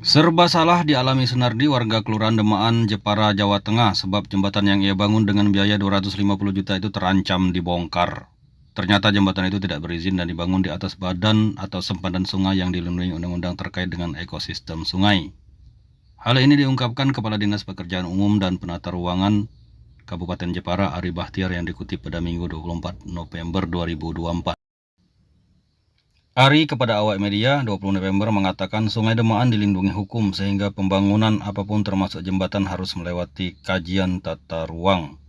Serba salah dialami Sunardi, warga Kelurahan Demaan, Jepara, Jawa Tengah, sebab jembatan yang ia bangun dengan biaya 250 juta itu terancam dibongkar. Ternyata jembatan itu tidak berizin dan dibangun di atas badan atau sempadan sungai yang dilindungi undang-undang terkait dengan ekosistem sungai. Hal ini diungkapkan Kepala Dinas Pekerjaan Umum dan Penata Ruangan Kabupaten Jepara, Ari Bahtiar, yang dikutip pada Minggu 24 November 2024. Ari kepada awak media 20 November mengatakan Sungai Demaan dilindungi hukum sehingga pembangunan apapun termasuk jembatan harus melewati kajian tata ruang.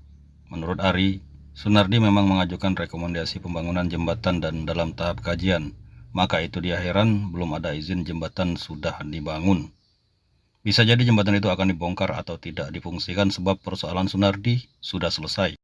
Menurut Ari, Sunardi memang mengajukan rekomendasi pembangunan jembatan dan dalam tahap kajian. Maka itu dia heran belum ada izin jembatan sudah dibangun. Bisa jadi jembatan itu akan dibongkar atau tidak difungsikan sebab persoalan Sunardi sudah selesai.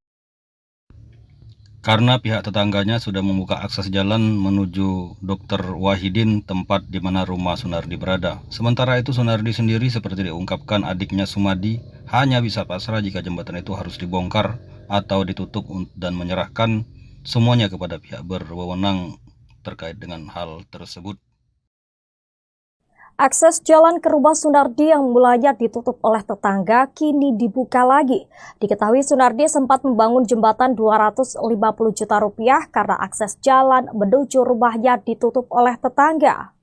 Karena pihak tetangganya sudah membuka akses jalan menuju Dr. Wahidin, tempat di mana rumah Sunardi berada. Sementara itu Sunardi sendiri, seperti diungkapkan adiknya Sumadi, hanya bisa pasrah jika jembatan itu harus dibongkar atau ditutup dan menyerahkan semuanya kepada pihak berwenang terkait dengan hal tersebut. Akses jalan ke rumah Sunardi yang mulanya ditutup oleh tetangga kini dibuka lagi. Diketahui Sunardi sempat membangun jembatan 250 juta rupiah karena akses jalan menuju rumahnya ditutup oleh tetangga.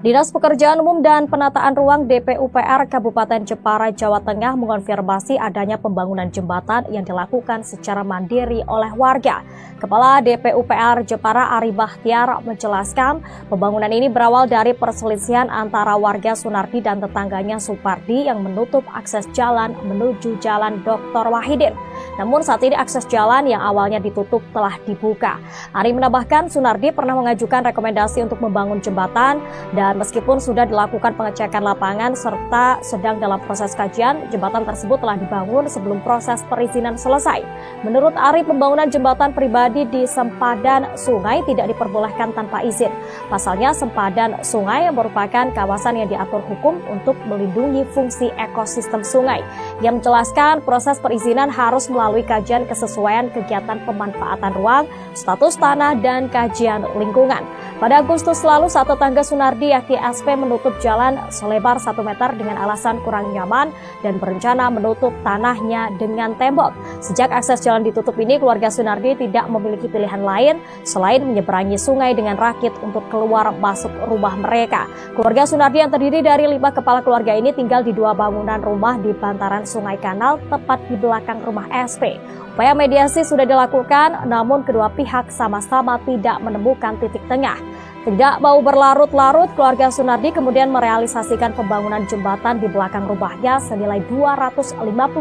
Dinas Pekerjaan Umum dan Penataan Ruang DPUPR Kabupaten Jepara, Jawa Tengah mengonfirmasi adanya pembangunan jembatan yang dilakukan secara mandiri oleh warga. Kepala DPUPR Jepara Ari Bahtiar menjelaskan pembangunan ini berawal dari perselisihan antara warga Sunardi dan tetangganya Supardi yang menutup akses jalan menuju Jalan Dr. Wahidin. Namun saat ini akses jalan yang awalnya ditutup telah dibuka. Ari menambahkan Sunardi pernah mengajukan rekomendasi untuk membangun jembatan dan meskipun sudah dilakukan pengecekan lapangan serta sedang dalam proses kajian, jembatan tersebut telah dibangun sebelum proses perizinan selesai. Menurut Ari, pembangunan jembatan pribadi di sempadan sungai tidak diperbolehkan tanpa izin. Pasalnya, sempadan sungai merupakan kawasan yang diatur hukum untuk melindungi fungsi ekosistem sungai. Ia menjelaskan proses perizinan harus melalui kajian kesesuaian kegiatan pemanfaatan ruang, status tanah, dan kajian lingkungan. Pada Agustus lalu, saat tetangga Sunardi yakni SP menutup jalan selebar 1 meter dengan alasan kurang nyaman dan berencana menutup tanahnya dengan tembok. Sejak akses jalan ditutup ini, keluarga Sunardi tidak memiliki pilihan lain selain menyeberangi sungai dengan rakit untuk keluar masuk rumah mereka. Keluarga Sunardi yang terdiri dari 5 kepala keluarga ini tinggal di 2 bangunan rumah di bantaran Sungai Kanal tepat di belakang rumah SP. Upaya mediasi sudah dilakukan, namun kedua pihak sama-sama tidak menemukan titik tengah. Tidak mau berlarut-larut, keluarga Sunardi kemudian merealisasikan pembangunan jembatan di belakang rumahnya senilai 250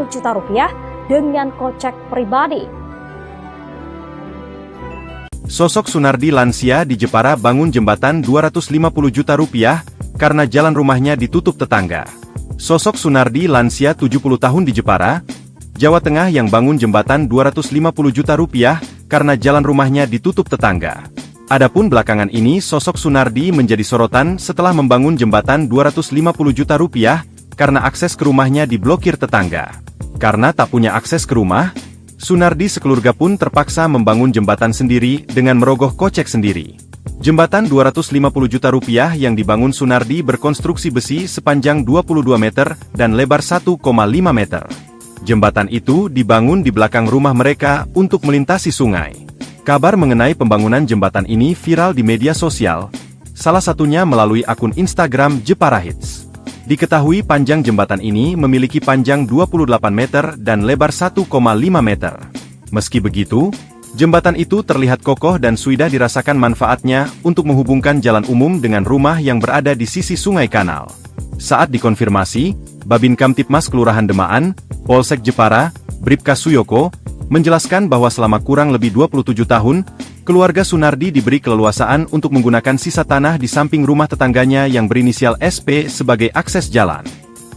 juta rupiah dengan kocek pribadi. Sosok Sunardi lansia di Jepara bangun jembatan 250 juta rupiah karena jalan rumahnya ditutup tetangga. Sosok Sunardi lansia 70 tahun di Jepara, Jawa Tengah yang bangun jembatan 250 juta rupiah karena jalan rumahnya ditutup tetangga. Adapun belakangan ini sosok Sunardi menjadi sorotan setelah membangun jembatan 250 juta rupiah karena akses ke rumahnya diblokir tetangga. Karena tak punya akses ke rumah, Sunardi sekeluarga pun terpaksa membangun jembatan sendiri dengan merogoh kocek sendiri. Jembatan 250 juta rupiah yang dibangun Sunardi berkonstruksi besi sepanjang 22 meter dan lebar 1,5 meter. Jembatan itu dibangun di belakang rumah mereka untuk melintasi sungai. Kabar mengenai pembangunan jembatan ini viral di media sosial, salah satunya melalui akun Instagram Jepara Hits. Diketahui panjang jembatan ini memiliki panjang 28 meter dan lebar 1,5 meter. Meski begitu, jembatan itu terlihat kokoh dan sudah dirasakan manfaatnya untuk menghubungkan jalan umum dengan rumah yang berada di sisi Sungai Kanal. Saat dikonfirmasi, Babin Kamtipmas Kelurahan Demaan, Polsek Jepara, Bribka Suyoko, menjelaskan bahwa selama kurang lebih 27 tahun, keluarga Sunardi diberi keleluasaan untuk menggunakan sisa tanah di samping rumah tetangganya yang berinisial SP sebagai akses jalan.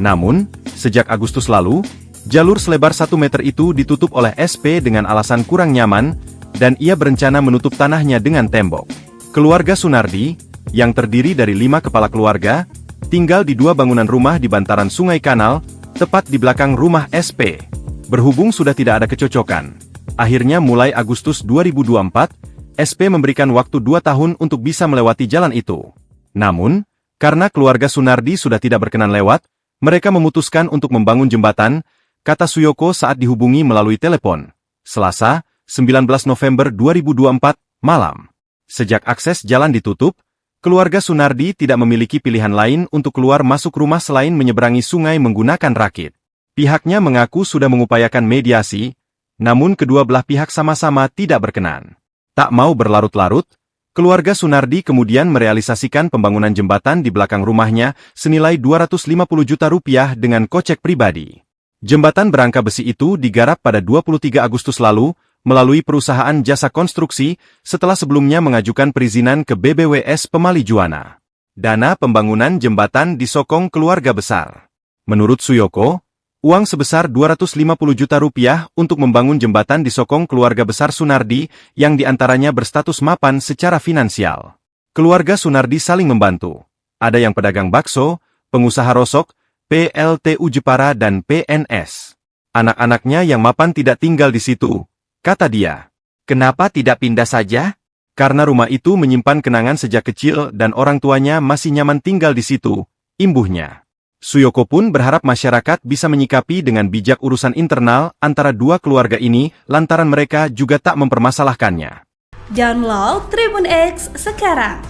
Namun, sejak Agustus lalu, jalur selebar 1 meter itu ditutup oleh SP dengan alasan kurang nyaman, dan ia berencana menutup tanahnya dengan tembok. Keluarga Sunardi, yang terdiri dari 5 kepala keluarga, tinggal di 2 bangunan rumah di bantaran Sungai Kanal, tepat di belakang rumah SP. Berhubung sudah tidak ada kecocokan, akhirnya mulai Agustus 2024, SP memberikan waktu 2 tahun untuk bisa melewati jalan itu. Namun, karena keluarga Sunardi sudah tidak berkenan lewat, mereka memutuskan untuk membangun jembatan, kata Suyoko saat dihubungi melalui telepon. Selasa, 19 November 2024, malam. Sejak akses jalan ditutup, keluarga Sunardi tidak memiliki pilihan lain untuk keluar masuk rumah selain menyeberangi sungai menggunakan rakit. Pihaknya mengaku sudah mengupayakan mediasi, namun kedua belah pihak sama-sama tidak berkenan. Tak mau berlarut-larut, keluarga Sunardi kemudian merealisasikan pembangunan jembatan di belakang rumahnya senilai 250 juta rupiah dengan kocek pribadi. Jembatan berangka besi itu digarap pada 23 Agustus lalu melalui perusahaan jasa konstruksi setelah sebelumnya mengajukan perizinan ke BBWS Pemali Juwana. Dana pembangunan jembatan disokong keluarga besar. Menurut Suyoko, uang sebesar 250 juta rupiah untuk membangun jembatan disokong keluarga besar Sunardi yang diantaranya berstatus mapan secara finansial. Keluarga Sunardi saling membantu. Ada yang pedagang bakso, pengusaha rosok, PLTU Jepara dan PNS. Anak-anaknya yang mapan tidak tinggal di situ, kata dia. Kenapa tidak pindah saja? Karena rumah itu menyimpan kenangan sejak kecil dan orang tuanya masih nyaman tinggal di situ, imbuhnya. Suyoko pun berharap masyarakat bisa menyikapi dengan bijak urusan internal antara dua keluarga ini lantaran mereka juga tak mempermasalahkannya. Download Tribun X sekarang,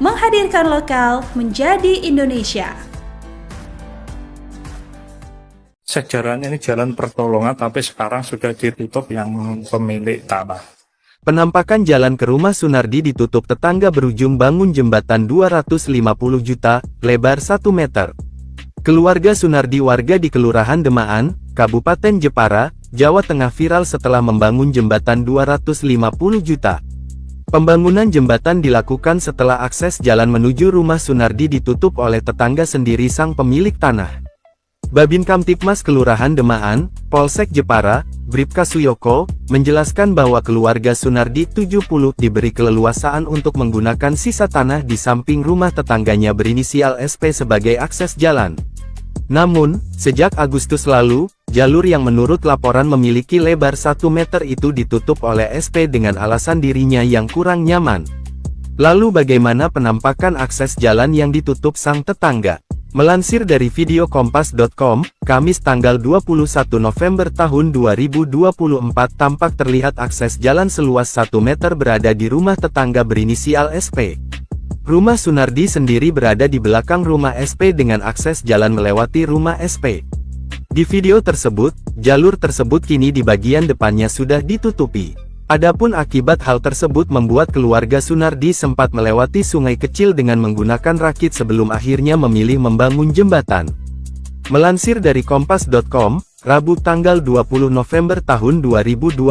menghadirkan lokal menjadi Indonesia. Sejarahnya ini jalan pertolongan tapi sekarang sudah ditutup yang pemilik tanah. Penampakan jalan ke rumah Sunardi ditutup tetangga berujung bangun jembatan 250 juta, lebar 1 meter. Keluarga Sunardi warga di Kelurahan Demaan, Kabupaten Jepara, Jawa Tengah viral setelah membangun jembatan 250 juta. Pembangunan jembatan dilakukan setelah akses jalan menuju rumah Sunardi ditutup oleh tetangga sendiri sang pemilik tanah. Babin Kamtipmas Kelurahan Demaan, Polsek Jepara, Bribka Suyoko, menjelaskan bahwa keluarga Sunardi 70 diberi keleluasaan untuk menggunakan sisa tanah di samping rumah tetangganya berinisial SP sebagai akses jalan. Namun, sejak Agustus lalu, jalur yang menurut laporan memiliki lebar 1 meter itu ditutup oleh SP dengan alasan dirinya yang kurang nyaman. Lalu bagaimana penampakan akses jalan yang ditutup sang tetangga? Melansir dari video kompas.com, Kamis tanggal 21 November tahun 2024 tampak terlihat akses jalan seluas 1 meter berada di rumah tetangga berinisial SP. Rumah Sunardi sendiri berada di belakang rumah SP dengan akses jalan melewati rumah SP. Di video tersebut, jalur tersebut kini di bagian depannya sudah ditutupi. Adapun akibat hal tersebut membuat keluarga Sunardi sempat melewati sungai kecil dengan menggunakan rakit sebelum akhirnya memilih membangun jembatan. Melansir dari kompas.com, Rabu tanggal 20 November tahun 2024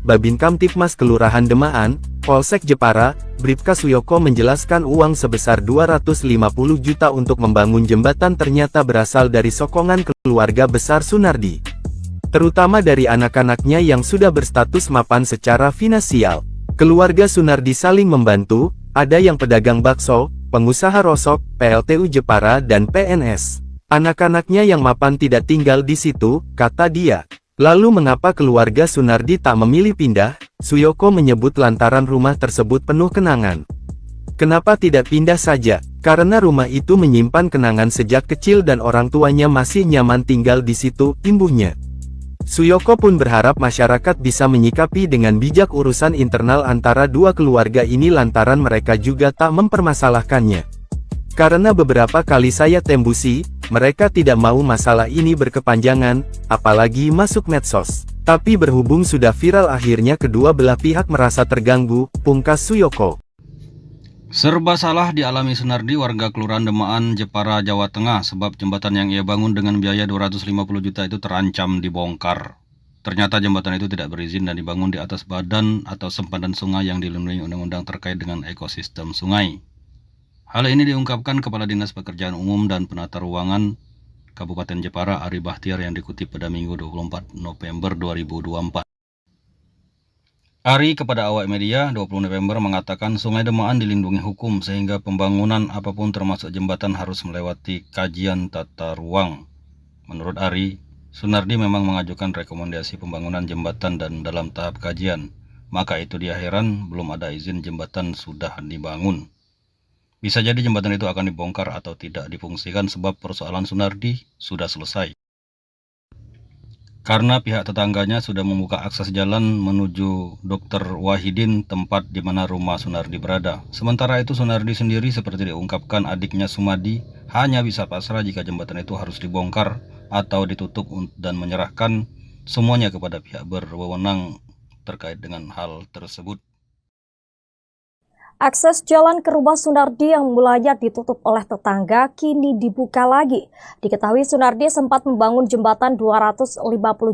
Babin Kamtipmas Kelurahan Demaan, Polsek Jepara, Bribka Suyoko menjelaskan uang sebesar 250 juta untuk membangun jembatan ternyata berasal dari sokongan keluarga besar Sunardi. Terutama dari anak-anaknya yang sudah berstatus mapan secara finansial. Keluarga Sunardi saling membantu, ada yang pedagang bakso, pengusaha rosok, PLTU Jepara dan PNS. Anak-anaknya yang mapan tidak tinggal di situ, kata dia. Lalu mengapa keluarga Sunardi tak memilih pindah? Suyoko menyebut lantaran rumah tersebut penuh kenangan. Kenapa tidak pindah saja? Karena rumah itu menyimpan kenangan sejak kecil dan orang tuanya masih nyaman tinggal di situ, imbuhnya. Suyoko pun berharap masyarakat bisa menyikapi dengan bijak urusan internal antara dua keluarga ini lantaran mereka juga tak mempermasalahkannya. Karena beberapa kali saya tembusi, mereka tidak mau masalah ini berkepanjangan, apalagi masuk medsos. Tapi berhubung sudah viral akhirnya kedua belah pihak merasa terganggu, pungkas Suyoko. Serba salah dialami Sunardi warga Kelurahan Demaan, Jepara, Jawa Tengah sebab jembatan yang ia bangun dengan biaya 250 juta itu terancam dibongkar. Ternyata jembatan itu tidak berizin dan dibangun di atas badan atau sempadan sungai yang dilindungi undang-undang terkait dengan ekosistem sungai. Hal ini diungkapkan Kepala Dinas Pekerjaan Umum dan Penata Ruangan Kabupaten Jepara Ari Bahtiar yang dikutip pada Minggu 24 November 2024. Ari kepada awak media 20 November mengatakan Sungai Demaan dilindungi hukum sehingga pembangunan apapun termasuk jembatan harus melewati kajian tata ruang. Menurut Ari, Sunardi memang mengajukan rekomendasi pembangunan jembatan dan dalam tahap kajian. Maka itu dia heran belum ada izin jembatan sudah dibangun. Bisa jadi jembatan itu akan dibongkar atau tidak difungsikan sebab persoalan Sunardi sudah selesai. Karena pihak tetangganya sudah membuka akses jalan menuju Dr. Wahidin, tempat di mana rumah Sunardi berada. Sementara itu Sunardi sendiri seperti diungkapkan adiknya Sumadi hanya bisa pasrah jika jembatan itu harus dibongkar atau ditutup dan menyerahkan semuanya kepada pihak berwenang terkait dengan hal tersebut. Akses jalan ke rumah Sunardi yang mulanya ditutup oleh tetangga kini dibuka lagi. Diketahui Sunardi sempat membangun jembatan 250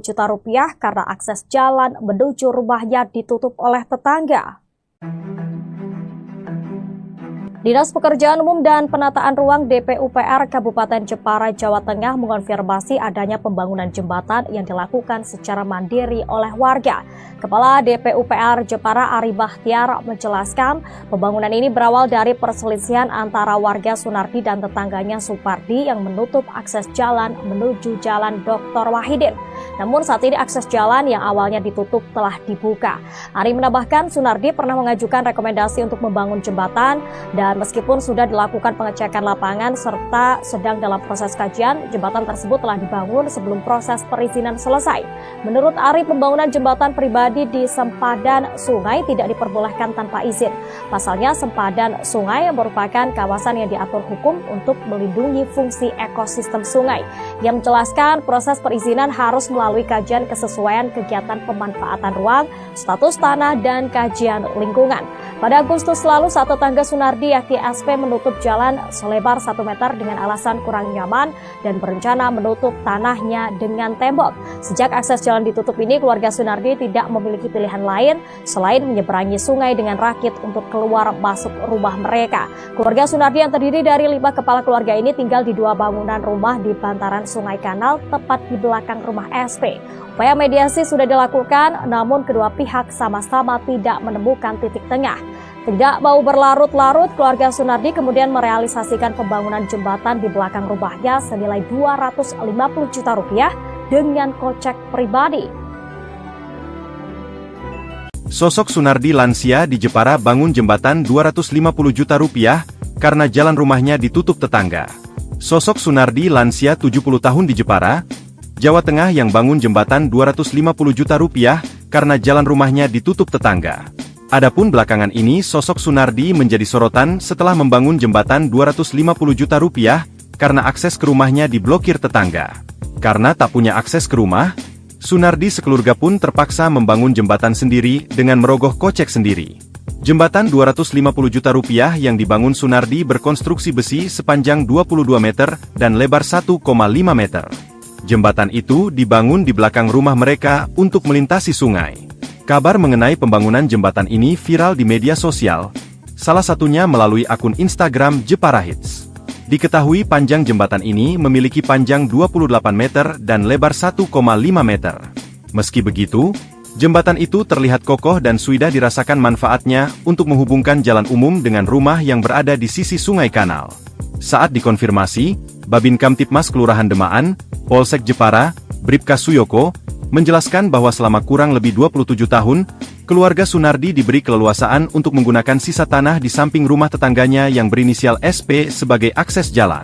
juta rupiah karena akses jalan menuju rumahnya ditutup oleh tetangga. Dinas Pekerjaan Umum dan Penataan Ruang DPUPR Kabupaten Jepara, Jawa Tengah mengonfirmasi adanya pembangunan jembatan yang dilakukan secara mandiri oleh warga. Kepala DPUPR Jepara Ari Bahtiar menjelaskan pembangunan ini berawal dari perselisihan antara warga Sunardi dan tetangganya Supardi yang menutup akses jalan menuju Jalan Dr. Wahidin. Namun saat ini akses jalan yang awalnya ditutup telah dibuka. Ari menambahkan Sunardi pernah mengajukan rekomendasi untuk membangun jembatan dan meskipun sudah dilakukan pengecekan lapangan serta sedang dalam proses kajian, jembatan tersebut telah dibangun sebelum proses perizinan selesai. Menurut Ari, pembangunan jembatan pribadi di sempadan sungai tidak diperbolehkan tanpa izin. Pasalnya sempadan sungai merupakan kawasan yang diatur hukum untuk melindungi fungsi ekosistem sungai. Yang menjelaskan proses perizinan harus melalui kajian kesesuaian kegiatan pemanfaatan ruang, status tanah, dan kajian lingkungan. Pada Agustus lalu, saat tetangga Sunardi yakni SP menutup jalan selebar 1 meter dengan alasan kurang nyaman dan berencana menutup tanahnya dengan tembok. Sejak akses jalan ditutup ini, keluarga Sunardi tidak memiliki pilihan lain selain menyeberangi sungai dengan rakit untuk keluar masuk rumah mereka. Keluarga Sunardi yang terdiri dari 5 kepala keluarga ini tinggal di 2 bangunan rumah di bantaran Sungai Kanal tepat di belakang rumah SP. Upaya mediasi sudah dilakukan, namun kedua pihak sama-sama tidak menemukan titik tengah. Tidak mau berlarut-larut, keluarga Sunardi kemudian merealisasikan pembangunan jembatan di belakang rumahnya senilai 250 juta rupiah dengan kocek pribadi. Sosok Sunardi lansia di Jepara bangun jembatan 250 juta rupiah karena jalan rumahnya ditutup tetangga. Sosok Sunardi lansia 70 tahun di Jepara, Jawa Tengah yang bangun jembatan 250 juta rupiah karena jalan rumahnya ditutup tetangga. Adapun belakangan ini sosok Sunardi menjadi sorotan setelah membangun jembatan 250 juta rupiah karena akses ke rumahnya diblokir tetangga. Karena tak punya akses ke rumah, Sunardi sekeluarga pun terpaksa membangun jembatan sendiri dengan merogoh kocek sendiri. Jembatan 250 juta rupiah yang dibangun Sunardi berkonstruksi besi sepanjang 22 meter dan lebar 1,5 meter. Jembatan itu dibangun di belakang rumah mereka untuk melintasi sungai. Kabar mengenai pembangunan jembatan ini viral di media sosial, salah satunya melalui akun Instagram Jepara Hits. Diketahui panjang jembatan ini memiliki panjang 28 meter dan lebar 1,5 meter. Meski begitu, jembatan itu terlihat kokoh dan sudah dirasakan manfaatnya untuk menghubungkan jalan umum dengan rumah yang berada di sisi Sungai Kanal. Saat dikonfirmasi, Babin Kamtipmas Kelurahan Demaan, Polsek Jepara, Bribka Suyoko, menjelaskan bahwa selama kurang lebih 27 tahun, keluarga Sunardi diberi keleluasaan untuk menggunakan sisa tanah di samping rumah tetangganya yang berinisial SP sebagai akses jalan.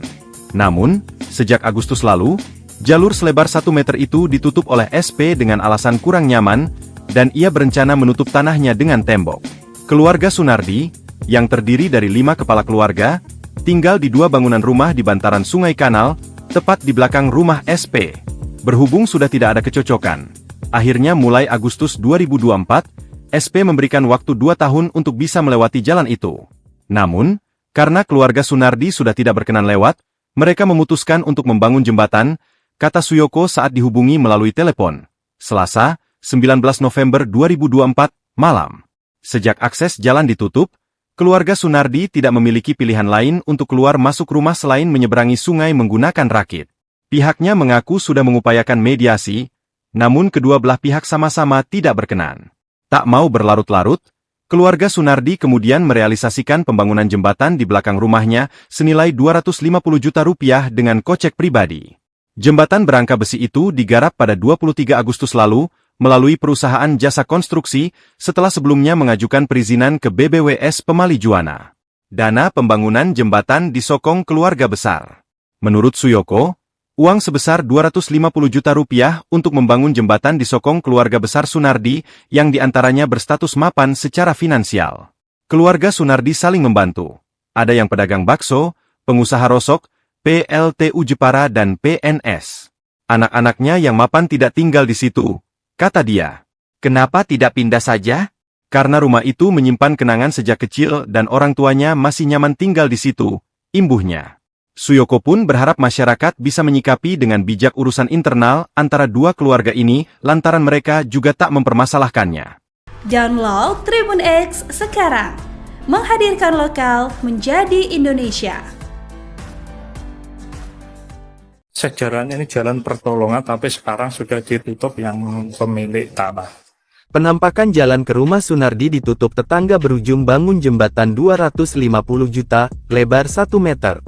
Namun, sejak Agustus lalu, jalur selebar 1 meter itu ditutup oleh SP dengan alasan kurang nyaman, dan ia berencana menutup tanahnya dengan tembok. Keluarga Sunardi, yang terdiri dari 5 kepala keluarga, tinggal di 2 bangunan rumah di bantaran Sungai Kanal, tepat di belakang rumah SP. Berhubung sudah tidak ada kecocokan, akhirnya mulai Agustus 2024, SP memberikan waktu 2 tahun untuk bisa melewati jalan itu. Namun, karena keluarga Sunardi sudah tidak berkenan lewat, mereka memutuskan untuk membangun jembatan, kata Suyoko saat dihubungi melalui telepon. Selasa, 19 November 2024, malam. Sejak akses jalan ditutup, keluarga Sunardi tidak memiliki pilihan lain untuk keluar masuk rumah selain menyeberangi sungai menggunakan rakit. Pihaknya mengaku sudah mengupayakan mediasi, namun kedua belah pihak sama-sama tidak berkenan. Tak mau berlarut-larut, keluarga Sunardi kemudian merealisasikan pembangunan jembatan di belakang rumahnya senilai 250 juta rupiah dengan kocek pribadi. Jembatan berangka besi itu digarap pada 23 Agustus lalu, melalui perusahaan jasa konstruksi, setelah sebelumnya mengajukan perizinan ke BBWS Pemali Juwana. Dana pembangunan jembatan disokong keluarga besar. Menurut Suyoko, uang sebesar 250 juta rupiah untuk membangun jembatan disokong keluarga besar Sunardi yang diantaranya berstatus mapan secara finansial. Keluarga Sunardi saling membantu. Ada yang pedagang bakso, pengusaha rosok, PLTU Jepara dan PNS. Anak-anaknya yang mapan tidak tinggal di situ, kata dia. Kenapa tidak pindah saja? Karena rumah itu menyimpan kenangan sejak kecil dan orang tuanya masih nyaman tinggal di situ, imbuhnya. Suyoko pun berharap masyarakat bisa menyikapi dengan bijak urusan internal antara dua keluarga ini lantaran mereka juga tak mempermasalahkannya. Download Tribun X sekarang, menghadirkan lokal menjadi Indonesia. Sejarahnya ini jalan pertolongan, tapi sekarang sudah ditutup yang pemilik tanah. Penampakan jalan ke rumah Sunardi ditutup tetangga berujung bangun jembatan 250 juta, lebar 1 meter.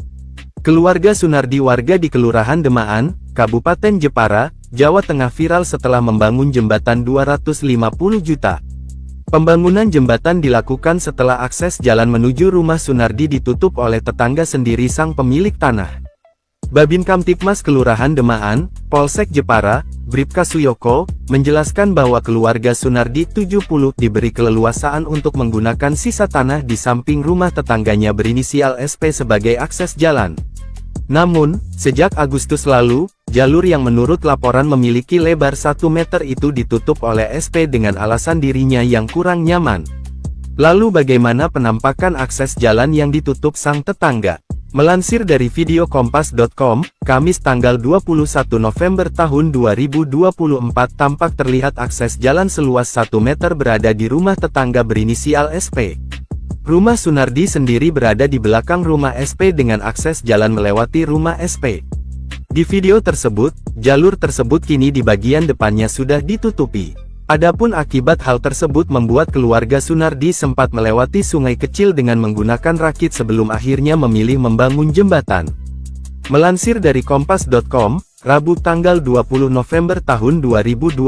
Keluarga Sunardi warga di Kelurahan Demaan, Kabupaten Jepara, Jawa Tengah viral setelah membangun jembatan 250 juta. Pembangunan jembatan dilakukan setelah akses jalan menuju rumah Sunardi ditutup oleh tetangga sendiri sang pemilik tanah. Babin Kamtipmas Kelurahan Demaan, Polsek Jepara, Bribka Suyoko, menjelaskan bahwa keluarga Sunardi 70 diberi keleluasaan untuk menggunakan sisa tanah di samping rumah tetangganya berinisial SP sebagai akses jalan. Namun, sejak Agustus lalu, jalur yang menurut laporan memiliki lebar 1 meter itu ditutup oleh SP dengan alasan dirinya yang kurang nyaman. Lalu bagaimana penampakan akses jalan yang ditutup sang tetangga? Melansir dari video kompas.com, Kamis tanggal 21 November tahun 2024 tampak terlihat akses jalan seluas 1 meter berada di rumah tetangga berinisial SP. Rumah Sunardi sendiri berada di belakang rumah SP dengan akses jalan melewati rumah SP. Di video tersebut, jalur tersebut kini di bagian depannya sudah ditutupi. Adapun akibat hal tersebut membuat keluarga Sunardi sempat melewati sungai kecil dengan menggunakan rakit sebelum akhirnya memilih membangun jembatan. Melansir dari kompas.com, Rabu tanggal 20 November tahun 2024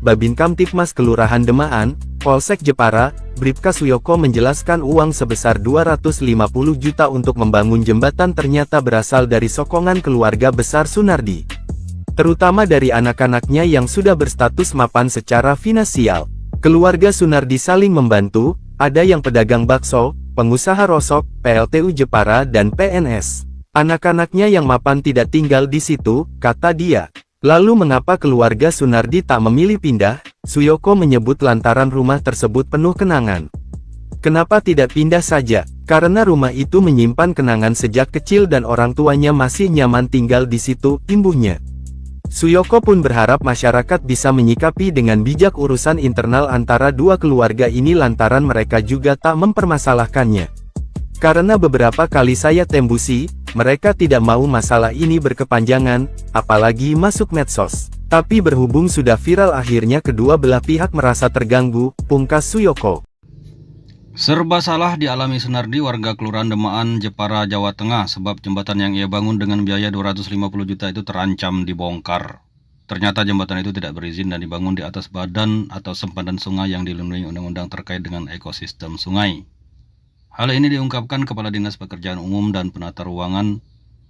Babin Kamtipmas Kelurahan Demaan, Polsek Jepara, Bribka Suyoko menjelaskan uang sebesar 250 juta untuk membangun jembatan ternyata berasal dari sokongan keluarga besar Sunardi. Terutama dari anak-anaknya yang sudah berstatus mapan secara finansial. Keluarga Sunardi saling membantu, ada yang pedagang bakso, pengusaha rosok, PLTU Jepara dan PNS. Anak-anaknya yang mapan tidak tinggal di situ, kata dia. Lalu mengapa keluarga Sunardi tak memilih pindah? Suyoko menyebut lantaran rumah tersebut penuh kenangan. Kenapa tidak pindah saja? Karena rumah itu menyimpan kenangan sejak kecil dan orang tuanya masih nyaman tinggal di situ, imbuhnya. Suyoko pun berharap masyarakat bisa menyikapi dengan bijak urusan internal antara dua keluarga ini lantaran mereka juga tak mempermasalahkannya. Karena beberapa kali saya tembusi, mereka tidak mau masalah ini berkepanjangan, apalagi masuk medsos. Tapi berhubung sudah viral akhirnya kedua belah pihak merasa terganggu, pungkas Suyoko. Serba salah dialami Sunardi warga Kelurahan Demaan, Jepara, Jawa Tengah sebab jembatan yang ia bangun dengan biaya 250 juta itu terancam dibongkar. Ternyata jembatan itu tidak berizin dan dibangun di atas badan atau sempadan sungai yang dilindungi undang-undang terkait dengan ekosistem sungai. Hal ini diungkapkan Kepala Dinas Pekerjaan Umum dan Penata Ruangan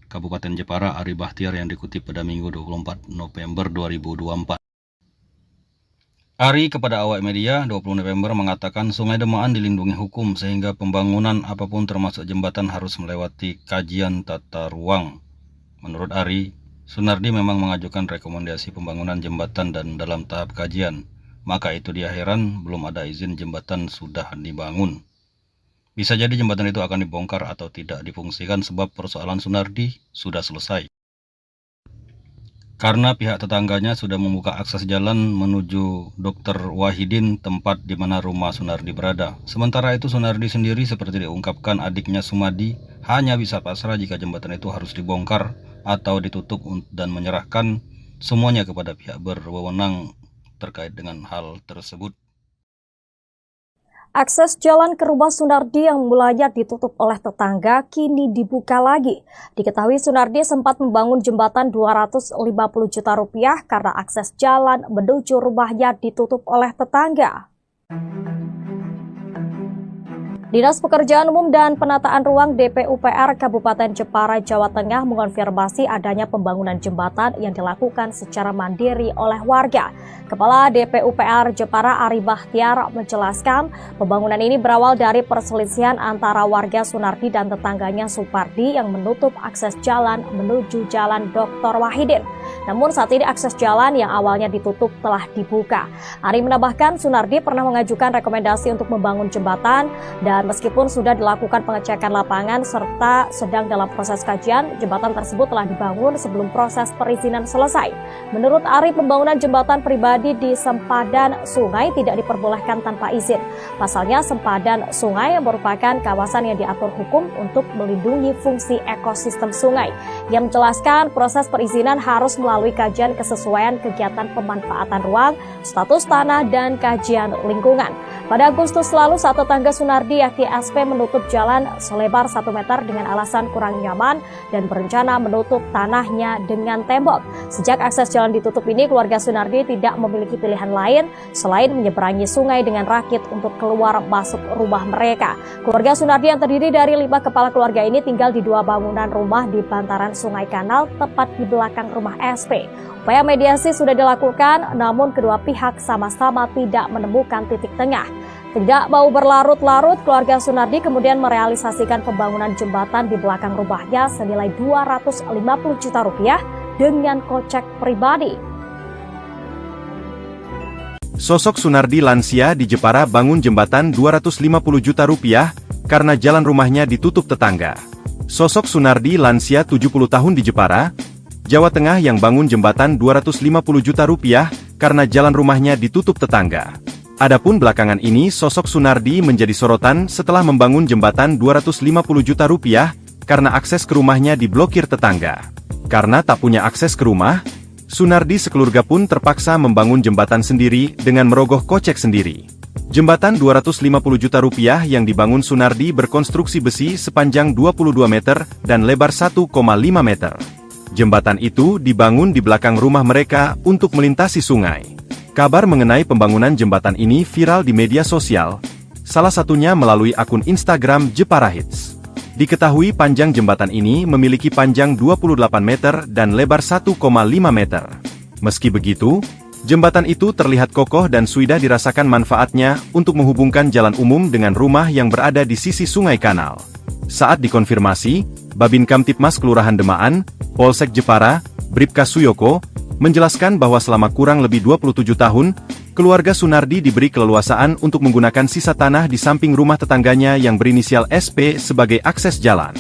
Kabupaten Jepara Ari Bahtiar yang dikutip pada Minggu 24 November 2024. Ari kepada awak media 20 November mengatakan Sungai Demaan dilindungi hukum sehingga pembangunan apapun termasuk jembatan harus melewati kajian tata ruang. Menurut Ari, Sunardi memang mengajukan rekomendasi pembangunan jembatan dan dalam tahap kajian. Maka itu dia heran belum ada izin jembatan sudah dibangun. Bisa jadi jembatan itu akan dibongkar atau tidak difungsikan sebab persoalan Sunardi sudah selesai. Karena pihak tetangganya sudah membuka akses jalan menuju Dr. Wahidin, tempat di mana rumah Sunardi berada. Sementara itu Sunardi sendiri seperti diungkapkan adiknya Sumadi hanya bisa pasrah jika jembatan itu harus dibongkar atau ditutup dan menyerahkan semuanya kepada pihak berwenang terkait dengan hal tersebut. Akses jalan ke rumah Sunardi yang mulanya ditutup oleh tetangga kini dibuka lagi. Diketahui Sunardi sempat membangun jembatan 250 juta rupiah karena akses jalan menuju rumahnya ditutup oleh tetangga. Dinas Pekerjaan Umum dan Penataan Ruang DPUPR Kabupaten Jepara, Jawa Tengah mengonfirmasi adanya pembangunan jembatan yang dilakukan secara mandiri oleh warga. Kepala DPUPR Jepara Ari Bahtiar menjelaskan pembangunan ini berawal dari perselisihan antara warga Sunardi dan tetangganya Supardi yang menutup akses jalan menuju Jalan Dr. Wahidin. Namun saat ini akses jalan yang awalnya ditutup telah dibuka. Ari menambahkan Sunardi pernah mengajukan rekomendasi untuk membangun jembatan dan meskipun sudah dilakukan pengecekan lapangan serta sedang dalam proses kajian, jembatan tersebut telah dibangun sebelum proses perizinan selesai. Menurut Ari, pembangunan jembatan pribadi di sempadan sungai tidak diperbolehkan tanpa izin. Pasalnya, sempadan sungai merupakan kawasan yang diatur hukum untuk melindungi fungsi ekosistem sungai. Yang menjelaskan proses perizinan harus melalui kajian kesesuaian kegiatan pemanfaatan ruang, status tanah, dan kajian lingkungan. Pada Agustus lalu, saat tetangga Sunardi yakni SP menutup jalan selebar 1 meter dengan alasan kurang nyaman dan berencana menutup tanahnya dengan tembok. Sejak akses jalan ditutup ini, keluarga Sunardi tidak memiliki pilihan lain selain menyeberangi sungai dengan rakit untuk keluar masuk rumah mereka. Keluarga Sunardi yang terdiri dari 5 kepala keluarga ini tinggal di 2 bangunan rumah di bantaran Sungai Kanal tepat di belakang rumah SP. Upaya mediasi sudah dilakukan, namun kedua pihak sama-sama tidak menemukan titik tengah. Tidak mau berlarut-larut, keluarga Sunardi kemudian merealisasikan pembangunan jembatan di belakang rumahnya senilai 250 juta rupiah dengan kocek pribadi. Sosok Sunardi lansia di Jepara bangun jembatan 250 juta rupiah karena jalan rumahnya ditutup tetangga. Sosok Sunardi lansia 70 tahun di Jepara, Jawa Tengah yang bangun jembatan 250 juta rupiah karena jalan rumahnya ditutup tetangga. Adapun belakangan ini sosok Sunardi menjadi sorotan setelah membangun jembatan 250 juta rupiah karena akses ke rumahnya diblokir tetangga. Karena tak punya akses ke rumah, Sunardi sekeluarga pun terpaksa membangun jembatan sendiri dengan merogoh kocek sendiri. Jembatan 250 juta rupiah yang dibangun Sunardi berkonstruksi besi sepanjang 22 meter dan lebar 1,5 meter. Jembatan itu dibangun di belakang rumah mereka untuk melintasi sungai. Kabar mengenai pembangunan jembatan ini viral di media sosial, salah satunya melalui akun Instagram Jepara Hits. Diketahui panjang jembatan ini memiliki panjang 28 meter dan lebar 1,5 meter. Meski begitu, jembatan itu terlihat kokoh dan sudah dirasakan manfaatnya untuk menghubungkan jalan umum dengan rumah yang berada di sisi Sungai Kanal. Saat dikonfirmasi, Babin Kamtipmas Kelurahan Demaan, Polsek Jepara, Bribka Suyoko, menjelaskan bahwa selama kurang lebih 27 tahun, keluarga Sunardi diberi keleluasaan untuk menggunakan sisa tanah di samping rumah tetangganya yang berinisial SP sebagai akses jalan.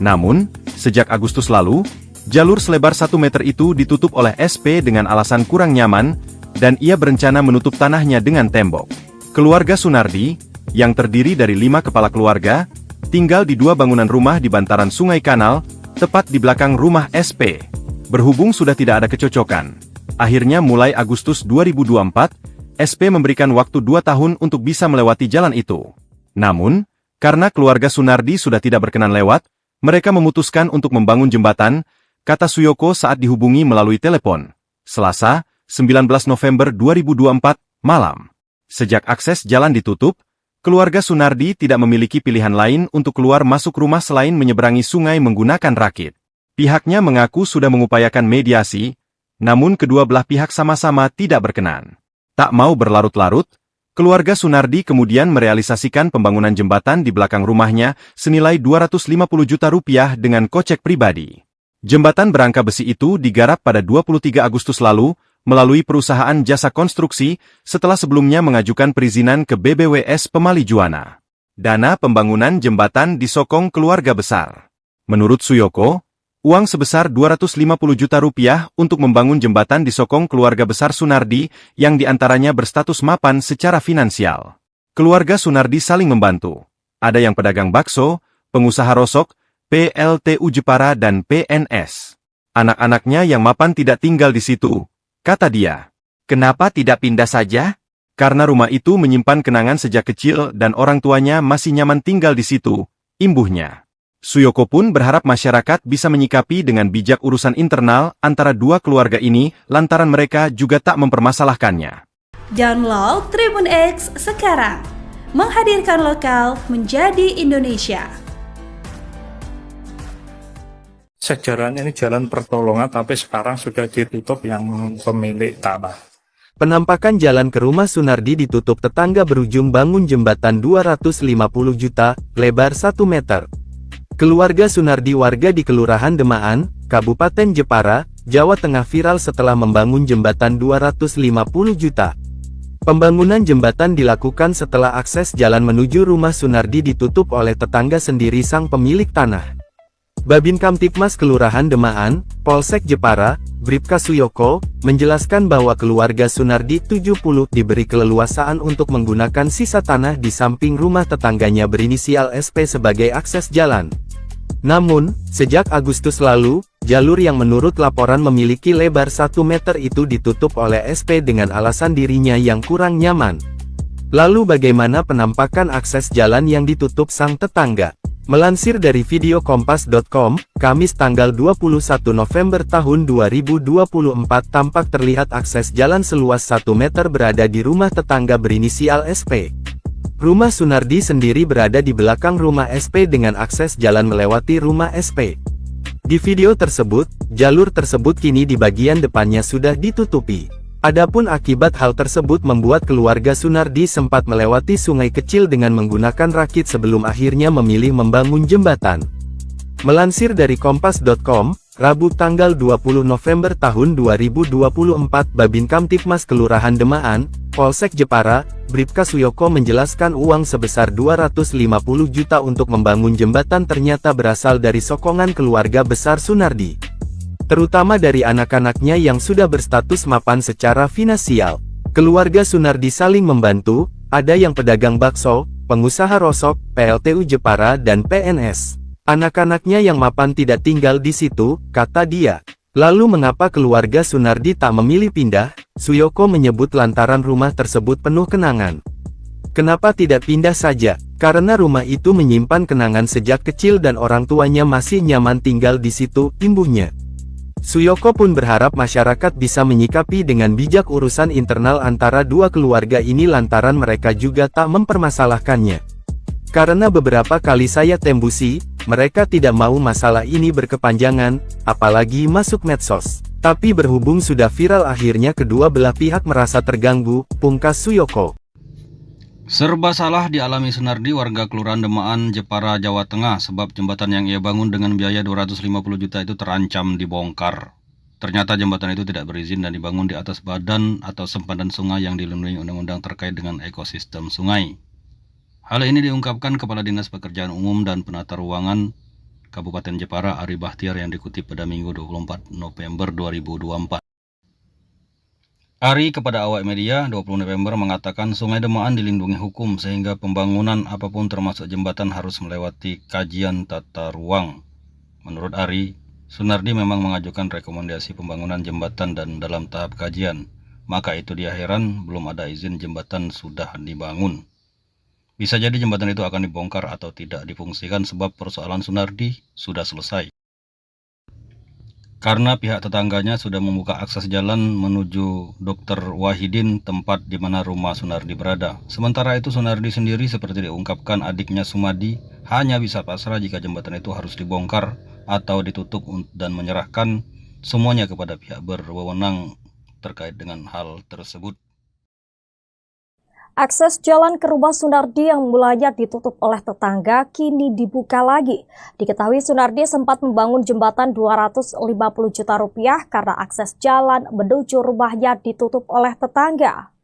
Namun, sejak Agustus lalu, jalur selebar 1 meter itu ditutup oleh SP dengan alasan kurang nyaman, dan ia berencana menutup tanahnya dengan tembok. Keluarga Sunardi, yang terdiri dari 5 kepala keluarga, tinggal di 2 bangunan rumah di bantaran Sungai Kanal, tepat di belakang rumah SP. Berhubung sudah tidak ada kecocokan, akhirnya mulai Agustus 2024, SP memberikan waktu 2 tahun untuk bisa melewati jalan itu. Namun, karena keluarga Sunardi sudah tidak berkenan lewat, mereka memutuskan untuk membangun jembatan, kata Suyoko saat dihubungi melalui telepon. Selasa, 19 November 2024, malam. Sejak akses jalan ditutup, keluarga Sunardi tidak memiliki pilihan lain untuk keluar masuk rumah selain menyeberangi sungai menggunakan rakit. Pihaknya mengaku sudah mengupayakan mediasi, namun kedua belah pihak sama-sama tidak berkenan. Tak mau berlarut-larut, keluarga Sunardi kemudian merealisasikan pembangunan jembatan di belakang rumahnya senilai 250 juta rupiah dengan kocek pribadi. Jembatan berangka besi itu digarap pada 23 Agustus lalu, melalui perusahaan jasa konstruksi, setelah sebelumnya mengajukan perizinan ke BBWS Pemali Juwana. Dana pembangunan jembatan disokong keluarga besar. Menurut Suyoko, uang sebesar 250 juta rupiah untuk membangun jembatan disokong keluarga besar Sunardi yang diantaranya berstatus mapan secara finansial. Keluarga Sunardi saling membantu. Ada yang pedagang bakso, pengusaha rosok, PLTU Jepara dan PNS. Anak-anaknya yang mapan tidak tinggal di situ, kata dia. Kenapa tidak pindah saja? Karena rumah itu menyimpan kenangan sejak kecil dan orang tuanya masih nyaman tinggal di situ, imbuhnya. Suyoko pun berharap masyarakat bisa menyikapi dengan bijak urusan internal antara 2 keluarga ini lantaran mereka juga tak mempermasalahkannya. Download Tribun X sekarang, menghadirkan lokal menjadi Indonesia. Sejarahnya ini jalan pertolongan, tapi sekarang sudah ditutup yang pemilik tanah. Penampakan jalan ke rumah Sunardi ditutup tetangga berujung bangun jembatan 250 juta, lebar 1 meter. Keluarga Sunardi warga di Kelurahan Demaan, Kabupaten Jepara, Jawa Tengah viral setelah membangun jembatan 250 juta. Pembangunan jembatan dilakukan setelah akses jalan menuju rumah Sunardi ditutup oleh tetangga sendiri sang pemilik tanah. Babin Kamtipmas Kelurahan Demaan, Polsek Jepara, Bribka Suyoko, menjelaskan bahwa keluarga Sunardi 70 diberi keleluasaan untuk menggunakan sisa tanah di samping rumah tetangganya berinisial SP sebagai akses jalan. Namun, sejak Agustus lalu, jalur yang menurut laporan memiliki lebar 1 meter itu ditutup oleh SP dengan alasan dirinya yang kurang nyaman. Lalu bagaimana penampakan akses jalan yang ditutup sang tetangga? Melansir dari video kompas.com, Kamis tanggal 21 November tahun 2024 tampak terlihat akses jalan seluas 1 meter berada di rumah tetangga berinisial SP. Rumah Sunardi sendiri berada di belakang rumah SP dengan akses jalan melewati rumah SP. Di video tersebut, jalur tersebut kini di bagian depannya sudah ditutupi. Adapun akibat hal tersebut membuat keluarga Sunardi sempat melewati sungai kecil dengan menggunakan rakit sebelum akhirnya memilih membangun jembatan. Melansir dari kompas.com, Rabu tanggal 20 November tahun 2024 Babin Kamtipmas Kelurahan Demaan, Polsek Jepara, Bribka Suyoko menjelaskan uang sebesar 250 juta untuk membangun jembatan ternyata berasal dari sokongan keluarga besar Sunardi. Terutama dari anak-anaknya yang sudah berstatus mapan secara finansial. Keluarga Sunardi saling membantu, ada yang pedagang bakso, pengusaha rosok, PLTU Jepara dan PNS. Anak-anaknya yang mapan tidak tinggal di situ, kata dia. Lalu mengapa keluarga Sunardi tak memilih pindah? Suyoko menyebut lantaran rumah tersebut penuh kenangan. Kenapa tidak pindah saja? Karena rumah itu menyimpan kenangan sejak kecil dan orang tuanya masih nyaman tinggal di situ, imbuhnya. Suyoko pun berharap masyarakat bisa menyikapi dengan bijak urusan internal antara dua keluarga ini lantaran mereka juga tak mempermasalahkannya. Karena beberapa kali saya tembusi, mereka tidak mau masalah ini berkepanjangan, apalagi masuk medsos. Tapi berhubung sudah viral akhirnya kedua belah pihak merasa terganggu, pungkas Suyoko. Serba salah dialami Sunardi warga Kelurahan Demaan, Jepara, Jawa Tengah sebab jembatan yang ia bangun dengan biaya 250 juta itu terancam dibongkar. Ternyata jembatan itu tidak berizin dan dibangun di atas badan atau sempadan sungai yang dilindungi undang-undang terkait dengan ekosistem sungai. Hal ini diungkapkan Kepala Dinas Pekerjaan Umum dan Penata Ruangan Kabupaten Jepara Ari Bahtiar yang dikutip pada Minggu 24 November 2024. Ari kepada awak media 20 November mengatakan Sungai Demaan dilindungi hukum sehingga pembangunan apapun termasuk jembatan harus melewati kajian tata ruang. Menurut Ari, Sunardi memang mengajukan rekomendasi pembangunan jembatan dan dalam tahap kajian. Maka itu dia heran belum ada izin jembatan sudah dibangun. Bisa jadi jembatan itu akan dibongkar atau tidak difungsikan sebab persoalan Sunardi sudah selesai. Karena pihak tetangganya sudah membuka akses jalan menuju Dr. Wahidin, tempat di mana rumah Sunardi berada. Sementara itu Sunardi sendiri seperti diungkapkan adiknya Sumadi hanya bisa pasrah jika jembatan itu harus dibongkar atau ditutup dan menyerahkan semuanya kepada pihak berwenang terkait dengan hal tersebut. Akses jalan ke rumah Sunardi yang mulanya ditutup oleh tetangga kini dibuka lagi. Diketahui Sunardi sempat membangun jembatan 250 juta rupiah karena akses jalan menuju rumahnya ditutup oleh tetangga.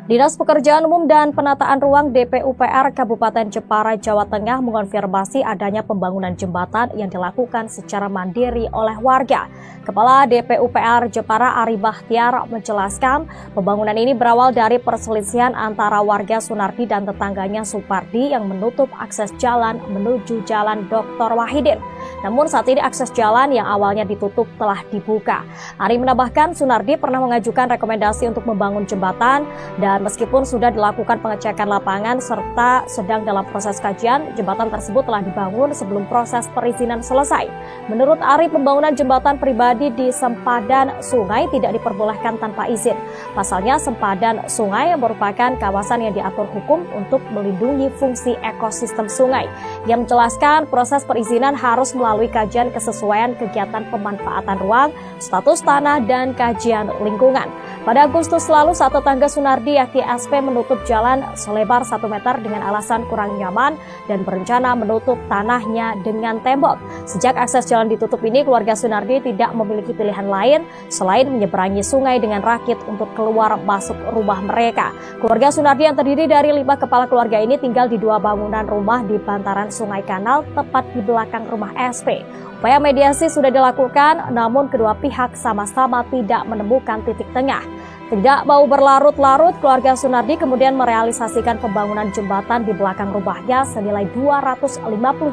Dinas Pekerjaan Umum dan Penataan Ruang DPUPR Kabupaten Jepara, Jawa Tengah mengonfirmasi adanya pembangunan jembatan yang dilakukan secara mandiri oleh warga. Kepala DPUPR Jepara Ari Bahtiar menjelaskan pembangunan ini berawal dari perselisihan antara warga Sunardi dan tetangganya Supardi yang menutup akses jalan menuju Jalan Dr. Wahidin. Namun saat ini akses jalan yang awalnya ditutup telah dibuka. Ari menambahkan Sunardi pernah mengajukan rekomendasi untuk membangun jembatan dan meskipun sudah dilakukan pengecekan lapangan serta sedang dalam proses kajian, jembatan tersebut telah dibangun sebelum proses perizinan selesai. Menurut Ari, pembangunan jembatan pribadi di sempadan sungai tidak diperbolehkan tanpa izin. Pasalnya sempadan sungai merupakan kawasan yang diatur hukum untuk melindungi fungsi ekosistem sungai. Ia menjelaskan proses perizinan harus melalui kajian kesesuaian kegiatan pemanfaatan ruang, status tanah, dan kajian lingkungan. Pada Agustus lalu, saat tetangga Sunardi yakni SP menutup jalan selebar 1 meter dengan alasan kurang nyaman dan berencana menutup tanahnya dengan tembok. Sejak akses jalan ditutup ini, keluarga Sunardi tidak memiliki pilihan lain selain menyeberangi sungai dengan rakit untuk keluar masuk rumah mereka. Keluarga Sunardi yang terdiri dari 5 kepala keluarga ini tinggal di 2 bangunan rumah di bantaran Sungai Kanal tepat di belakang rumah SP. Upaya mediasi sudah dilakukan, namun kedua pihak sama-sama tidak menemukan titik tengah. Tidak mau berlarut-larut, keluarga Sunardi kemudian merealisasikan pembangunan jembatan di belakang rumahnya senilai 250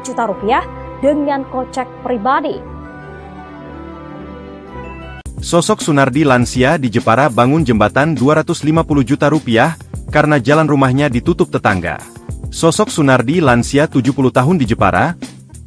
juta rupiah dengan kocek pribadi. Sosok Sunardi lansia di Jepara bangun jembatan 250 juta rupiah karena jalan rumahnya ditutup tetangga. Sosok Sunardi lansia 70 tahun di Jepara,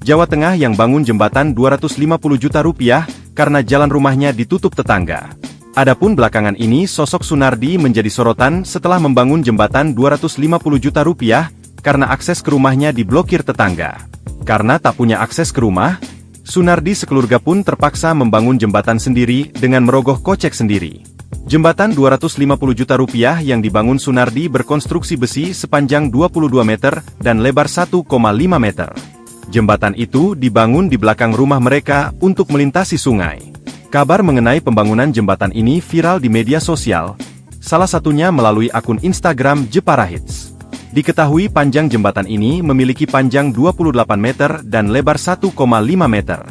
Jawa Tengah yang bangun jembatan 250 juta rupiah karena jalan rumahnya ditutup tetangga. Adapun belakangan ini sosok Sunardi menjadi sorotan setelah membangun jembatan 250 juta rupiah karena akses ke rumahnya diblokir tetangga. Karena tak punya akses ke rumah, Sunardi sekeluarga pun terpaksa membangun jembatan sendiri dengan merogoh kocek sendiri. Jembatan 250 juta rupiah yang dibangun Sunardi berkonstruksi besi sepanjang 22 meter dan lebar 1,5 meter. Jembatan itu dibangun di belakang rumah mereka untuk melintasi sungai. Kabar mengenai pembangunan jembatan ini viral di media sosial, salah satunya melalui akun Instagram Jepara Hits. Diketahui panjang jembatan ini memiliki panjang 28 meter dan lebar 1,5 meter.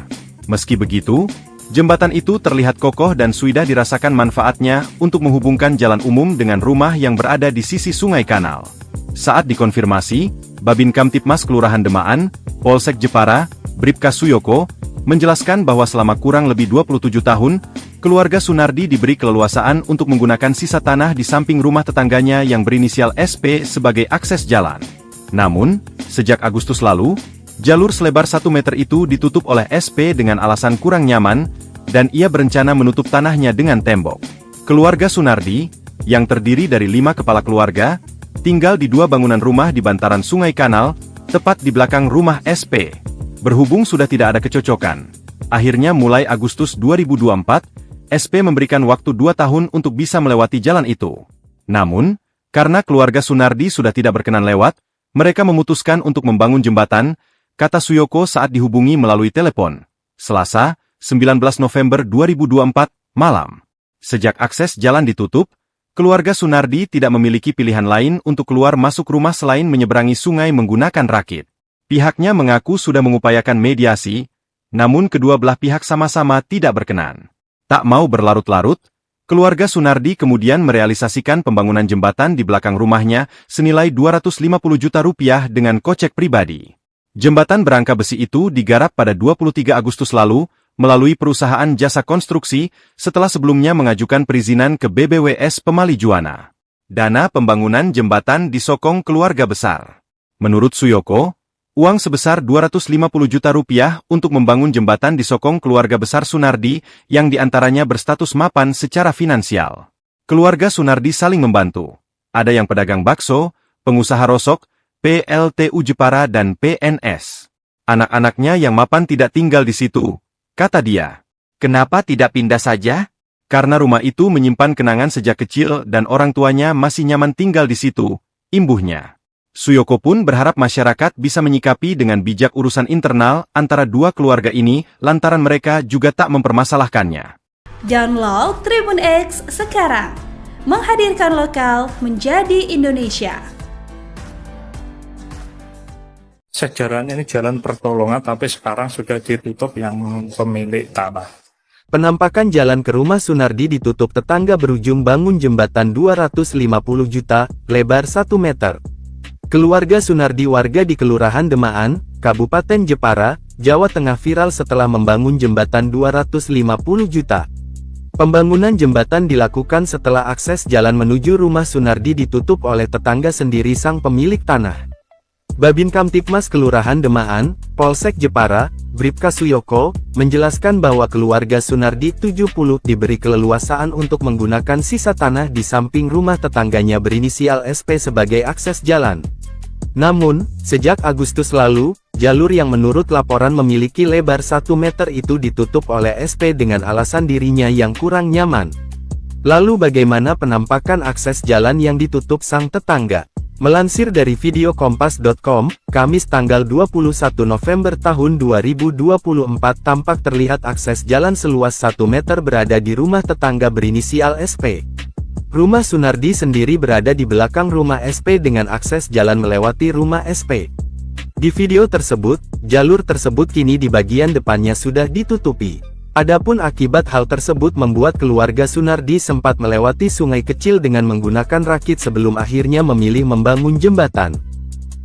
Meski begitu, jembatan itu terlihat kokoh dan sudah dirasakan manfaatnya untuk menghubungkan jalan umum dengan rumah yang berada di sisi Sungai Kanal. Saat dikonfirmasi, Babin Kamtipmas Kelurahan Demaan, Polsek Jepara, Bribka Suyoko, menjelaskan bahwa selama kurang lebih 27 tahun, keluarga Sunardi diberi keleluasaan untuk menggunakan sisa tanah di samping rumah tetangganya yang berinisial SP sebagai akses jalan. Namun, sejak Agustus lalu, jalur selebar 1 meter itu ditutup oleh SP dengan alasan kurang nyaman, dan ia berencana menutup tanahnya dengan tembok. Keluarga Sunardi, yang terdiri dari 5 kepala keluarga, tinggal di 2 bangunan rumah di bantaran Sungai Kanal, tepat di belakang rumah SP. Berhubung sudah tidak ada kecocokan, akhirnya mulai Agustus 2024, SP memberikan waktu 2 tahun untuk bisa melewati jalan itu. Namun, karena keluarga Sunardi sudah tidak berkenan lewat, mereka memutuskan untuk membangun jembatan, kata Suyoko saat dihubungi melalui telepon. Selasa, 19 November 2024, malam. Sejak akses jalan ditutup, keluarga Sunardi tidak memiliki pilihan lain untuk keluar masuk rumah selain menyeberangi sungai menggunakan rakit. Pihaknya mengaku sudah mengupayakan mediasi, namun kedua belah pihak sama-sama tidak berkenan. Tak mau berlarut-larut, keluarga Sunardi kemudian merealisasikan pembangunan jembatan di belakang rumahnya senilai 250 juta rupiah dengan kocek pribadi. Jembatan berangka besi itu digarap pada 23 Agustus lalu, melalui perusahaan jasa konstruksi, setelah sebelumnya mengajukan perizinan ke BBWS Pemali Juwana. Dana pembangunan jembatan disokong keluarga besar. Menurut Suyoko, uang sebesar 250 juta rupiah untuk membangun jembatan disokong keluarga besar Sunardi, yang diantaranya berstatus mapan secara finansial. Keluarga Sunardi saling membantu. Ada yang pedagang bakso, pengusaha rosok, PLTU Jepara dan PNS. Anak-anaknya yang mapan tidak tinggal di situ, kata dia. Kenapa tidak pindah saja? Karena rumah itu menyimpan kenangan sejak kecil dan orang tuanya masih nyaman tinggal di situ, imbuhnya. Suyoko pun berharap masyarakat bisa menyikapi dengan bijak urusan internal antara dua keluarga ini lantaran mereka juga tak mempermasalahkannya. Download Tribun X sekarang. Menghadirkan lokal menjadi Indonesia. Sejarahnya ini jalan pertolongan tapi sekarang sudah ditutup yang pemilik tanah. Penampakan jalan ke rumah Sunardi ditutup tetangga berujung bangun jembatan 250 juta, lebar 1 meter. Keluarga Sunardi warga di Kelurahan Demaan, Kabupaten Jepara, Jawa Tengah viral setelah membangun jembatan 250 juta. Pembangunan jembatan dilakukan setelah akses jalan menuju rumah Sunardi ditutup oleh tetangga sendiri sang pemilik tanah. Babin Kamtipmas Kelurahan Demaan, Polsek Jepara, Bribka Suyoko, menjelaskan bahwa keluarga Sunardi 70 diberi keleluasaan untuk menggunakan sisa tanah di samping rumah tetangganya berinisial SP sebagai akses jalan. Namun, sejak Agustus lalu, jalur yang menurut laporan memiliki lebar 1 meter itu ditutup oleh SP dengan alasan dirinya yang kurang nyaman. Lalu bagaimana penampakan akses jalan yang ditutup sang tetangga? Melansir dari video kompas.com, Kamis tanggal 21 November tahun 2024 tampak terlihat akses jalan seluas 1 meter berada di rumah tetangga berinisial SP. Rumah Sunardi sendiri berada di belakang rumah SP dengan akses jalan melewati rumah SP. Di video tersebut, jalur tersebut kini di bagian depannya sudah ditutupi. Adapun akibat hal tersebut membuat keluarga Sunardi sempat melewati sungai kecil dengan menggunakan rakit sebelum akhirnya memilih membangun jembatan.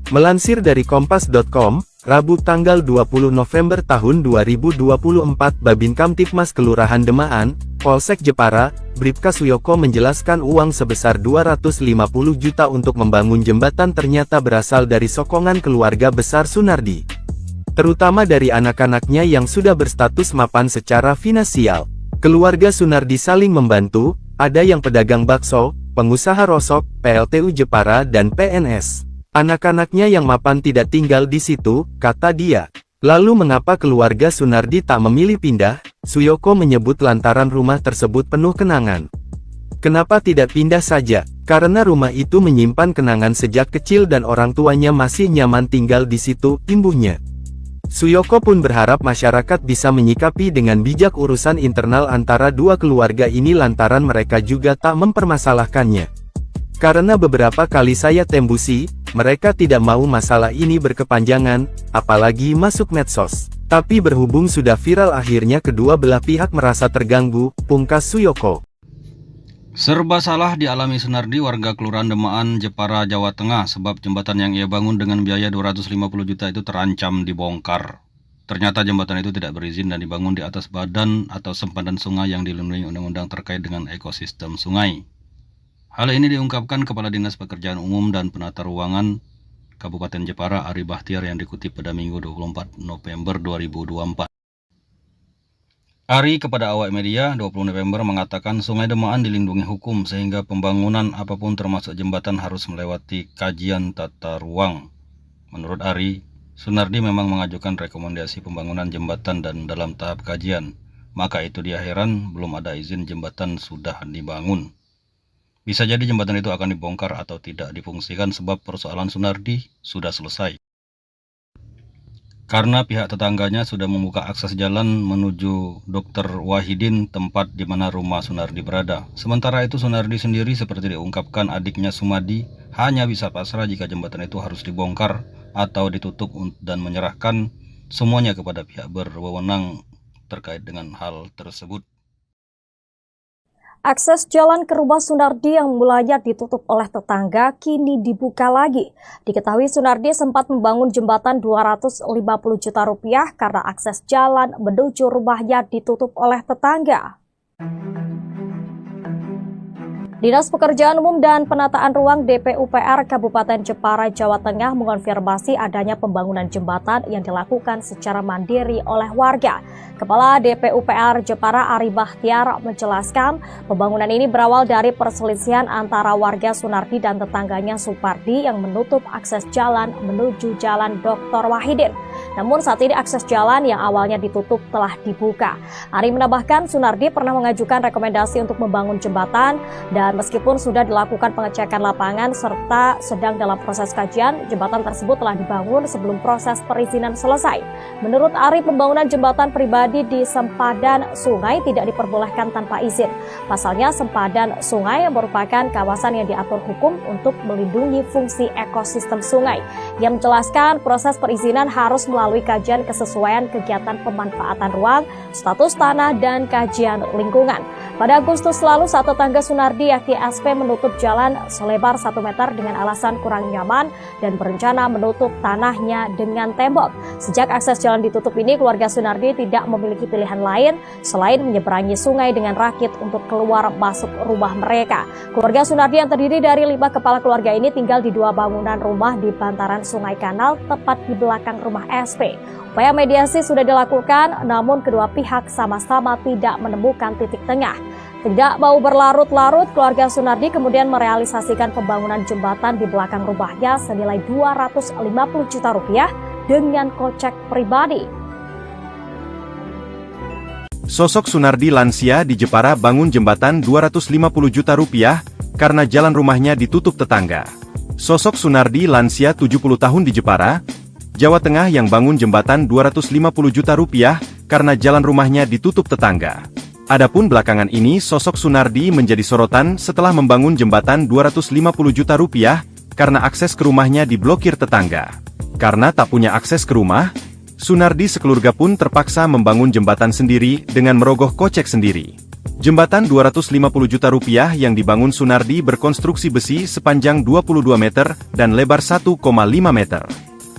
Melansir dari kompas.com, Rabu tanggal 20 November tahun 2024 Babin Kamtipmas Kelurahan Demaan, Polsek Jepara, Bribka Suyoko menjelaskan uang sebesar 250 juta untuk membangun jembatan ternyata berasal dari sokongan keluarga besar Sunardi. Terutama dari anak-anaknya yang sudah berstatus mapan secara finansial. Keluarga Sunardi saling membantu, ada yang pedagang bakso, pengusaha rosok, PLTU Jepara dan PNS. Anak-anaknya yang mapan tidak tinggal di situ, kata dia. Lalu mengapa keluarga Sunardi tak memilih pindah? Suyoko menyebut lantaran rumah tersebut penuh kenangan. Kenapa tidak pindah saja? Karena rumah itu menyimpan kenangan sejak kecil dan orang tuanya masih nyaman tinggal di situ, imbuhnya. Suyoko pun berharap masyarakat bisa menyikapi dengan bijak urusan internal antara dua keluarga ini lantaran mereka juga tak mempermasalahkannya. Karena beberapa kali saya tembusi, mereka tidak mau masalah ini berkepanjangan, apalagi masuk medsos. Tapi berhubung sudah viral akhirnya kedua belah pihak merasa terganggu, pungkas Suyoko. Serba salah dialami Sunardi warga Kelurahan Demaan, Jepara, Jawa Tengah sebab jembatan yang ia bangun dengan biaya 250 juta itu terancam dibongkar. Ternyata jembatan itu tidak berizin dan dibangun di atas badan atau sempadan sungai yang dilindungi undang-undang terkait dengan ekosistem sungai. Hal ini diungkapkan Kepala Dinas Pekerjaan Umum dan Penata Ruangan Kabupaten Jepara Ari Bahtiar yang dikutip pada Minggu 24 November 2024. Ari kepada awak media 20 November mengatakan Sungai Demaan dilindungi hukum sehingga pembangunan apapun termasuk jembatan harus melewati kajian tata ruang. Menurut Ari, Sunardi memang mengajukan rekomendasi pembangunan jembatan dan dalam tahap kajian. Maka itu dia heran belum ada izin jembatan sudah dibangun. Bisa jadi jembatan itu akan dibongkar atau tidak difungsikan sebab persoalan Sunardi sudah selesai. Karena pihak tetangganya sudah membuka akses jalan menuju Dr. Wahidin, tempat di mana rumah Sunardi berada. Sementara itu Sunardi sendiri seperti diungkapkan adiknya Sumadi hanya bisa pasrah jika jembatan itu harus dibongkar atau ditutup dan menyerahkan semuanya kepada pihak berwenang terkait dengan hal tersebut. Akses jalan ke rumah Sunardi yang mulanya ditutup oleh tetangga kini dibuka lagi. Diketahui Sunardi sempat membangun jembatan 250 juta rupiah karena akses jalan menuju rumahnya ditutup oleh tetangga. Dinas Pekerjaan Umum dan Penataan Ruang DPUPR Kabupaten Jepara, Jawa Tengah mengonfirmasi adanya pembangunan jembatan yang dilakukan secara mandiri oleh warga. Kepala DPUPR Jepara Ari Bahtiar menjelaskan pembangunan ini berawal dari perselisihan antara warga Sunardi dan tetangganya Supardi yang menutup akses jalan menuju Jalan Dr. Wahidin. Namun saat ini akses jalan yang awalnya ditutup telah dibuka. Ari menambahkan Sunardi pernah mengajukan rekomendasi untuk membangun jembatan dan meskipun sudah dilakukan pengecekan lapangan serta sedang dalam proses kajian, jembatan tersebut telah dibangun sebelum proses perizinan selesai. Menurut Ari, pembangunan jembatan pribadi di sempadan sungai tidak diperbolehkan tanpa izin. Pasalnya, sempadan sungai merupakan kawasan yang diatur hukum untuk melindungi fungsi ekosistem sungai. Yang menjelaskan proses perizinan harus melalui kajian kesesuaian kegiatan pemanfaatan ruang, status tanah, dan kajian lingkungan. Pada Agustus lalu, saat tetangga Sunardi yakni SP menutup jalan selebar 1 meter dengan alasan kurang nyaman dan berencana menutup tanahnya dengan tembok. Sejak akses jalan ditutup ini, keluarga Sunardi tidak memiliki pilihan lain selain menyeberangi sungai dengan rakit untuk keluar masuk rumah mereka. Keluarga Sunardi yang terdiri dari 5 kepala keluarga ini tinggal di 2 bangunan rumah di bantaran Sungai Kanal tepat di belakang rumah SP. Upaya mediasi sudah dilakukan, namun kedua pihak sama-sama tidak menemukan titik tengah. Tidak mau berlarut-larut, keluarga Sunardi kemudian merealisasikan pembangunan jembatan di belakang rumahnya senilai 250 juta rupiah dengan kocek pribadi. Sosok Sunardi lansia di Jepara bangun jembatan 250 juta rupiah karena jalan rumahnya ditutup tetangga. Sosok Sunardi lansia 70 tahun di Jepara, Jawa Tengah yang bangun jembatan 250 juta rupiah karena jalan rumahnya ditutup tetangga. Adapun belakangan ini sosok Sunardi menjadi sorotan setelah membangun jembatan 250 juta rupiah karena akses ke rumahnya diblokir tetangga. Karena tak punya akses ke rumah, Sunardi sekeluarga pun terpaksa membangun jembatan sendiri dengan merogoh kocek sendiri. Jembatan 250 juta rupiah yang dibangun Sunardi berkonstruksi besi sepanjang 22 meter dan lebar 1,5 meter.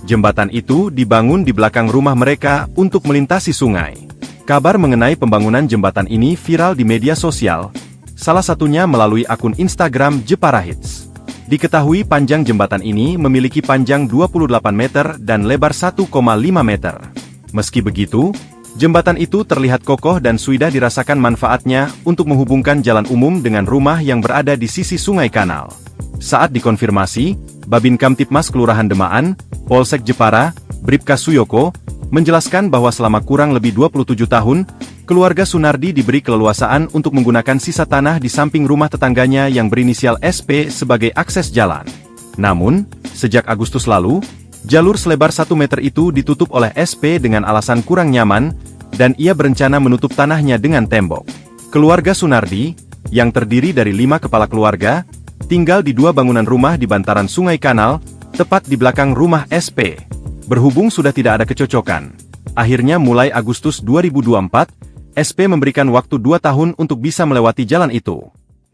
Jembatan itu dibangun di belakang rumah mereka untuk melintasi sungai. Kabar mengenai pembangunan jembatan ini viral di media sosial, salah satunya melalui akun Instagram Jepara Hits. Diketahui panjang jembatan ini memiliki panjang 28 meter dan lebar 1,5 meter. Meski begitu, jembatan itu terlihat kokoh dan sudah dirasakan manfaatnya untuk menghubungkan jalan umum dengan rumah yang berada di sisi Sungai Kanal. Saat dikonfirmasi, Babin Kamtipmas Kelurahan Demaan, Polsek Jepara, Bribka Suyoko, menjelaskan bahwa selama kurang lebih 27 tahun, keluarga Sunardi diberi keleluasaan untuk menggunakan sisa tanah di samping rumah tetangganya yang berinisial SP sebagai akses jalan. Namun, sejak Agustus lalu, jalur selebar 1 meter itu ditutup oleh SP dengan alasan kurang nyaman, dan ia berencana menutup tanahnya dengan tembok. Keluarga Sunardi, yang terdiri dari 5 kepala keluarga, tinggal di 2 bangunan rumah di bantaran Sungai Kanal, tepat di belakang rumah SP. Berhubung sudah tidak ada kecocokan, akhirnya mulai Agustus 2024, SP memberikan waktu 2 tahun untuk bisa melewati jalan itu.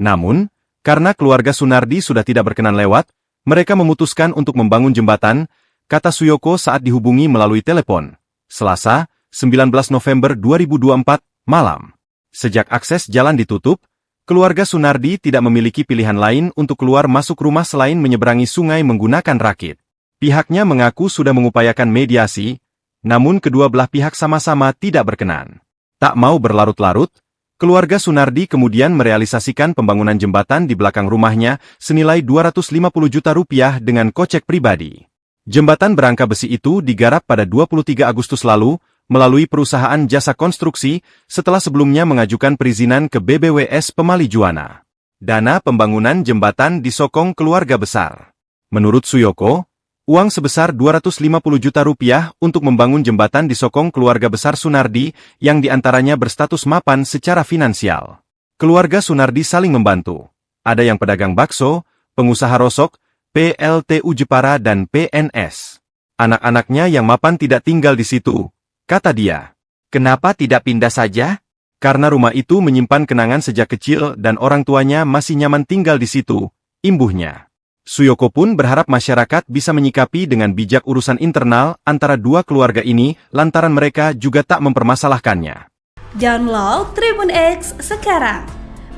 Namun, karena keluarga Sunardi sudah tidak berkenan lewat, mereka memutuskan untuk membangun jembatan, kata Suyoko saat dihubungi melalui telepon. Selasa, 19 November 2024, malam. Sejak akses jalan ditutup, keluarga Sunardi tidak memiliki pilihan lain untuk keluar masuk rumah selain menyeberangi sungai menggunakan rakit. Pihaknya mengaku sudah mengupayakan mediasi, namun kedua belah pihak sama-sama tidak berkenan. Tak mau berlarut-larut, keluarga Sunardi kemudian merealisasikan pembangunan jembatan di belakang rumahnya senilai 250 juta rupiah dengan kocek pribadi. Jembatan berangka besi itu digarap pada 23 Agustus lalu, melalui perusahaan jasa konstruksi, setelah sebelumnya mengajukan perizinan ke BBWS Pemali Juwana. Dana pembangunan jembatan disokong keluarga besar. Menurut Suyoko, uang sebesar 250 juta rupiah untuk membangun jembatan disokong keluarga besar Sunardi, yang diantaranya berstatus mapan secara finansial. Keluarga Sunardi saling membantu. Ada yang pedagang bakso, pengusaha rosok, PLTU Jepara dan PNS. Anak-anaknya yang mapan tidak tinggal di situ, kata dia. Kenapa tidak pindah saja? Karena rumah itu menyimpan kenangan sejak kecil dan orang tuanya masih nyaman tinggal di situ, imbuhnya. Suyoko pun berharap masyarakat bisa menyikapi dengan bijak urusan internal antara dua keluarga ini lantaran mereka juga tak mempermasalahkannya. Download Tribun X sekarang,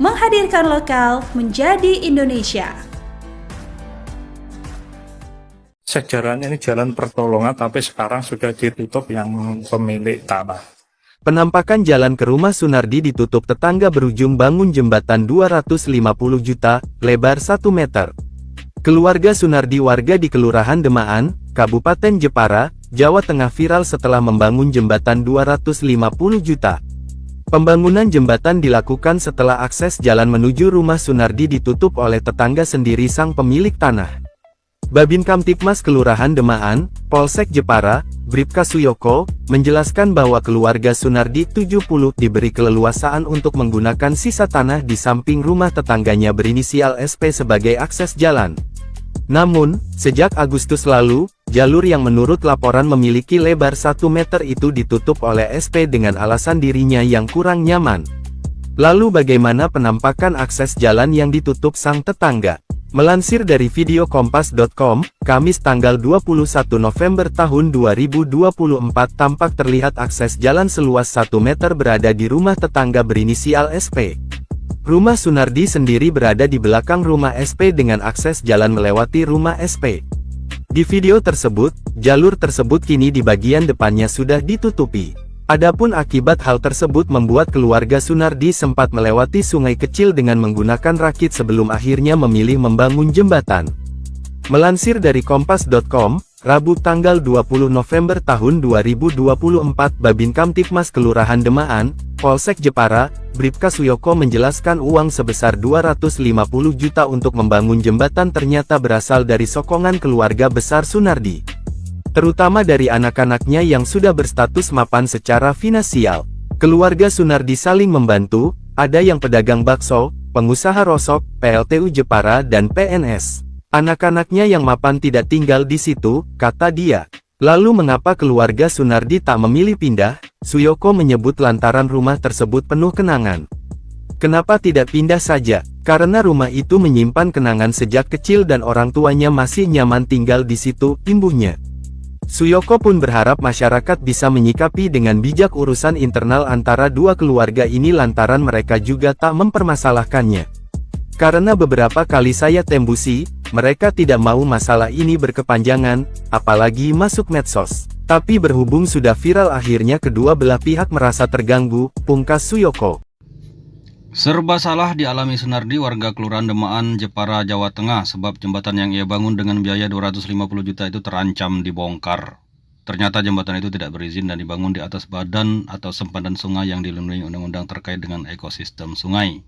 menghadirkan lokal menjadi Indonesia. Sejarahnya ini jalan pertolongan, tapi sekarang sudah ditutup yang pemilik tanah. Penampakan jalan ke rumah Sunardi ditutup tetangga berujung bangun jembatan 250 juta, lebar 1 meter. Keluarga Sunardi warga di Kelurahan Demaan, Kabupaten Jepara, Jawa Tengah viral setelah membangun jembatan 250 juta. Pembangunan jembatan dilakukan setelah akses jalan menuju rumah Sunardi ditutup oleh tetangga sendiri sang pemilik tanah. Babin Kamtipmas Kelurahan Demaan, Polsek Jepara, Bribka Suyoko, menjelaskan bahwa keluarga Sunardi 70 diberi keleluasaan untuk menggunakan sisa tanah di samping rumah tetangganya berinisial SP sebagai akses jalan. Namun, sejak Agustus lalu, jalur yang menurut laporan memiliki lebar 1 meter itu ditutup oleh SP dengan alasan dirinya yang kurang nyaman. Lalu bagaimana penampakan akses jalan yang ditutup sang tetangga? Melansir dari video kompas.com, Kamis tanggal 21 November tahun 2024 tampak terlihat akses jalan seluas 1 meter berada di rumah tetangga berinisial SP. Rumah Sunardi sendiri berada di belakang rumah SP dengan akses jalan melewati rumah SP. Di video tersebut, jalur tersebut kini di bagian depannya sudah ditutupi. Adapun akibat hal tersebut membuat keluarga Sunardi sempat melewati sungai kecil dengan menggunakan rakit sebelum akhirnya memilih membangun jembatan. Melansir dari kompas.com, Rabu tanggal 20 November tahun 2024 Babin Kamtibmas Kelurahan Demaan, Polsek Jepara, Bribka Suyoko menjelaskan uang sebesar 250 juta untuk membangun jembatan ternyata berasal dari sokongan keluarga besar Sunardi. Terutama dari anak-anaknya yang sudah berstatus mapan secara finansial. Keluarga Sunardi saling membantu, ada yang pedagang bakso, pengusaha rosok, PLTU Jepara dan PNS. Anak-anaknya yang mapan tidak tinggal di situ, kata dia. Lalu mengapa keluarga Sunardi tak memilih pindah? Suyoko menyebut lantaran rumah tersebut penuh kenangan. Kenapa tidak pindah saja? Karena rumah itu menyimpan kenangan sejak kecil dan orang tuanya masih nyaman tinggal di situ, imbuhnya. Suyoko pun berharap masyarakat bisa menyikapi dengan bijak urusan internal antara dua keluarga ini lantaran mereka juga tak mempermasalahkannya. Karena beberapa kali saya tembusi, mereka tidak mau masalah ini berkepanjangan, apalagi masuk medsos. Tapi berhubung sudah viral akhirnya kedua belah pihak merasa terganggu, pungkas Suyoko. Serba salah dialami Sunardi, warga Kelurahan Demaan, Jepara, Jawa Tengah, sebab jembatan yang ia bangun dengan biaya 250 juta itu terancam dibongkar. Ternyata jembatan itu tidak berizin dan dibangun di atas badan atau sempadan sungai yang dilindungi undang-undang terkait dengan ekosistem sungai.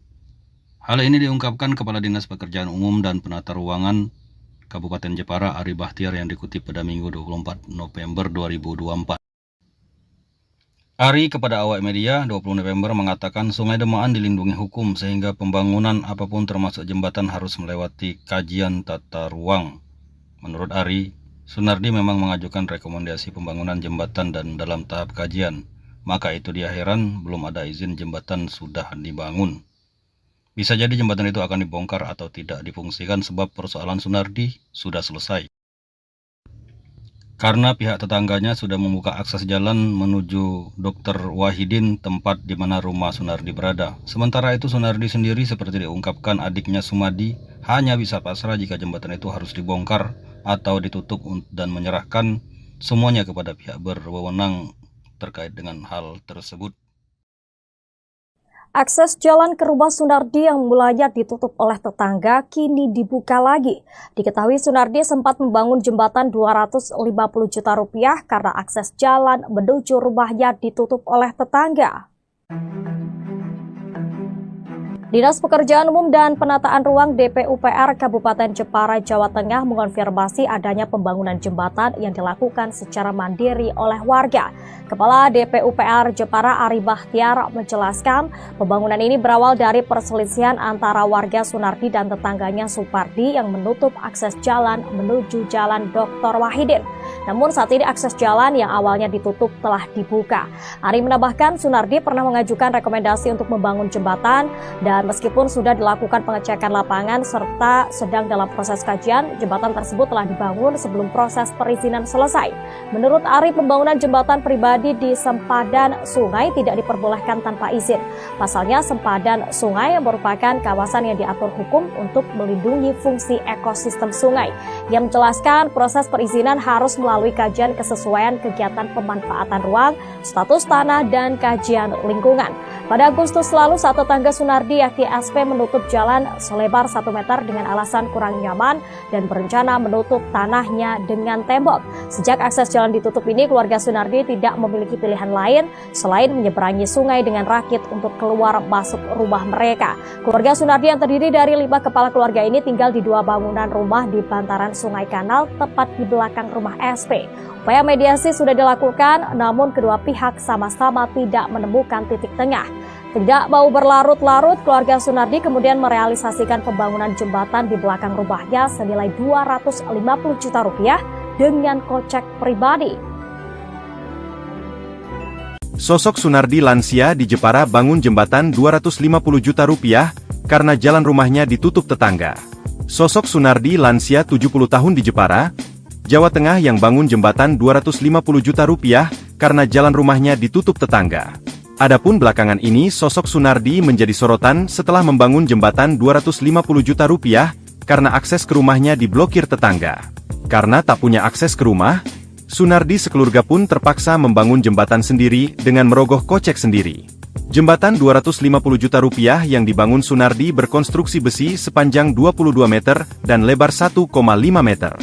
Hal ini diungkapkan Kepala Dinas Pekerjaan Umum dan Penata Ruangan Kabupaten Jepara, Ari Bahtiar, yang dikutip pada Minggu 24 November 2024. Ari kepada awak media 20 November mengatakan Sungai Demaan dilindungi hukum sehingga pembangunan apapun termasuk jembatan harus melewati kajian tata ruang. Menurut Ari, Sunardi memang mengajukan rekomendasi pembangunan jembatan dan dalam tahap kajian. Maka itu dia heran belum ada izin jembatan sudah dibangun. Bisa jadi jembatan itu akan dibongkar atau tidak difungsikan sebab persoalan Sunardi sudah selesai. Karena pihak tetangganya sudah membuka akses jalan menuju Dr. Wahidin, tempat di mana rumah Sunardi berada. Sementara itu Sunardi sendiri seperti diungkapkan adiknya Sumadi hanya bisa pasrah jika jembatan itu harus dibongkar atau ditutup dan menyerahkan semuanya kepada pihak berwenang terkait dengan hal tersebut. Akses jalan ke rumah Sunardi yang mulanya ditutup oleh tetangga kini dibuka lagi. Diketahui Sunardi sempat membangun jembatan 250 juta rupiah karena akses jalan menuju rumahnya ditutup oleh tetangga. Dinas Pekerjaan Umum dan Penataan Ruang DPUPR Kabupaten Jepara, Jawa Tengah mengonfirmasi adanya pembangunan jembatan yang dilakukan secara mandiri oleh warga. Kepala DPUPR Jepara Ari Bahtiar menjelaskan pembangunan ini berawal dari perselisihan antara warga Sunardi dan tetangganya Supardi yang menutup akses jalan menuju Jalan Dr. Wahidin. Namun saat ini akses jalan yang awalnya ditutup telah dibuka. Ari menambahkan Sunardi pernah mengajukan rekomendasi untuk membangun jembatan dan meskipun sudah dilakukan pengecekan lapangan serta sedang dalam proses kajian, jembatan tersebut telah dibangun sebelum proses perizinan selesai. Menurut Ari, pembangunan jembatan pribadi di sempadan sungai tidak diperbolehkan tanpa izin. Pasalnya sempadan sungai merupakan kawasan yang diatur hukum untuk melindungi fungsi ekosistem sungai. Ia menjelaskan proses perizinan harus melalui kajian kesesuaian kegiatan pemanfaatan ruang, status tanah, dan kajian lingkungan. Pada Agustus lalu, saat tetangga Sunardi yakni SP menutup jalan selebar 1 meter dengan alasan kurang nyaman dan berencana menutup tanahnya dengan tembok. Sejak akses jalan ditutup ini, keluarga Sunardi tidak memiliki pilihan lain selain menyeberangi sungai dengan rakit untuk keluar masuk rumah mereka. Keluarga Sunardi yang terdiri dari 5 kepala keluarga ini tinggal di 2 bangunan rumah di bantaran Sungai Kanal tepat di belakang rumah SP. Upaya mediasi sudah dilakukan, namun kedua pihak sama-sama tidak menemukan titik tengah. Tidak mau berlarut-larut, keluarga Sunardi kemudian merealisasikan pembangunan jembatan di belakang rumahnya senilai 250 juta rupiah dengan kocek pribadi. Sosok Sunardi lansia di Jepara bangun jembatan 250 juta rupiah karena jalan rumahnya ditutup tetangga. Sosok Sunardi lansia 70 tahun di Jepara, Jawa Tengah yang bangun jembatan 250 juta rupiah karena jalan rumahnya ditutup tetangga. Adapun belakangan ini sosok Sunardi menjadi sorotan setelah membangun jembatan 250 juta rupiah karena akses ke rumahnya diblokir tetangga. Karena tak punya akses ke rumah, Sunardi sekeluarga pun terpaksa membangun jembatan sendiri dengan merogoh kocek sendiri. Jembatan 250 juta rupiah yang dibangun Sunardi berkonstruksi besi sepanjang 22 meter dan lebar 1,5 meter.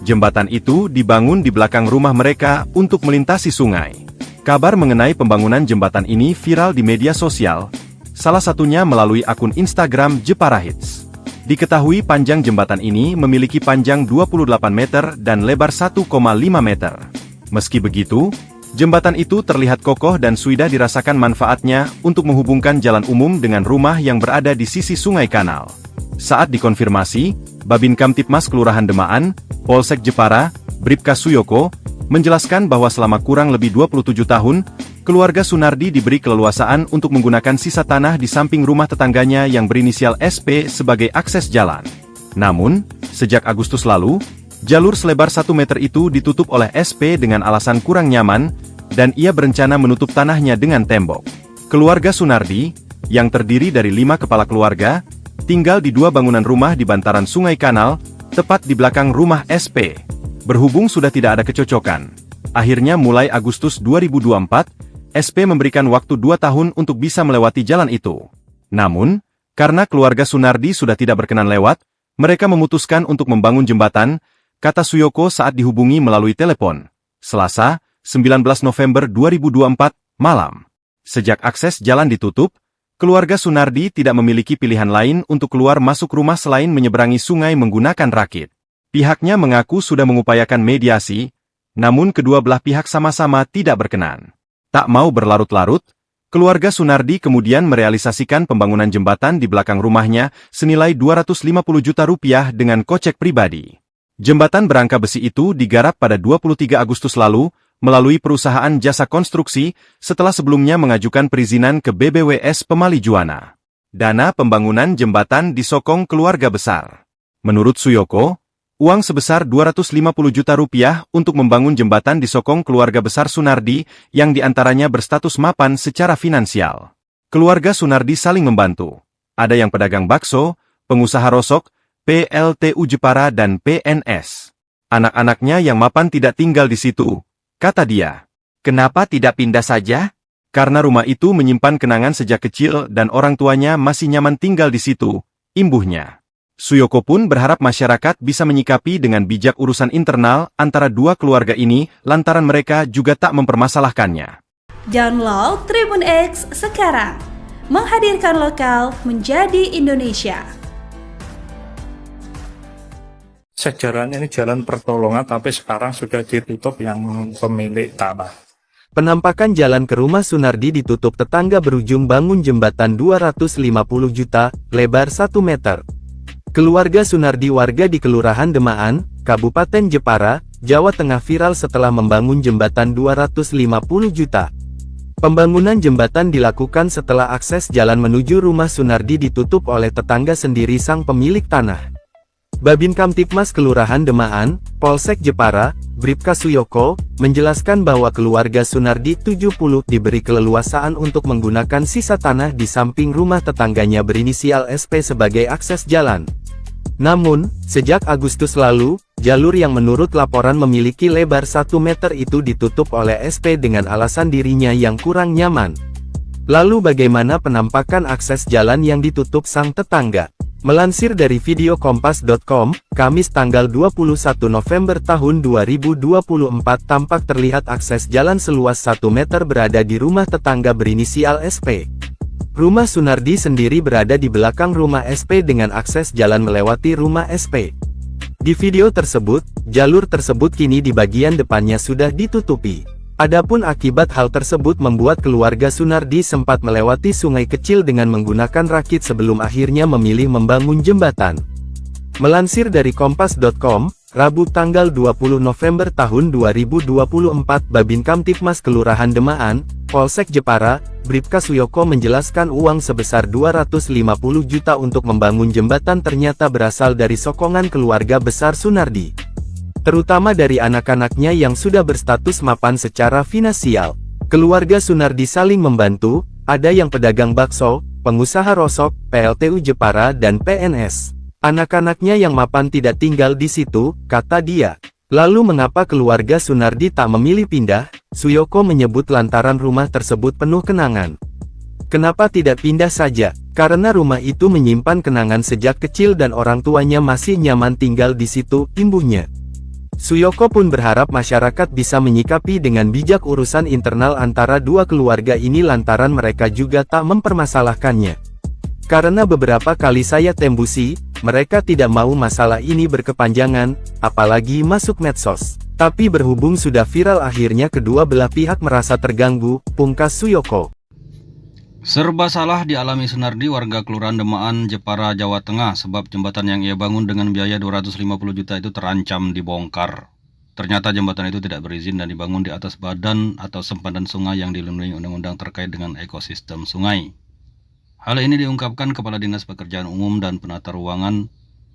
Jembatan itu dibangun di belakang rumah mereka untuk melintasi sungai. Kabar mengenai pembangunan jembatan ini viral di media sosial, salah satunya melalui akun Instagram Jepara Hits. Diketahui panjang jembatan ini memiliki panjang 28 meter dan lebar 1,5 meter. Meski begitu, jembatan itu terlihat kokoh dan sudah dirasakan manfaatnya untuk menghubungkan jalan umum dengan rumah yang berada di sisi sungai kanal. Saat dikonfirmasi, Babin Kamtipmas Kelurahan Demaan, Polsek Jepara, Bribka Suyoko, menjelaskan bahwa selama kurang lebih 27 tahun, keluarga Sunardi diberi keleluasaan untuk menggunakan sisa tanah di samping rumah tetangganya yang berinisial SP sebagai akses jalan. Namun, sejak Agustus lalu, jalur selebar 1 meter itu ditutup oleh SP dengan alasan kurang nyaman, dan ia berencana menutup tanahnya dengan tembok. Keluarga Sunardi, yang terdiri dari 5 kepala keluarga, tinggal di 2 bangunan rumah di bantaran Sungai Kanal, tepat di belakang rumah SP. Berhubung sudah tidak ada kecocokan, akhirnya mulai Agustus 2024, SP memberikan waktu 2 tahun untuk bisa melewati jalan itu. Namun, karena keluarga Sunardi sudah tidak berkenan lewat, mereka memutuskan untuk membangun jembatan, kata Suyoko saat dihubungi melalui telepon. Selasa, 19 November 2024, malam. Sejak akses jalan ditutup, keluarga Sunardi tidak memiliki pilihan lain untuk keluar masuk rumah selain menyeberangi sungai menggunakan rakit. Pihaknya mengaku sudah mengupayakan mediasi, namun kedua belah pihak sama-sama tidak berkenan. Tak mau berlarut-larut, keluarga Sunardi kemudian merealisasikan pembangunan jembatan di belakang rumahnya senilai 250 juta rupiah dengan kocek pribadi. Jembatan berangka besi itu digarap pada 23 Agustus lalu, melalui perusahaan jasa konstruksi, setelah sebelumnya mengajukan perizinan ke BBWS Pemali Juwana. Dana pembangunan jembatan disokong keluarga besar. Menurut Suyoko, uang sebesar 250 juta rupiah untuk membangun jembatan disokong keluarga besar Sunardi yang diantaranya berstatus mapan secara finansial. Keluarga Sunardi saling membantu. Ada yang pedagang bakso, pengusaha rosok, PLTU Jepara dan PNS. Anak-anaknya yang mapan tidak tinggal di situ, kata dia. Kenapa tidak pindah saja? Karena rumah itu menyimpan kenangan sejak kecil dan orang tuanya masih nyaman tinggal di situ, imbuhnya. Suyoko pun berharap masyarakat bisa menyikapi dengan bijak urusan internal antara dua keluarga ini lantaran mereka juga tak mempermasalahkannya. Download Tribun X sekarang. Menghadirkan lokal menjadi Indonesia. Sejarahnya ini jalan pertolongan tapi sekarang sudah ditutup yang pemilik tanah. Penampakan jalan ke rumah Sunardi ditutup tetangga berujung bangun jembatan 250 juta, lebar 1 meter. Keluarga Sunardi warga di Kelurahan Demaan, Kabupaten Jepara, Jawa Tengah viral setelah membangun jembatan 250 juta. Pembangunan jembatan dilakukan setelah akses jalan menuju rumah Sunardi ditutup oleh tetangga sendiri sang pemilik tanah. Babin Kamtipmas Kelurahan Demaan, Polsek Jepara, Bribka Suyoko, menjelaskan bahwa keluarga Sunardi 70 diberi keleluasaan untuk menggunakan sisa tanah di samping rumah tetangganya berinisial SP sebagai akses jalan. Namun, sejak Agustus lalu, jalur yang menurut laporan memiliki lebar 1 meter itu ditutup oleh SP dengan alasan dirinya yang kurang nyaman. Lalu bagaimana penampakan akses jalan yang ditutup sang tetangga? Melansir dari video kompas.com, Kamis tanggal 21 November tahun 2024 tampak terlihat akses jalan seluas 1 meter berada di rumah tetangga berinisial SP. Rumah Sunardi sendiri berada di belakang rumah SP dengan akses jalan melewati rumah SP. Di video tersebut, jalur tersebut kini di bagian depannya sudah ditutupi. Adapun akibat hal tersebut membuat keluarga Sunardi sempat melewati sungai kecil dengan menggunakan rakit sebelum akhirnya memilih membangun jembatan. Melansir dari kompas.com, Rabu tanggal 20 November tahun 2024 Babin Kamtibmas Kelurahan Demaan, Polsek Jepara, Bribka Suyoko menjelaskan uang sebesar 250 juta untuk membangun jembatan ternyata berasal dari sokongan keluarga besar Sunardi. Terutama dari anak-anaknya yang sudah berstatus mapan secara finansial. Keluarga Sunardi saling membantu, ada yang pedagang bakso, pengusaha rosok, PLTU Jepara dan PNS. Anak-anaknya yang mapan tidak tinggal di situ, kata dia. Lalu mengapa keluarga Sunardi tak memilih pindah? Suyoko menyebut lantaran rumah tersebut penuh kenangan. Kenapa tidak pindah saja? Karena rumah itu menyimpan kenangan sejak kecil dan orang tuanya masih nyaman tinggal di situ, imbuhnya. Suyoko pun berharap masyarakat bisa menyikapi dengan bijak urusan internal antara dua keluarga ini lantaran mereka juga tak mempermasalahkannya. Karena beberapa kali saya tembusi, mereka tidak mau masalah ini berkepanjangan, apalagi masuk medsos. Tapi berhubung sudah viral akhirnya kedua belah pihak merasa terganggu, pungkas Suyoko. Serba salah dialami Sunardi warga Kelurahan Demaan, Jepara, Jawa Tengah sebab jembatan yang ia bangun dengan biaya 250 juta itu terancam dibongkar. Ternyata jembatan itu tidak berizin dan dibangun di atas badan atau sempadan sungai yang dilindungi undang-undang terkait dengan ekosistem sungai. Hal ini diungkapkan Kepala Dinas Pekerjaan Umum dan Penata Ruangan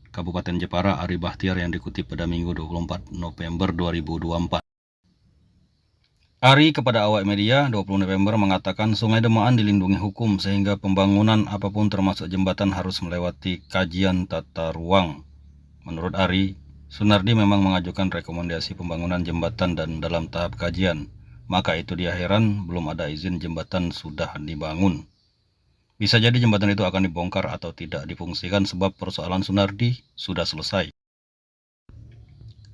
Kabupaten Jepara Ari Bahtiar yang dikutip pada Minggu 24 November 2024. Ari kepada awak media 20 November mengatakan Sungai Demaan dilindungi hukum sehingga pembangunan apapun termasuk jembatan harus melewati kajian tata ruang. Menurut Ari, Sunardi memang mengajukan rekomendasi pembangunan jembatan dan dalam tahap kajian. Maka itu dia heran belum ada izin jembatan sudah dibangun. Bisa jadi jembatan itu akan dibongkar atau tidak difungsikan sebab persoalan Sunardi sudah selesai.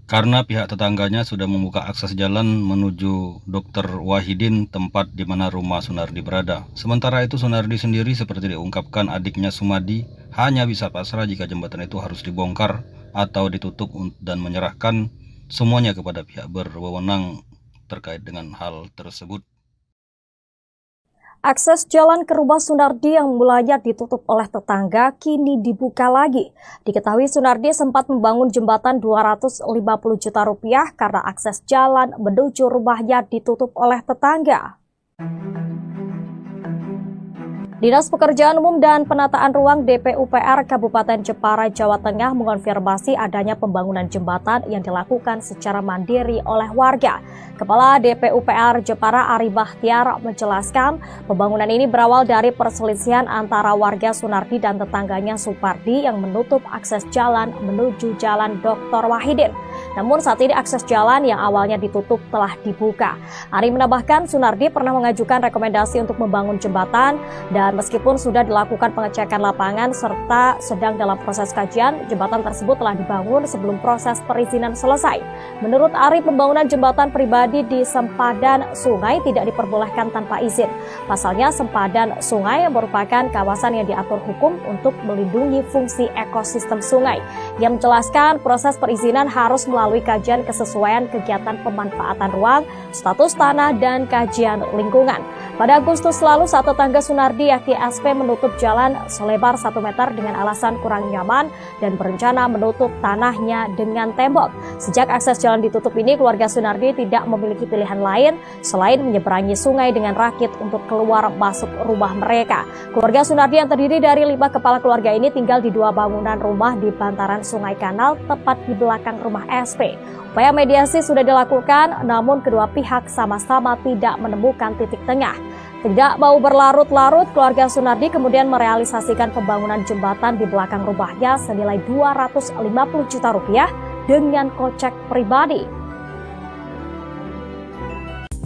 Karena pihak tetangganya sudah membuka akses jalan menuju Dr. Wahidin, tempat di mana rumah Sunardi berada. Sementara itu Sunardi sendiri seperti diungkapkan adiknya Sumadi hanya bisa pasrah jika jembatan itu harus dibongkar atau ditutup dan menyerahkan semuanya kepada pihak berwenang terkait dengan hal tersebut. Akses jalan ke rumah Sunardi yang mulanya ditutup oleh tetangga kini dibuka lagi. Diketahui Sunardi sempat membangun jembatan 250 juta rupiah karena akses jalan menuju rumahnya ditutup oleh tetangga. Dinas Pekerjaan Umum dan Penataan Ruang DPUPR Kabupaten Jepara, Jawa Tengah mengonfirmasi adanya pembangunan jembatan yang dilakukan secara mandiri oleh warga. Kepala DPUPR Jepara Ari Bahtiar menjelaskan pembangunan ini berawal dari perselisihan antara warga Sunardi dan tetangganya Supardi yang menutup akses jalan menuju Jalan Dr. Wahidin. Namun saat ini akses jalan yang awalnya ditutup telah dibuka. Ari menambahkan Sunardi pernah mengajukan rekomendasi untuk membangun jembatan dan meskipun sudah dilakukan pengecekan lapangan serta sedang dalam proses kajian, jembatan tersebut telah dibangun sebelum proses perizinan selesai. Menurut Ari, pembangunan jembatan pribadi di sempadan sungai tidak diperbolehkan tanpa izin. Pasalnya, sempadan sungai merupakan kawasan yang diatur hukum untuk melindungi fungsi ekosistem sungai. Ia menjelaskan proses perizinan harus melalui kajian kesesuaian kegiatan pemanfaatan ruang, status tanah, dan kajian lingkungan. Pada Agustus lalu, saat tetangga Sunardi yakni SP menutup jalan selebar 1 meter dengan alasan kurang nyaman dan berencana menutup tanahnya dengan tembok. Sejak akses jalan ditutup ini, keluarga Sunardi tidak memiliki pilihan lain selain menyeberangi sungai dengan rakit untuk keluar masuk rumah mereka. Keluarga Sunardi yang terdiri dari 5 kepala keluarga ini tinggal di 2 bangunan rumah di bantaran Sungai Kanal tepat di belakang rumah SP. Upaya mediasi sudah dilakukan, namun kedua pihak sama-sama tidak menemukan titik tengah. Tidak mau berlarut-larut, keluarga Sunardi kemudian merealisasikan pembangunan jembatan di belakang rumahnya senilai 250 juta rupiah dengan kocek pribadi.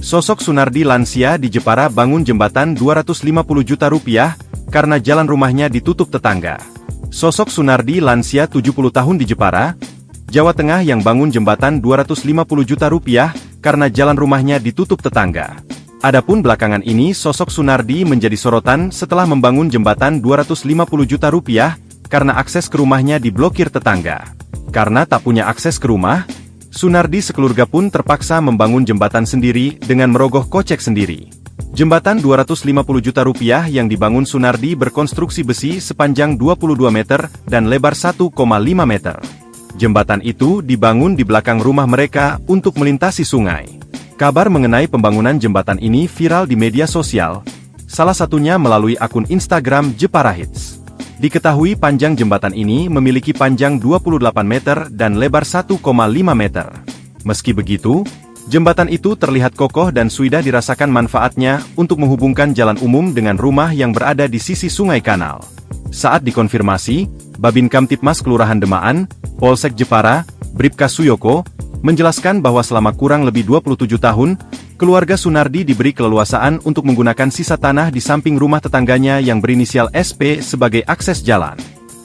Sosok Sunardi lansia di Jepara bangun jembatan 250 juta rupiah karena jalan rumahnya ditutup tetangga. Sosok Sunardi lansia 70 tahun di Jepara, Jawa Tengah yang bangun jembatan 250 juta rupiah karena jalan rumahnya ditutup tetangga. Adapun belakangan ini sosok Sunardi menjadi sorotan setelah membangun jembatan 250 juta rupiah karena akses ke rumahnya diblokir tetangga. Karena tak punya akses ke rumah, Sunardi sekeluarga pun terpaksa membangun jembatan sendiri dengan merogoh kocek sendiri. Jembatan 250 juta rupiah yang dibangun Sunardi berkonstruksi besi sepanjang 22 meter dan lebar 1,5 meter. Jembatan itu dibangun di belakang rumah mereka untuk melintasi sungai. Kabar mengenai pembangunan jembatan ini viral di media sosial, salah satunya melalui akun Instagram Jepara Hits. Diketahui panjang jembatan ini memiliki panjang 28 meter dan lebar 1,5 meter. Meski begitu, jembatan itu terlihat kokoh dan sudah dirasakan manfaatnya untuk menghubungkan jalan umum dengan rumah yang berada di sisi sungai kanal. Saat dikonfirmasi, Babin Kamtipmas Kelurahan Demaan, Polsek Jepara, Bribka Suyoko, menjelaskan bahwa selama kurang lebih 27 tahun, keluarga Sunardi diberi keleluasaan untuk menggunakan sisa tanah di samping rumah tetangganya yang berinisial SP sebagai akses jalan.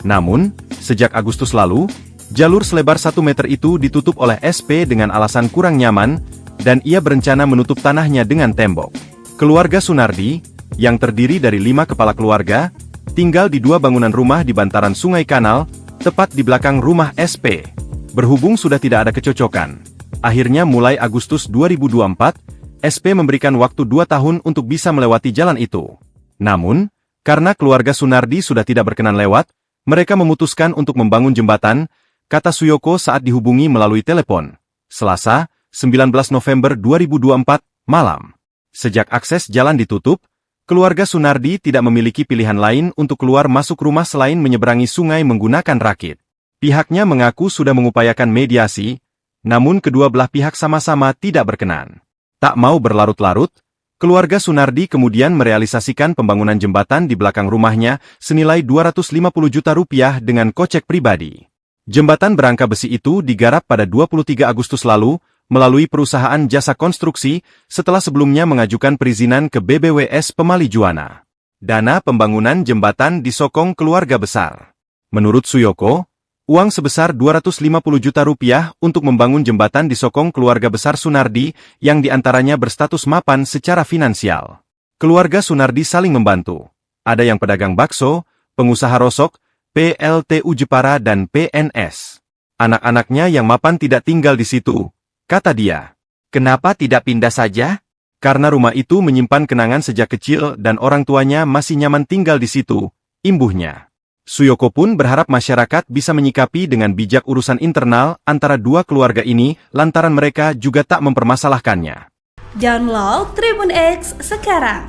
Namun, sejak Agustus lalu, jalur selebar 1 meter itu ditutup oleh SP dengan alasan kurang nyaman, dan ia berencana menutup tanahnya dengan tembok. Keluarga Sunardi, yang terdiri dari 5 kepala keluarga, tinggal di 2 bangunan rumah di bantaran sungai kanal, tepat di belakang rumah SP. Berhubung sudah tidak ada kecocokan, akhirnya mulai Agustus 2024, SP memberikan waktu 2 tahun untuk bisa melewati jalan itu. Namun, karena keluarga Sunardi sudah tidak berkenan lewat, mereka memutuskan untuk membangun jembatan, kata Suyoko saat dihubungi melalui telepon. Selasa, 19 November 2024, malam. Sejak akses jalan ditutup, keluarga Sunardi tidak memiliki pilihan lain untuk keluar masuk rumah selain menyeberangi sungai menggunakan rakit. Pihaknya mengaku sudah mengupayakan mediasi, namun kedua belah pihak sama-sama tidak berkenan. Tak mau berlarut-larut, keluarga Sunardi kemudian merealisasikan pembangunan jembatan di belakang rumahnya senilai 250 juta rupiah dengan kocek pribadi. Jembatan berangka besi itu digarap pada 23 Agustus lalu, melalui perusahaan jasa konstruksi, setelah sebelumnya mengajukan perizinan ke BBWS Pemali Juwana. Dana pembangunan jembatan disokong keluarga besar. Menurut Suyoko, uang sebesar 250 juta rupiah untuk membangun jembatan disokong keluarga besar Sunardi, yang diantaranya berstatus mapan secara finansial. Keluarga Sunardi saling membantu. Ada yang pedagang bakso, pengusaha rosok, PLTU Jepara dan PNS. Anak-anaknya yang mapan tidak tinggal di situ. Kata dia, kenapa tidak pindah saja? Karena rumah itu menyimpan kenangan sejak kecil dan orang tuanya masih nyaman tinggal di situ, imbuhnya. Suyoko pun berharap masyarakat bisa menyikapi dengan bijak urusan internal antara dua keluarga ini lantaran mereka juga tak mempermasalahkannya. Download Tribun X sekarang,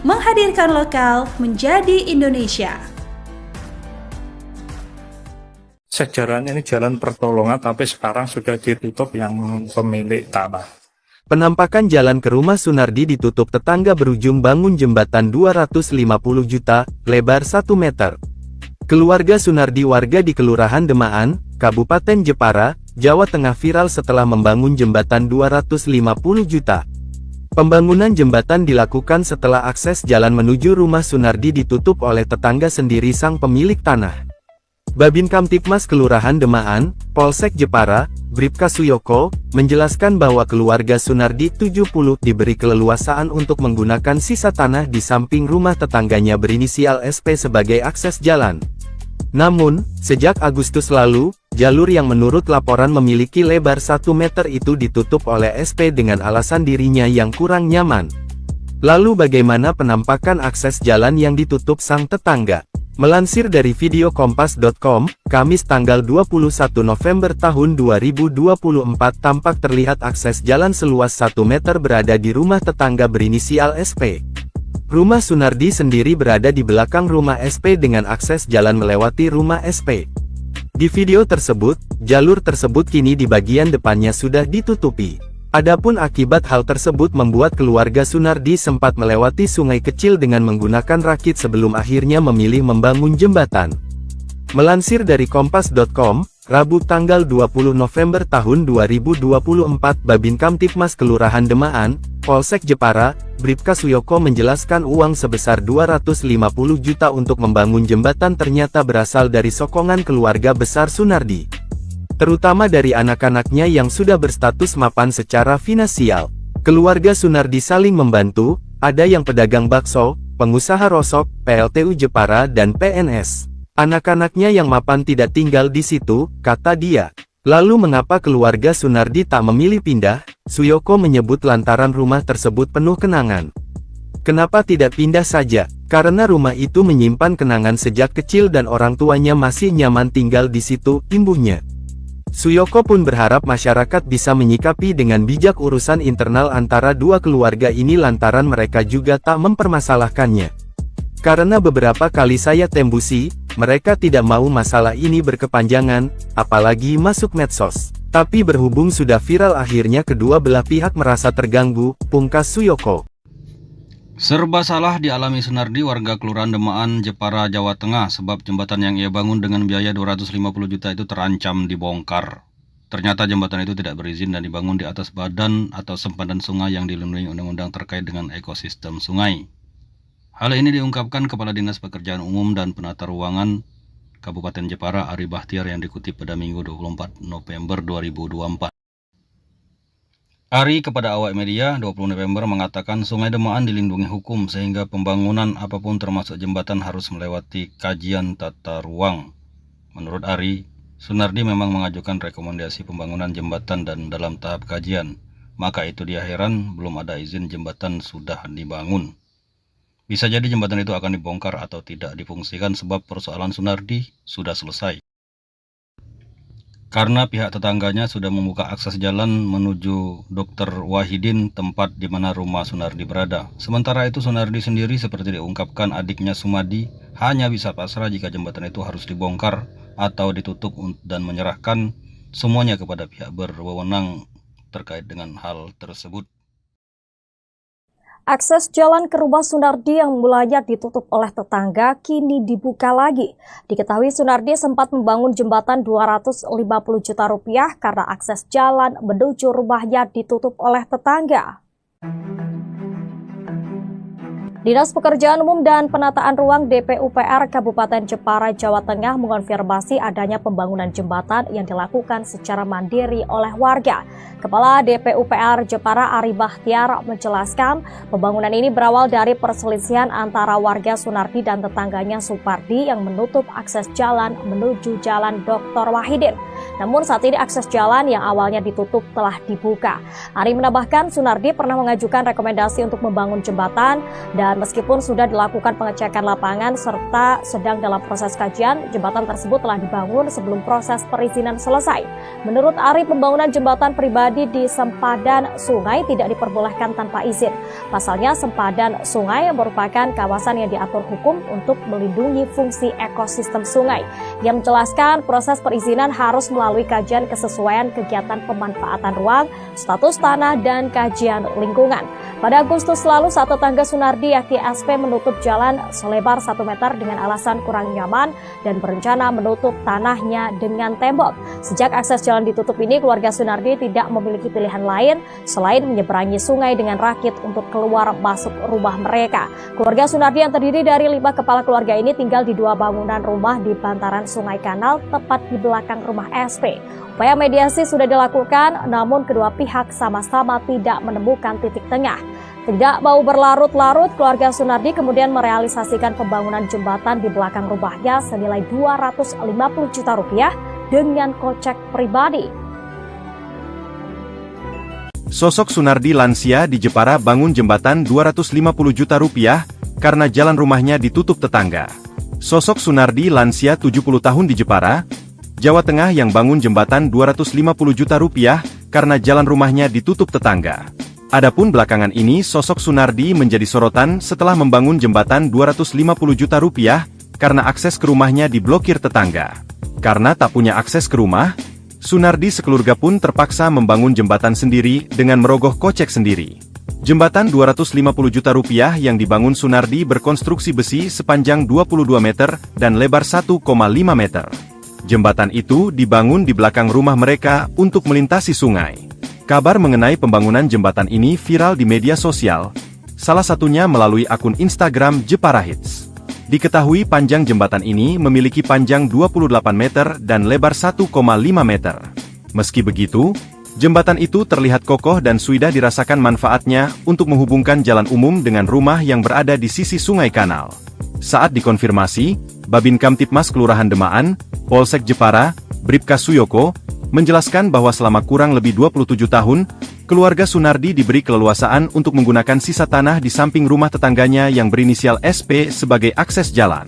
menghadirkan lokal menjadi Indonesia. Sejarahnya ini jalan pertolongan, tapi sekarang sudah ditutup yang pemilik tanah. Penampakan jalan ke rumah Sunardi ditutup tetangga berujung bangun jembatan 250 juta, lebar 1 meter. Keluarga Sunardi warga di Kelurahan Demaan, Kabupaten Jepara, Jawa Tengah viral setelah membangun jembatan 250 juta. Pembangunan jembatan dilakukan setelah akses jalan menuju rumah Sunardi ditutup oleh tetangga sendiri sang pemilik tanah. Babin Kamtipmas Kelurahan Demaan, Polsek Jepara, Bribka Suyoko, menjelaskan bahwa keluarga Sunardi 70 diberi keleluasaan untuk menggunakan sisa tanah di samping rumah tetangganya berinisial SP sebagai akses jalan. Namun, sejak Agustus lalu, jalur yang menurut laporan memiliki lebar 1 meter itu ditutup oleh SP dengan alasan dirinya yang kurang nyaman. Lalu bagaimana penampakan akses jalan yang ditutup sang tetangga? Melansir dari video kompas.com, Kamis tanggal 21 November tahun 2024 tampak terlihat akses jalan seluas 1 meter berada di rumah tetangga berinisial SP. Rumah Sunardi sendiri berada di belakang rumah SP dengan akses jalan melewati rumah SP. Di video tersebut, jalur tersebut kini di bagian depannya sudah ditutupi. Adapun akibat hal tersebut membuat keluarga Sunardi sempat melewati sungai kecil dengan menggunakan rakit sebelum akhirnya memilih membangun jembatan. Melansir dari kompas.com, Rabu tanggal 20 November tahun 2024 Babin Kamtipmas Kelurahan Demaan, Polsek Jepara, Bribka Suyoko menjelaskan uang sebesar 250 juta untuk membangun jembatan ternyata berasal dari sokongan keluarga besar Sunardi, terutama dari anak-anaknya yang sudah berstatus mapan secara finansial. Keluarga Sunardi saling membantu, ada yang pedagang bakso, pengusaha rosok, PLTU Jepara dan PNS. Anak-anaknya yang mapan tidak tinggal di situ, kata dia. Lalu mengapa keluarga Sunardi tak memilih pindah? Suyoko menyebut lantaran rumah tersebut penuh kenangan. Kenapa tidak pindah saja? Karena rumah itu menyimpan kenangan sejak kecil dan orang tuanya masih nyaman tinggal di situ, imbuhnya. Suyoko pun berharap masyarakat bisa menyikapi dengan bijak urusan internal antara dua keluarga ini lantaran mereka juga tak mempermasalahkannya. Karena beberapa kali saya tembusi, mereka tidak mau masalah ini berkepanjangan, apalagi masuk medsos. Tapi berhubung sudah viral akhirnya kedua belah pihak merasa terganggu, pungkas Suyoko. Serba salah dialami Sunardi, warga Kelurahan Demaan, Jepara, Jawa Tengah, sebab jembatan yang ia bangun dengan biaya 250 juta itu terancam dibongkar. Ternyata jembatan itu tidak berizin dan dibangun di atas badan atau sempadan sungai yang dilindungi undang-undang terkait dengan ekosistem sungai. Hal ini diungkapkan Kepala Dinas Pekerjaan Umum dan Penata Ruangan Kabupaten Jepara, Ari Bahtiar, yang dikutip pada Minggu 24 November 2024. Ari kepada awak media 20 November mengatakan Sungai Demaan dilindungi hukum sehingga pembangunan apapun termasuk jembatan harus melewati kajian tata ruang. Menurut Ari, Sunardi memang mengajukan rekomendasi pembangunan jembatan dan dalam tahap kajian. Maka itu dia heran belum ada izin jembatan sudah dibangun. Bisa jadi jembatan itu akan dibongkar atau tidak difungsikan sebab persoalan Sunardi sudah selesai. Karena pihak tetangganya sudah membuka akses jalan menuju Dr. Wahidin, tempat di mana rumah Sunardi berada. Sementara itu Sunardi sendiri seperti diungkapkan adiknya Sumadi hanya bisa pasrah jika jembatan itu harus dibongkar atau ditutup dan menyerahkan semuanya kepada pihak berwenang terkait dengan hal tersebut. Akses jalan ke rumah Sunardi yang mulanya ditutup oleh tetangga kini dibuka lagi. Diketahui Sunardi sempat membangun jembatan 250 juta rupiah karena akses jalan menuju rumahnya ditutup oleh tetangga. Dinas Pekerjaan Umum dan Penataan Ruang DPUPR Kabupaten Jepara, Jawa Tengah mengonfirmasi adanya pembangunan jembatan yang dilakukan secara mandiri oleh warga. Kepala DPUPR Jepara Ari Bahtiar menjelaskan pembangunan ini berawal dari perselisihan antara warga Sunardi dan tetangganya Supardi yang menutup akses jalan menuju Jalan Dr. Wahidin. Namun saat ini akses jalan yang awalnya ditutup telah dibuka. Ari menambahkan Sunardi pernah mengajukan rekomendasi untuk membangun jembatan dan meskipun sudah dilakukan pengecekan lapangan serta sedang dalam proses kajian, jembatan tersebut telah dibangun sebelum proses perizinan selesai. Menurut Ari, pembangunan jembatan pribadi di sempadan sungai tidak diperbolehkan tanpa izin. Pasalnya, sempadan sungai merupakan kawasan yang diatur hukum untuk melindungi fungsi ekosistem sungai. Ia menjelaskan proses perizinan harus melalui kajian kesesuaian kegiatan pemanfaatan ruang, status tanah, dan kajian lingkungan. Pada Agustus lalu, saat tetangga Sunardi yakni SP menutup jalan selebar 1 meter dengan alasan kurang nyaman dan berencana menutup tanahnya dengan tembok. Sejak akses jalan ditutup ini, keluarga Sunardi tidak memiliki pilihan lain selain menyeberangi sungai dengan rakit untuk keluar masuk rumah mereka. Keluarga Sunardi yang terdiri dari 5 kepala keluarga ini tinggal di 2 bangunan rumah di bantaran Sungai Kanal tepat di belakang rumah SP. Upaya mediasi sudah dilakukan, namun kedua pihak sama-sama tidak menemukan titik tengah. Tidak mau berlarut-larut, keluarga Sunardi kemudian merealisasikan pembangunan jembatan di belakang rumahnya senilai 250 juta rupiah dengan kocek pribadi. Sosok Sunardi lansia di Jepara bangun jembatan 250 juta rupiah karena jalan rumahnya ditutup tetangga. Sosok Sunardi lansia 70 tahun di Jepara, Jawa Tengah yang bangun jembatan 250 juta rupiah karena jalan rumahnya ditutup tetangga. Adapun belakangan ini sosok Sunardi menjadi sorotan setelah membangun jembatan 250 juta rupiah karena akses ke rumahnya diblokir tetangga. Karena tak punya akses ke rumah, Sunardi sekeluarga pun terpaksa membangun jembatan sendiri dengan merogoh kocek sendiri. Jembatan 250 juta rupiah yang dibangun Sunardi berkonstruksi besi sepanjang 22 meter dan lebar 1,5 meter. Jembatan itu dibangun di belakang rumah mereka untuk melintasi sungai. Kabar mengenai pembangunan jembatan ini viral di media sosial, salah satunya melalui akun Instagram Jepara Hits. Diketahui panjang jembatan ini memiliki panjang 28 meter dan lebar 1,5 meter. Meski begitu, jembatan itu terlihat kokoh dan sudah dirasakan manfaatnya untuk menghubungkan jalan umum dengan rumah yang berada di sisi Sungai Kanal. Saat dikonfirmasi, Babin Kamtipmas Kelurahan Demaan, Polsek Jepara, Bribka Suyoko, menjelaskan bahwa selama kurang lebih 27 tahun, keluarga Sunardi diberi keleluasaan untuk menggunakan sisa tanah di samping rumah tetangganya yang berinisial SP sebagai akses jalan.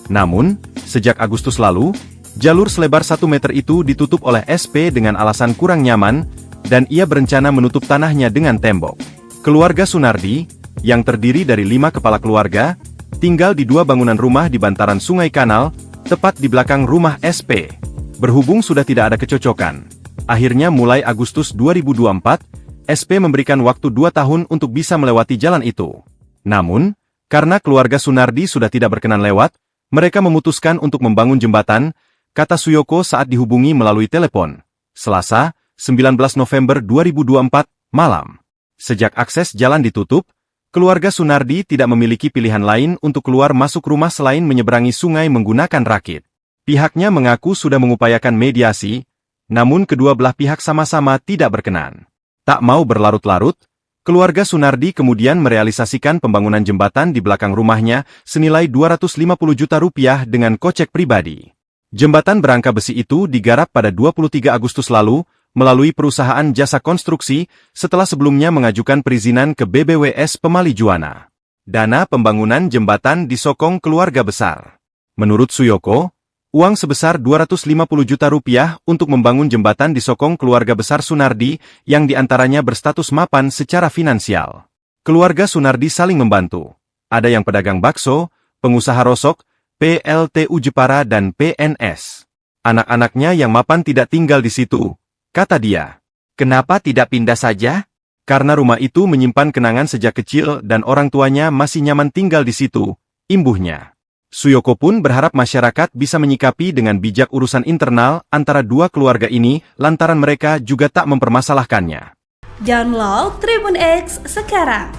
Namun, sejak Agustus lalu, Jalur selebar 1 meter itu ditutup oleh SP dengan alasan kurang nyaman, dan ia berencana menutup tanahnya dengan tembok. Keluarga Sunardi, yang terdiri dari 5 kepala keluarga, tinggal di 2 bangunan rumah di bantaran Sungai Kanal, tepat di belakang rumah SP. Berhubung sudah tidak ada kecocokan, akhirnya mulai Agustus 2024, SP memberikan waktu 2 tahun untuk bisa melewati jalan itu. Namun, karena keluarga Sunardi sudah tidak berkenan lewat, mereka memutuskan untuk membangun jembatan, kata Suyoko saat dihubungi melalui telepon. Selasa, 19 November 2024, malam. Sejak akses jalan ditutup, keluarga Sunardi tidak memiliki pilihan lain untuk keluar masuk rumah selain menyeberangi sungai menggunakan rakit. Pihaknya mengaku sudah mengupayakan mediasi, namun kedua belah pihak sama-sama tidak berkenan. Tak mau berlarut-larut, keluarga Sunardi kemudian merealisasikan pembangunan jembatan di belakang rumahnya senilai 250 juta rupiah dengan kocek pribadi. Jembatan berangka besi itu digarap pada 23 Agustus lalu, melalui perusahaan jasa konstruksi, setelah sebelumnya mengajukan perizinan ke BBWS Pemali Juwana. Dana pembangunan jembatan disokong keluarga besar. Menurut Suyoko, uang sebesar 250 juta rupiah untuk membangun jembatan disokong keluarga besar Sunardi, yang diantaranya berstatus mapan secara finansial. Keluarga Sunardi saling membantu. Ada yang pedagang bakso, pengusaha rosok, PLTU Jepara dan PNS. Anak-anaknya yang mapan tidak tinggal di situ, kata dia. Kenapa tidak pindah saja? Karena rumah itu menyimpan kenangan sejak kecil dan orang tuanya masih nyaman tinggal di situ, imbuhnya. Suyoko pun berharap masyarakat bisa menyikapi dengan bijak urusan internal antara dua keluarga ini lantaran mereka juga tak mempermasalahkannya. Download Tribun X sekarang,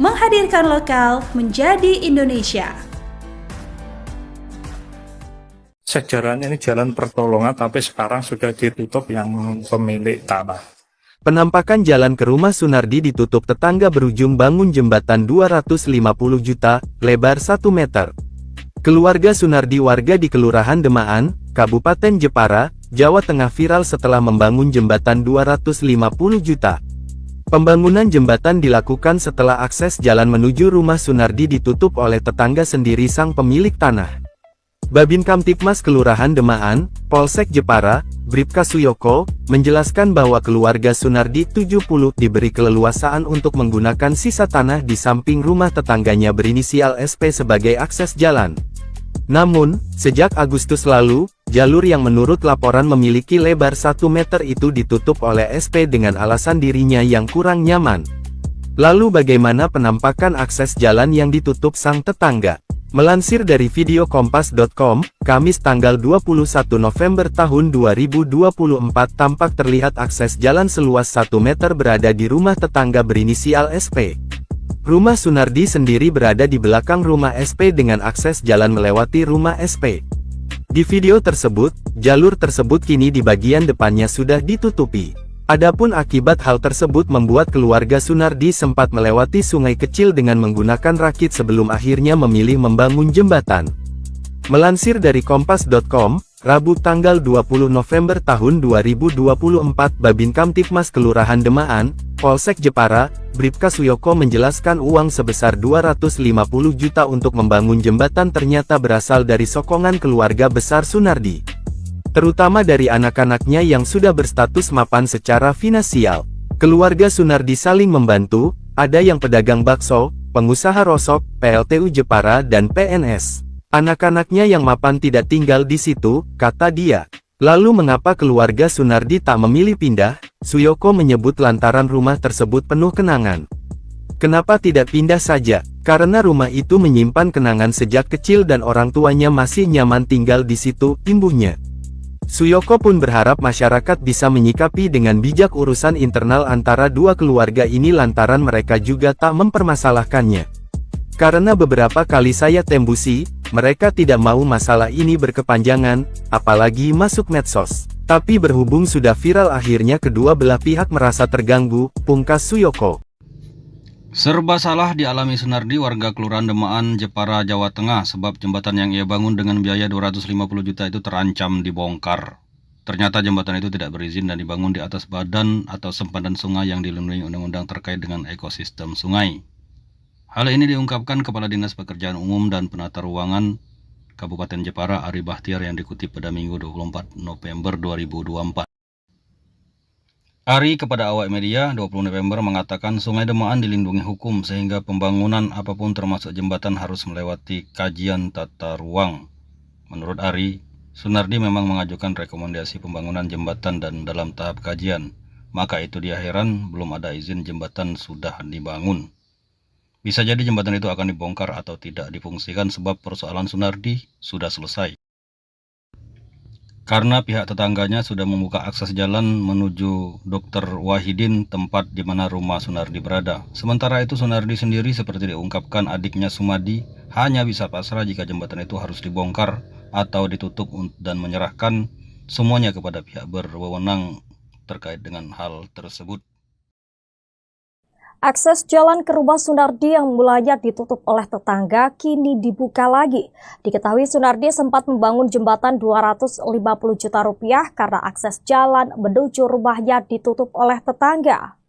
menghadirkan lokal menjadi Indonesia. Sejarahnya ini jalan pertolongan, tapi sekarang sudah ditutup yang pemilik tanah. Penampakan jalan ke rumah Sunardi ditutup tetangga berujung bangun jembatan 250 juta, lebar 1 meter. Keluarga Sunardi warga di Kelurahan Demaan, Kabupaten Jepara, Jawa Tengah viral setelah membangun jembatan 250 juta. Pembangunan jembatan dilakukan setelah akses jalan menuju rumah Sunardi ditutup oleh tetangga sendiri sang pemilik tanah. Babin Kamtipmas Kelurahan Demaan, Polsek Jepara, Bribka Suyoko, menjelaskan bahwa keluarga Sunardi 70 diberi keleluasaan untuk menggunakan sisa tanah di samping rumah tetangganya berinisial SP sebagai akses jalan. Namun, sejak Agustus lalu, jalur yang menurut laporan memiliki lebar 1 meter itu ditutup oleh SP dengan alasan dirinya yang kurang nyaman. Lalu bagaimana penampakan akses jalan yang ditutup sang tetangga? Melansir dari video kompas.com, Kamis tanggal 21 November tahun 2024 tampak terlihat akses jalan seluas 1 meter berada di rumah tetangga berinisial SP. Rumah Sunardi sendiri berada di belakang rumah SP dengan akses jalan melewati rumah SP. Di video tersebut, jalur tersebut kini di bagian depannya sudah ditutupi. Adapun akibat hal tersebut membuat keluarga Sunardi sempat melewati sungai kecil dengan menggunakan rakit sebelum akhirnya memilih membangun jembatan. Melansir dari kompas.com, Rabu tanggal 20 November tahun 2024 Babin Kamtipmas Kelurahan Demaan, Polsek Jepara, Bribka Suyoko menjelaskan uang sebesar 250 juta untuk membangun jembatan ternyata berasal dari sokongan keluarga besar Sunardi. Terutama dari anak-anaknya yang sudah berstatus mapan secara finansial. Keluarga Sunardi saling membantu, ada yang pedagang bakso, pengusaha rosok, PLTU Jepara dan PNS. Anak-anaknya yang mapan tidak tinggal di situ, kata dia. Lalu mengapa keluarga Sunardi tak memilih pindah? Suyoko menyebut lantaran rumah tersebut penuh kenangan. Kenapa tidak pindah saja? Karena rumah itu menyimpan kenangan sejak kecil dan orang tuanya masih nyaman tinggal di situ, imbuhnya. Suyoko pun berharap masyarakat bisa menyikapi dengan bijak urusan internal antara dua keluarga ini lantaran mereka juga tak mempermasalahkannya. Karena beberapa kali saya tembusi, mereka tidak mau masalah ini berkepanjangan, apalagi masuk medsos. Tapi berhubung sudah viral akhirnya kedua belah pihak merasa terganggu, pungkas Suyoko. Serba salah dialami Sunardi warga Kelurahan Demaan, Jepara, Jawa Tengah sebab jembatan yang ia bangun dengan biaya 250 juta itu terancam dibongkar. Ternyata jembatan itu tidak berizin dan dibangun di atas badan atau sempadan sungai yang dilindungi undang-undang terkait dengan ekosistem sungai. Hal ini diungkapkan Kepala Dinas Pekerjaan Umum dan Penata Ruangan Kabupaten Jepara, Ari Bahtiar, yang dikutip pada Minggu 24 November 2024. Ari kepada awak media 20 November mengatakan Sungai Demaan dilindungi hukum sehingga pembangunan apapun termasuk jembatan harus melewati kajian tata ruang. Menurut Ari, Sunardi memang mengajukan rekomendasi pembangunan jembatan dan dalam tahap kajian. Maka itu dia heran belum ada izin jembatan sudah dibangun. Bisa jadi jembatan itu akan dibongkar atau tidak difungsikan sebab persoalan Sunardi sudah selesai. Karena pihak tetangganya sudah membuka akses jalan menuju Dr. Wahidin, tempat di mana rumah Sunardi berada. Sementara itu Sunardi sendiri seperti diungkapkan adiknya Sumadi hanya bisa pasrah jika jembatan itu harus dibongkar atau ditutup dan menyerahkan semuanya kepada pihak berwenang terkait dengan hal tersebut. Akses jalan ke rumah Sunardi yang mulanya ditutup oleh tetangga kini dibuka lagi. Diketahui Sunardi sempat membangun jembatan 250 juta rupiah karena akses jalan menuju rumahnya ditutup oleh tetangga.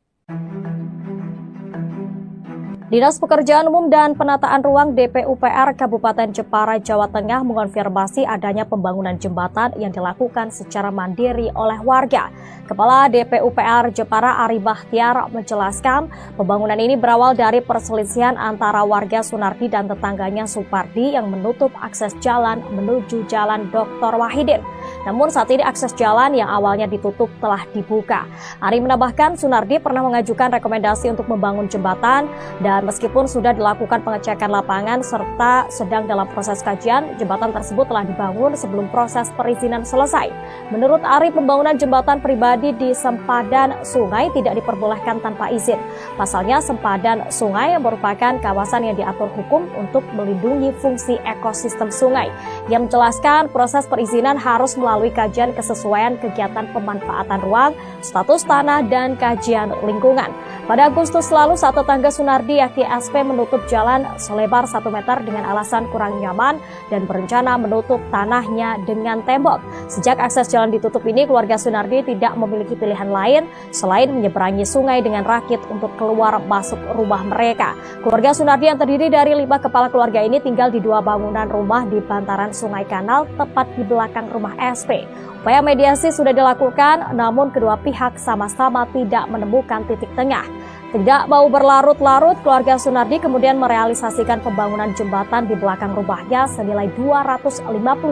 Dinas Pekerjaan Umum dan Penataan Ruang DPUPR Kabupaten Jepara, Jawa Tengah mengonfirmasi adanya pembangunan jembatan yang dilakukan secara mandiri oleh warga. Kepala DPUPR Jepara Ari Bahtiar menjelaskan pembangunan ini berawal dari perselisihan antara warga Sunardi dan tetangganya Supardi yang menutup akses jalan menuju Jalan Dr. Wahidin. Namun saat ini akses jalan yang awalnya ditutup telah dibuka. Ari menambahkan Sunardi pernah mengajukan rekomendasi untuk membangun jembatan dan meskipun sudah dilakukan pengecekan lapangan serta sedang dalam proses kajian, jembatan tersebut telah dibangun sebelum proses perizinan selesai. Menurut Ari, pembangunan jembatan pribadi di sempadan sungai tidak diperbolehkan tanpa izin. Pasalnya, sempadan sungai merupakan kawasan yang diatur hukum untuk melindungi fungsi ekosistem sungai. Yang menjelaskan proses perizinan harus melalui kajian kesesuaian kegiatan pemanfaatan ruang, status tanah, dan kajian lingkungan. Pada Agustus lalu, saat tetangga Sunardi yakni SP menutup jalan selebar 1 meter dengan alasan kurang nyaman dan berencana menutup tanahnya dengan tembok. Sejak akses jalan ditutup ini, keluarga Sunardi tidak memiliki pilihan lain selain menyeberangi sungai dengan rakit untuk keluar masuk rumah mereka. Keluarga Sunardi yang terdiri dari 5 kepala keluarga ini tinggal di 2 bangunan rumah di bantaran Sungai Kanal tepat di belakang rumah SP. Upaya mediasi sudah dilakukan, namun kedua pihak sama-sama tidak menemukan titik tengah. Tidak mau berlarut-larut, keluarga Sunardi kemudian merealisasikan pembangunan jembatan di belakang rumahnya senilai 250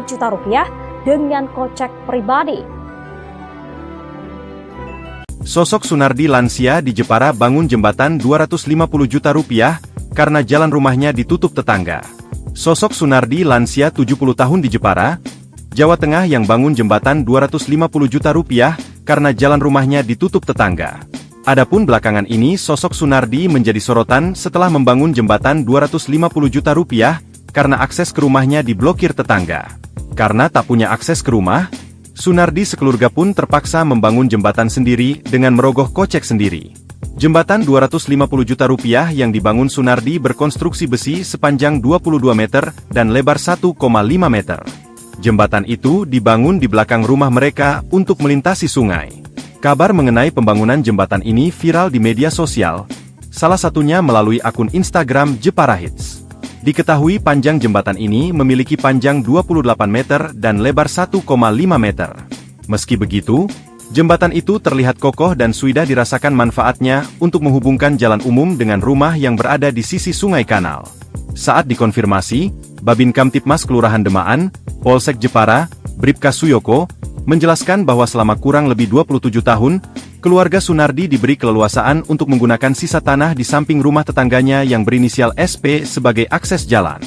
juta rupiah dengan kocek pribadi. Sosok Sunardi lansia di Jepara bangun jembatan 250 juta rupiah karena jalan rumahnya ditutup tetangga. Sosok Sunardi lansia 70 tahun di Jepara, Jawa Tengah yang bangun jembatan 250 juta rupiah karena jalan rumahnya ditutup tetangga. Adapun belakangan ini sosok Sunardi menjadi sorotan setelah membangun jembatan 250 juta rupiah karena akses ke rumahnya diblokir tetangga. Karena tak punya akses ke rumah, Sunardi sekeluarga pun terpaksa membangun jembatan sendiri dengan merogoh kocek sendiri. Jembatan 250 juta rupiah yang dibangun Sunardi berkonstruksi besi sepanjang 22 meter dan lebar 1,5 meter. Jembatan itu dibangun di belakang rumah mereka untuk melintasi sungai. Kabar mengenai pembangunan jembatan ini viral di media sosial, salah satunya melalui akun Instagram Jepara Hits. Diketahui panjang jembatan ini memiliki panjang 28 meter dan lebar 1,5 meter. Meski begitu, jembatan itu terlihat kokoh dan sudah dirasakan manfaatnya untuk menghubungkan jalan umum dengan rumah yang berada di sisi Sungai Kanal. Saat dikonfirmasi, Babin Kamtipmas Kelurahan Demaan, Polsek Jepara, Bribka Suyoko, menjelaskan bahwa selama kurang lebih 27 tahun, keluarga Sunardi diberi keleluasaan untuk menggunakan sisa tanah di samping rumah tetangganya yang berinisial SP sebagai akses jalan.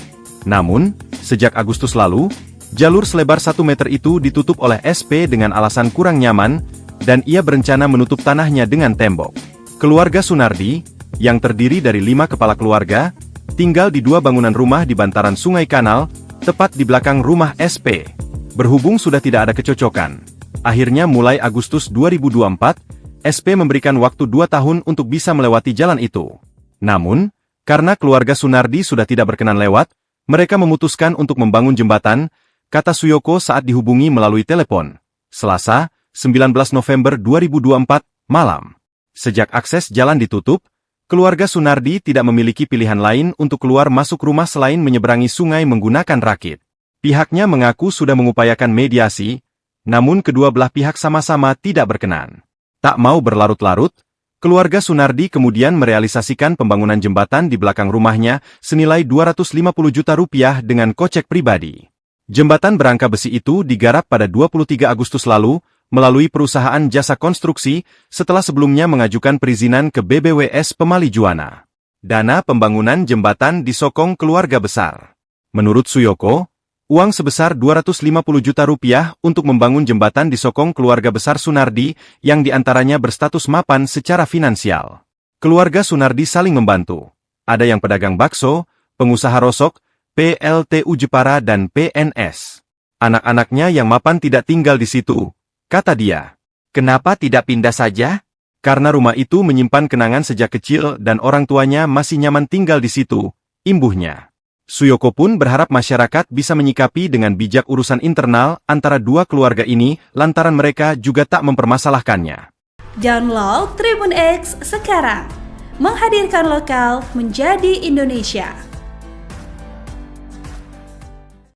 Namun, sejak Agustus lalu, jalur selebar 1 meter itu ditutup oleh SP dengan alasan kurang nyaman, dan ia berencana menutup tanahnya dengan tembok. Keluarga Sunardi, yang terdiri dari 5 kepala keluarga, tinggal di 2 bangunan rumah di bantaran Sungai Kanal, tepat di belakang rumah SP. Berhubung sudah tidak ada kecocokan, akhirnya mulai Agustus 2024, SP memberikan waktu 2 tahun untuk bisa melewati jalan itu. Namun, karena keluarga Sunardi sudah tidak berkenan lewat, mereka memutuskan untuk membangun jembatan, kata Suyoko saat dihubungi melalui telepon. Selasa, 19 November 2024, malam. Sejak akses jalan ditutup, keluarga Sunardi tidak memiliki pilihan lain untuk keluar masuk rumah selain menyeberangi sungai menggunakan rakit. Pihaknya mengaku sudah mengupayakan mediasi, namun kedua belah pihak sama-sama tidak berkenan. Tak mau berlarut-larut, keluarga Sunardi kemudian merealisasikan pembangunan jembatan di belakang rumahnya senilai 250 juta rupiah dengan kocek pribadi. Jembatan berangka besi itu digarap pada 23 Agustus lalu, melalui perusahaan jasa konstruksi setelah sebelumnya mengajukan perizinan ke BBWS Pemali Juwana. Dana pembangunan jembatan disokong keluarga besar. Menurut Suyoko, uang sebesar 250 juta rupiah untuk membangun jembatan disokong keluarga besar Sunardi yang diantaranya berstatus mapan secara finansial. Keluarga Sunardi saling membantu. Ada yang pedagang bakso, pengusaha rosok, PLTU Jepara dan PNS. Anak-anaknya yang mapan tidak tinggal di situ. Kata dia, kenapa tidak pindah saja? Karena rumah itu menyimpan kenangan sejak kecil dan orang tuanya masih nyaman tinggal di situ, imbuhnya. Suyoko pun berharap masyarakat bisa menyikapi dengan bijak urusan internal antara dua keluarga ini lantaran mereka juga tak mempermasalahkannya. Download Tribun X sekarang, menghadirkan lokal menjadi Indonesia.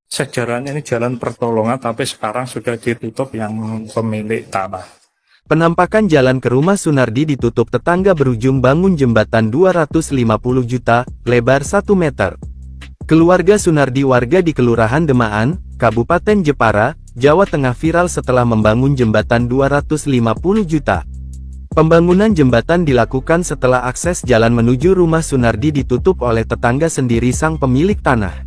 Sejarahnya ini jalan pertolongan, tapi sekarang sudah ditutup yang pemilik tanah. Penampakan jalan ke rumah Sunardi ditutup tetangga berujung bangun jembatan 250 juta, lebar 1 meter. Keluarga Sunardi warga di Kelurahan Demaan, Kabupaten Jepara, Jawa Tengah viral setelah membangun jembatan 250 juta. Pembangunan jembatan dilakukan setelah akses jalan menuju rumah Sunardi ditutup oleh tetangga sendiri sang pemilik tanah.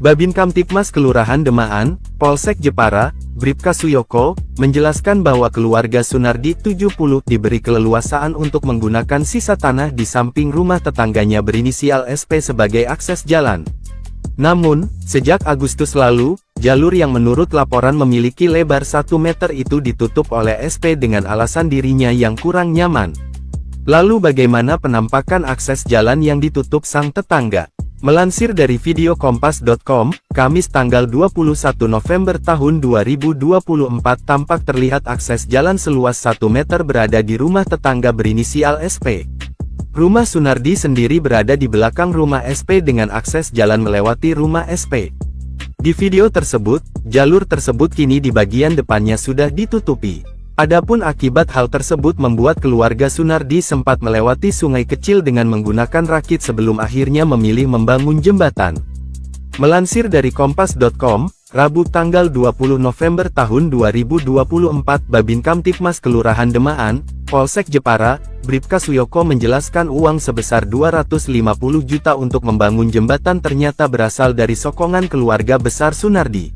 Babin Kamtipmas Kelurahan Demaan, Polsek Jepara, Bribka Suyoko, menjelaskan bahwa keluarga Sunardi 70 diberi keleluasaan untuk menggunakan sisa tanah di samping rumah tetangganya berinisial SP sebagai akses jalan. Namun, sejak Agustus lalu, jalur yang menurut laporan memiliki lebar 1 meter itu ditutup oleh SP dengan alasan dirinya yang kurang nyaman. Lalu bagaimana penampakan akses jalan yang ditutup sang tetangga? Melansir dari video kompas.com, Kamis tanggal 21 November tahun 2024 tampak terlihat akses jalan seluas 1 meter berada di rumah tetangga berinisial SP. Rumah Sunardi sendiri berada di belakang rumah SP dengan akses jalan melewati rumah SP. Di video tersebut, jalur tersebut kini di bagian depannya sudah ditutupi. Adapun akibat hal tersebut membuat keluarga Sunardi sempat melewati sungai kecil dengan menggunakan rakit sebelum akhirnya memilih membangun jembatan. Melansir dari kompas.com, Rabu tanggal 20 November tahun 2024 Babin Kamtipmas Kelurahan Demaan, Polsek Jepara, Bribka Suyoko menjelaskan uang sebesar 250 juta untuk membangun jembatan ternyata berasal dari sokongan keluarga besar Sunardi.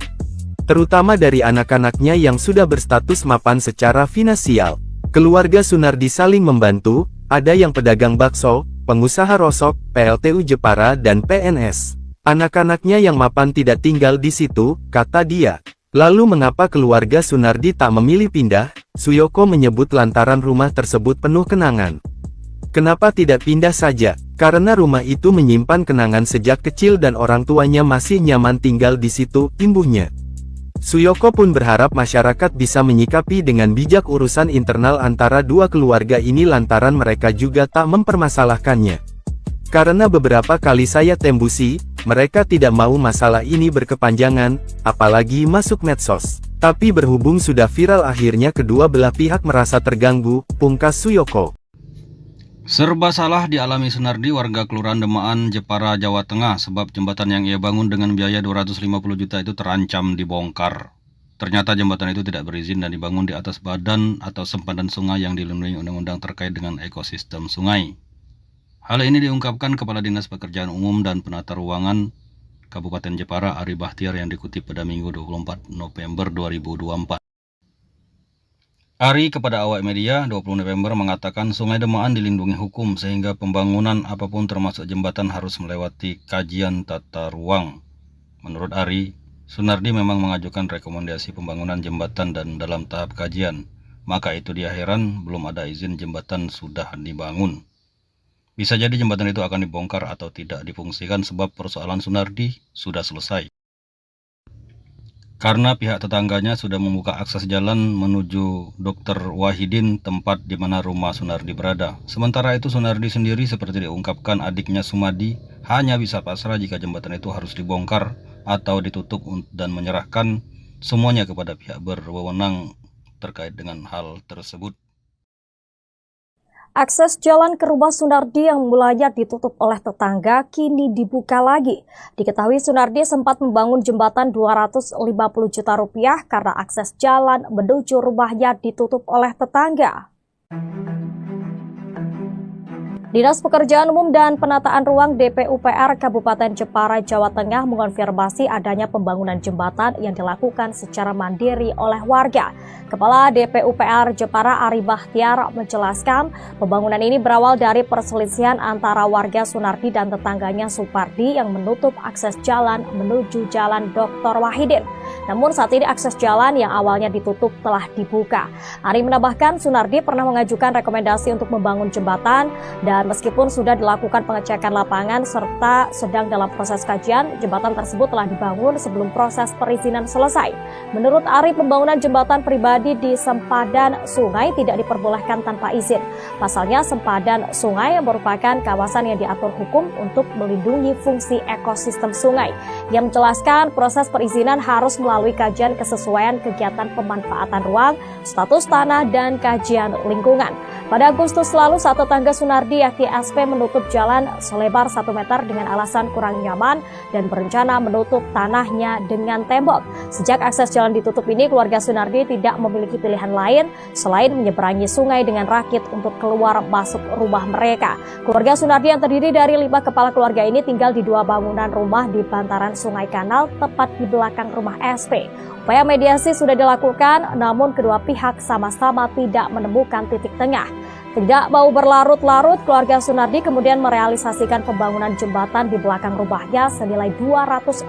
Terutama dari anak-anaknya yang sudah berstatus mapan secara finansial. Keluarga Sunardi saling membantu, ada yang pedagang bakso, pengusaha rosok, PLTU Jepara dan PNS. Anak-anaknya yang mapan tidak tinggal di situ, kata dia. Lalu mengapa keluarga Sunardi tak memilih pindah? Suyoko menyebut lantaran rumah tersebut penuh kenangan. Kenapa tidak pindah saja? Karena rumah itu menyimpan kenangan sejak kecil dan orang tuanya masih nyaman tinggal di situ, imbuhnya. Suyoko pun berharap masyarakat bisa menyikapi dengan bijak urusan internal antara dua keluarga ini lantaran mereka juga tak mempermasalahkannya. Karena beberapa kali saya tembusi, mereka tidak mau masalah ini berkepanjangan, apalagi masuk medsos. Tapi berhubung sudah viral akhirnya kedua belah pihak merasa terganggu, pungkas Suyoko. Serba salah dialami Sunardi warga Kelurahan Demaan, Jepara, Jawa Tengah sebab jembatan yang ia bangun dengan biaya 250 juta itu terancam dibongkar. Ternyata jembatan itu tidak berizin dan dibangun di atas badan atau sempadan sungai yang dilindungi undang-undang terkait dengan ekosistem sungai. Hal ini diungkapkan Kepala Dinas Pekerjaan Umum dan Penata Ruangan Kabupaten Jepara Ari Bahtiar yang dikutip pada Minggu 24 November 2024. Ari kepada awak media 20 November mengatakan Sungai Demaan dilindungi hukum sehingga pembangunan apapun termasuk jembatan harus melewati kajian tata ruang. Menurut Ari, Sunardi memang mengajukan rekomendasi pembangunan jembatan dan dalam tahap kajian. Maka itu dia heran belum ada izin jembatan sudah dibangun. Bisa jadi jembatan itu akan dibongkar atau tidak difungsikan sebab persoalan Sunardi sudah selesai. Karena pihak tetangganya sudah membuka akses jalan menuju Dr. Wahidin, tempat di mana rumah Sunardi berada. Sementara itu Sunardi sendiri seperti diungkapkan adiknya Sumadi hanya bisa pasrah jika jembatan itu harus dibongkar atau ditutup dan menyerahkan semuanya kepada pihak berwenang terkait dengan hal tersebut. Akses jalan ke rumah Sunardi yang mulanya ditutup oleh tetangga kini dibuka lagi. Diketahui Sunardi sempat membangun jembatan 250 juta rupiah karena akses jalan menuju rumahnya ditutup oleh tetangga. Dinas Pekerjaan Umum dan Penataan Ruang DPUPR Kabupaten Jepara, Jawa Tengah mengonfirmasi adanya pembangunan jembatan yang dilakukan secara mandiri oleh warga. Kepala DPUPR Jepara Ari Bahtiar menjelaskan pembangunan ini berawal dari perselisihan antara warga Sunardi dan tetangganya Supardi yang menutup akses jalan menuju Jalan Dr. Wahidin. Namun saat ini akses jalan yang awalnya ditutup telah dibuka. Ari menambahkan Sunardi pernah mengajukan rekomendasi untuk membangun jembatan dan meskipun sudah dilakukan pengecekan lapangan serta sedang dalam proses kajian, jembatan tersebut telah dibangun sebelum proses perizinan selesai. Menurut Ari, pembangunan jembatan pribadi di sempadan sungai tidak diperbolehkan tanpa izin. Pasalnya, sempadan sungai merupakan kawasan yang diatur hukum untuk melindungi fungsi ekosistem sungai. Ia menjelaskan proses perizinan harus melalui kajian kesesuaian kegiatan pemanfaatan ruang, status tanah, dan kajian lingkungan. Pada Agustus lalu, saat tetangga Sunardi yakni SP menutup jalan selebar 1 meter dengan alasan kurang nyaman dan berencana menutup tanahnya dengan tembok. Sejak akses jalan ditutup ini, keluarga Sunardi tidak memiliki pilihan lain selain menyeberangi sungai dengan rakit untuk keluar masuk rumah mereka. Keluarga Sunardi yang terdiri dari 5 kepala keluarga ini tinggal di 2 bangunan rumah di bantaran Sungai Kanal tepat di belakang rumah SP. Upaya mediasi sudah dilakukan, namun kedua pihak sama-sama tidak menemukan titik tengah. Tidak mau berlarut-larut, keluarga Sunardi kemudian merealisasikan pembangunan jembatan di belakang rumahnya senilai 250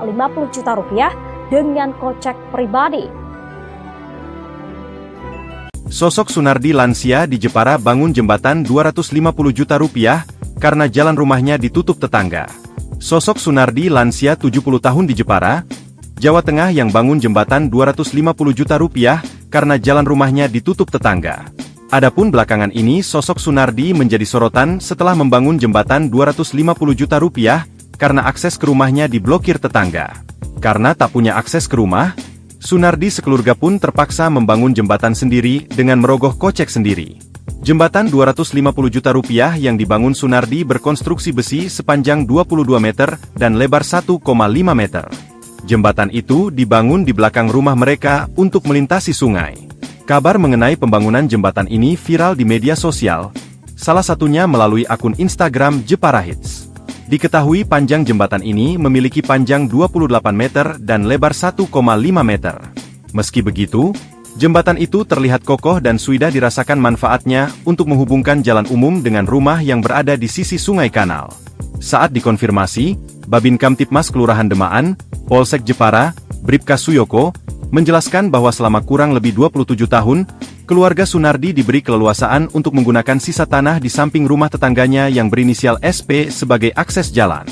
juta rupiah dengan kocek pribadi. Sosok Sunardi lansia di Jepara bangun jembatan 250 juta rupiah karena jalan rumahnya ditutup tetangga. Sosok Sunardi lansia 70 tahun di Jepara, Jawa Tengah yang bangun jembatan 250 juta rupiah karena jalan rumahnya ditutup tetangga. Adapun belakangan ini sosok Sunardi menjadi sorotan setelah membangun jembatan 250 juta rupiah karena akses ke rumahnya diblokir tetangga. Karena tak punya akses ke rumah, Sunardi sekeluarga pun terpaksa membangun jembatan sendiri dengan merogoh kocek sendiri. Jembatan 250 juta rupiah yang dibangun Sunardi berkonstruksi besi sepanjang 22 meter dan lebar 1,5 meter. Jembatan itu dibangun di belakang rumah mereka untuk melintasi sungai. Kabar mengenai pembangunan jembatan ini viral di media sosial, salah satunya melalui akun Instagram Jepara Hits. Diketahui panjang jembatan ini memiliki panjang 28 meter dan lebar 1,5 meter. Meski begitu, jembatan itu terlihat kokoh dan sudah dirasakan manfaatnya untuk menghubungkan jalan umum dengan rumah yang berada di sisi Sungai Kanal. Saat dikonfirmasi, Babin Kamtipmas Kelurahan Demaan, Polsek Jepara, Bribka Suyoko, menjelaskan bahwa selama kurang lebih 27 tahun, keluarga Sunardi diberi keleluasaan untuk menggunakan sisa tanah di samping rumah tetangganya yang berinisial SP sebagai akses jalan.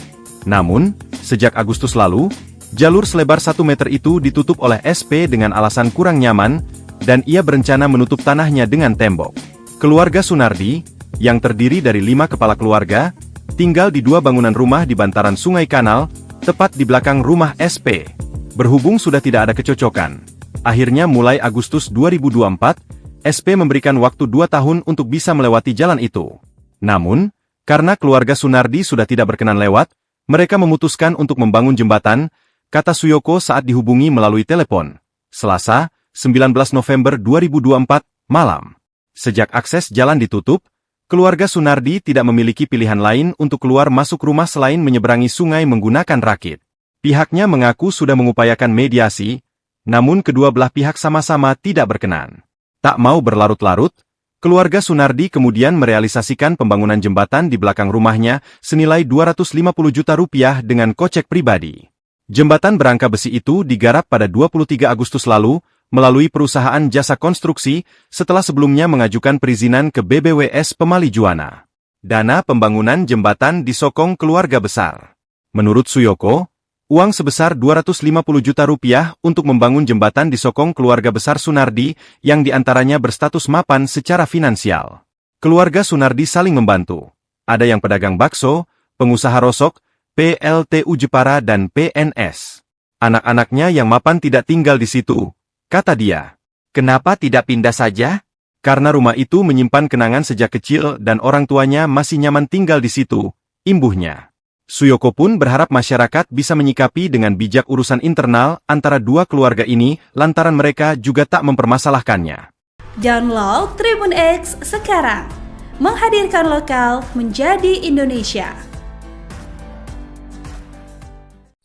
Namun, sejak Agustus lalu, jalur selebar 1 meter itu ditutup oleh SP dengan alasan kurang nyaman, dan ia berencana menutup tanahnya dengan tembok. Keluarga Sunardi, yang terdiri dari 5 kepala keluarga, tinggal di 2 bangunan rumah di bantaran Sungai Kanal, tepat di belakang rumah SP. Berhubung sudah tidak ada kecocokan, akhirnya mulai Agustus 2024, SP memberikan waktu 2 tahun untuk bisa melewati jalan itu. Namun, karena keluarga Sunardi sudah tidak berkenan lewat, mereka memutuskan untuk membangun jembatan, kata Suyoko saat dihubungi melalui telepon. Selasa, 19 November 2024, malam. Sejak akses jalan ditutup, keluarga Sunardi tidak memiliki pilihan lain untuk keluar masuk rumah selain menyeberangi sungai menggunakan rakit. Pihaknya mengaku sudah mengupayakan mediasi, namun kedua belah pihak sama-sama tidak berkenan. Tak mau berlarut-larut, keluarga Sunardi kemudian merealisasikan pembangunan jembatan di belakang rumahnya senilai 250 juta rupiah dengan kocek pribadi. Jembatan berangka besi itu digarap pada 23 Agustus lalu, melalui perusahaan jasa konstruksi, setelah sebelumnya mengajukan perizinan ke BBWS Pemali Juwana. Dana pembangunan jembatan disokong keluarga besar. Menurut Suyoko, uang sebesar 250 juta rupiah untuk membangun jembatan disokong keluarga besar Sunardi, yang diantaranya berstatus mapan secara finansial. Keluarga Sunardi saling membantu. Ada yang pedagang bakso, pengusaha rosok, PLTU Jepara dan PNS. Anak-anaknya yang mapan tidak tinggal di situ, kata dia. Kenapa tidak pindah saja? Karena rumah itu menyimpan kenangan sejak kecil dan orang tuanya masih nyaman tinggal di situ, imbuhnya. Suyoko pun berharap masyarakat bisa menyikapi dengan bijak urusan internal antara dua keluarga ini lantaran mereka juga tak mempermasalahkannya. Download Tribun X sekarang, menghadirkan lokal menjadi Indonesia.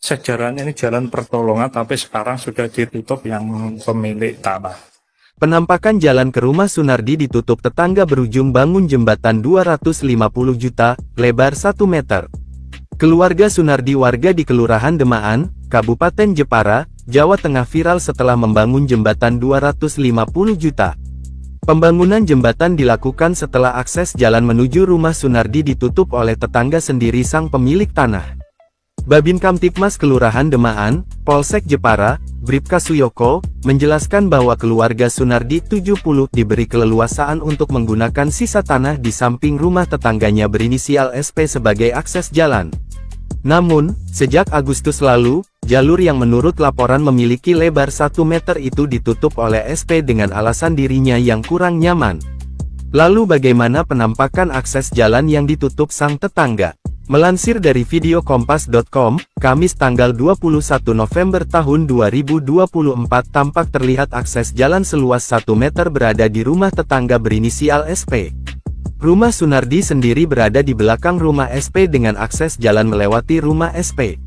Sejarahnya ini jalan pertolongan, tapi sekarang sudah ditutup yang pemilik tanah. Penampakan jalan ke rumah Sunardi ditutup tetangga berujung bangun jembatan 250 juta, lebar 1 meter. Keluarga Sunardi warga di Kelurahan Demaan, Kabupaten Jepara, Jawa Tengah viral setelah membangun jembatan 250 juta. Pembangunan jembatan dilakukan setelah akses jalan menuju rumah Sunardi ditutup oleh tetangga sendiri sang pemilik tanah. Babin Kamtipmas Kelurahan Demaan, Polsek Jepara, Bribka Suyoko, menjelaskan bahwa keluarga Sunardi 70 diberi keleluasaan untuk menggunakan sisa tanah di samping rumah tetangganya berinisial SP sebagai akses jalan. Namun, sejak Agustus lalu, jalur yang menurut laporan memiliki lebar 1 meter itu ditutup oleh SP dengan alasan dirinya yang kurang nyaman. Lalu bagaimana penampakan akses jalan yang ditutup sang tetangga? Melansir dari video kompas.com, Kamis tanggal 21 November tahun 2024 tampak terlihat akses jalan seluas 1 meter berada di rumah tetangga berinisial SP. Rumah Sunardi sendiri berada di belakang rumah SP dengan akses jalan melewati rumah SP.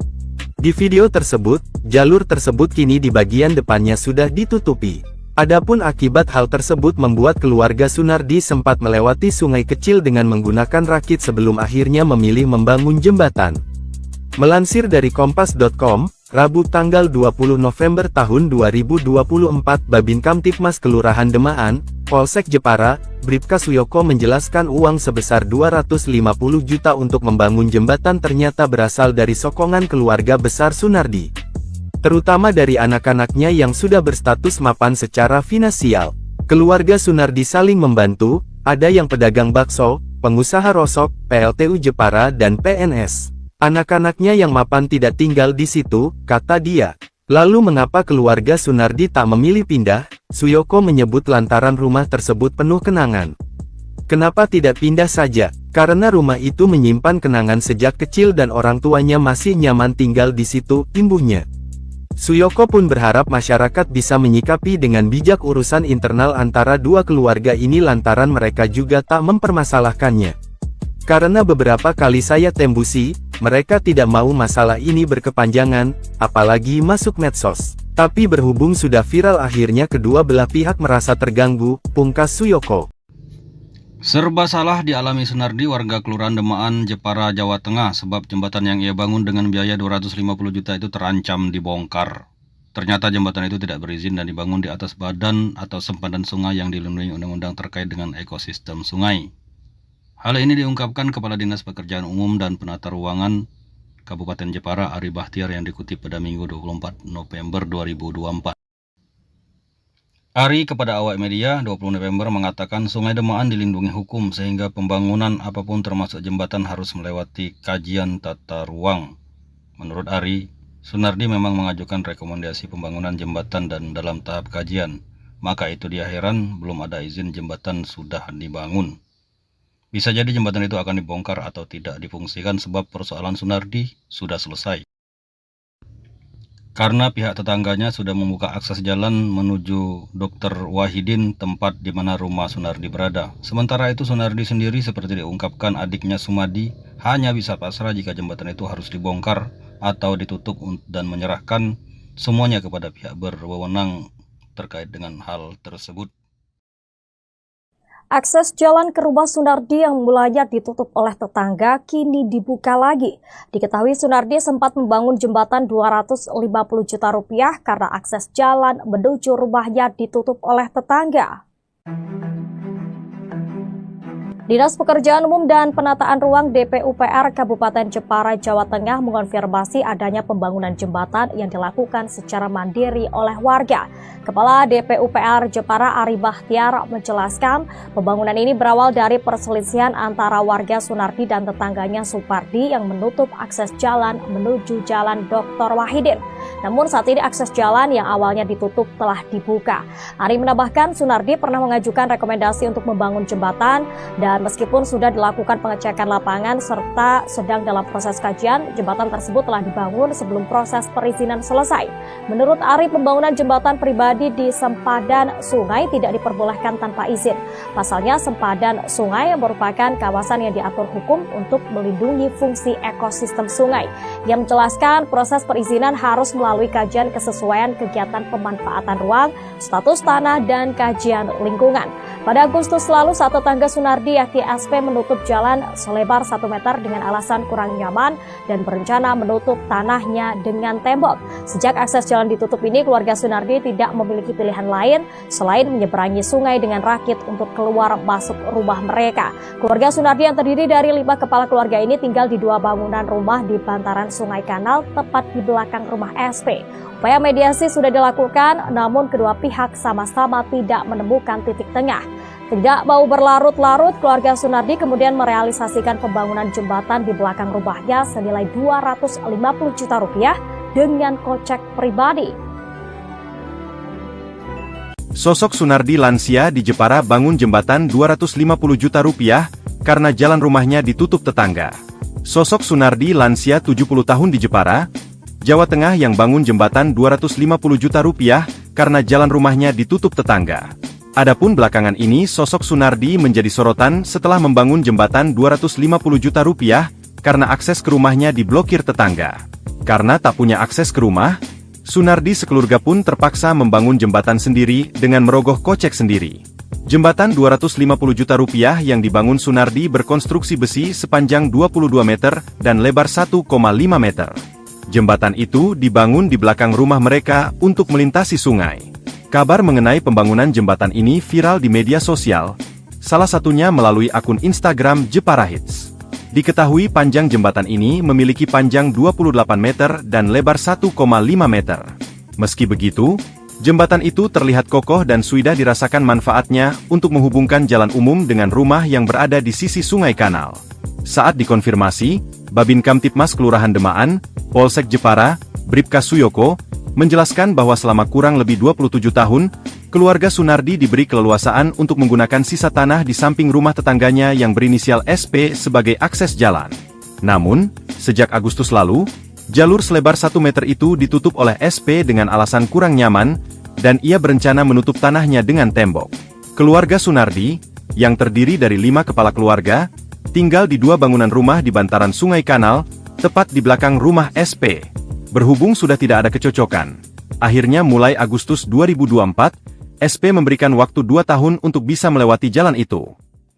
Di video tersebut, jalur tersebut kini di bagian depannya sudah ditutupi. Adapun akibat hal tersebut membuat keluarga Sunardi sempat melewati sungai kecil dengan menggunakan rakit sebelum akhirnya memilih membangun jembatan. Melansir dari kompas.com, Rabu tanggal 20 November tahun 2024 Babin Kamtipmas Kelurahan Demaan, Polsek Jepara, Bribka Suyoko menjelaskan uang sebesar 250 juta untuk membangun jembatan ternyata berasal dari sokongan keluarga besar Sunardi. Terutama dari anak-anaknya yang sudah berstatus mapan secara finansial. Keluarga Sunardi saling membantu, ada yang pedagang bakso, pengusaha rosok, PLTU Jepara dan PNS. Anak-anaknya yang mapan tidak tinggal di situ, kata dia. Lalu mengapa keluarga Sunardi tak memilih pindah? Suyoko menyebut lantaran rumah tersebut penuh kenangan. Kenapa tidak pindah saja? Karena rumah itu menyimpan kenangan sejak kecil dan orang tuanya masih nyaman tinggal di situ, imbuhnya. Suyoko pun berharap masyarakat bisa menyikapi dengan bijak urusan internal antara dua keluarga ini lantaran mereka juga tak mempermasalahkannya. Karena beberapa kali saya tembusi, mereka tidak mau masalah ini berkepanjangan, apalagi masuk medsos. Tapi berhubung sudah viral akhirnya kedua belah pihak merasa terganggu, pungkas Suyoko. Serba salah dialami Sunardi warga Kelurahan Demaan, Jepara, Jawa Tengah sebab jembatan yang ia bangun dengan biaya 250 juta itu terancam dibongkar. Ternyata jembatan itu tidak berizin dan dibangun di atas badan atau sempadan sungai yang dilindungi undang-undang terkait dengan ekosistem sungai. Hal ini diungkapkan Kepala Dinas Pekerjaan Umum dan Penata Ruangan Kabupaten Jepara Ari Bahtiar yang dikutip pada Minggu 24 November 2024. Ari kepada awak media 20 November mengatakan Sungai Demaan dilindungi hukum sehingga pembangunan apapun termasuk jembatan harus melewati kajian tata ruang. Menurut Ari, Sunardi memang mengajukan rekomendasi pembangunan jembatan dan dalam tahap kajian. Maka itu dia heran belum ada izin jembatan sudah dibangun. Bisa jadi jembatan itu akan dibongkar atau tidak difungsikan sebab persoalan Sunardi sudah selesai. Karena pihak tetangganya sudah membuka akses jalan menuju Dr. Wahidin, tempat di mana rumah Sunardi berada. Sementara itu Sunardi sendiri seperti diungkapkan adiknya Sumadi hanya bisa pasrah jika jembatan itu harus dibongkar atau ditutup dan menyerahkan semuanya kepada pihak berwenang terkait dengan hal tersebut. Akses jalan ke rumah Sunardi yang mulanya ditutup oleh tetangga kini dibuka lagi. Diketahui Sunardi sempat membangun jembatan 250 juta rupiah karena akses jalan menuju rumahnya ditutup oleh tetangga. Dinas Pekerjaan Umum dan Penataan Ruang DPUPR Kabupaten Jepara, Jawa Tengah mengonfirmasi adanya pembangunan jembatan yang dilakukan secara mandiri oleh warga. Kepala DPUPR Jepara Ari Bahtiar menjelaskan pembangunan ini berawal dari perselisihan antara warga Sunardi dan tetangganya Supardi yang menutup akses jalan menuju Jalan Dr. Wahidin. Namun saat ini akses jalan yang awalnya ditutup telah dibuka. Ari menambahkan Sunardi pernah mengajukan rekomendasi untuk membangun jembatan dan meskipun sudah dilakukan pengecekan lapangan serta sedang dalam proses kajian, jembatan tersebut telah dibangun sebelum proses perizinan selesai. Menurut Ari, pembangunan jembatan pribadi di sempadan sungai tidak diperbolehkan tanpa izin. Pasalnya, sempadan sungai merupakan kawasan yang diatur hukum untuk melindungi fungsi ekosistem sungai. Ia menjelaskan proses perizinan harus melalui kajian kesesuaian kegiatan pemanfaatan ruang, status tanah, dan kajian lingkungan. Pada Agustus lalu, saat tetangga Sunardi yakni SP menutup jalan selebar 1 meter dengan alasan kurang nyaman dan berencana menutup tanahnya dengan tembok. Sejak akses jalan ditutup ini, keluarga Sunardi tidak memiliki pilihan lain selain menyeberangi sungai dengan rakit untuk keluar masuk rumah mereka. Keluarga Sunardi yang terdiri dari 5 kepala keluarga ini tinggal di 2 bangunan rumah di bantaran Sungai Kanal tepat di belakang rumah SP. Upaya mediasi sudah dilakukan, namun kedua pihak sama-sama tidak menemukan titik tengah. Tidak mau berlarut-larut, keluarga Sunardi kemudian merealisasikan pembangunan jembatan di belakang rumahnya senilai 250 juta rupiah dengan kocek pribadi. Sosok Sunardi lansia di Jepara bangun jembatan 250 juta rupiah karena jalan rumahnya ditutup tetangga. Sosok Sunardi lansia 70 tahun di Jepara, Jawa Tengah yang bangun jembatan 250 juta rupiah karena jalan rumahnya ditutup tetangga. Adapun belakangan ini sosok Sunardi menjadi sorotan setelah membangun jembatan 250 juta rupiah karena akses ke rumahnya diblokir tetangga. Karena tak punya akses ke rumah, Sunardi sekeluarga pun terpaksa membangun jembatan sendiri dengan merogoh kocek sendiri. Jembatan 250 juta rupiah yang dibangun Sunardi berkonstruksi besi sepanjang 22 meter dan lebar 1,5 meter. Jembatan itu dibangun di belakang rumah mereka untuk melintasi sungai. Kabar mengenai pembangunan jembatan ini viral di media sosial, salah satunya melalui akun Instagram Jepara Hits. Diketahui panjang jembatan ini memiliki panjang 28 meter dan lebar 1,5 meter. Meski begitu, jembatan itu terlihat kokoh dan sudah dirasakan manfaatnya untuk menghubungkan jalan umum dengan rumah yang berada di sisi Sungai Kanal. Saat dikonfirmasi, Babin Kamtipmas Kelurahan Demaan, Polsek Jepara, Bribka Suyoko, menjelaskan bahwa selama kurang lebih 27 tahun, keluarga Sunardi diberi keleluasaan untuk menggunakan sisa tanah di samping rumah tetangganya yang berinisial SP sebagai akses jalan. Namun, sejak Agustus lalu, jalur selebar 1 meter itu ditutup oleh SP dengan alasan kurang nyaman, dan ia berencana menutup tanahnya dengan tembok. Keluarga Sunardi, yang terdiri dari 5 kepala keluarga, tinggal di 2 bangunan rumah di bantaran Sungai Kanal, tepat di belakang rumah SP. Berhubung sudah tidak ada kecocokan, akhirnya mulai Agustus 2024, SP memberikan waktu 2 tahun untuk bisa melewati jalan itu.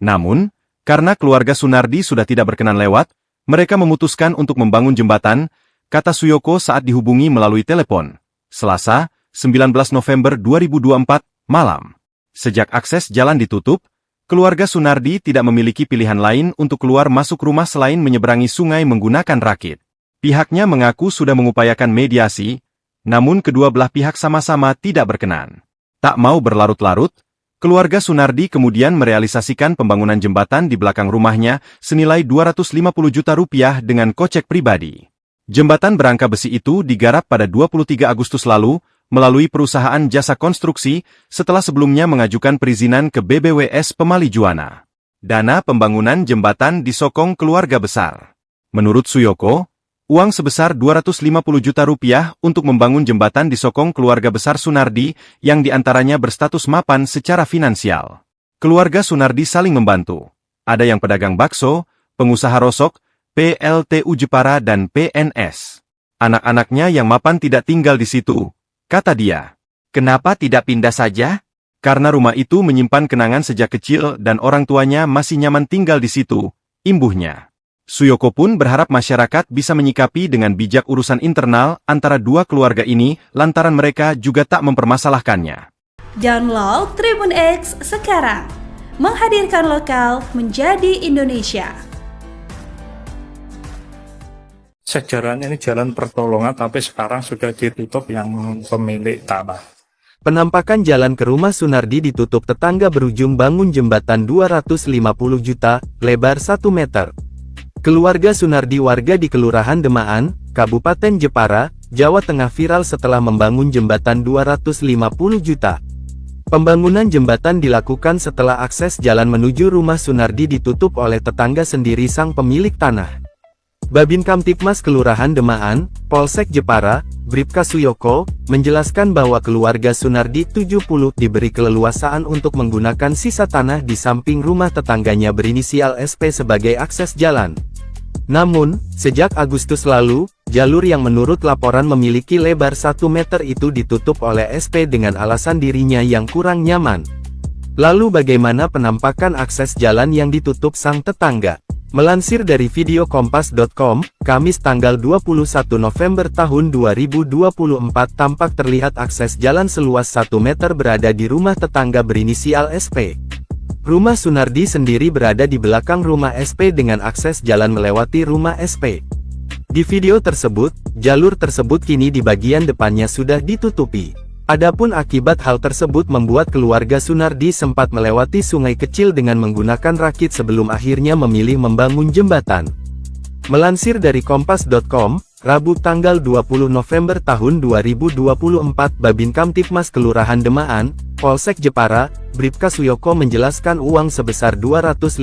Namun, karena keluarga Sunardi sudah tidak berkenan lewat, mereka memutuskan untuk membangun jembatan, kata Suyoko saat dihubungi melalui telepon. Selasa, 19 November 2024, malam. Sejak akses jalan ditutup, keluarga Sunardi tidak memiliki pilihan lain untuk keluar masuk rumah selain menyeberangi sungai menggunakan rakit. Pihaknya mengaku sudah mengupayakan mediasi, namun kedua belah pihak sama-sama tidak berkenan. Tak mau berlarut-larut, keluarga Sunardi kemudian merealisasikan pembangunan jembatan di belakang rumahnya senilai 250 juta rupiah dengan kocek pribadi. Jembatan berangka besi itu digarap pada 23 Agustus lalu melalui perusahaan jasa konstruksi setelah sebelumnya mengajukan perizinan ke BBWS Pemali Juwana. Dana pembangunan jembatan disokong keluarga besar. Menurut Suyoko, uang sebesar 250 juta rupiah untuk membangun jembatan disokong keluarga besar Sunardi yang diantaranya berstatus mapan secara finansial. Keluarga Sunardi saling membantu. Ada yang pedagang bakso, pengusaha rosok, PLTU Jepara dan PNS. Anak-anaknya yang mapan tidak tinggal di situ, kata dia. Kenapa tidak pindah saja? Karena rumah itu menyimpan kenangan sejak kecil dan orang tuanya masih nyaman tinggal di situ, imbuhnya. Suyoko pun berharap masyarakat bisa menyikapi dengan bijak urusan internal antara dua keluarga ini lantaran mereka juga tak mempermasalahkannya. Download Tribun X sekarang, menghadirkan lokal menjadi Indonesia. Sejarahnya ini jalan pertolongan tapi sekarang sudah ditutup yang pemilik tanah. Penampakan jalan ke rumah Sunardi ditutup tetangga berujung bangun jembatan 250 juta, lebar 1 meter. Keluarga Sunardi warga di Kelurahan Demaan, Kabupaten Jepara, Jawa Tengah viral setelah membangun jembatan 250 juta. Pembangunan jembatan dilakukan setelah akses jalan menuju rumah Sunardi ditutup oleh tetangga sendiri sang pemilik tanah. Babin Kamtibmas Kelurahan Demaan, Polsek Jepara, Bribka Suyoko, menjelaskan bahwa keluarga Sunardi 70 diberi keleluasaan untuk menggunakan sisa tanah di samping rumah tetangganya berinisial SP sebagai akses jalan. Namun, sejak Agustus lalu, jalur yang menurut laporan memiliki lebar 1 meter itu ditutup oleh SP dengan alasan dirinya yang kurang nyaman. Lalu bagaimana penampakan akses jalan yang ditutup sang tetangga? Melansir dari video kompas.com, Kamis tanggal 21 November tahun 2024 tampak terlihat akses jalan seluas 1 meter berada di rumah tetangga berinisial SP. Rumah Sunardi sendiri berada di belakang rumah SP dengan akses jalan melewati rumah SP. Di video tersebut, jalur tersebut kini di bagian depannya sudah ditutupi. Adapun akibat hal tersebut membuat keluarga Sunardi sempat melewati sungai kecil dengan menggunakan rakit sebelum akhirnya memilih membangun jembatan. Melansir dari kompas.com, Rabu tanggal 20 November tahun 2024 Babin Kamtibmas Kelurahan Demaan, Polsek Jepara, Bribka Suyoko menjelaskan uang sebesar 250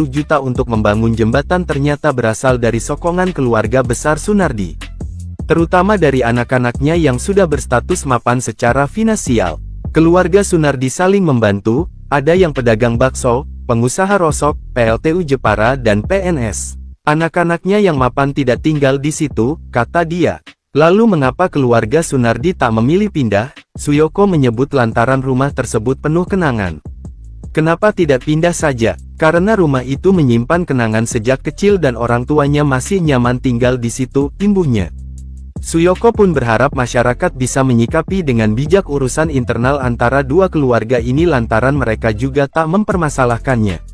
juta untuk membangun jembatan ternyata berasal dari sokongan keluarga besar Sunardi. Terutama dari anak-anaknya yang sudah berstatus mapan secara finansial. Keluarga Sunardi saling membantu, ada yang pedagang bakso, pengusaha rosok, PLTU Jepara dan PNS. Anak-anaknya yang mapan tidak tinggal di situ, kata dia. Lalu mengapa keluarga Sunardi tak memilih pindah? Suyoko menyebut lantaran rumah tersebut penuh kenangan. Kenapa tidak pindah saja? Karena rumah itu menyimpan kenangan sejak kecil dan orang tuanya masih nyaman tinggal di situ, imbuhnya. Suyoko pun berharap masyarakat bisa menyikapi dengan bijak urusan internal antara dua keluarga ini lantaran mereka juga tak mempermasalahkannya.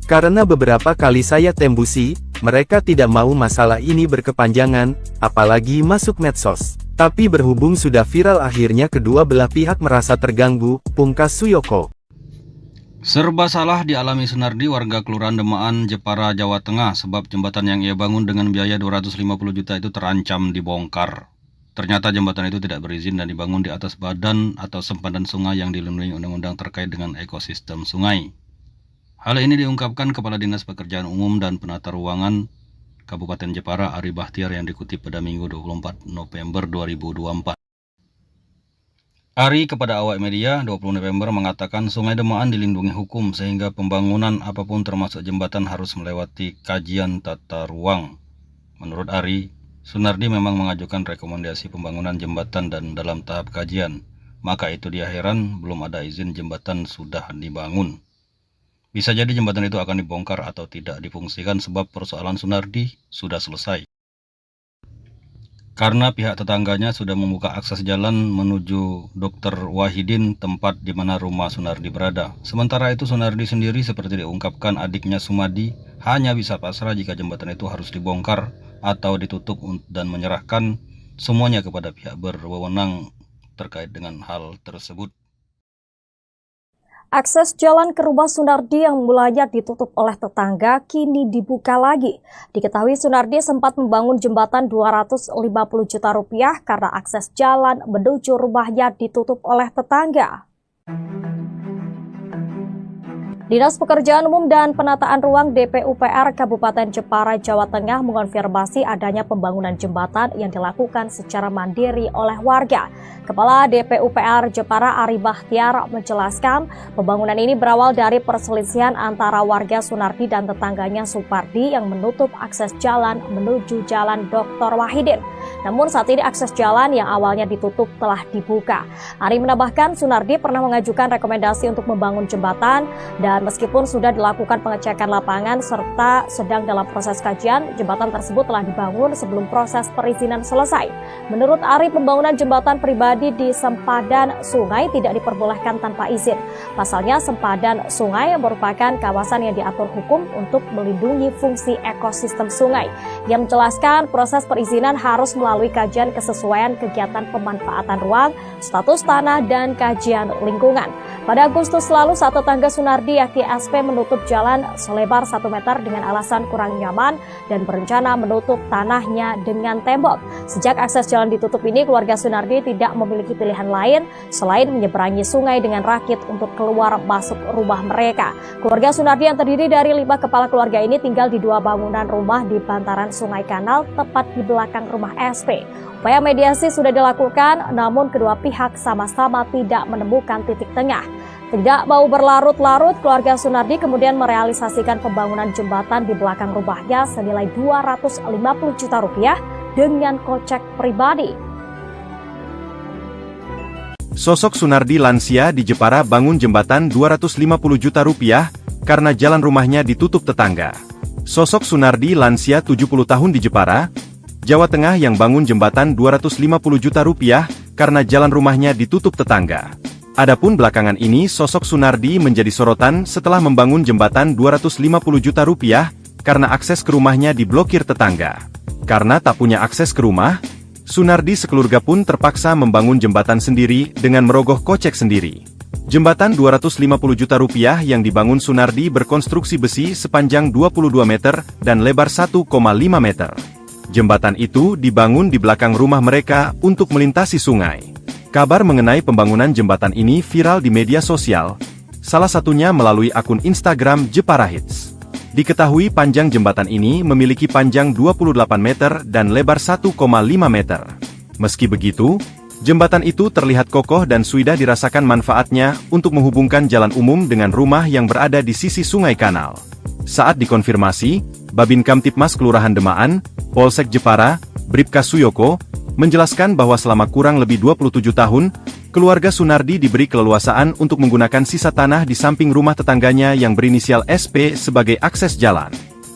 Karena beberapa kali saya tembusi, mereka tidak mau masalah ini berkepanjangan, apalagi masuk medsos. Tapi berhubung sudah viral akhirnya kedua belah pihak merasa terganggu, pungkas Suyoko. Serba salah dialami Sunardi warga Kelurahan Demaan, Jepara, Jawa Tengah sebab jembatan yang ia bangun dengan biaya 250 juta itu terancam dibongkar. Ternyata jembatan itu tidak berizin dan dibangun di atas badan atau sempadan sungai yang dilindungi undang-undang terkait dengan ekosistem sungai. Hal ini diungkapkan Kepala Dinas Pekerjaan Umum dan Penata Ruangan Kabupaten Jepara Ari Bahtiar yang dikutip pada Minggu 24 November 2024. Ari kepada awak media 20 November mengatakan Sungai Demaan dilindungi hukum sehingga pembangunan apapun termasuk jembatan harus melewati kajian tata ruang. Menurut Ari, Sunardi memang mengajukan rekomendasi pembangunan jembatan dan dalam tahap kajian. Maka itu dia heran belum ada izin jembatan sudah dibangun. Bisa jadi jembatan itu akan dibongkar atau tidak difungsikan sebab persoalan Sunardi sudah selesai. Karena pihak tetangganya sudah membuka akses jalan menuju Dr. Wahidin, tempat di mana rumah Sunardi berada. Sementara itu Sunardi sendiri seperti diungkapkan adiknya Sumadi hanya bisa pasrah jika jembatan itu harus dibongkar atau ditutup dan menyerahkan semuanya kepada pihak berwenang terkait dengan hal tersebut. Akses jalan ke rumah Sunardi yang mulanya ditutup oleh tetangga kini dibuka lagi. Diketahui Sunardi sempat membangun jembatan 250 juta rupiah karena akses jalan menuju rumahnya ditutup oleh tetangga. Dinas Pekerjaan Umum dan Penataan Ruang DPUPR Kabupaten Jepara, Jawa Tengah mengonfirmasi adanya pembangunan jembatan yang dilakukan secara mandiri oleh warga. Kepala DPUPR Jepara Ari Bahtiar menjelaskan pembangunan ini berawal dari perselisihan antara warga Sunardi dan tetangganya Supardi yang menutup akses jalan menuju Jalan Dr. Wahidin. Namun saat ini akses jalan yang awalnya ditutup telah dibuka. Ari menambahkan Sunardi pernah mengajukan rekomendasi untuk membangun jembatan dan meskipun sudah dilakukan pengecekan lapangan serta sedang dalam proses kajian, jembatan tersebut telah dibangun sebelum proses perizinan selesai. Menurut Ari, pembangunan jembatan pribadi di sempadan sungai tidak diperbolehkan tanpa izin. Pasalnya, sempadan sungai merupakan kawasan yang diatur hukum untuk melindungi fungsi ekosistem sungai. Ia menjelaskan proses perizinan harus melalui kajian kesesuaian kegiatan pemanfaatan ruang, status tanah, dan kajian lingkungan. Pada Agustus lalu, saat tetangga Sunardi yakni SP menutup jalan selebar 1 meter dengan alasan kurang nyaman dan berencana menutup tanahnya dengan tembok. Sejak akses jalan ditutup ini, keluarga Sunardi tidak memiliki pilihan lain selain menyeberangi sungai dengan rakit untuk keluar masuk rumah mereka. Keluarga Sunardi yang terdiri dari 5 kepala keluarga ini tinggal di 2 bangunan rumah di bantaran Sungai Kanal tepat di belakang rumah SP. Upaya mediasi sudah dilakukan, namun kedua pihak sama-sama tidak menemukan titik tengah. Tidak mau berlarut-larut, keluarga Sunardi kemudian merealisasikan pembangunan jembatan di belakang rumahnya senilai 250 juta rupiah dengan kocek pribadi. Sosok Sunardi lansia di Jepara bangun jembatan 250 juta rupiah karena jalan rumahnya ditutup tetangga. Sosok Sunardi lansia 70 tahun di Jepara, Jawa Tengah yang bangun jembatan 250 juta rupiah karena jalan rumahnya ditutup tetangga. Adapun belakangan ini sosok Sunardi menjadi sorotan setelah membangun jembatan 250 juta rupiah karena akses ke rumahnya diblokir tetangga. Karena tak punya akses ke rumah, Sunardi sekeluarga pun terpaksa membangun jembatan sendiri dengan merogoh kocek sendiri. Jembatan 250 juta rupiah yang dibangun Sunardi berkonstruksi besi sepanjang 22 meter dan lebar 1,5 meter. Jembatan itu dibangun di belakang rumah mereka untuk melintasi sungai. Kabar mengenai pembangunan jembatan ini viral di media sosial, salah satunya melalui akun Instagram Jepara Hits. Diketahui panjang jembatan ini memiliki panjang 28 meter dan lebar 1,5 meter. Meski begitu, jembatan itu terlihat kokoh dan sudah dirasakan manfaatnya untuk menghubungkan jalan umum dengan rumah yang berada di sisi Sungai Kanal. Saat dikonfirmasi, Babin Kamtipmas Kelurahan Demaan, Polsek Jepara, Bribka Suyoko, menjelaskan bahwa selama kurang lebih 27 tahun, keluarga Sunardi diberi keleluasaan untuk menggunakan sisa tanah di samping rumah tetangganya yang berinisial SP sebagai akses jalan.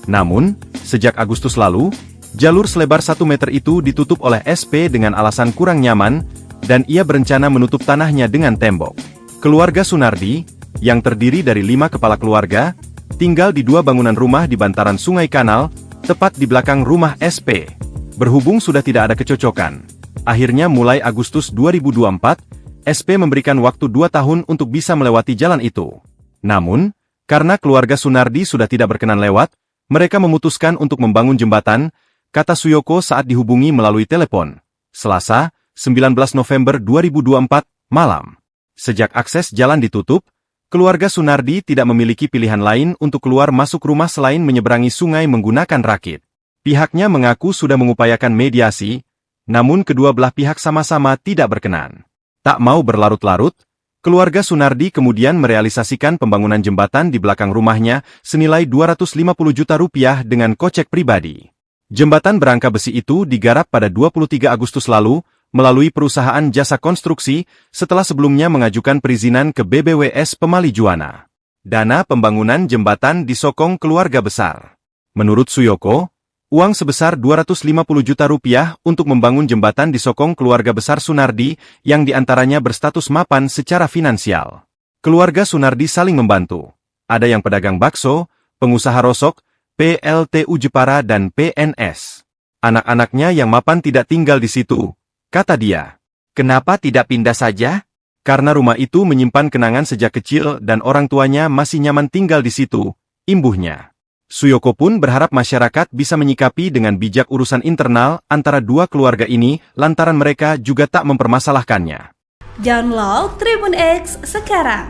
Namun, sejak Agustus lalu, jalur selebar 1 meter itu ditutup oleh SP dengan alasan kurang nyaman, dan ia berencana menutup tanahnya dengan tembok. Keluarga Sunardi, yang terdiri dari 5 kepala keluarga, tinggal di 2 bangunan rumah di bantaran Sungai Kanal, tepat di belakang rumah SP. Berhubung sudah tidak ada kecocokan, akhirnya mulai Agustus 2024, SP memberikan waktu 2 tahun untuk bisa melewati jalan itu. Namun, karena keluarga Sunardi sudah tidak berkenan lewat, mereka memutuskan untuk membangun jembatan, kata Suyoko saat dihubungi melalui telepon. Selasa, 19 November 2024, malam. Sejak akses jalan ditutup, keluarga Sunardi tidak memiliki pilihan lain untuk keluar masuk rumah selain menyeberangi sungai menggunakan rakit. Pihaknya mengaku sudah mengupayakan mediasi, namun kedua belah pihak sama-sama tidak berkenan. Tak mau berlarut-larut, keluarga Sunardi kemudian merealisasikan pembangunan jembatan di belakang rumahnya senilai 250 juta rupiah dengan kocek pribadi. Jembatan berangka besi itu digarap pada 23 Agustus lalu, melalui perusahaan jasa konstruksi, setelah sebelumnya mengajukan perizinan ke BBWS Pemali Juwana. Dana pembangunan jembatan disokong keluarga besar. Menurut Suyoko, uang sebesar 250 juta rupiah untuk membangun jembatan disokong keluarga besar Sunardi yang diantaranya berstatus mapan secara finansial. Keluarga Sunardi saling membantu. Ada yang pedagang bakso, pengusaha rosok, PLTU Jepara dan PNS. Anak-anaknya yang mapan tidak tinggal di situ, kata dia. Kenapa tidak pindah saja? Karena rumah itu menyimpan kenangan sejak kecil dan orang tuanya masih nyaman tinggal di situ, imbuhnya. Suyoko pun berharap masyarakat bisa menyikapi dengan bijak urusan internal antara dua keluarga ini lantaran mereka juga tak mempermasalahkannya. Download Tribun X sekarang.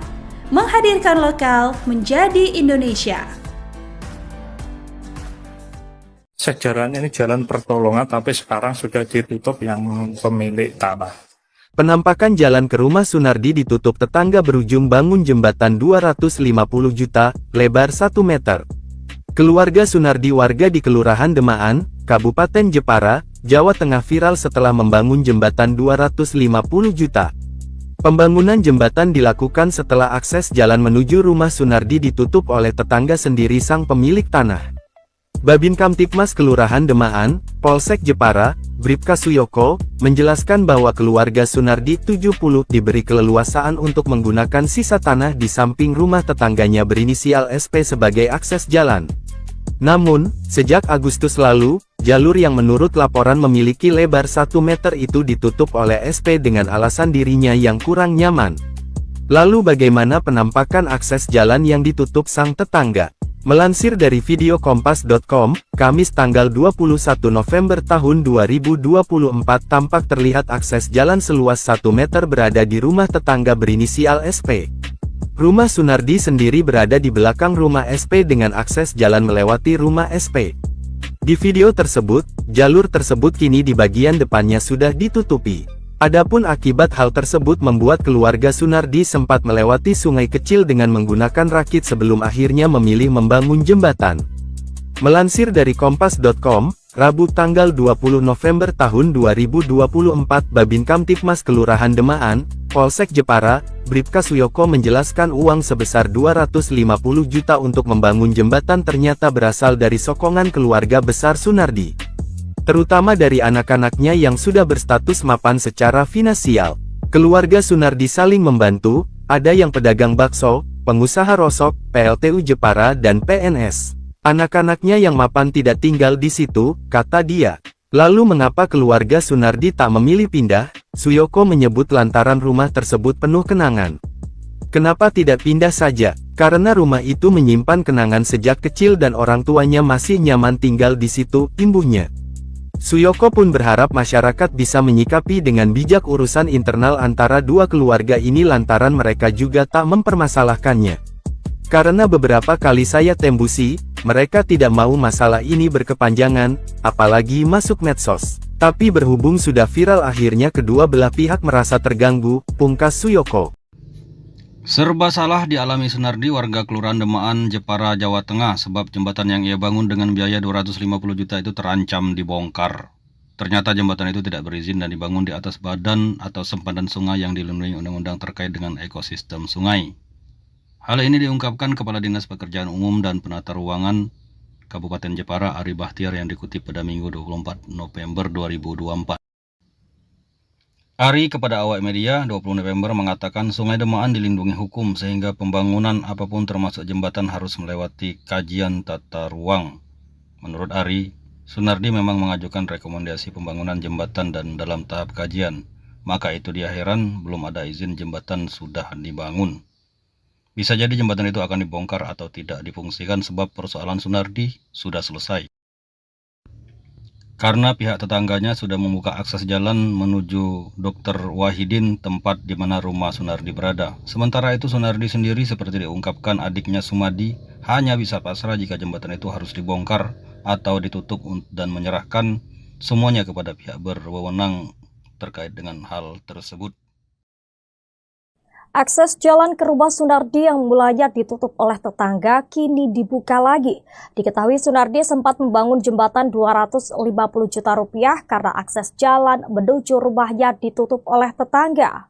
Menghadirkan lokal menjadi Indonesia. Sejarahnya ini jalan pertolongan tapi sekarang sudah ditutup yang pemilik tanah. Penampakan jalan ke rumah Sunardi ditutup tetangga berujung bangun jembatan 250 juta, lebar 1 meter. Keluarga Sunardi warga di Kelurahan Demaan, Kabupaten Jepara, Jawa Tengah viral setelah membangun jembatan 250 juta. Pembangunan jembatan dilakukan setelah akses jalan menuju rumah Sunardi ditutup oleh tetangga sendiri sang pemilik tanah. Babin Kamtipmas Kelurahan Demaan, Polsek Jepara, Bribka Suyoko, menjelaskan bahwa keluarga Sunardi 70 diberi keleluasaan untuk menggunakan sisa tanah di samping rumah tetangganya berinisial SP sebagai akses jalan. Namun, sejak Agustus lalu, jalur yang menurut laporan memiliki lebar 1 meter itu ditutup oleh SP dengan alasan dirinya yang kurang nyaman. Lalu bagaimana penampakan akses jalan yang ditutup sang tetangga? Melansir dari video kompas.com, Kamis tanggal 21 November tahun 2024 tampak terlihat akses jalan seluas 1 meter berada di rumah tetangga berinisial SP. Rumah Sunardi sendiri berada di belakang rumah SP dengan akses jalan melewati rumah SP. Di video tersebut, jalur tersebut kini di bagian depannya sudah ditutupi. Adapun akibat hal tersebut membuat keluarga Sunardi sempat melewati sungai kecil dengan menggunakan rakit sebelum akhirnya memilih membangun jembatan. Melansir dari kompas.com, Rabu tanggal 20 November tahun 2024 Babin Kamtipmas Kelurahan Demaan, Polsek Jepara, Bribka Suyoko menjelaskan uang sebesar 250 juta untuk membangun jembatan ternyata berasal dari sokongan keluarga besar Sunardi, terutama dari anak-anaknya yang sudah berstatus mapan secara finansial. Keluarga Sunardi saling membantu, ada yang pedagang bakso, pengusaha rosok, PLTU Jepara dan PNS. Anak-anaknya yang mapan tidak tinggal di situ, kata dia. Lalu mengapa keluarga Sunardi tak memilih pindah? Suyoko menyebut lantaran rumah tersebut penuh kenangan. Kenapa tidak pindah saja? Karena rumah itu menyimpan kenangan sejak kecil dan orang tuanya masih nyaman tinggal di situ, imbuhnya. Suyoko pun berharap masyarakat bisa menyikapi dengan bijak urusan internal antara dua keluarga ini lantaran mereka juga tak mempermasalahkannya. Karena beberapa kali saya tembusi, mereka tidak mau masalah ini berkepanjangan, apalagi masuk medsos. Tapi berhubung sudah viral akhirnya kedua belah pihak merasa terganggu, pungkas Suyoko. Serba salah dialami Sunardi, warga Kelurahan Demaan, Jepara, Jawa Tengah, sebab jembatan yang ia bangun dengan biaya 250 juta itu terancam dibongkar. Ternyata jembatan itu tidak berizin dan dibangun di atas badan atau sempadan sungai yang dilindungi undang-undang terkait dengan ekosistem sungai. Hal ini diungkapkan Kepala Dinas Pekerjaan Umum dan Penata Ruangan Kabupaten Jepara, Ari Bahtiar, yang dikutip pada Minggu 24 November 2024. Ari kepada awak media 20 November mengatakan Sungai Demaan dilindungi hukum sehingga pembangunan apapun termasuk jembatan harus melewati kajian tata ruang. Menurut Ari, Sunardi memang mengajukan rekomendasi pembangunan jembatan dan dalam tahap kajian. Maka itu dia heran belum ada izin jembatan sudah dibangun. Bisa jadi jembatan itu akan dibongkar atau tidak difungsikan sebab persoalan Sunardi sudah selesai. Karena pihak tetangganya sudah membuka akses jalan menuju Dr. Wahidin, tempat di mana rumah Sunardi berada. Sementara itu Sunardi sendiri seperti diungkapkan adiknya Sumadi hanya bisa pasrah jika jembatan itu harus dibongkar atau ditutup dan menyerahkan semuanya kepada pihak berwenang terkait dengan hal tersebut. Akses jalan ke rumah Sunardi yang mulanya ditutup oleh tetangga kini dibuka lagi. Diketahui Sunardi sempat membangun jembatan 250 juta rupiah karena akses jalan menuju rumahnya ditutup oleh tetangga.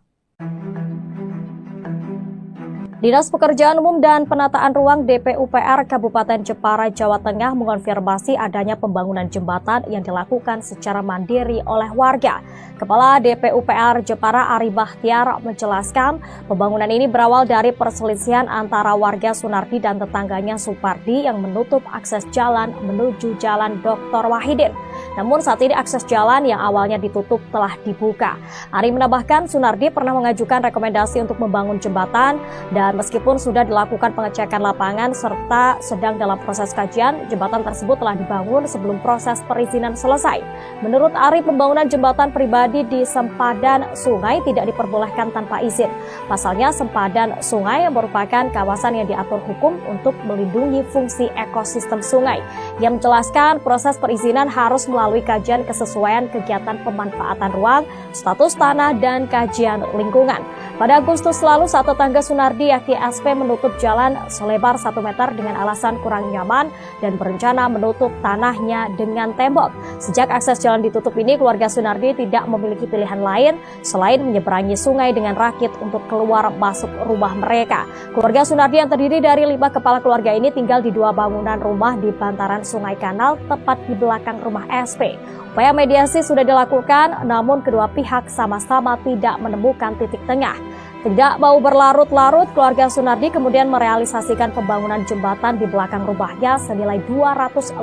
Dinas Pekerjaan Umum dan Penataan Ruang DPUPR Kabupaten Jepara, Jawa Tengah mengonfirmasi adanya pembangunan jembatan yang dilakukan secara mandiri oleh warga. Kepala DPUPR Jepara Ari Bahtiar menjelaskan pembangunan ini berawal dari perselisihan antara warga Sunardi dan tetangganya Supardi yang menutup akses jalan menuju Jalan Dr. Wahidin. Namun saat ini akses jalan yang awalnya ditutup telah dibuka. Ari menambahkan Sunardi pernah mengajukan rekomendasi untuk membangun jembatan dan meskipun sudah dilakukan pengecekan lapangan serta sedang dalam proses kajian, jembatan tersebut telah dibangun sebelum proses perizinan selesai. Menurut Ari, pembangunan jembatan pribadi di sempadan sungai tidak diperbolehkan tanpa izin. Pasalnya sempadan sungai merupakan kawasan yang diatur hukum untuk melindungi fungsi ekosistem sungai. Yang menjelaskan proses perizinan harus melalui kajian kesesuaian kegiatan pemanfaatan ruang, status tanah, dan kajian lingkungan. Pada Agustus lalu, saat tetangga Sunardi yakni SP menutup jalan selebar 1 meter dengan alasan kurang nyaman dan berencana menutup tanahnya dengan tembok. Sejak akses jalan ditutup ini, keluarga Sunardi tidak memiliki pilihan lain selain menyeberangi sungai dengan rakit untuk keluar masuk rumah mereka. Keluarga Sunardi yang terdiri dari 5 kepala keluarga ini tinggal di 2 bangunan rumah di bantaran Sungai Kanal tepat di belakang rumah SP. Upaya mediasi sudah dilakukan, namun kedua pihak sama-sama tidak menemukan titik tengah. Tidak mau berlarut-larut, keluarga Sunardi kemudian merealisasikan pembangunan jembatan di belakang rumahnya senilai 250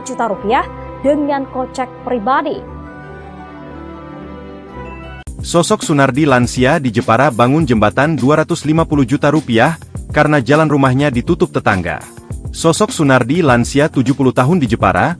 juta rupiah dengan kocek pribadi. Sosok Sunardi lansia di Jepara bangun jembatan 250 juta rupiah karena jalan rumahnya ditutup tetangga. Sosok Sunardi lansia 70 tahun di Jepara,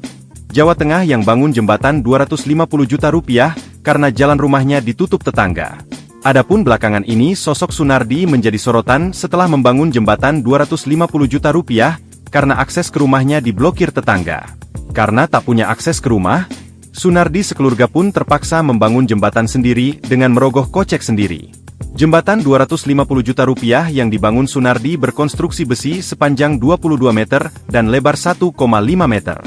Jawa Tengah yang bangun jembatan 250 juta rupiah karena jalan rumahnya ditutup tetangga. Adapun belakangan ini sosok Sunardi menjadi sorotan setelah membangun jembatan 250 juta rupiah karena akses ke rumahnya diblokir tetangga. Karena tak punya akses ke rumah, Sunardi sekeluarga pun terpaksa membangun jembatan sendiri dengan merogoh kocek sendiri. Jembatan 250 juta rupiah yang dibangun Sunardi berkonstruksi besi sepanjang 22 meter dan lebar 1,5 meter.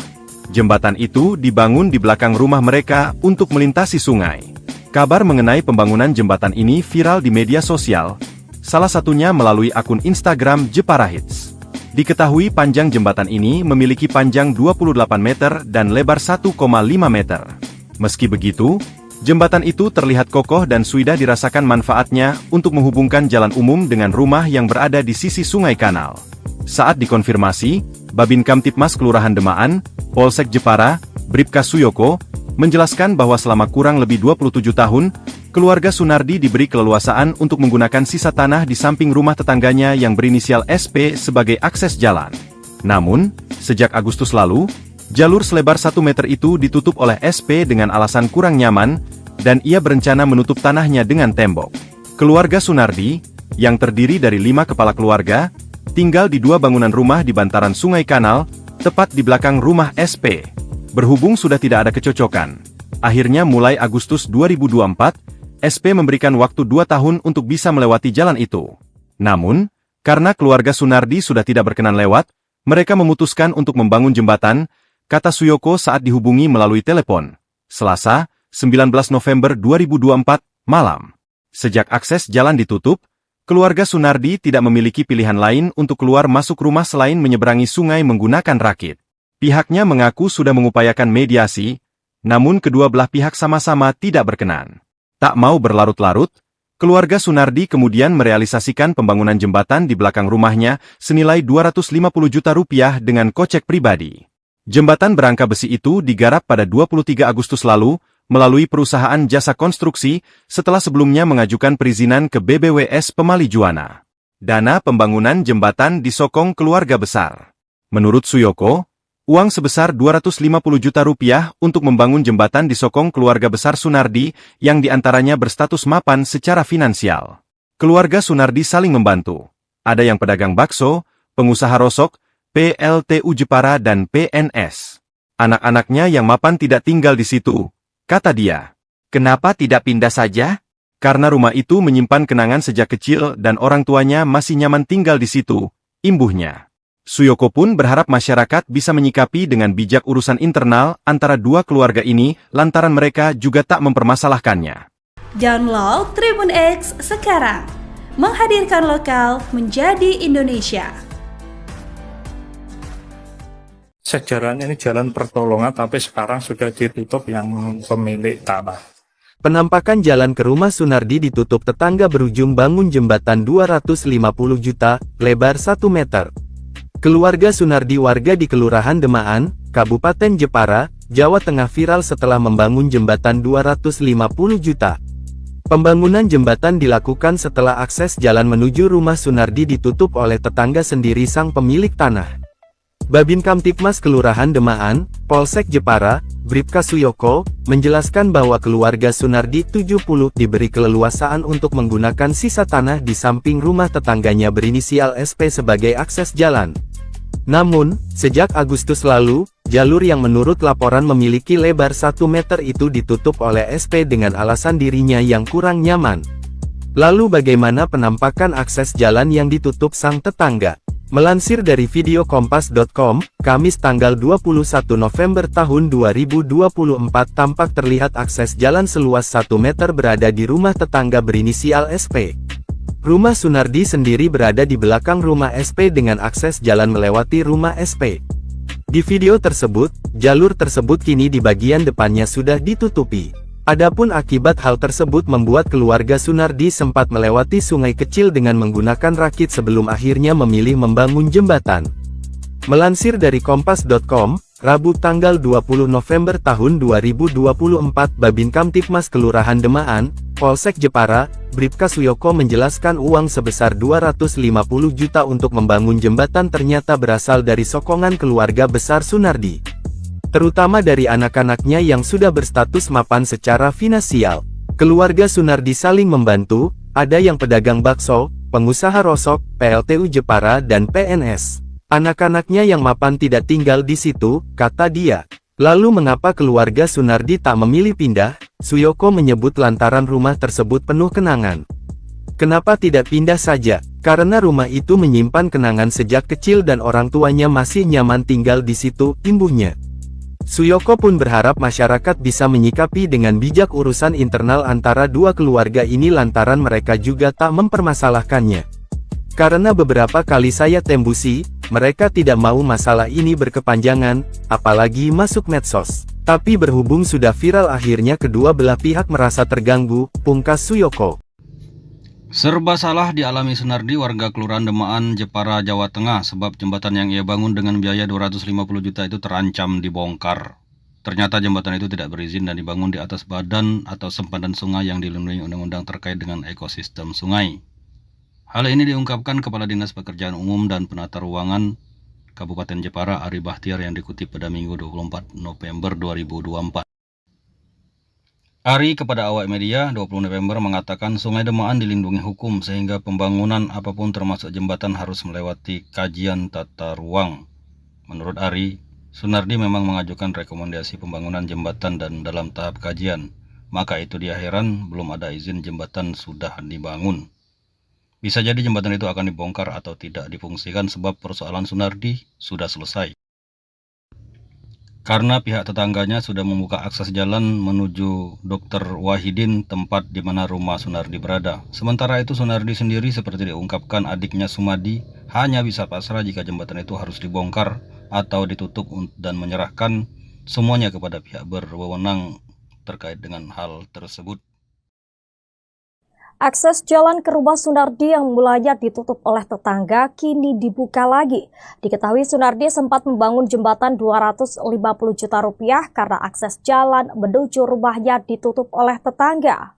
Jembatan itu dibangun di belakang rumah mereka untuk melintasi sungai. Kabar mengenai pembangunan jembatan ini viral di media sosial, salah satunya melalui akun Instagram Jepara Hits. Diketahui panjang jembatan ini memiliki panjang 28 meter dan lebar 1,5 meter. Meski begitu, jembatan itu terlihat kokoh dan sudah dirasakan manfaatnya untuk menghubungkan jalan umum dengan rumah yang berada di sisi sungai kanal. Saat dikonfirmasi, Babin Kamtipmas Kelurahan Demaan, Polsek Jepara, Bribka Suyoko, menjelaskan bahwa selama kurang lebih 27 tahun, keluarga Sunardi diberi keleluasaan untuk menggunakan sisa tanah di samping rumah tetangganya yang berinisial SP sebagai akses jalan. Namun, sejak Agustus lalu, jalur selebar 1 meter itu ditutup oleh SP dengan alasan kurang nyaman, dan ia berencana menutup tanahnya dengan tembok. Keluarga Sunardi, yang terdiri dari 5 kepala keluarga, tinggal di 2 bangunan rumah di bantaran sungai kanal, tepat di belakang rumah SP. Berhubung sudah tidak ada kecocokan, akhirnya mulai Agustus 2024, SP memberikan waktu 2 tahun untuk bisa melewati jalan itu. Namun, karena keluarga Sunardi sudah tidak berkenan lewat, mereka memutuskan untuk membangun jembatan, kata Suyoko saat dihubungi melalui telepon, Selasa, 19 November 2024, malam. Sejak akses jalan ditutup, keluarga Sunardi tidak memiliki pilihan lain untuk keluar masuk rumah selain menyeberangi sungai menggunakan rakit. Pihaknya mengaku sudah mengupayakan mediasi, namun kedua belah pihak sama-sama tidak berkenan. Tak mau berlarut-larut, keluarga Sunardi kemudian merealisasikan pembangunan jembatan di belakang rumahnya senilai 250 juta rupiah dengan kocek pribadi. Jembatan berangka besi itu digarap pada 23 Agustus lalu, melalui perusahaan jasa konstruksi, setelah sebelumnya mengajukan perizinan ke BBWS Pemali Juwana. Dana pembangunan jembatan disokong keluarga besar. Menurut Suyoko, uang sebesar 250 juta rupiah untuk membangun jembatan disokong keluarga besar Sunardi, yang diantaranya berstatus mapan secara finansial. Keluarga Sunardi saling membantu. Ada yang pedagang bakso, pengusaha rosok, PLTU Jepara dan PNS. Anak-anaknya yang mapan tidak tinggal di situ, kata dia. Kenapa tidak pindah saja? Karena rumah itu menyimpan kenangan sejak kecil dan orang tuanya masih nyaman tinggal di situ, imbuhnya. Suyoko pun berharap masyarakat bisa menyikapi dengan bijak urusan internal antara dua keluarga ini lantaran mereka juga tak mempermasalahkannya. Download Tribun X sekarang. Menghadirkan lokal menjadi Indonesia. Sejarahnya ini jalan pertolongan, tapi sekarang sudah ditutup yang pemilik tanah. Penampakan jalan ke rumah Sunardi ditutup tetangga berujung bangun jembatan 250 juta, lebar 1 meter. Keluarga Sunardi warga di Kelurahan Demaan, Kabupaten Jepara, Jawa Tengah viral setelah membangun jembatan 250 juta. Pembangunan jembatan dilakukan setelah akses jalan menuju rumah Sunardi ditutup oleh tetangga sendiri sang pemilik tanah. Babin Kamtipmas Kelurahan Demaan, Polsek Jepara, Bribka Suyoko, menjelaskan bahwa keluarga Sunardi 70 diberi keleluasaan untuk menggunakan sisa tanah di samping rumah tetangganya berinisial SP sebagai akses jalan. Namun, sejak Agustus lalu, jalur yang menurut laporan memiliki lebar 1 meter itu ditutup oleh SP dengan alasan dirinya yang kurang nyaman. Lalu bagaimana penampakan akses jalan yang ditutup sang tetangga? Melansir dari video kompas.com, Kamis tanggal 21 November tahun 2024 tampak terlihat akses jalan seluas 1 meter berada di rumah tetangga berinisial SP. Rumah Sunardi sendiri berada di belakang rumah SP dengan akses jalan melewati rumah SP. Di video tersebut, jalur tersebut kini di bagian depannya sudah ditutupi. Adapun akibat hal tersebut membuat keluarga Sunardi sempat melewati sungai kecil dengan menggunakan rakit sebelum akhirnya memilih membangun jembatan. Melansir dari kompas.com, Rabu tanggal 20 November tahun 2024 Babin Kamtipmas Kelurahan Demaan, Polsek Jepara, Bribka Suyoko menjelaskan uang sebesar 250 juta untuk membangun jembatan ternyata berasal dari sokongan keluarga besar Sunardi. Terutama dari anak-anaknya yang sudah berstatus mapan secara finansial. Keluarga Sunardi saling membantu, ada yang pedagang bakso, pengusaha rosok, PLTU Jepara dan PNS. Anak-anaknya yang mapan tidak tinggal di situ, kata dia. Lalu mengapa keluarga Sunardi tak memilih pindah? Suyoko menyebut lantaran rumah tersebut penuh kenangan. Kenapa tidak pindah saja? Karena rumah itu menyimpan kenangan sejak kecil dan orang tuanya masih nyaman tinggal di situ, imbuhnya. Suyoko pun berharap masyarakat bisa menyikapi dengan bijak urusan internal antara dua keluarga ini lantaran mereka juga tak mempermasalahkannya. Karena beberapa kali saya tembusi, mereka tidak mau masalah ini berkepanjangan, apalagi masuk medsos. Tapi berhubung sudah viral akhirnya kedua belah pihak merasa terganggu, pungkas Suyoko. Serba salah dialami Sunardi, warga Kelurahan Demaan, Jepara, Jawa Tengah, sebab jembatan yang ia bangun dengan biaya 250 juta itu terancam dibongkar. Ternyata jembatan itu tidak berizin dan dibangun di atas badan atau sempadan sungai yang dilindungi undang-undang terkait dengan ekosistem sungai. Hal ini diungkapkan Kepala Dinas Pekerjaan Umum dan Penata Ruangan Kabupaten Jepara, Ari Bahtiar, yang dikutip pada Minggu 24 November 2024. Ari kepada awak media 20 November mengatakan Sungai Demaan dilindungi hukum sehingga pembangunan apapun termasuk jembatan harus melewati kajian tata ruang. Menurut Ari, Sunardi memang mengajukan rekomendasi pembangunan jembatan dan dalam tahap kajian. Maka itu dia heran belum ada izin jembatan sudah dibangun. Bisa jadi jembatan itu akan dibongkar atau tidak difungsikan sebab persoalan Sunardi sudah selesai. Karena pihak tetangganya sudah membuka akses jalan menuju Dr. Wahidin, tempat di mana rumah Sunardi berada. Sementara itu Sunardi sendiri seperti diungkapkan adiknya Sumadi hanya bisa pasrah jika jembatan itu harus dibongkar atau ditutup dan menyerahkan semuanya kepada pihak berwenang terkait dengan hal tersebut. Akses jalan ke rumah Sunardi yang mulanya ditutup oleh tetangga kini dibuka lagi. Diketahui Sunardi sempat membangun jembatan 250 juta rupiah karena akses jalan menuju rumahnya ditutup oleh tetangga.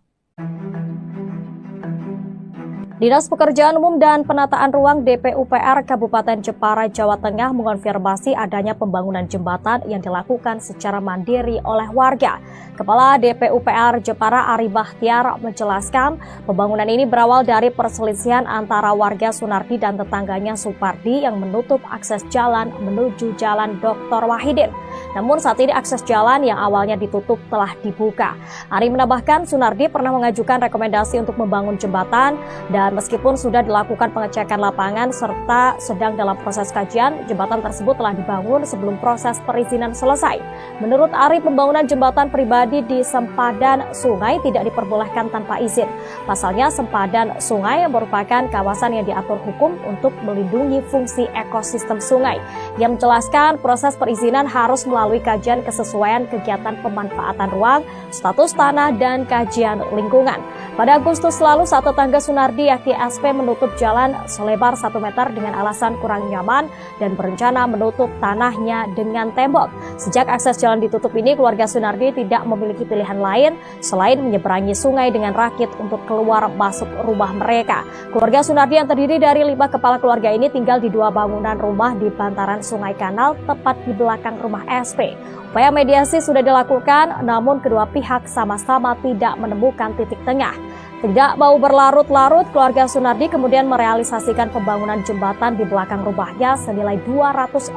Dinas Pekerjaan Umum dan Penataan Ruang DPUPR Kabupaten Jepara, Jawa Tengah mengonfirmasi adanya pembangunan jembatan yang dilakukan secara mandiri oleh warga. Kepala DPUPR Jepara Ari Bahtiar menjelaskan pembangunan ini berawal dari perselisihan antara warga Sunardi dan tetangganya Supardi yang menutup akses jalan menuju Jalan Dr. Wahidin. Namun saat ini akses jalan yang awalnya ditutup telah dibuka. Ari menambahkan Sunardi pernah mengajukan rekomendasi untuk membangun jembatan dan meskipun sudah dilakukan pengecekan lapangan serta sedang dalam proses kajian, jembatan tersebut telah dibangun sebelum proses perizinan selesai. Menurut Ari, pembangunan jembatan pribadi di sempadan sungai tidak diperbolehkan tanpa izin. Pasalnya, sempadan sungai merupakan kawasan yang diatur hukum untuk melindungi fungsi ekosistem sungai. Yang menjelaskan proses perizinan harus melalui kajian kesesuaian kegiatan pemanfaatan ruang, status tanah, dan kajian lingkungan. Pada Agustus lalu, saat tetangga Sunardi yakni SP menutup jalan selebar 1 meter dengan alasan kurang nyaman dan berencana menutup tanahnya dengan tembok. Sejak akses jalan ditutup ini, keluarga Sunardi tidak memiliki pilihan lain selain menyeberangi sungai dengan rakit untuk keluar masuk rumah mereka. Keluarga Sunardi yang terdiri dari 5 kepala keluarga ini tinggal di 2 bangunan rumah di bantaran Sungai Kanal tepat di belakang rumah SP. Upaya mediasi sudah dilakukan, namun kedua pihak sama-sama tidak menemukan titik tengah. Tidak mau berlarut-larut, keluarga Sunardi kemudian merealisasikan pembangunan jembatan di belakang rumahnya senilai 250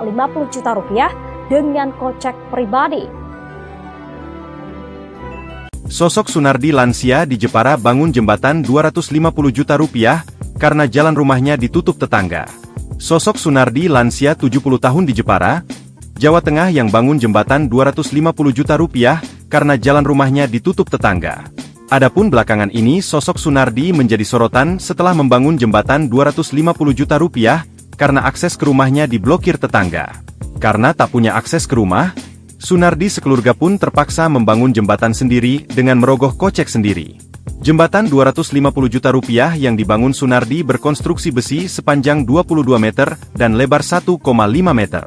juta rupiah dengan kocek pribadi. Sosok Sunardi lansia di Jepara bangun jembatan 250 juta rupiah karena jalan rumahnya ditutup tetangga. Sosok Sunardi lansia 70 tahun di Jepara, Jawa Tengah yang bangun jembatan 250 juta rupiah karena jalan rumahnya ditutup tetangga. Adapun belakangan ini sosok Sunardi menjadi sorotan setelah membangun jembatan 250 juta rupiah karena akses ke rumahnya diblokir tetangga. Karena tak punya akses ke rumah, Sunardi sekeluarga pun terpaksa membangun jembatan sendiri dengan merogoh kocek sendiri. Jembatan 250 juta rupiah yang dibangun Sunardi berkonstruksi besi sepanjang 22 meter dan lebar 1,5 meter.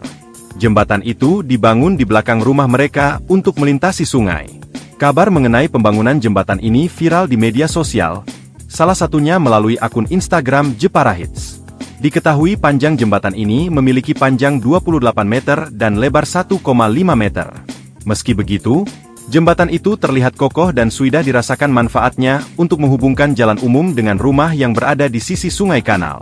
Jembatan itu dibangun di belakang rumah mereka untuk melintasi sungai. Kabar mengenai pembangunan jembatan ini viral di media sosial, salah satunya melalui akun Instagram Jepara Hits. Diketahui panjang jembatan ini memiliki panjang 28 meter dan lebar 1,5 meter. Meski begitu, jembatan itu terlihat kokoh dan sudah dirasakan manfaatnya untuk menghubungkan jalan umum dengan rumah yang berada di sisi sungai kanal.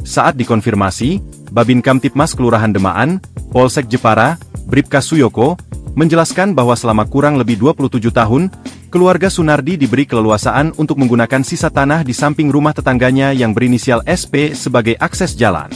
Saat dikonfirmasi, Babin Kamtipmas Kelurahan Demaan, Polsek Jepara, Bribka Suyoko, menjelaskan bahwa selama kurang lebih 27 tahun, keluarga Sunardi diberi keleluasaan untuk menggunakan sisa tanah di samping rumah tetangganya yang berinisial SP sebagai akses jalan.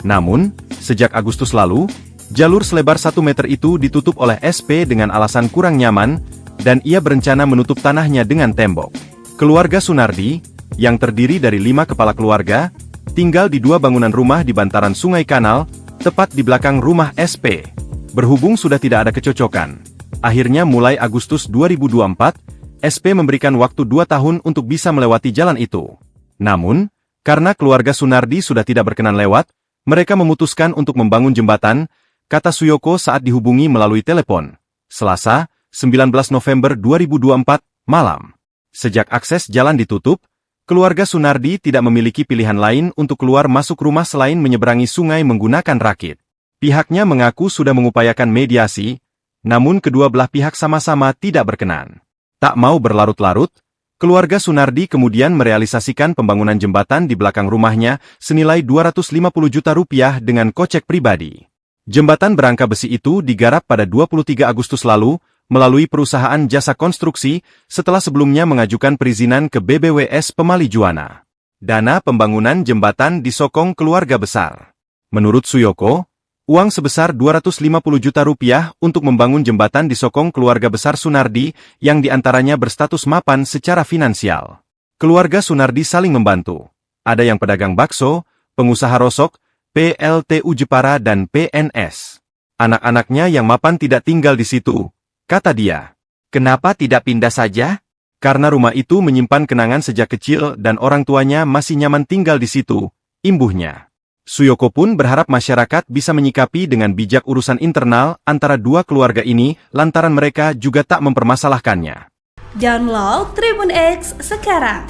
Namun, sejak Agustus lalu, jalur selebar 1 meter itu ditutup oleh SP dengan alasan kurang nyaman, dan ia berencana menutup tanahnya dengan tembok. Keluarga Sunardi, yang terdiri dari 5 kepala keluarga, tinggal di 2 bangunan rumah di bantaran sungai kanal, tepat di belakang rumah SP. Berhubung sudah tidak ada kecocokan, akhirnya mulai Agustus 2024, SP memberikan waktu 2 tahun untuk bisa melewati jalan itu. Namun, karena keluarga Sunardi sudah tidak berkenan lewat, mereka memutuskan untuk membangun jembatan, kata Suyoko saat dihubungi melalui telepon, Selasa, 19 November 2024, malam. Sejak akses jalan ditutup, keluarga Sunardi tidak memiliki pilihan lain untuk keluar masuk rumah selain menyeberangi sungai menggunakan rakit. Pihaknya mengaku sudah mengupayakan mediasi, namun kedua belah pihak sama-sama tidak berkenan. Tak mau berlarut-larut, keluarga Sunardi kemudian merealisasikan pembangunan jembatan di belakang rumahnya senilai 250 juta rupiah dengan kocek pribadi. Jembatan berangka besi itu digarap pada 23 Agustus lalu, melalui perusahaan jasa konstruksi, setelah sebelumnya mengajukan perizinan ke BBWS Pemali Juwana. Dana pembangunan jembatan disokong keluarga besar. Menurut Suyoko, uang sebesar 250 juta rupiah untuk membangun jembatan disokong keluarga besar Sunardi, yang diantaranya berstatus mapan secara finansial. Keluarga Sunardi saling membantu. Ada yang pedagang bakso, pengusaha rosok, PLTU Jepara dan PNS. Anak-anaknya yang mapan tidak tinggal di situ, kata dia. Kenapa tidak pindah saja? Karena rumah itu menyimpan kenangan sejak kecil dan orang tuanya masih nyaman tinggal di situ, imbuhnya. Suyoko pun berharap masyarakat bisa menyikapi dengan bijak urusan internal antara dua keluarga ini lantaran mereka juga tak mempermasalahkannya. Download Tribun X sekarang,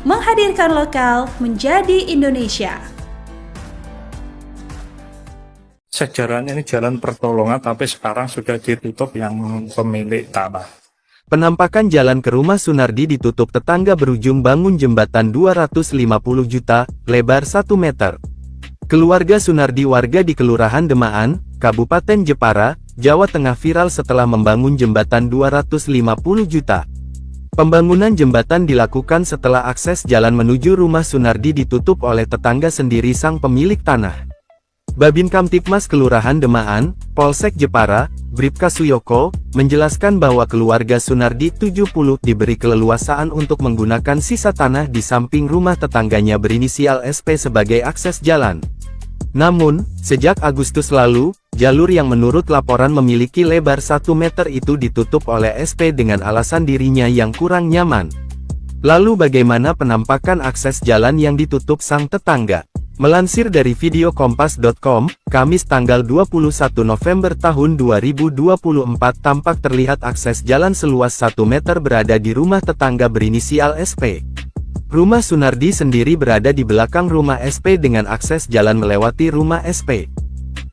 menghadirkan lokal menjadi Indonesia. Sejarahnya ini jalan pertolongan, tapi sekarang sudah ditutup yang pemilik tanah. Penampakan jalan ke rumah Sunardi ditutup tetangga berujung bangun jembatan 250 juta, lebar 1 meter. Keluarga Sunardi warga di Kelurahan Demaan, Kabupaten Jepara, Jawa Tengah viral setelah membangun jembatan 250 juta. Pembangunan jembatan dilakukan setelah akses jalan menuju rumah Sunardi ditutup oleh tetangga sendiri sang pemilik tanah. Babin Kamtipmas Kelurahan Demaan, Polsek Jepara, Bribka Suyoko, menjelaskan bahwa keluarga Sunardi 70 diberi keleluasaan untuk menggunakan sisa tanah di samping rumah tetangganya berinisial SP sebagai akses jalan. Namun, sejak Agustus lalu, jalur yang menurut laporan memiliki lebar 1 meter itu ditutup oleh SP dengan alasan dirinya yang kurang nyaman. Lalu bagaimana penampakan akses jalan yang ditutup sang tetangga? Melansir dari video kompas.com, Kamis tanggal 21 November tahun 2024 tampak terlihat akses jalan seluas 1 meter berada di rumah tetangga berinisial SP. Rumah Sunardi sendiri berada di belakang rumah SP dengan akses jalan melewati rumah SP.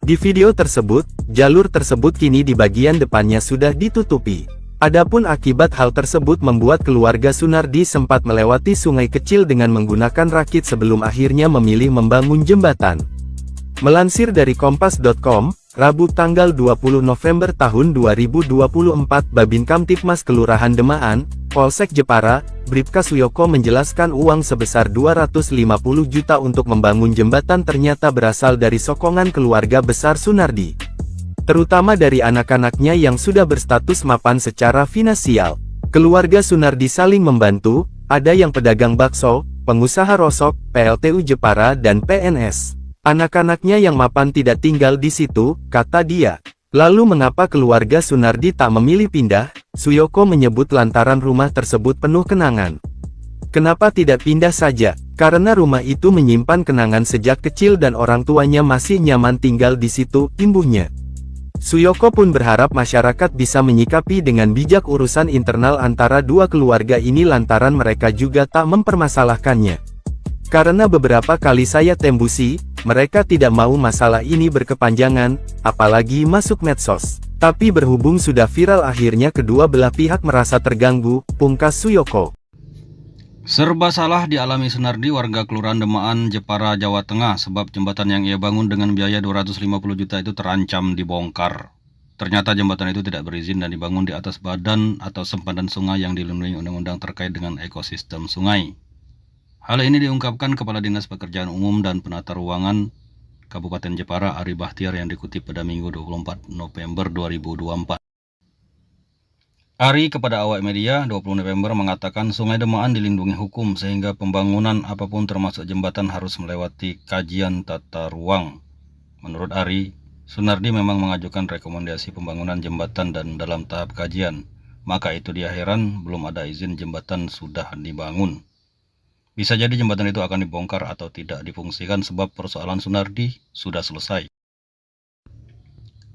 Di video tersebut, jalur tersebut kini di bagian depannya sudah ditutupi. Adapun akibat hal tersebut membuat keluarga Sunardi sempat melewati sungai kecil dengan menggunakan rakit sebelum akhirnya memilih membangun jembatan. Melansir dari kompas.com, Rabu tanggal 20 November tahun 2024 Babin Kamtipmas Kelurahan Demaan, Polsek Jepara, Bribka Suyoko menjelaskan uang sebesar 250 juta untuk membangun jembatan ternyata berasal dari sokongan keluarga besar Sunardi. Terutama dari anak-anaknya yang sudah berstatus mapan secara finansial. Keluarga Sunardi saling membantu, ada yang pedagang bakso, pengusaha rosok, PLTU Jepara dan PNS. Anak-anaknya yang mapan tidak tinggal di situ, kata dia. Lalu mengapa keluarga Sunardi tak memilih pindah? Suyoko menyebut lantaran rumah tersebut penuh kenangan. Kenapa tidak pindah saja? Karena rumah itu menyimpan kenangan sejak kecil dan orang tuanya masih nyaman tinggal di situ, imbuhnya. Suyoko pun berharap masyarakat bisa menyikapi dengan bijak urusan internal antara dua keluarga ini lantaran mereka juga tak mempermasalahkannya. Karena beberapa kali saya tembusi, mereka tidak mau masalah ini berkepanjangan, apalagi masuk medsos. Tapi berhubung sudah viral akhirnya kedua belah pihak merasa terganggu, pungkas Suyoko. Serba salah dialami Sunardi, warga Kelurahan Demaan, Jepara, Jawa Tengah, sebab jembatan yang ia bangun dengan biaya 250 juta itu terancam dibongkar. Ternyata jembatan itu tidak berizin dan dibangun di atas badan atau sempadan sungai yang dilindungi undang-undang terkait dengan ekosistem sungai. Hal ini diungkapkan Kepala Dinas Pekerjaan Umum dan Penata Ruangan Kabupaten Jepara, Ari Bahtiar, yang dikutip pada Minggu 24 November 2024. Ari kepada awak media 20 November mengatakan Sungai Demaan dilindungi hukum sehingga pembangunan apapun termasuk jembatan harus melewati kajian tata ruang. Menurut Ari, Sunardi memang mengajukan rekomendasi pembangunan jembatan dan dalam tahap kajian. Maka itu dia heran belum ada izin jembatan sudah dibangun. Bisa jadi jembatan itu akan dibongkar atau tidak difungsikan sebab persoalan Sunardi sudah selesai.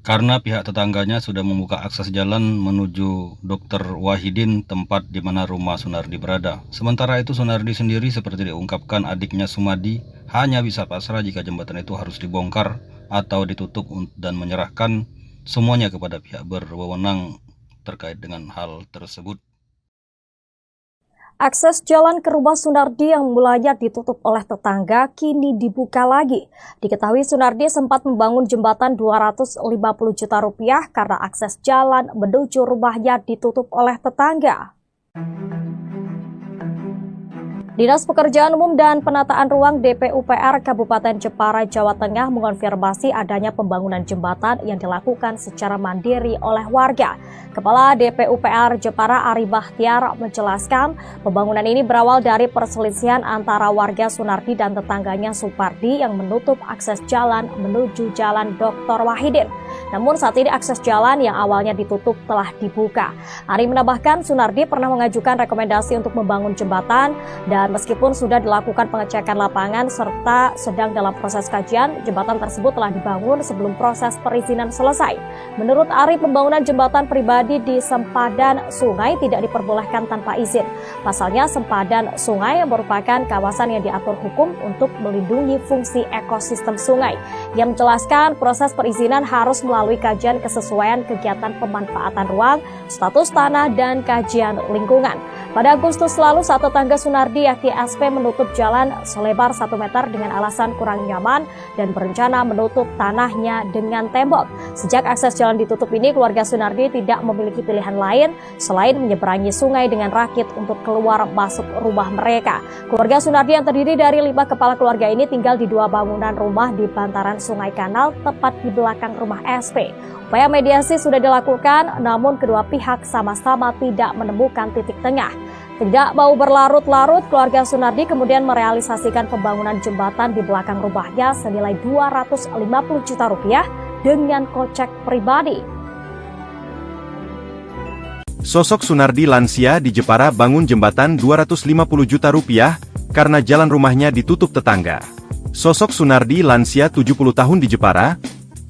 Karena pihak tetangganya sudah membuka akses jalan menuju Dr. Wahidin, tempat di mana rumah Sunardi berada. Sementara itu Sunardi sendiri seperti diungkapkan adiknya Sumadi hanya bisa pasrah jika jembatan itu harus dibongkar atau ditutup dan menyerahkan semuanya kepada pihak berwenang terkait dengan hal tersebut. Akses jalan ke rumah Sunardi yang mulanya ditutup oleh tetangga kini dibuka lagi. Diketahui Sunardi sempat membangun jembatan 250 juta rupiah karena akses jalan menuju rumahnya ditutup oleh tetangga. Dinas Pekerjaan Umum dan Penataan Ruang DPUPR Kabupaten Jepara, Jawa Tengah mengonfirmasi adanya pembangunan jembatan yang dilakukan secara mandiri oleh warga. Kepala DPUPR Jepara Ari Bahtiar menjelaskan pembangunan ini berawal dari perselisihan antara warga Sunardi dan tetangganya Supardi yang menutup akses jalan menuju Jalan Dr. Wahidin. Namun saat ini akses jalan yang awalnya ditutup telah dibuka. Ari menambahkan Sunardi pernah mengajukan rekomendasi untuk membangun jembatan dan meskipun sudah dilakukan pengecekan lapangan serta sedang dalam proses kajian, jembatan tersebut telah dibangun sebelum proses perizinan selesai. Menurut Ari, pembangunan jembatan pribadi di sempadan sungai tidak diperbolehkan tanpa izin. Pasalnya sempadan sungai merupakan kawasan yang diatur hukum untuk melindungi fungsi ekosistem sungai. Ia menjelaskan proses perizinan harus melalui kajian kesesuaian kegiatan pemanfaatan ruang, status tanah, dan kajian lingkungan. Pada Agustus lalu, saat tetangga Sunardi yakni SP menutup jalan selebar 1 meter dengan alasan kurang nyaman dan berencana menutup tanahnya dengan tembok. Sejak akses jalan ditutup ini, keluarga Sunardi tidak memiliki pilihan lain selain menyeberangi sungai dengan rakit untuk keluar masuk rumah mereka. Keluarga Sunardi yang terdiri dari 5 kepala keluarga ini tinggal di 2 bangunan rumah di bantaran Sungai Kanal tepat di belakang rumah SP. Upaya mediasi sudah dilakukan, namun kedua pihak sama-sama tidak menemukan titik tengah. Tidak mau berlarut-larut, keluarga Sunardi kemudian merealisasikan pembangunan jembatan di belakang rumahnya senilai 250 juta rupiah dengan kocek pribadi. Sosok Sunardi lansia di Jepara bangun jembatan 250 juta rupiah karena jalan rumahnya ditutup tetangga. Sosok Sunardi lansia 70 tahun di Jepara,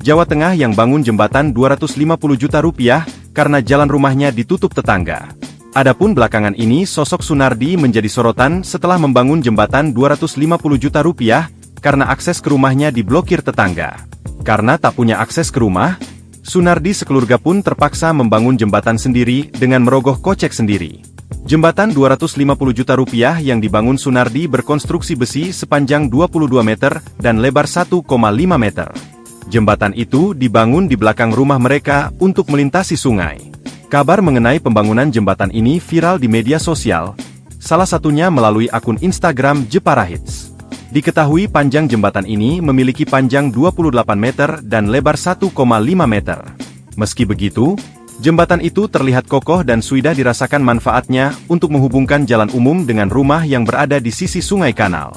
Jawa Tengah yang bangun jembatan 250 juta rupiah karena jalan rumahnya ditutup tetangga. Adapun belakangan ini sosok Sunardi menjadi sorotan setelah membangun jembatan 250 juta rupiah karena akses ke rumahnya diblokir tetangga. Karena tak punya akses ke rumah, Sunardi sekeluarga pun terpaksa membangun jembatan sendiri dengan merogoh kocek sendiri. Jembatan 250 juta rupiah yang dibangun Sunardi berkonstruksi besi sepanjang 22 meter dan lebar 1,5 meter. Jembatan itu dibangun di belakang rumah mereka untuk melintasi sungai. Kabar mengenai pembangunan jembatan ini viral di media sosial, salah satunya melalui akun Instagram Jepara Hits. Diketahui panjang jembatan ini memiliki panjang 28 meter dan lebar 1,5 meter. Meski begitu, jembatan itu terlihat kokoh dan sudah dirasakan manfaatnya untuk menghubungkan jalan umum dengan rumah yang berada di sisi Sungai Kanal.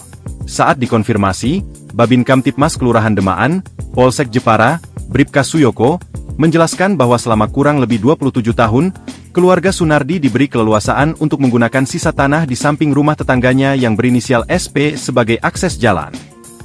Saat dikonfirmasi, Babin Kamtipmas Kelurahan Demaan, Polsek Jepara, Bribka Suyoko, menjelaskan bahwa selama kurang lebih 27 tahun, keluarga Sunardi diberi keleluasaan untuk menggunakan sisa tanah di samping rumah tetangganya yang berinisial SP sebagai akses jalan.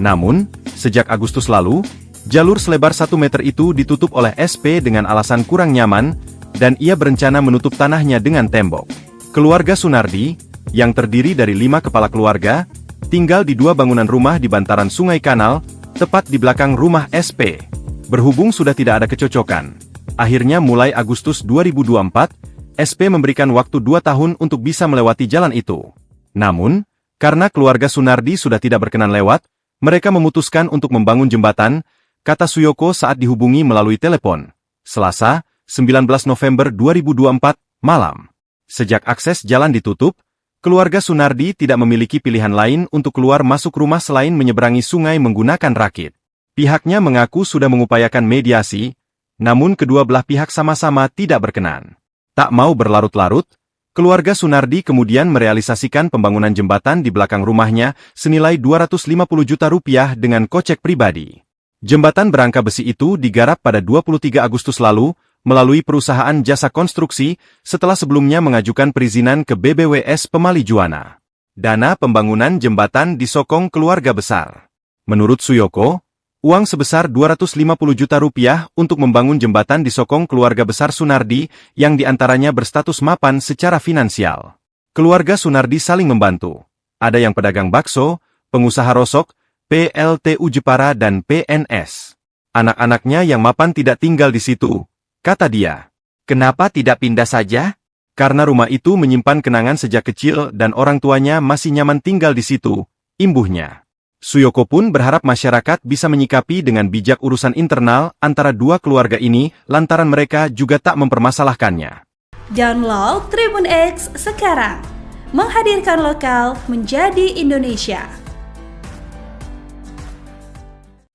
Namun, sejak Agustus lalu, Jalur selebar 1 meter itu ditutup oleh SP dengan alasan kurang nyaman, dan ia berencana menutup tanahnya dengan tembok. Keluarga Sunardi, yang terdiri dari 5 kepala keluarga, tinggal di 2 bangunan rumah di bantaran Sungai Kanal, tepat di belakang rumah SP. Berhubung sudah tidak ada kecocokan, akhirnya mulai Agustus 2024, SP memberikan waktu 2 tahun untuk bisa melewati jalan itu. Namun, karena keluarga Sunardi sudah tidak berkenan lewat, mereka memutuskan untuk membangun jembatan, kata Suyoko saat dihubungi melalui telepon. Selasa, 19 November 2024, malam. Sejak akses jalan ditutup, keluarga Sunardi tidak memiliki pilihan lain untuk keluar masuk rumah selain menyeberangi sungai menggunakan rakit. Pihaknya mengaku sudah mengupayakan mediasi, namun kedua belah pihak sama-sama tidak berkenan. Tak mau berlarut-larut, keluarga Sunardi kemudian merealisasikan pembangunan jembatan di belakang rumahnya senilai 250 juta rupiah dengan kocek pribadi. Jembatan berangka besi itu digarap pada 23 Agustus lalu, melalui perusahaan jasa konstruksi, setelah sebelumnya mengajukan perizinan ke BBWS Pemali Juwana. Dana pembangunan jembatan disokong keluarga besar. Menurut Suyoko, uang sebesar 250 juta rupiah untuk membangun jembatan disokong keluarga besar Sunardi, yang diantaranya berstatus mapan secara finansial. Keluarga Sunardi saling membantu. Ada yang pedagang bakso, pengusaha rosok, PLTU Jepara dan PNS. Anak-anaknya yang mapan tidak tinggal di situ, kata dia. Kenapa tidak pindah saja? Karena rumah itu menyimpan kenangan sejak kecil dan orang tuanya masih nyaman tinggal di situ, imbuhnya. Suyoko pun berharap masyarakat bisa menyikapi dengan bijak urusan internal antara dua keluarga ini lantaran mereka juga tak mempermasalahkannya. Download Tribun X sekarang, menghadirkan lokal menjadi Indonesia.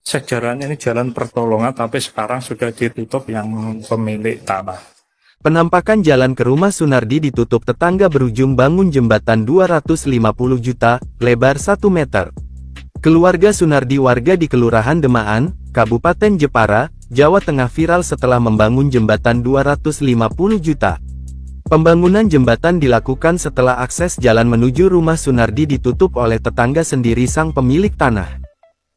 Sejarahnya ini jalan pertolongan, tapi sekarang sudah ditutup yang pemilik tanah. Penampakan jalan ke rumah Sunardi ditutup tetangga berujung bangun jembatan 250 juta, lebar 1 meter. Keluarga Sunardi warga di Kelurahan Demaan, Kabupaten Jepara, Jawa Tengah viral setelah membangun jembatan 250 juta. Pembangunan jembatan dilakukan setelah akses jalan menuju rumah Sunardi ditutup oleh tetangga sendiri sang pemilik tanah.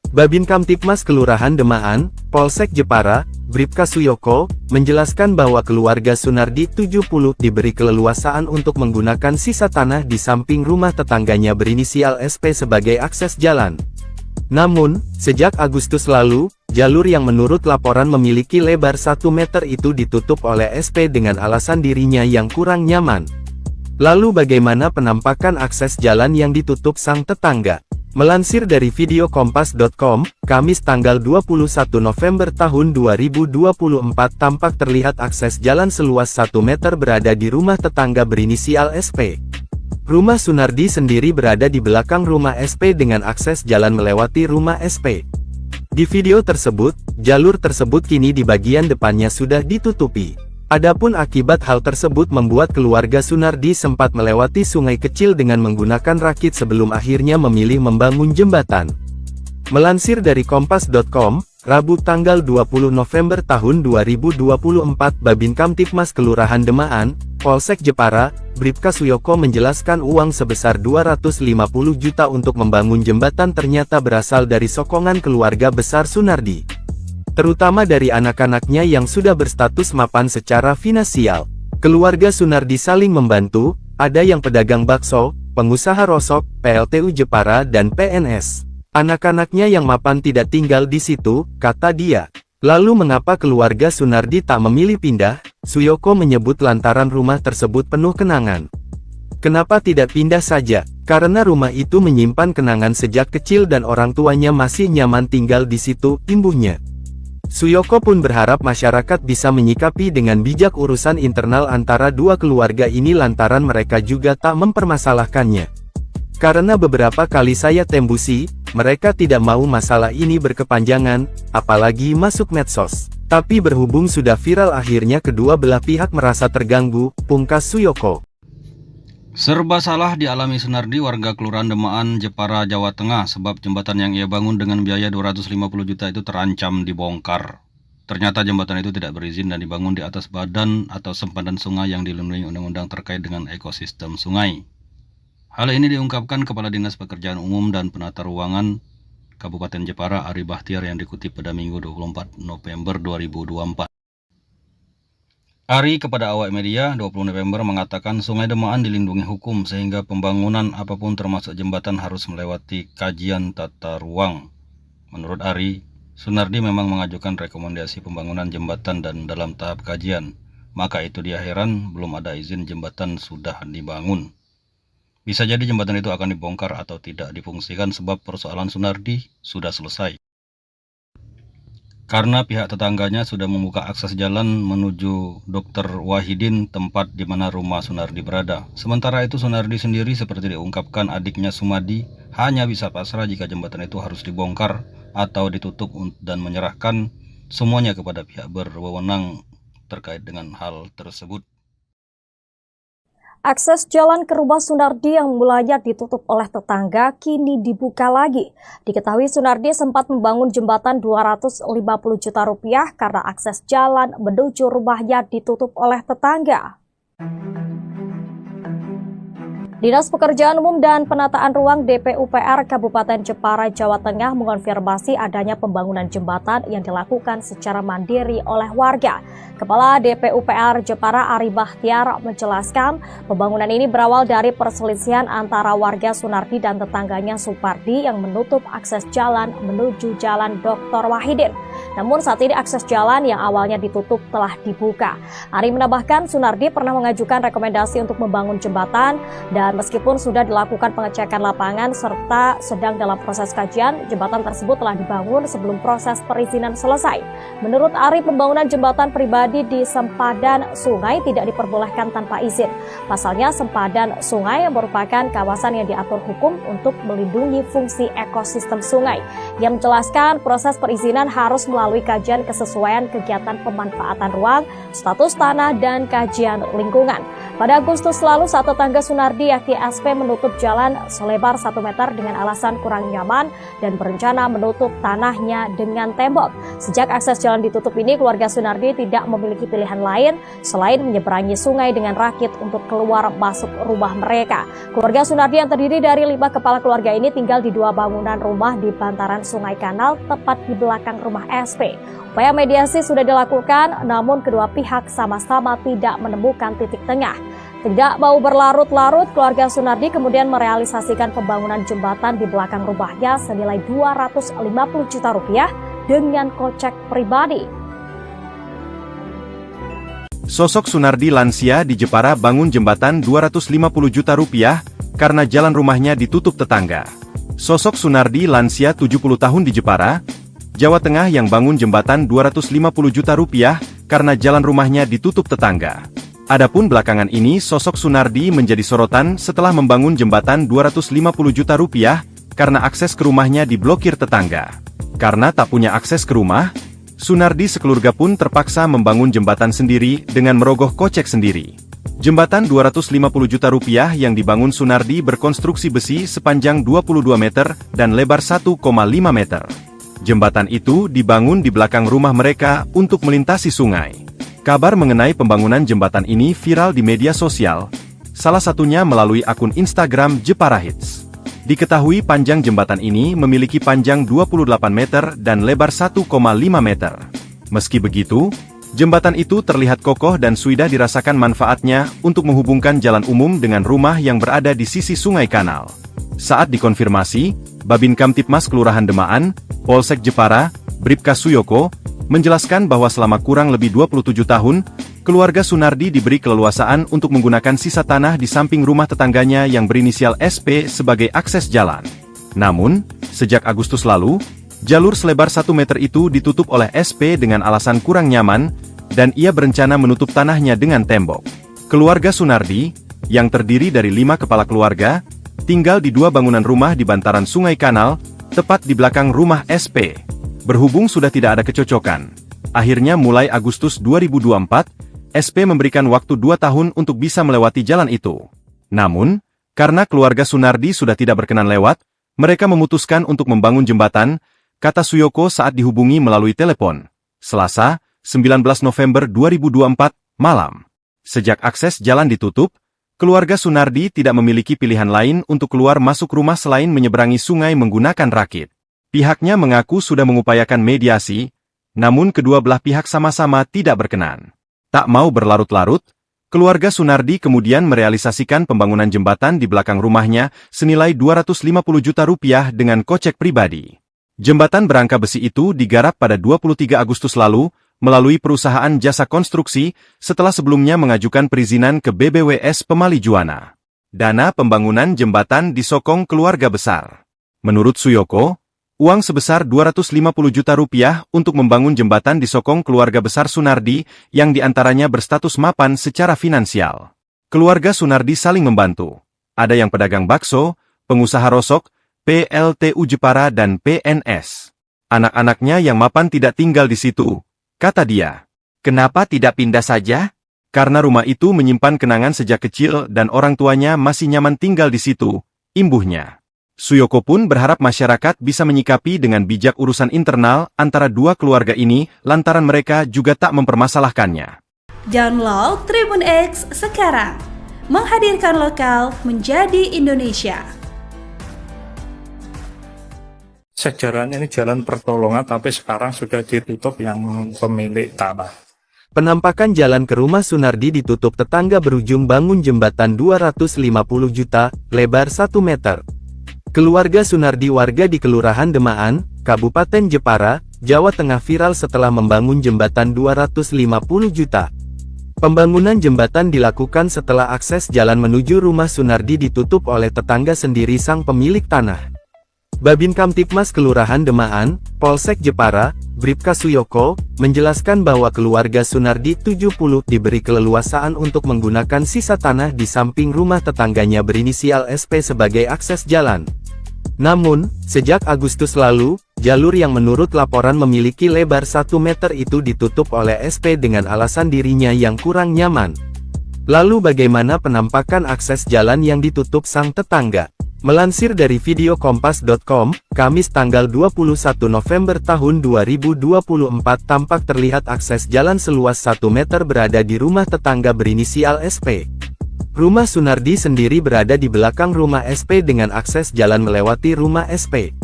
Babin Kamtipmas Kelurahan Demaan, Polsek Jepara, Bribka Suyoko, menjelaskan bahwa keluarga Sunardi 70 diberi keleluasaan untuk menggunakan sisa tanah di samping rumah tetangganya berinisial SP sebagai akses jalan. Namun, sejak Agustus lalu, jalur yang menurut laporan memiliki lebar 1 meter itu ditutup oleh SP dengan alasan dirinya yang kurang nyaman. Lalu bagaimana penampakan akses jalan yang ditutup sang tetangga? Melansir dari video kompas.com, Kamis tanggal 21 November tahun 2024 tampak terlihat akses jalan seluas 1 meter berada di rumah tetangga berinisial SP. Rumah Sunardi sendiri berada di belakang rumah SP dengan akses jalan melewati rumah SP. Di video tersebut, jalur tersebut kini di bagian depannya sudah ditutupi. Adapun akibat hal tersebut membuat keluarga Sunardi sempat melewati sungai kecil dengan menggunakan rakit sebelum akhirnya memilih membangun jembatan. Melansir dari kompas.com, Rabu tanggal 20 November tahun 2024 Babin Kamtipmas Kelurahan Demaan, Polsek Jepara, Bribka Suyoko menjelaskan uang sebesar 250 juta untuk membangun jembatan ternyata berasal dari sokongan keluarga besar Sunardi. Terutama dari anak-anaknya yang sudah berstatus mapan secara finansial. Keluarga Sunardi saling membantu, ada yang pedagang bakso, pengusaha rosok, PLTU Jepara dan PNS. Anak-anaknya yang mapan tidak tinggal di situ, kata dia. Lalu mengapa keluarga Sunardi tak memilih pindah? Suyoko menyebut lantaran rumah tersebut penuh kenangan. Kenapa tidak pindah saja? Karena rumah itu menyimpan kenangan sejak kecil dan orang tuanya masih nyaman tinggal di situ, imbuhnya. Suyoko pun berharap masyarakat bisa menyikapi dengan bijak urusan internal antara dua keluarga ini lantaran mereka juga tak mempermasalahkannya. Karena beberapa kali saya tembusi, mereka tidak mau masalah ini berkepanjangan, apalagi masuk medsos. Tapi berhubung sudah viral akhirnya kedua belah pihak merasa terganggu, pungkas Suyoko. Serba salah dialami Sunardi warga Kelurahan Demaan, Jepara, Jawa Tengah sebab jembatan yang ia bangun dengan biaya 250 juta itu terancam dibongkar. Ternyata jembatan itu tidak berizin dan dibangun di atas badan atau sempadan sungai yang dilindungi undang-undang terkait dengan ekosistem sungai. Hal ini diungkapkan Kepala Dinas Pekerjaan Umum dan Penata Ruangan Kabupaten Jepara, Ari Bahtiar, yang dikutip pada Minggu 24 November 2024. Ari kepada awak media 20 November mengatakan Sungai Demaan dilindungi hukum sehingga pembangunan apapun termasuk jembatan harus melewati kajian tata ruang. Menurut Ari, Sunardi memang mengajukan rekomendasi pembangunan jembatan dan dalam tahap kajian. Maka itu dia heran belum ada izin jembatan sudah dibangun. Bisa jadi jembatan itu akan dibongkar atau tidak difungsikan sebab persoalan Sunardi sudah selesai. Karena pihak tetangganya sudah membuka akses jalan menuju Dr. Wahidin, tempat di mana rumah Sunardi berada. Sementara itu Sunardi sendiri seperti diungkapkan adiknya Sumadi hanya bisa pasrah jika jembatan itu harus dibongkar atau ditutup dan menyerahkan semuanya kepada pihak berwenang terkait dengan hal tersebut. Akses jalan ke rumah Sunardi yang mulanya ditutup oleh tetangga kini dibuka lagi. Diketahui Sunardi sempat membangun jembatan 250 juta rupiah karena akses jalan menuju rumahnya ditutup oleh tetangga. Dinas Pekerjaan Umum dan Penataan Ruang DPUPR Kabupaten Jepara, Jawa Tengah mengonfirmasi adanya pembangunan jembatan yang dilakukan secara mandiri oleh warga. Kepala DPUPR Jepara Ari Bahtiar menjelaskan pembangunan ini berawal dari perselisihan antara warga Sunardi dan tetangganya Supardi yang menutup akses jalan menuju Jalan Dr. Wahidin. Namun saat ini akses jalan yang awalnya ditutup telah dibuka. Ari menambahkan Sunardi pernah mengajukan rekomendasi untuk membangun jembatan dan meskipun sudah dilakukan pengecekan lapangan serta sedang dalam proses kajian, jembatan tersebut telah dibangun sebelum proses perizinan selesai. Menurut Ari, pembangunan jembatan pribadi di sempadan sungai tidak diperbolehkan tanpa izin. Pasalnya, sempadan sungai merupakan kawasan yang diatur hukum untuk melindungi fungsi ekosistem sungai. Yang menjelaskan proses perizinan harus melalui kajian kesesuaian kegiatan pemanfaatan ruang, status tanah, dan kajian lingkungan. Pada Agustus lalu, saat tetangga Sunardi yakni SP menutup jalan selebar 1 meter dengan alasan kurang nyaman dan berencana menutup tanahnya dengan tembok. Sejak akses jalan ditutup ini, keluarga Sunardi tidak memiliki pilihan lain selain menyeberangi sungai dengan rakit untuk keluar masuk rumah mereka. Keluarga Sunardi yang terdiri dari 5 kepala keluarga ini tinggal di 2 bangunan rumah di bantaran Sungai Kanal tepat di belakang rumah SP. Upaya mediasi sudah dilakukan, namun kedua pihak sama-sama tidak menemukan titik tengah. Tidak mau berlarut-larut, keluarga Sunardi kemudian merealisasikan pembangunan jembatan di belakang rumahnya senilai 250 juta rupiah dengan kocek pribadi. Sosok Sunardi lansia di Jepara bangun jembatan 250 juta rupiah karena jalan rumahnya ditutup tetangga. Sosok Sunardi lansia 70 tahun di Jepara, Jawa Tengah yang bangun jembatan 250 juta rupiah karena jalan rumahnya ditutup tetangga. Adapun belakangan ini sosok Sunardi menjadi sorotan setelah membangun jembatan 250 juta rupiah karena akses ke rumahnya diblokir tetangga. Karena tak punya akses ke rumah, Sunardi sekeluarga pun terpaksa membangun jembatan sendiri dengan merogoh kocek sendiri. Jembatan 250 juta rupiah yang dibangun Sunardi berkonstruksi besi sepanjang 22 meter dan lebar 1,5 meter. Jembatan itu dibangun di belakang rumah mereka untuk melintasi sungai. Kabar mengenai pembangunan jembatan ini viral di media sosial, salah satunya melalui akun Instagram Jepara Hits. Diketahui panjang jembatan ini memiliki panjang 28 meter dan lebar 1,5 meter. Meski begitu, jembatan itu terlihat kokoh dan sudah dirasakan manfaatnya untuk menghubungkan jalan umum dengan rumah yang berada di sisi Sungai Kanal. Saat dikonfirmasi, Babin Kamtipmas Kelurahan Demaan, Polsek Jepara, Bribka Suyoko, menjelaskan bahwa selama kurang lebih 27 tahun, keluarga Sunardi diberi keleluasaan untuk menggunakan sisa tanah di samping rumah tetangganya yang berinisial SP sebagai akses jalan. Namun, sejak Agustus lalu, jalur selebar 1 meter itu ditutup oleh SP dengan alasan kurang nyaman, dan ia berencana menutup tanahnya dengan tembok. Keluarga Sunardi, yang terdiri dari 5 kepala keluarga, tinggal di 2 bangunan rumah di bantaran Sungai Kanal, tepat di belakang rumah SP. Berhubung sudah tidak ada kecocokan, akhirnya mulai Agustus 2024, SP memberikan waktu 2 tahun untuk bisa melewati jalan itu. Namun, karena keluarga Sunardi sudah tidak berkenan lewat, mereka memutuskan untuk membangun jembatan, kata Suyoko saat dihubungi melalui telepon. Selasa, 19 November 2024, malam. Sejak akses jalan ditutup, keluarga Sunardi tidak memiliki pilihan lain untuk keluar masuk rumah selain menyeberangi sungai menggunakan rakit. Pihaknya mengaku sudah mengupayakan mediasi, namun kedua belah pihak sama-sama tidak berkenan. Tak mau berlarut-larut, keluarga Sunardi kemudian merealisasikan pembangunan jembatan di belakang rumahnya senilai 250 juta rupiah dengan kocek pribadi. Jembatan berangka besi itu digarap pada 23 Agustus lalu, melalui perusahaan jasa konstruksi, setelah sebelumnya mengajukan perizinan ke BBWS Pemali Juwana. Dana pembangunan jembatan disokong keluarga besar. Menurut Suyoko, uang sebesar 250 juta rupiah untuk membangun jembatan disokong keluarga besar Sunardi, yang diantaranya berstatus mapan secara finansial. Keluarga Sunardi saling membantu. Ada yang pedagang bakso, pengusaha rosok, PLTU Jepara dan PNS. Anak-anaknya yang mapan tidak tinggal di situ, kata dia. Kenapa tidak pindah saja? Karena rumah itu menyimpan kenangan sejak kecil dan orang tuanya masih nyaman tinggal di situ, imbuhnya. Suyoko pun berharap masyarakat bisa menyikapi dengan bijak urusan internal antara dua keluarga ini lantaran mereka juga tak mempermasalahkannya. Download Tribun X sekarang, menghadirkan lokal menjadi Indonesia. Sejarahnya ini jalan pertolongan, tapi sekarang sudah ditutup yang pemilik tanah. Penampakan jalan ke rumah Sunardi ditutup tetangga berujung bangun jembatan 250 juta, lebar 1 meter. Keluarga Sunardi warga di Kelurahan Demaan, Kabupaten Jepara, Jawa Tengah viral setelah membangun jembatan 250 juta. Pembangunan jembatan dilakukan setelah akses jalan menuju rumah Sunardi ditutup oleh tetangga sendiri sang pemilik tanah. Babin Kamtipmas Kelurahan Demaan, Polsek Jepara, Bribka Suyoko, menjelaskan bahwa keluarga Sunardi 70 diberi keleluasaan untuk menggunakan sisa tanah di samping rumah tetangganya berinisial SP sebagai akses jalan. Namun, sejak Agustus lalu, jalur yang menurut laporan memiliki lebar 1 meter itu ditutup oleh SP dengan alasan dirinya yang kurang nyaman. Lalu bagaimana penampakan akses jalan yang ditutup sang tetangga? Melansir dari video kompas.com, Kamis tanggal 21 November tahun 2024 tampak terlihat akses jalan seluas 1 meter berada di rumah tetangga berinisial SP. Rumah Sunardi sendiri berada di belakang rumah SP dengan akses jalan melewati rumah SP.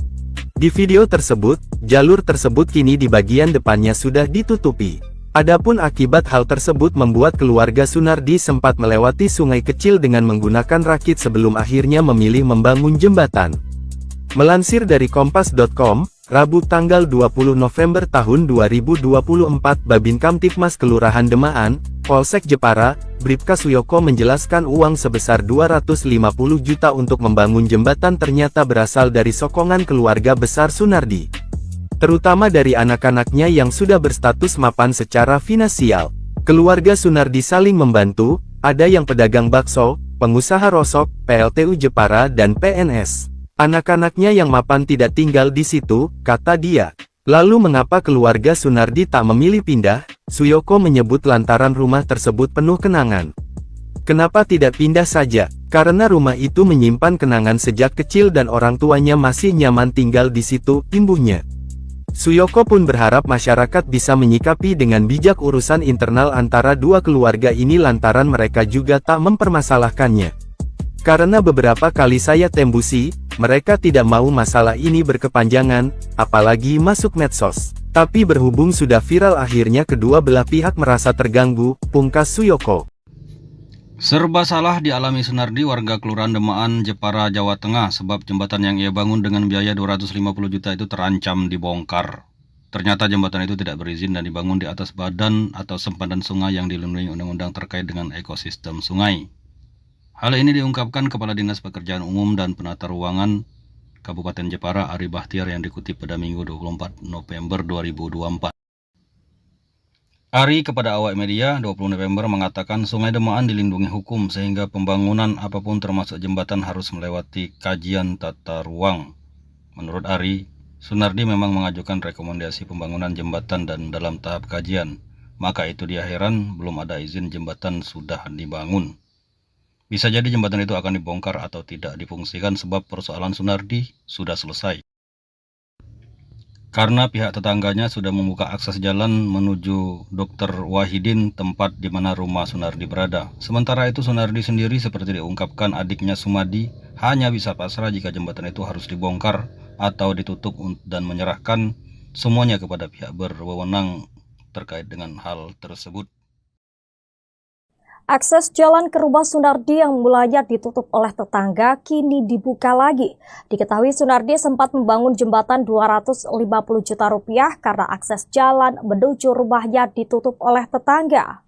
Di video tersebut, jalur tersebut kini di bagian depannya sudah ditutupi. Adapun akibat hal tersebut membuat keluarga Sunardi sempat melewati sungai kecil dengan menggunakan rakit sebelum akhirnya memilih membangun jembatan. Melansir dari kompas.com, Rabu tanggal 20 November tahun 2024 Babin Kamtipmas Kelurahan Demaan, Polsek Jepara, Bribka Suyoko menjelaskan uang sebesar 250 juta untuk membangun jembatan ternyata berasal dari sokongan keluarga besar Sunardi. Terutama dari anak-anaknya yang sudah berstatus mapan secara finansial. Keluarga Sunardi saling membantu, ada yang pedagang bakso, pengusaha rosok, PLTU Jepara dan PNS. Anak-anaknya yang mapan tidak tinggal di situ, kata dia. Lalu mengapa keluarga Sunardi tak memilih pindah? Suyoko menyebut lantaran rumah tersebut penuh kenangan. Kenapa tidak pindah saja? Karena rumah itu menyimpan kenangan sejak kecil dan orang tuanya masih nyaman tinggal di situ, imbuhnya. Suyoko pun berharap masyarakat bisa menyikapi dengan bijak urusan internal antara dua keluarga ini lantaran mereka juga tak mempermasalahkannya. Karena beberapa kali saya tembusi, mereka tidak mau masalah ini berkepanjangan, apalagi masuk medsos. Tapi berhubung sudah viral akhirnya kedua belah pihak merasa terganggu, pungkas Suyoko. Serba salah dialami Sunardi warga Kelurahan Demaan, Jepara, Jawa Tengah sebab jembatan yang ia bangun dengan biaya 250 juta itu terancam dibongkar. Ternyata jembatan itu tidak berizin dan dibangun di atas badan atau sempadan sungai yang dilindungi undang-undang terkait dengan ekosistem sungai. Hal ini diungkapkan Kepala Dinas Pekerjaan Umum dan Penata Ruangan Kabupaten Jepara Ari Bahtiar yang dikutip pada Minggu 24 November 2024. Ari kepada awak media 20 November mengatakan Sungai Demaan dilindungi hukum sehingga pembangunan apapun termasuk jembatan harus melewati kajian tata ruang. Menurut Ari, Sunardi memang mengajukan rekomendasi pembangunan jembatan dan dalam tahap kajian. Maka itu dia heran belum ada izin jembatan sudah dibangun. Bisa jadi jembatan itu akan dibongkar atau tidak difungsikan sebab persoalan Sunardi sudah selesai. karena pihak tetangganya sudah membuka akses jalan menuju Dr. Wahidin, tempat di mana rumah Sunardi berada. Sementara itu Sunardi sendiri seperti diungkapkan adiknya Sumadi hanya bisa pasrah jika jembatan itu harus dibongkar atau ditutup dan menyerahkan semuanya kepada pihak berwenang terkait dengan hal tersebut. Akses jalan ke rumah Sunardi yang mulanya ditutup oleh tetangga kini dibuka lagi. Diketahui Sunardi sempat membangun jembatan 250 juta rupiah karena akses jalan menuju rumahnya ditutup oleh tetangga.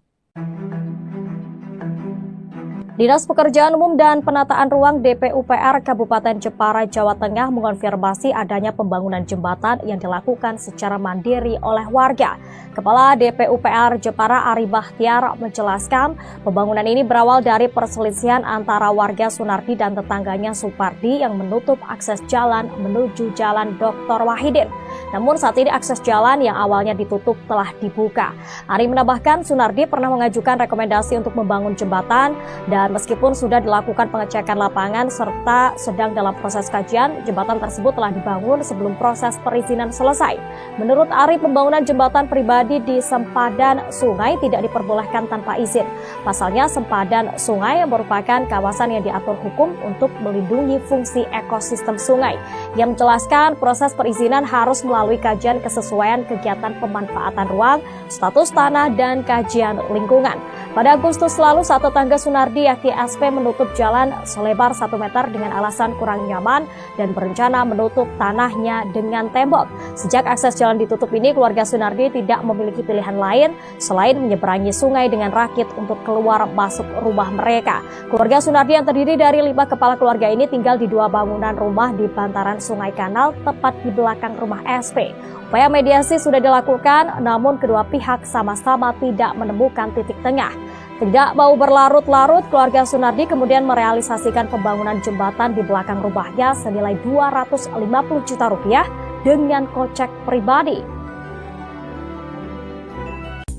Dinas Pekerjaan Umum dan Penataan Ruang DPUPR Kabupaten Jepara, Jawa Tengah mengonfirmasi adanya pembangunan jembatan yang dilakukan secara mandiri oleh warga. Kepala DPUPR Jepara Ari Bahtiar menjelaskan pembangunan ini berawal dari perselisihan antara warga Sunardi dan tetangganya Supardi yang menutup akses jalan menuju Jalan Dr. Wahidin. Namun saat ini akses jalan yang awalnya ditutup telah dibuka. Ari menambahkan Sunardi pernah mengajukan rekomendasi untuk membangun jembatan dan meskipun sudah dilakukan pengecekan lapangan serta sedang dalam proses kajian, jembatan tersebut telah dibangun sebelum proses perizinan selesai. Menurut Ari, pembangunan jembatan pribadi di sempadan sungai tidak diperbolehkan tanpa izin. Pasalnya sempadan sungai merupakan kawasan yang diatur hukum untuk melindungi fungsi ekosistem sungai. Yang menjelaskan proses perizinan harus melalui kajian kesesuaian kegiatan pemanfaatan ruang, status tanah, dan kajian lingkungan. Pada Agustus lalu, saat tetangga Sunardi yakni SP menutup jalan selebar 1 meter dengan alasan kurang nyaman dan berencana menutup tanahnya dengan tembok. Sejak akses jalan ditutup ini, keluarga Sunardi tidak memiliki pilihan lain selain menyeberangi sungai dengan rakit untuk keluar masuk rumah mereka. Keluarga Sunardi yang terdiri dari 5 kepala keluarga ini tinggal di 2 bangunan rumah di bantaran Sungai Kanal tepat di belakang rumah SP. Upaya mediasi sudah dilakukan, namun kedua pihak sama-sama tidak menemukan titik tengah. Tidak mau berlarut-larut, keluarga Sunardi kemudian merealisasikan pembangunan jembatan di belakang rumahnya senilai 250 juta rupiah dengan kocek pribadi.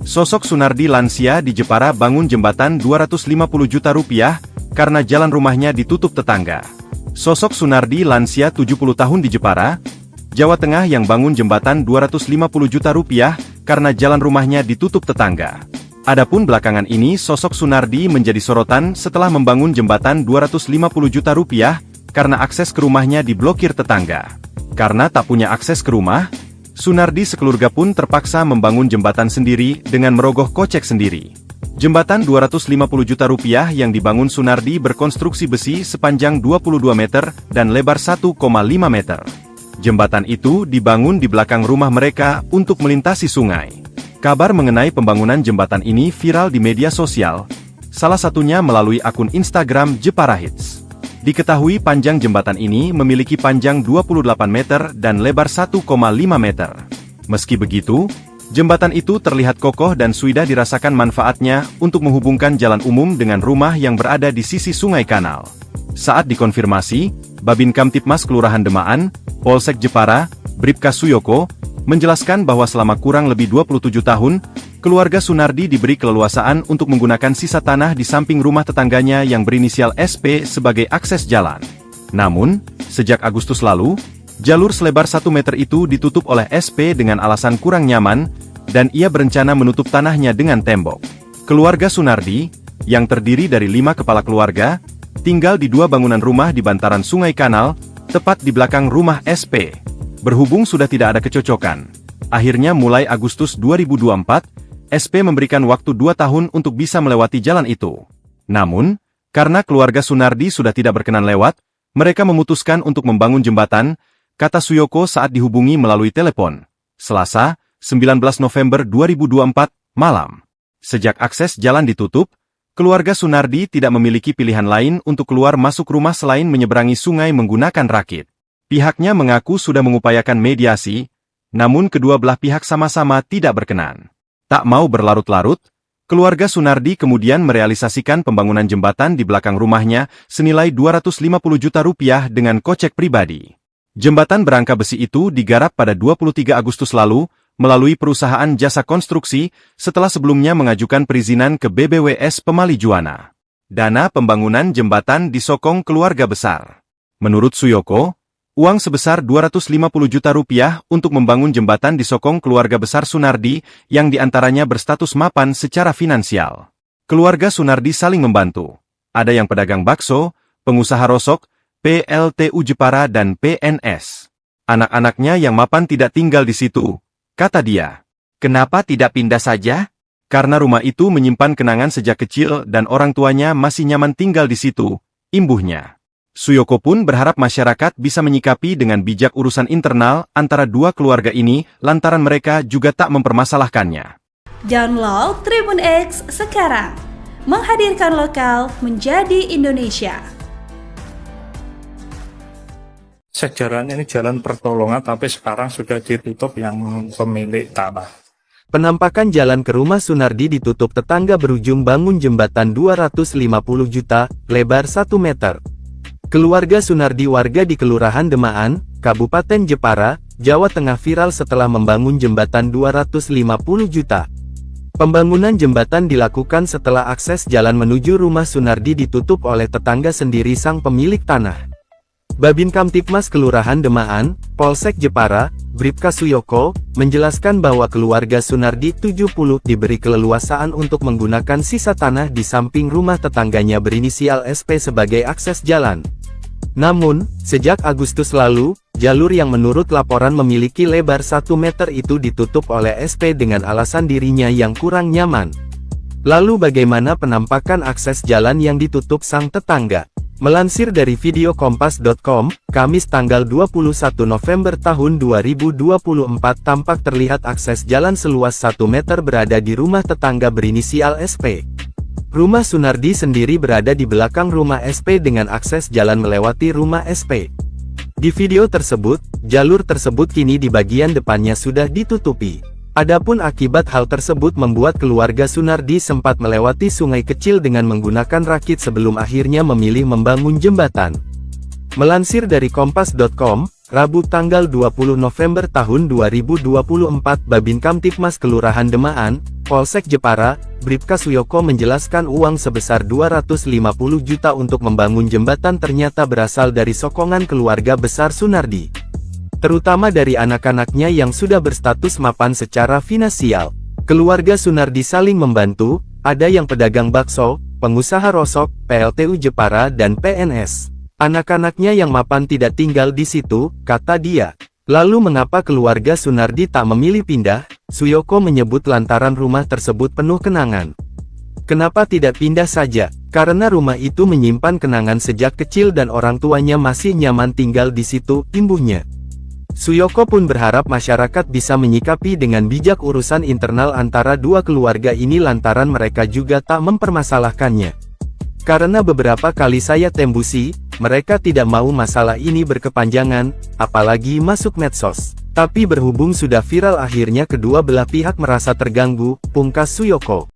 Sosok Sunardi lansia di Jepara bangun jembatan 250 juta rupiah karena jalan rumahnya ditutup tetangga. Sosok Sunardi lansia 70 tahun di Jepara, Jawa Tengah yang bangun jembatan 250 juta rupiah karena jalan rumahnya ditutup tetangga. Adapun belakangan ini sosok Sunardi menjadi sorotan setelah membangun jembatan 250 juta rupiah karena akses ke rumahnya diblokir tetangga. Karena tak punya akses ke rumah, Sunardi sekeluarga pun terpaksa membangun jembatan sendiri dengan merogoh kocek sendiri. Jembatan 250 juta rupiah yang dibangun Sunardi berkonstruksi besi sepanjang 22 meter dan lebar 1,5 meter. Jembatan itu dibangun di belakang rumah mereka untuk melintasi sungai. Kabar mengenai pembangunan jembatan ini viral di media sosial, salah satunya melalui akun Instagram Jepara Hits. Diketahui panjang jembatan ini memiliki panjang 28 meter dan lebar 1,5 meter. Meski begitu, jembatan itu terlihat kokoh dan sudah dirasakan manfaatnya untuk menghubungkan jalan umum dengan rumah yang berada di sisi Sungai Kanal. Saat dikonfirmasi, Babin Kamtipmas Kelurahan Demaan, Polsek Jepara, Bribka Suyoko, menjelaskan bahwa selama kurang lebih 27 tahun, keluarga Sunardi diberi keleluasaan untuk menggunakan sisa tanah di samping rumah tetangganya yang berinisial SP sebagai akses jalan. Namun, sejak Agustus lalu, jalur selebar 1 meter itu ditutup oleh SP dengan alasan kurang nyaman, dan ia berencana menutup tanahnya dengan tembok. Keluarga Sunardi, yang terdiri dari 5 kepala keluarga, tinggal di 2 bangunan rumah di bantaran Sungai Kanal, tepat di belakang rumah SP. Berhubung sudah tidak ada kecocokan, akhirnya mulai Agustus 2024, SP memberikan waktu 2 tahun untuk bisa melewati jalan itu. Namun, karena keluarga Sunardi sudah tidak berkenan lewat, mereka memutuskan untuk membangun jembatan, kata Suyoko saat dihubungi melalui telepon. Selasa, 19 November 2024, malam. Sejak akses jalan ditutup, keluarga Sunardi tidak memiliki pilihan lain untuk keluar masuk rumah selain menyeberangi sungai menggunakan rakit. Pihaknya mengaku sudah mengupayakan mediasi, namun kedua belah pihak sama-sama tidak berkenan. Tak mau berlarut-larut, keluarga Sunardi kemudian merealisasikan pembangunan jembatan di belakang rumahnya senilai 250 juta rupiah dengan kocek pribadi. Jembatan berangka besi itu digarap pada 23 Agustus lalu melalui perusahaan jasa konstruksi setelah sebelumnya mengajukan perizinan ke BBWS Pemali Juwana. Dana pembangunan jembatan disokong keluarga besar. Menurut Suyoko, Uang sebesar 250 juta rupiah untuk membangun jembatan disokong keluarga besar Sunardi yang diantaranya berstatus mapan secara finansial. Keluarga Sunardi saling membantu. Ada yang pedagang bakso, pengusaha rosok, PLTU Jepara dan PNS. Anak-anaknya yang mapan tidak tinggal di situ, kata dia. Kenapa tidak pindah saja? Karena rumah itu menyimpan kenangan sejak kecil dan orang tuanya masih nyaman tinggal di situ, imbuhnya. Suyoko pun berharap masyarakat bisa menyikapi dengan bijak urusan internal antara dua keluarga ini lantaran mereka juga tak mempermasalahkannya. Download Tribun X sekarang. Menghadirkan lokal menjadi Indonesia. Sejarahnya ini jalan pertolongan, tapi sekarang sudah ditutup yang pemilik tanah. Penampakan jalan ke rumah Sunardi ditutup tetangga berujung bangun jembatan 250 juta, lebar 1 meter. Keluarga Sunardi warga di Kelurahan Demaan, Kabupaten Jepara, Jawa Tengah viral setelah membangun jembatan 250 juta. Pembangunan jembatan dilakukan setelah akses jalan menuju rumah Sunardi ditutup oleh tetangga sendiri sang pemilik tanah. Babin Kamtipmas Kelurahan Demaan, Polsek Jepara, Bribka Suyoko, menjelaskan bahwa keluarga Sunardi 70 diberi keleluasaan untuk menggunakan sisa tanah di samping rumah tetangganya berinisial SP sebagai akses jalan. Namun, sejak Agustus lalu, jalur yang menurut laporan memiliki lebar 1 meter itu ditutup oleh SP dengan alasan dirinya yang kurang nyaman. Lalu bagaimana penampakan akses jalan yang ditutup sang tetangga? Melansir dari video kompas.com, Kamis tanggal 21 November tahun 2024 tampak terlihat akses jalan seluas 1 meter berada di rumah tetangga berinisial SP. Rumah Sunardi sendiri berada di belakang rumah SP dengan akses jalan melewati rumah SP. Di video tersebut, jalur tersebut kini di bagian depannya sudah ditutupi. Adapun akibat hal tersebut membuat keluarga Sunardi sempat melewati sungai kecil dengan menggunakan rakit sebelum akhirnya memilih membangun jembatan. Melansir dari kompas.com, Rabu tanggal 20 November tahun 2024 Babin Kamtipmas Kelurahan Demaan, Polsek Jepara, Bribka Suyoko menjelaskan uang sebesar 250 juta untuk membangun jembatan ternyata berasal dari sokongan keluarga besar Sunardi. Terutama dari anak-anaknya yang sudah berstatus mapan secara finansial. Keluarga Sunardi saling membantu, ada yang pedagang bakso, pengusaha rosok, PLTU Jepara dan PNS. Anak-anaknya yang mapan tidak tinggal di situ, kata dia. Lalu mengapa keluarga Sunardi tak memilih pindah? Suyoko menyebut lantaran rumah tersebut penuh kenangan. Kenapa tidak pindah saja? Karena rumah itu menyimpan kenangan sejak kecil dan orang tuanya masih nyaman tinggal di situ, imbuhnya. Suyoko pun berharap masyarakat bisa menyikapi dengan bijak urusan internal antara dua keluarga ini lantaran mereka juga tak mempermasalahkannya. Karena beberapa kali saya tembusi, mereka tidak mau masalah ini berkepanjangan, apalagi masuk medsos. Tapi berhubung sudah viral akhirnya kedua belah pihak merasa terganggu, pungkas Suyoko.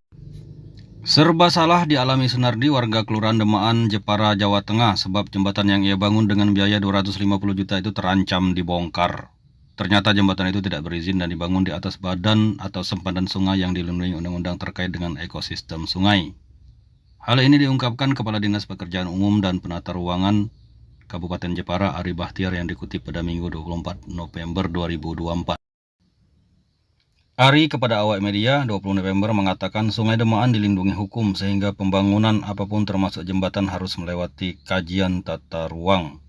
Serba salah dialami Sunardi warga Kelurahan Demaan, Jepara, Jawa Tengah sebab jembatan yang ia bangun dengan biaya 250 juta itu terancam dibongkar. Ternyata jembatan itu tidak berizin dan dibangun di atas badan atau sempadan sungai yang dilindungi undang-undang terkait dengan ekosistem sungai. Hal ini diungkapkan Kepala Dinas Pekerjaan Umum dan Penata Ruangan Kabupaten Jepara Ari Bahtiar yang dikutip pada Minggu 24 November 2024. Ari kepada awak media 20 November mengatakan Sungai Demaan dilindungi hukum sehingga pembangunan apapun termasuk jembatan harus melewati kajian tata ruang.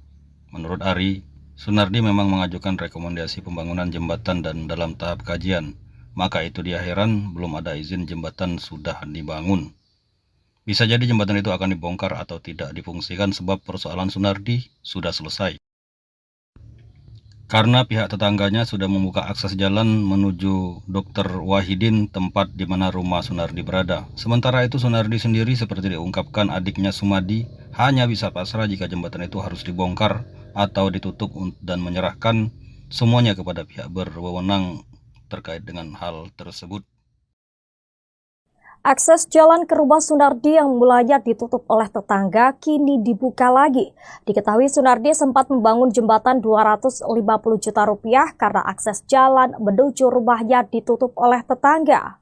Menurut Ari, Sunardi memang mengajukan rekomendasi pembangunan jembatan dan dalam tahap kajian. Maka itu dia heran belum ada izin jembatan sudah dibangun. Bisa jadi jembatan itu akan dibongkar atau tidak difungsikan sebab persoalan Sunardi sudah selesai. Karena pihak tetangganya sudah membuka akses jalan menuju Dr. Wahidin, tempat di mana rumah Sunardi berada. Sementara itu Sunardi sendiri seperti diungkapkan adiknya Sumadi hanya bisa pasrah jika jembatan itu harus dibongkar atau ditutup dan menyerahkan semuanya kepada pihak berwenang terkait dengan hal tersebut. Akses jalan ke rumah Sunardi yang mulanya ditutup oleh tetangga kini dibuka lagi. Diketahui Sunardi sempat membangun jembatan 250 juta rupiah karena akses jalan menuju rumahnya ditutup oleh tetangga.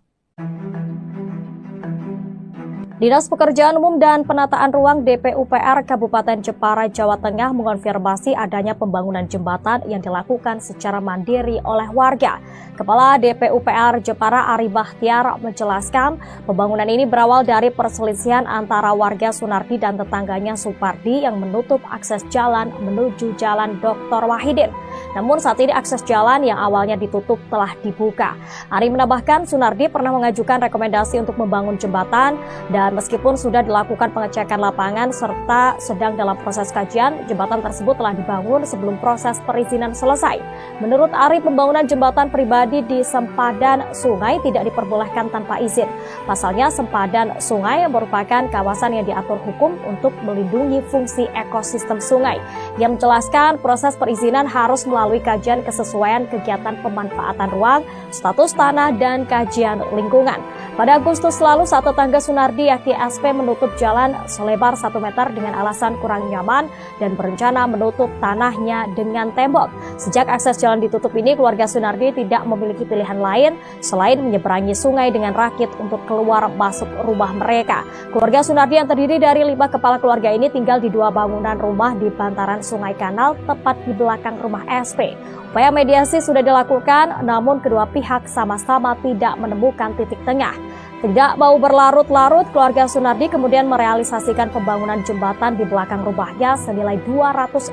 Dinas Pekerjaan Umum dan Penataan Ruang DPUPR Kabupaten Jepara, Jawa Tengah mengonfirmasi adanya pembangunan jembatan yang dilakukan secara mandiri oleh warga. Kepala DPUPR Jepara Ari Bahtiar menjelaskan pembangunan ini berawal dari perselisihan antara warga Sunardi dan tetangganya Supardi yang menutup akses jalan menuju Jalan Dr. Wahidin. Namun saat ini akses jalan yang awalnya ditutup telah dibuka. Ari menambahkan Sunardi pernah mengajukan rekomendasi untuk membangun jembatan dan meskipun sudah dilakukan pengecekan lapangan serta sedang dalam proses kajian, jembatan tersebut telah dibangun sebelum proses perizinan selesai. Menurut Ari, pembangunan jembatan pribadi di sempadan sungai tidak diperbolehkan tanpa izin. Pasalnya, sempadan sungai merupakan kawasan yang diatur hukum untuk melindungi fungsi ekosistem sungai. Ia menjelaskan proses perizinan harus melalui kajian kesesuaian kegiatan pemanfaatan ruang, status tanah, dan kajian lingkungan. Pada Agustus lalu, saat tetangga Sunardi yakni SP menutup jalan selebar 1 meter dengan alasan kurang nyaman dan berencana menutup tanahnya dengan tembok. Sejak akses jalan ditutup ini, keluarga Sunardi tidak memiliki pilihan lain selain menyeberangi sungai dengan rakit untuk keluar masuk rumah mereka. Keluarga Sunardi yang terdiri dari 5 kepala keluarga ini tinggal di 2 bangunan rumah di bantaran Sungai Kanal tepat di belakang rumah SP. Upaya mediasi sudah dilakukan, namun kedua pihak sama-sama tidak menemukan titik tengah. Tidak mau berlarut-larut, keluarga Sunardi kemudian merealisasikan pembangunan jembatan di belakang rumahnya senilai 250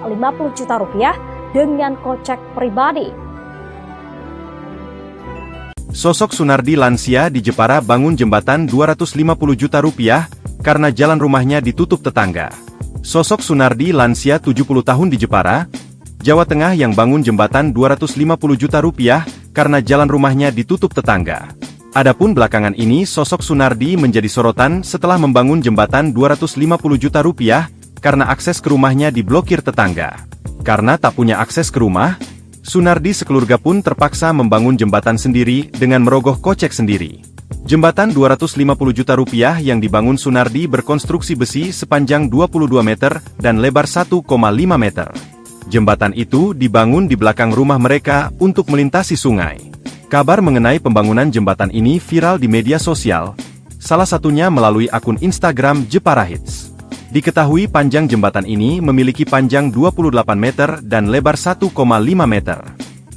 juta rupiah dengan kocek pribadi. Sosok Sunardi lansia di Jepara bangun jembatan 250 juta rupiah karena jalan rumahnya ditutup tetangga. Sosok Sunardi lansia 70 tahun di Jepara, Jawa Tengah yang bangun jembatan 250 juta rupiah karena jalan rumahnya ditutup tetangga. Adapun belakangan ini sosok Sunardi menjadi sorotan setelah membangun jembatan 250 juta rupiah karena akses ke rumahnya diblokir tetangga. Karena tak punya akses ke rumah, Sunardi sekeluarga pun terpaksa membangun jembatan sendiri dengan merogoh kocek sendiri. Jembatan 250 juta rupiah yang dibangun Sunardi berkonstruksi besi sepanjang 22 meter dan lebar 1,5 meter. Jembatan itu dibangun di belakang rumah mereka untuk melintasi sungai. Kabar mengenai pembangunan jembatan ini viral di media sosial, salah satunya melalui akun Instagram Jepara Hits. Diketahui panjang jembatan ini memiliki panjang 28 meter dan lebar 1,5 meter.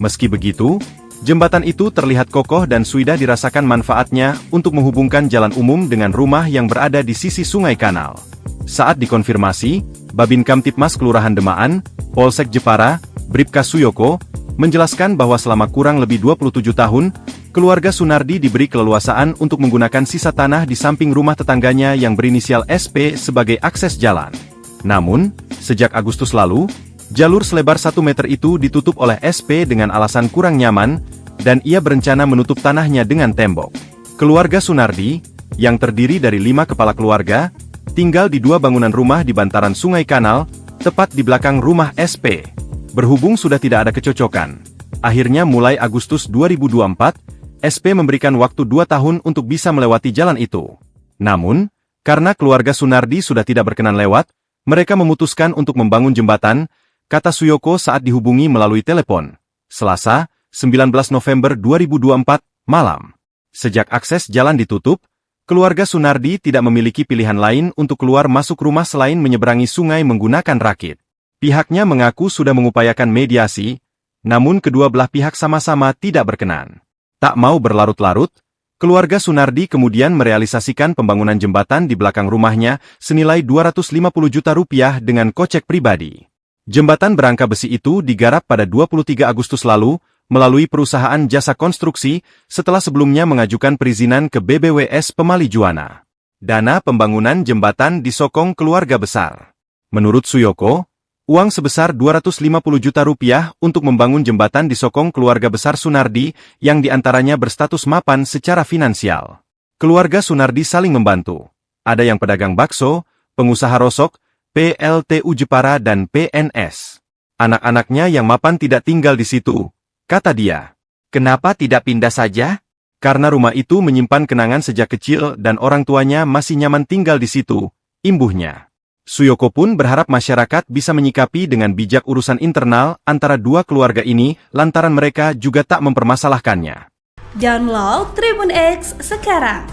Meski begitu, jembatan itu terlihat kokoh dan sudah dirasakan manfaatnya untuk menghubungkan jalan umum dengan rumah yang berada di sisi Sungai Kanal. Saat dikonfirmasi, Babin Kamtipmas Kelurahan Demaan, Polsek Jepara, Bribka Suyoko, menjelaskan bahwa selama kurang lebih 27 tahun, keluarga Sunardi diberi keleluasaan untuk menggunakan sisa tanah di samping rumah tetangganya yang berinisial SP sebagai akses jalan. Namun, sejak Agustus lalu, jalur selebar 1 meter itu ditutup oleh SP dengan alasan kurang nyaman, dan ia berencana menutup tanahnya dengan tembok. Keluarga Sunardi, yang terdiri dari 5 kepala keluarga, tinggal di 2 bangunan rumah di bantaran Sungai Kanal, tepat di belakang rumah SP. Berhubung sudah tidak ada kecocokan, akhirnya mulai Agustus 2024, SP memberikan waktu 2 tahun untuk bisa melewati jalan itu. Namun, karena keluarga Sunardi sudah tidak berkenan lewat, mereka memutuskan untuk membangun jembatan, kata Suyoko saat dihubungi melalui telepon. Selasa, 19 November 2024, malam. Sejak akses jalan ditutup, keluarga Sunardi tidak memiliki pilihan lain untuk keluar masuk rumah selain menyeberangi sungai menggunakan rakit. Pihaknya mengaku sudah mengupayakan mediasi, namun kedua belah pihak sama-sama tidak berkenan. Tak mau berlarut-larut, keluarga Sunardi kemudian merealisasikan pembangunan jembatan di belakang rumahnya senilai 250 juta rupiah dengan kocek pribadi. Jembatan berangka besi itu digarap pada 23 Agustus lalu, melalui perusahaan jasa konstruksi, setelah sebelumnya mengajukan perizinan ke BBWS Pemali Juwana. Dana pembangunan jembatan disokong keluarga besar. Menurut Suyoko, uang sebesar 250 juta rupiah untuk membangun jembatan disokong keluarga besar Sunardi, yang diantaranya berstatus mapan secara finansial. Keluarga Sunardi saling membantu. Ada yang pedagang bakso, pengusaha rosok, PLTU Jepara dan PNS. Anak-anaknya yang mapan tidak tinggal di situ, kata dia. Kenapa tidak pindah saja? Karena rumah itu menyimpan kenangan sejak kecil dan orang tuanya masih nyaman tinggal di situ, imbuhnya. Suyoko pun berharap masyarakat bisa menyikapi dengan bijak urusan internal antara 2 keluarga ini lantaran mereka juga tak mempermasalahkannya. Download Tribun X sekarang.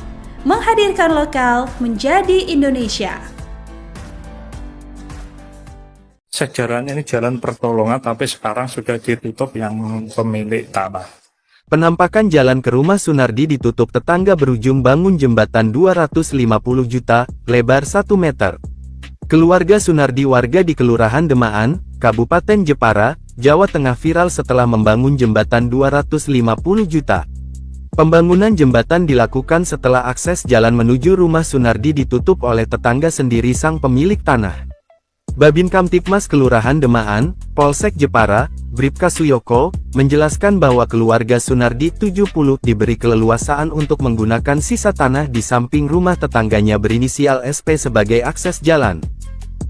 menghadirkan lokal menjadi Indonesia. Sejarahnya ini jalan pertolongan, tapi sekarang sudah ditutup yang pemilik tanah. Penampakan jalan ke rumah Sunardi ditutup tetangga berujung bangun jembatan 250 juta, lebar 1 meter. Keluarga Sunardi warga di Kelurahan Demaan, Kabupaten Jepara, Jawa Tengah viral setelah membangun jembatan 250 juta. Pembangunan jembatan dilakukan setelah akses jalan menuju rumah Sunardi ditutup oleh tetangga sendiri sang pemilik tanah. Babin Kamtibmas Kelurahan Demaan, Polsek Jepara, Bribka Suyoko, menjelaskan bahwa keluarga Sunardi 70 diberi keleluasaan untuk menggunakan sisa tanah di samping rumah tetangganya berinisial SP sebagai akses jalan.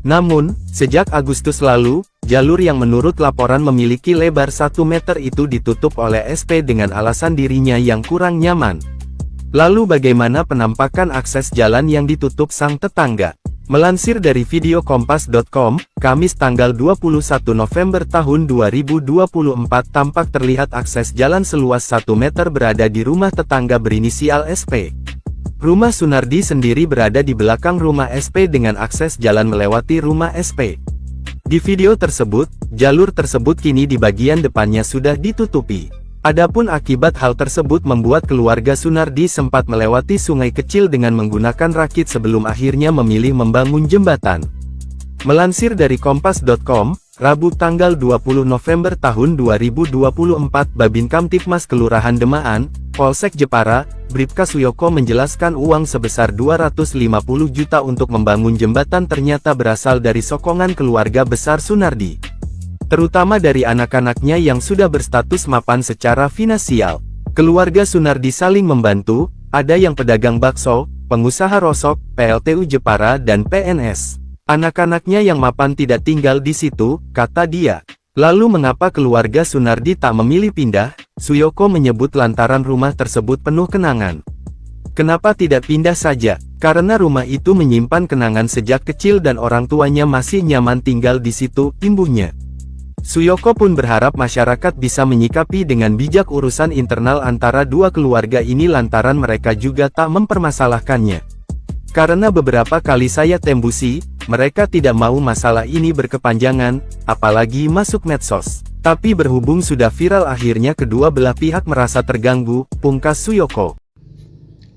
Namun, sejak Agustus lalu, jalur yang menurut laporan memiliki lebar 1 meter itu ditutup oleh SP dengan alasan dirinya yang kurang nyaman. Lalu bagaimana penampakan akses jalan yang ditutup sang tetangga? Melansir dari video kompas.com, Kamis tanggal 21 November tahun 2024 tampak terlihat akses jalan seluas 1 meter berada di rumah tetangga berinisial SP. Rumah Sunardi sendiri berada di belakang rumah SP dengan akses jalan melewati rumah SP. Di video tersebut, jalur tersebut kini di bagian depannya sudah ditutupi. Adapun akibat hal tersebut membuat keluarga Sunardi sempat melewati sungai kecil dengan menggunakan rakit sebelum akhirnya memilih membangun jembatan. Melansir dari kompas.com, Rabu tanggal 20 November tahun 2024 Babin Kamtibmas Kelurahan Demaan, Polsek Jepara, Bribka Suyoko menjelaskan uang sebesar 250 juta untuk membangun jembatan ternyata berasal dari sokongan keluarga besar Sunardi, terutama dari anak-anaknya yang sudah berstatus mapan secara finansial. Keluarga Sunardi saling membantu, ada yang pedagang bakso, pengusaha rosok, PLTU Jepara dan PNS. Anak-anaknya yang mapan tidak tinggal di situ, kata dia. Lalu mengapa keluarga Sunardi tak memilih pindah? Suyoko menyebut lantaran rumah tersebut penuh kenangan. Kenapa tidak pindah saja? Karena rumah itu menyimpan kenangan sejak kecil dan orang tuanya masih nyaman tinggal di situ, imbuhnya. Suyoko pun berharap masyarakat bisa menyikapi dengan bijak urusan internal antara dua keluarga ini lantaran mereka juga tak mempermasalahkannya. Karena beberapa kali saya tembusi, mereka tidak mau masalah ini berkepanjangan, apalagi masuk medsos. Tapi berhubung sudah viral akhirnya kedua belah pihak merasa terganggu, pungkas Suyoko.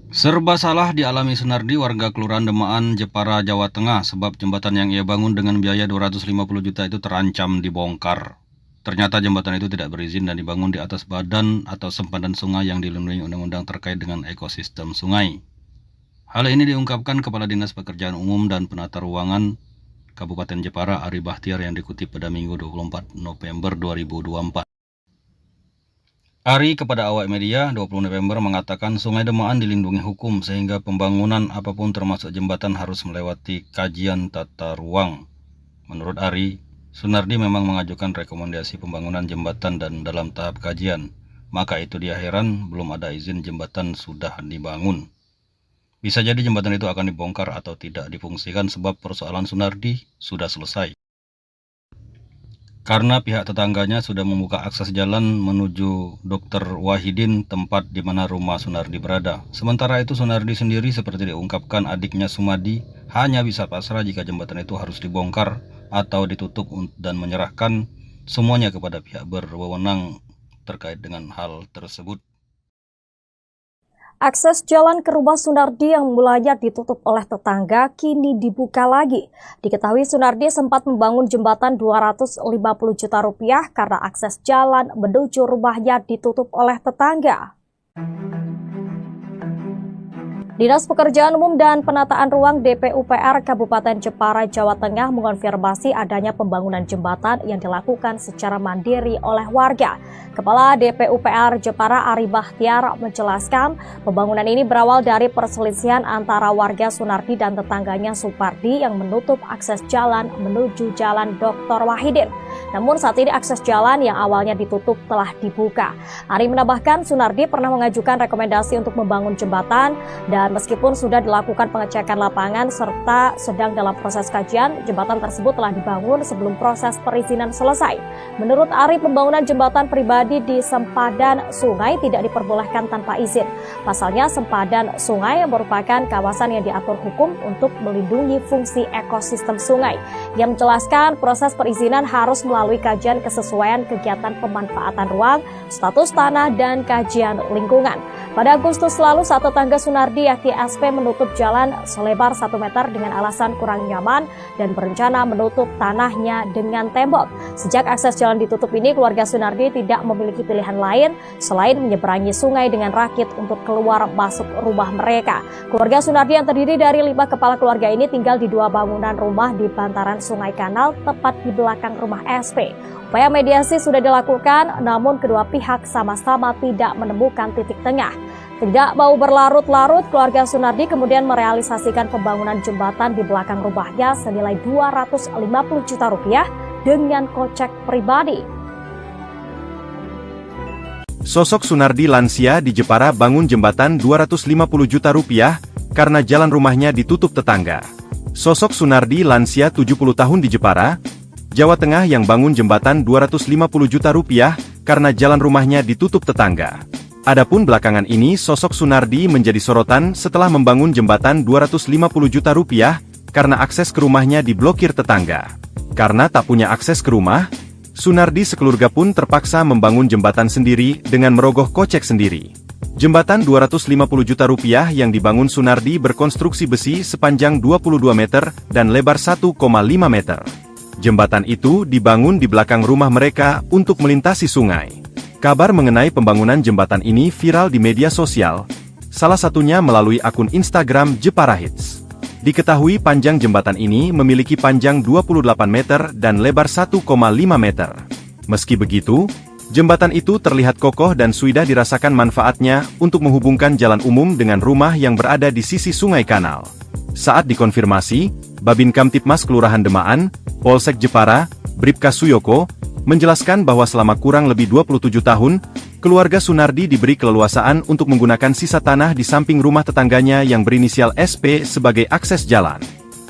Serba salah dialami Sunardi warga Kelurahan Demaan, Jepara, Jawa Tengah sebab jembatan yang ia bangun dengan biaya 250 juta itu terancam dibongkar. Ternyata jembatan itu tidak berizin dan dibangun di atas badan atau sempadan sungai yang dilindungi undang-undang terkait dengan ekosistem sungai. Hal ini diungkapkan Kepala Dinas Pekerjaan Umum dan Penata Ruangan Kabupaten Jepara Ari Bahtiar yang dikutip pada Minggu 24 November 2024. Ari kepada awak media 20 November mengatakan Sungai Demaan dilindungi hukum sehingga pembangunan apapun termasuk jembatan harus melewati kajian tata ruang. Menurut Ari, Sunardi memang mengajukan rekomendasi pembangunan jembatan dan dalam tahap kajian. Maka itu dia heran belum ada izin jembatan sudah dibangun. Bisa jadi jembatan itu akan dibongkar atau tidak difungsikan sebab persoalan Sunardi sudah selesai. Karena pihak tetangganya sudah membuka akses jalan menuju Dr. Wahidin, tempat di mana rumah Sunardi berada. Sementara itu Sunardi sendiri seperti diungkapkan adiknya Sumadi hanya bisa pasrah jika jembatan itu harus dibongkar atau ditutup dan menyerahkan semuanya kepada pihak berwenang terkait dengan hal tersebut. Akses jalan ke rumah Sunardi yang mulanya ditutup oleh tetangga kini dibuka lagi. Diketahui Sunardi sempat membangun jembatan 250 juta rupiah karena akses jalan menuju rumahnya ditutup oleh tetangga. Dinas Pekerjaan Umum dan Penataan Ruang DPUPR Kabupaten Jepara, Jawa Tengah mengonfirmasi adanya pembangunan jembatan yang dilakukan secara mandiri oleh warga. Kepala DPUPR Jepara Ari Bahtiar menjelaskan pembangunan ini berawal dari perselisihan antara warga Sunardi dan tetangganya Supardi yang menutup akses jalan menuju Jalan Dr. Wahidin. Namun saat ini akses jalan yang awalnya ditutup telah dibuka. Ari menambahkan Sunardi pernah mengajukan rekomendasi untuk membangun jembatan dan meskipun sudah dilakukan pengecekan lapangan serta sedang dalam proses kajian, jembatan tersebut telah dibangun sebelum proses perizinan selesai. Menurut Ari, pembangunan jembatan pribadi di sempadan sungai tidak diperbolehkan tanpa izin. Pasalnya sempadan sungai merupakan kawasan yang diatur hukum untuk melindungi fungsi ekosistem sungai. Yang menjelaskan proses perizinan harus melalui kajian kesesuaian kegiatan pemanfaatan ruang, status tanah, dan kajian lingkungan. Pada Agustus lalu, saat tetangga Sunardi yakni SP menutup jalan selebar 1 meter dengan alasan kurang nyaman dan berencana menutup tanahnya dengan tembok. Sejak akses jalan ditutup ini, keluarga Sunardi tidak memiliki pilihan lain selain menyeberangi sungai dengan rakit untuk keluar masuk rumah mereka. Keluarga Sunardi yang terdiri dari 5 kepala keluarga ini tinggal di 2 bangunan rumah di bantaran Sungai Kanal tepat di belakang rumah SP. Upaya mediasi sudah dilakukan, namun kedua pihak sama-sama tidak menemukan titik tengah. Tidak mau berlarut-larut, keluarga Sunardi kemudian merealisasikan pembangunan jembatan di belakang rumahnya senilai 250 juta rupiah dengan kocek pribadi. Sosok Sunardi lansia di Jepara bangun jembatan 250 juta rupiah karena jalan rumahnya ditutup tetangga. Sosok Sunardi lansia 70 tahun di Jepara, Jawa Tengah yang bangun jembatan 250 juta rupiah karena jalan rumahnya ditutup tetangga. Adapun belakangan ini sosok Sunardi menjadi sorotan setelah membangun jembatan 250 juta rupiah karena akses ke rumahnya diblokir tetangga. Karena tak punya akses ke rumah, Sunardi sekeluarga pun terpaksa membangun jembatan sendiri dengan merogoh kocek sendiri. Jembatan 250 juta rupiah yang dibangun Sunardi berkonstruksi besi sepanjang 22 meter dan lebar 1,5 meter. Jembatan itu dibangun di belakang rumah mereka untuk melintasi sungai. Kabar mengenai pembangunan jembatan ini viral di media sosial, salah satunya melalui akun Instagram Jepara Hits. Diketahui panjang jembatan ini memiliki panjang 28 meter dan lebar 1,5 meter. Meski begitu, jembatan itu terlihat kokoh dan sudah dirasakan manfaatnya untuk menghubungkan jalan umum dengan rumah yang berada di sisi Sungai Kanal. Saat dikonfirmasi, Babin Kamtipmas Kelurahan Demaan, Polsek Jepara, Bribka Suyoko, menjelaskan bahwa selama kurang lebih 27 tahun, keluarga Sunardi diberi keleluasaan untuk menggunakan sisa tanah di samping rumah tetangganya yang berinisial SP sebagai akses jalan.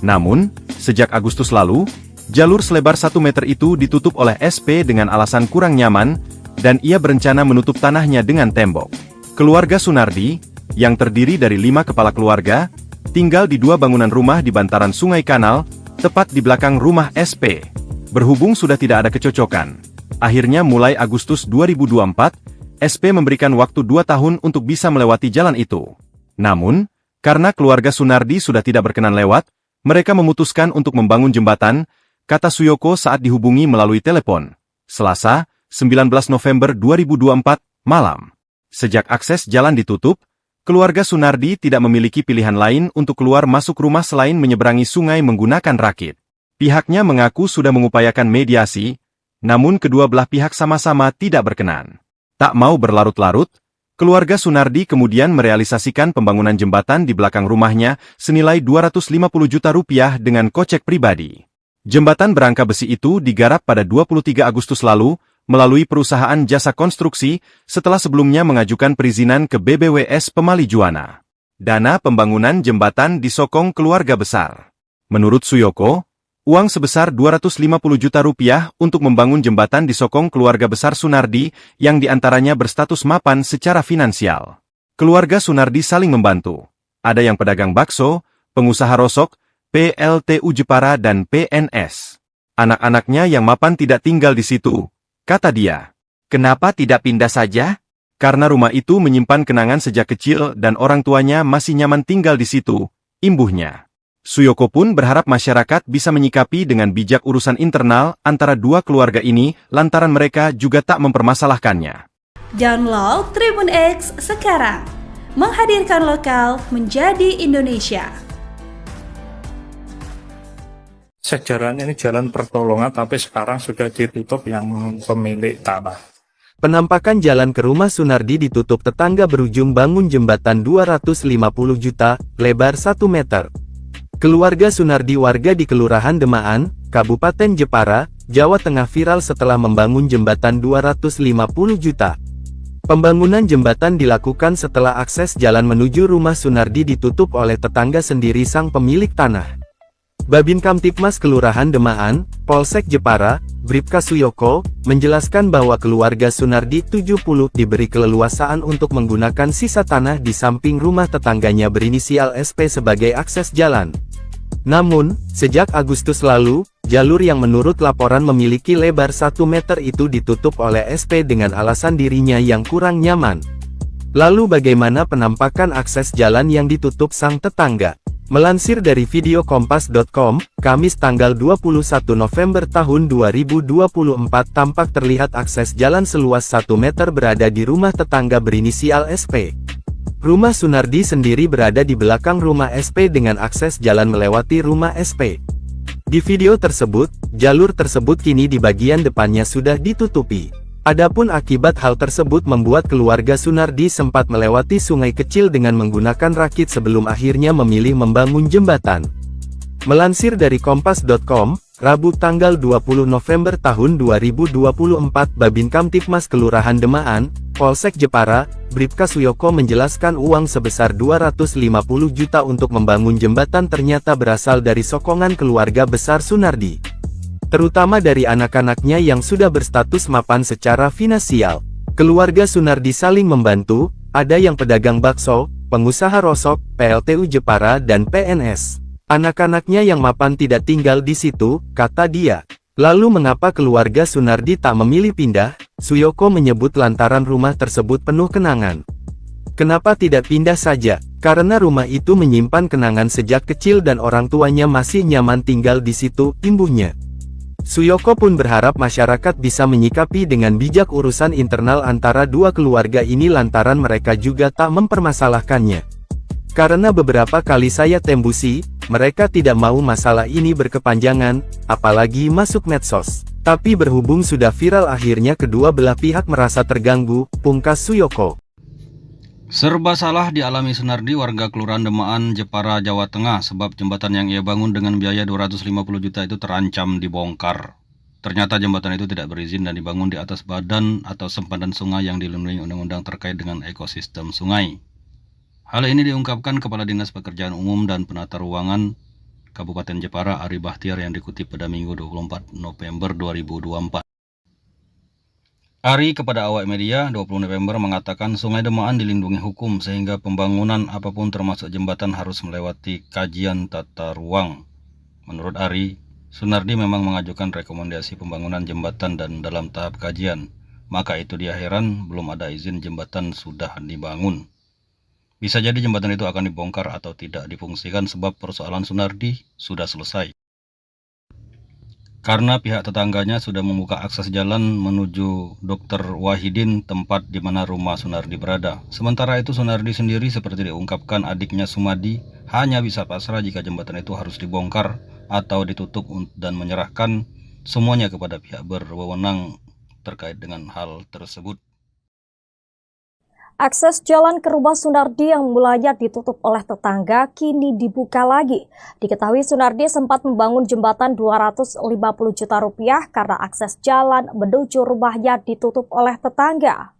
Namun, sejak Agustus lalu, jalur selebar 1 meter itu ditutup oleh SP dengan alasan kurang nyaman, dan ia berencana menutup tanahnya dengan tembok. Keluarga Sunardi, yang terdiri dari 5 kepala keluarga, tinggal di 2 bangunan rumah di bantaran Sungai Kanal, tepat di belakang rumah SP. Berhubung sudah tidak ada kecocokan, akhirnya mulai Agustus 2024, SP memberikan waktu 2 tahun untuk bisa melewati jalan itu. Namun, karena keluarga Sunardi sudah tidak berkenan lewat, mereka memutuskan untuk membangun jembatan, kata Suyoko saat dihubungi melalui telepon. Selasa, 19 November 2024, malam. Sejak akses jalan ditutup, keluarga Sunardi tidak memiliki pilihan lain untuk keluar masuk rumah selain menyeberangi sungai menggunakan rakit. Pihaknya mengaku sudah mengupayakan mediasi, namun kedua belah pihak sama-sama tidak berkenan. Tak mau berlarut-larut, keluarga Sunardi kemudian merealisasikan pembangunan jembatan di belakang rumahnya senilai 250 juta rupiah dengan kocek pribadi. Jembatan berangka besi itu digarap pada 23 Agustus lalu, melalui perusahaan jasa konstruksi, setelah sebelumnya mengajukan perizinan ke BBWS Pemali Juwana. Dana pembangunan jembatan disokong keluarga besar. Menurut Suyoko, uang sebesar 250 juta rupiah untuk membangun jembatan disokong keluarga besar Sunardi, yang diantaranya berstatus mapan secara finansial. Keluarga Sunardi saling membantu. Ada yang pedagang bakso, pengusaha rosok, PLTU Jepara dan PNS. Anak-anaknya yang mapan tidak tinggal di situ, kata dia. Kenapa tidak pindah saja? Karena rumah itu menyimpan kenangan sejak kecil dan orang tuanya masih nyaman tinggal di situ, imbuhnya. Suyoko pun berharap masyarakat bisa menyikapi dengan bijak urusan internal antara dua keluarga ini lantaran mereka juga tak mempermasalahkannya. Download Tribun X sekarang. Menghadirkan lokal menjadi Indonesia. Sejarahnya ini jalan pertolongan, tapi sekarang sudah ditutup yang pemilik tanah. Penampakan jalan ke rumah Sunardi ditutup tetangga berujung bangun jembatan 250 juta, lebar 1 meter. Keluarga Sunardi warga di Kelurahan Demaan, Kabupaten Jepara, Jawa Tengah viral setelah membangun jembatan 250 juta. Pembangunan jembatan dilakukan setelah akses jalan menuju rumah Sunardi ditutup oleh tetangga sendiri sang pemilik tanah. Babin Kamtibmas Kelurahan Demaan, Polsek Jepara, Bribka Suyoko, menjelaskan bahwa keluarga Sunardi 70 diberi keleluasaan untuk menggunakan sisa tanah di samping rumah tetangganya berinisial SP sebagai akses jalan. Namun, sejak Agustus lalu, jalur yang menurut laporan memiliki lebar 1 meter itu ditutup oleh SP dengan alasan dirinya yang kurang nyaman. Lalu bagaimana penampakan akses jalan yang ditutup sang tetangga? Melansir dari video kompas.com, Kamis tanggal 21 November tahun 2024 tampak terlihat akses jalan seluas 1 meter berada di rumah tetangga berinisial SP. Rumah Sunardi sendiri berada di belakang rumah SP dengan akses jalan melewati rumah SP. Di video tersebut, jalur tersebut kini di bagian depannya sudah ditutupi. Adapun akibat hal tersebut membuat keluarga Sunardi sempat melewati sungai kecil dengan menggunakan rakit sebelum akhirnya memilih membangun jembatan. Melansir dari kompas.com, Rabu tanggal 20 November tahun 2024 Babin Kamtibmas Kelurahan Demaan, Polsek Jepara, Bribka Suyoko menjelaskan uang sebesar 250 juta untuk membangun jembatan ternyata berasal dari sokongan keluarga besar Sunardi. Terutama dari anak-anaknya yang sudah berstatus mapan secara finansial. Keluarga Sunardi saling membantu, ada yang pedagang bakso, pengusaha rosok, PLTU Jepara dan PNS. Anak-anaknya yang mapan tidak tinggal di situ, kata dia. Lalu mengapa keluarga Sunardi tak memilih pindah? Suyoko menyebut lantaran rumah tersebut penuh kenangan. Kenapa tidak pindah saja? Karena rumah itu menyimpan kenangan sejak kecil dan orang tuanya masih nyaman tinggal di situ, imbuhnya. Suyoko pun berharap masyarakat bisa menyikapi dengan bijak urusan internal antara dua keluarga ini lantaran mereka juga tak mempermasalahkannya. Karena beberapa kali saya tembusi, mereka tidak mau masalah ini berkepanjangan, apalagi masuk medsos. Tapi berhubung sudah viral akhirnya kedua belah pihak merasa terganggu, pungkas Suyoko. Serba salah dialami Sunardi warga Kelurahan Demaan, Jepara, Jawa Tengah sebab jembatan yang ia bangun dengan biaya 250 juta itu terancam dibongkar. Ternyata jembatan itu tidak berizin dan dibangun di atas badan atau sempadan sungai yang dilindungi undang-undang terkait dengan ekosistem sungai. Hal ini diungkapkan Kepala Dinas Pekerjaan Umum dan Penata Ruangan Kabupaten Jepara Ari Bahtiar yang dikutip pada Minggu 24 November 2024. Ari kepada awak media 20 November mengatakan Sungai Demaan dilindungi hukum sehingga pembangunan apapun termasuk jembatan harus melewati kajian tata ruang. Menurut Ari, Sunardi memang mengajukan rekomendasi pembangunan jembatan dan dalam tahap kajian. Maka itu dia heran belum ada izin jembatan sudah dibangun. Bisa jadi jembatan itu akan dibongkar atau tidak difungsikan sebab persoalan Sunardi sudah selesai. Karena pihak tetangganya sudah membuka akses jalan menuju Dr. Wahidin, tempat di mana rumah Sunardi berada. Sementara itu Sunardi sendiri seperti diungkapkan adiknya Sumadi hanya bisa pasrah jika jembatan itu harus dibongkar atau ditutup dan menyerahkan semuanya kepada pihak berwenang terkait dengan hal tersebut. Akses jalan ke rumah Sunardi yang mulanya ditutup oleh tetangga kini dibuka lagi. Diketahui Sunardi sempat membangun jembatan 250 juta rupiah karena akses jalan menuju rumahnya ditutup oleh tetangga.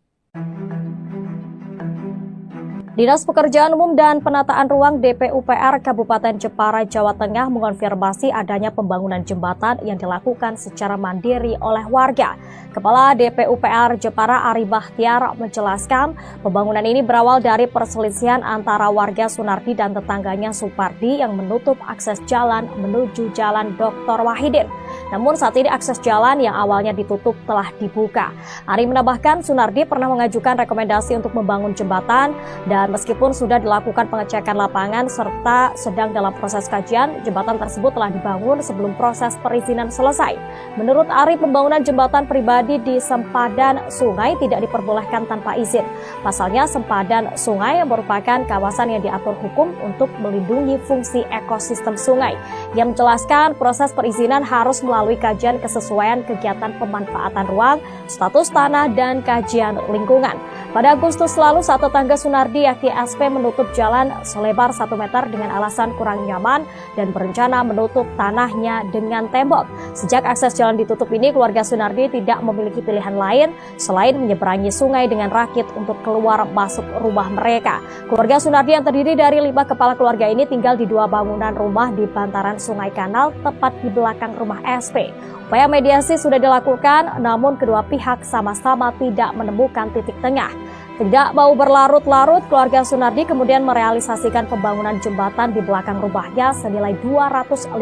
Dinas Pekerjaan Umum dan Penataan Ruang DPUPR Kabupaten Jepara, Jawa Tengah mengonfirmasi adanya pembangunan jembatan yang dilakukan secara mandiri oleh warga. Kepala DPUPR Jepara Ari Bahtiar menjelaskan pembangunan ini berawal dari perselisihan antara warga Sunardi dan tetangganya Supardi yang menutup akses jalan menuju Jalan Dr. Wahidin. Namun saat ini akses jalan yang awalnya ditutup telah dibuka. Ari menambahkan Sunardi pernah mengajukan rekomendasi untuk membangun jembatan dan meskipun sudah dilakukan pengecekan lapangan serta sedang dalam proses kajian, jembatan tersebut telah dibangun sebelum proses perizinan selesai. Menurut Ari, pembangunan jembatan pribadi di sempadan sungai tidak diperbolehkan tanpa izin. Pasalnya sempadan sungai merupakan kawasan yang diatur hukum untuk melindungi fungsi ekosistem sungai. Yang menjelaskan proses perizinan harus melalui kajian kesesuaian kegiatan pemanfaatan ruang, status tanah, dan kajian lingkungan. Pada Agustus lalu, saat tetangga Sunardi yakni SP menutup jalan selebar 1 meter dengan alasan kurang nyaman dan berencana menutup tanahnya dengan tembok. Sejak akses jalan ditutup ini, keluarga Sunardi tidak memiliki pilihan lain selain menyeberangi sungai dengan rakit untuk keluar masuk rumah mereka. Keluarga Sunardi yang terdiri dari 5 kepala keluarga ini tinggal di 2 bangunan rumah di bantaran Sungai Kanal tepat di belakang rumah SP. Upaya mediasi sudah dilakukan, namun kedua pihak sama-sama tidak menemukan titik tengah. Tidak mau berlarut-larut, keluarga Sunardi kemudian merealisasikan pembangunan jembatan di belakang rumahnya senilai 250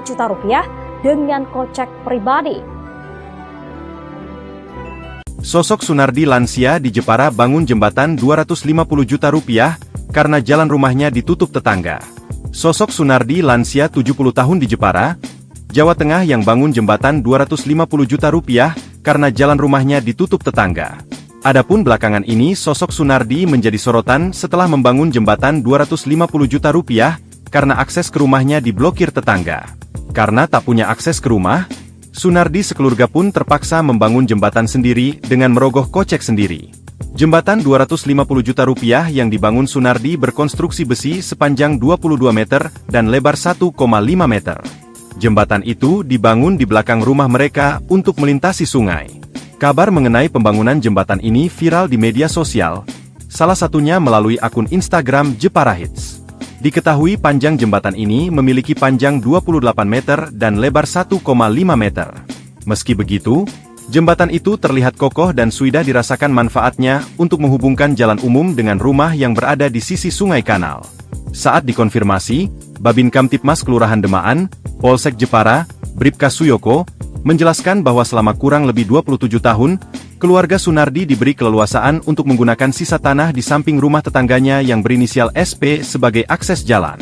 juta rupiah dengan kocek pribadi. Sosok Sunardi lansia di Jepara bangun jembatan 250 juta rupiah karena jalan rumahnya ditutup tetangga. Sosok Sunardi lansia 70 tahun di Jepara, Jawa Tengah yang bangun jembatan 250 juta rupiah karena jalan rumahnya ditutup tetangga. Adapun belakangan ini sosok Sunardi menjadi sorotan setelah membangun jembatan 250 juta rupiah karena akses ke rumahnya diblokir tetangga. Karena tak punya akses ke rumah, Sunardi sekeluarga pun terpaksa membangun jembatan sendiri dengan merogoh kocek sendiri. Jembatan 250 juta rupiah yang dibangun Sunardi berkonstruksi besi sepanjang 22 meter dan lebar 1,5 meter. Jembatan itu dibangun di belakang rumah mereka untuk melintasi sungai. Kabar mengenai pembangunan jembatan ini viral di media sosial, salah satunya melalui akun Instagram Jepara Hits. Diketahui panjang jembatan ini memiliki panjang 28 meter dan lebar 1,5 meter. Meski begitu, jembatan itu terlihat kokoh dan sudah dirasakan manfaatnya untuk menghubungkan jalan umum dengan rumah yang berada di sisi Sungai Kanal. Saat dikonfirmasi, Babin Kamtipmas Kelurahan Demaan, Polsek Jepara, Bribka Suyoko, menjelaskan bahwa selama kurang lebih 27 tahun, keluarga Sunardi diberi keleluasaan untuk menggunakan sisa tanah di samping rumah tetangganya yang berinisial SP sebagai akses jalan.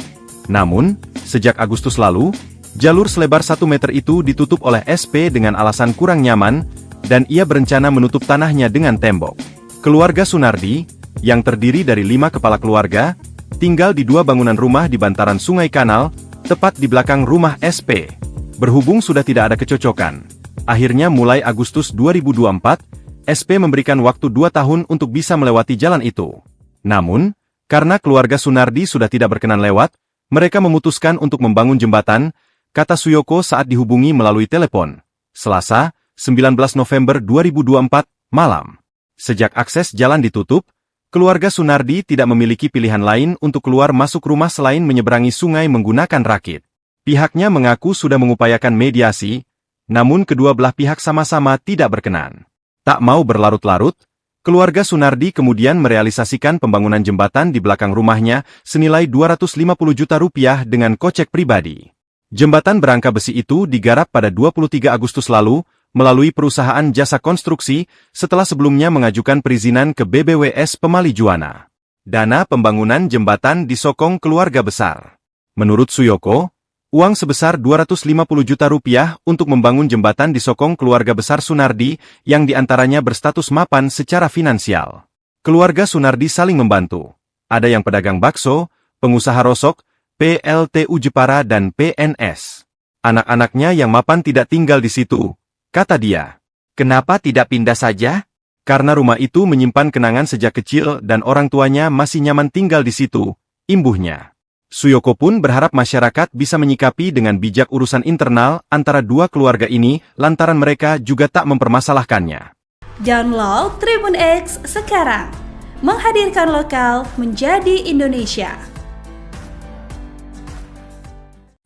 Namun, sejak Agustus lalu, jalur selebar 1 meter itu ditutup oleh SP dengan alasan kurang nyaman, dan ia berencana menutup tanahnya dengan tembok. Keluarga Sunardi, yang terdiri dari 5 kepala keluarga, tinggal di 2 bangunan rumah di bantaran Sungai Kanal, tepat di belakang rumah SP. Berhubung sudah tidak ada kecocokan, akhirnya mulai Agustus 2024, SP memberikan waktu 2 tahun untuk bisa melewati jalan itu. Namun, karena keluarga Sunardi sudah tidak berkenan lewat, mereka memutuskan untuk membangun jembatan, kata Suyoko saat dihubungi melalui telepon. Selasa, 19 November 2024, malam. Sejak akses jalan ditutup, keluarga Sunardi tidak memiliki pilihan lain untuk keluar masuk rumah selain menyeberangi sungai menggunakan rakit. Pihaknya mengaku sudah mengupayakan mediasi, namun kedua belah pihak sama-sama tidak berkenan. Tak mau berlarut-larut, keluarga Sunardi kemudian merealisasikan pembangunan jembatan di belakang rumahnya senilai 250 juta rupiah dengan kocek pribadi. Jembatan berangka besi itu digarap pada 23 Agustus lalu, melalui perusahaan jasa konstruksi, setelah sebelumnya mengajukan perizinan ke BBWS Pemali Juwana. Dana pembangunan jembatan disokong keluarga besar. Menurut Suyoko, uang sebesar 250 juta rupiah untuk membangun jembatan disokong keluarga besar Sunardi, yang diantaranya berstatus mapan secara finansial. Keluarga Sunardi saling membantu. Ada yang pedagang bakso, pengusaha rosok, PLTU Jepara dan PNS. Anak-anaknya yang mapan tidak tinggal di situ, kata dia. Kenapa tidak pindah saja? Karena rumah itu menyimpan kenangan sejak kecil dan orang tuanya masih nyaman tinggal di situ, imbuhnya. Suyoko pun berharap masyarakat bisa menyikapi dengan bijak urusan internal antara dua keluarga ini lantaran mereka juga tak mempermasalahkannya. Download Tribun X sekarang, menghadirkan lokal menjadi Indonesia.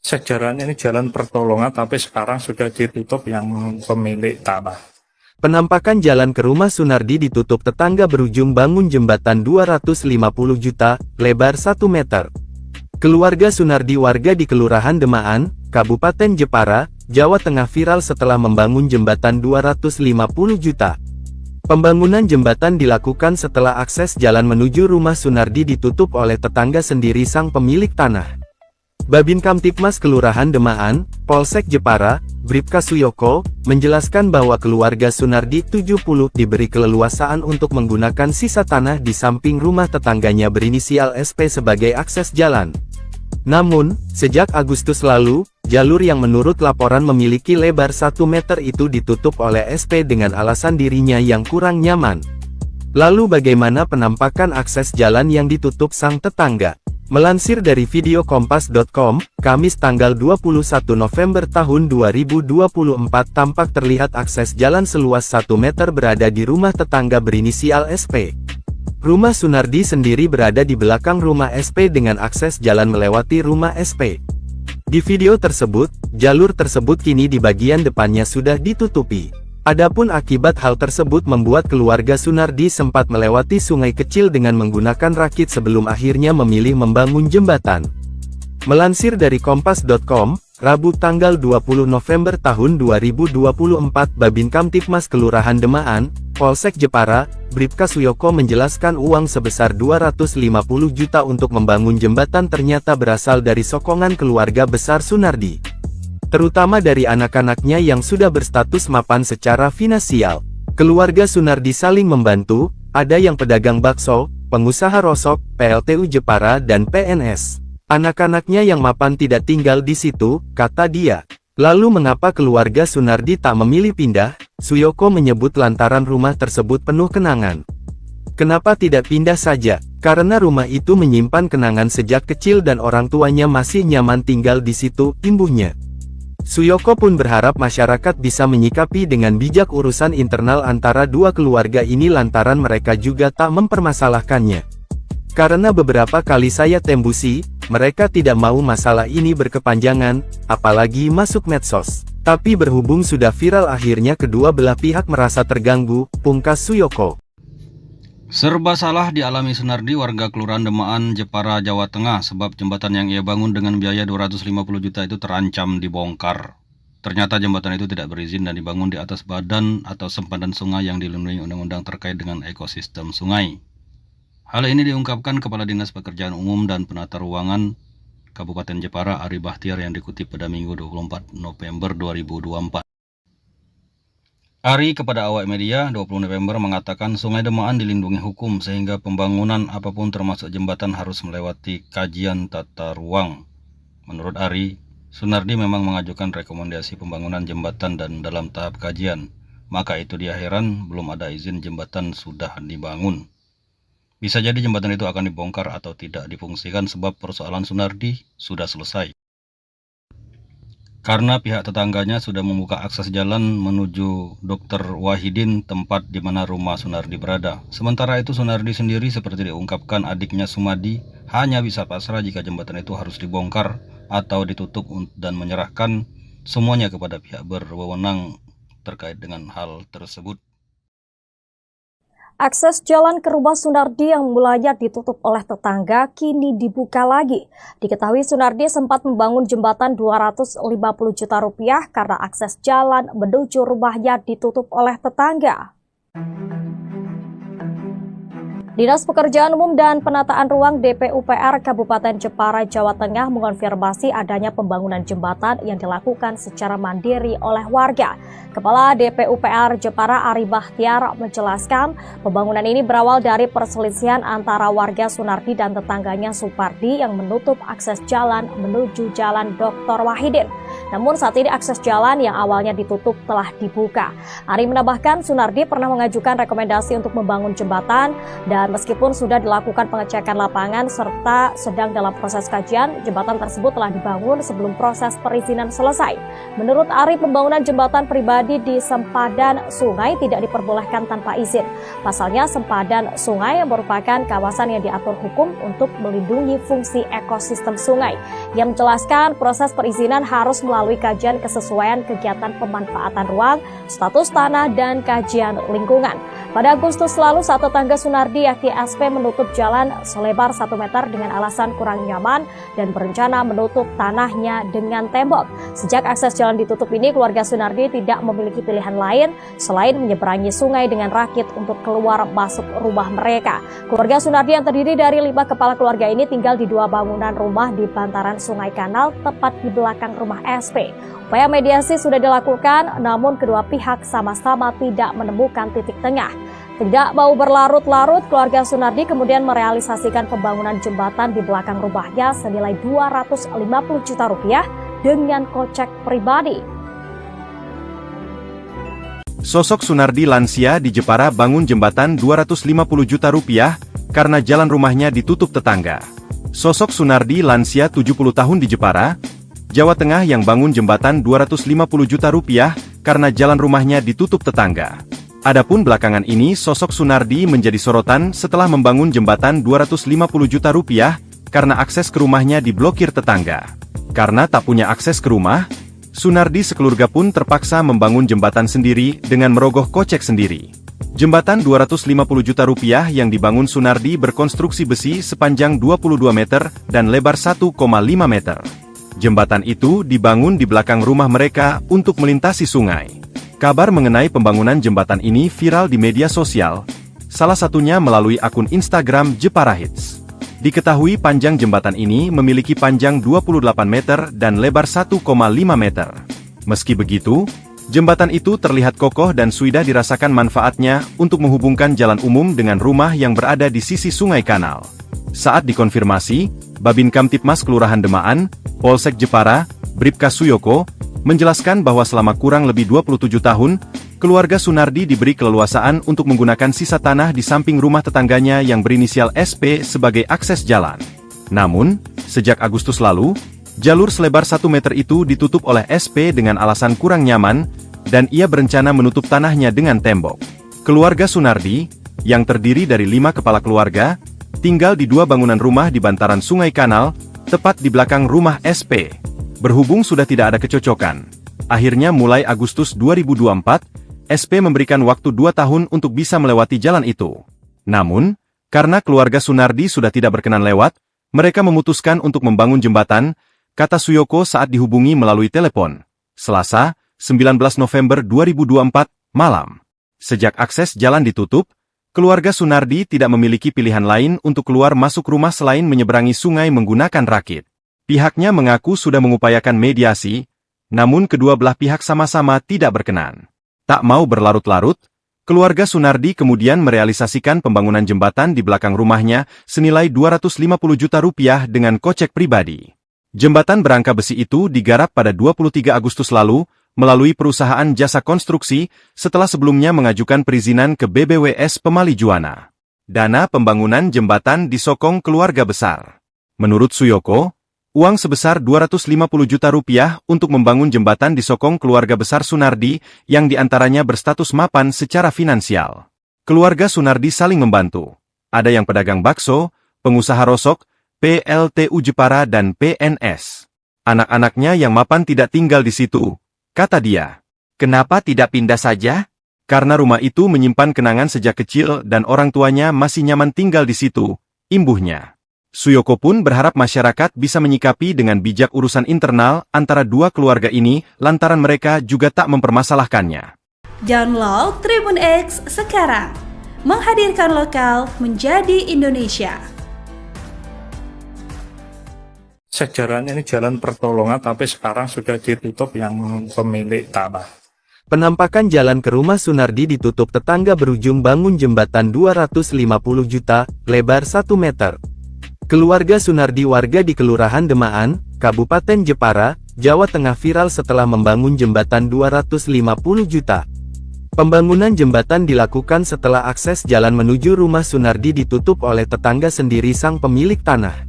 Sejarahnya ini jalan pertolongan, tapi sekarang sudah ditutup yang pemilik tanah. Penampakan jalan ke rumah Sunardi ditutup tetangga berujung bangun jembatan 250 juta, lebar 1 meter. Keluarga Sunardi warga di Kelurahan Demaan, Kabupaten Jepara, Jawa Tengah viral setelah membangun jembatan 250 juta. Pembangunan jembatan dilakukan setelah akses jalan menuju rumah Sunardi ditutup oleh tetangga sendiri sang pemilik tanah. Babin Kamtipmas Kelurahan Demaan, Polsek Jepara, Bribka Suyoko, menjelaskan bahwa keluarga Sunardi 70 diberi keleluasaan untuk menggunakan sisa tanah di samping rumah tetangganya berinisial SP sebagai akses jalan. Namun, sejak Agustus lalu, jalur yang menurut laporan memiliki lebar 1 meter itu ditutup oleh SP dengan alasan dirinya yang kurang nyaman. Lalu bagaimana penampakan akses jalan yang ditutup sang tetangga? Melansir dari video kompas.com, Kamis tanggal 21 November tahun 2024 tampak terlihat akses jalan seluas 1 meter berada di rumah tetangga berinisial SP. Rumah Sunardi sendiri berada di belakang rumah SP dengan akses jalan melewati rumah SP. Di video tersebut, jalur tersebut kini di bagian depannya sudah ditutupi. Adapun akibat hal tersebut membuat keluarga Sunardi sempat melewati sungai kecil dengan menggunakan rakit sebelum akhirnya memilih membangun jembatan. Melansir dari kompas.com, Rabu tanggal 20 November tahun 2024 Babin Kamtipmas Kelurahan Demaan, Polsek Jepara, Bribka Suyoko menjelaskan uang sebesar 250 juta untuk membangun jembatan ternyata berasal dari sokongan keluarga besar Sunardi, terutama dari anak-anaknya yang sudah berstatus mapan secara finansial. Keluarga Sunardi saling membantu, ada yang pedagang bakso, pengusaha rosok, PLTU Jepara dan PNS. Anak-anaknya yang mapan tidak tinggal di situ, kata dia. Lalu mengapa keluarga Sunardi tak memilih pindah? Suyoko menyebut lantaran rumah tersebut penuh kenangan. Kenapa tidak pindah saja? Karena rumah itu menyimpan kenangan sejak kecil dan orang tuanya masih nyaman tinggal di situ, imbuhnya. Suyoko pun berharap masyarakat bisa menyikapi dengan bijak urusan internal antara dua keluarga ini lantaran mereka juga tak mempermasalahkannya. Karena beberapa kali saya tembusi, mereka tidak mau masalah ini berkepanjangan, apalagi masuk medsos. Tapi berhubung sudah viral akhirnya kedua belah pihak merasa terganggu, pungkas Suyoko. Serba salah dialami Sunardi, warga Kelurahan Demaan, Jepara, Jawa Tengah, sebab jembatan yang ia bangun dengan biaya 250 juta itu terancam dibongkar. Ternyata jembatan itu tidak berizin dan dibangun di atas badan atau sempadan sungai yang dilindungi undang-undang terkait dengan ekosistem sungai. Hal ini diungkapkan Kepala Dinas Pekerjaan Umum dan Penata Ruangan Kabupaten Jepara, Ari Bahtiar, yang dikutip pada Minggu 24 November 2024. Ari kepada awak media 20 November mengatakan Sungai Demaan dilindungi hukum sehingga pembangunan apapun termasuk jembatan harus melewati kajian tata ruang. Menurut Ari, Sunardi memang mengajukan rekomendasi pembangunan jembatan dan dalam tahap kajian. Maka itu dia heran belum ada izin jembatan sudah dibangun. Bisa jadi jembatan itu akan dibongkar atau tidak difungsikan sebab persoalan Sunardi sudah selesai. Karena pihak tetangganya sudah membuka akses jalan menuju Dr. Wahidin, tempat di mana rumah Sunardi berada. Sementara itu Sunardi sendiri seperti diungkapkan adiknya Sumadi hanya bisa pasrah jika jembatan itu harus dibongkar atau ditutup dan menyerahkan semuanya kepada pihak berwenang terkait dengan hal tersebut. Akses jalan ke rumah Sunardi yang mulanya ditutup oleh tetangga kini dibuka lagi. Diketahui Sunardi sempat membangun jembatan 250 juta rupiah karena akses jalan menuju rumahnya ditutup oleh tetangga. Dinas Pekerjaan Umum dan Penataan Ruang DPUPR Kabupaten Jepara, Jawa Tengah mengonfirmasi adanya pembangunan jembatan yang dilakukan secara mandiri oleh warga. Kepala DPUPR Jepara Ari Bahtiar menjelaskan pembangunan ini berawal dari perselisihan antara warga Sunardi dan tetangganya Supardi yang menutup akses jalan menuju Jalan Dr. Wahidin. Namun saat ini akses jalan yang awalnya ditutup telah dibuka. Ari menambahkan Sunardi pernah mengajukan rekomendasi untuk membangun jembatan dan meskipun sudah dilakukan pengecekan lapangan serta sedang dalam proses kajian, jembatan tersebut telah dibangun sebelum proses perizinan selesai. Menurut Ari, pembangunan jembatan pribadi di sempadan sungai tidak diperbolehkan tanpa izin. Pasalnya sempadan sungai merupakan kawasan yang diatur hukum untuk melindungi fungsi ekosistem sungai. Yang menjelaskan proses perizinan harus melalui kajian kesesuaian kegiatan pemanfaatan ruang, status tanah, dan kajian lingkungan. Pada Agustus lalu, saat tetangga Sunardi yakni SP menutup jalan selebar 1 meter dengan alasan kurang nyaman dan berencana menutup tanahnya dengan tembok. Sejak akses jalan ditutup ini, keluarga Sunardi tidak memiliki pilihan lain selain menyeberangi sungai dengan rakit untuk keluar masuk rumah mereka. Keluarga Sunardi yang terdiri dari 5 kepala keluarga ini tinggal di 2 bangunan rumah di bantaran Sungai Kanal tepat di belakang rumah SP. Upaya mediasi sudah dilakukan, namun kedua pihak sama-sama tidak menemukan titik tengah. Tidak mau berlarut-larut, keluarga Sunardi kemudian merealisasikan pembangunan jembatan di belakang rumahnya senilai 250 juta rupiah dengan kocek pribadi. Sosok Sunardi lansia di Jepara bangun jembatan 250 juta rupiah karena jalan rumahnya ditutup tetangga. Sosok Sunardi lansia 70 tahun di Jepara, Jawa Tengah yang bangun jembatan 250 juta rupiah karena jalan rumahnya ditutup tetangga. Adapun belakangan ini sosok Sunardi menjadi sorotan setelah membangun jembatan 250 juta rupiah karena akses ke rumahnya diblokir tetangga. Karena tak punya akses ke rumah, Sunardi sekeluarga pun terpaksa membangun jembatan sendiri dengan merogoh kocek sendiri. Jembatan 250 juta rupiah yang dibangun Sunardi berkonstruksi besi sepanjang 22 meter dan lebar 1,5 meter. Jembatan itu dibangun di belakang rumah mereka untuk melintasi sungai. Kabar mengenai pembangunan jembatan ini viral di media sosial, salah satunya melalui akun Instagram Jepara Hits. Diketahui panjang jembatan ini memiliki panjang 28 meter dan lebar 1,5 meter. Meski begitu, jembatan itu terlihat kokoh dan sudah dirasakan manfaatnya untuk menghubungkan jalan umum dengan rumah yang berada di sisi sungai kanal. Saat dikonfirmasi, Babin Kamtipmas Kelurahan Demaan, Polsek Jepara, Bribka Suyoko, menjelaskan bahwa selama kurang lebih 27 tahun, keluarga Sunardi diberi keleluasaan untuk menggunakan sisa tanah di samping rumah tetangganya yang berinisial SP sebagai akses jalan. Namun, sejak Agustus lalu, jalur selebar 1 meter itu ditutup oleh SP dengan alasan kurang nyaman, dan ia berencana menutup tanahnya dengan tembok. Keluarga Sunardi, yang terdiri dari 5 kepala keluarga, tinggal di 2 bangunan rumah di bantaran Sungai Kanal, tepat di belakang rumah SP. Berhubung sudah tidak ada kecocokan, akhirnya mulai Agustus 2024, SP memberikan waktu 2 tahun untuk bisa melewati jalan itu. Namun, karena keluarga Sunardi sudah tidak berkenan lewat, mereka memutuskan untuk membangun jembatan, kata Suyoko saat dihubungi melalui telepon. Selasa, 19 November 2024, malam. Sejak akses jalan ditutup, keluarga Sunardi tidak memiliki pilihan lain untuk keluar masuk rumah selain menyeberangi sungai menggunakan rakit. Pihaknya mengaku sudah mengupayakan mediasi, namun kedua belah pihak sama-sama tidak berkenan. Tak mau berlarut-larut, keluarga Sunardi kemudian merealisasikan pembangunan jembatan di belakang rumahnya senilai 250 juta rupiah dengan kocek pribadi. Jembatan berangka besi itu digarap pada 23 Agustus lalu, melalui perusahaan jasa konstruksi, setelah sebelumnya mengajukan perizinan ke BBWS Pemali Juwana. Dana pembangunan jembatan disokong keluarga besar. Menurut Suyoko, uang sebesar 250 juta rupiah untuk membangun jembatan disokong keluarga besar Sunardi, yang diantaranya berstatus mapan secara finansial. Keluarga Sunardi saling membantu. Ada yang pedagang bakso, pengusaha rosok, PLTU Jepara dan PNS. Anak-anaknya yang mapan tidak tinggal di situ, kata dia. Kenapa tidak pindah saja? Karena rumah itu menyimpan kenangan sejak kecil dan orang tuanya masih nyaman tinggal di situ, imbuhnya. Suyoko pun berharap masyarakat bisa menyikapi dengan bijak urusan internal antara dua keluarga ini lantaran mereka juga tak mempermasalahkannya. Download Tribun X sekarang, menghadirkan lokal menjadi Indonesia. Sejarahnya ini jalan pertolongan tapi sekarang sudah ditutup yang pemilik tanah. Penampakan jalan ke rumah Sunardi ditutup tetangga berujung bangun jembatan 250 juta, lebar 1 meter. Keluarga Sunardi warga di Kelurahan Demaan, Kabupaten Jepara, Jawa Tengah viral setelah membangun jembatan 250 juta. Pembangunan jembatan dilakukan setelah akses jalan menuju rumah Sunardi ditutup oleh tetangga sendiri sang pemilik tanah.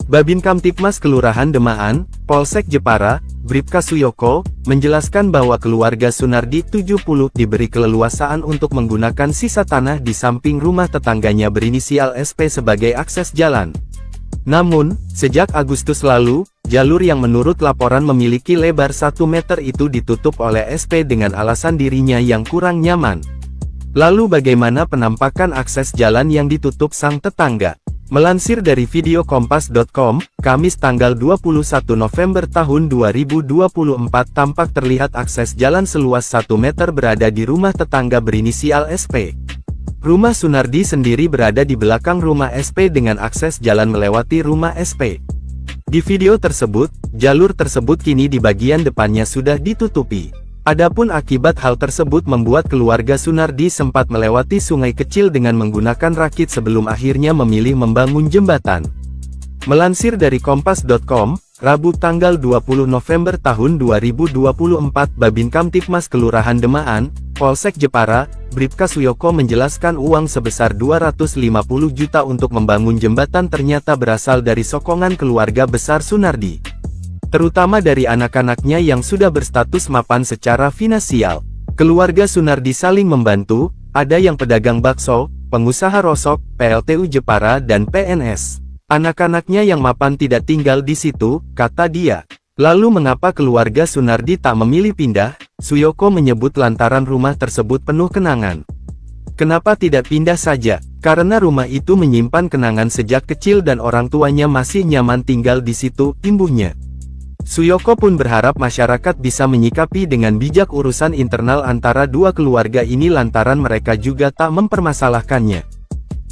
Babin Kamtipmas Kelurahan Demaan, Polsek Jepara, Bribka Suyoko, menjelaskan bahwa keluarga Sunardi 70 diberi keleluasaan untuk menggunakan sisa tanah di samping rumah tetangganya berinisial SP sebagai akses jalan. Namun, sejak Agustus lalu, jalur yang menurut laporan memiliki lebar 1 meter itu ditutup oleh SP dengan alasan dirinya yang kurang nyaman. Lalu bagaimana penampakan akses jalan yang ditutup sang tetangga? Melansir dari video kompas.com, Kamis tanggal 21 November tahun 2024 tampak terlihat akses jalan seluas 1 meter berada di rumah tetangga berinisial SP. Rumah Sunardi sendiri berada di belakang rumah SP dengan akses jalan melewati rumah SP. Di video tersebut, jalur tersebut kini di bagian depannya sudah ditutupi. Adapun akibat hal tersebut membuat keluarga Sunardi sempat melewati sungai kecil dengan menggunakan rakit sebelum akhirnya memilih membangun jembatan. Melansir dari kompas.com, Rabu tanggal 20 November tahun 2024 Babin Kamtipmas Kelurahan Demaan, Polsek Jepara, Bribka Suyoko menjelaskan uang sebesar 250 juta untuk membangun jembatan ternyata berasal dari sokongan keluarga besar Sunardi. Terutama dari anak-anaknya yang sudah berstatus mapan secara finansial. Keluarga Sunardi saling membantu, ada yang pedagang bakso, pengusaha rosok, PLTU Jepara dan PNS. Anak-anaknya yang mapan tidak tinggal di situ, kata dia. Lalu mengapa keluarga Sunardi tak memilih pindah? Suyoko menyebut lantaran rumah tersebut penuh kenangan. Kenapa tidak pindah saja? Karena rumah itu menyimpan kenangan sejak kecil dan orang tuanya masih nyaman tinggal di situ, imbuhnya. Suyoko pun berharap masyarakat bisa menyikapi dengan bijak urusan internal antara dua keluarga ini lantaran mereka juga tak mempermasalahkannya.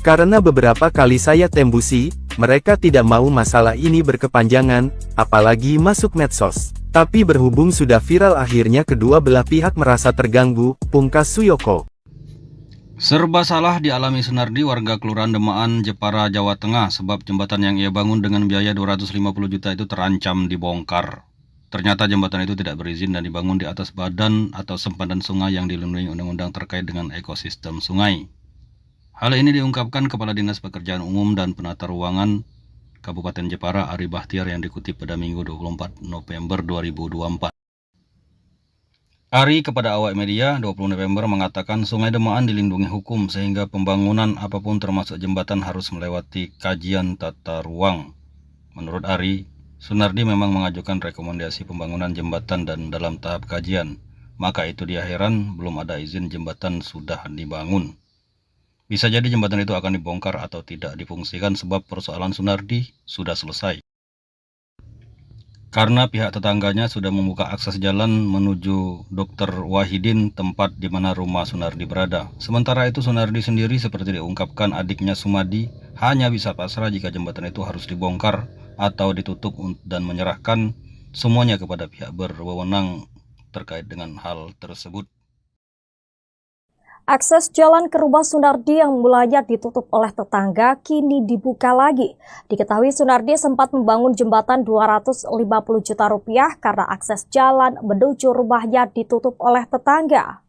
Karena beberapa kali saya tembusi, mereka tidak mau masalah ini berkepanjangan, apalagi masuk medsos. Tapi berhubung sudah viral akhirnya kedua belah pihak merasa terganggu, pungkas Suyoko. Serba salah dialami Sunardi warga Kelurahan Demaan, Jepara, Jawa Tengah sebab jembatan yang ia bangun dengan biaya 250 juta itu terancam dibongkar. Ternyata jembatan itu tidak berizin dan dibangun di atas badan atau sempadan sungai yang dilindungi undang-undang terkait dengan ekosistem sungai. Hal ini diungkapkan Kepala Dinas Pekerjaan Umum dan Penata Ruangan Kabupaten Jepara Ari Bahtiar yang dikutip pada Minggu 24 November 2024. Ari kepada awak media 20 November mengatakan Sungai Demaan dilindungi hukum sehingga pembangunan apapun termasuk jembatan harus melewati kajian tata ruang. Menurut Ari, Sunardi memang mengajukan rekomendasi pembangunan jembatan dan dalam tahap kajian. Maka itu dia heran belum ada izin jembatan sudah dibangun. Bisa jadi jembatan itu akan dibongkar atau tidak difungsikan sebab persoalan Sunardi sudah selesai. Karena pihak tetangganya sudah membuka akses jalan menuju Dr. Wahidin, tempat di mana rumah Sunardi berada. Sementara itu Sunardi sendiri seperti diungkapkan adiknya Sumadi hanya bisa pasrah jika jembatan itu harus dibongkar atau ditutup dan menyerahkan semuanya kepada pihak berwenang terkait dengan hal tersebut. Akses jalan ke rumah Sunardi yang mulanya ditutup oleh tetangga kini dibuka lagi. Diketahui Sunardi sempat membangun jembatan 250 juta rupiah karena akses jalan menuju rumahnya ditutup oleh tetangga.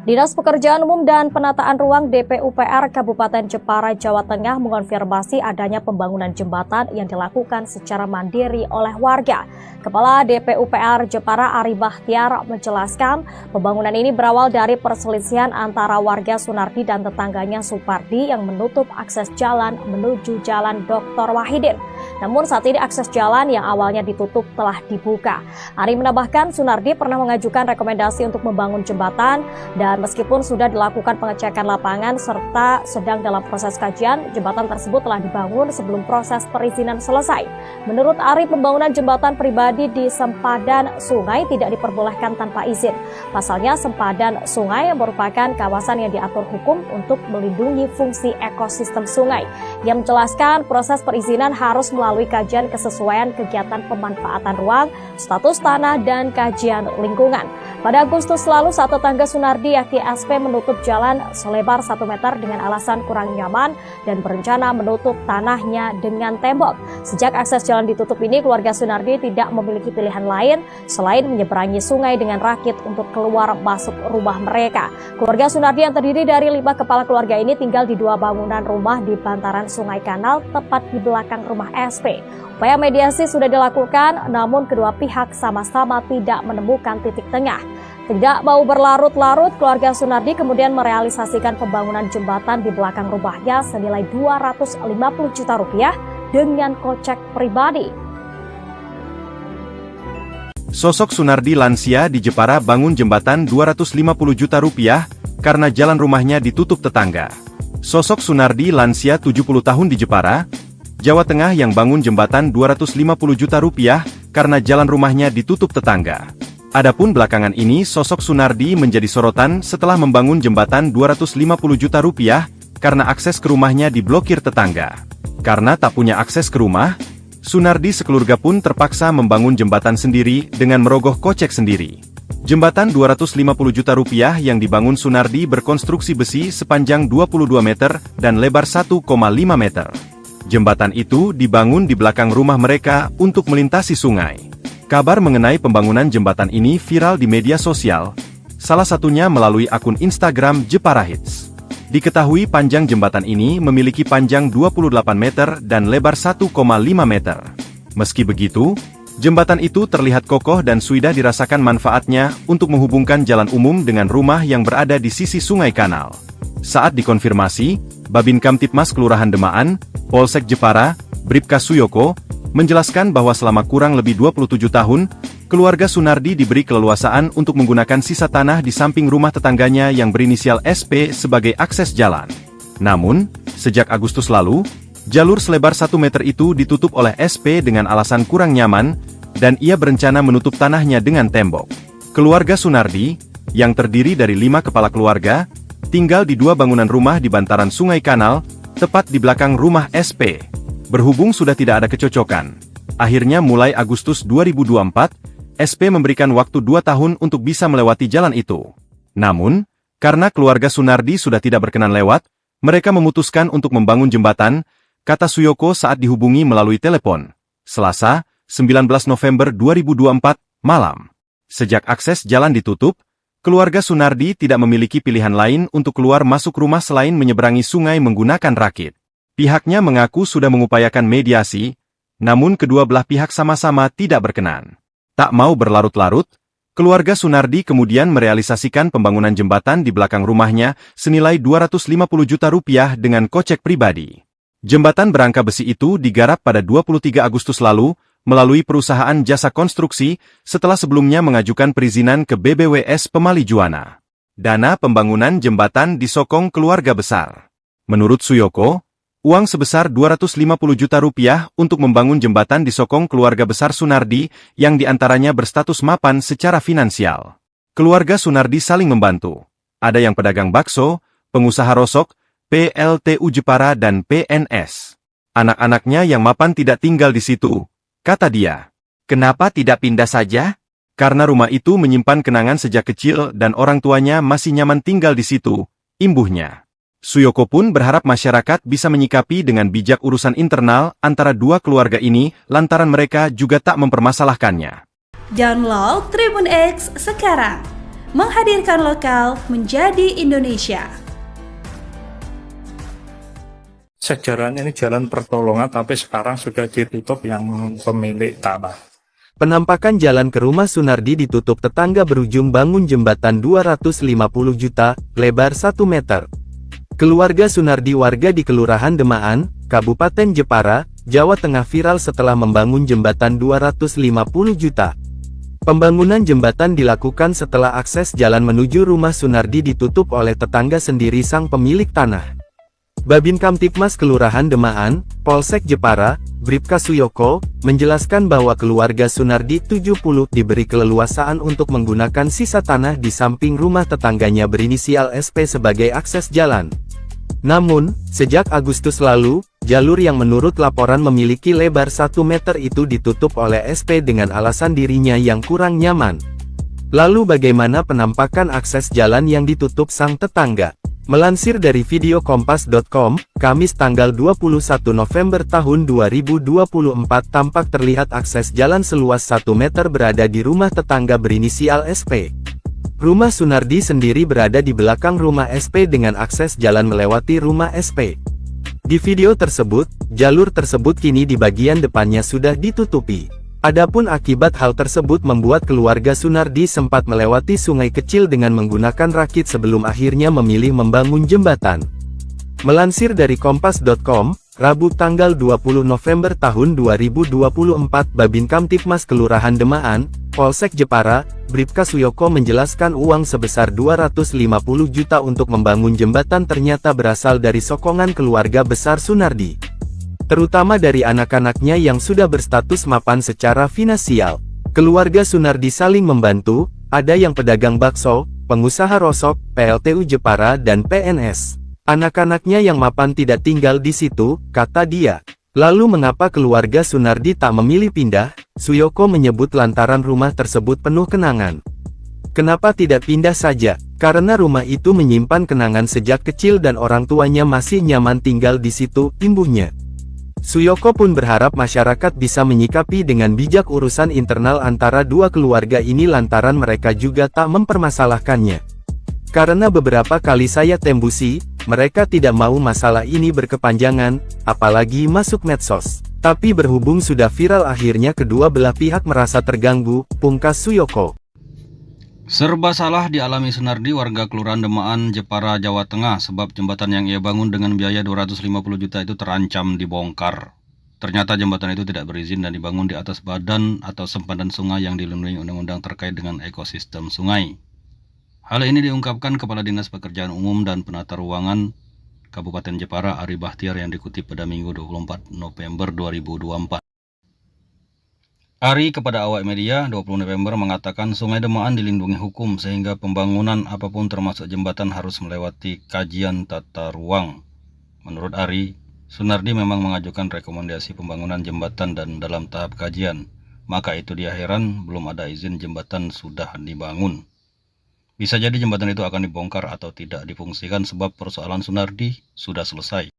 Dinas Pekerjaan Umum dan Penataan Ruang DPUPR Kabupaten Jepara, Jawa Tengah mengonfirmasi adanya pembangunan jembatan yang dilakukan secara mandiri oleh warga. Kepala DPUPR Jepara Ari Bahtiar menjelaskan pembangunan ini berawal dari perselisihan antara warga Sunardi dan tetangganya Supardi yang menutup akses jalan menuju Jalan Dr. Wahidin. Namun saat ini akses jalan yang awalnya ditutup telah dibuka. Ari menambahkan Sunardi pernah mengajukan rekomendasi untuk membangun jembatan dan meskipun sudah dilakukan pengecekan lapangan serta sedang dalam proses kajian, jembatan tersebut telah dibangun sebelum proses perizinan selesai. Menurut Ari, pembangunan jembatan pribadi di sempadan sungai tidak diperbolehkan tanpa izin. Pasalnya sempadan sungai merupakan kawasan yang diatur hukum untuk melindungi fungsi ekosistem sungai. Yang menjelaskan proses perizinan harus melalui kajian kesesuaian kegiatan pemanfaatan ruang, status tanah, dan kajian lingkungan. Pada Agustus lalu, saat tetangga Sunardi yakni SP menutup jalan selebar 1 meter dengan alasan kurang nyaman dan berencana menutup tanahnya dengan tembok. Sejak akses jalan ditutup ini, keluarga Sunardi tidak memiliki pilihan lain selain menyeberangi sungai dengan rakit untuk keluar masuk rumah mereka. Keluarga Sunardi yang terdiri dari 5 kepala keluarga ini tinggal di 2 bangunan rumah di bantaran sungai kanal tepat di belakang rumah SP. Upaya mediasi sudah dilakukan, namun kedua pihak sama-sama tidak menemukan titik tengah. Tidak mau berlarut-larut, keluarga Sunardi kemudian merealisasikan pembangunan jembatan di belakang rumahnya senilai 250 juta rupiah dengan kocek pribadi. Sosok Sunardi lansia di Jepara bangun jembatan 250 juta rupiah karena jalan rumahnya ditutup tetangga. Sosok Sunardi lansia 70 tahun di Jepara, Jawa Tengah yang bangun jembatan 250 juta rupiah karena jalan rumahnya ditutup tetangga. Adapun belakangan ini sosok Sunardi menjadi sorotan setelah membangun jembatan 250 juta rupiah karena akses ke rumahnya diblokir tetangga. Karena tak punya akses ke rumah, Sunardi sekeluarga pun terpaksa membangun jembatan sendiri dengan merogoh kocek sendiri. Jembatan 250 juta rupiah yang dibangun Sunardi berkonstruksi besi sepanjang 22 meter dan lebar 1,5 meter. Jembatan itu dibangun di belakang rumah mereka untuk melintasi sungai. Kabar mengenai pembangunan jembatan ini viral di media sosial, salah satunya melalui akun Instagram Jepara Hits. Diketahui panjang jembatan ini memiliki panjang 28 meter dan lebar 1,5 meter. Meski begitu, jembatan itu terlihat kokoh dan sudah dirasakan manfaatnya untuk menghubungkan jalan umum dengan rumah yang berada di sisi sungai kanal. Saat dikonfirmasi, Babin Kamtipmas Kelurahan Demaan, Polsek Jepara, Bribka Suyoko, menjelaskan bahwa selama kurang lebih 27 tahun, keluarga Sunardi diberi keleluasaan untuk menggunakan sisa tanah di samping rumah tetangganya yang berinisial SP sebagai akses jalan. Namun, sejak Agustus lalu, jalur selebar 1 meter itu ditutup oleh SP dengan alasan kurang nyaman, dan ia berencana menutup tanahnya dengan tembok. Keluarga Sunardi, yang terdiri dari 5 kepala keluarga, tinggal di 2 bangunan rumah di bantaran Sungai Kanal, tepat di belakang rumah SP. Berhubung sudah tidak ada kecocokan, akhirnya mulai Agustus 2024, SP memberikan waktu 2 tahun untuk bisa melewati jalan itu. Namun, karena keluarga Sunardi sudah tidak berkenan lewat, mereka memutuskan untuk membangun jembatan, kata Suyoko saat dihubungi melalui telepon, Selasa, 19 November 2024, malam. Sejak akses jalan ditutup, keluarga Sunardi tidak memiliki pilihan lain untuk keluar masuk rumah selain menyeberangi sungai menggunakan rakit. Pihaknya mengaku sudah mengupayakan mediasi, namun kedua belah pihak sama-sama tidak berkenan. Tak mau berlarut-larut, keluarga Sunardi kemudian merealisasikan pembangunan jembatan di belakang rumahnya senilai 250 juta rupiah dengan kocek pribadi. Jembatan berangka besi itu digarap pada 23 Agustus lalu, melalui perusahaan jasa konstruksi, setelah sebelumnya mengajukan perizinan ke BBWS Pemali Juwana. Dana pembangunan jembatan disokong keluarga besar. Menurut Suyoko, uang sebesar 250 juta rupiah untuk membangun jembatan disokong keluarga besar Sunardi, yang diantaranya berstatus mapan secara finansial. Keluarga Sunardi saling membantu. Ada yang pedagang bakso, pengusaha rosok, PLTU Jepara dan PNS. Anak-anaknya yang mapan tidak tinggal di situ, kata dia. Kenapa tidak pindah saja? Karena rumah itu menyimpan kenangan sejak kecil dan orang tuanya masih nyaman tinggal di situ, imbuhnya. Suyoko pun berharap masyarakat bisa menyikapi dengan bijak urusan internal antara dua keluarga ini lantaran mereka juga tak mempermasalahkannya. Download Tribun X sekarang, menghadirkan lokal menjadi Indonesia. Sejarahnya ini jalan pertolongan, tapi sekarang sudah ditutup yang pemilik tanah. Penampakan jalan ke rumah Sunardi ditutup tetangga berujung bangun jembatan 250 juta, lebar 1 meter. Keluarga Sunardi warga di Kelurahan Demaan, Kabupaten Jepara, Jawa Tengah viral setelah membangun jembatan 250 juta. Pembangunan jembatan dilakukan setelah akses jalan menuju rumah Sunardi ditutup oleh tetangga sendiri sang pemilik tanah. Babin Kamtipmas Kelurahan Demaan, Polsek Jepara, Bribka Suyoko, menjelaskan bahwa keluarga Sunardi 70 diberi keleluasaan untuk menggunakan sisa tanah di samping rumah tetangganya berinisial SP sebagai akses jalan. Namun, sejak Agustus lalu, jalur yang menurut laporan memiliki lebar 1 meter itu ditutup oleh SP dengan alasan dirinya yang kurang nyaman. Lalu bagaimana penampakan akses jalan yang ditutup sang tetangga? Melansir dari video kompas.com, Kamis tanggal 21 November tahun 2024 tampak terlihat akses jalan seluas 1 meter berada di rumah tetangga berinisial SP. Rumah Sunardi sendiri berada di belakang rumah SP dengan akses jalan melewati rumah SP. Di video tersebut, jalur tersebut kini di bagian depannya sudah ditutupi. Adapun akibat hal tersebut membuat keluarga Sunardi sempat melewati sungai kecil dengan menggunakan rakit sebelum akhirnya memilih membangun jembatan. Melansir dari kompas.com, Rabu tanggal 20 November tahun 2024 Babin Kamtipmas Kelurahan Demaan, Polsek Jepara, Bribka Suyoko menjelaskan uang sebesar 250 juta untuk membangun jembatan ternyata berasal dari sokongan keluarga besar Sunardi. Terutama dari anak-anaknya yang sudah berstatus mapan secara finansial. Keluarga Sunardi saling membantu, ada yang pedagang bakso, pengusaha rosok, PLTU Jepara dan PNS. Anak-anaknya yang mapan tidak tinggal di situ, kata dia. Lalu mengapa keluarga Sunardi tak memilih pindah? Suyoko menyebut lantaran rumah tersebut penuh kenangan. Kenapa tidak pindah saja? Karena rumah itu menyimpan kenangan sejak kecil dan orang tuanya masih nyaman tinggal di situ, imbuhnya. Suyoko pun berharap masyarakat bisa menyikapi dengan bijak urusan internal antara dua keluarga ini lantaran mereka juga tak mempermasalahkannya. Karena beberapa kali saya tembusi, mereka tidak mau masalah ini berkepanjangan, apalagi masuk medsos. Tapi berhubung sudah viral akhirnya kedua belah pihak merasa terganggu, pungkas Suyoko. Serba salah dialami Sunardi, warga Kelurahan Demaan, Jepara, Jawa Tengah, sebab jembatan yang ia bangun dengan biaya 250 juta itu terancam dibongkar. Ternyata jembatan itu tidak berizin dan dibangun di atas badan atau sempadan sungai yang dilindungi undang-undang terkait dengan ekosistem sungai. Hal ini diungkapkan Kepala Dinas Pekerjaan Umum dan Penata Ruangan Kabupaten Jepara, Ari Bahtiar, yang dikutip pada Minggu 24 November 2024. Ari kepada awak media 20 November mengatakan Sungai Demaan dilindungi hukum sehingga pembangunan apapun termasuk jembatan harus melewati kajian tata ruang. Menurut Ari, Sunardi memang mengajukan rekomendasi pembangunan jembatan dan dalam tahap kajian. Maka itu dia heran belum ada izin jembatan sudah dibangun. Bisa jadi jembatan itu akan dibongkar atau tidak difungsikan sebab persoalan Sunardi sudah selesai.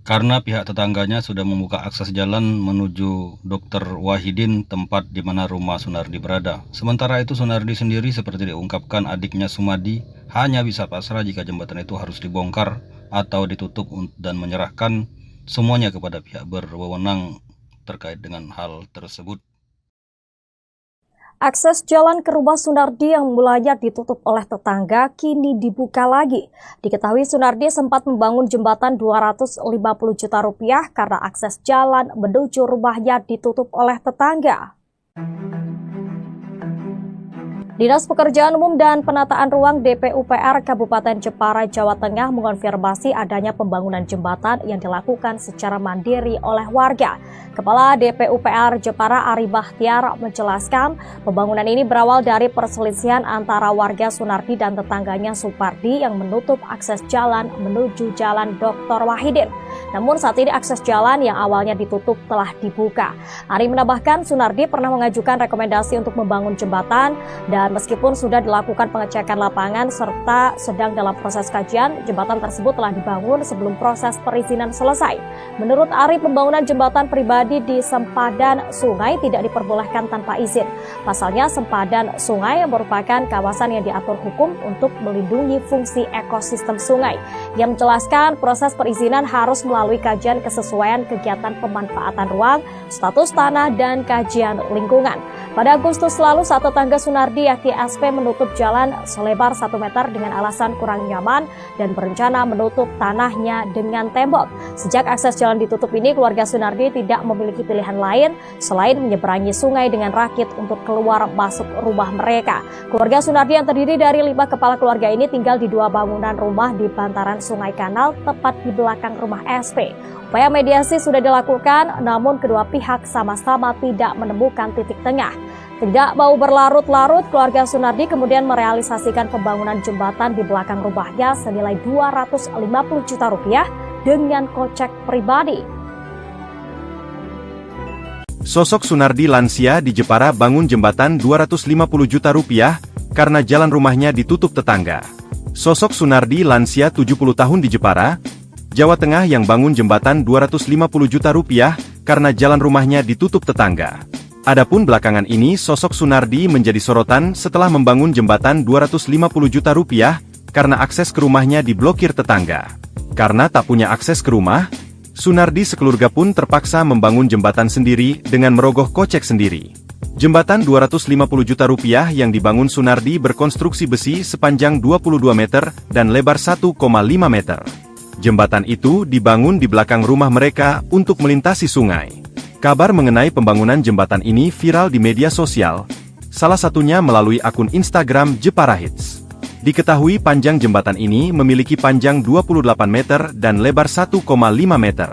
Karena pihak tetangganya sudah membuka akses jalan menuju Dr. Wahidin, tempat di mana rumah Sunardi berada. Sementara itu Sunardi sendiri seperti diungkapkan adiknya Sumadi hanya bisa pasrah jika jembatan itu harus dibongkar atau ditutup dan menyerahkan semuanya kepada pihak berwenang terkait dengan hal tersebut. Akses jalan ke rumah Sunardi yang mulanya ditutup oleh tetangga kini dibuka lagi. Diketahui Sunardi sempat membangun jembatan 250 juta rupiah karena akses jalan menuju rumahnya ditutup oleh tetangga. Dinas Pekerjaan Umum dan Penataan Ruang DPUPR Kabupaten Jepara, Jawa Tengah mengonfirmasi adanya pembangunan jembatan yang dilakukan secara mandiri oleh warga. Kepala DPUPR Jepara Ari Bahtiar menjelaskan pembangunan ini berawal dari perselisihan antara warga Sunardi dan tetangganya Supardi yang menutup akses jalan menuju Jalan Dr. Wahidin. Namun saat ini akses jalan yang awalnya ditutup telah dibuka. Ari menambahkan Sunardi pernah mengajukan rekomendasi untuk membangun jembatan dan meskipun sudah dilakukan pengecekan lapangan serta sedang dalam proses kajian, jembatan tersebut telah dibangun sebelum proses perizinan selesai. Menurut Ari, pembangunan jembatan pribadi di sempadan sungai tidak diperbolehkan tanpa izin. Pasalnya sempadan sungai merupakan kawasan yang diatur hukum untuk melindungi fungsi ekosistem sungai. Yang menjelaskan proses perizinan harus melalui kajian kesesuaian kegiatan pemanfaatan ruang, status tanah, dan kajian lingkungan. Pada Agustus lalu, saat tetangga Sunardi yakni SP menutup jalan selebar 1 meter dengan alasan kurang nyaman dan berencana menutup tanahnya dengan tembok. Sejak akses jalan ditutup ini, keluarga Sunardi tidak memiliki pilihan lain selain menyeberangi sungai dengan rakit untuk keluar masuk rumah mereka. Keluarga Sunardi yang terdiri dari 5 kepala keluarga ini tinggal di 2 bangunan rumah di bantaran Sungai Kanal tepat di belakang rumah SP. Upaya mediasi sudah dilakukan, namun kedua pihak sama-sama tidak menemukan titik tengah. Tidak mau berlarut-larut, keluarga Sunardi kemudian merealisasikan pembangunan jembatan di belakang rumahnya senilai 250 juta rupiah dengan kocek pribadi. Sosok Sunardi lansia di Jepara bangun jembatan 250 juta rupiah karena jalan rumahnya ditutup tetangga. Sosok Sunardi lansia 70 tahun di Jepara, Jawa Tengah yang bangun jembatan 250 juta rupiah karena jalan rumahnya ditutup tetangga. Adapun belakangan ini sosok Sunardi menjadi sorotan setelah membangun jembatan 250 juta rupiah karena akses ke rumahnya diblokir tetangga. Karena tak punya akses ke rumah, Sunardi sekeluarga pun terpaksa membangun jembatan sendiri dengan merogoh kocek sendiri. Jembatan 250 juta rupiah yang dibangun Sunardi berkonstruksi besi sepanjang 22 meter dan lebar 1,5 meter. Jembatan itu dibangun di belakang rumah mereka untuk melintasi sungai. Kabar mengenai pembangunan jembatan ini viral di media sosial, salah satunya melalui akun Instagram Jepara Hits. Diketahui panjang jembatan ini memiliki panjang 28 meter dan lebar 1,5 meter.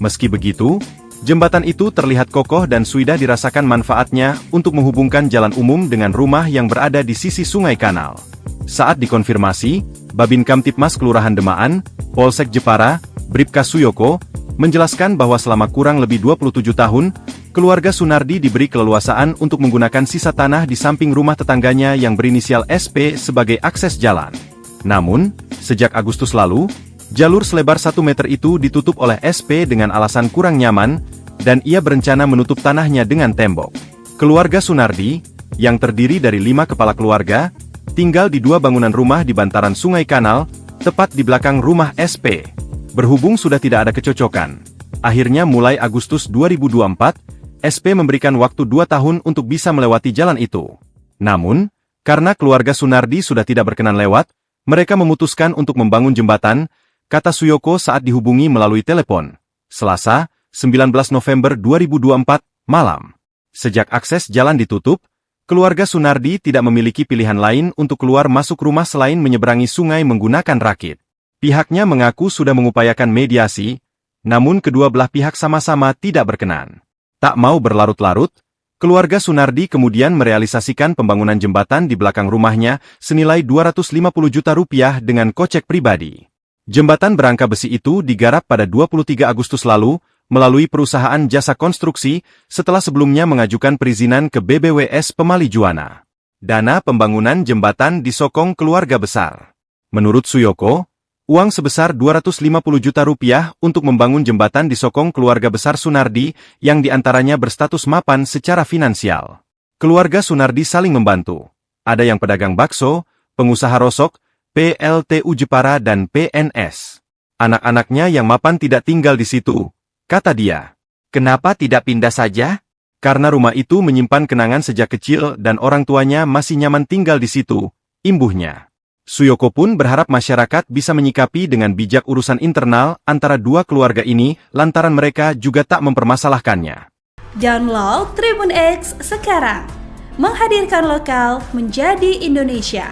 Meski begitu, jembatan itu terlihat kokoh dan sudah dirasakan manfaatnya untuk menghubungkan jalan umum dengan rumah yang berada di sisi Sungai Kanal. Saat dikonfirmasi, Babin Kamtipmas Kelurahan Demaan, Polsek Jepara, Bribka Suyoko, menjelaskan bahwa selama kurang lebih 27 tahun, keluarga Sunardi diberi keleluasaan untuk menggunakan sisa tanah di samping rumah tetangganya yang berinisial SP sebagai akses jalan. Namun, sejak Agustus lalu, Jalur selebar 1 meter itu ditutup oleh SP dengan alasan kurang nyaman, dan ia berencana menutup tanahnya dengan tembok. Keluarga Sunardi, yang terdiri dari 5 kepala keluarga, tinggal di 2 bangunan rumah di bantaran Sungai Kanal, tepat di belakang rumah SP. Berhubung sudah tidak ada kecocokan, akhirnya mulai Agustus 2024, SP memberikan waktu 2 tahun untuk bisa melewati jalan itu. Namun, karena keluarga Sunardi sudah tidak berkenan lewat, mereka memutuskan untuk membangun jembatan, kata Suyoko saat dihubungi melalui telepon. Selasa, 19 November 2024, malam. Sejak akses jalan ditutup, keluarga Sunardi tidak memiliki pilihan lain untuk keluar masuk rumah selain menyeberangi sungai menggunakan rakit. Pihaknya mengaku sudah mengupayakan mediasi, namun kedua belah pihak sama-sama tidak berkenan. Tak mau berlarut-larut, keluarga Sunardi kemudian merealisasikan pembangunan jembatan di belakang rumahnya senilai 250 juta rupiah dengan kocek pribadi. Jembatan berangka besi itu digarap pada 23 Agustus lalu, melalui perusahaan jasa konstruksi, setelah sebelumnya mengajukan perizinan ke BBWS Pemali Juwana. Dana pembangunan jembatan disokong keluarga besar. Menurut Suyoko, uang sebesar 250 juta rupiah untuk membangun jembatan disokong keluarga besar Sunardi, yang diantaranya berstatus mapan secara finansial. Keluarga Sunardi saling membantu. Ada yang pedagang bakso, pengusaha rosok, PLTU Jepara dan PNS. Anak-anaknya yang mapan tidak tinggal di situ, kata dia. Kenapa tidak pindah saja? Karena rumah itu menyimpan kenangan sejak kecil dan orang tuanya masih nyaman tinggal di situ, imbuhnya. Suyoko pun berharap masyarakat bisa menyikapi dengan bijak urusan internal antara dua keluarga ini lantaran mereka juga tak mempermasalahkannya. Download Tribun X sekarang. Menghadirkan lokal menjadi Indonesia.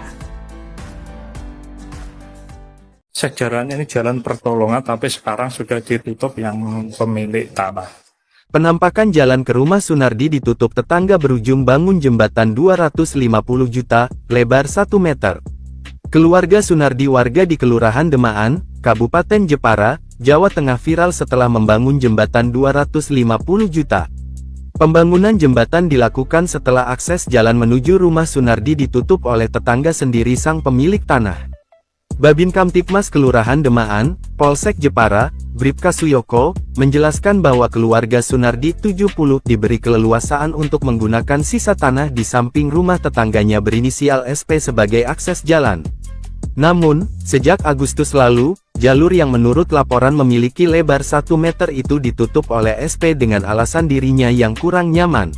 Sejarahnya ini jalan pertolongan, tapi sekarang sudah ditutup yang pemilik tanah. Penampakan jalan ke rumah Sunardi ditutup tetangga berujung bangun jembatan 250 juta, lebar 1 meter. Keluarga Sunardi warga di Kelurahan Demaan, Kabupaten Jepara, Jawa Tengah viral setelah membangun jembatan 250 juta. Pembangunan jembatan dilakukan setelah akses jalan menuju rumah Sunardi ditutup oleh tetangga sendiri sang pemilik tanah. Babin Kamtipmas Kelurahan Demaan, Polsek Jepara, Bribka Suyoko, menjelaskan bahwa keluarga Sunardi 70 diberi keleluasaan untuk menggunakan sisa tanah di samping rumah tetangganya berinisial SP sebagai akses jalan. Namun, sejak Agustus lalu, jalur yang menurut laporan memiliki lebar 1 meter itu ditutup oleh SP dengan alasan dirinya yang kurang nyaman.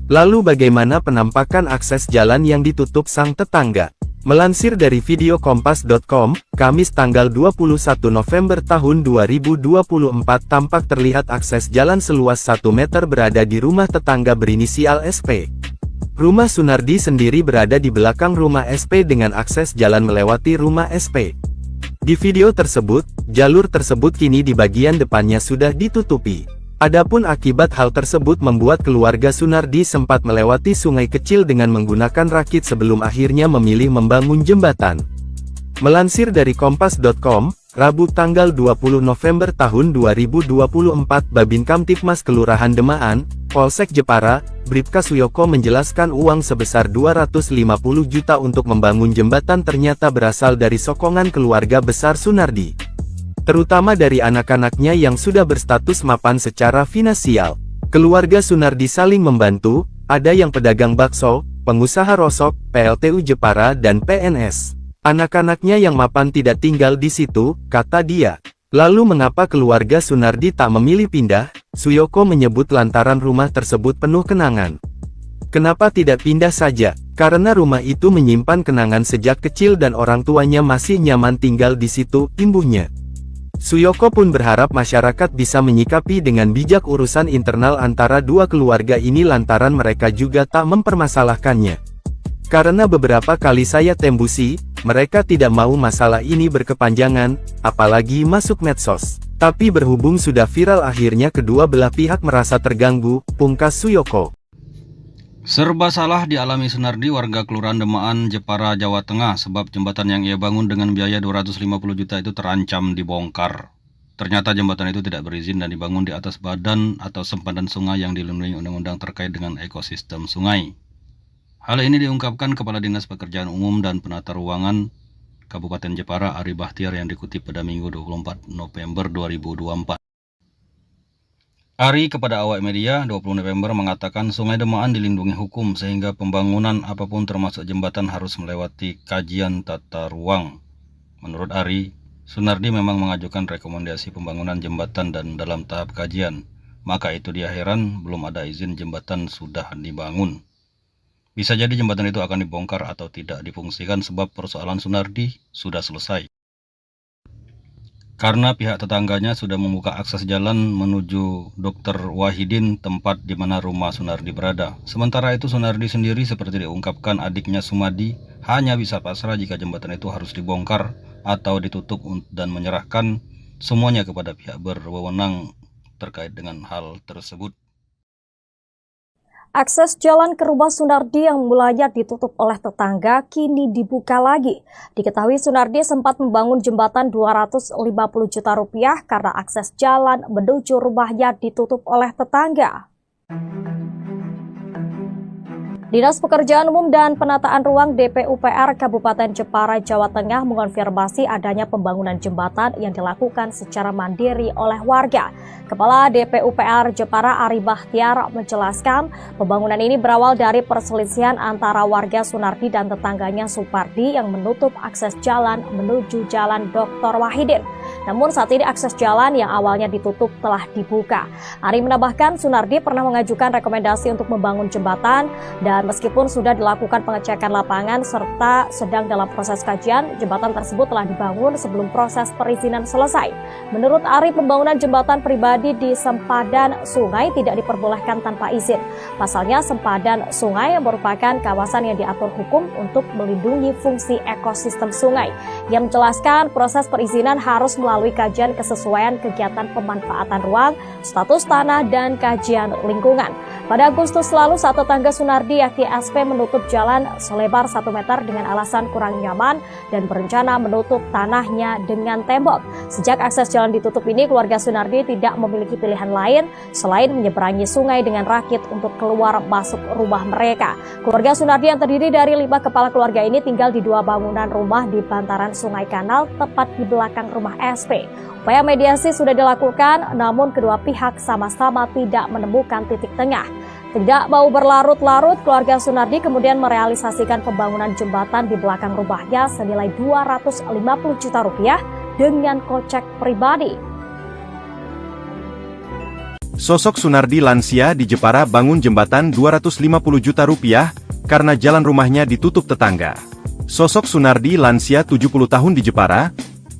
Lalu bagaimana penampakan akses jalan yang ditutup sang tetangga? Melansir dari video kompas.com, Kamis tanggal 21 November tahun 2024 tampak terlihat akses jalan seluas 1 meter berada di rumah tetangga berinisial SP. Rumah Sunardi sendiri berada di belakang rumah SP dengan akses jalan melewati rumah SP. Di video tersebut, jalur tersebut kini di bagian depannya sudah ditutupi. Adapun akibat hal tersebut membuat keluarga Sunardi sempat melewati sungai kecil dengan menggunakan rakit sebelum akhirnya memilih membangun jembatan. Melansir dari kompas.com, Rabu tanggal 20 November tahun 2024 Babin Kamtipmas Kelurahan Demaan, Polsek Jepara, Bribka Suyoko menjelaskan uang sebesar 250 juta untuk membangun jembatan ternyata berasal dari sokongan keluarga besar Sunardi. Terutama dari anak-anaknya yang sudah berstatus mapan secara finansial. Keluarga Sunardi saling membantu, ada yang pedagang bakso, pengusaha rosok, PLTU Jepara dan PNS. Anak-anaknya yang mapan tidak tinggal di situ, kata dia. Lalu mengapa keluarga Sunardi tak memilih pindah? Suyoko menyebut lantaran rumah tersebut penuh kenangan. Kenapa tidak pindah saja? Karena rumah itu menyimpan kenangan sejak kecil dan orang tuanya masih nyaman tinggal di situ, imbuhnya. Suyoko pun berharap masyarakat bisa menyikapi dengan bijak urusan internal antara dua keluarga ini lantaran mereka juga tak mempermasalahkannya. Karena beberapa kali saya tembusi, mereka tidak mau masalah ini berkepanjangan, apalagi masuk medsos. Tapi berhubung sudah viral akhirnya kedua belah pihak merasa terganggu, pungkas Suyoko. Serba salah dialami Sunardi warga Kelurahan Demaan, Jepara, Jawa Tengah sebab jembatan yang ia bangun dengan biaya 250 juta itu terancam dibongkar. Ternyata jembatan itu tidak berizin dan dibangun di atas badan atau sempadan sungai yang dilindungi undang-undang terkait dengan ekosistem sungai. Hal ini diungkapkan Kepala Dinas Pekerjaan Umum dan Penata Ruangan Kabupaten Jepara, Ari Bahtiar, yang dikutip pada Minggu 24 November 2024. Ari kepada awak media 20 November mengatakan Sungai Demaan dilindungi hukum sehingga pembangunan apapun termasuk jembatan harus melewati kajian tata ruang. Menurut Ari, Sunardi memang mengajukan rekomendasi pembangunan jembatan dan dalam tahap kajian. Maka itu dia heran belum ada izin jembatan sudah dibangun. Bisa jadi jembatan itu akan dibongkar atau tidak difungsikan sebab persoalan Sunardi sudah selesai. Karena pihak tetangganya sudah membuka akses jalan menuju Dr. Wahidin, tempat di mana rumah Sunardi berada. Sementara itu Sunardi sendiri seperti diungkapkan adiknya Sumadi hanya bisa pasrah jika jembatan itu harus dibongkar atau ditutup dan menyerahkan semuanya kepada pihak berwenang terkait dengan hal tersebut. Akses jalan ke rumah Sunardi yang mulanya ditutup oleh tetangga kini dibuka lagi. Diketahui Sunardi sempat membangun jembatan 250 juta rupiah karena akses jalan menuju rumahnya ditutup oleh tetangga. Dinas Pekerjaan Umum dan Penataan Ruang DPUPR Kabupaten Jepara, Jawa Tengah mengonfirmasi adanya pembangunan jembatan yang dilakukan secara mandiri oleh warga. Kepala DPUPR Jepara Ari Bahtiar menjelaskan pembangunan ini berawal dari perselisihan antara warga Sunardi dan tetangganya Supardi yang menutup akses jalan menuju Jalan Dr. Wahidin. Namun saat ini akses jalan yang awalnya ditutup telah dibuka. Ari menambahkan Sunardi pernah mengajukan rekomendasi untuk membangun jembatan dan meskipun sudah dilakukan pengecekan lapangan serta sedang dalam proses kajian, jembatan tersebut telah dibangun sebelum proses perizinan selesai. Menurut Ari, pembangunan jembatan pribadi di sempadan sungai tidak diperbolehkan tanpa izin. Pasalnya, sempadan sungai merupakan kawasan yang diatur hukum untuk melindungi fungsi ekosistem sungai. Ia menjelaskan proses perizinan harus melalui kajian kesesuaian kegiatan pemanfaatan ruang, status tanah, dan kajian lingkungan. Pada Agustus lalu, saat tetangga Sunardi yakni SP menutup jalan selebar 1 meter dengan alasan kurang nyaman dan berencana menutup tanahnya dengan tembok. Sejak akses jalan ditutup ini, keluarga Sunardi tidak memiliki pilihan lain selain menyeberangi sungai dengan rakit untuk keluar masuk rumah mereka. Keluarga Sunardi yang terdiri dari 5 kepala keluarga ini tinggal di 2 bangunan rumah di bantaran Sungai Kanal tepat di belakang rumah SP. Upaya mediasi sudah dilakukan, namun kedua pihak sama-sama tidak menemukan titik tengah. Tidak mau berlarut-larut, keluarga Sunardi kemudian merealisasikan pembangunan jembatan di belakang rumahnya senilai 250 juta rupiah dengan kocek pribadi. Sosok Sunardi lansia di Jepara bangun jembatan 250 juta rupiah karena jalan rumahnya ditutup tetangga. Sosok Sunardi lansia 70 tahun di Jepara,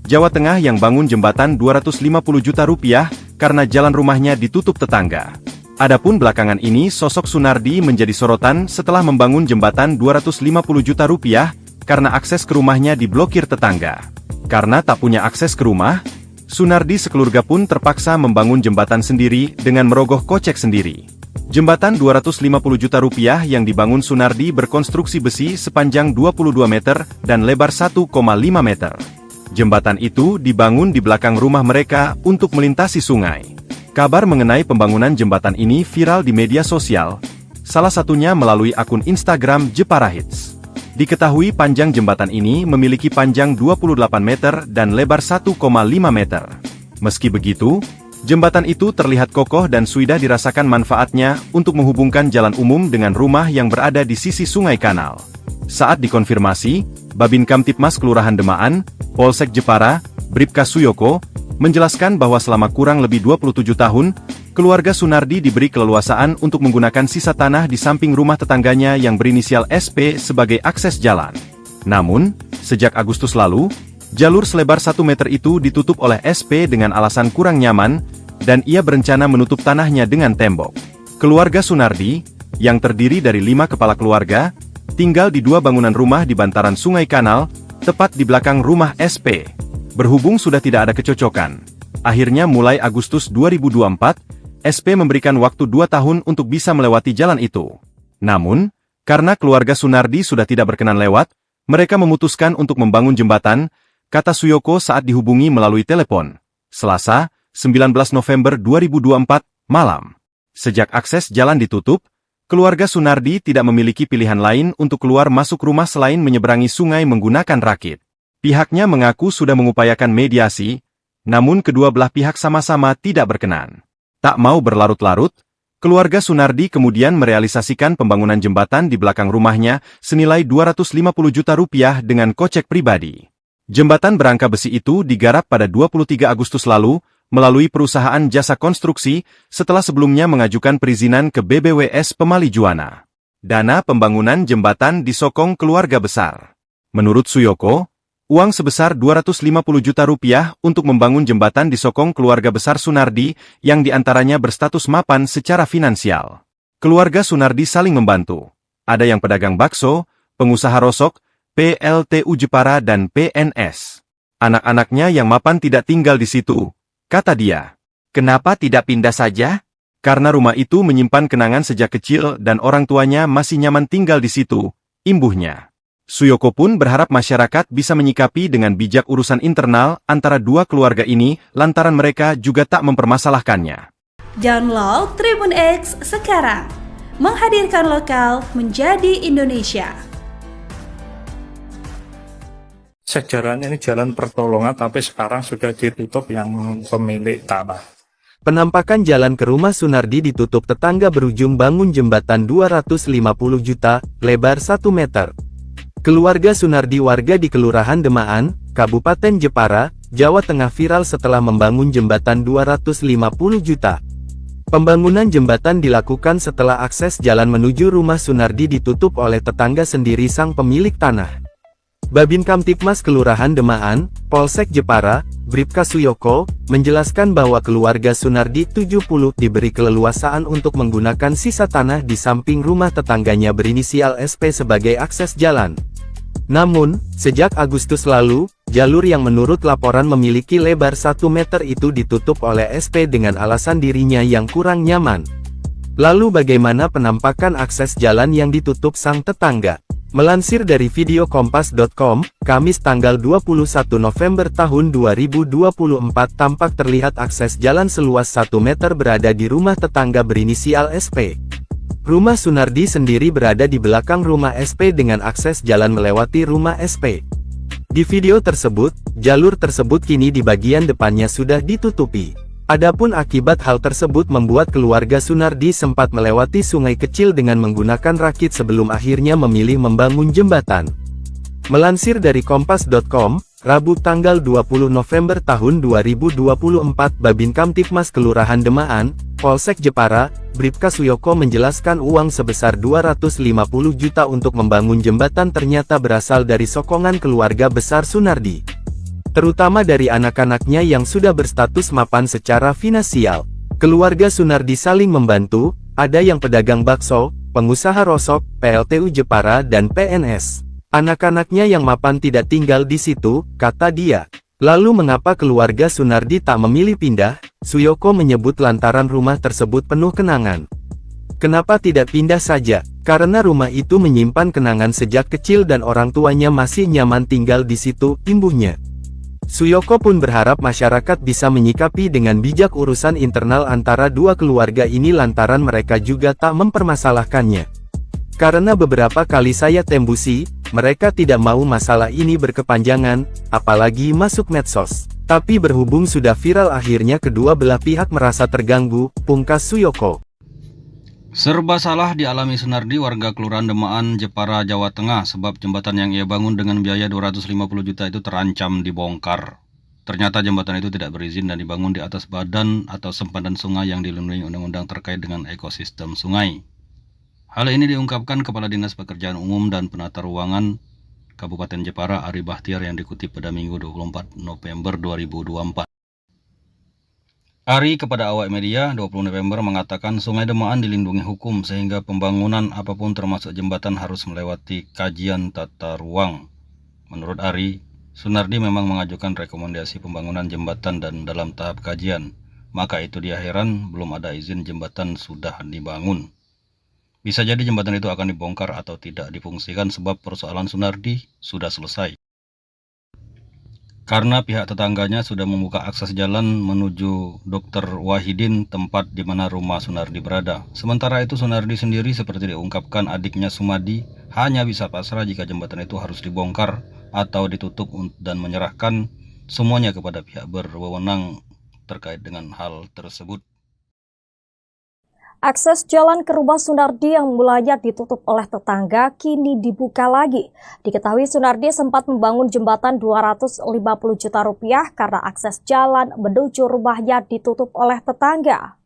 Jawa Tengah yang bangun jembatan 250 juta rupiah karena jalan rumahnya ditutup tetangga. Adapun belakangan ini sosok Sunardi menjadi sorotan setelah membangun jembatan 250 juta rupiah karena akses ke rumahnya diblokir tetangga. Karena tak punya akses ke rumah, Sunardi sekeluarga pun terpaksa membangun jembatan sendiri dengan merogoh kocek sendiri. Jembatan 250 juta rupiah yang dibangun Sunardi berkonstruksi besi sepanjang 22 meter dan lebar 1,5 meter. Jembatan itu dibangun di belakang rumah mereka untuk melintasi sungai. Kabar mengenai pembangunan jembatan ini viral di media sosial, salah satunya melalui akun Instagram Jepara Hits. Diketahui panjang jembatan ini memiliki panjang 28 meter dan lebar 1,5 meter. Meski begitu, jembatan itu terlihat kokoh dan sudah dirasakan manfaatnya untuk menghubungkan jalan umum dengan rumah yang berada di sisi Sungai Kanal. Saat dikonfirmasi, Babin Kamtipmas Kelurahan Demaan, Polsek Jepara, Bribka Suyoko, menjelaskan bahwa selama kurang lebih 27 tahun, keluarga Sunardi diberi keleluasaan untuk menggunakan sisa tanah di samping rumah tetangganya yang berinisial SP sebagai akses jalan. Namun, sejak Agustus lalu, jalur selebar 1 meter itu ditutup oleh SP dengan alasan kurang nyaman, dan ia berencana menutup tanahnya dengan tembok. Keluarga Sunardi, yang terdiri dari 5 kepala keluarga, tinggal di 2 bangunan rumah di bantaran Sungai Kanal, tepat di belakang rumah SP. Berhubung sudah tidak ada kecocokan, akhirnya mulai Agustus 2024, SP memberikan waktu 2 tahun untuk bisa melewati jalan itu. Namun, karena keluarga Sunardi sudah tidak berkenan lewat, mereka memutuskan untuk membangun jembatan, kata Suyoko saat dihubungi melalui telepon. Selasa, 19 November 2024, malam. Sejak akses jalan ditutup, keluarga Sunardi tidak memiliki pilihan lain untuk keluar masuk rumah selain menyeberangi sungai menggunakan rakit. Pihaknya mengaku sudah mengupayakan mediasi, namun kedua belah pihak sama-sama tidak berkenan. Tak mau berlarut-larut, keluarga Sunardi kemudian merealisasikan pembangunan jembatan di belakang rumahnya senilai 250 juta rupiah dengan kocek pribadi. Jembatan berangka besi itu digarap pada 23 Agustus lalu melalui perusahaan jasa konstruksi setelah sebelumnya mengajukan perizinan ke BBWS Pemali Juwana. Dana pembangunan jembatan disokong keluarga besar. Menurut Suyoko, uang sebesar 250 juta rupiah untuk membangun jembatan disokong keluarga besar Sunardi yang diantaranya berstatus mapan secara finansial. Keluarga Sunardi saling membantu. Ada yang pedagang bakso, pengusaha rosok, PLTU Jepara dan PNS. Anak-anaknya yang mapan tidak tinggal di situ, kata dia. Kenapa tidak pindah saja? Karena rumah itu menyimpan kenangan sejak kecil dan orang tuanya masih nyaman tinggal di situ, imbuhnya. Suyoko pun berharap masyarakat bisa menyikapi dengan bijak urusan internal antara dua keluarga ini lantaran mereka juga tak mempermasalahkannya. Download Tribun X sekarang, menghadirkan lokal menjadi Indonesia. Sejarahnya ini jalan pertolongan, tapi sekarang sudah ditutup yang pemilik tanah. Penampakan jalan ke rumah Sunardi ditutup tetangga berujung bangun jembatan 250 juta, lebar 1 meter. Keluarga Sunardi warga di Kelurahan Demaan, Kabupaten Jepara, Jawa Tengah viral setelah membangun jembatan 250 juta. Pembangunan jembatan dilakukan setelah akses jalan menuju rumah Sunardi ditutup oleh tetangga sendiri sang pemilik tanah. Babin Kamtipmas Kelurahan Demaan, Polsek Jepara, Bribka Suyoko, menjelaskan bahwa keluarga Sunardi 70 diberi keleluasaan untuk menggunakan sisa tanah di samping rumah tetangganya berinisial SP sebagai akses jalan. Namun, sejak Agustus lalu, jalur yang menurut laporan memiliki lebar 1 meter itu ditutup oleh SP dengan alasan dirinya yang kurang nyaman. Lalu bagaimana penampakan akses jalan yang ditutup sang tetangga? Melansir dari video kompas.com, Kamis tanggal 21 November tahun 2024 tampak terlihat akses jalan seluas 1 meter berada di rumah tetangga berinisial SP. Rumah Sunardi sendiri berada di belakang rumah SP dengan akses jalan melewati rumah SP. Di video tersebut, jalur tersebut kini di bagian depannya sudah ditutupi. Adapun akibat hal tersebut membuat keluarga Sunardi sempat melewati sungai kecil dengan menggunakan rakit sebelum akhirnya memilih membangun jembatan. Melansir dari kompas.com, Rabu tanggal 20 November tahun 2024 Babin Kamtipmas Kelurahan Demaan, Polsek Jepara, Bribka Suyoko menjelaskan uang sebesar 250 juta untuk membangun jembatan ternyata berasal dari sokongan keluarga besar Sunardi. Terutama dari anak-anaknya yang sudah berstatus mapan secara finansial. Keluarga Sunardi saling membantu, ada yang pedagang bakso, pengusaha rosok, PLTU Jepara dan PNS. Anak-anaknya yang mapan tidak tinggal di situ, kata dia. Lalu mengapa keluarga Sunardi tak memilih pindah? Suyoko menyebut lantaran rumah tersebut penuh kenangan. Kenapa tidak pindah saja? Karena rumah itu menyimpan kenangan sejak kecil dan orang tuanya masih nyaman tinggal di situ, imbuhnya. Suyoko pun berharap masyarakat bisa menyikapi dengan bijak urusan internal antara dua keluarga ini lantaran mereka juga tak mempermasalahkannya. Karena beberapa kali saya tembusi, mereka tidak mau masalah ini berkepanjangan, apalagi masuk medsos. Tapi berhubung sudah viral akhirnya kedua belah pihak merasa terganggu, pungkas Suyoko. Serba salah dialami Sunardi warga Kelurahan Demaan, Jepara, Jawa Tengah sebab jembatan yang ia bangun dengan biaya 250 juta itu terancam dibongkar. Ternyata jembatan itu tidak berizin dan dibangun di atas badan atau sempadan sungai yang dilindungi undang-undang terkait dengan ekosistem sungai. Hal ini diungkapkan Kepala Dinas Pekerjaan Umum dan Penata Ruangan Kabupaten Jepara Ari Bahtiar yang dikutip pada Minggu 24 November 2024. Ari kepada awak media 20 November mengatakan Sungai Demaan dilindungi hukum sehingga pembangunan apapun termasuk jembatan harus melewati kajian tata ruang. Menurut Ari, Sunardi memang mengajukan rekomendasi pembangunan jembatan dan dalam tahap kajian. Maka itu dia heran belum ada izin jembatan sudah dibangun. Bisa jadi jembatan itu akan dibongkar atau tidak difungsikan sebab persoalan Sunardi sudah selesai. Karena pihak tetangganya sudah membuka akses jalan menuju Dr. Wahidin, tempat di mana rumah Sunardi berada. Sementara itu Sunardi sendiri seperti diungkapkan adiknya Sumadi hanya bisa pasrah jika jembatan itu harus dibongkar atau ditutup dan menyerahkan semuanya kepada pihak berwenang terkait dengan hal tersebut. Akses jalan ke rumah Sunardi yang mulanya ditutup oleh tetangga kini dibuka lagi. Diketahui Sunardi sempat membangun jembatan 250 juta rupiah karena akses jalan menuju rumahnya ditutup oleh tetangga.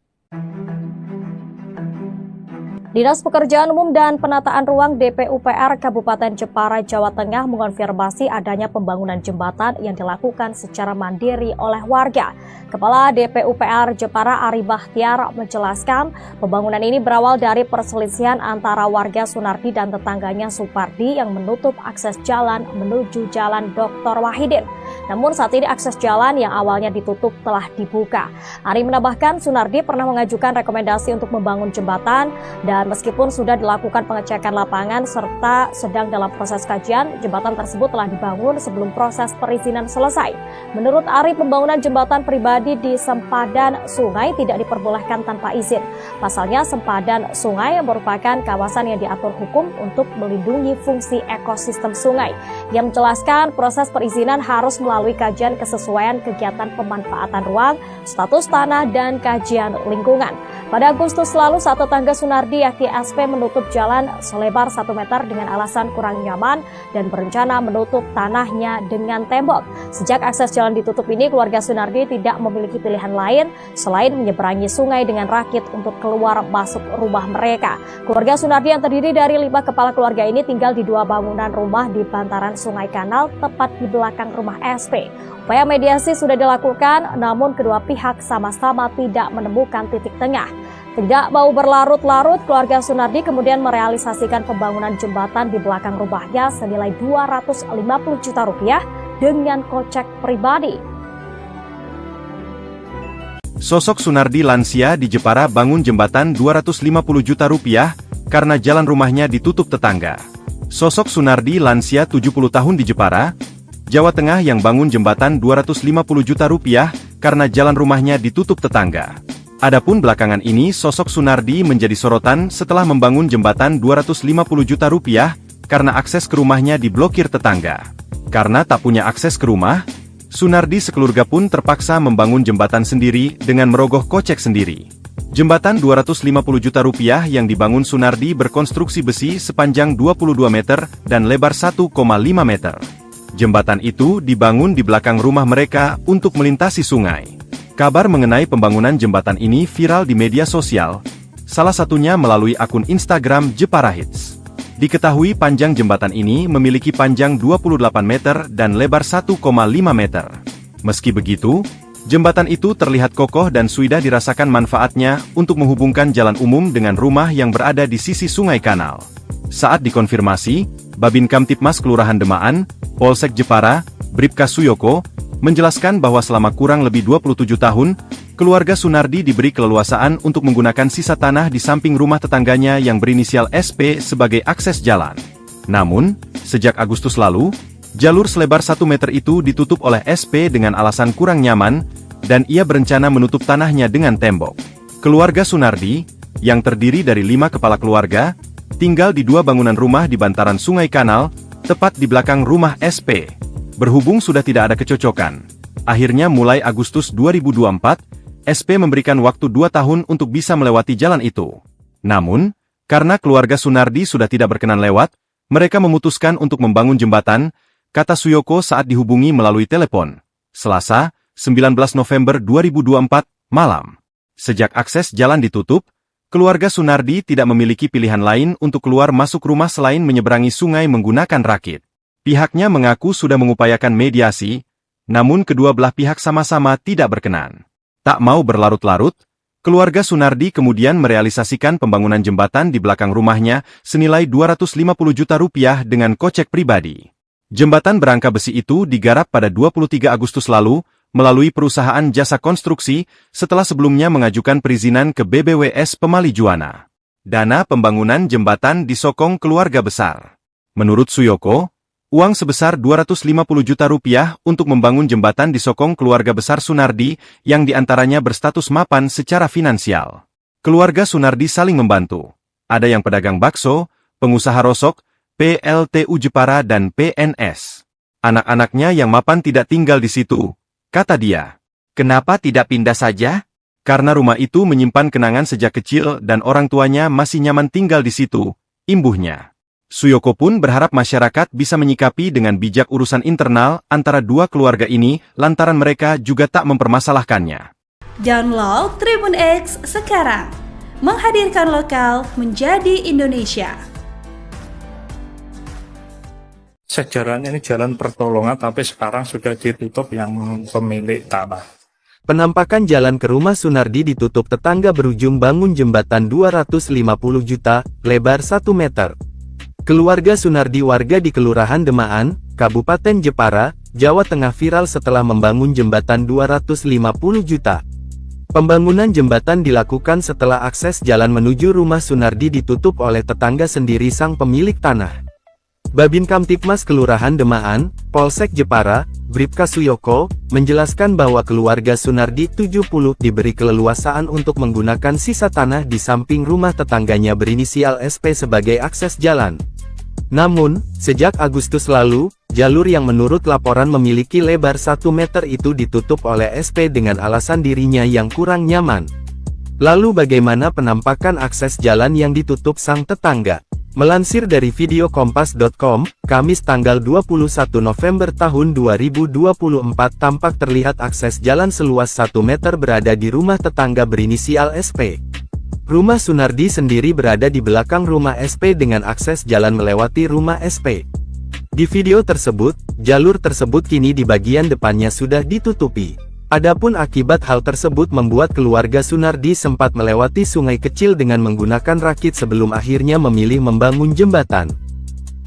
Dinas Pekerjaan Umum dan Penataan Ruang DPUPR Kabupaten Jepara, Jawa Tengah mengonfirmasi adanya pembangunan jembatan yang dilakukan secara mandiri oleh warga. Kepala DPUPR Jepara Ari Bahtiar menjelaskan pembangunan ini berawal dari perselisihan antara warga Sunardi dan tetangganya Supardi yang menutup akses jalan menuju Jalan Dr. Wahidin. Namun saat ini akses jalan yang awalnya ditutup telah dibuka. Ari menambahkan Sunardi pernah mengajukan rekomendasi untuk membangun jembatan dan meskipun sudah dilakukan pengecekan lapangan serta sedang dalam proses kajian, jembatan tersebut telah dibangun sebelum proses perizinan selesai. Menurut Ari, pembangunan jembatan pribadi di sempadan sungai tidak diperbolehkan tanpa izin. Pasalnya sempadan sungai merupakan kawasan yang diatur hukum untuk melindungi fungsi ekosistem sungai. Yang menjelaskan proses perizinan harus melalui kajian kesesuaian kegiatan pemanfaatan ruang, status tanah, dan kajian lingkungan. Pada Agustus lalu, saat tetangga Sunardi yakni SP menutup jalan selebar 1 meter dengan alasan kurang nyaman dan berencana menutup tanahnya dengan tembok. Sejak akses jalan ditutup ini, keluarga Sunardi tidak memiliki pilihan lain selain menyeberangi sungai dengan rakit untuk keluar masuk rumah mereka. Keluarga Sunardi yang terdiri dari 5 kepala keluarga ini tinggal di 2 bangunan rumah di bantaran Sungai Kanal tepat di belakang rumah SP. Upaya mediasi sudah dilakukan, namun kedua pihak sama-sama tidak menemukan titik tengah. Tidak mau berlarut-larut, keluarga Sunardi kemudian merealisasikan pembangunan jembatan di belakang rumahnya senilai 250 juta rupiah dengan kocek pribadi. Sosok Sunardi lansia di Jepara bangun jembatan 250 juta rupiah karena jalan rumahnya ditutup tetangga. Sosok Sunardi lansia 70 tahun di Jepara, Jawa Tengah yang bangun jembatan 250 juta rupiah karena jalan rumahnya ditutup tetangga. Adapun belakangan ini sosok Sunardi menjadi sorotan setelah membangun jembatan 250 juta rupiah karena akses ke rumahnya diblokir tetangga. Karena tak punya akses ke rumah, Sunardi sekeluarga pun terpaksa membangun jembatan sendiri dengan merogoh kocek sendiri. Jembatan 250 juta rupiah yang dibangun Sunardi berkonstruksi besi sepanjang 22 meter dan lebar 1,5 meter. Jembatan itu dibangun di belakang rumah mereka untuk melintasi sungai. Kabar mengenai pembangunan jembatan ini viral di media sosial, salah satunya melalui akun Instagram Jepara Hits. Diketahui panjang jembatan ini memiliki panjang 28 meter dan lebar 1,5 meter. Meski begitu, jembatan itu terlihat kokoh dan sudah dirasakan manfaatnya untuk menghubungkan jalan umum dengan rumah yang berada di sisi Sungai Kanal. Saat dikonfirmasi, Babin Kamtipmas Kelurahan Demaan, Polsek Jepara, Bribka Suyoko, menjelaskan bahwa selama kurang lebih 27 tahun, keluarga Sunardi diberi keleluasaan untuk menggunakan sisa tanah di samping rumah tetangganya yang berinisial SP sebagai akses jalan. Namun, sejak Agustus lalu, jalur selebar 1 meter itu ditutup oleh SP dengan alasan kurang nyaman, dan ia berencana menutup tanahnya dengan tembok. Keluarga Sunardi, yang terdiri dari 5 kepala keluarga, tinggal di 2 bangunan rumah di bantaran Sungai Kanal, tepat di belakang rumah SP. Berhubung sudah tidak ada kecocokan, akhirnya mulai Agustus 2024, SP memberikan waktu 2 tahun untuk bisa melewati jalan itu. Namun, karena keluarga Sunardi sudah tidak berkenan lewat, mereka memutuskan untuk membangun jembatan, kata Suyoko saat dihubungi melalui telepon. Selasa, 19 November 2024, malam. Sejak akses jalan ditutup, keluarga Sunardi tidak memiliki pilihan lain untuk keluar masuk rumah selain menyeberangi sungai menggunakan rakit. Pihaknya mengaku sudah mengupayakan mediasi, namun kedua belah pihak sama-sama tidak berkenan. Tak mau berlarut-larut, keluarga Sunardi kemudian merealisasikan pembangunan jembatan di belakang rumahnya senilai 250 juta rupiah dengan kocek pribadi. Jembatan berangka besi itu digarap pada 23 Agustus lalu, melalui perusahaan jasa konstruksi, setelah sebelumnya mengajukan perizinan ke BBWS Pemali Juwana. Dana pembangunan jembatan disokong keluarga besar. Menurut Suyoko, uang sebesar 250 juta rupiah untuk membangun jembatan disokong keluarga besar Sunardi yang diantaranya berstatus mapan secara finansial. Keluarga Sunardi saling membantu. Ada yang pedagang bakso, pengusaha rosok, PLTU Jepara dan PNS. Anak-anaknya yang mapan tidak tinggal di situ, kata dia. Kenapa tidak pindah saja? Karena rumah itu menyimpan kenangan sejak kecil dan orang tuanya masih nyaman tinggal di situ, imbuhnya. Suyoko pun berharap masyarakat bisa menyikapi dengan bijak urusan internal antara dua keluarga ini lantaran mereka juga tak mempermasalahkannya. Download Tribun X sekarang, menghadirkan lokal menjadi Indonesia. Sejarahnya ini jalan pertolongan, tapi sekarang sudah ditutup yang pemilik tanah. Penampakan jalan ke rumah Sunardi ditutup tetangga berujung bangun jembatan 250 juta, lebar 1 meter. Keluarga Sunardi warga di Kelurahan Demaan, Kabupaten Jepara, Jawa Tengah viral setelah membangun jembatan 250 juta. Pembangunan jembatan dilakukan setelah akses jalan menuju rumah Sunardi ditutup oleh tetangga sendiri sang pemilik tanah. Babin Kamtipmas Kelurahan Demaan, Polsek Jepara, Bribka Suyoko, menjelaskan bahwa keluarga Sunardi 70 diberi keleluasaan untuk menggunakan sisa tanah di samping rumah tetangganya berinisial SP sebagai akses jalan. Namun, sejak Agustus lalu, jalur yang menurut laporan memiliki lebar 1 meter itu ditutup oleh SP dengan alasan dirinya yang kurang nyaman. Lalu bagaimana penampakan akses jalan yang ditutup sang tetangga? Melansir dari video kompas.com, Kamis tanggal 21 November tahun 2024 tampak terlihat akses jalan seluas 1 meter berada di rumah tetangga berinisial SP. Rumah Sunardi sendiri berada di belakang rumah SP dengan akses jalan melewati rumah SP. Di video tersebut, jalur tersebut kini di bagian depannya sudah ditutupi. Adapun akibat hal tersebut membuat keluarga Sunardi sempat melewati sungai kecil dengan menggunakan rakit sebelum akhirnya memilih membangun jembatan.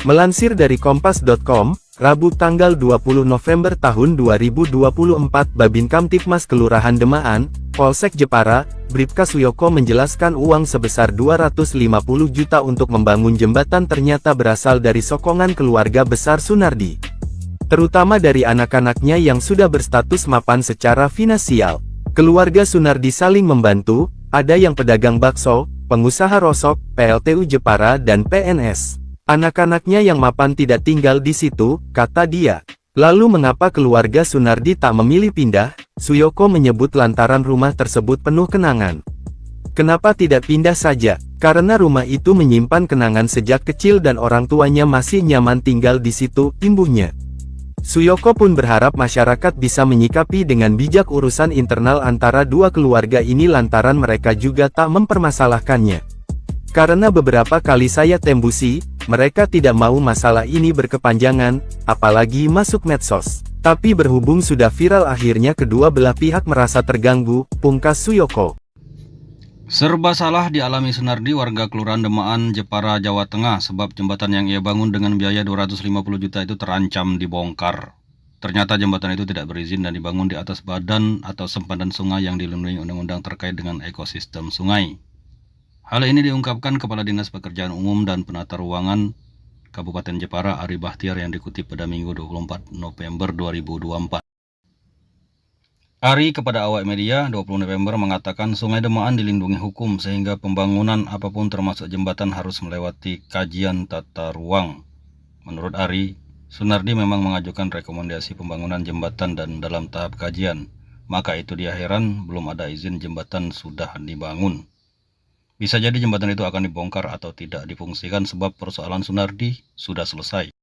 Melansir dari kompas.com, Rabu tanggal 20 November tahun 2024 Babin Kamtipmas Kelurahan Demaan, Polsek Jepara, Bribka Suyoko menjelaskan uang sebesar 250 juta untuk membangun jembatan ternyata berasal dari sokongan keluarga besar Sunardi. Terutama dari anak-anaknya yang sudah berstatus mapan secara finansial. Keluarga Sunardi saling membantu, ada yang pedagang bakso, pengusaha rosok, PLTU Jepara dan PNS. Anak-anaknya yang mapan tidak tinggal di situ, kata dia. Lalu mengapa keluarga Sunardi tak memilih pindah? Suyoko menyebut lantaran rumah tersebut penuh kenangan. Kenapa tidak pindah saja? Karena rumah itu menyimpan kenangan sejak kecil dan orang tuanya masih nyaman tinggal di situ, imbuhnya. Suyoko pun berharap masyarakat bisa menyikapi dengan bijak urusan internal antara dua keluarga ini lantaran mereka juga tak mempermasalahkannya. Karena beberapa kali saya tembusi, mereka tidak mau masalah ini berkepanjangan, apalagi masuk medsos. Tapi berhubung sudah viral akhirnya kedua belah pihak merasa terganggu, pungkas Suyoko. Serba salah dialami Sunardi warga Kelurahan Demaan, Jepara, Jawa Tengah sebab jembatan yang ia bangun dengan biaya 250 juta itu terancam dibongkar. Ternyata jembatan itu tidak berizin dan dibangun di atas badan atau sempadan sungai yang dilindungi undang-undang terkait dengan ekosistem sungai. Hal ini diungkapkan Kepala Dinas Pekerjaan Umum dan Penata Ruangan Kabupaten Jepara Ari Bahtiar yang dikutip pada Minggu 24 November 2024. Ari kepada awak media 20 November mengatakan Sungai Demaan dilindungi hukum sehingga pembangunan apapun termasuk jembatan harus melewati kajian tata ruang. Menurut Ari, Sunardi memang mengajukan rekomendasi pembangunan jembatan dan dalam tahap kajian. Maka itu dia heran belum ada izin jembatan sudah dibangun. Bisa jadi jembatan itu akan dibongkar atau tidak difungsikan sebab persoalan Sunardi sudah selesai.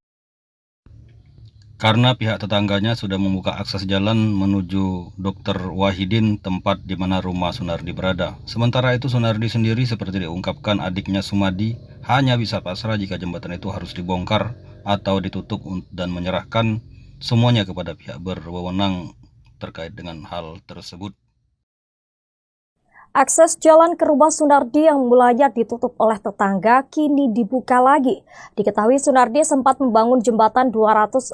Karena pihak tetangganya sudah membuka akses jalan menuju Dr. Wahidin, tempat di mana rumah Sunardi berada. Sementara itu Sunardi sendiri seperti diungkapkan adiknya Sumadi hanya bisa pasrah jika jembatan itu harus dibongkar atau ditutup dan menyerahkan semuanya kepada pihak berwenang terkait dengan hal tersebut. Akses jalan ke rumah Sunardi yang mulanya ditutup oleh tetangga kini dibuka lagi. Diketahui Sunardi sempat membangun jembatan 250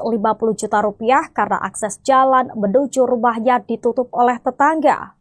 juta rupiah karena akses jalan menuju rumahnya ditutup oleh tetangga.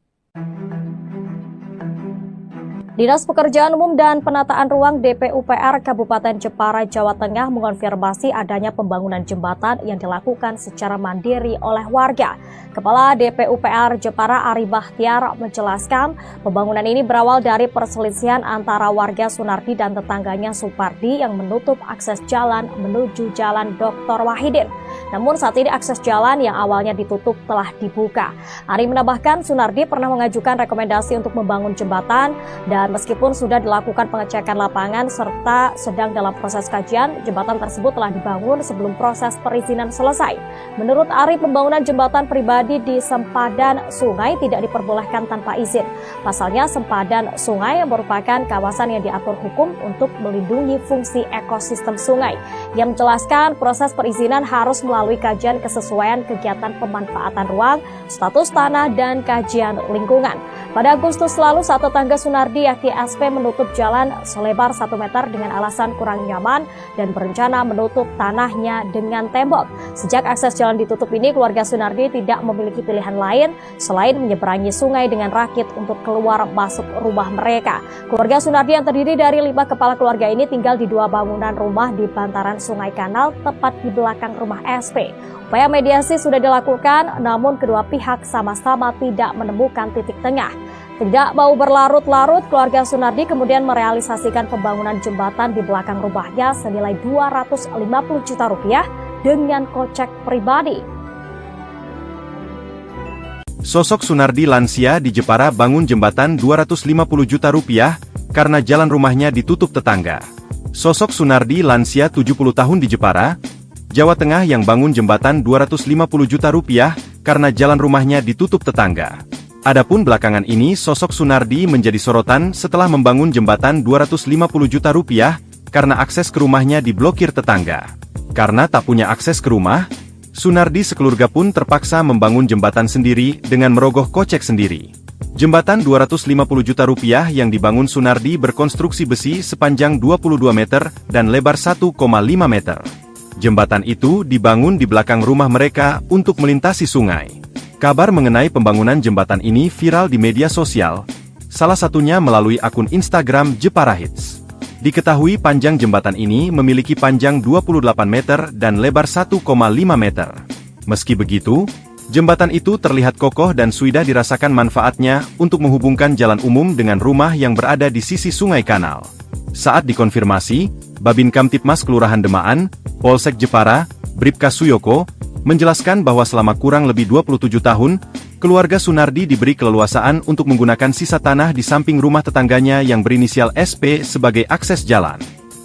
Dinas Pekerjaan Umum dan Penataan Ruang DPUPR Kabupaten Jepara, Jawa Tengah mengonfirmasi adanya pembangunan jembatan yang dilakukan secara mandiri oleh warga. Kepala DPUPR Jepara Ari Bahtiar menjelaskan pembangunan ini berawal dari perselisihan antara warga Sunardi dan tetangganya Supardi yang menutup akses jalan menuju Jalan Dr. Wahidin. Namun saat ini akses jalan yang awalnya ditutup telah dibuka. Ari menambahkan Sunardi pernah mengajukan rekomendasi untuk membangun jembatan dan meskipun sudah dilakukan pengecekan lapangan serta sedang dalam proses kajian, jembatan tersebut telah dibangun sebelum proses perizinan selesai. Menurut Ari, pembangunan jembatan pribadi di sempadan sungai tidak diperbolehkan tanpa izin. Pasalnya sempadan sungai merupakan kawasan yang diatur hukum untuk melindungi fungsi ekosistem sungai. Ia menjelaskan proses perizinan harus melalui kajian kesesuaian kegiatan pemanfaatan ruang, status tanah, dan kajian lingkungan. Pada Agustus lalu, saat tetangga Sunardi yakni SP menutup jalan selebar 1 meter dengan alasan kurang nyaman dan berencana menutup tanahnya dengan tembok. Sejak akses jalan ditutup ini, keluarga Sunardi tidak memiliki pilihan lain selain menyeberangi sungai dengan rakit untuk keluar masuk rumah mereka. Keluarga Sunardi yang terdiri dari 5 kepala keluarga ini tinggal di 2 bangunan rumah di bantaran Sungai Kanal tepat di belakang rumah SP. Upaya mediasi sudah dilakukan, namun kedua pihak sama-sama tidak menemukan titik tengah. Tidak mau berlarut-larut, keluarga Sunardi kemudian merealisasikan pembangunan jembatan di belakang rumahnya senilai 250 juta rupiah dengan kocek pribadi. Sosok Sunardi lansia di Jepara bangun jembatan 250 juta rupiah karena jalan rumahnya ditutup tetangga. Sosok Sunardi lansia 70 tahun di Jepara, Jawa Tengah yang bangun jembatan 250 juta rupiah karena jalan rumahnya ditutup tetangga. Adapun belakangan ini sosok Sunardi menjadi sorotan setelah membangun jembatan 250 juta rupiah karena akses ke rumahnya diblokir tetangga. Karena tak punya akses ke rumah, Sunardi sekeluarga pun terpaksa membangun jembatan sendiri dengan merogoh kocek sendiri. Jembatan 250 juta rupiah yang dibangun Sunardi berkonstruksi besi sepanjang 22 meter dan lebar 1,5 meter. Jembatan itu dibangun di belakang rumah mereka untuk melintasi sungai. Kabar mengenai pembangunan jembatan ini viral di media sosial, salah satunya melalui akun Instagram Jepara Hits. Diketahui panjang jembatan ini memiliki panjang 28 meter dan lebar 1,5 meter. Meski begitu, jembatan itu terlihat kokoh dan sudah dirasakan manfaatnya untuk menghubungkan jalan umum dengan rumah yang berada di sisi Sungai Kanal. Saat dikonfirmasi, Babin Kamtipmas Kelurahan Demaan, Polsek Jepara, Bribka Suyoko, menjelaskan bahwa selama kurang lebih 27 tahun, keluarga Sunardi diberi keleluasaan untuk menggunakan sisa tanah di samping rumah tetangganya yang berinisial SP sebagai akses jalan.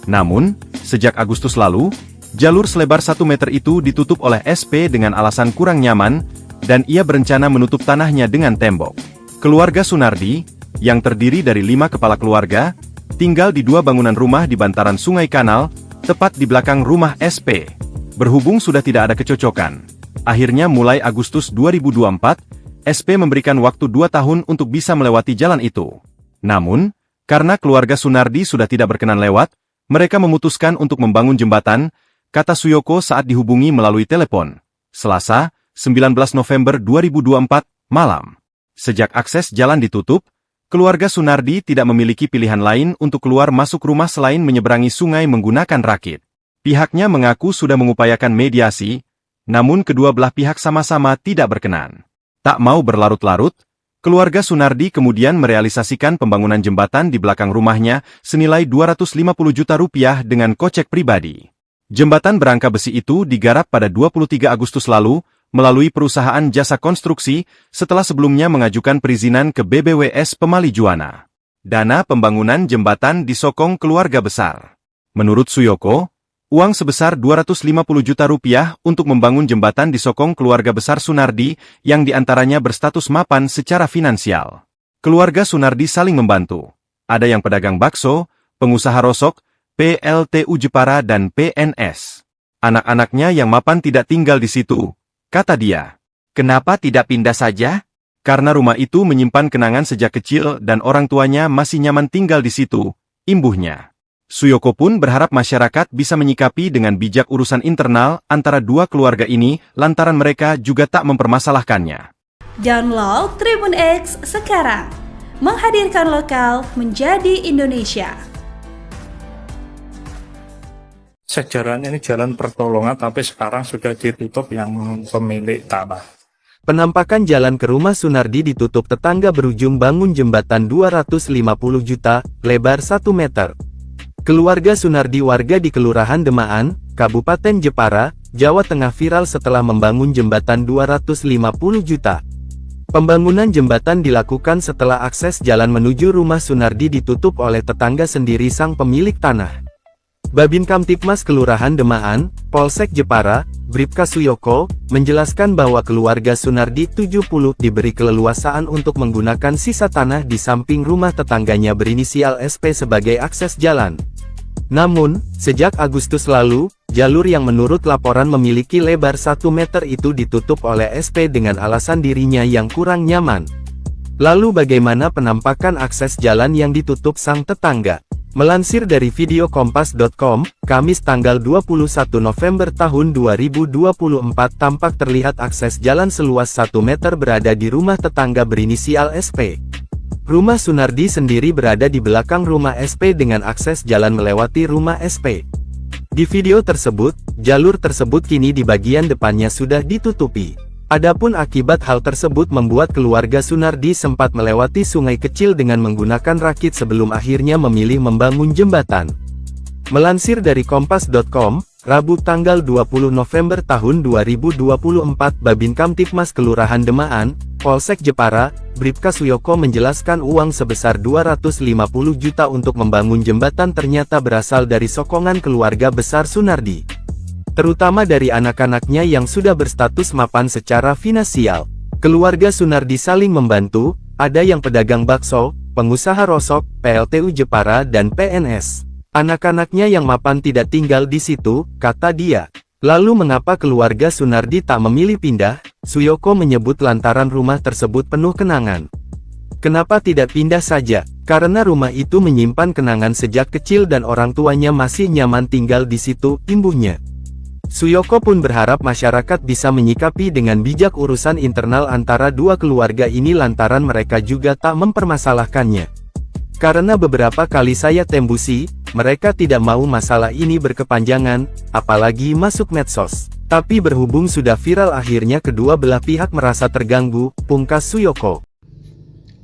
Namun, sejak Agustus lalu, jalur selebar 1 meter itu ditutup oleh SP dengan alasan kurang nyaman, dan ia berencana menutup tanahnya dengan tembok. Keluarga Sunardi, yang terdiri dari 5 kepala keluarga, tinggal di 2 bangunan rumah di bantaran Sungai Kanal, tepat di belakang rumah SP. Berhubung sudah tidak ada kecocokan, akhirnya mulai Agustus 2024, SP memberikan waktu 2 tahun untuk bisa melewati jalan itu. Namun, karena keluarga Sunardi sudah tidak berkenan lewat, mereka memutuskan untuk membangun jembatan, kata Suyoko saat dihubungi melalui telepon. Selasa, 19 November 2024, malam. Sejak akses jalan ditutup, keluarga Sunardi tidak memiliki pilihan lain untuk keluar masuk rumah selain menyeberangi sungai menggunakan rakit. Pihaknya mengaku sudah mengupayakan mediasi, namun kedua belah pihak sama-sama tidak berkenan. Tak mau berlarut-larut, keluarga Sunardi kemudian merealisasikan pembangunan jembatan di belakang rumahnya senilai 250 juta rupiah dengan kocek pribadi. Jembatan berangka besi itu digarap pada 23 Agustus lalu, melalui perusahaan jasa konstruksi, setelah sebelumnya mengajukan perizinan ke BBWS Pemali Juwana. Dana pembangunan jembatan disokong keluarga besar. Menurut Suyoko, uang sebesar 250 juta rupiah untuk membangun jembatan disokong keluarga besar Sunardi yang diantaranya berstatus mapan secara finansial. Keluarga Sunardi saling membantu. Ada yang pedagang bakso, pengusaha rosok, PLTU Jepara dan PNS. Anak-anaknya yang mapan tidak tinggal di situ, kata dia. Kenapa tidak pindah saja? Karena rumah itu menyimpan kenangan sejak kecil dan orang tuanya masih nyaman tinggal di situ, imbuhnya. Suyoko pun berharap masyarakat bisa menyikapi dengan bijak urusan internal antara 2 keluarga ini lantaran mereka juga tak mempermasalahkannya. Download Tribun X sekarang, menghadirkan lokal menjadi Indonesia. Sejarahnya ini jalan pertolongan tapi sekarang sudah ditutup yang pemilik tanah. Penampakan jalan ke rumah Sunardi ditutup tetangga berujung bangun jembatan 250 juta, lebar 1 meter. Keluarga Sunardi warga di Kelurahan Demaan, Kabupaten Jepara, Jawa Tengah viral setelah membangun jembatan 250 juta. Pembangunan jembatan dilakukan setelah akses jalan menuju rumah Sunardi ditutup oleh tetangga sendiri sang pemilik tanah. Babin Kamtipmas Kelurahan Demaan, Polsek Jepara, Bribka Suyoko, menjelaskan bahwa keluarga Sunardi 70 diberi keleluasaan untuk menggunakan sisa tanah di samping rumah tetangganya berinisial SP sebagai akses jalan. Namun, sejak Agustus lalu, jalur yang menurut laporan memiliki lebar 1 meter itu ditutup oleh SP dengan alasan dirinya yang kurang nyaman. Lalu bagaimana penampakan akses jalan yang ditutup sang tetangga? Melansir dari video kompas.com, Kamis tanggal 21 November tahun 2024 tampak terlihat akses jalan seluas 1 meter berada di rumah tetangga berinisial SP. Rumah Sunardi sendiri berada di belakang rumah SP dengan akses jalan melewati rumah SP. Di video tersebut, jalur tersebut kini di bagian depannya sudah ditutupi. Adapun akibat hal tersebut membuat keluarga Sunardi sempat melewati sungai kecil dengan menggunakan rakit sebelum akhirnya memilih membangun jembatan. Melansir dari kompas.com, Rabu tanggal 20 November tahun 2024 Babin Kamtipmas Kelurahan Demaan, Polsek Jepara, Bribka Suyoko menjelaskan uang sebesar 250 juta untuk membangun jembatan ternyata berasal dari sokongan keluarga besar Sunardi. Terutama dari anak-anaknya yang sudah berstatus mapan secara finansial. Keluarga Sunardi saling membantu, ada yang pedagang bakso, pengusaha rosok, PLTU Jepara dan PNS. Anak-anaknya yang mapan tidak tinggal di situ, kata dia. Lalu mengapa keluarga Sunardi tak memilih pindah? Suyoko menyebut lantaran rumah tersebut penuh kenangan. Kenapa tidak pindah saja? Karena rumah itu menyimpan kenangan sejak kecil dan orang tuanya masih nyaman tinggal di situ, imbuhnya. Suyoko pun berharap masyarakat bisa menyikapi dengan bijak urusan internal antara dua keluarga ini lantaran mereka juga tak mempermasalahkannya. Karena beberapa kali saya tembusi, mereka tidak mau masalah ini berkepanjangan, apalagi masuk medsos. Tapi berhubung sudah viral akhirnya kedua belah pihak merasa terganggu, pungkas Suyoko.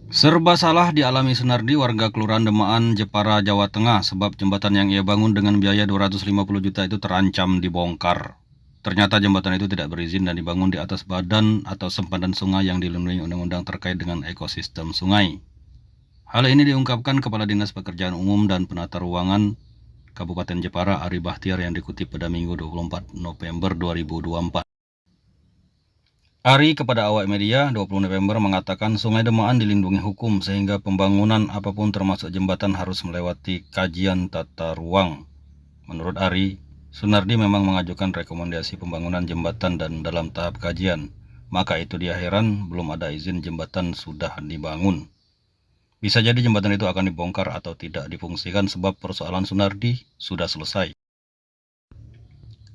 Serba salah dialami Sunardi warga Kelurahan Demaan, Jepara, Jawa Tengah sebab jembatan yang ia bangun dengan biaya 250 juta itu terancam dibongkar. Ternyata jembatan itu tidak berizin dan dibangun di atas badan atau sempadan sungai yang dilindungi undang-undang terkait dengan ekosistem sungai. Hal ini diungkapkan Kepala Dinas Pekerjaan Umum dan Penata Ruangan Kabupaten Jepara Ari Bahtiar yang dikutip pada Minggu 24 November 2024. Ari kepada awak media 20 November mengatakan Sungai Demaan dilindungi hukum sehingga pembangunan apapun termasuk jembatan harus melewati kajian tata ruang. Menurut Ari, Sunardi memang mengajukan rekomendasi pembangunan jembatan dan dalam tahap kajian. Maka itu dia heran belum ada izin jembatan sudah dibangun. Bisa jadi jembatan itu akan dibongkar atau tidak difungsikan sebab persoalan Sunardi sudah selesai.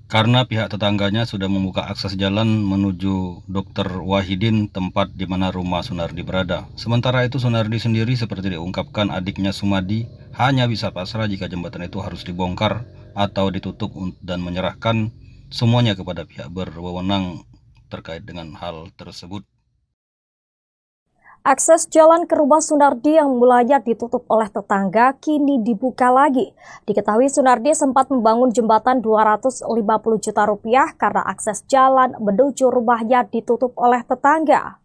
Karena pihak tetangganya sudah membuka akses jalan menuju Dr. Wahidin, tempat di mana rumah Sunardi berada. Sementara itu Sunardi sendiri seperti diungkapkan adiknya Sumadi hanya bisa pasrah jika jembatan itu harus dibongkar atau ditutup dan menyerahkan semuanya kepada pihak berwenang terkait dengan hal tersebut. Akses jalan ke rumah Sunardi yang mulanya ditutup oleh tetangga kini dibuka lagi. Diketahui Sunardi sempat membangun jembatan 250 juta rupiah karena akses jalan menuju rumahnya ditutup oleh tetangga.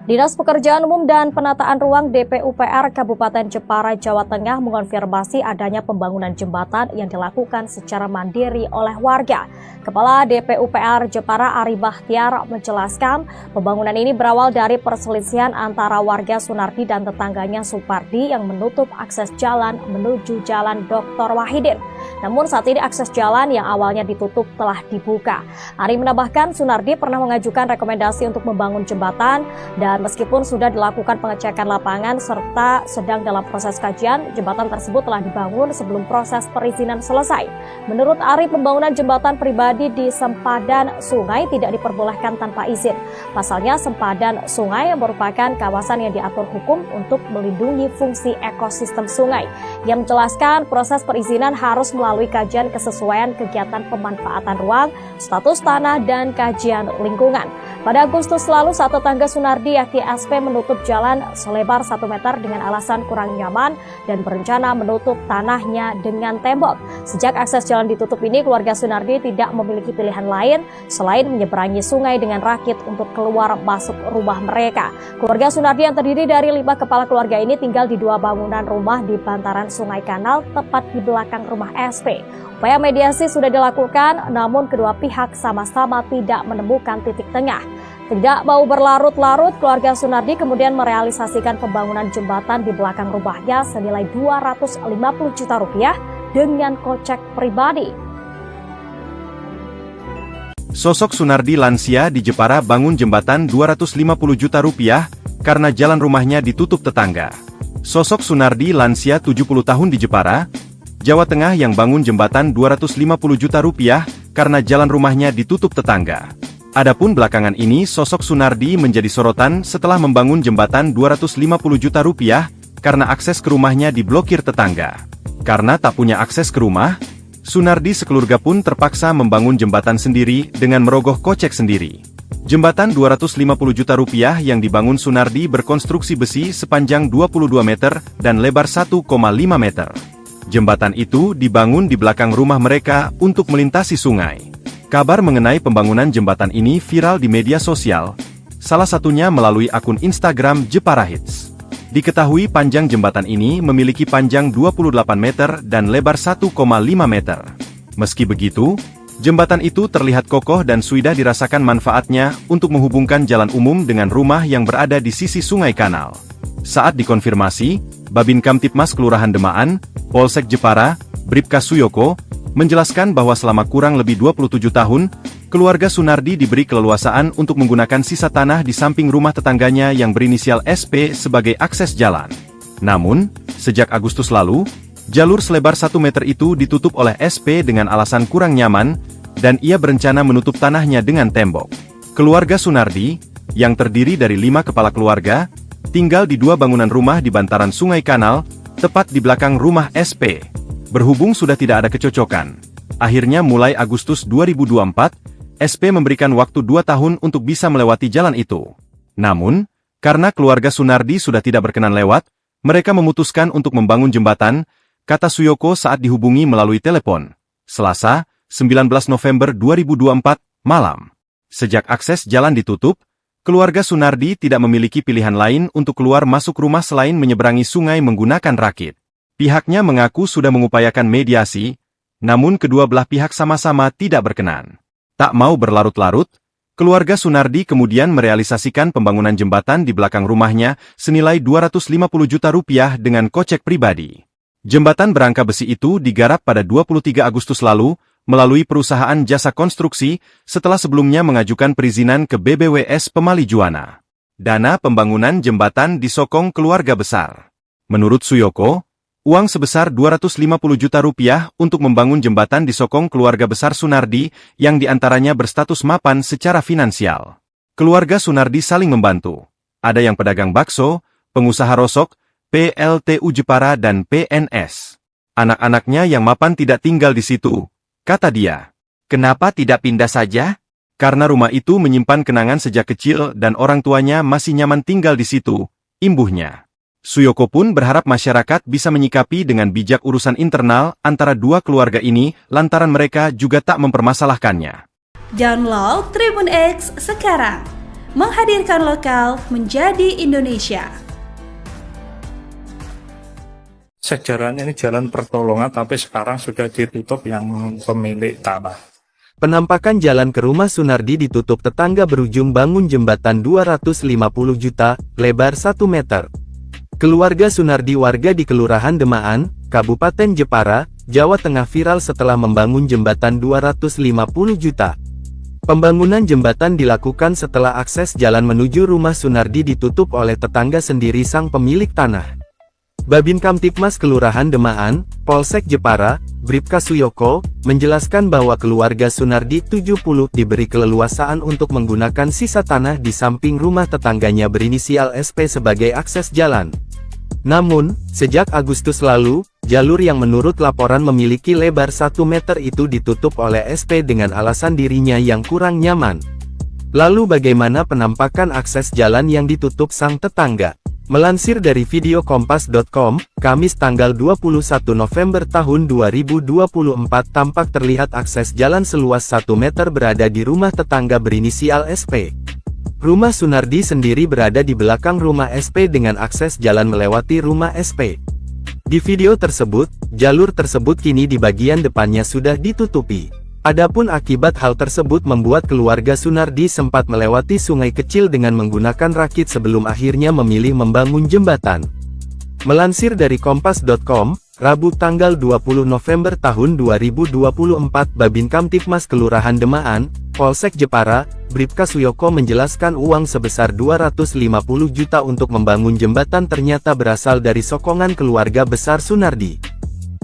Dinas Pekerjaan Umum dan Penataan Ruang DPUPR Kabupaten Jepara, Jawa Tengah mengonfirmasi adanya pembangunan jembatan yang dilakukan secara mandiri oleh warga. Kepala DPUPR Jepara Ari Bahtiar menjelaskan pembangunan ini berawal dari perselisihan antara warga Sunardi dan tetangganya Supardi yang menutup akses jalan menuju Jalan Dr. Wahidin. Namun saat ini akses jalan yang awalnya ditutup telah dibuka. Ari menambahkan Sunardi pernah mengajukan rekomendasi untuk membangun jembatan dan meskipun sudah dilakukan pengecekan lapangan serta sedang dalam proses kajian, jembatan tersebut telah dibangun sebelum proses perizinan selesai. Menurut Ari, pembangunan jembatan pribadi di sempadan sungai tidak diperbolehkan tanpa izin. Pasalnya, sempadan sungai merupakan kawasan yang diatur hukum untuk melindungi fungsi ekosistem sungai. Ia menjelaskan proses perizinan harus melalui kajian kesesuaian kegiatan pemanfaatan ruang, status tanah, dan kajian lingkungan. Pada Agustus lalu, saat tetangga Sunardi yakni SP menutup jalan selebar 1 meter dengan alasan kurang nyaman dan berencana menutup tanahnya dengan tembok. Sejak akses jalan ditutup ini, keluarga Sunardi tidak memiliki pilihan lain selain menyeberangi sungai dengan rakit untuk keluar masuk rumah mereka. Keluarga Sunardi yang terdiri dari 5 kepala keluarga ini tinggal di 2 bangunan rumah di bantaran Sungai Kanal tepat di belakang rumah SP. Upaya mediasi sudah dilakukan, namun kedua pihak sama-sama tidak menemukan titik tengah. Tidak mau berlarut-larut, keluarga Sunardi kemudian merealisasikan pembangunan jembatan di belakang rumahnya senilai 250 juta rupiah dengan kocek pribadi. Sosok Sunardi lansia di Jepara bangun jembatan 250 juta rupiah karena jalan rumahnya ditutup tetangga. Sosok Sunardi lansia 70 tahun di Jepara, Jawa Tengah yang bangun jembatan 250 juta rupiah karena jalan rumahnya ditutup tetangga. Adapun belakangan ini sosok Sunardi menjadi sorotan setelah membangun jembatan 250 juta rupiah karena akses ke rumahnya diblokir tetangga. Karena tak punya akses ke rumah, Sunardi sekeluarga pun terpaksa membangun jembatan sendiri dengan merogoh kocek sendiri. Jembatan 250 juta rupiah yang dibangun Sunardi berkonstruksi besi sepanjang 22 meter dan lebar 1,5 meter. Jembatan itu dibangun di belakang rumah mereka untuk melintasi sungai. Kabar mengenai pembangunan jembatan ini viral di media sosial, salah satunya melalui akun Instagram Jepara Hits. Diketahui panjang jembatan ini memiliki panjang 28 meter dan lebar 1,5 meter. Meski begitu, jembatan itu terlihat kokoh dan sudah dirasakan manfaatnya untuk menghubungkan jalan umum dengan rumah yang berada di sisi Sungai Kanal. Saat dikonfirmasi, Babin Kamtipmas Kelurahan Demaan, Polsek Jepara, Bribka Suyoko, menjelaskan bahwa selama kurang lebih 27 tahun, keluarga Sunardi diberi keleluasaan untuk menggunakan sisa tanah di samping rumah tetangganya yang berinisial SP sebagai akses jalan. Namun, sejak Agustus lalu, jalur selebar 1 meter itu ditutup oleh SP dengan alasan kurang nyaman, dan ia berencana menutup tanahnya dengan tembok. Keluarga Sunardi, yang terdiri dari 5 kepala keluarga, tinggal di 2 bangunan rumah di bantaran Sungai Kanal, tepat di belakang rumah SP. Berhubung sudah tidak ada kecocokan, akhirnya mulai Agustus 2024, SP memberikan waktu 2 tahun untuk bisa melewati jalan itu. Namun, karena keluarga Sunardi sudah tidak berkenan lewat, mereka memutuskan untuk membangun jembatan, kata Suyoko saat dihubungi melalui telepon. Selasa, 19 November 2024, malam. Sejak akses jalan ditutup, keluarga Sunardi tidak memiliki pilihan lain untuk keluar masuk rumah selain menyeberangi sungai menggunakan rakit. Pihaknya mengaku sudah mengupayakan mediasi, namun kedua belah pihak sama-sama tidak berkenan. Tak mau berlarut-larut, keluarga Sunardi kemudian merealisasikan pembangunan jembatan di belakang rumahnya senilai 250 juta rupiah dengan kocek pribadi. Jembatan berangka besi itu digarap pada 23 Agustus lalu, melalui perusahaan jasa konstruksi, setelah sebelumnya mengajukan perizinan ke BBWS Pemali Juwana. Dana pembangunan jembatan disokong keluarga besar. Menurut Suyoko, uang sebesar 250 juta rupiah untuk membangun jembatan disokong keluarga besar Sunardi, yang diantaranya berstatus mapan secara finansial. Keluarga Sunardi saling membantu. Ada yang pedagang bakso, pengusaha rosok, PLTU Jepara dan PNS. Anak-anaknya yang mapan tidak tinggal di situ. Kata dia, kenapa tidak pindah saja? Karena rumah itu menyimpan kenangan sejak kecil dan orang tuanya masih nyaman tinggal di situ, imbuhnya. Suyoko pun berharap masyarakat bisa menyikapi dengan bijak urusan internal antara dua keluarga ini lantaran mereka juga tak mempermasalahkannya. Download Tribun X sekarang, menghadirkan lokal menjadi Indonesia. Sejarahnya ini jalan pertolongan, tapi sekarang sudah ditutup yang pemilik tanah. Penampakan jalan ke rumah Sunardi ditutup tetangga berujung bangun jembatan 250 juta, lebar 1 meter. Keluarga Sunardi warga di Kelurahan Demaan, Kabupaten Jepara, Jawa Tengah viral setelah membangun jembatan 250 juta. Pembangunan jembatan dilakukan setelah akses jalan menuju rumah Sunardi ditutup oleh tetangga sendiri sang pemilik tanah. Babin Kamtipmas Kelurahan Demaan, Polsek Jepara, Bribka Suyoko, menjelaskan bahwa keluarga Sunardi 70 diberi keleluasaan untuk menggunakan sisa tanah di samping rumah tetangganya berinisial SP sebagai akses jalan. Namun, sejak Agustus lalu, Jalur yang menurut laporan memiliki lebar 1 meter itu ditutup oleh SP dengan alasan dirinya yang kurang nyaman. Lalu bagaimana penampakan akses jalan yang ditutup sang tetangga? Melansir dari video kompas.com, Kamis tanggal 21 November tahun 2024 tampak terlihat akses jalan seluas 1 meter berada di rumah tetangga berinisial SP. Rumah Sunardi sendiri berada di belakang rumah SP dengan akses jalan melewati rumah SP. Di video tersebut, jalur tersebut kini di bagian depannya sudah ditutupi. Adapun akibat hal tersebut membuat keluarga Sunardi sempat melewati sungai kecil dengan menggunakan rakit sebelum akhirnya memilih membangun jembatan. Melansir dari kompas.com, Rabu tanggal 20 November tahun 2024 Babin Kamtipmas Kelurahan Demaan, Polsek Jepara, Bribka Suyoko menjelaskan uang sebesar 250 juta untuk membangun jembatan ternyata berasal dari sokongan keluarga besar Sunardi.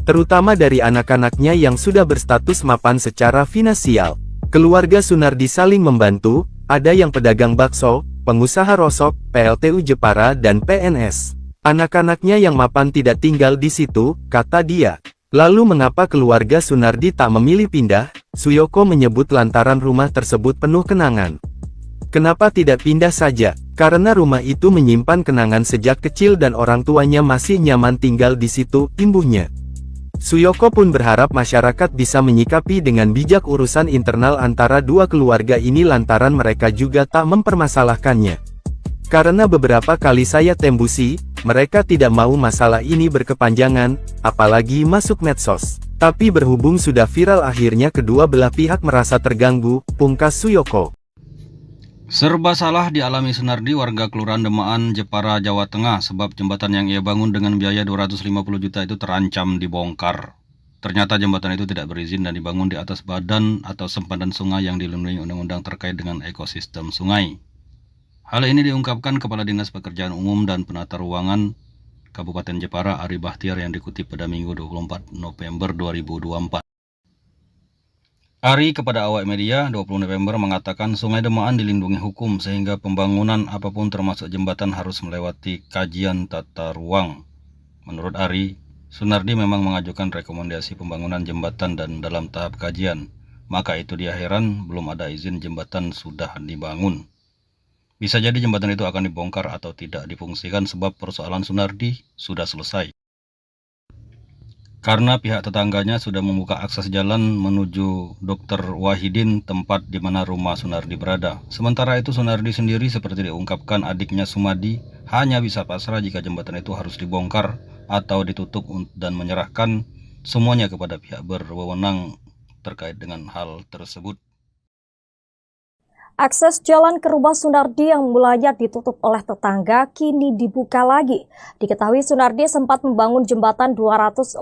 Terutama dari anak-anaknya yang sudah berstatus mapan secara finansial. Keluarga Sunardi saling membantu, ada yang pedagang bakso, pengusaha rosok, PLTU Jepara dan PNS. Anak-anaknya yang mapan tidak tinggal di situ, kata dia. Lalu mengapa keluarga Sunardi tak memilih pindah? Suyoko menyebut lantaran rumah tersebut penuh kenangan. Kenapa tidak pindah saja? Karena rumah itu menyimpan kenangan sejak kecil dan orang tuanya masih nyaman tinggal di situ, imbuhnya. Suyoko pun berharap masyarakat bisa menyikapi dengan bijak urusan internal antara dua keluarga ini lantaran mereka juga tak mempermasalahkannya. Karena beberapa kali saya tembusi, mereka tidak mau masalah ini berkepanjangan, apalagi masuk medsos. Tapi berhubung sudah viral akhirnya kedua belah pihak merasa terganggu, pungkas Suyoko. Serba salah dialami Sunardi, warga Kelurahan Demaan, Jepara, Jawa Tengah, sebab jembatan yang ia bangun dengan biaya 250 juta itu terancam dibongkar. Ternyata jembatan itu tidak berizin dan dibangun di atas badan atau sempadan sungai yang dilindungi undang-undang terkait dengan ekosistem sungai. Hal ini diungkapkan Kepala Dinas Pekerjaan Umum dan Penata Ruangan Kabupaten Jepara, Ari Bahtiar, yang dikutip pada Minggu 24 November 2024. Ari kepada awak media 20 November mengatakan Sungai Demaan dilindungi hukum sehingga pembangunan apapun termasuk jembatan harus melewati kajian tata ruang. Menurut Ari, Sunardi memang mengajukan rekomendasi pembangunan jembatan dan dalam tahap kajian. Maka itu dia heran belum ada izin jembatan sudah dibangun. Bisa jadi jembatan itu akan dibongkar atau tidak difungsikan sebab persoalan Sunardi sudah selesai. Karena pihak tetangganya sudah membuka akses jalan menuju Dr. Wahidin, tempat di mana rumah Sunardi berada. Sementara itu Sunardi sendiri seperti diungkapkan adiknya Sumadi hanya bisa pasrah jika jembatan itu harus dibongkar atau ditutup dan menyerahkan semuanya kepada pihak berwenang terkait dengan hal tersebut. Akses jalan ke rumah Sunardi yang mulanya ditutup oleh tetangga kini dibuka lagi. Diketahui Sunardi sempat membangun jembatan 250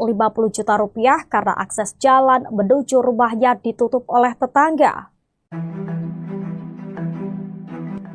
juta rupiah karena akses jalan menuju rumahnya ditutup oleh tetangga.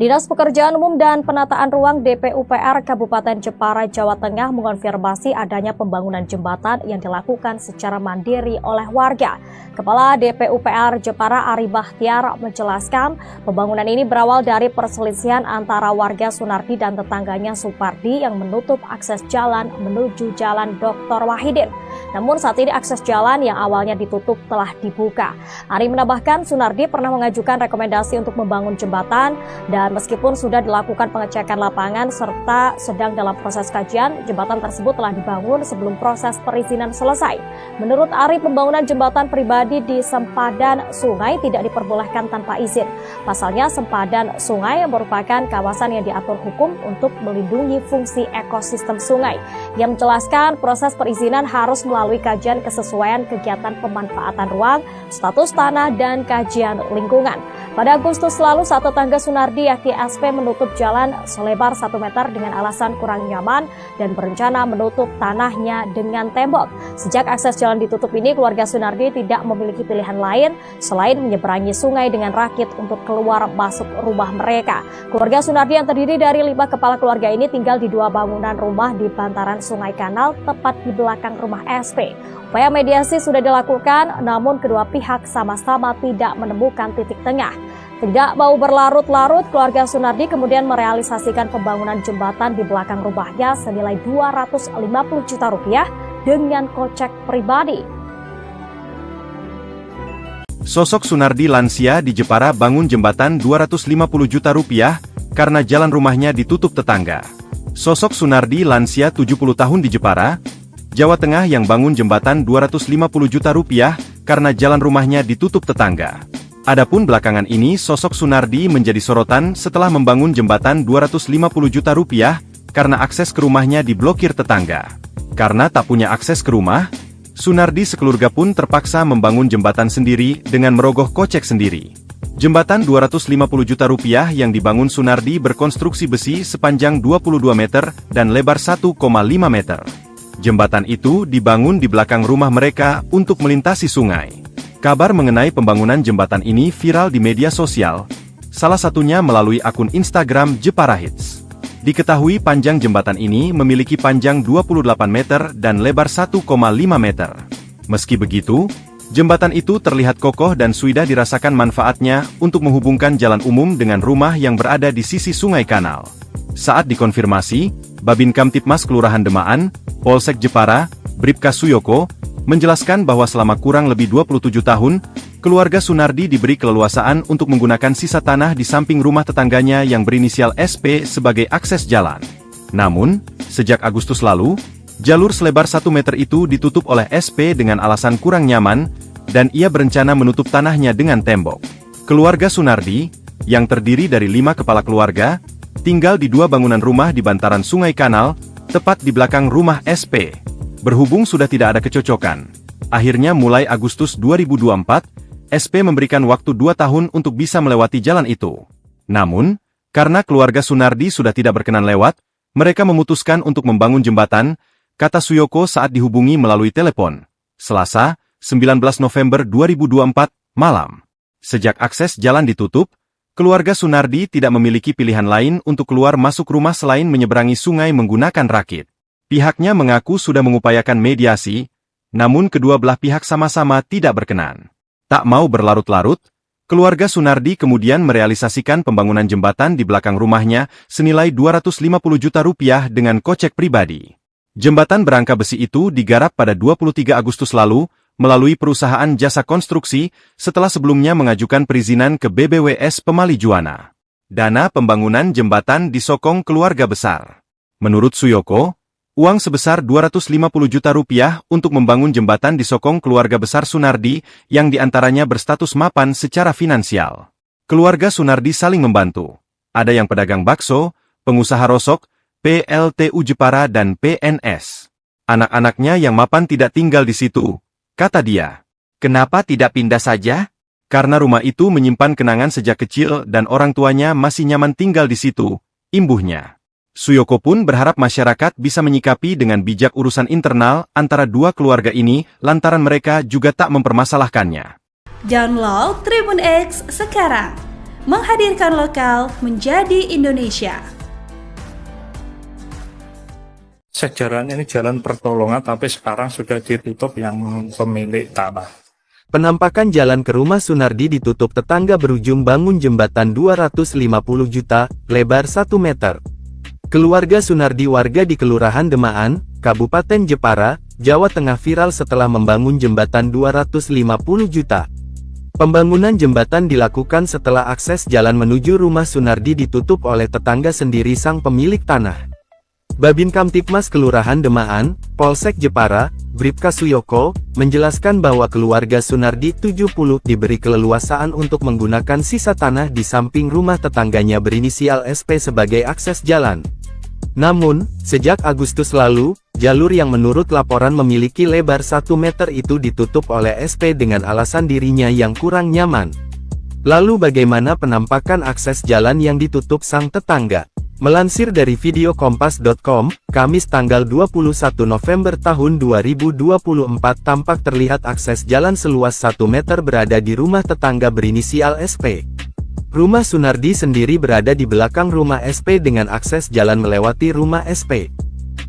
Dinas Pekerjaan Umum dan Penataan Ruang DPUPR Kabupaten Jepara, Jawa Tengah mengonfirmasi adanya pembangunan jembatan yang dilakukan secara mandiri oleh warga. Kepala DPUPR Jepara Ari Bahtiar menjelaskan pembangunan ini berawal dari perselisihan antara warga Sunardi dan tetangganya Supardi yang menutup akses jalan menuju Jalan Dr. Wahidin. Namun saat ini akses jalan yang awalnya ditutup telah dibuka. Ari menambahkan Sunardi pernah mengajukan rekomendasi untuk membangun jembatan dan meskipun sudah dilakukan pengecekan lapangan serta sedang dalam proses kajian, jembatan tersebut telah dibangun sebelum proses perizinan selesai. Menurut Ari, pembangunan jembatan pribadi di sempadan sungai tidak diperbolehkan tanpa izin. Pasalnya, sempadan sungai merupakan kawasan yang diatur hukum untuk melindungi fungsi ekosistem sungai. Yang menjelaskan proses perizinan harus melalui kajian kesesuaian kegiatan pemanfaatan ruang, status tanah, dan kajian lingkungan. Pada Agustus lalu, saat tetangga Sunardi yakni SP menutup jalan selebar 1 meter dengan alasan kurang nyaman dan berencana menutup tanahnya dengan tembok. Sejak akses jalan ditutup ini, keluarga Sunardi tidak memiliki pilihan lain selain menyeberangi sungai dengan rakit untuk keluar masuk rumah mereka. Keluarga Sunardi yang terdiri dari 5 kepala keluarga ini tinggal di 2 bangunan rumah di bantaran Sungai Kanal tepat di belakang rumah SP. Upaya mediasi sudah dilakukan, namun kedua pihak sama-sama tidak menemukan titik tengah. Tidak mau berlarut-larut, keluarga Sunardi kemudian merealisasikan pembangunan jembatan di belakang rumahnya senilai 250 juta rupiah dengan kocek pribadi. Sosok Sunardi lansia di Jepara bangun jembatan 250 juta rupiah karena jalan rumahnya ditutup tetangga. Sosok Sunardi lansia 70 tahun di Jepara, Jawa Tengah yang bangun jembatan 250 juta rupiah karena jalan rumahnya ditutup tetangga. Adapun belakangan ini sosok Sunardi menjadi sorotan setelah membangun jembatan 250 juta rupiah karena akses ke rumahnya diblokir tetangga. Karena tak punya akses ke rumah, Sunardi sekeluarga pun terpaksa membangun jembatan sendiri dengan merogoh kocek sendiri. Jembatan 250 juta rupiah yang dibangun Sunardi berkonstruksi besi sepanjang 22 meter dan lebar 1,5 meter. Jembatan itu dibangun di belakang rumah mereka untuk melintasi sungai. Kabar mengenai pembangunan jembatan ini viral di media sosial, salah satunya melalui akun Instagram Jepara Hits. Diketahui panjang jembatan ini memiliki panjang 28 meter dan lebar 1,5 meter. Meski begitu, jembatan itu terlihat kokoh dan sudah dirasakan manfaatnya untuk menghubungkan jalan umum dengan rumah yang berada di sisi sungai kanal. Saat dikonfirmasi, Babin Kamtipmas Kelurahan Demaan, Polsek Jepara, Bribka Suyoko, menjelaskan bahwa selama kurang lebih 27 tahun, keluarga Sunardi diberi keleluasaan untuk menggunakan sisa tanah di samping rumah tetangganya yang berinisial SP sebagai akses jalan. Namun, sejak Agustus lalu, jalur selebar 1 meter itu ditutup oleh SP dengan alasan kurang nyaman, dan ia berencana menutup tanahnya dengan tembok. Keluarga Sunardi, yang terdiri dari 5 kepala keluarga, tinggal di 2 bangunan rumah di bantaran Sungai Kanal, tepat di belakang rumah SP. Berhubung sudah tidak ada kecocokan, akhirnya mulai Agustus 2024, SP memberikan waktu 2 tahun untuk bisa melewati jalan itu. Namun, karena keluarga Sunardi sudah tidak berkenan lewat, mereka memutuskan untuk membangun jembatan, kata Suyoko saat dihubungi melalui telepon. Selasa, 19 November 2024, malam. Sejak akses jalan ditutup, keluarga Sunardi tidak memiliki pilihan lain untuk keluar masuk rumah selain menyeberangi sungai menggunakan rakit. Pihaknya mengaku sudah mengupayakan mediasi, namun kedua belah pihak sama-sama tidak berkenan. Tak mau berlarut-larut, keluarga Sunardi kemudian merealisasikan pembangunan jembatan di belakang rumahnya senilai 250 juta rupiah dengan kocek pribadi. Jembatan berangka besi itu digarap pada 23 Agustus lalu, melalui perusahaan jasa konstruksi, setelah sebelumnya mengajukan perizinan ke BBWS Pemali Juwana. Dana pembangunan jembatan disokong keluarga besar. Menurut Suyoko, uang sebesar 250 juta rupiah untuk membangun jembatan disokong keluarga besar Sunardi, yang diantaranya berstatus mapan secara finansial. Keluarga Sunardi saling membantu. Ada yang pedagang bakso, pengusaha rosok, PLTU Jepara dan PNS. Anak-anaknya yang mapan tidak tinggal di situ, kata dia. Kenapa tidak pindah saja? Karena rumah itu menyimpan kenangan sejak kecil dan orang tuanya masih nyaman tinggal di situ, imbuhnya. Suyoko pun berharap masyarakat bisa menyikapi dengan bijak urusan internal antara dua keluarga ini lantaran mereka juga tak mempermasalahkannya. Download Tribun X sekarang, menghadirkan lokal menjadi Indonesia. Sejarahnya ini jalan pertolongan, tapi sekarang sudah ditutup yang pemilik tanah. Penampakan jalan ke rumah Sunardi ditutup tetangga berujung bangun jembatan 250 juta, lebar 1 meter. Keluarga Sunardi warga di Kelurahan Demaan, Kabupaten Jepara, Jawa Tengah viral setelah membangun jembatan 250 juta. Pembangunan jembatan dilakukan setelah akses jalan menuju rumah Sunardi ditutup oleh tetangga sendiri sang pemilik tanah. Babin Kamtipmas Kelurahan Demaan, Polsek Jepara, Bribka Suyoko, menjelaskan bahwa keluarga Sunardi 70 diberi keleluasaan untuk menggunakan sisa tanah di samping rumah tetangganya berinisial SP sebagai akses jalan. Namun, sejak Agustus lalu, jalur yang menurut laporan memiliki lebar 1 meter itu ditutup oleh SP dengan alasan dirinya yang kurang nyaman. Lalu bagaimana penampakan akses jalan yang ditutup sang tetangga? Melansir dari video kompas.com, Kamis tanggal 21 November tahun 2024 tampak terlihat akses jalan seluas 1 meter berada di rumah tetangga berinisial SP. Rumah Sunardi sendiri berada di belakang rumah SP dengan akses jalan melewati rumah SP.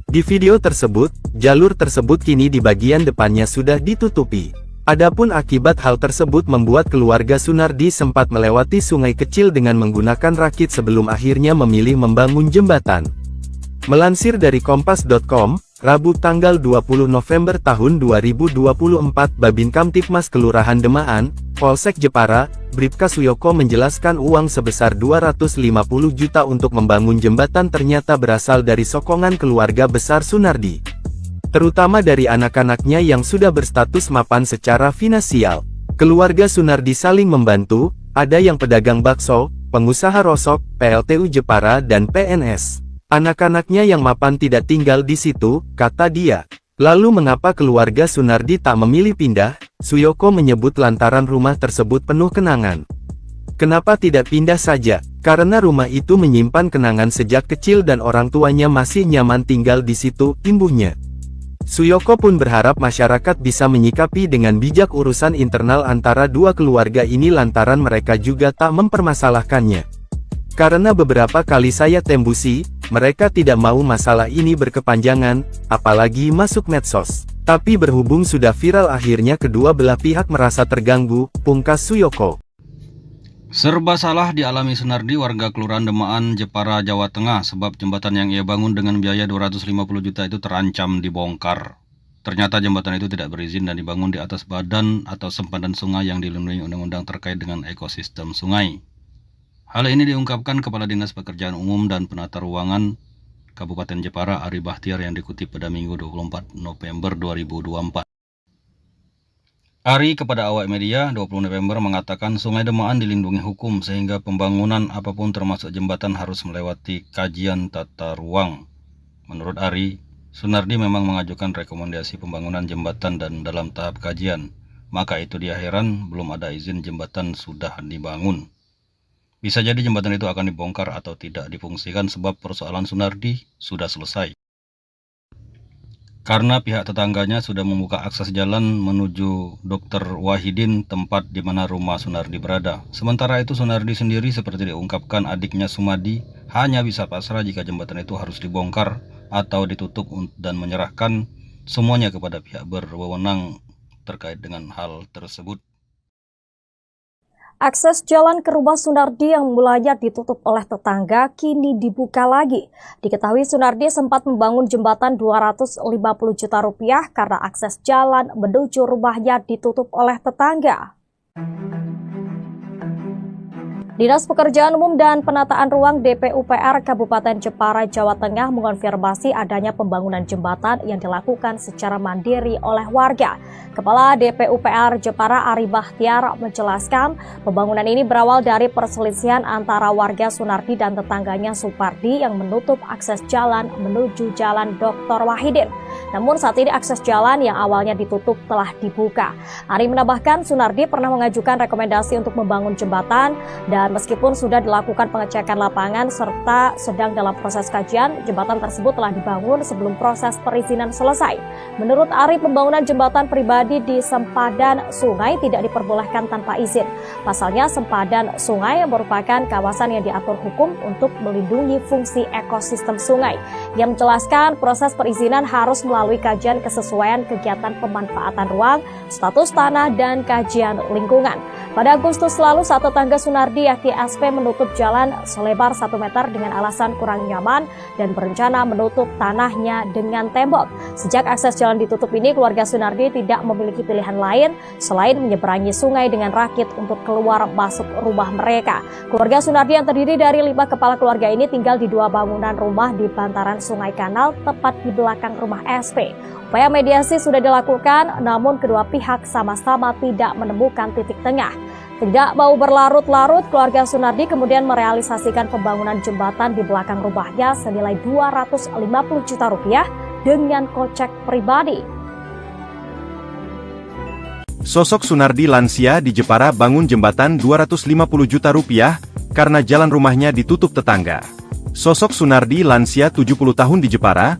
Di video tersebut, jalur tersebut kini di bagian depannya sudah ditutupi. Adapun akibat hal tersebut membuat keluarga Sunardi sempat melewati sungai kecil dengan menggunakan rakit sebelum akhirnya memilih membangun jembatan. Melansir dari kompas.com, Rabu tanggal 20 November tahun 2024 Babin Kamtipmas Kelurahan Demaan, Polsek Jepara, Bribka Suyoko menjelaskan uang sebesar 250 juta untuk membangun jembatan ternyata berasal dari sokongan keluarga besar Sunardi. Terutama dari anak-anaknya yang sudah berstatus mapan secara finansial. Keluarga Sunardi saling membantu, ada yang pedagang bakso, pengusaha rosok, PLTU Jepara dan PNS. Anak-anaknya yang mapan tidak tinggal di situ, kata dia. Lalu mengapa keluarga Sunardi tak memilih pindah? Suyoko menyebut lantaran rumah tersebut penuh kenangan. Kenapa tidak pindah saja? Karena rumah itu menyimpan kenangan sejak kecil dan orang tuanya masih nyaman tinggal di situ, imbuhnya. Suyoko pun berharap masyarakat bisa menyikapi dengan bijak urusan internal antara dua keluarga ini lantaran mereka juga tak mempermasalahkannya. Karena beberapa kali saya tembusi, mereka tidak mau masalah ini berkepanjangan, apalagi masuk medsos. Tapi berhubung sudah viral akhirnya kedua belah pihak merasa terganggu, pungkas Suyoko. Serba salah dialami Sunardi, warga Kelurahan Demaan, Jepara, Jawa Tengah, sebab jembatan yang ia bangun dengan biaya 250 juta itu terancam dibongkar. Ternyata jembatan itu tidak berizin dan dibangun di atas badan atau sempadan sungai yang dilindungi undang-undang terkait dengan ekosistem sungai. Hal ini diungkapkan Kepala Dinas Pekerjaan Umum dan Penata Ruangan Kabupaten Jepara, Ari Bahtiar, yang dikutip pada Minggu 24 November 2024. Ari kepada awak media 20 November mengatakan Sungai Demaan dilindungi hukum sehingga pembangunan apapun termasuk jembatan harus melewati kajian tata ruang. Menurut Ari, Sunardi memang mengajukan rekomendasi pembangunan jembatan dan dalam tahap kajian. Maka itu dia heran belum ada izin jembatan sudah dibangun. Bisa jadi jembatan itu akan dibongkar atau tidak difungsikan sebab persoalan Sunardi sudah selesai. Karena pihak tetangganya sudah membuka akses jalan menuju Dr. Wahidin, tempat di mana rumah Sunardi berada. Sementara itu Sunardi sendiri seperti diungkapkan adiknya Sumadi hanya bisa pasrah jika jembatan itu harus dibongkar atau ditutup dan menyerahkan semuanya kepada pihak berwenang terkait dengan hal tersebut. Akses jalan ke rumah Sunardi yang mulanya ditutup oleh tetangga kini dibuka lagi. Diketahui Sunardi sempat membangun jembatan 250 juta rupiah karena akses jalan menuju rumahnya ditutup oleh tetangga. Dinas Pekerjaan Umum dan Penataan Ruang DPUPR Kabupaten Jepara, Jawa Tengah mengonfirmasi adanya pembangunan jembatan yang dilakukan secara mandiri oleh warga. Kepala DPUPR Jepara Ari Bahtiar menjelaskan pembangunan ini berawal dari perselisihan antara warga Sunardi dan tetangganya Supardi yang menutup akses jalan menuju Jalan Dr. Wahidin. Namun saat ini akses jalan yang awalnya ditutup telah dibuka. Ari menambahkan Sunardi pernah mengajukan rekomendasi untuk membangun jembatan dan meskipun sudah dilakukan pengecekan lapangan serta sedang dalam proses kajian, jembatan tersebut telah dibangun sebelum proses perizinan selesai. Menurut Ari, pembangunan jembatan pribadi di sempadan sungai tidak diperbolehkan tanpa izin. Pasalnya sempadan sungai merupakan kawasan yang diatur hukum untuk melindungi fungsi ekosistem sungai. Yang menjelaskan proses perizinan harus melalui kajian kesesuaian kegiatan pemanfaatan ruang, status tanah, dan kajian lingkungan. Pada Agustus lalu, saat tetangga Sunardi yakni SP menutup jalan selebar 1 meter dengan alasan kurang nyaman dan berencana menutup tanahnya dengan tembok. Sejak akses jalan ditutup ini, keluarga Sunardi tidak memiliki pilihan lain selain menyeberangi sungai dengan rakit untuk keluar masuk rumah mereka. Keluarga Sunardi yang terdiri dari 5 kepala keluarga ini tinggal di 2 bangunan rumah di bantaran Sungai Kanal tepat di belakang rumah SP. Upaya mediasi sudah dilakukan, namun kedua pihak sama-sama tidak menemukan titik tengah. Tidak mau berlarut-larut, keluarga Sunardi kemudian merealisasikan pembangunan jembatan di belakang rumahnya senilai 250 juta rupiah dengan kocek pribadi. Sosok Sunardi lansia di Jepara bangun jembatan 250 juta rupiah karena jalan rumahnya ditutup tetangga. Sosok Sunardi lansia 70 tahun di Jepara,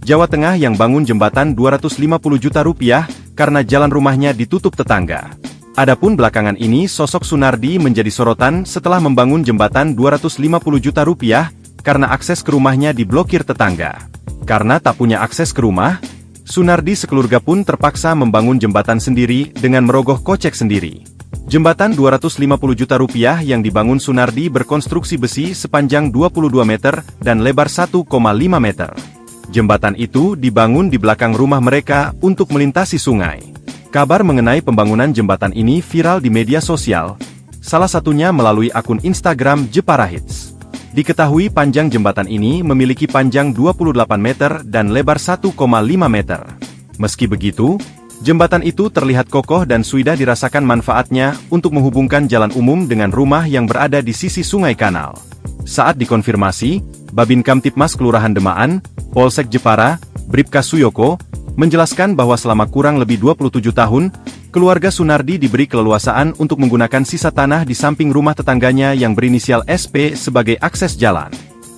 Jawa Tengah yang bangun jembatan 250 juta rupiah karena jalan rumahnya ditutup tetangga. Adapun belakangan ini sosok Sunardi menjadi sorotan setelah membangun jembatan 250 juta rupiah karena akses ke rumahnya diblokir tetangga. Karena tak punya akses ke rumah, Sunardi sekeluarga pun terpaksa membangun jembatan sendiri dengan merogoh kocek sendiri. Jembatan 250 juta rupiah yang dibangun Sunardi berkonstruksi besi sepanjang 22 meter dan lebar 1,5 meter. Jembatan itu dibangun di belakang rumah mereka untuk melintasi sungai. Kabar mengenai pembangunan jembatan ini viral di media sosial, salah satunya melalui akun Instagram Jepara Hits. Diketahui panjang jembatan ini memiliki panjang 28 meter dan lebar 1,5 meter. Meski begitu, jembatan itu terlihat kokoh dan sudah dirasakan manfaatnya untuk menghubungkan jalan umum dengan rumah yang berada di sisi sungai kanal. Saat dikonfirmasi, Babin Kamtipmas Kelurahan Demaan, Polsek Jepara, Bribka Suyoko, menjelaskan bahwa selama kurang lebih 27 tahun, keluarga Sunardi diberi keleluasaan untuk menggunakan sisa tanah di samping rumah tetangganya yang berinisial SP sebagai akses jalan.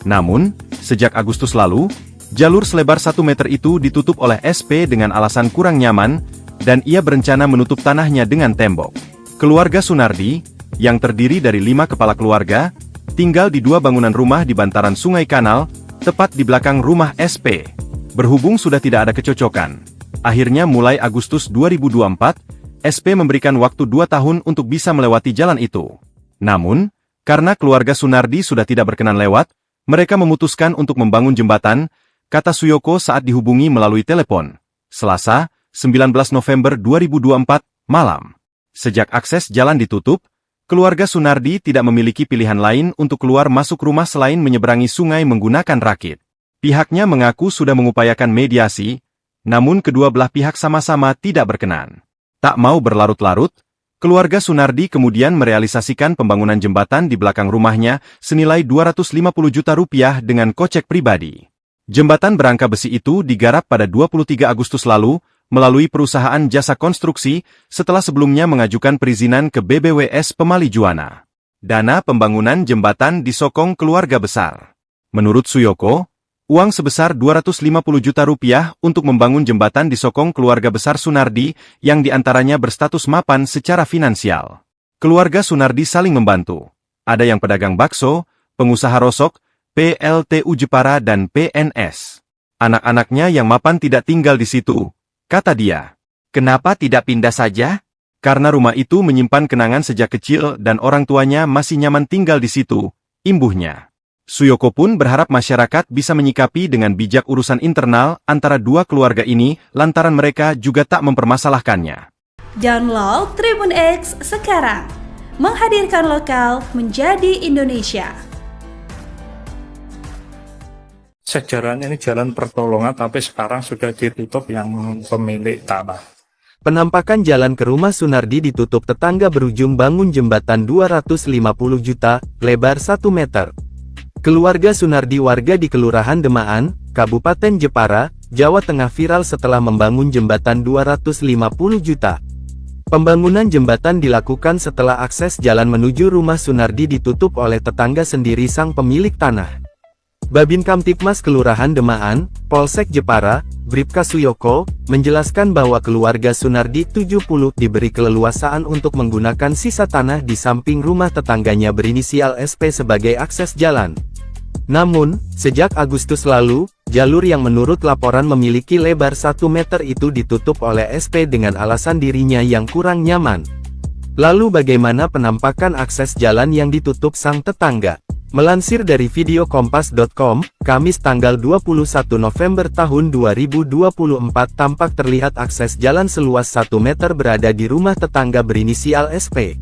Namun, sejak Agustus lalu, jalur selebar 1 meter itu ditutup oleh SP dengan alasan kurang nyaman, dan ia berencana menutup tanahnya dengan tembok. Keluarga Sunardi, yang terdiri dari 5 kepala keluarga, tinggal di 2 bangunan rumah di bantaran Sungai Kanal, tepat di belakang rumah SP. Berhubung sudah tidak ada kecocokan, akhirnya mulai Agustus 2024, SP memberikan waktu 2 tahun untuk bisa melewati jalan itu. Namun, karena keluarga Sunardi sudah tidak berkenan lewat, mereka memutuskan untuk membangun jembatan, kata Suyoko saat dihubungi melalui telepon. Selasa, 19 November 2024, malam. Sejak akses jalan ditutup, keluarga Sunardi tidak memiliki pilihan lain untuk keluar masuk rumah selain menyeberangi sungai menggunakan rakit. Pihaknya mengaku sudah mengupayakan mediasi, namun kedua belah pihak sama-sama tidak berkenan. Tak mau berlarut-larut, keluarga Sunardi kemudian merealisasikan pembangunan jembatan di belakang rumahnya senilai 250 juta rupiah dengan kocek pribadi. Jembatan berangka besi itu digarap pada 23 Agustus lalu, melalui perusahaan jasa konstruksi, setelah sebelumnya mengajukan perizinan ke BBWS Pemali Juwana. Dana pembangunan jembatan disokong keluarga besar. Menurut Suyoko, uang sebesar 250 juta rupiah untuk membangun jembatan disokong keluarga besar Sunardi, yang diantaranya berstatus mapan secara finansial. Keluarga Sunardi saling membantu. Ada yang pedagang bakso, pengusaha rosok, PLTU Jepara dan PNS. Anak-anaknya yang mapan tidak tinggal di situ, kata dia. Kenapa tidak pindah saja? Karena rumah itu menyimpan kenangan sejak kecil dan orang tuanya masih nyaman tinggal di situ, imbuhnya. Suyoko pun berharap masyarakat bisa menyikapi dengan bijak urusan internal antara dua keluarga ini lantaran mereka juga tak mempermasalahkannya. Download Tribun X sekarang, menghadirkan lokal menjadi Indonesia. Sejarahnya ini jalan pertolongan, tapi sekarang sudah ditutup yang pemilik tanah. Penampakan jalan ke rumah Sunardi ditutup tetangga berujung bangun jembatan 250 juta, lebar 1 meter. Keluarga Sunardi warga di Kelurahan Demaan, Kabupaten Jepara, Jawa Tengah viral setelah membangun jembatan 250 juta. Pembangunan jembatan dilakukan setelah akses jalan menuju rumah Sunardi ditutup oleh tetangga sendiri sang pemilik tanah. Babin Kamtipmas Kelurahan Demaan, Polsek Jepara, Bribka Suyoko, menjelaskan bahwa keluarga Sunardi 70 diberi keleluasaan untuk menggunakan sisa tanah di samping rumah tetangganya berinisial SP sebagai akses jalan. Namun, sejak Agustus lalu, jalur yang menurut laporan memiliki lebar 1 meter itu ditutup oleh SP dengan alasan dirinya yang kurang nyaman. Lalu bagaimana penampakan akses jalan yang ditutup sang tetangga? Melansir dari video kompas.com, Kamis tanggal 21 November tahun 2024 tampak terlihat akses jalan seluas 1 meter berada di rumah tetangga berinisial SP.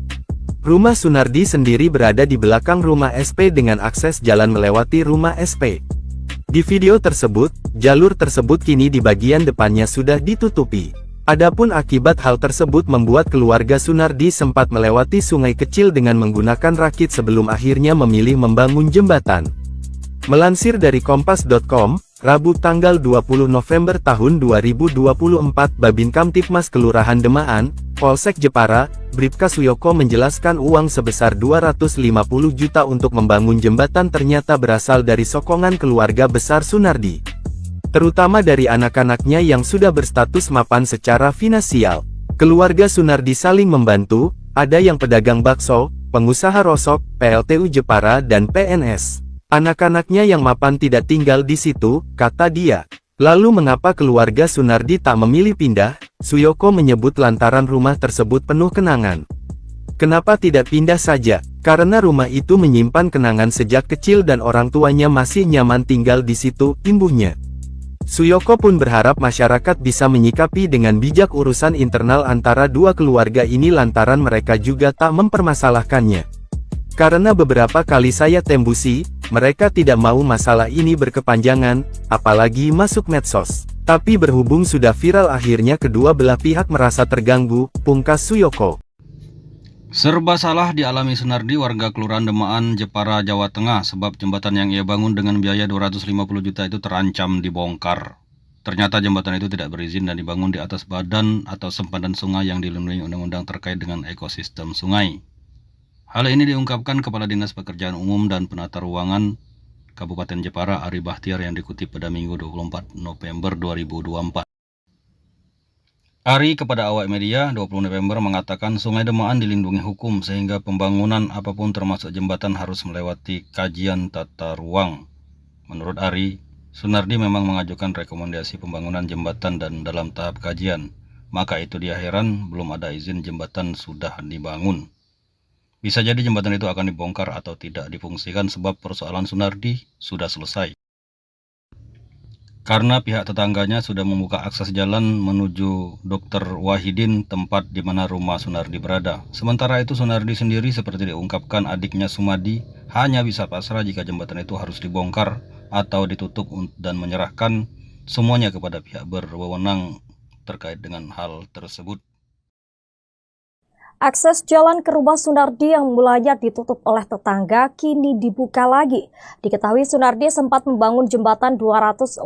Rumah Sunardi sendiri berada di belakang rumah SP dengan akses jalan melewati rumah SP. Di video tersebut, jalur tersebut kini di bagian depannya sudah ditutupi. Adapun akibat hal tersebut membuat keluarga Sunardi sempat melewati sungai kecil dengan menggunakan rakit sebelum akhirnya memilih membangun jembatan. Melansir dari kompas.com, Rabu tanggal 20 November tahun 2024 Babin Kamtipmas Kelurahan Demaan, Polsek Jepara, Bribka Suyoko menjelaskan uang sebesar 250 juta untuk membangun jembatan ternyata berasal dari sokongan keluarga besar Sunardi. Terutama dari anak-anaknya yang sudah berstatus mapan secara finansial. Keluarga Sunardi saling membantu, ada yang pedagang bakso, pengusaha rosok, PLTU Jepara dan PNS. Anak-anaknya yang mapan tidak tinggal di situ, kata dia. Lalu mengapa keluarga Sunardi tak memilih pindah? Suyoko menyebut lantaran rumah tersebut penuh kenangan. Kenapa tidak pindah saja? Karena rumah itu menyimpan kenangan sejak kecil dan orang tuanya masih nyaman tinggal di situ, imbuhnya. Suyoko pun berharap masyarakat bisa menyikapi dengan bijak urusan internal antara dua keluarga ini lantaran mereka juga tak mempermasalahkannya. Karena beberapa kali saya tembusi, mereka tidak mau masalah ini berkepanjangan, apalagi masuk medsos. Tapi berhubung sudah viral akhirnya kedua belah pihak merasa terganggu, pungkas Suyoko. Serba salah dialami Sunardi, warga Kelurahan Demaan, Jepara, Jawa Tengah, sebab jembatan yang ia bangun dengan biaya 250 juta itu terancam dibongkar. Ternyata jembatan itu tidak berizin dan dibangun di atas badan atau sempadan sungai yang dilindungi undang-undang terkait dengan ekosistem sungai. Hal ini diungkapkan Kepala Dinas Pekerjaan Umum dan Penata Ruangan Kabupaten Jepara, Ari Bahtiar, yang dikutip pada Minggu 24 November 2024. Ari kepada awak media 20 November mengatakan Sungai Demaan dilindungi hukum sehingga pembangunan apapun termasuk jembatan harus melewati kajian tata ruang. Menurut Ari, Sunardi memang mengajukan rekomendasi pembangunan jembatan dan dalam tahap kajian. Maka itu dia heran belum ada izin jembatan sudah dibangun. Bisa jadi jembatan itu akan dibongkar atau tidak difungsikan sebab persoalan Sunardi sudah selesai. Karena pihak tetangganya sudah membuka akses jalan menuju Dr. Wahidin, tempat di mana rumah Sunardi berada. Sementara itu Sunardi sendiri seperti diungkapkan adiknya Sumadi hanya bisa pasrah jika jembatan itu harus dibongkar atau ditutup dan menyerahkan semuanya kepada pihak berwenang terkait dengan hal tersebut. Akses jalan ke rumah Sunardi yang mulanya ditutup oleh tetangga kini dibuka lagi. Diketahui Sunardi sempat membangun jembatan 250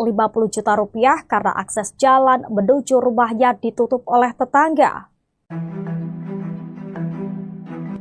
juta rupiah karena akses jalan menuju rumahnya ditutup oleh tetangga.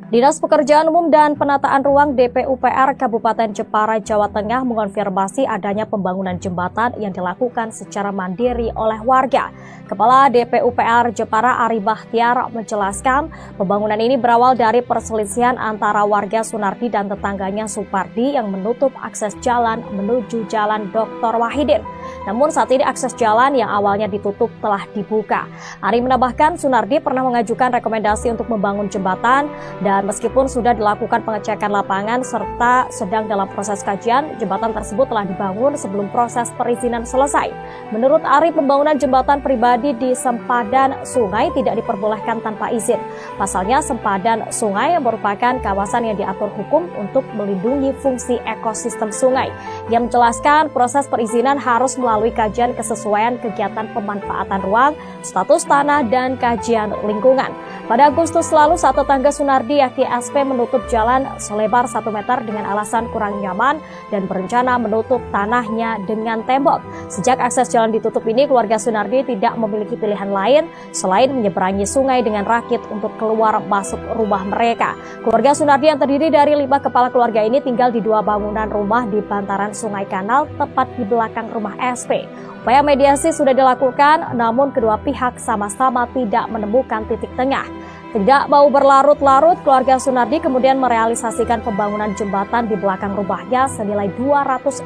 Dinas Pekerjaan Umum dan Penataan Ruang DPUPR Kabupaten Jepara, Jawa Tengah mengonfirmasi adanya pembangunan jembatan yang dilakukan secara mandiri oleh warga. Kepala DPUPR Jepara Ari Bahtiar menjelaskan pembangunan ini berawal dari perselisihan antara warga Sunardi dan tetangganya Supardi yang menutup akses jalan menuju Jalan Dr. Wahidin. Namun saat ini akses jalan yang awalnya ditutup telah dibuka. Ari menambahkan Sunardi pernah mengajukan rekomendasi untuk membangun jembatan dan meskipun sudah dilakukan pengecekan lapangan serta sedang dalam proses kajian, jembatan tersebut telah dibangun sebelum proses perizinan selesai. Menurut Ari, pembangunan jembatan pribadi di sempadan sungai tidak diperbolehkan tanpa izin. Pasalnya, sempadan sungai merupakan kawasan yang diatur hukum untuk melindungi fungsi ekosistem sungai. Yang menjelaskan proses perizinan harus melalui kajian kesesuaian kegiatan pemanfaatan ruang, status tanah, dan kajian lingkungan. Pada Agustus lalu, saat tetangga Sunardi yakni SP menutup jalan selebar 1 meter dengan alasan kurang nyaman dan berencana menutup tanahnya dengan tembok. Sejak akses jalan ditutup ini, keluarga Sunardi tidak memiliki pilihan lain selain menyeberangi sungai dengan rakit untuk keluar masuk rumah mereka. Keluarga Sunardi yang terdiri dari 5 kepala keluarga ini tinggal di 2 bangunan rumah di bantaran sungai kanal tepat di belakang rumah SP. Upaya mediasi sudah dilakukan, namun kedua pihak sama-sama tidak menemukan titik tengah. Tidak mau berlarut-larut, keluarga Sunardi kemudian merealisasikan pembangunan jembatan di belakang rumahnya senilai 250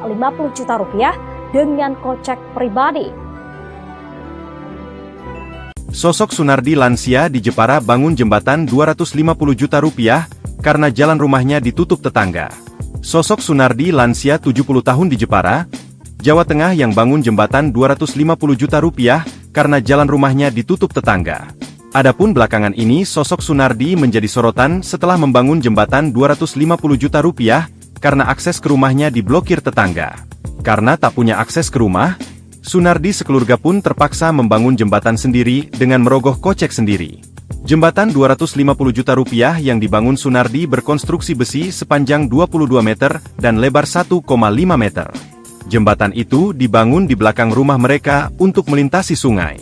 juta rupiah dengan kocek pribadi. Sosok Sunardi lansia di Jepara bangun jembatan 250 juta rupiah karena jalan rumahnya ditutup tetangga. Sosok Sunardi lansia 70 tahun di Jepara, Jawa Tengah yang bangun jembatan 250 juta rupiah karena jalan rumahnya ditutup tetangga. Adapun belakangan ini sosok Sunardi menjadi sorotan setelah membangun jembatan 250 juta rupiah karena akses ke rumahnya diblokir tetangga. Karena tak punya akses ke rumah, Sunardi sekeluarga pun terpaksa membangun jembatan sendiri dengan merogoh kocek sendiri. Jembatan 250 juta rupiah yang dibangun Sunardi berkonstruksi besi sepanjang 22 meter dan lebar 1,5 meter. Jembatan itu dibangun di belakang rumah mereka untuk melintasi sungai.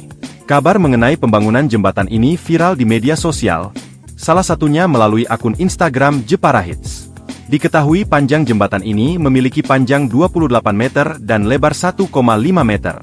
Kabar mengenai pembangunan jembatan ini viral di media sosial, salah satunya melalui akun Instagram Jepara Hits. Diketahui panjang jembatan ini memiliki panjang 28 meter dan lebar 1,5 meter.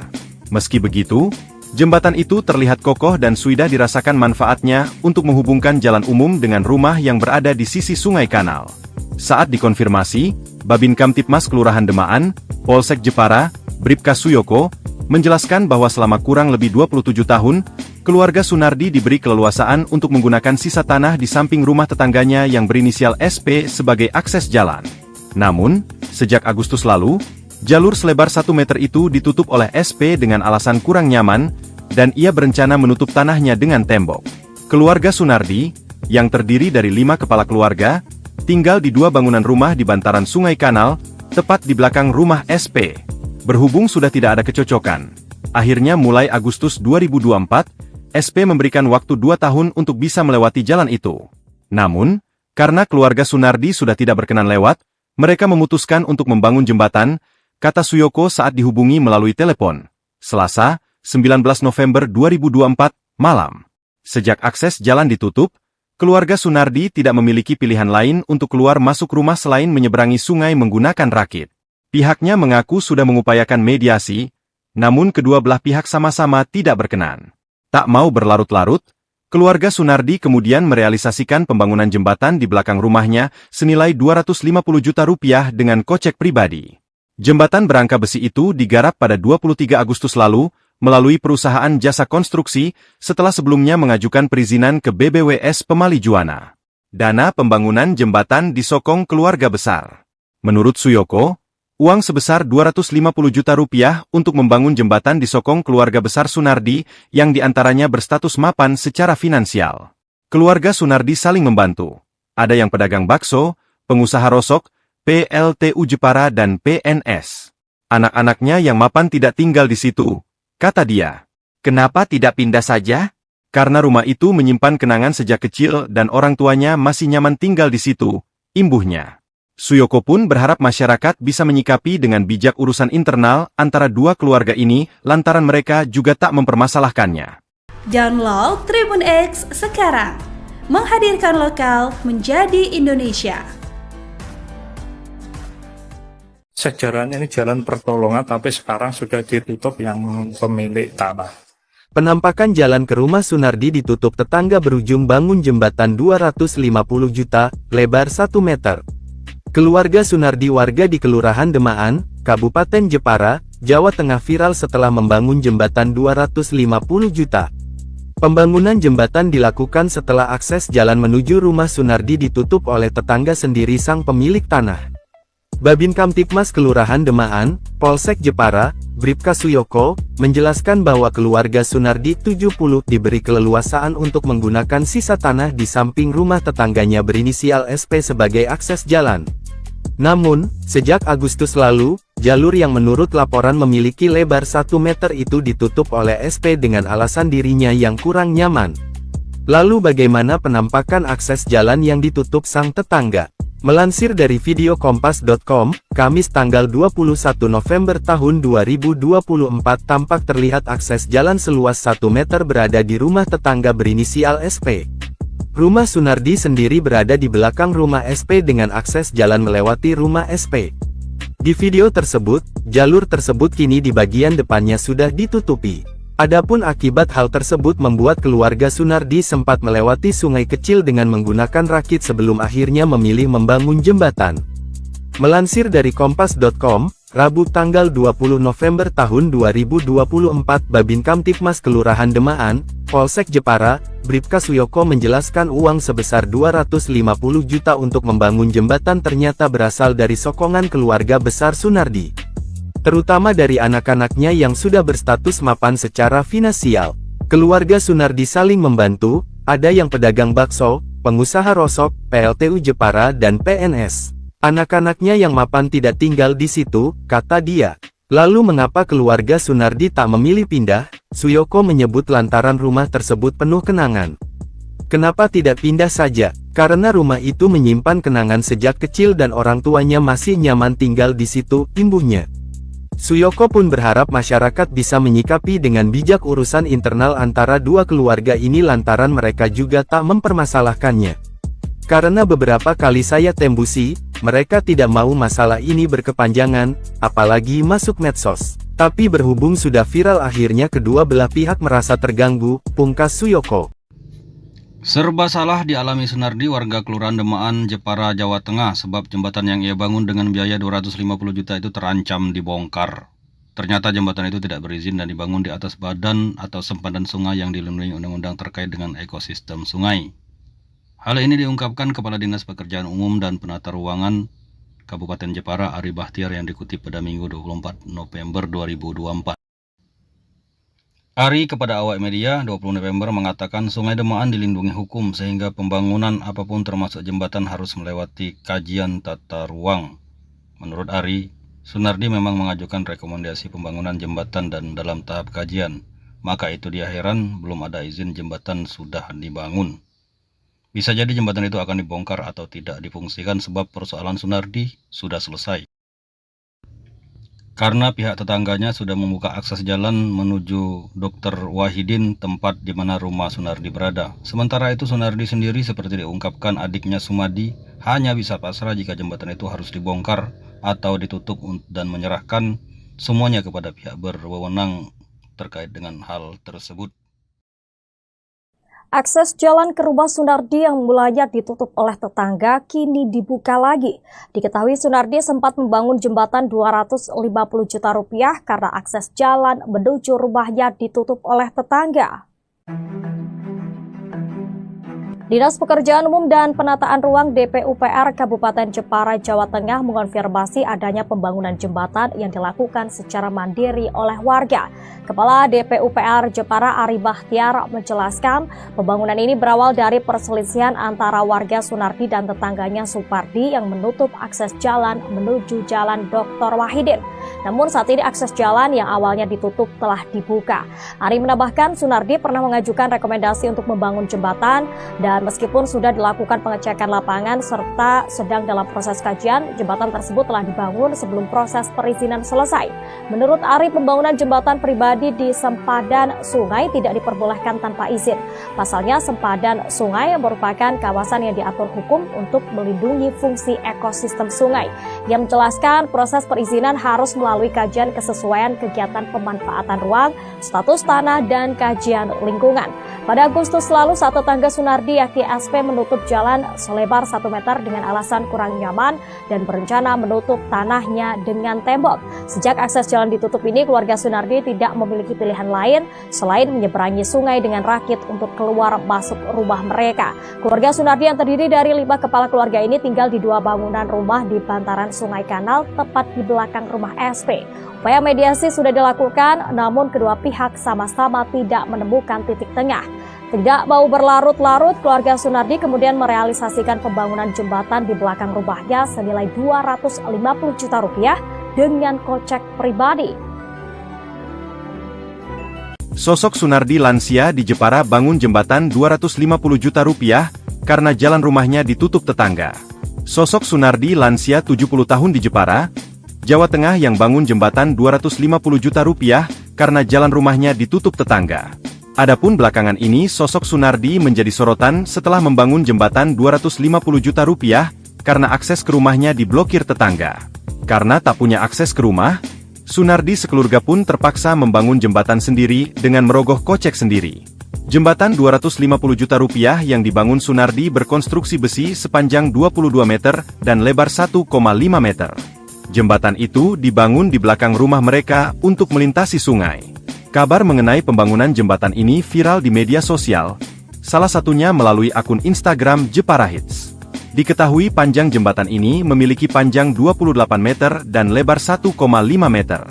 Meski begitu, jembatan itu terlihat kokoh dan sudah dirasakan manfaatnya untuk menghubungkan jalan umum dengan rumah yang berada di sisi sungai kanal. Saat dikonfirmasi, Babin Kamtipmas Kelurahan Demaan, Polsek Jepara, Bribka Suyoko, menjelaskan bahwa selama kurang lebih 27 tahun, keluarga Sunardi diberi keleluasaan untuk menggunakan sisa tanah di samping rumah tetangganya yang berinisial SP sebagai akses jalan. Namun, sejak Agustus lalu, Jalur selebar 1 meter itu ditutup oleh SP dengan alasan kurang nyaman, dan ia berencana menutup tanahnya dengan tembok. Keluarga Sunardi, yang terdiri dari 5 kepala keluarga, tinggal di 2 bangunan rumah di bantaran Sungai Kanal, tepat di belakang rumah SP. Berhubung sudah tidak ada kecocokan, akhirnya mulai Agustus 2024, SP memberikan waktu 2 tahun untuk bisa melewati jalan itu. Namun, karena keluarga Sunardi sudah tidak berkenan lewat, mereka memutuskan untuk membangun jembatan, kata Suyoko saat dihubungi melalui telepon. Selasa, 19 November 2024, malam. Sejak akses jalan ditutup, keluarga Sunardi tidak memiliki pilihan lain untuk keluar masuk rumah selain menyeberangi sungai menggunakan rakit. Pihaknya mengaku sudah mengupayakan mediasi, namun kedua belah pihak sama-sama tidak berkenan. Tak mau berlarut-larut, keluarga Sunardi kemudian merealisasikan pembangunan jembatan di belakang rumahnya senilai 250 juta rupiah dengan kocek pribadi. Jembatan berangka besi itu digarap pada 23 Agustus lalu, melalui perusahaan jasa konstruksi, setelah sebelumnya mengajukan perizinan ke BBWS Pemali Juwana. Dana pembangunan jembatan disokong keluarga besar. Menurut Suyoko, uang sebesar 250 juta rupiah untuk membangun jembatan disokong keluarga besar Sunardi, yang diantaranya berstatus mapan secara finansial. Keluarga Sunardi saling membantu. Ada yang pedagang bakso, pengusaha rosok, PLTU Jepara dan PNS. Anak-anaknya yang mapan tidak tinggal di situ, kata dia. Kenapa tidak pindah saja? Karena rumah itu menyimpan kenangan sejak kecil dan orang tuanya masih nyaman tinggal di situ, imbuhnya. Suyoko pun berharap masyarakat bisa menyikapi dengan bijak urusan internal antara dua keluarga ini lantaran mereka juga tak mempermasalahkannya. Download Tribun X sekarang, menghadirkan lokal menjadi Indonesia. Sejarahnya ini jalan pertolongan, tapi sekarang sudah ditutup yang pemilik tanah. Penampakan jalan ke rumah Sunardi ditutup tetangga berujung bangun jembatan 250 juta, lebar 1 meter. Keluarga Sunardi warga di Kelurahan Demaan, Kabupaten Jepara, Jawa Tengah viral setelah membangun jembatan 250 juta. Pembangunan jembatan dilakukan setelah akses jalan menuju rumah Sunardi ditutup oleh tetangga sendiri sang pemilik tanah. Babin Kamtipmas Kelurahan Demaan, Polsek Jepara, Bribka Suyoko, menjelaskan bahwa keluarga Sunardi 70 diberi keleluasaan untuk menggunakan sisa tanah di samping rumah tetangganya berinisial SP sebagai akses jalan. Namun, sejak Agustus lalu, jalur yang menurut laporan memiliki lebar 1 meter itu ditutup oleh SP dengan alasan dirinya yang kurang nyaman. Lalu bagaimana penampakan akses jalan yang ditutup sang tetangga? Melansir dari video kompas.com, Kamis tanggal 21 November tahun 2024 tampak terlihat akses jalan seluas 1 meter berada di rumah tetangga berinisial SP. Rumah Sunardi sendiri berada di belakang rumah SP dengan akses jalan melewati rumah SP. Di video tersebut, jalur tersebut kini di bagian depannya sudah ditutupi. Adapun akibat hal tersebut membuat keluarga Sunardi sempat melewati sungai kecil dengan menggunakan rakit sebelum akhirnya memilih membangun jembatan. Melansir dari kompas.com, Rabu tanggal 20 November tahun 2024 Babin Kamtipmas Kelurahan Demaan, Polsek Jepara, Bribka Suyoko menjelaskan uang sebesar 250 juta untuk membangun jembatan ternyata berasal dari sokongan keluarga besar Sunardi. Terutama dari anak-anaknya yang sudah berstatus mapan secara finansial. Keluarga Sunardi saling membantu, ada yang pedagang bakso, pengusaha rosok, PLTU Jepara dan PNS. Anak-anaknya yang mapan tidak tinggal di situ, kata dia. Lalu mengapa keluarga Sunardi tak memilih pindah? Suyoko menyebut lantaran rumah tersebut penuh kenangan. Kenapa tidak pindah saja? Karena rumah itu menyimpan kenangan sejak kecil dan orang tuanya masih nyaman tinggal di situ, imbuhnya. Suyoko pun berharap masyarakat bisa menyikapi dengan bijak urusan internal antara dua keluarga ini lantaran mereka juga tak mempermasalahkannya. Karena beberapa kali saya tembusi, mereka tidak mau masalah ini berkepanjangan, apalagi masuk medsos. Tapi berhubung sudah viral akhirnya kedua belah pihak merasa terganggu, pungkas Suyoko. Serba salah dialami Sunardi warga Kelurahan Demaan, Jepara, Jawa Tengah sebab jembatan yang ia bangun dengan biaya 250 juta itu terancam dibongkar. Ternyata jembatan itu tidak berizin dan dibangun di atas badan atau sempadan sungai yang dilindungi undang-undang terkait dengan ekosistem sungai. Hal ini diungkapkan Kepala Dinas Pekerjaan Umum dan Penata Ruangan Kabupaten Jepara, Ari Bahtiar, yang dikutip pada Minggu 24 November 2024. Ari kepada awak media 20 November mengatakan Sungai Demaan dilindungi hukum sehingga pembangunan apapun termasuk jembatan harus melewati kajian tata ruang. Menurut Ari, Sunardi memang mengajukan rekomendasi pembangunan jembatan dan dalam tahap kajian. Maka itu dia heran belum ada izin jembatan sudah dibangun. Bisa jadi jembatan itu akan dibongkar atau tidak difungsikan sebab persoalan Sunardi sudah selesai. Karena pihak tetangganya sudah membuka akses jalan menuju Dr. Wahidin, tempat di mana rumah Sunardi berada. Sementara itu Sunardi sendiri seperti diungkapkan adiknya Sumadi hanya bisa pasrah jika jembatan itu harus dibongkar atau ditutup dan menyerahkan semuanya kepada pihak berwenang terkait dengan hal tersebut. Akses jalan ke rumah Sunardi yang mulanya ditutup oleh tetangga kini dibuka lagi. Diketahui Sunardi sempat membangun jembatan 250 juta rupiah karena akses jalan menuju rumahnya ditutup oleh tetangga. Dinas Pekerjaan Umum dan Penataan Ruang DPUPR Kabupaten Jepara, Jawa Tengah mengonfirmasi adanya pembangunan jembatan yang dilakukan secara mandiri oleh warga. Kepala DPUPR Jepara Ari Bahtiar menjelaskan pembangunan ini berawal dari perselisihan antara warga Sunardi dan tetangganya Supardi yang menutup akses jalan menuju Jalan Dr. Wahidin. Namun saat ini akses jalan yang awalnya ditutup telah dibuka. Ari menambahkan Sunardi pernah mengajukan rekomendasi untuk membangun jembatan dan meskipun sudah dilakukan pengecekan lapangan serta sedang dalam proses kajian, jembatan tersebut telah dibangun sebelum proses perizinan selesai. Menurut Ari, pembangunan jembatan pribadi di sempadan sungai tidak diperbolehkan tanpa izin. Pasalnya, sempadan sungai merupakan kawasan yang diatur hukum untuk melindungi fungsi ekosistem sungai. Ia menjelaskan proses perizinan harus melalui kajian kesesuaian kegiatan pemanfaatan ruang, status tanah, dan kajian lingkungan. Pada Agustus lalu, saat tetangga Sunardi yakni SP menutup jalan selebar 1 meter dengan alasan kurang nyaman dan berencana menutup tanahnya dengan tembok. Sejak akses jalan ditutup ini, keluarga Sunardi tidak memiliki pilihan lain selain menyeberangi sungai dengan rakit untuk keluar masuk rumah mereka. Keluarga Sunardi yang terdiri dari 5 kepala keluarga ini tinggal di 2 bangunan rumah di bantaran Sungai Kanal tepat di belakang rumah SP. Upaya mediasi sudah dilakukan, namun kedua pihak sama-sama tidak menemukan titik tengah. Tidak mau berlarut-larut, keluarga Sunardi kemudian merealisasikan pembangunan jembatan di belakang rumahnya senilai 250 juta rupiah dengan kocek pribadi. Sosok Sunardi lansia di Jepara bangun jembatan 250 juta rupiah karena jalan rumahnya ditutup tetangga. Sosok Sunardi lansia 70 tahun di Jepara, Jawa Tengah yang bangun jembatan 250 juta rupiah karena jalan rumahnya ditutup tetangga. Adapun belakangan ini sosok Sunardi menjadi sorotan setelah membangun jembatan 250 juta rupiah karena akses ke rumahnya diblokir tetangga. Karena tak punya akses ke rumah, Sunardi sekeluarga pun terpaksa membangun jembatan sendiri dengan merogoh kocek sendiri. Jembatan 250 juta rupiah yang dibangun Sunardi berkonstruksi besi sepanjang 22 meter dan lebar 1,5 meter. Jembatan itu dibangun di belakang rumah mereka untuk melintasi sungai. Kabar mengenai pembangunan jembatan ini viral di media sosial, salah satunya melalui akun Instagram Jepara Hits. Diketahui panjang jembatan ini memiliki panjang 28 meter dan lebar 1,5 meter.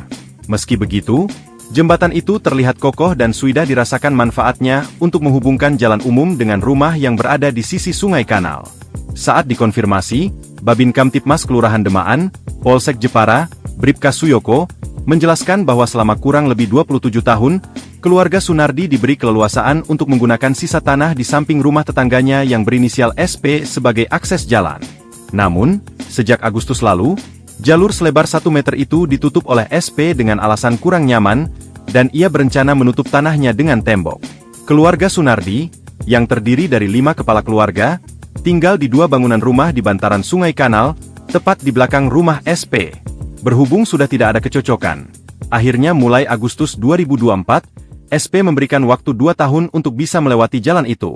Meski begitu, jembatan itu terlihat kokoh dan sudah dirasakan manfaatnya untuk menghubungkan jalan umum dengan rumah yang berada di sisi Sungai Kanal. Saat dikonfirmasi, Babin Kamtipmas Kelurahan Demaan, Polsek Jepara, Bribka Suyoko, menjelaskan bahwa selama kurang lebih 27 tahun, keluarga Sunardi diberi keleluasaan untuk menggunakan sisa tanah di samping rumah tetangganya yang berinisial SP sebagai akses jalan. Namun, sejak Agustus lalu, jalur selebar 1 meter itu ditutup oleh SP dengan alasan kurang nyaman, dan ia berencana menutup tanahnya dengan tembok. Keluarga Sunardi, yang terdiri dari 5 kepala keluarga, tinggal di 2 bangunan rumah di bantaran Sungai Kanal, tepat di belakang rumah SP. Berhubung sudah tidak ada kecocokan, akhirnya mulai Agustus 2024, SP memberikan waktu 2 tahun untuk bisa melewati jalan itu.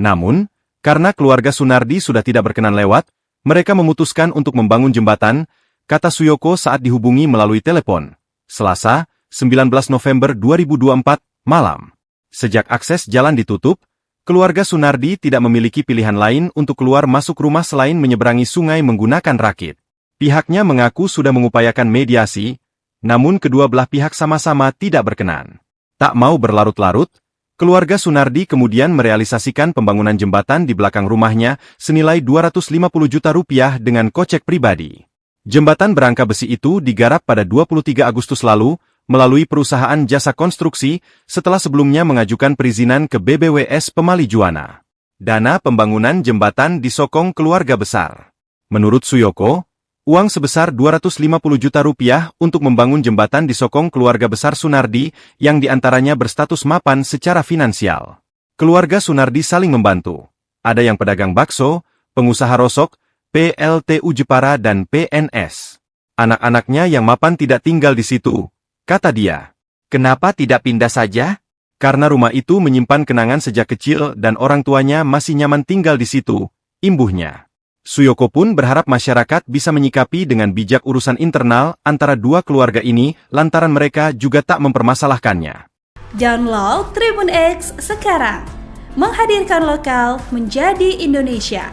Namun, karena keluarga Sunardi sudah tidak berkenan lewat, mereka memutuskan untuk membangun jembatan, kata Suyoko saat dihubungi melalui telepon. Selasa, 19 November 2024, malam. Sejak akses jalan ditutup, keluarga Sunardi tidak memiliki pilihan lain untuk keluar masuk rumah selain menyeberangi sungai menggunakan rakit. Pihaknya mengaku sudah mengupayakan mediasi, namun kedua belah pihak sama-sama tidak berkenan. Tak mau berlarut-larut, keluarga Sunardi kemudian merealisasikan pembangunan jembatan di belakang rumahnya senilai 250 juta rupiah dengan kocek pribadi. Jembatan berangka besi itu digarap pada 23 Agustus lalu melalui perusahaan jasa konstruksi setelah sebelumnya mengajukan perizinan ke BBWS Pemali Juwana. Dana pembangunan jembatan disokong keluarga besar. Menurut Suyoko, uang sebesar 250 juta rupiah untuk membangun jembatan disokong keluarga besar Sunardi yang diantaranya berstatus mapan secara finansial. Keluarga Sunardi saling membantu. Ada yang pedagang bakso, pengusaha rosok, PLTU Jepara dan PNS. Anak-anaknya yang mapan tidak tinggal di situ, kata dia. Kenapa tidak pindah saja? Karena rumah itu menyimpan kenangan sejak kecil dan orang tuanya masih nyaman tinggal di situ, imbuhnya. Suyoko pun berharap masyarakat bisa menyikapi dengan bijak urusan internal antara dua keluarga ini lantaran mereka juga tak mempermasalahkannya. Download Tribun X sekarang, menghadirkan lokal menjadi Indonesia.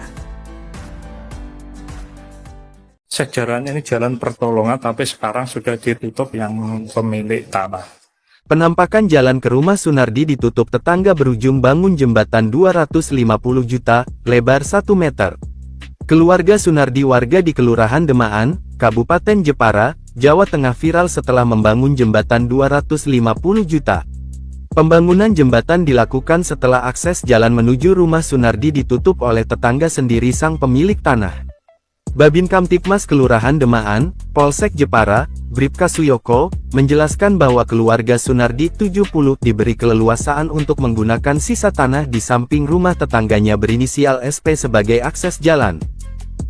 Sejarahnya ini jalan pertolongan, tapi sekarang sudah ditutup yang pemilik tanah. Penampakan jalan ke rumah Sunardi ditutup tetangga berujung bangun jembatan 250 juta, lebar 1 meter. Keluarga Sunardi warga di Kelurahan Demaan, Kabupaten Jepara, Jawa Tengah viral setelah membangun jembatan 250 juta. Pembangunan jembatan dilakukan setelah akses jalan menuju rumah Sunardi ditutup oleh tetangga sendiri sang pemilik tanah. Babin Kamtipmas Kelurahan Demaan, Polsek Jepara, Bribka Suyoko, menjelaskan bahwa keluarga Sunardi 70 diberi keleluasaan untuk menggunakan sisa tanah di samping rumah tetangganya berinisial SP sebagai akses jalan.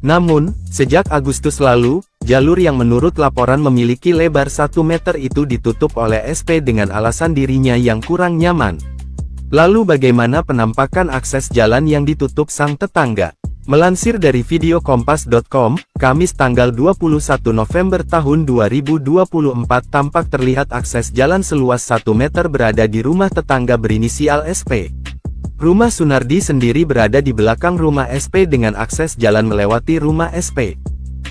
Namun, sejak Agustus lalu, jalur yang menurut laporan memiliki lebar 1 meter itu ditutup oleh SP dengan alasan dirinya yang kurang nyaman. Lalu bagaimana penampakan akses jalan yang ditutup sang tetangga? Melansir dari video kompas.com, Kamis tanggal 21 November tahun 2024 tampak terlihat akses jalan seluas 1 meter berada di rumah tetangga berinisial SP. Rumah Sunardi sendiri berada di belakang rumah SP dengan akses jalan melewati rumah SP.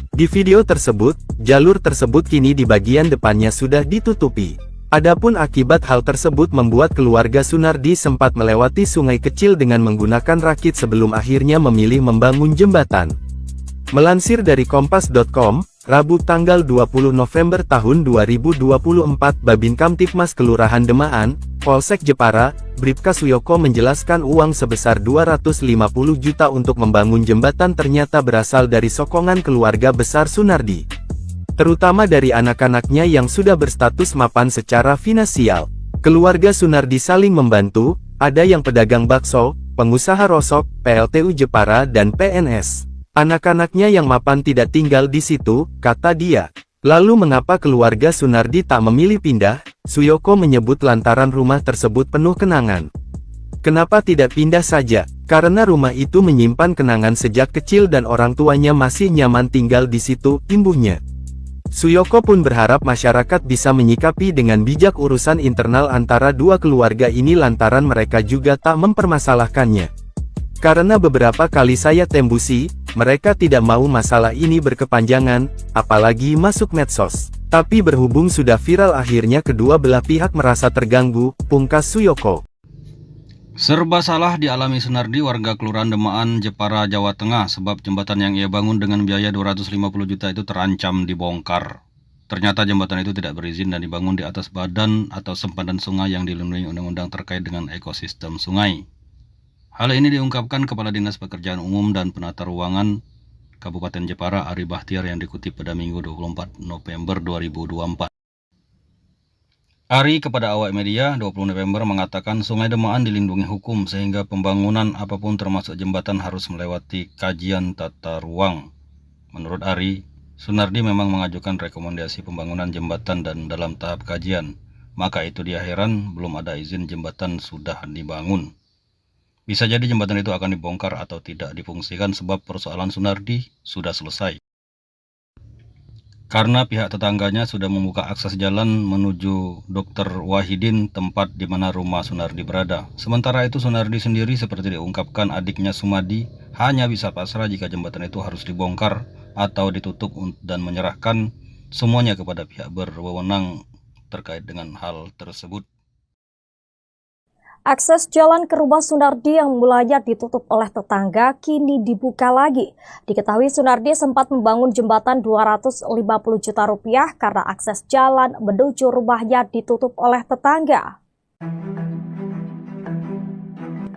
Di video tersebut, jalur tersebut kini di bagian depannya sudah ditutupi. Adapun akibat hal tersebut membuat keluarga Sunardi sempat melewati sungai kecil dengan menggunakan rakit sebelum akhirnya memilih membangun jembatan. Melansir dari kompas.com, Rabu tanggal 20 November tahun 2024 Babin Kamtipmas Kelurahan Demaan, Polsek Jepara, Bribka Suyoko menjelaskan uang sebesar 250 juta untuk membangun jembatan ternyata berasal dari sokongan keluarga besar Sunardi. Terutama dari anak-anaknya yang sudah berstatus mapan secara finansial. Keluarga Sunardi saling membantu, ada yang pedagang bakso, pengusaha rosok, PLTU Jepara dan PNS. Anak-anaknya yang mapan tidak tinggal di situ, kata dia. Lalu mengapa keluarga Sunardi tak memilih pindah? Suyoko menyebut lantaran rumah tersebut penuh kenangan. Kenapa tidak pindah saja? Karena rumah itu menyimpan kenangan sejak kecil dan orang tuanya masih nyaman tinggal di situ, imbuhnya. Suyoko pun berharap masyarakat bisa menyikapi dengan bijak urusan internal antara dua keluarga ini lantaran mereka juga tak mempermasalahkannya. Karena beberapa kali saya tembusi, mereka tidak mau masalah ini berkepanjangan, apalagi masuk medsos. Tapi berhubung sudah viral akhirnya kedua belah pihak merasa terganggu, pungkas Suyoko. Serba salah dialami Sunardi warga Kelurahan Demaan, Jepara, Jawa Tengah sebab jembatan yang ia bangun dengan biaya 250 juta itu terancam dibongkar. Ternyata jembatan itu tidak berizin dan dibangun di atas badan atau sempadan sungai yang dilindungi undang-undang terkait dengan ekosistem sungai. Hal ini diungkapkan Kepala Dinas Pekerjaan Umum dan Penata Ruangan Kabupaten Jepara Ari Bahtiar yang dikutip pada Minggu 24 November 2024. Ari kepada awak media 20 November mengatakan Sungai Demaan dilindungi hukum sehingga pembangunan apapun termasuk jembatan harus melewati kajian tata ruang. Menurut Ari, Sunardi memang mengajukan rekomendasi pembangunan jembatan dan dalam tahap kajian. Maka itu dia heran belum ada izin jembatan sudah dibangun. Bisa jadi jembatan itu akan dibongkar atau tidak difungsikan sebab persoalan Sunardi sudah selesai. Karena pihak tetangganya sudah membuka akses jalan menuju Dr. Wahidin, tempat di mana rumah Sunardi berada. Sementara itu Sunardi sendiri seperti diungkapkan adiknya Sumadi hanya bisa pasrah jika jembatan itu harus dibongkar atau ditutup dan menyerahkan semuanya kepada pihak berwenang terkait dengan hal tersebut. Akses jalan ke rumah Sunardi yang mulanya ditutup oleh tetangga kini dibuka lagi. Diketahui Sunardi sempat membangun jembatan 250 juta rupiah karena akses jalan menuju rumahnya ditutup oleh tetangga.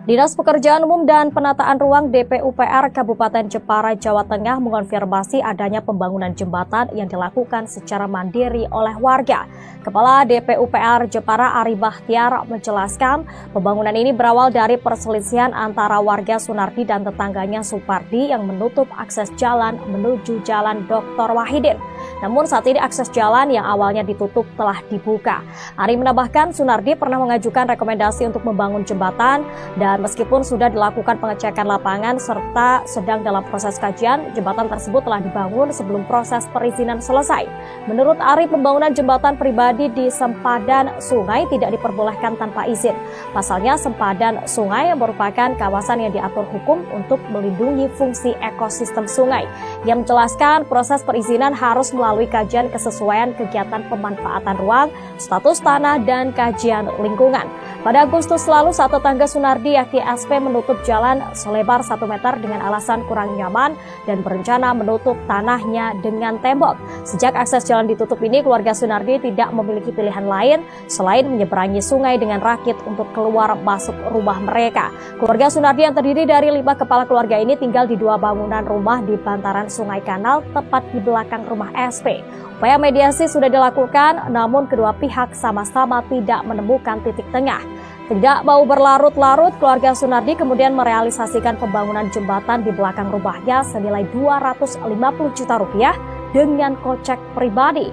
Dinas Pekerjaan Umum dan Penataan Ruang DPUPR Kabupaten Jepara, Jawa Tengah mengonfirmasi adanya pembangunan jembatan yang dilakukan secara mandiri oleh warga. Kepala DPUPR Jepara Ari Bahtiar menjelaskan pembangunan ini berawal dari perselisihan antara warga Sunardi dan tetangganya Supardi yang menutup akses jalan menuju Jalan Dr. Wahidin. Namun saat ini akses jalan yang awalnya ditutup telah dibuka. Ari menambahkan Sunardi pernah mengajukan rekomendasi untuk membangun jembatan dan meskipun sudah dilakukan pengecekan lapangan serta sedang dalam proses kajian, jembatan tersebut telah dibangun sebelum proses perizinan selesai. Menurut Ari, pembangunan jembatan pribadi di sempadan sungai tidak diperbolehkan tanpa izin. Pasalnya, sempadan sungai merupakan kawasan yang diatur hukum untuk melindungi fungsi ekosistem sungai. Ia menjelaskan proses perizinan harus melalui kajian kesesuaian kegiatan pemanfaatan ruang, status tanah, dan kajian lingkungan. Pada Agustus lalu, saat tetangga Sunardi yakni SP menutup jalan selebar 1 meter dengan alasan kurang nyaman dan berencana menutup tanahnya dengan tembok. Sejak akses jalan ditutup ini, keluarga Sunardi tidak memiliki pilihan lain selain menyeberangi sungai dengan rakit untuk keluar masuk rumah mereka. Keluarga Sunardi yang terdiri dari 5 kepala keluarga ini tinggal di 2 bangunan rumah di bantaran Sungai Kanal tepat di belakang rumah SP. Upaya mediasi sudah dilakukan, namun kedua pihak sama-sama tidak menemukan titik tengah. Tidak mau berlarut-larut, keluarga Sunardi kemudian merealisasikan pembangunan jembatan di belakang rumahnya senilai 250 juta rupiah dengan kocek pribadi.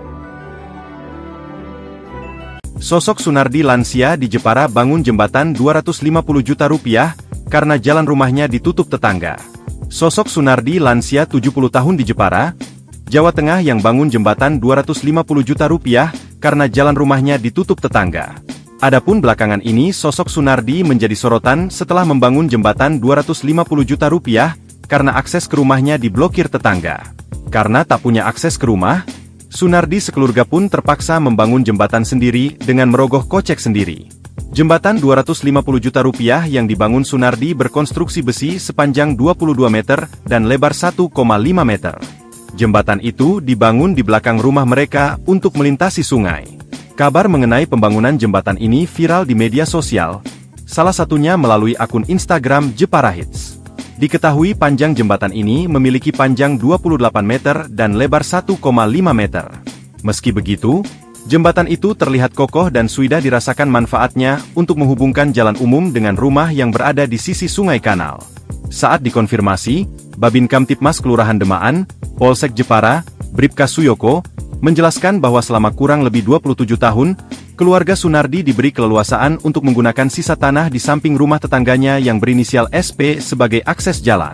Sosok Sunardi lansia di Jepara bangun jembatan 250 juta rupiah karena jalan rumahnya ditutup tetangga. Sosok Sunardi lansia 70 tahun di Jepara, Jawa Tengah yang bangun jembatan 250 juta rupiah karena jalan rumahnya ditutup tetangga. Adapun belakangan ini sosok Sunardi menjadi sorotan setelah membangun jembatan 250 juta rupiah karena akses ke rumahnya diblokir tetangga. Karena tak punya akses ke rumah, Sunardi sekeluarga pun terpaksa membangun jembatan sendiri dengan merogoh kocek sendiri. Jembatan 250 juta rupiah yang dibangun Sunardi berkonstruksi besi sepanjang 22 meter dan lebar 1,5 meter. Jembatan itu dibangun di belakang rumah mereka untuk melintasi sungai. Kabar mengenai pembangunan jembatan ini viral di media sosial, salah satunya melalui akun Instagram Jepara Hits. Diketahui panjang jembatan ini memiliki panjang 28 meter dan lebar 1,5 meter. Meski begitu, jembatan itu terlihat kokoh dan sudah dirasakan manfaatnya untuk menghubungkan jalan umum dengan rumah yang berada di sisi Sungai Kanal. Saat dikonfirmasi, Babin Kamtipmas Kelurahan Demaan, Polsek Jepara, Bribka Suyoko, menjelaskan bahwa selama kurang lebih 27 tahun, keluarga Sunardi diberi keleluasaan untuk menggunakan sisa tanah di samping rumah tetangganya yang berinisial SP sebagai akses jalan.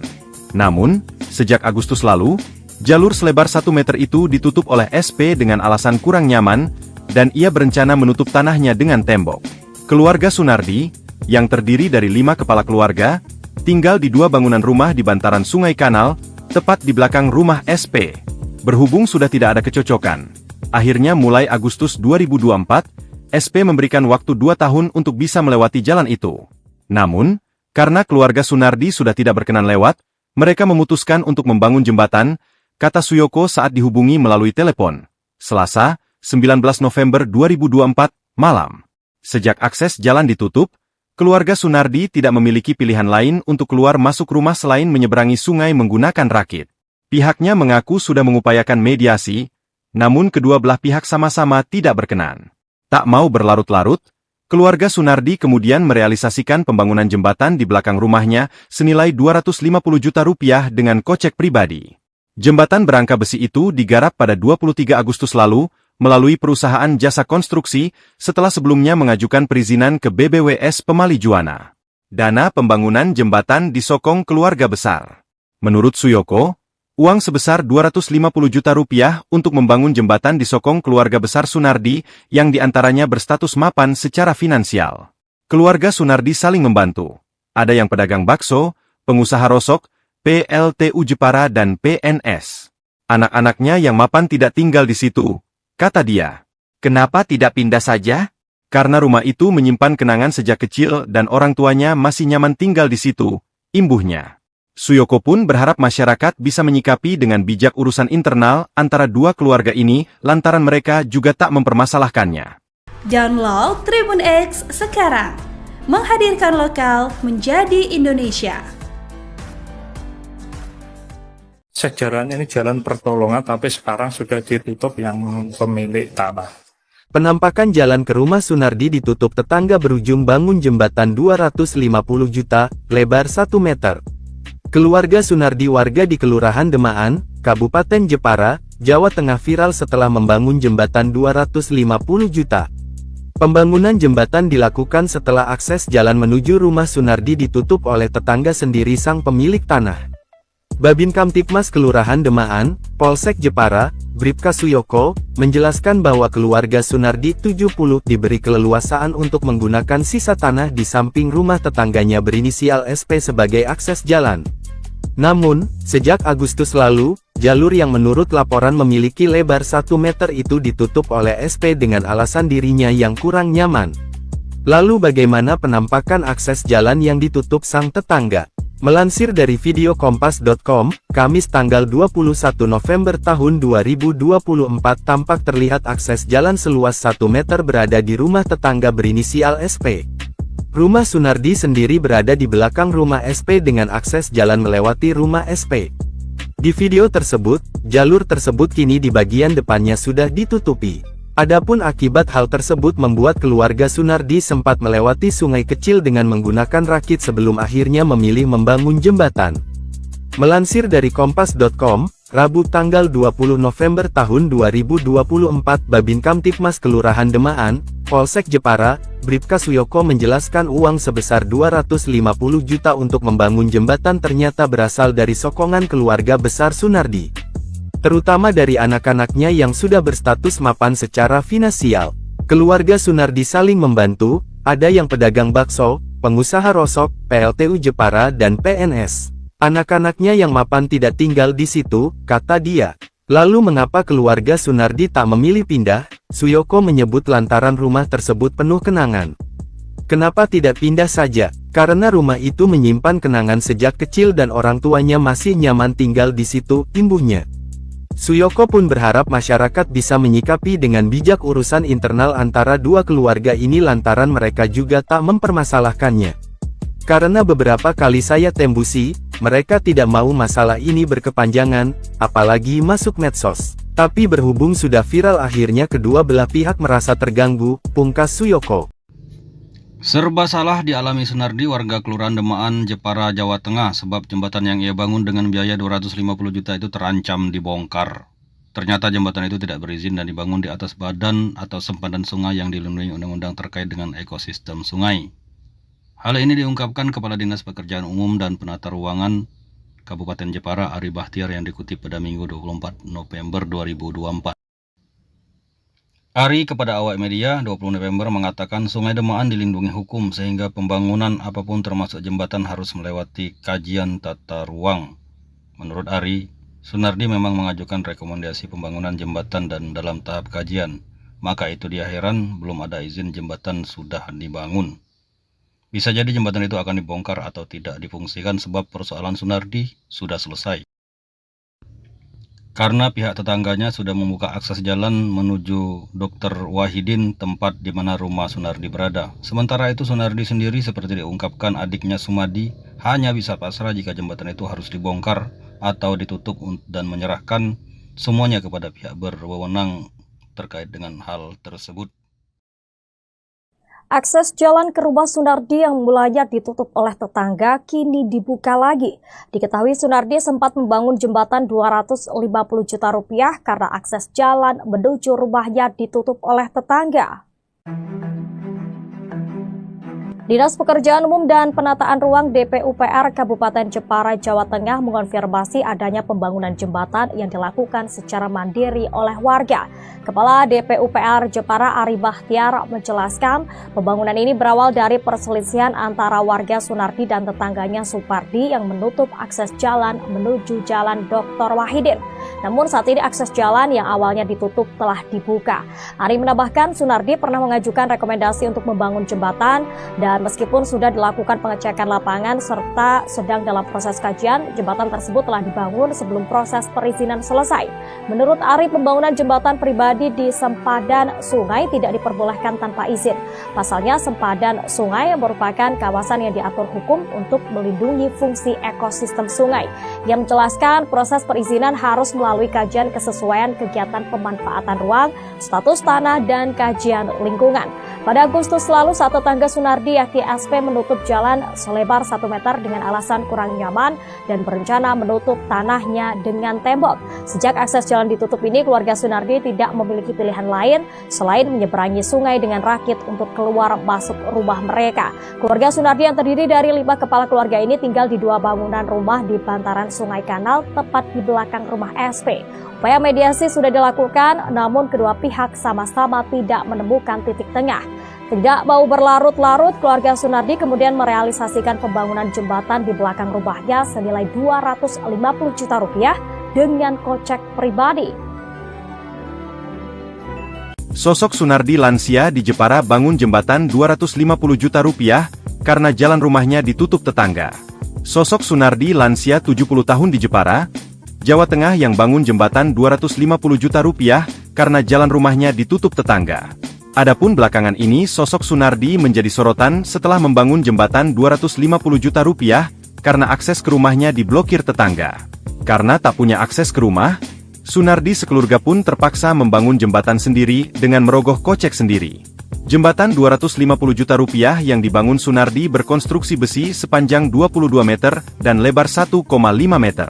Namun, sejak Agustus lalu, jalur selebar 1 meter itu ditutup oleh SP dengan alasan kurang nyaman, dan ia berencana menutup tanahnya dengan tembok. Keluarga Sunardi, yang terdiri dari 5 kepala keluarga, tinggal di 2 bangunan rumah di bantaran Sungai Kanal, tepat di belakang rumah SP. Berhubung sudah tidak ada kecocokan, akhirnya mulai Agustus 2024, SP memberikan waktu 2 tahun untuk bisa melewati jalan itu. Namun, karena keluarga Sunardi sudah tidak berkenan lewat, mereka memutuskan untuk membangun jembatan, kata Suyoko saat dihubungi melalui telepon. Selasa, 19 November 2024, malam. Sejak akses jalan ditutup, keluarga Sunardi tidak memiliki pilihan lain untuk keluar masuk rumah selain menyeberangi sungai menggunakan rakit. Pihaknya mengaku sudah mengupayakan mediasi, namun kedua belah pihak sama-sama tidak berkenan. Tak mau berlarut-larut, keluarga Sunardi kemudian merealisasikan pembangunan jembatan di belakang rumahnya senilai 250 juta rupiah dengan kocek pribadi. Jembatan berangka besi itu digarap pada 23 Agustus lalu, melalui perusahaan jasa konstruksi, setelah sebelumnya mengajukan perizinan ke BBWS Pemali Juwana. Dana pembangunan jembatan disokong keluarga besar. Menurut Suyoko, uang sebesar 250 juta rupiah untuk membangun jembatan disokong keluarga besar Sunardi yang diantaranya berstatus mapan secara finansial. Keluarga Sunardi saling membantu. Ada yang pedagang bakso, pengusaha rosok, PLTU Jepara dan PNS. Anak-anaknya yang mapan tidak tinggal di situ, kata dia. Kenapa tidak pindah saja? Karena rumah itu menyimpan kenangan sejak kecil dan orang tuanya masih nyaman tinggal di situ, imbuhnya. Suyoko pun berharap masyarakat bisa menyikapi dengan bijak urusan internal antara dua keluarga ini lantaran mereka juga tak mempermasalahkannya. Download Tribun X sekarang. Menghadirkan lokal menjadi Indonesia. Sejarahnya ini jalan pertolongan, tapi sekarang sudah ditutup yang pemilik tanah. Penampakan jalan ke rumah Sunardi ditutup tetangga berujung bangun jembatan 250 juta, lebar 1 meter. Keluarga Sunardi warga di Kelurahan Demaan, Kabupaten Jepara, Jawa Tengah viral setelah membangun jembatan 250 juta. Pembangunan jembatan dilakukan setelah akses jalan menuju rumah Sunardi ditutup oleh tetangga sendiri sang pemilik tanah. Babin Kamtipmas Kelurahan Demaan, Polsek Jepara, Bribka Suyoko, menjelaskan bahwa keluarga Sunardi 70 diberi keleluasaan untuk menggunakan sisa tanah di samping rumah tetangganya berinisial SP sebagai akses jalan. Namun, sejak Agustus lalu, jalur yang menurut laporan memiliki lebar 1 meter itu ditutup oleh SP dengan alasan dirinya yang kurang nyaman. Lalu bagaimana penampakan akses jalan yang ditutup sang tetangga? Melansir dari video kompas.com, Kamis tanggal 21 November tahun 2024 tampak terlihat akses jalan seluas 1 meter berada di rumah tetangga berinisial SP. Rumah Sunardi sendiri berada di belakang rumah SP dengan akses jalan melewati rumah SP. Di video tersebut, jalur tersebut kini di bagian depannya sudah ditutupi. Adapun akibat hal tersebut membuat keluarga Sunardi sempat melewati sungai kecil dengan menggunakan rakit sebelum akhirnya memilih membangun jembatan. Melansir dari kompas.com, Rabu tanggal 20 November tahun 2024 Babin Kamtipmas Kelurahan Demaan, Polsek Jepara, Bribka Suyoko menjelaskan uang sebesar 250 juta untuk membangun jembatan ternyata berasal dari sokongan keluarga besar Sunardi. Terutama dari anak-anaknya yang sudah berstatus mapan secara finansial. Keluarga Sunardi saling membantu, ada yang pedagang bakso, pengusaha rosok, PLTU Jepara dan PNS. Anak-anaknya yang mapan tidak tinggal di situ, kata dia. Lalu mengapa keluarga Sunardi tak memilih pindah? Suyoko menyebut lantaran rumah tersebut penuh kenangan. Kenapa tidak pindah saja? Karena rumah itu menyimpan kenangan sejak kecil dan orang tuanya masih nyaman tinggal di situ, imbuhnya. Suyoko pun berharap masyarakat bisa menyikapi dengan bijak urusan internal antara dua keluarga ini lantaran mereka juga tak mempermasalahkannya. Karena beberapa kali saya tembusi, mereka tidak mau masalah ini berkepanjangan, apalagi masuk medsos. Tapi berhubung sudah viral akhirnya kedua belah pihak merasa terganggu, pungkas Suyoko. Serba salah dialami Sunardi warga Kelurahan Demaan, Jepara, Jawa Tengah sebab jembatan yang ia bangun dengan biaya 250 juta itu terancam dibongkar. Ternyata jembatan itu tidak berizin dan dibangun di atas badan atau sempadan sungai yang dilindungi undang-undang terkait dengan ekosistem sungai. Hal ini diungkapkan Kepala Dinas Pekerjaan Umum dan Penata Ruangan Kabupaten Jepara Ari Bahtiar yang dikutip pada Minggu 24 November 2024. Ari kepada awak media 20 November mengatakan Sungai Demaan dilindungi hukum sehingga pembangunan apapun termasuk jembatan harus melewati kajian tata ruang. Menurut Ari, Sunardi memang mengajukan rekomendasi pembangunan jembatan dan dalam tahap kajian. Maka itu dia heran belum ada izin jembatan sudah dibangun. Bisa jadi jembatan itu akan dibongkar atau tidak difungsikan sebab persoalan Sunardi sudah selesai. Karena pihak tetangganya sudah membuka akses jalan menuju Dr. Wahidin, tempat di mana rumah Sunardi berada. Sementara itu Sunardi sendiri seperti diungkapkan adiknya Sumadi hanya bisa pasrah jika jembatan itu harus dibongkar atau ditutup dan menyerahkan semuanya kepada pihak berwenang terkait dengan hal tersebut. Akses jalan ke rumah Sunardi yang mulanya ditutup oleh tetangga kini dibuka lagi. Diketahui Sunardi sempat membangun jembatan 250 juta rupiah karena akses jalan menuju rumahnya ditutup oleh tetangga. Dinas Pekerjaan Umum dan Penataan Ruang DPUPR Kabupaten Jepara, Jawa Tengah mengonfirmasi adanya pembangunan jembatan yang dilakukan secara mandiri oleh warga. Kepala DPUPR Jepara Ari Bahtiar menjelaskan pembangunan ini berawal dari perselisihan antara warga Sunardi dan tetangganya Supardi yang menutup akses jalan menuju Jalan Dr. Wahidin. Namun saat ini akses jalan yang awalnya ditutup telah dibuka. Ari menambahkan Sunardi pernah mengajukan rekomendasi untuk membangun jembatan dan meskipun sudah dilakukan pengecekan lapangan serta sedang dalam proses kajian, jembatan tersebut telah dibangun sebelum proses perizinan selesai. Menurut Ari, pembangunan jembatan pribadi di sempadan sungai tidak diperbolehkan tanpa izin. Pasalnya sempadan sungai merupakan kawasan yang diatur hukum untuk melindungi fungsi ekosistem sungai. Ia menjelaskan proses perizinan harus melalui kajian kesesuaian kegiatan pemanfaatan ruang, status tanah, dan kajian lingkungan. Pada Agustus lalu, saat tetangga Sunardi yakni SP menutup jalan selebar 1 meter dengan alasan kurang nyaman dan berencana menutup tanahnya dengan tembok. Sejak akses jalan ditutup ini, keluarga Sunardi tidak memiliki pilihan lain selain menyeberangi sungai dengan rakit untuk keluar masuk rumah mereka. Keluarga Sunardi yang terdiri dari 5 kepala keluarga ini tinggal di 2 bangunan rumah di bantaran Sungai Kanal tepat di belakang rumah SP. Upaya mediasi sudah dilakukan, namun kedua pihak sama-sama tidak menemukan titik tengah. Tidak mau berlarut-larut, keluarga Sunardi kemudian merealisasikan pembangunan jembatan di belakang rumahnya senilai 250 juta rupiah dengan kocek pribadi. Sosok Sunardi lansia di Jepara bangun jembatan 250 juta rupiah karena jalan rumahnya ditutup tetangga. Sosok Sunardi lansia 70 tahun di Jepara, Jawa Tengah yang bangun jembatan 250 juta rupiah karena jalan rumahnya ditutup tetangga. Adapun belakangan ini sosok Sunardi menjadi sorotan setelah membangun jembatan 250 juta rupiah karena akses ke rumahnya diblokir tetangga. Karena tak punya akses ke rumah, Sunardi sekeluarga pun terpaksa membangun jembatan sendiri dengan merogoh kocek sendiri. Jembatan 250 juta rupiah yang dibangun Sunardi berkonstruksi besi sepanjang 22 meter dan lebar 1,5 meter.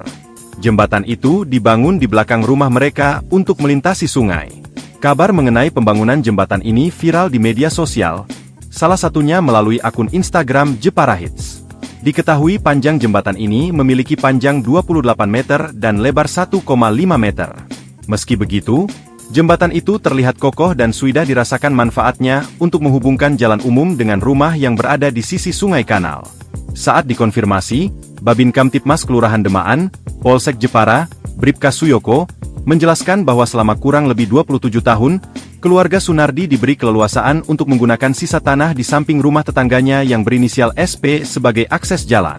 Jembatan itu dibangun di belakang rumah mereka untuk melintasi sungai. Kabar mengenai pembangunan jembatan ini viral di media sosial, salah satunya melalui akun Instagram Jepara Hits. Diketahui panjang jembatan ini memiliki panjang 28 meter dan lebar 1,5 meter. Meski begitu, jembatan itu terlihat kokoh dan sudah dirasakan manfaatnya untuk menghubungkan jalan umum dengan rumah yang berada di sisi Sungai Kanal. Saat dikonfirmasi, Babin Kamtipmas Kelurahan Demaan, Polsek Jepara, Bribka Suyoko, menjelaskan bahwa selama kurang lebih 27 tahun, keluarga Sunardi diberi keleluasaan untuk menggunakan sisa tanah di samping rumah tetangganya yang berinisial SP sebagai akses jalan.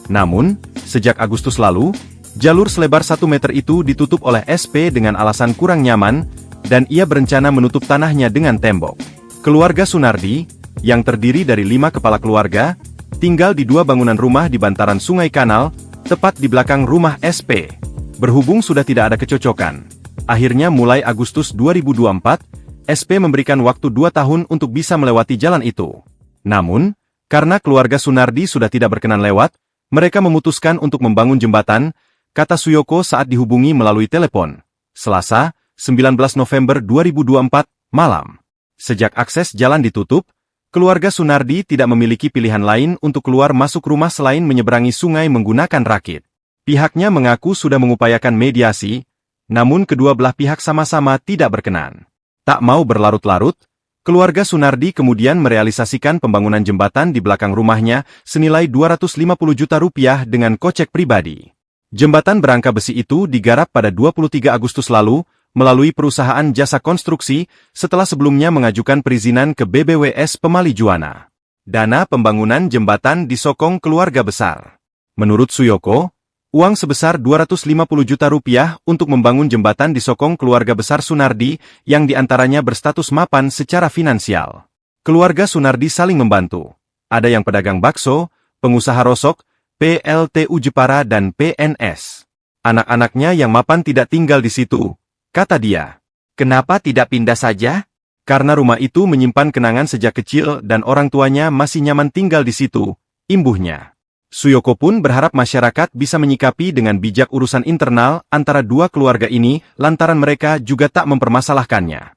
Namun, sejak Agustus lalu, jalur selebar 1 meter itu ditutup oleh SP dengan alasan kurang nyaman, dan ia berencana menutup tanahnya dengan tembok. Keluarga Sunardi, yang terdiri dari 5 kepala keluarga, tinggal di 2 bangunan rumah di bantaran Sungai Kanal, tepat di belakang rumah SP. Berhubung sudah tidak ada kecocokan, akhirnya mulai Agustus 2024, SP memberikan waktu 2 tahun untuk bisa melewati jalan itu. Namun, karena keluarga Sunardi sudah tidak berkenan lewat, mereka memutuskan untuk membangun jembatan, kata Suyoko saat dihubungi melalui telepon. Selasa, 19 November 2024, malam. Sejak akses jalan ditutup, keluarga Sunardi tidak memiliki pilihan lain untuk keluar masuk rumah selain menyeberangi sungai menggunakan rakit. Pihaknya mengaku sudah mengupayakan mediasi, namun kedua belah pihak sama-sama tidak berkenan. Tak mau berlarut-larut, keluarga Sunardi kemudian merealisasikan pembangunan jembatan di belakang rumahnya senilai 250 juta rupiah dengan kocek pribadi. Jembatan berangka besi itu digarap pada 23 Agustus lalu, melalui perusahaan jasa konstruksi, setelah sebelumnya mengajukan perizinan ke BBWS Pemali Juwana. Dana pembangunan jembatan disokong keluarga besar. Menurut Suyoko, uang sebesar 250 juta rupiah untuk membangun jembatan disokong keluarga besar Sunardi, yang diantaranya berstatus mapan secara finansial. Keluarga Sunardi saling membantu. Ada yang pedagang bakso, pengusaha rosok, PLTU Jepara dan PNS. Anak-anaknya yang mapan tidak tinggal di situ, kata dia. Kenapa tidak pindah saja? Karena rumah itu menyimpan kenangan sejak kecil dan orang tuanya masih nyaman tinggal di situ, imbuhnya. Suyoko pun berharap masyarakat bisa menyikapi dengan bijak urusan internal antara dua keluarga ini lantaran mereka juga tak mempermasalahkannya.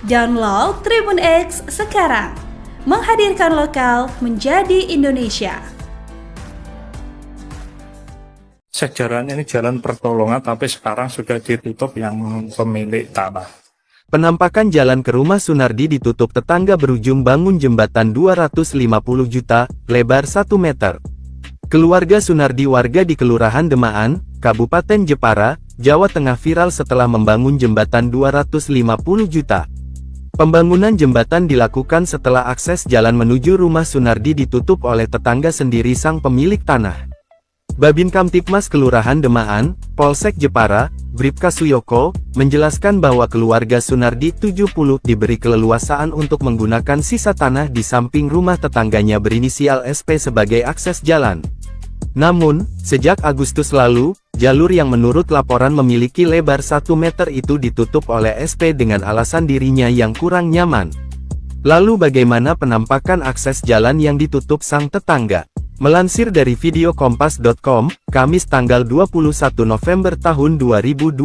Download Tribun X sekarang. Menghadirkan lokal menjadi Indonesia. Sejarahnya ini jalan pertolongan, tapi sekarang sudah ditutup yang pemilik tanah. Penampakan jalan ke rumah Sunardi ditutup tetangga berujung bangun jembatan 250 juta, lebar 1 meter. Keluarga Sunardi warga di Kelurahan Demaan, Kabupaten Jepara, Jawa Tengah viral setelah membangun jembatan 250 juta. Pembangunan jembatan dilakukan setelah akses jalan menuju rumah Sunardi ditutup oleh tetangga sendiri sang pemilik tanah. Babin Kamtibmas Kelurahan Demaan, Polsek Jepara, Bribka Suyoko, menjelaskan bahwa keluarga Sunardi 70 diberi keleluasaan untuk menggunakan sisa tanah di samping rumah tetangganya berinisial SP sebagai akses jalan. Namun, sejak Agustus lalu, jalur yang menurut laporan memiliki lebar 1 meter itu ditutup oleh SP dengan alasan dirinya yang kurang nyaman. Lalu bagaimana penampakan akses jalan yang ditutup sang tetangga? Melansir dari video kompas.com, Kamis tanggal 21 November tahun 2024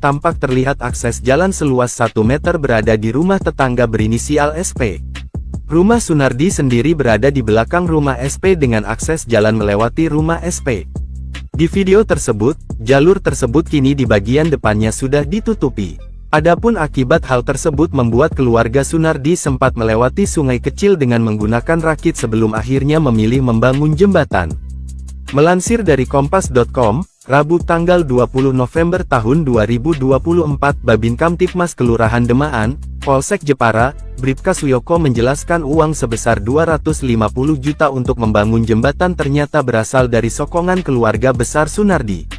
tampak terlihat akses jalan seluas 1 meter berada di rumah tetangga berinisial SP. Rumah Sunardi sendiri berada di belakang rumah SP dengan akses jalan melewati rumah SP. Di video tersebut, jalur tersebut kini di bagian depannya sudah ditutupi. Adapun akibat hal tersebut membuat keluarga Sunardi sempat melewati sungai kecil dengan menggunakan rakit sebelum akhirnya memilih membangun jembatan. Melansir dari kompas.com, Rabu tanggal 20 November tahun 2024 Babin Kamtibmas Kelurahan Demaan, Polsek Jepara, Bribka Suyoko menjelaskan uang sebesar 250 juta untuk membangun jembatan ternyata berasal dari sokongan keluarga besar Sunardi,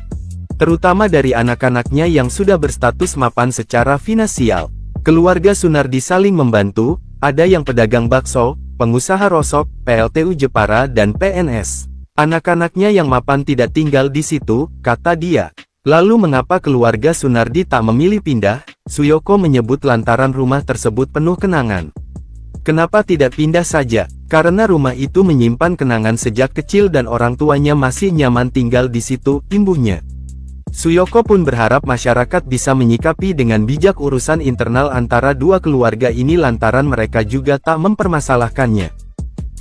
terutama dari anak-anaknya yang sudah berstatus mapan secara finansial. Keluarga Sunardi saling membantu, ada yang pedagang bakso, pengusaha rosok, PLTU Jepara dan PNS. Anak-anaknya yang mapan tidak tinggal di situ, kata dia. Lalu mengapa keluarga Sunardi tak memilih pindah? Suyoko menyebut lantaran rumah tersebut penuh kenangan. Kenapa tidak pindah saja? Karena rumah itu menyimpan kenangan sejak kecil dan orang tuanya masih nyaman tinggal di situ, imbuhnya. Suyoko pun berharap masyarakat bisa menyikapi dengan bijak urusan internal antara dua keluarga ini lantaran mereka juga tak mempermasalahkannya.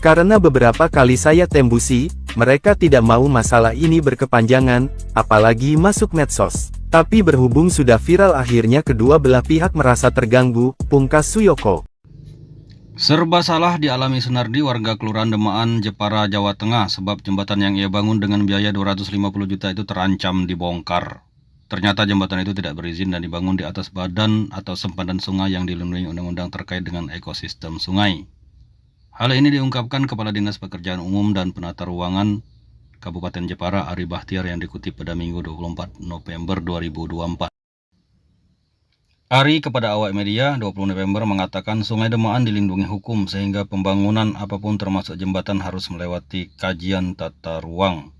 Karena beberapa kali saya tembusi, mereka tidak mau masalah ini berkepanjangan, apalagi masuk medsos. Tapi berhubung sudah viral akhirnya kedua belah pihak merasa terganggu, pungkas Suyoko. Serba salah dialami Sunardi, warga Kelurahan Demaan, Jepara, Jawa Tengah, sebab jembatan yang ia bangun dengan biaya 250 juta itu terancam dibongkar. Ternyata jembatan itu tidak berizin dan dibangun di atas badan atau sempadan sungai yang dilindungi undang-undang terkait dengan ekosistem sungai. Hal ini diungkapkan Kepala Dinas Pekerjaan Umum dan Penata Ruangan Kabupaten Jepara, Ari Bahtiar, yang dikutip pada Minggu 24 November 2024. Ari kepada awak media 20 November mengatakan Sungai Demaan dilindungi hukum sehingga pembangunan apapun termasuk jembatan harus melewati kajian tata ruang.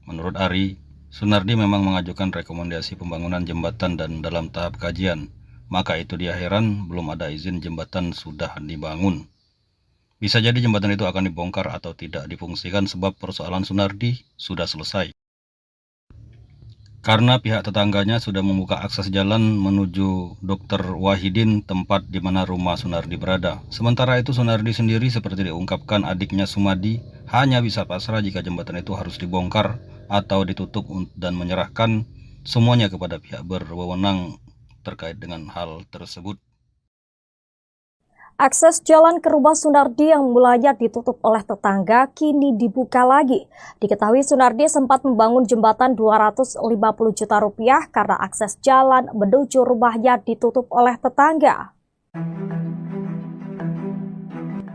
Menurut Ari, Sunardi memang mengajukan rekomendasi pembangunan jembatan dan dalam tahap kajian. Maka itu dia heran belum ada izin jembatan sudah dibangun. Bisa jadi jembatan itu akan dibongkar atau tidak difungsikan sebab persoalan Sunardi sudah selesai. Karena pihak tetangganya sudah membuka akses jalan menuju Dr. Wahidin, tempat di mana rumah Sunardi berada. Sementara itu Sunardi sendiri seperti diungkapkan adiknya Sumadi hanya bisa pasrah jika jembatan itu harus dibongkar atau ditutup dan menyerahkan semuanya kepada pihak berwenang terkait dengan hal tersebut. Akses jalan ke rumah Sunardi yang mulanya ditutup oleh tetangga kini dibuka lagi. Diketahui Sunardi sempat membangun jembatan 250 juta rupiah karena akses jalan menuju rumahnya ditutup oleh tetangga.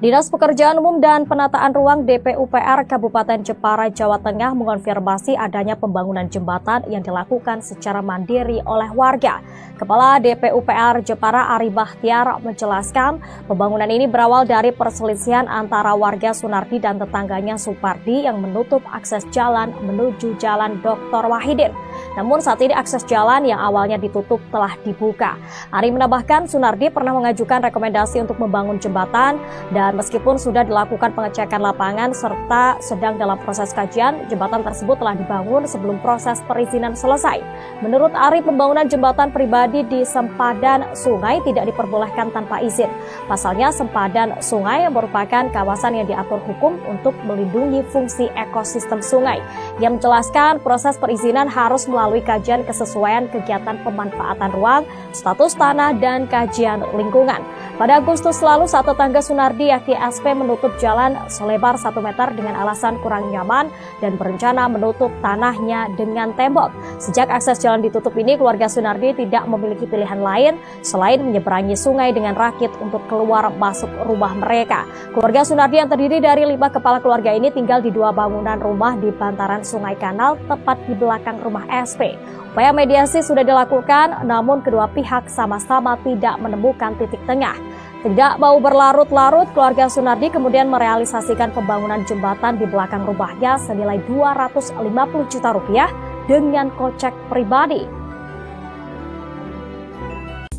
Dinas Pekerjaan Umum dan Penataan Ruang DPUPR Kabupaten Jepara, Jawa Tengah mengonfirmasi adanya pembangunan jembatan yang dilakukan secara mandiri oleh warga. Kepala DPUPR Jepara Ari Bahtiar menjelaskan pembangunan ini berawal dari perselisihan antara warga Sunardi dan tetangganya Supardi yang menutup akses jalan menuju Jalan Dr. Wahidin. Namun saat ini akses jalan yang awalnya ditutup telah dibuka. Ari menambahkan Sunardi pernah mengajukan rekomendasi untuk membangun jembatan dan meskipun sudah dilakukan pengecekan lapangan serta sedang dalam proses kajian, jembatan tersebut telah dibangun sebelum proses perizinan selesai. Menurut Ari, pembangunan jembatan pribadi di sempadan sungai tidak diperbolehkan tanpa izin. Pasalnya, sempadan sungai merupakan kawasan yang diatur hukum untuk melindungi fungsi ekosistem sungai. Ia menjelaskan proses perizinan harus melalui melalui kajian kesesuaian kegiatan pemanfaatan ruang, status tanah, dan kajian lingkungan. Pada Agustus lalu, saat tetangga Sunardi Yaki SP menutup jalan selebar 1 meter dengan alasan kurang nyaman dan berencana menutup tanahnya dengan tembok. Sejak akses jalan ditutup ini, keluarga Sunardi tidak memiliki pilihan lain selain menyeberangi sungai dengan rakit untuk keluar masuk rumah mereka. Keluarga Sunardi yang terdiri dari 5 kepala keluarga ini tinggal di 2 bangunan rumah di bantaran Sungai Kanal, tepat di belakang rumah SP. Upaya mediasi sudah dilakukan, namun kedua pihak sama-sama tidak menemukan titik tengah. Tidak mau berlarut-larut, keluarga Sunardi kemudian merealisasikan pembangunan jembatan di belakang rumahnya senilai 250 juta rupiah dengan kocek pribadi.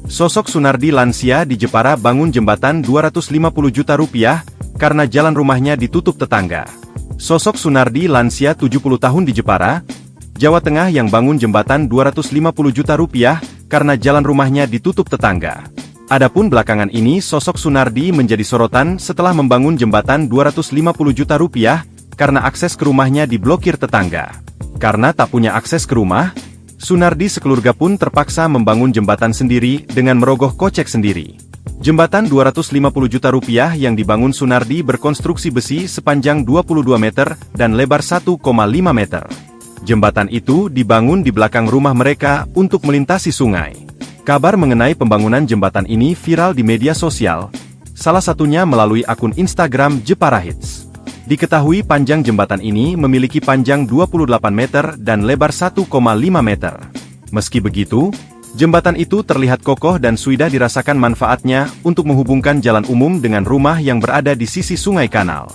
Sosok Sunardi lansia di Jepara bangun jembatan 250 juta rupiah karena jalan rumahnya ditutup tetangga. Sosok Sunardi lansia 70 tahun di Jepara, Jawa Tengah yang bangun jembatan 250 juta rupiah karena jalan rumahnya ditutup tetangga. Adapun belakangan ini sosok Sunardi menjadi sorotan setelah membangun jembatan 250 juta rupiah karena akses ke rumahnya diblokir tetangga. Karena tak punya akses ke rumah, Sunardi sekeluarga pun terpaksa membangun jembatan sendiri dengan merogoh kocek sendiri. Jembatan 250 juta rupiah yang dibangun Sunardi berkonstruksi besi sepanjang 22 meter dan lebar 1,5 meter. Jembatan itu dibangun di belakang rumah mereka untuk melintasi sungai. Kabar mengenai pembangunan jembatan ini viral di media sosial, salah satunya melalui akun Instagram Jepara Hits. Diketahui panjang jembatan ini memiliki panjang 28 meter dan lebar 1,5 meter. Meski begitu, jembatan itu terlihat kokoh dan sudah dirasakan manfaatnya untuk menghubungkan jalan umum dengan rumah yang berada di sisi Sungai Kanal.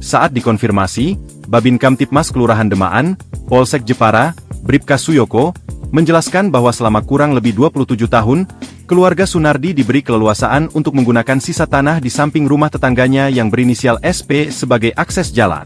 Saat dikonfirmasi, Babin Kamtipmas Kelurahan Demaan, Polsek Jepara, Bribka Suyoko, menjelaskan bahwa selama kurang lebih 27 tahun, keluarga Sunardi diberi keleluasaan untuk menggunakan sisa tanah di samping rumah tetangganya yang berinisial SP sebagai akses jalan.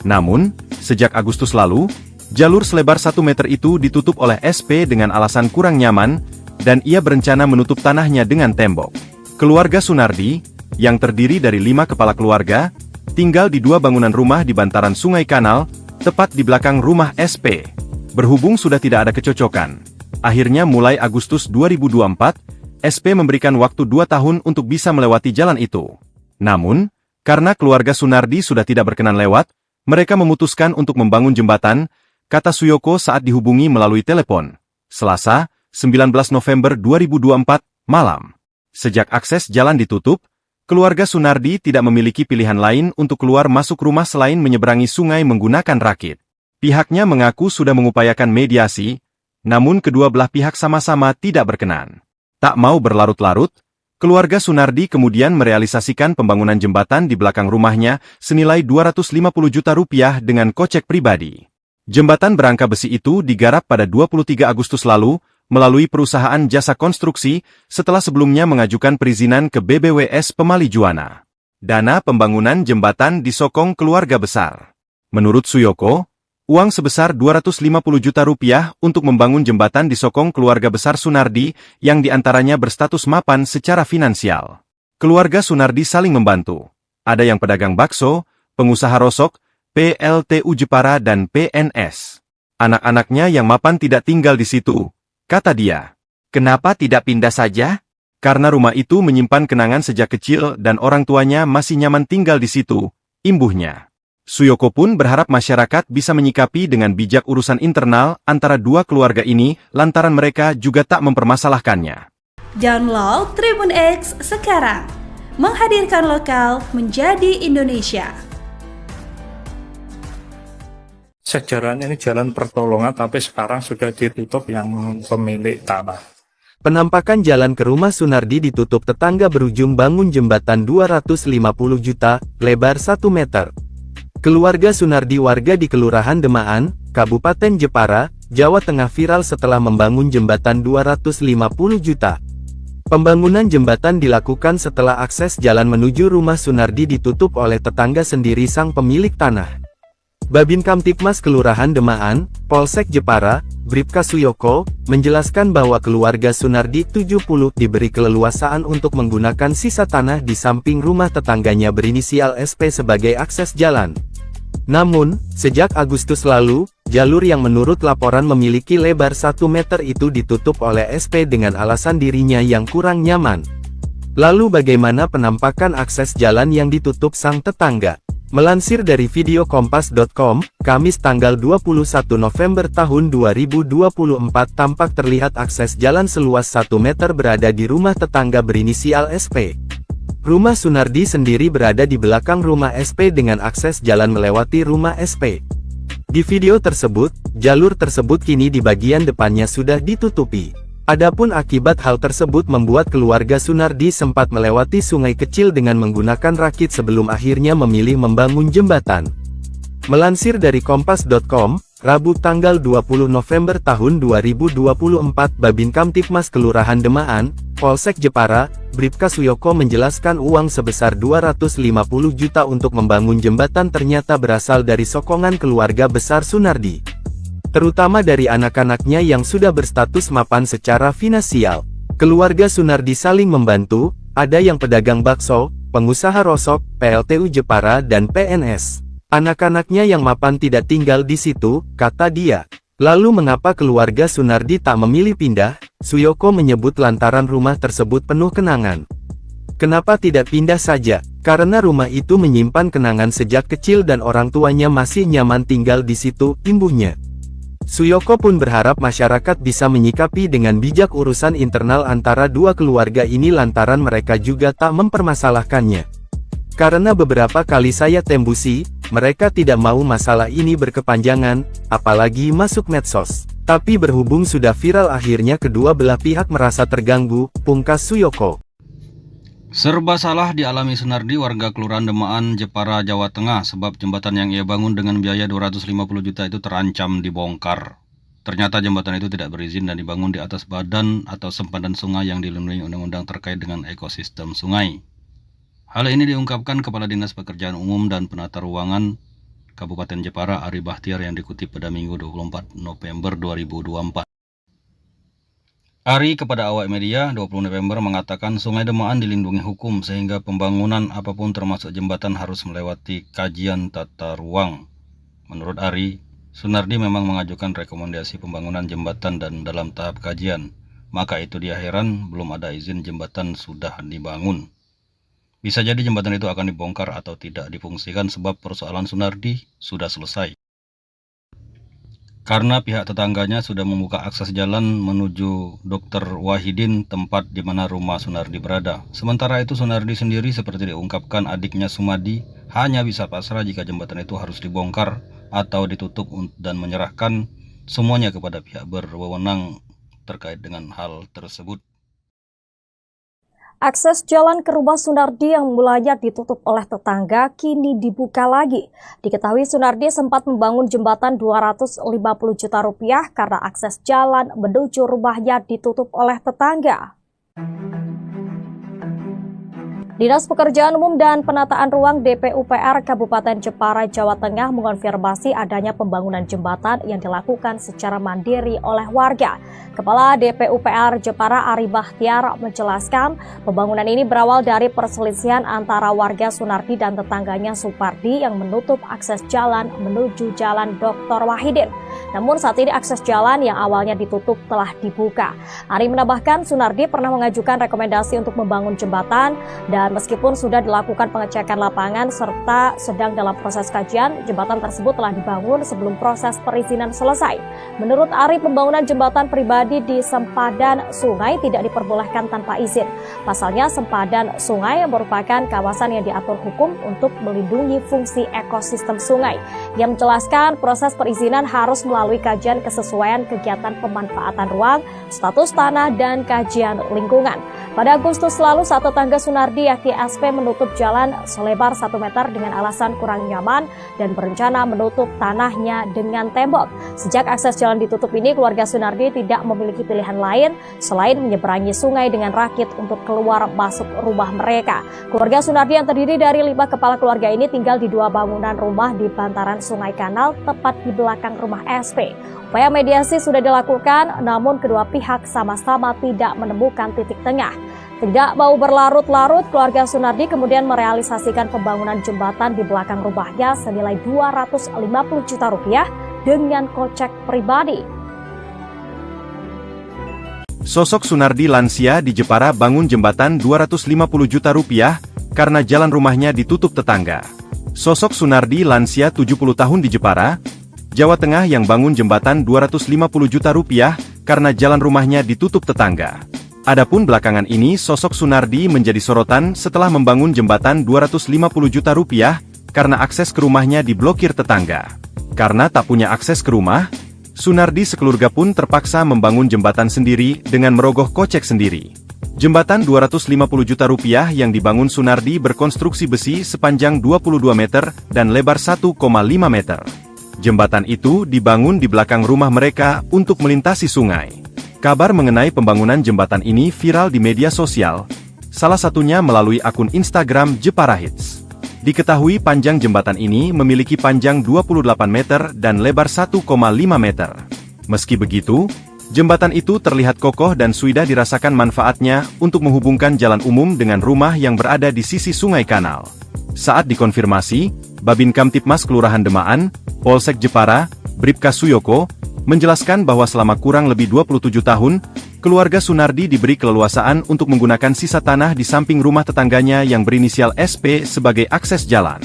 Namun, sejak Agustus lalu, jalur selebar 1 meter itu ditutup oleh SP dengan alasan kurang nyaman, dan ia berencana menutup tanahnya dengan tembok. Keluarga Sunardi, yang terdiri dari 5 kepala keluarga, tinggal di 2 bangunan rumah di bantaran Sungai Kanal, tepat di belakang rumah SP. Berhubung sudah tidak ada kecocokan, akhirnya mulai Agustus 2024, SP memberikan waktu 2 tahun untuk bisa melewati jalan itu. Namun, karena keluarga Sunardi sudah tidak berkenan lewat, mereka memutuskan untuk membangun jembatan, kata Suyoko saat dihubungi melalui telepon. Selasa, 19 November 2024, malam. Sejak akses jalan ditutup, keluarga Sunardi tidak memiliki pilihan lain untuk keluar masuk rumah selain menyeberangi sungai menggunakan rakit. Pihaknya mengaku sudah mengupayakan mediasi, namun kedua belah pihak sama-sama tidak berkenan. Tak mau berlarut-larut, keluarga Sunardi kemudian merealisasikan pembangunan jembatan di belakang rumahnya senilai 250 juta rupiah dengan kocek pribadi. Jembatan berangka besi itu digarap pada 23 Agustus lalu, melalui perusahaan jasa konstruksi, setelah sebelumnya mengajukan perizinan ke BBWS Pemali Juwana. Dana pembangunan jembatan disokong keluarga besar. Menurut Suyoko, uang sebesar 250 juta rupiah untuk membangun jembatan disokong keluarga besar Sunardi, yang diantaranya berstatus mapan secara finansial. Keluarga Sunardi saling membantu. Ada yang pedagang bakso, pengusaha rosok, PLTU Jepara dan PNS. Anak-anaknya yang mapan tidak tinggal di situ, kata dia. Kenapa tidak pindah saja? Karena rumah itu menyimpan kenangan sejak kecil dan orang tuanya masih nyaman tinggal di situ, imbuhnya. Suyoko pun berharap masyarakat bisa menyikapi dengan bijak urusan internal antara 2 keluarga ini lantaran mereka juga tak mempermasalahkannya. Download Tribun X sekarang, menghadirkan lokal menjadi Indonesia. Sejarahnya ini jalan pertolongan, tapi sekarang sudah ditutup yang pemilik tanah. Penampakan jalan ke rumah Sunardi ditutup tetangga berujung bangun jembatan 250 juta, lebar 1 meter. Keluarga Sunardi warga di Kelurahan Demaan, Kabupaten Jepara, Jawa Tengah viral setelah membangun jembatan 250 juta. Pembangunan jembatan dilakukan setelah akses jalan menuju rumah Sunardi ditutup oleh tetangga sendiri sang pemilik tanah. Babin Kamtipmas Kelurahan Demaan, Polsek Jepara, Bribka Suyoko, menjelaskan bahwa keluarga Sunardi 70 diberi keleluasaan untuk menggunakan sisa tanah di samping rumah tetangganya berinisial SP sebagai akses jalan. Namun, sejak Agustus lalu, Jalur yang menurut laporan memiliki lebar 1 meter itu ditutup oleh SP dengan alasan dirinya yang kurang nyaman. Lalu bagaimana penampakan akses jalan yang ditutup sang tetangga? Melansir dari video kompas.com, Kamis tanggal 21 November tahun 2024 tampak terlihat akses jalan seluas 1 meter berada di rumah tetangga berinisial SP. Rumah Sunardi sendiri berada di belakang rumah SP dengan akses jalan melewati rumah SP. Di video tersebut, jalur tersebut kini di bagian depannya sudah ditutupi. Adapun akibat hal tersebut membuat keluarga Sunardi sempat melewati sungai kecil dengan menggunakan rakit sebelum akhirnya memilih membangun jembatan. Melansir dari kompas.com, Rabu tanggal 20 November tahun 2024 Babin Kamtipmas Kelurahan Demaan, Polsek Jepara, Bribka Suyoko menjelaskan uang sebesar 250 juta untuk membangun jembatan ternyata berasal dari sokongan keluarga besar Sunardi. Terutama dari anak-anaknya yang sudah berstatus mapan secara finansial. Keluarga Sunardi saling membantu, ada yang pedagang bakso, pengusaha rosok, PLTU Jepara dan PNS. Anak-anaknya yang mapan tidak tinggal di situ, kata dia. Lalu mengapa keluarga Sunardi tak memilih pindah? Suyoko menyebut lantaran rumah tersebut penuh kenangan. Kenapa tidak pindah saja? Karena rumah itu menyimpan kenangan sejak kecil dan orang tuanya masih nyaman tinggal di situ, imbuhnya. Suyoko pun berharap masyarakat bisa menyikapi dengan bijak urusan internal antara dua keluarga ini lantaran mereka juga tak mempermasalahkannya. Karena beberapa kali saya tembusi, mereka tidak mau masalah ini berkepanjangan, apalagi masuk medsos. Tapi berhubung sudah viral akhirnya kedua belah pihak merasa terganggu, pungkas Suyoko. Serba salah dialami Sunardi warga Kelurahan Demaan, Jepara, Jawa Tengah sebab jembatan yang ia bangun dengan biaya 250 juta itu terancam dibongkar. Ternyata jembatan itu tidak berizin dan dibangun di atas badan atau sempadan sungai yang dilindungi undang-undang terkait dengan ekosistem sungai. Hal ini diungkapkan Kepala Dinas Pekerjaan Umum dan Penata Ruangan Kabupaten Jepara Ari Bahtiar yang dikutip pada Minggu 24 November 2024. Ari kepada awak media 20 November mengatakan Sungai Demaan dilindungi hukum sehingga pembangunan apapun termasuk jembatan harus melewati kajian tata ruang. Menurut Ari, Sunardi memang mengajukan rekomendasi pembangunan jembatan dan dalam tahap kajian. Maka itu dia heran belum ada izin jembatan sudah dibangun. Bisa jadi jembatan itu akan dibongkar atau tidak difungsikan sebab persoalan Sunardi sudah selesai. Karena pihak tetangganya sudah membuka akses jalan menuju Dr. Wahidin, tempat di mana rumah Sunardi berada. Sementara itu Sunardi sendiri seperti diungkapkan adiknya Sumadi hanya bisa pasrah jika jembatan itu harus dibongkar atau ditutup dan menyerahkan semuanya kepada pihak berwenang terkait dengan hal tersebut. Akses jalan ke rumah Sunardi yang mulanya ditutup oleh tetangga kini dibuka lagi. Diketahui Sunardi sempat membangun jembatan 250 juta rupiah karena akses jalan menuju rumahnya ditutup oleh tetangga. Dinas Pekerjaan Umum dan Penataan Ruang DPUPR Kabupaten Jepara, Jawa Tengah mengonfirmasi adanya pembangunan jembatan yang dilakukan secara mandiri oleh warga. Kepala DPUPR Jepara Ari Bahtiar menjelaskan pembangunan ini berawal dari perselisihan antara warga Sunardi dan tetangganya Supardi yang menutup akses jalan menuju Jalan Dr. Wahidin. Namun saat ini akses jalan yang awalnya ditutup telah dibuka. Ari menambahkan Sunardi pernah mengajukan rekomendasi untuk membangun jembatan dan meskipun sudah dilakukan pengecekan lapangan serta sedang dalam proses kajian, jembatan tersebut telah dibangun sebelum proses perizinan selesai. Menurut Ari, pembangunan jembatan pribadi di sempadan sungai tidak diperbolehkan tanpa izin. Pasalnya, sempadan sungai merupakan kawasan yang diatur hukum untuk melindungi fungsi ekosistem sungai. Ia menjelaskan proses perizinan harus melalui kajian kesesuaian kegiatan pemanfaatan ruang, status tanah, dan kajian lingkungan. Pada Agustus lalu, saat tetangga Sunardi yakni SP menutup jalan selebar 1 meter dengan alasan kurang nyaman dan berencana menutup tanahnya dengan tembok. Sejak akses jalan ditutup ini, keluarga Sunardi tidak memiliki pilihan lain selain menyeberangi sungai dengan rakit untuk keluar masuk rumah mereka. Keluarga Sunardi yang terdiri dari 5 kepala keluarga ini tinggal di 2 bangunan rumah di bantaran Sungai Kanal tepat di belakang rumah SP. Upaya mediasi sudah dilakukan, namun kedua pihak sama-sama tidak menemukan titik tengah. Tidak mau berlarut-larut, keluarga Sunardi kemudian merealisasikan pembangunan jembatan di belakang rumahnya senilai 250 juta rupiah dengan kocek pribadi. Sosok Sunardi lansia di Jepara bangun jembatan 250 juta rupiah karena jalan rumahnya ditutup tetangga. Sosok Sunardi lansia 70 tahun di Jepara, Jawa Tengah yang bangun jembatan 250 juta rupiah karena jalan rumahnya ditutup tetangga. Adapun belakangan ini sosok Sunardi menjadi sorotan setelah membangun jembatan 250 juta rupiah karena akses ke rumahnya diblokir tetangga. Karena tak punya akses ke rumah, Sunardi sekeluarga pun terpaksa membangun jembatan sendiri dengan merogoh kocek sendiri. Jembatan 250 juta rupiah yang dibangun Sunardi berkonstruksi besi sepanjang 22 meter dan lebar 1,5 meter. Jembatan itu dibangun di belakang rumah mereka untuk melintasi sungai. Kabar mengenai pembangunan jembatan ini viral di media sosial, salah satunya melalui akun Instagram Jepara Hits. Diketahui panjang jembatan ini memiliki panjang 28 meter dan lebar 1,5 meter. Meski begitu, jembatan itu terlihat kokoh dan sudah dirasakan manfaatnya untuk menghubungkan jalan umum dengan rumah yang berada di sisi sungai kanal. Saat dikonfirmasi, Babin Kamtipmas Kelurahan Demaan, Polsek Jepara, Bribka Suyoko, menjelaskan bahwa selama kurang lebih 27 tahun, keluarga Sunardi diberi keleluasaan untuk menggunakan sisa tanah di samping rumah tetangganya yang berinisial SP sebagai akses jalan.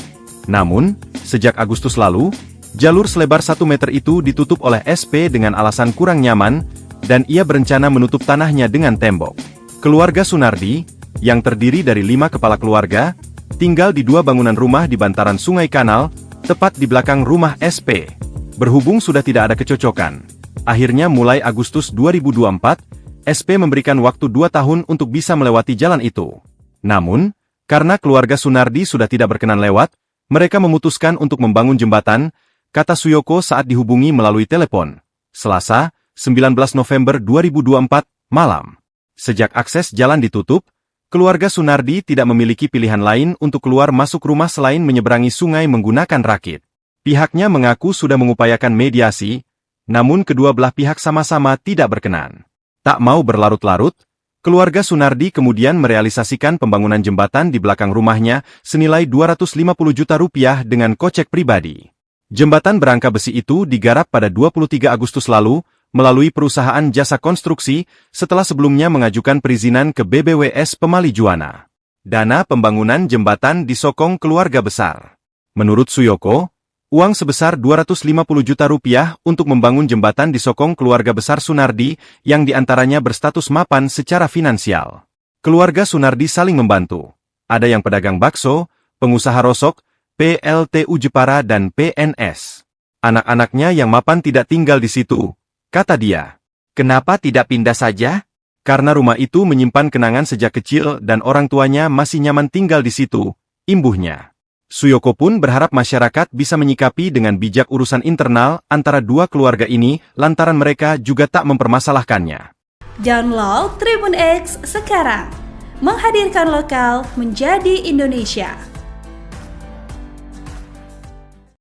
Namun, sejak Agustus lalu, jalur selebar 1 meter itu ditutup oleh SP dengan alasan kurang nyaman, dan ia berencana menutup tanahnya dengan tembok. Keluarga Sunardi, yang terdiri dari 5 kepala keluarga, tinggal di 2 bangunan rumah di bantaran Sungai Kanal, tepat di belakang rumah SP. Berhubung sudah tidak ada kecocokan, akhirnya mulai Agustus 2024, SP memberikan waktu 2 tahun untuk bisa melewati jalan itu. Namun, karena keluarga Sunardi sudah tidak berkenan lewat, mereka memutuskan untuk membangun jembatan, kata Suyoko saat dihubungi melalui telepon. Selasa, 19 November 2024, malam. Sejak akses jalan ditutup, keluarga Sunardi tidak memiliki pilihan lain untuk keluar masuk rumah selain menyeberangi sungai menggunakan rakit. Pihaknya mengaku sudah mengupayakan mediasi, namun kedua belah pihak sama-sama tidak berkenan. Tak mau berlarut-larut, keluarga Sunardi kemudian merealisasikan pembangunan jembatan di belakang rumahnya senilai 250 juta rupiah dengan kocek pribadi. Jembatan berangka besi itu digarap pada 23 Agustus lalu, melalui perusahaan jasa konstruksi, setelah sebelumnya mengajukan perizinan ke BBWS Pemali Juwana. Dana pembangunan jembatan disokong keluarga besar. Menurut Suyoko, uang sebesar 250 juta rupiah untuk membangun jembatan disokong keluarga besar Sunardi, yang diantaranya berstatus mapan secara finansial. Keluarga Sunardi saling membantu. Ada yang pedagang bakso, pengusaha rosok, PLTU Jepara dan PNS. Anak-anaknya yang mapan tidak tinggal di situ, kata dia. Kenapa tidak pindah saja? Karena rumah itu menyimpan kenangan sejak kecil dan orang tuanya masih nyaman tinggal di situ, imbuhnya. Suyoko pun berharap masyarakat bisa menyikapi dengan bijak urusan internal antara dua keluarga ini lantaran mereka juga tak mempermasalahkannya. Download Tribun X sekarang, menghadirkan lokal menjadi Indonesia.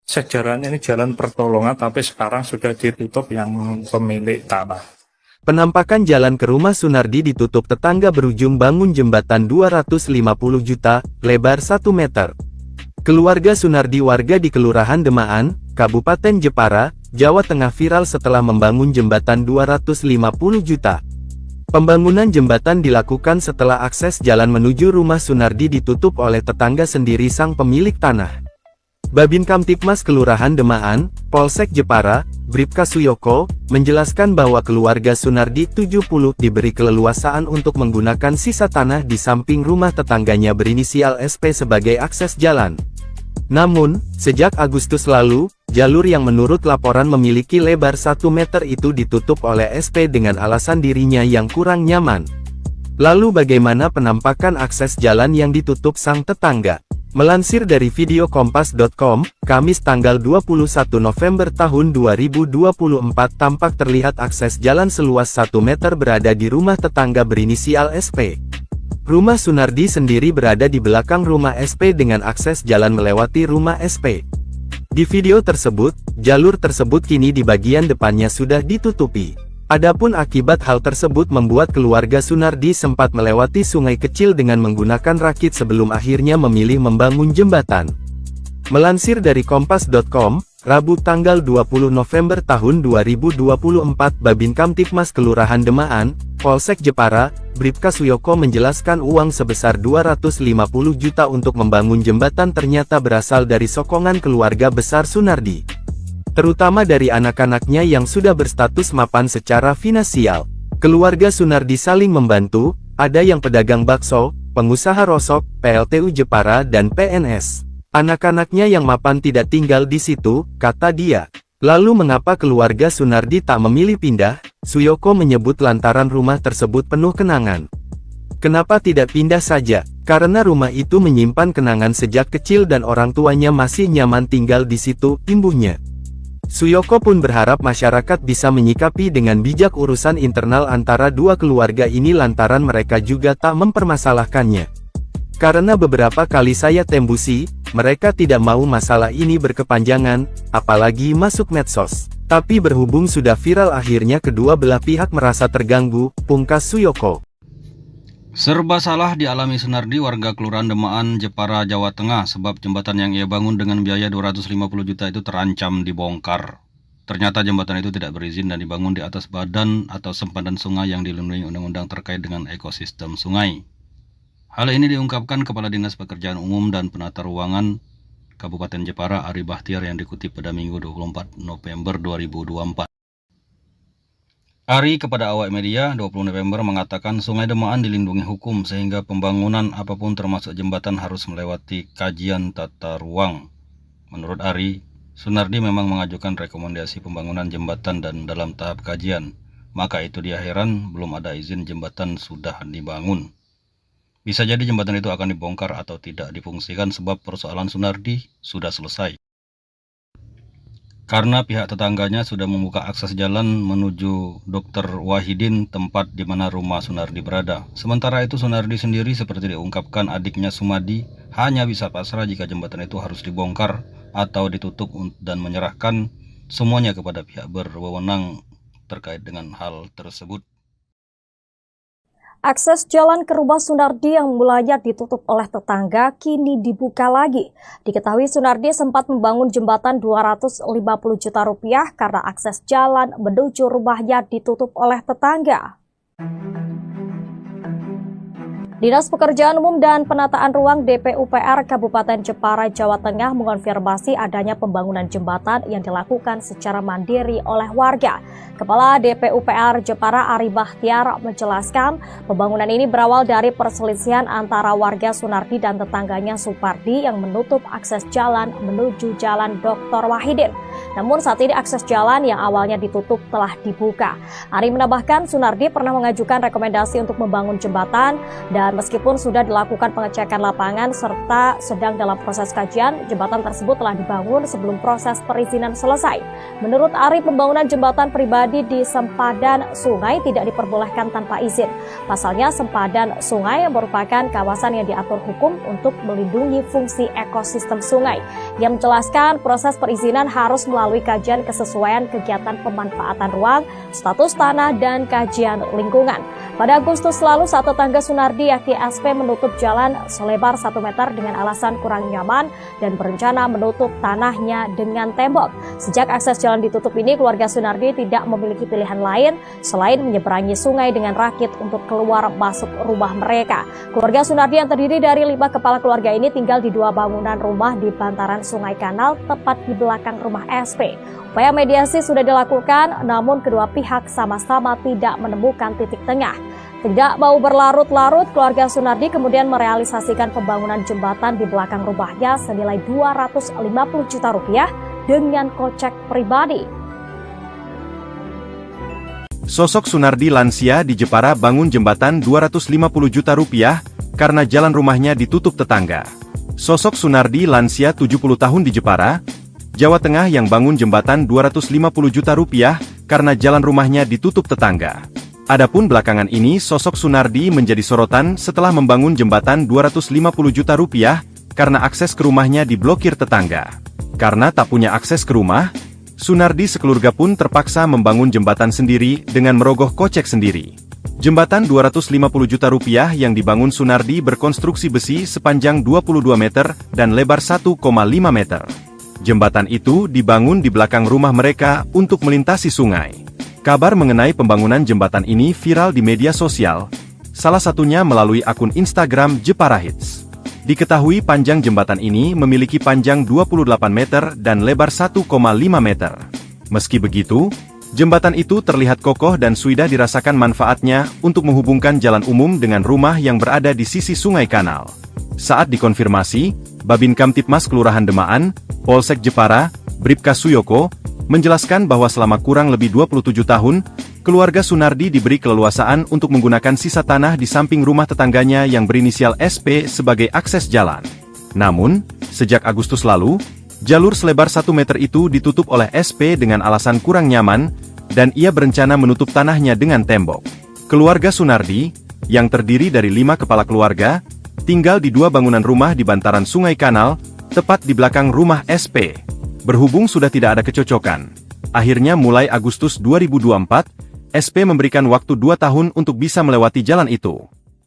Sejarahnya ini jalan pertolongan, tapi sekarang sudah ditutup yang pemilik tanah. Penampakan jalan ke rumah Sunardi ditutup tetangga berujung bangun jembatan 250 juta, lebar 1 meter. Keluarga Sunardi warga di Kelurahan Demaan, Kabupaten Jepara, Jawa Tengah viral setelah membangun jembatan 250 juta. Pembangunan jembatan dilakukan setelah akses jalan menuju rumah Sunardi ditutup oleh tetangga sendiri sang pemilik tanah. Babin Kamtipmas Kelurahan Demaan, Polsek Jepara, Bribka Suyoko, menjelaskan bahwa keluarga Sunardi 70 diberi keleluasaan untuk menggunakan sisa tanah di samping rumah tetangganya berinisial SP sebagai akses jalan. Namun, sejak Agustus lalu, jalur yang menurut laporan memiliki lebar 1 meter itu ditutup oleh SP dengan alasan dirinya yang kurang nyaman. Lalu bagaimana penampakan akses jalan yang ditutup sang tetangga? Melansir dari video kompas.com, Kamis tanggal 21 November tahun 2024 tampak terlihat akses jalan seluas 1 meter berada di rumah tetangga berinisial SP. Rumah Sunardi sendiri berada di belakang rumah SP dengan akses jalan melewati rumah SP. Di video tersebut, jalur tersebut kini di bagian depannya sudah ditutupi. Adapun akibat hal tersebut membuat keluarga Sunardi sempat melewati sungai kecil dengan menggunakan rakit sebelum akhirnya memilih membangun jembatan. Melansir dari kompas.com, Rabu tanggal 20 November tahun 2024 Babin Kamtipmas Kelurahan Demaan, Polsek Jepara, Bribka Suyoko menjelaskan uang sebesar 250 juta untuk membangun jembatan ternyata berasal dari sokongan keluarga besar Sunardi. Terutama dari anak-anaknya yang sudah berstatus mapan secara finansial. Keluarga Sunardi saling membantu, ada yang pedagang bakso, pengusaha rosok, PLTU Jepara dan PNS. Anak-anaknya yang mapan tidak tinggal di situ, kata dia. Lalu mengapa keluarga Sunardi tak memilih pindah? Suyoko menyebut lantaran rumah tersebut penuh kenangan. Kenapa tidak pindah saja? Karena rumah itu menyimpan kenangan sejak kecil dan orang tuanya masih nyaman tinggal di situ, imbuhnya. Suyoko pun berharap masyarakat bisa menyikapi dengan bijak urusan internal antara dua keluarga ini lantaran mereka juga tak mempermasalahkannya. Karena beberapa kali saya tembusi, mereka tidak mau masalah ini berkepanjangan, apalagi masuk medsos. Tapi berhubung sudah viral akhirnya kedua belah pihak merasa terganggu, pungkas Suyoko. Serba salah dialami Sunardi warga Kelurahan Demaan, Jepara, Jawa Tengah sebab jembatan yang ia bangun dengan biaya 250 juta itu terancam dibongkar. Ternyata jembatan itu tidak berizin dan dibangun di atas badan atau sempadan sungai yang dilindungi undang-undang terkait dengan ekosistem sungai. Hal ini diungkapkan Kepala Dinas Pekerjaan Umum dan Penata Ruangan Kabupaten Jepara Ari Bahtiar yang dikutip pada Minggu 24 November 2024. Ari kepada awak media 20 November mengatakan Sungai Demaan dilindungi hukum sehingga pembangunan apapun termasuk jembatan harus melewati kajian tata ruang. Menurut Ari, Sunardi memang mengajukan rekomendasi pembangunan jembatan dan dalam tahap kajian. Maka itu dia heran belum ada izin jembatan sudah dibangun. Bisa jadi jembatan itu akan dibongkar atau tidak difungsikan sebab persoalan Sunardi sudah selesai. Karena pihak tetangganya sudah membuka akses jalan menuju Dr. Wahidin, tempat di mana rumah Sunardi berada. Sementara itu Sunardi sendiri seperti diungkapkan adiknya Sumadi hanya bisa pasrah jika jembatan itu harus dibongkar atau ditutup dan menyerahkan semuanya kepada pihak berwenang terkait dengan hal tersebut. Akses jalan ke rumah Sunardi yang mulanya ditutup oleh tetangga kini dibuka lagi. Diketahui Sunardi sempat membangun jembatan 250 juta rupiah karena akses jalan menuju rumahnya ditutup oleh tetangga. Dinas Pekerjaan Umum dan Penataan Ruang DPUPR Kabupaten Jepara, Jawa Tengah mengonfirmasi adanya pembangunan jembatan yang dilakukan secara mandiri oleh warga. Kepala DPUPR Jepara Ari Bahtiar menjelaskan pembangunan ini berawal dari perselisihan antara warga Sunardi dan tetangganya Supardi yang menutup akses jalan menuju Jalan Dr. Wahidin. Namun saat ini akses jalan yang awalnya ditutup telah dibuka. Ari menambahkan Sunardi pernah mengajukan rekomendasi untuk membangun jembatan dan meskipun sudah dilakukan pengecekan lapangan serta sedang dalam proses kajian, jembatan tersebut telah dibangun sebelum proses perizinan selesai. Menurut Ari, pembangunan jembatan pribadi di sempadan sungai tidak diperbolehkan tanpa izin. Pasalnya, sempadan sungai merupakan kawasan yang diatur hukum untuk melindungi fungsi ekosistem sungai. Yang menjelaskan proses perizinan harus melalui kajian kesesuaian kegiatan pemanfaatan ruang, status tanah, dan kajian lingkungan. Pada Agustus lalu, saat tetangga Sunardi yakni SP menutup jalan selebar 1 meter dengan alasan kurang nyaman dan berencana menutup tanahnya dengan tembok. Sejak akses jalan ditutup ini, keluarga Sunardi tidak memiliki pilihan lain selain menyeberangi sungai dengan rakit untuk keluar masuk rumah mereka. Keluarga Sunardi yang terdiri dari 5 kepala keluarga ini tinggal di 2 bangunan rumah di bantaran sungai kanal tepat di belakang rumah SP. Upaya mediasi sudah dilakukan, namun kedua pihak sama-sama tidak menemukan titik tengah. Tidak mau berlarut-larut, keluarga Sunardi kemudian merealisasikan pembangunan jembatan di belakang rumahnya senilai 250 juta rupiah dengan kocek pribadi. Sosok Sunardi lansia di Jepara bangun jembatan 250 juta rupiah karena jalan rumahnya ditutup tetangga. Sosok Sunardi lansia 70 tahun di Jepara, Jawa Tengah yang bangun jembatan 250 juta rupiah karena jalan rumahnya ditutup tetangga. Adapun belakangan ini sosok Sunardi menjadi sorotan setelah membangun jembatan 250 juta rupiah karena akses ke rumahnya diblokir tetangga. Karena tak punya akses ke rumah, Sunardi sekeluarga pun terpaksa membangun jembatan sendiri dengan merogoh kocek sendiri. Jembatan 250 juta rupiah yang dibangun Sunardi berkonstruksi besi sepanjang 22 meter dan lebar 1,5 meter. Jembatan itu dibangun di belakang rumah mereka untuk melintasi sungai. Kabar mengenai pembangunan jembatan ini viral di media sosial, salah satunya melalui akun Instagram Jepara Hits. Diketahui panjang jembatan ini memiliki panjang 28 meter dan lebar 1,5 meter. Meski begitu, jembatan itu terlihat kokoh dan sudah dirasakan manfaatnya untuk menghubungkan jalan umum dengan rumah yang berada di sisi sungai kanal. Saat dikonfirmasi, Babin Kamtipmas Kelurahan Demaan, Polsek Jepara, Bribka Suyoko, menjelaskan bahwa selama kurang lebih 27 tahun, keluarga Sunardi diberi keleluasaan untuk menggunakan sisa tanah di samping rumah tetangganya yang berinisial SP sebagai akses jalan. Namun, sejak Agustus lalu, jalur selebar 1 meter itu ditutup oleh SP dengan alasan kurang nyaman, dan ia berencana menutup tanahnya dengan tembok. Keluarga Sunardi, yang terdiri dari 5 kepala keluarga, tinggal di 2 bangunan rumah di bantaran sungai kanal, tepat di belakang rumah SP. Berhubung sudah tidak ada kecocokan, akhirnya mulai Agustus 2024, SP memberikan waktu 2 tahun untuk bisa melewati jalan itu.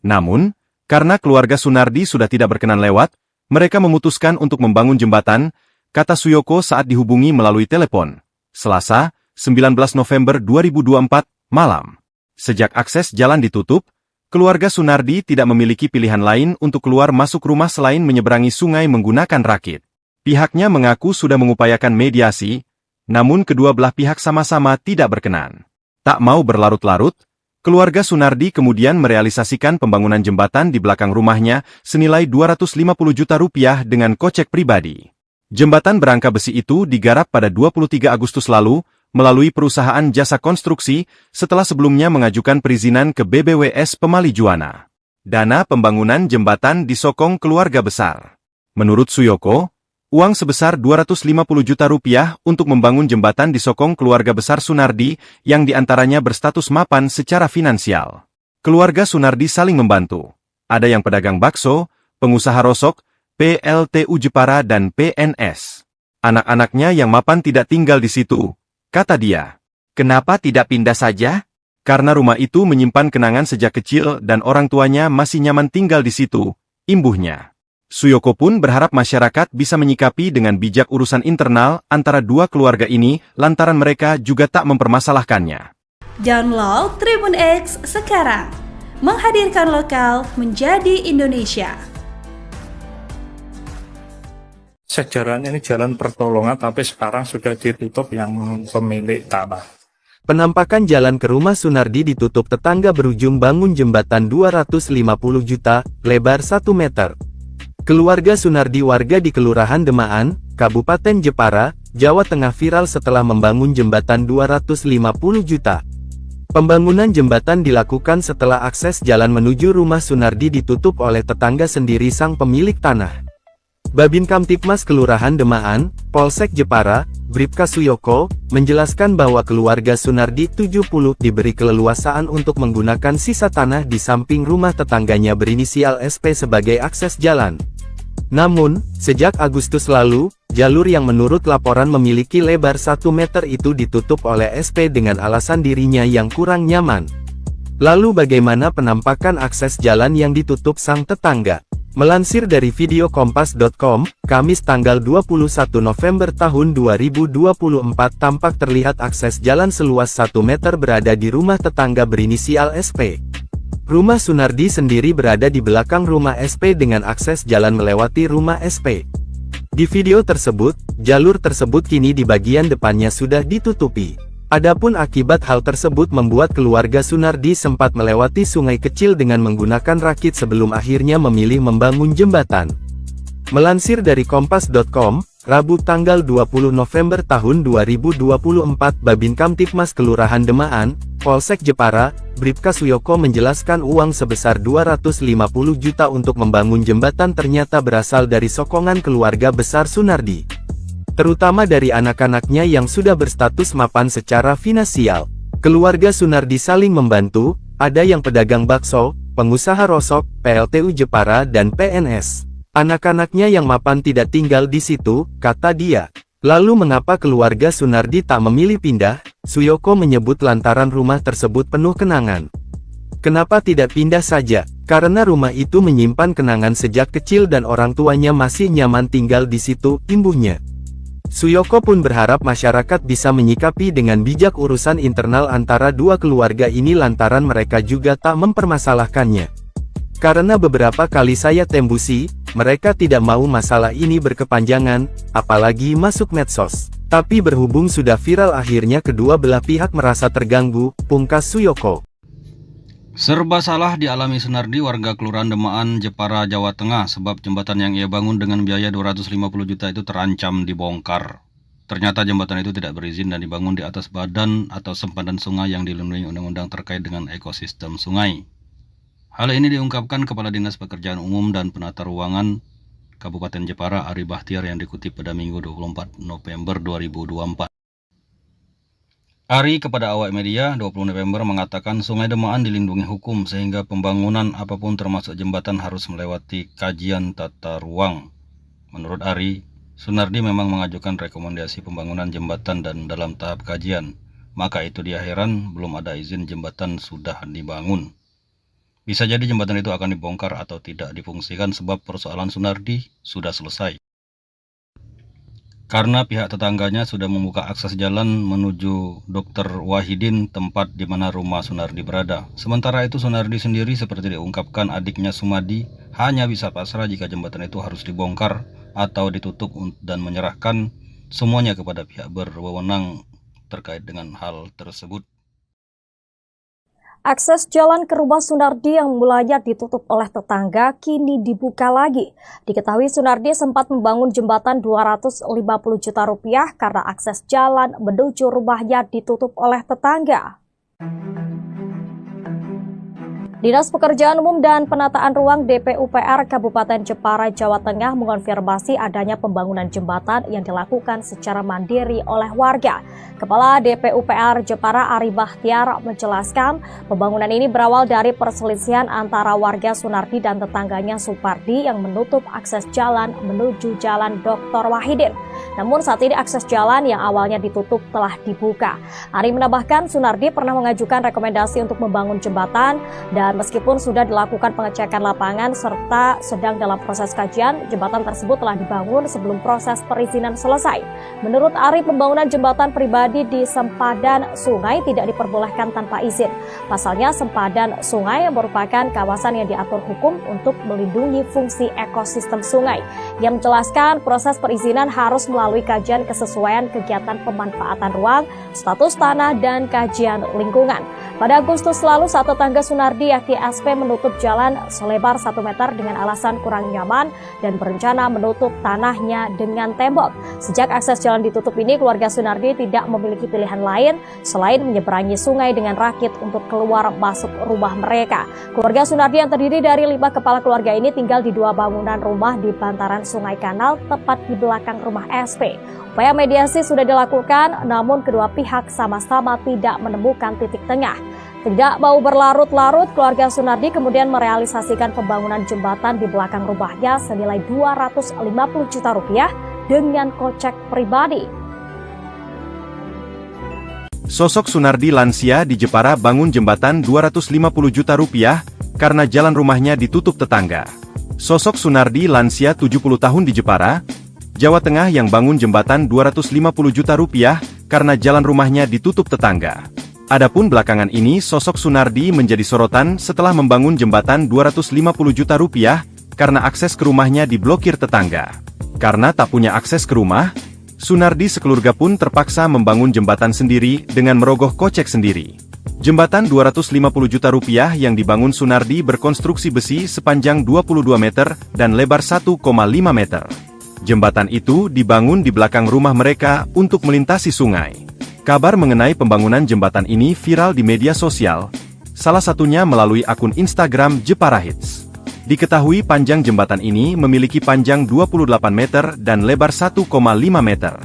Namun, karena keluarga Sunardi sudah tidak berkenan lewat, mereka memutuskan untuk membangun jembatan, kata Suyoko saat dihubungi melalui telepon. Selasa, 19 November 2024, malam. Sejak akses jalan ditutup, keluarga Sunardi tidak memiliki pilihan lain untuk keluar masuk rumah selain menyeberangi sungai menggunakan rakit. Pihaknya mengaku sudah mengupayakan mediasi, namun kedua belah pihak sama-sama tidak berkenan. Tak mau berlarut-larut, keluarga Sunardi kemudian merealisasikan pembangunan jembatan di belakang rumahnya senilai 250 juta rupiah dengan kocek pribadi. Jembatan berangka besi itu digarap pada 23 Agustus lalu, melalui perusahaan jasa konstruksi, setelah sebelumnya mengajukan perizinan ke BBWS Pemali Juwana. Dana pembangunan jembatan disokong keluarga besar. Menurut Suyoko, uang sebesar 250 juta rupiah untuk membangun jembatan disokong keluarga besar Sunardi, yang diantaranya berstatus mapan secara finansial. Keluarga Sunardi saling membantu. Ada yang pedagang bakso, pengusaha rosok, PLTU Jepara dan PNS. Anak-anaknya yang mapan tidak tinggal di situ, kata dia. Kenapa tidak pindah saja? Karena rumah itu menyimpan kenangan sejak kecil dan orang tuanya masih nyaman tinggal di situ, imbuhnya. Suyoko pun berharap masyarakat bisa menyikapi dengan bijak urusan internal antara dua keluarga ini lantaran mereka juga tak mempermasalahkannya. Download Tribun X sekarang, menghadirkan lokal menjadi Indonesia. Sejarahnya ini jalan pertolongan, tapi sekarang sudah ditutup yang pemilik tanah. Penampakan jalan ke rumah Sunardi ditutup tetangga berujung bangun jembatan 250 juta, lebar 1 meter. Keluarga Sunardi warga di Kelurahan Demaan, Kabupaten Jepara, Jawa Tengah viral setelah membangun jembatan 250 juta. Pembangunan jembatan dilakukan setelah akses jalan menuju rumah Sunardi ditutup oleh tetangga sendiri sang pemilik tanah. Babin Kamtipmas Kelurahan Demaan, Polsek Jepara, Bribka Suyoko, menjelaskan bahwa keluarga Sunardi 70 diberi keleluasaan untuk menggunakan sisa tanah di samping rumah tetangganya berinisial SP sebagai akses jalan. Namun, sejak Agustus lalu, jalur yang menurut laporan memiliki lebar 1 meter itu ditutup oleh SP dengan alasan dirinya yang kurang nyaman. Lalu bagaimana penampakan akses jalan yang ditutup sang tetangga? Melansir dari video kompas.com, Kamis tanggal 21 November tahun 2024 tampak terlihat akses jalan seluas 1 meter berada di rumah tetangga berinisial SP. Rumah Sunardi sendiri berada di belakang rumah SP dengan akses jalan melewati rumah SP. Di video tersebut, jalur tersebut kini di bagian depannya sudah ditutupi. Adapun akibat hal tersebut membuat keluarga Sunardi sempat melewati sungai kecil dengan menggunakan rakit sebelum akhirnya memilih membangun jembatan. Melansir dari kompas.com, Rabu tanggal 20 November tahun 2024 Babin Kamtipmas Kelurahan Demaan, Polsek Jepara, Bribka Suyoko menjelaskan uang sebesar 250 juta untuk membangun jembatan ternyata berasal dari sokongan keluarga besar Sunardi. Terutama dari anak-anaknya yang sudah berstatus mapan secara finansial. Keluarga Sunardi saling membantu, ada yang pedagang bakso, pengusaha rosok, PLTU Jepara dan PNS. Anak-anaknya yang mapan tidak tinggal di situ, kata dia. Lalu mengapa keluarga Sunardi tak memilih pindah? Suyoko menyebut lantaran rumah tersebut penuh kenangan. Kenapa tidak pindah saja? Karena rumah itu menyimpan kenangan sejak kecil dan orang tuanya masih nyaman tinggal di situ, imbuhnya. Suyoko pun berharap masyarakat bisa menyikapi dengan bijak urusan internal antara dua keluarga ini lantaran mereka juga tak mempermasalahkannya. Karena beberapa kali saya tembusi, mereka tidak mau masalah ini berkepanjangan, apalagi masuk medsos. Tapi berhubung sudah viral akhirnya kedua belah pihak merasa terganggu, pungkas Suyoko. Serba salah dialami Sunardi, warga Kelurahan Demaan, Jepara, Jawa Tengah, sebab jembatan yang ia bangun dengan biaya 250 juta itu terancam dibongkar. Ternyata jembatan itu tidak berizin dan dibangun di atas badan atau sempadan sungai yang dilindungi undang-undang terkait dengan ekosistem sungai. Hal ini diungkapkan Kepala Dinas Pekerjaan Umum dan Penata Ruangan Kabupaten Jepara, Ari Bahtiar, yang dikutip pada Minggu 24 November 2024. Ari kepada awak media 20 November mengatakan Sungai Demaan dilindungi hukum sehingga pembangunan apapun termasuk jembatan harus melewati kajian tata ruang. Menurut Ari, Sunardi memang mengajukan rekomendasi pembangunan jembatan dan dalam tahap kajian. Maka itu dia heran belum ada izin jembatan sudah dibangun. Bisa jadi jembatan itu akan dibongkar atau tidak difungsikan sebab persoalan Sunardi sudah selesai. Karena pihak tetangganya sudah membuka akses jalan menuju Dr. Wahidin, tempat di mana rumah Sunardi berada. Sementara itu Sunardi sendiri seperti diungkapkan adiknya Sumadi hanya bisa pasrah jika jembatan itu harus dibongkar atau ditutup dan menyerahkan semuanya kepada pihak berwenang terkait dengan hal tersebut. Akses jalan ke rumah Sunardi yang mulanya ditutup oleh tetangga kini dibuka lagi. Diketahui Sunardi sempat membangun jembatan 250 juta rupiah karena akses jalan menuju rumahnya ditutup oleh tetangga. Dinas Pekerjaan Umum dan Penataan Ruang DPUPR Kabupaten Jepara, Jawa Tengah mengonfirmasi adanya pembangunan jembatan yang dilakukan secara mandiri oleh warga. Kepala DPUPR Jepara Ari Bahtiar menjelaskan pembangunan ini berawal dari perselisihan antara warga Sunardi dan tetangganya Supardi yang menutup akses jalan menuju Jalan Dr. Wahidin. Namun saat ini akses jalan yang awalnya ditutup telah dibuka. Ari menambahkan Sunardi pernah mengajukan rekomendasi untuk membangun jembatan dan meskipun sudah dilakukan pengecekan lapangan serta sedang dalam proses kajian, jembatan tersebut telah dibangun sebelum proses perizinan selesai. Menurut Ari, pembangunan jembatan pribadi di sempadan sungai tidak diperbolehkan tanpa izin. Pasalnya sempadan sungai merupakan kawasan yang diatur hukum untuk melindungi fungsi ekosistem sungai. Ia menjelaskan proses perizinan harus melalui kajian kesesuaian kegiatan pemanfaatan ruang, status tanah, dan kajian lingkungan. Pada Agustus lalu, saat tetangga Sunardi yakni SP menutup jalan selebar 1 meter dengan alasan kurang nyaman dan berencana menutup tanahnya dengan tembok. Sejak akses jalan ditutup ini, keluarga Sunardi tidak memiliki pilihan lain selain menyeberangi sungai dengan rakit untuk keluar masuk rumah mereka. Keluarga Sunardi yang terdiri dari 5 kepala keluarga ini tinggal di 2 bangunan rumah di bantaran Sungai Kanal tepat di belakang rumah SP. Upaya mediasi sudah dilakukan, namun kedua pihak sama-sama tidak menemukan titik tengah. Tidak mau berlarut-larut, keluarga Sunardi kemudian merealisasikan pembangunan jembatan di belakang rumahnya senilai 250 juta rupiah dengan kocek pribadi. Sosok Sunardi lansia di Jepara bangun jembatan 250 juta rupiah karena jalan rumahnya ditutup tetangga. Sosok Sunardi lansia 70 tahun di Jepara, Jawa Tengah yang bangun jembatan 250 juta rupiah karena jalan rumahnya ditutup tetangga. Adapun belakangan ini sosok Sunardi menjadi sorotan setelah membangun jembatan 250 juta rupiah karena akses ke rumahnya diblokir tetangga. Karena tak punya akses ke rumah, Sunardi sekeluarga pun terpaksa membangun jembatan sendiri dengan merogoh kocek sendiri. Jembatan 250 juta rupiah yang dibangun Sunardi berkonstruksi besi sepanjang 22 meter dan lebar 1,5 meter. Jembatan itu dibangun di belakang rumah mereka untuk melintasi sungai. Kabar mengenai pembangunan jembatan ini viral di media sosial, salah satunya melalui akun Instagram Jepara Hits. Diketahui panjang jembatan ini memiliki panjang 28 meter dan lebar 1,5 meter.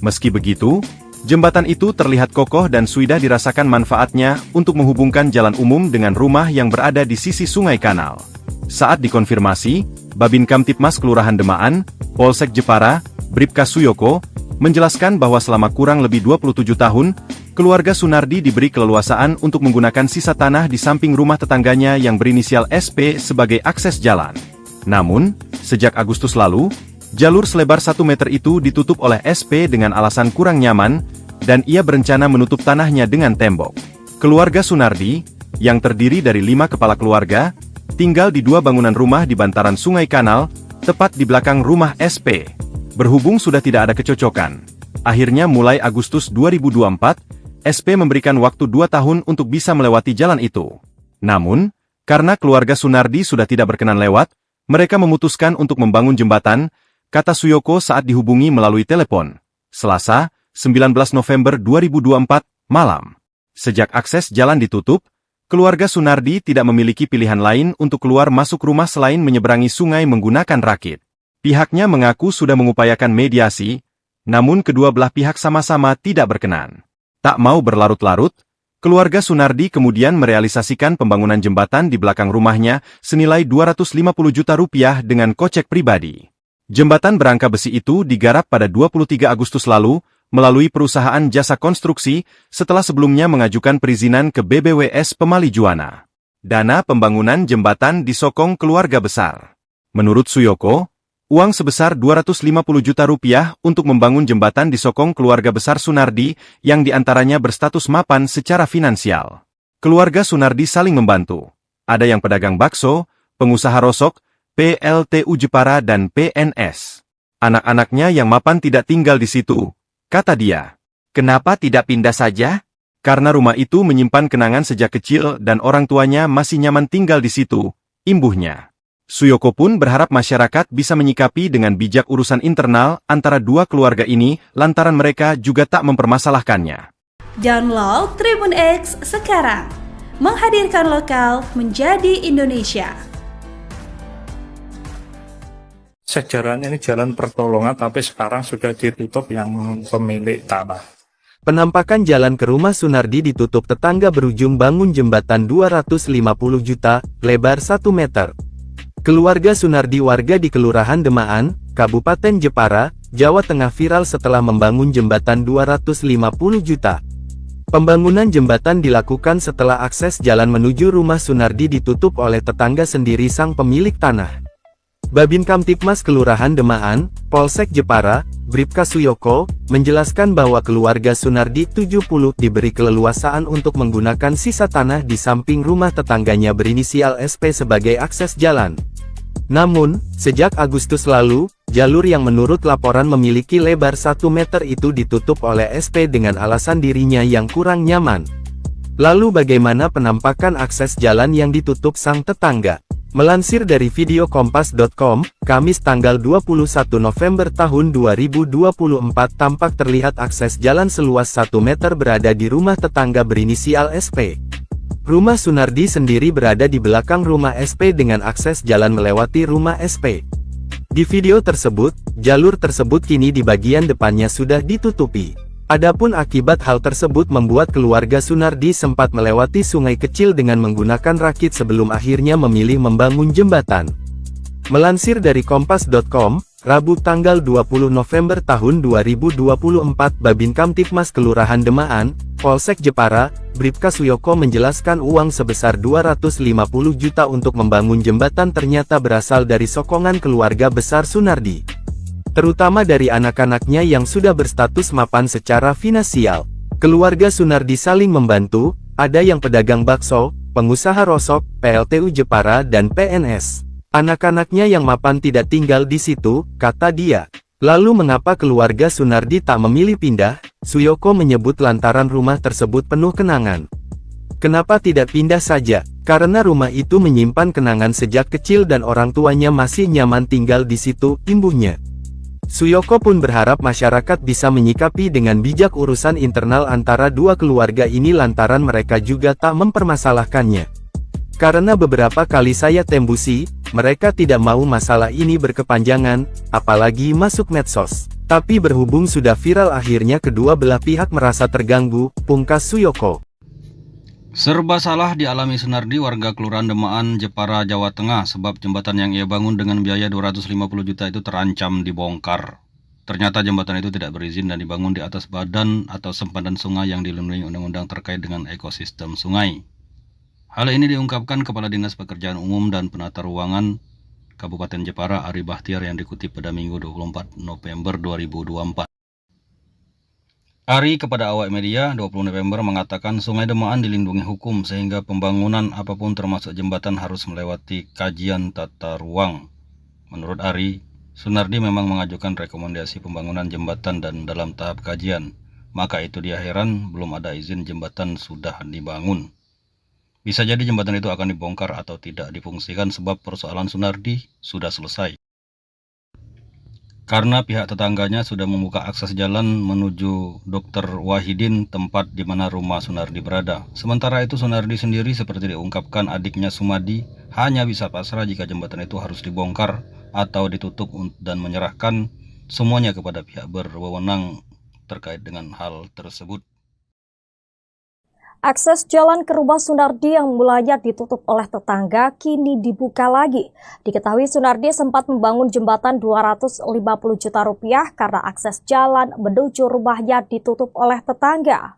Meski begitu, jembatan itu terlihat kokoh dan sudah dirasakan manfaatnya untuk menghubungkan jalan umum dengan rumah yang berada di sisi Sungai Kanal. Saat dikonfirmasi, Babin Kamtipmas Kelurahan Demaan, Polsek Jepara, Bribka Suyoko, menjelaskan bahwa selama kurang lebih 27 tahun, keluarga Sunardi diberi keleluasaan untuk menggunakan sisa tanah di samping rumah tetangganya yang berinisial SP sebagai akses jalan. Namun, sejak Agustus lalu, Jalur selebar 1 meter itu ditutup oleh SP dengan alasan kurang nyaman, dan ia berencana menutup tanahnya dengan tembok. Keluarga Sunardi, yang terdiri dari 5 kepala keluarga, tinggal di 2 bangunan rumah di bantaran Sungai Kanal, tepat di belakang rumah SP. Berhubung sudah tidak ada kecocokan, akhirnya mulai Agustus 2024, SP memberikan waktu 2 tahun untuk bisa melewati jalan itu. Namun, karena keluarga Sunardi sudah tidak berkenan lewat, mereka memutuskan untuk membangun jembatan, kata Suyoko saat dihubungi melalui telepon. Selasa, 19 November 2024, malam. Sejak akses jalan ditutup, keluarga Sunardi tidak memiliki pilihan lain untuk keluar masuk rumah selain menyeberangi sungai menggunakan rakit. Pihaknya mengaku sudah mengupayakan mediasi, namun kedua belah pihak sama-sama tidak berkenan. Tak mau berlarut-larut, keluarga Sunardi kemudian merealisasikan pembangunan jembatan di belakang rumahnya senilai 250 juta rupiah dengan kocek pribadi. Jembatan berangka besi itu digarap pada 23 Agustus lalu, melalui perusahaan jasa konstruksi, setelah sebelumnya mengajukan perizinan ke BBWS Pemali Juwana. Dana pembangunan jembatan disokong keluarga besar. Menurut Suyoko, uang sebesar 250 juta rupiah untuk membangun jembatan disokong keluarga besar Sunardi, yang diantaranya berstatus mapan secara finansial. Keluarga Sunardi saling membantu. Ada yang pedagang bakso, pengusaha rosok, PLTU Jepara dan PNS. Anak-anaknya yang mapan tidak tinggal di situ, kata dia. Kenapa tidak pindah saja? Karena rumah itu menyimpan kenangan sejak kecil dan orang tuanya masih nyaman tinggal di situ, imbuhnya. Suyoko pun berharap masyarakat bisa menyikapi dengan bijak urusan internal antara dua keluarga ini lantaran mereka juga tak mempermasalahkannya. Download Tribun X sekarang. Menghadirkan lokal menjadi Indonesia. Sejarahnya ini jalan pertolongan, tapi sekarang sudah ditutup yang pemilik tanah. Penampakan jalan ke rumah Sunardi ditutup tetangga berujung bangun jembatan 250 juta, lebar 1 meter. Keluarga Sunardi warga di Kelurahan Demaan, Kabupaten Jepara, Jawa Tengah viral setelah membangun jembatan 250 juta. Pembangunan jembatan dilakukan setelah akses jalan menuju rumah Sunardi ditutup oleh tetangga sendiri sang pemilik tanah. Babin Kamtipmas Kelurahan Demaan, Polsek Jepara, Bribka Suyoko, menjelaskan bahwa keluarga Sunardi 70 diberi keleluasaan untuk menggunakan sisa tanah di samping rumah tetangganya berinisial SP sebagai akses jalan. Namun, sejak Agustus lalu, jalur yang menurut laporan memiliki lebar 1 meter itu ditutup oleh SP dengan alasan dirinya yang kurang nyaman. Lalu bagaimana penampakan akses jalan yang ditutup sang tetangga? Melansir dari video kompas.com, Kamis tanggal 21 November tahun 2024 tampak terlihat akses jalan seluas 1 meter berada di rumah tetangga berinisial SP. Rumah Sunardi sendiri berada di belakang rumah SP dengan akses jalan melewati rumah SP. Di video tersebut, jalur tersebut kini di bagian depannya sudah ditutupi. Adapun akibat hal tersebut membuat keluarga Sunardi sempat melewati sungai kecil dengan menggunakan rakit sebelum akhirnya memilih membangun jembatan. Melansir dari kompas.com, Rabu tanggal 20 November tahun 2024 Babin Kamtipmas Kelurahan Demaan, Polsek Jepara, Bribka Suyoko menjelaskan uang sebesar 250 juta untuk membangun jembatan ternyata berasal dari sokongan keluarga besar Sunardi. Terutama dari anak-anaknya yang sudah berstatus mapan secara finansial. Keluarga Sunardi saling membantu, ada yang pedagang bakso, pengusaha rosok, PLTU Jepara dan PNS. Anak-anaknya yang mapan tidak tinggal di situ, kata dia. Lalu mengapa keluarga Sunardi tak memilih pindah? Suyoko menyebut lantaran rumah tersebut penuh kenangan. Kenapa tidak pindah saja? Karena rumah itu menyimpan kenangan sejak kecil dan orang tuanya masih nyaman tinggal di situ, imbuhnya. Suyoko pun berharap masyarakat bisa menyikapi dengan bijak urusan internal antara dua keluarga ini lantaran mereka juga tak mempermasalahkannya. Karena beberapa kali saya tembusi, mereka tidak mau masalah ini berkepanjangan, apalagi masuk medsos. Tapi berhubung sudah viral akhirnya kedua belah pihak merasa terganggu, pungkas Suyoko. Serba salah dialami Sunardi warga Kelurahan Demaan, Jepara, Jawa Tengah sebab jembatan yang ia bangun dengan biaya 250 juta itu terancam dibongkar. Ternyata jembatan itu tidak berizin dan dibangun di atas badan atau sempadan sungai yang dilindungi undang-undang terkait dengan ekosistem sungai. Hal ini diungkapkan Kepala Dinas Pekerjaan Umum dan Penata Ruangan Kabupaten Jepara, Ari Bahtiar, yang dikutip pada Minggu 24 November 2024. Ari kepada awak media 20 November mengatakan Sungai Demaan dilindungi hukum sehingga pembangunan apapun termasuk jembatan harus melewati kajian tata ruang. Menurut Ari, Sunardi memang mengajukan rekomendasi pembangunan jembatan dan dalam tahap kajian. Maka itu dia heran belum ada izin jembatan sudah dibangun. Bisa jadi jembatan itu akan dibongkar atau tidak difungsikan sebab persoalan Sunardi sudah selesai. Karena pihak tetangganya sudah membuka akses jalan menuju Dr. Wahidin, tempat di mana rumah Sunardi berada. Sementara itu Sunardi sendiri seperti diungkapkan adiknya Sumadi hanya bisa pasrah jika jembatan itu harus dibongkar atau ditutup dan menyerahkan semuanya kepada pihak berwenang terkait dengan hal tersebut. Akses jalan ke rumah Sunardi yang mulanya ditutup oleh tetangga kini dibuka lagi. Diketahui Sunardi sempat membangun jembatan 250 juta rupiah karena akses jalan menuju rumahnya ditutup oleh tetangga.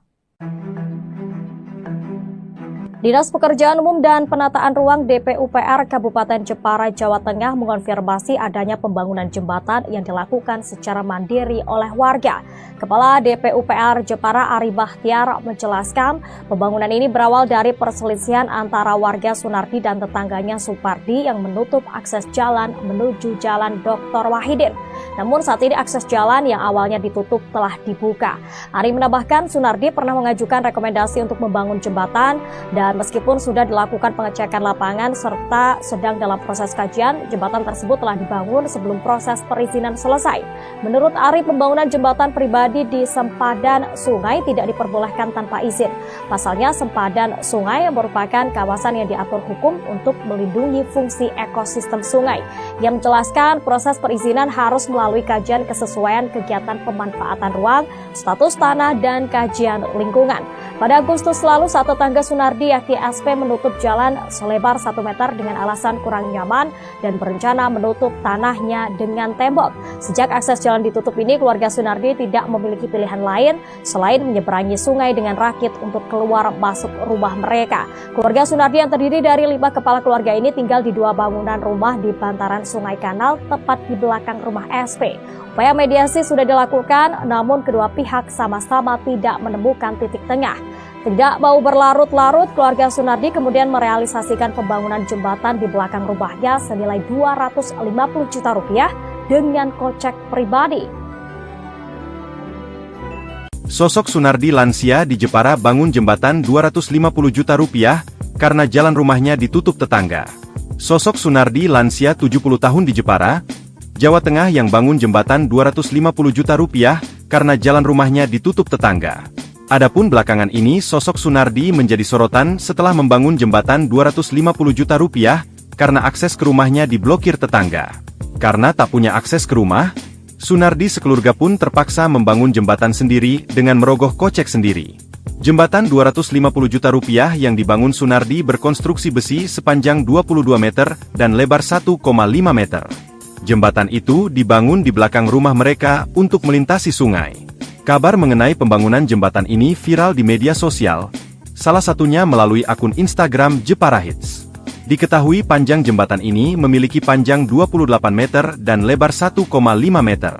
Dinas Pekerjaan Umum dan Penataan Ruang DPUPR Kabupaten Jepara, Jawa Tengah mengonfirmasi adanya pembangunan jembatan yang dilakukan secara mandiri oleh warga. Kepala DPUPR Jepara Ari Bahtiar menjelaskan pembangunan ini berawal dari perselisihan antara warga Sunardi dan tetangganya Supardi yang menutup akses jalan menuju Jalan Dr. Wahidin. Namun saat ini akses jalan yang awalnya ditutup telah dibuka. Ari menambahkan Sunardi pernah mengajukan rekomendasi untuk membangun jembatan dan meskipun sudah dilakukan pengecekan lapangan serta sedang dalam proses kajian, jembatan tersebut telah dibangun sebelum proses perizinan selesai. Menurut Ari, pembangunan jembatan pribadi di sempadan sungai tidak diperbolehkan tanpa izin. Pasalnya, sempadan sungai merupakan kawasan yang diatur hukum untuk melindungi fungsi ekosistem sungai. Ia menjelaskan proses perizinan harus melalui kajian kesesuaian kegiatan pemanfaatan ruang, status tanah, dan kajian lingkungan. Pada Agustus lalu, saat tetangga Sunardi yakni SP menutup jalan selebar 1 meter dengan alasan kurang nyaman dan berencana menutup tanahnya dengan tembok. Sejak akses jalan ditutup ini, keluarga Sunardi tidak memiliki pilihan lain selain menyeberangi sungai dengan rakit untuk keluar masuk rumah mereka. Keluarga Sunardi yang terdiri dari 5 kepala keluarga ini tinggal di 2 bangunan rumah di bantaran Sungai Kanal tepat di belakang rumah SP. Upaya mediasi sudah dilakukan, namun kedua pihak sama-sama tidak menemukan titik tengah. Tidak mau berlarut-larut, keluarga Sunardi kemudian merealisasikan pembangunan jembatan di belakang rumahnya senilai 250 juta rupiah dengan kocek pribadi. Sosok Sunardi lansia di Jepara bangun jembatan 250 juta rupiah karena jalan rumahnya ditutup tetangga. Sosok Sunardi lansia 70 tahun di Jepara, Jawa Tengah yang bangun jembatan 250 juta rupiah karena jalan rumahnya ditutup tetangga. Adapun belakangan ini sosok Sunardi menjadi sorotan setelah membangun jembatan 250 juta rupiah karena akses ke rumahnya diblokir tetangga. Karena tak punya akses ke rumah, Sunardi sekeluarga pun terpaksa membangun jembatan sendiri dengan merogoh kocek sendiri. Jembatan 250 juta rupiah yang dibangun Sunardi berkonstruksi besi sepanjang 22 meter dan lebar 1,5 meter. Jembatan itu dibangun di belakang rumah mereka untuk melintasi sungai. Kabar mengenai pembangunan jembatan ini viral di media sosial, salah satunya melalui akun Instagram Jepara Hits. Diketahui panjang jembatan ini memiliki panjang 28 meter dan lebar 1,5 meter.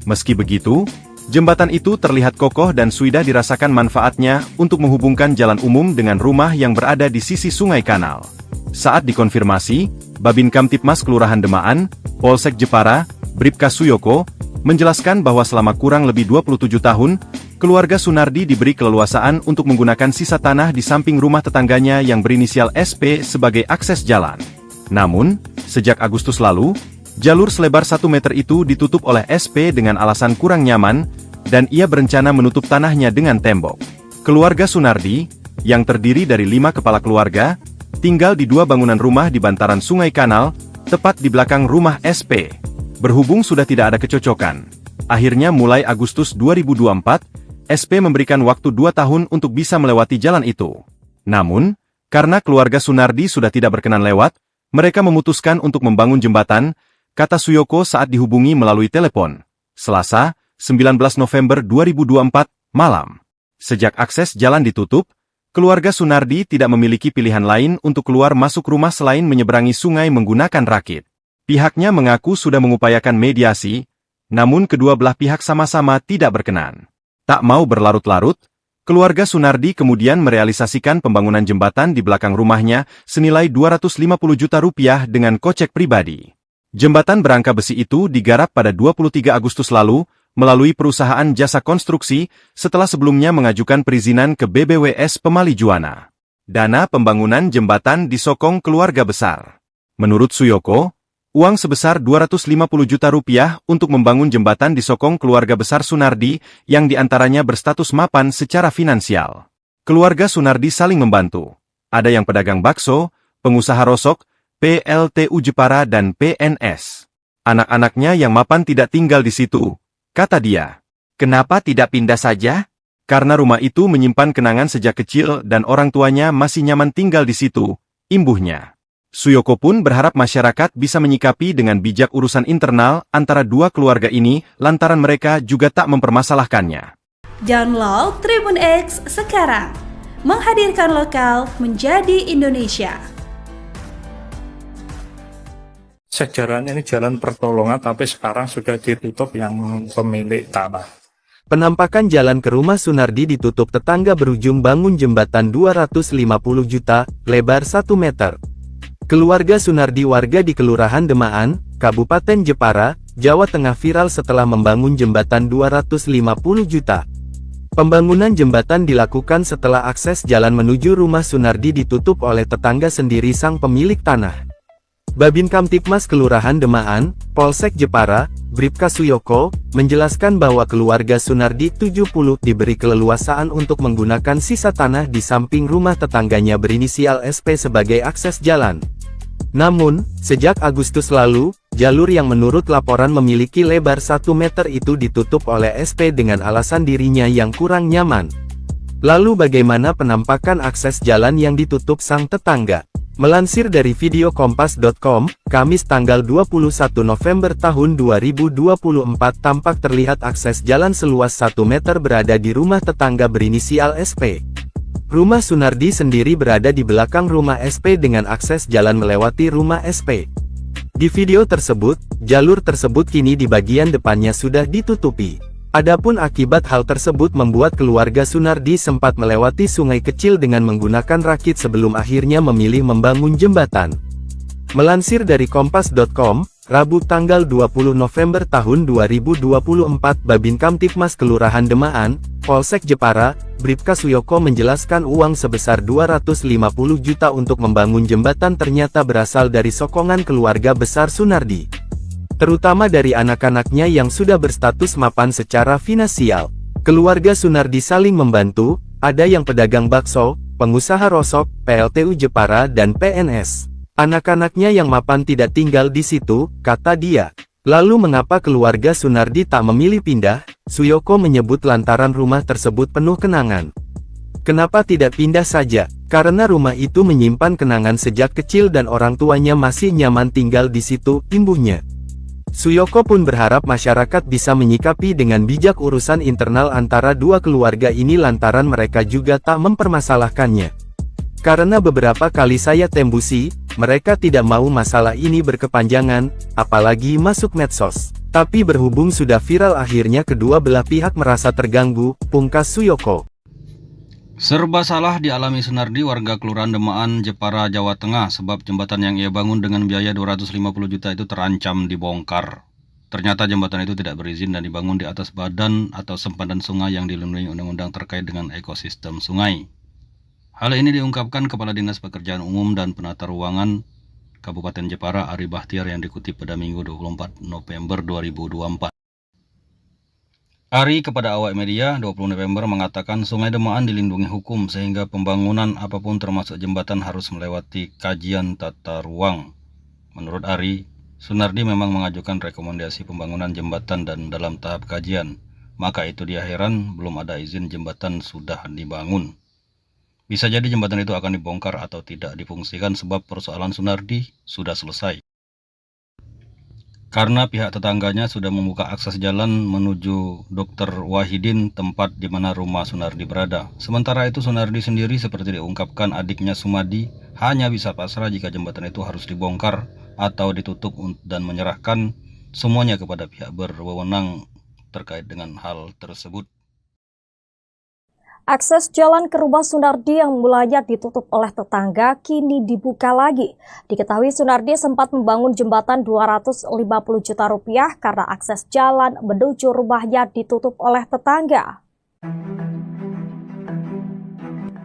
Meski begitu, jembatan itu terlihat kokoh dan sudah dirasakan manfaatnya untuk menghubungkan jalan umum dengan rumah yang berada di sisi Sungai Kanal. Saat dikonfirmasi, Babin Kamtipmas Kelurahan Demaan, Polsek Jepara, Bribka Suyoko, menjelaskan bahwa selama kurang lebih 27 tahun, keluarga Sunardi diberi keleluasaan untuk menggunakan sisa tanah di samping rumah tetangganya yang berinisial SP sebagai akses jalan. Namun, sejak Agustus lalu, jalur selebar 1 meter itu ditutup oleh SP dengan alasan kurang nyaman, dan ia berencana menutup tanahnya dengan tembok. Keluarga Sunardi, yang terdiri dari 5 kepala keluarga, tinggal di 2 bangunan rumah di bantaran Sungai Kanal, tepat di belakang rumah SP. Berhubung sudah tidak ada kecocokan, akhirnya mulai Agustus 2024, SP memberikan waktu 2 tahun untuk bisa melewati jalan itu. Namun, karena keluarga Sunardi sudah tidak berkenan lewat, mereka memutuskan untuk membangun jembatan, kata Suyoko saat dihubungi melalui telepon. Selasa, 19 November 2024, malam. Sejak akses jalan ditutup, keluarga Sunardi tidak memiliki pilihan lain untuk keluar masuk rumah selain menyeberangi sungai menggunakan rakit. Pihaknya mengaku sudah mengupayakan mediasi, namun kedua belah pihak sama-sama tidak berkenan. Tak mau berlarut-larut, keluarga Sunardi kemudian merealisasikan pembangunan jembatan di belakang rumahnya senilai 250 juta rupiah dengan kocek pribadi. Jembatan berangka besi itu digarap pada 23 Agustus lalu melalui perusahaan jasa konstruksi setelah sebelumnya mengajukan perizinan ke BBWS Pemali Juwana. Dana pembangunan jembatan disokong keluarga besar. Menurut Suyoko, uang sebesar 250 juta rupiah untuk membangun jembatan disokong keluarga besar Sunardi yang diantaranya berstatus mapan secara finansial. Keluarga Sunardi saling membantu. Ada yang pedagang bakso, pengusaha rosok, PLTU Jepara dan PNS. Anak-anaknya yang mapan tidak tinggal di situ, kata dia. Kenapa tidak pindah saja? Karena rumah itu menyimpan kenangan sejak kecil dan orang tuanya masih nyaman tinggal di situ, imbuhnya. Suyoko pun berharap masyarakat bisa menyikapi dengan bijak urusan internal antara dua keluarga ini lantaran mereka juga tak mempermasalahkannya. Download Tribun X sekarang. Menghadirkan lokal menjadi Indonesia. Sejarahnya ini jalan pertolongan, tapi sekarang sudah ditutup yang pemilik tanah. Penampakan jalan ke rumah Sunardi ditutup tetangga berujung bangun jembatan 250 juta, lebar 1 meter. Keluarga Sunardi warga di Kelurahan Demaan, Kabupaten Jepara, Jawa Tengah viral setelah membangun jembatan 250 juta. Pembangunan jembatan dilakukan setelah akses jalan menuju rumah Sunardi ditutup oleh tetangga sendiri sang pemilik tanah. Babin Kamtipmas Kelurahan Demaan, Polsek Jepara, Bribka Suyoko, menjelaskan bahwa keluarga Sunardi 70 diberi keleluasaan untuk menggunakan sisa tanah di samping rumah tetangganya berinisial SP sebagai akses jalan. Namun, sejak Agustus lalu, jalur yang menurut laporan memiliki lebar 1 meter itu ditutup oleh SP dengan alasan dirinya yang kurang nyaman. Lalu bagaimana penampakan akses jalan yang ditutup sang tetangga? Melansir dari video kompas.com, Kamis tanggal 21 November tahun 2024 tampak terlihat akses jalan seluas 1 meter berada di rumah tetangga berinisial SP. Rumah Sunardi sendiri berada di belakang rumah SP dengan akses jalan melewati rumah SP. Di video tersebut, jalur tersebut kini di bagian depannya sudah ditutupi. Adapun akibat hal tersebut membuat keluarga Sunardi sempat melewati sungai kecil dengan menggunakan rakit sebelum akhirnya memilih membangun jembatan. Melansir dari kompas.com, Rabu tanggal 20 November tahun 2024 Babin Kamtipmas Kelurahan Demaan, Polsek Jepara, Bribka Suyoko menjelaskan uang sebesar 250 juta untuk membangun jembatan ternyata berasal dari sokongan keluarga besar Sunardi. Terutama dari anak-anaknya yang sudah berstatus mapan secara finansial. Keluarga Sunardi saling membantu, ada yang pedagang bakso, pengusaha rosok, PLTU Jepara dan PNS. Anak-anaknya yang mapan tidak tinggal di situ, kata dia. Lalu mengapa keluarga Sunardi tak memilih pindah? Suyoko menyebut lantaran rumah tersebut penuh kenangan. Kenapa tidak pindah saja? Karena rumah itu menyimpan kenangan sejak kecil dan orang tuanya masih nyaman tinggal di situ, imbuhnya. Suyoko pun berharap masyarakat bisa menyikapi dengan bijak urusan internal antara dua keluarga ini lantaran mereka juga tak mempermasalahkannya. Karena beberapa kali saya tembusi, mereka tidak mau masalah ini berkepanjangan, apalagi masuk medsos. Tapi berhubung sudah viral akhirnya kedua belah pihak merasa terganggu, pungkas Suyoko. Serba salah dialami Sunardi warga Kelurahan Demaan, Jepara, Jawa Tengah sebab jembatan yang ia bangun dengan biaya 250 juta itu terancam dibongkar. Ternyata jembatan itu tidak berizin dan dibangun di atas badan atau sempadan sungai yang dilindungi undang-undang terkait dengan ekosistem sungai. Hal ini diungkapkan Kepala Dinas Pekerjaan Umum dan Penata Ruangan Kabupaten Jepara Ari Bahtiar yang dikutip pada Minggu 24 November 2024. Ari kepada awak media 20 November mengatakan Sungai Demaan dilindungi hukum sehingga pembangunan apapun termasuk jembatan harus melewati kajian tata ruang. Menurut Ari, Sunardi memang mengajukan rekomendasi pembangunan jembatan dan dalam tahap kajian. Maka itu dia heran belum ada izin jembatan sudah dibangun. Bisa jadi jembatan itu akan dibongkar atau tidak difungsikan sebab persoalan Sunardi sudah selesai. Karena pihak tetangganya sudah membuka akses jalan menuju Dr. Wahidin, tempat di mana rumah Sunardi berada. Sementara itu Sunardi sendiri seperti diungkapkan adiknya Sumadi hanya bisa pasrah jika jembatan itu harus dibongkar atau ditutup dan menyerahkan semuanya kepada pihak berwenang terkait dengan hal tersebut. Akses jalan ke rumah Sunardi yang mulanya ditutup oleh tetangga kini dibuka lagi. Diketahui Sunardi sempat membangun jembatan 250 juta rupiah karena akses jalan menuju rumahnya ditutup oleh tetangga.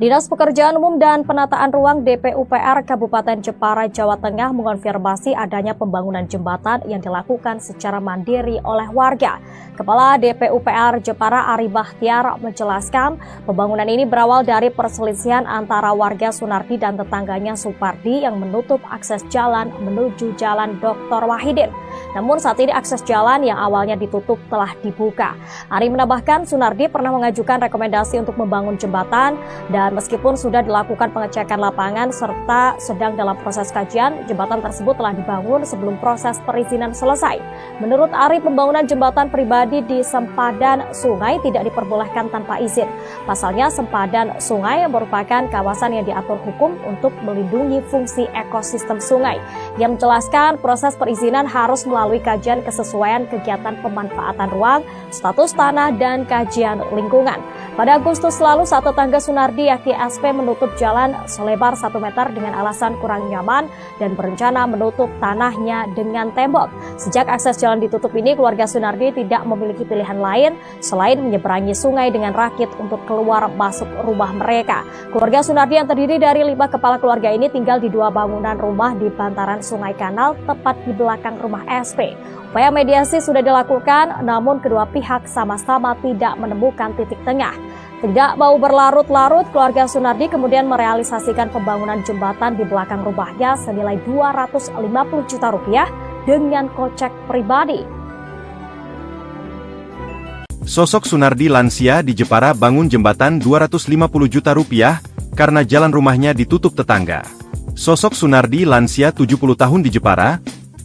Dinas Pekerjaan Umum dan Penataan Ruang DPUPR Kabupaten Jepara, Jawa Tengah mengonfirmasi adanya pembangunan jembatan yang dilakukan secara mandiri oleh warga. Kepala DPUPR Jepara Ari Bahtiar menjelaskan pembangunan ini berawal dari perselisihan antara warga Sunardi dan tetangganya Supardi yang menutup akses jalan menuju Jalan Dr. Wahidin. Namun saat ini akses jalan yang awalnya ditutup telah dibuka. Ari menambahkan Sunardi pernah mengajukan rekomendasi untuk membangun jembatan dan meskipun sudah dilakukan pengecekan lapangan serta sedang dalam proses kajian, jembatan tersebut telah dibangun sebelum proses perizinan selesai. Menurut Ari, pembangunan jembatan pribadi di sempadan sungai tidak diperbolehkan tanpa izin. Pasalnya, sempadan sungai merupakan kawasan yang diatur hukum untuk melindungi fungsi ekosistem sungai. Yang menjelaskan proses perizinan harus melalui kajian kesesuaian kegiatan pemanfaatan ruang, status tanah, dan kajian lingkungan. Pada Agustus lalu, saat tetangga Sunardi yakni SP menutup jalan selebar 1 meter dengan alasan kurang nyaman dan berencana menutup tanahnya dengan tembok. Sejak akses jalan ditutup ini, keluarga Sunardi tidak memiliki pilihan lain selain menyeberangi sungai dengan rakit untuk keluar masuk rumah mereka. Keluarga Sunardi yang terdiri dari 5 kepala keluarga ini tinggal di 2 bangunan rumah di bantaran Sungai Kanal tepat di belakang rumah SP. Upaya mediasi sudah dilakukan, namun kedua pihak sama-sama tidak menemukan titik tengah. Tidak mau berlarut-larut, keluarga Sunardi kemudian merealisasikan pembangunan jembatan di belakang rumahnya senilai 250 juta rupiah dengan kocek pribadi. Sosok Sunardi lansia di Jepara bangun jembatan 250 juta rupiah karena jalan rumahnya ditutup tetangga. Sosok Sunardi lansia 70 tahun di Jepara,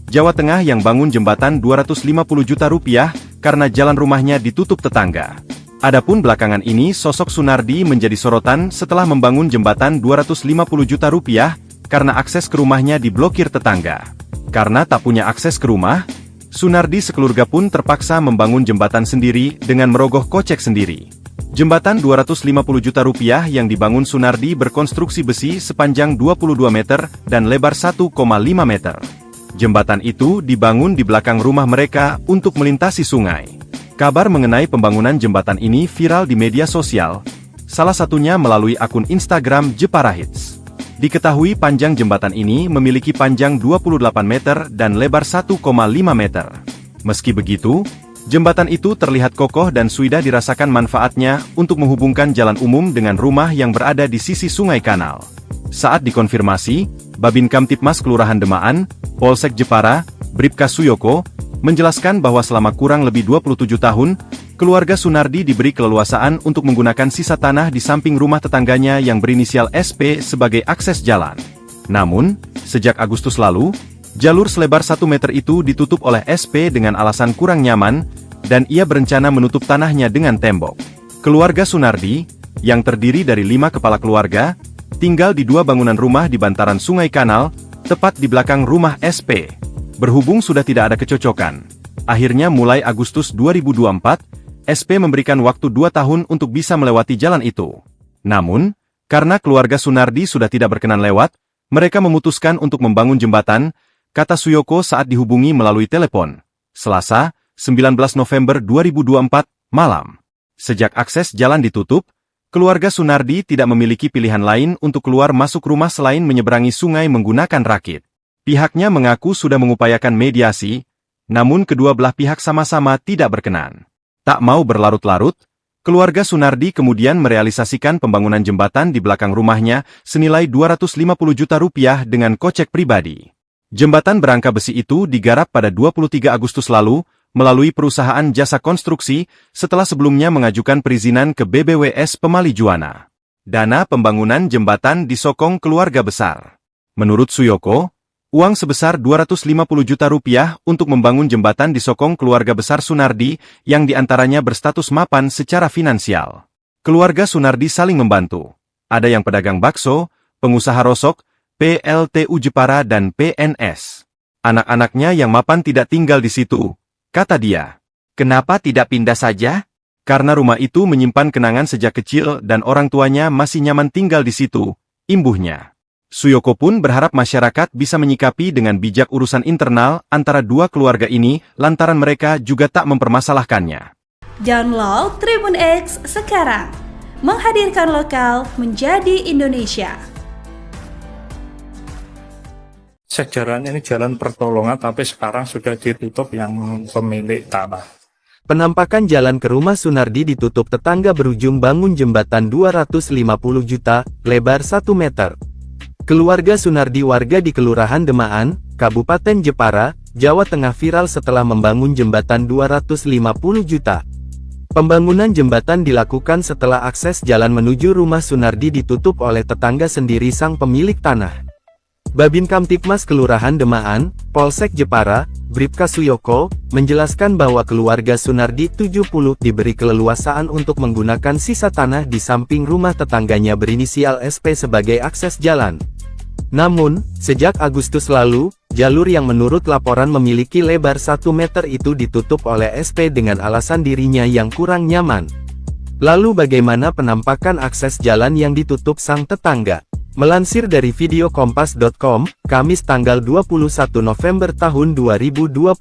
Jawa Tengah yang bangun jembatan 250 juta rupiah karena jalan rumahnya ditutup tetangga. Adapun belakangan ini sosok Sunardi menjadi sorotan setelah membangun jembatan 250 juta rupiah karena akses ke rumahnya diblokir tetangga. Karena tak punya akses ke rumah, Sunardi sekeluarga pun terpaksa membangun jembatan sendiri dengan merogoh kocek sendiri. Jembatan 250 juta rupiah yang dibangun Sunardi berkonstruksi besi sepanjang 22 meter dan lebar 1,5 meter. Jembatan itu dibangun di belakang rumah mereka untuk melintasi sungai. Kabar mengenai pembangunan jembatan ini viral di media sosial, salah satunya melalui akun Instagram Jepara Hits. Diketahui panjang jembatan ini memiliki panjang 28 meter dan lebar 1,5 meter. Meski begitu, jembatan itu terlihat kokoh dan sudah dirasakan manfaatnya untuk menghubungkan jalan umum dengan rumah yang berada di sisi Sungai Kanal. Saat dikonfirmasi, Babin Kamtipmas Kelurahan Demaan, Polsek Jepara, Bribka Suyoko, menjelaskan bahwa selama kurang lebih 27 tahun, keluarga Sunardi diberi keleluasaan untuk menggunakan sisa tanah di samping rumah tetangganya yang berinisial SP sebagai akses jalan. Namun, sejak Agustus lalu, jalur selebar 1 meter itu ditutup oleh SP dengan alasan kurang nyaman, dan ia berencana menutup tanahnya dengan tembok. Keluarga Sunardi, yang terdiri dari 5 kepala keluarga, tinggal di 2 bangunan rumah di bantaran Sungai Kanal, tepat di belakang rumah SP. Berhubung sudah tidak ada kecocokan, akhirnya mulai Agustus 2024, SP memberikan waktu 2 tahun untuk bisa melewati jalan itu. Namun, karena keluarga Sunardi sudah tidak berkenan lewat, mereka memutuskan untuk membangun jembatan, kata Suyoko saat dihubungi melalui telepon. Selasa, 19 November 2024, malam. Sejak akses jalan ditutup, keluarga Sunardi tidak memiliki pilihan lain untuk keluar masuk rumah selain menyeberangi sungai menggunakan rakit. Pihaknya mengaku sudah mengupayakan mediasi, namun kedua belah pihak sama-sama tidak berkenan. Tak mau berlarut-larut, keluarga Sunardi kemudian merealisasikan pembangunan jembatan di belakang rumahnya senilai 250 juta rupiah dengan kocek pribadi. Jembatan berangka besi itu digarap pada 23 Agustus lalu, melalui perusahaan jasa konstruksi, setelah sebelumnya mengajukan perizinan ke BBWS Pemali Juwana. Dana pembangunan jembatan disokong keluarga besar. Menurut Suyoko, uang sebesar 250 juta rupiah untuk membangun jembatan disokong keluarga besar Sunardi yang diantaranya berstatus mapan secara finansial. Keluarga Sunardi saling membantu. Ada yang pedagang bakso, pengusaha rosok, PLTU Jepara dan PNS. Anak-anaknya yang mapan tidak tinggal di situ, kata dia. Kenapa tidak pindah saja? Karena rumah itu menyimpan kenangan sejak kecil dan orang tuanya masih nyaman tinggal di situ, imbuhnya. Suyoko pun berharap masyarakat bisa menyikapi dengan bijak urusan internal antara dua keluarga ini lantaran mereka juga tak mempermasalahkannya. Download Tribun X sekarang, menghadirkan lokal menjadi Indonesia. Sejarahnya ini jalan pertolongan, tapi sekarang sudah ditutup yang pemilik tanah. Penampakan jalan ke rumah Sunardi ditutup tetangga berujung bangun jembatan 250 juta, lebar 1 meter. Keluarga Sunardi warga di Kelurahan Demaan, Kabupaten Jepara, Jawa Tengah viral setelah membangun jembatan 250 juta. Pembangunan jembatan dilakukan setelah akses jalan menuju rumah Sunardi ditutup oleh tetangga sendiri sang pemilik tanah. Babin Kamtipmas Kelurahan Demaan, Polsek Jepara, Bribka Suyoko, menjelaskan bahwa keluarga Sunardi 70 diberi keleluasaan untuk menggunakan sisa tanah di samping rumah tetangganya berinisial SP sebagai akses jalan. Namun, sejak Agustus lalu, jalur yang menurut laporan memiliki lebar 1 meter itu ditutup oleh SP dengan alasan dirinya yang kurang nyaman. Lalu bagaimana penampakan akses jalan yang ditutup sang tetangga? Melansir dari video kompas.com, Kamis tanggal 21 November tahun 2024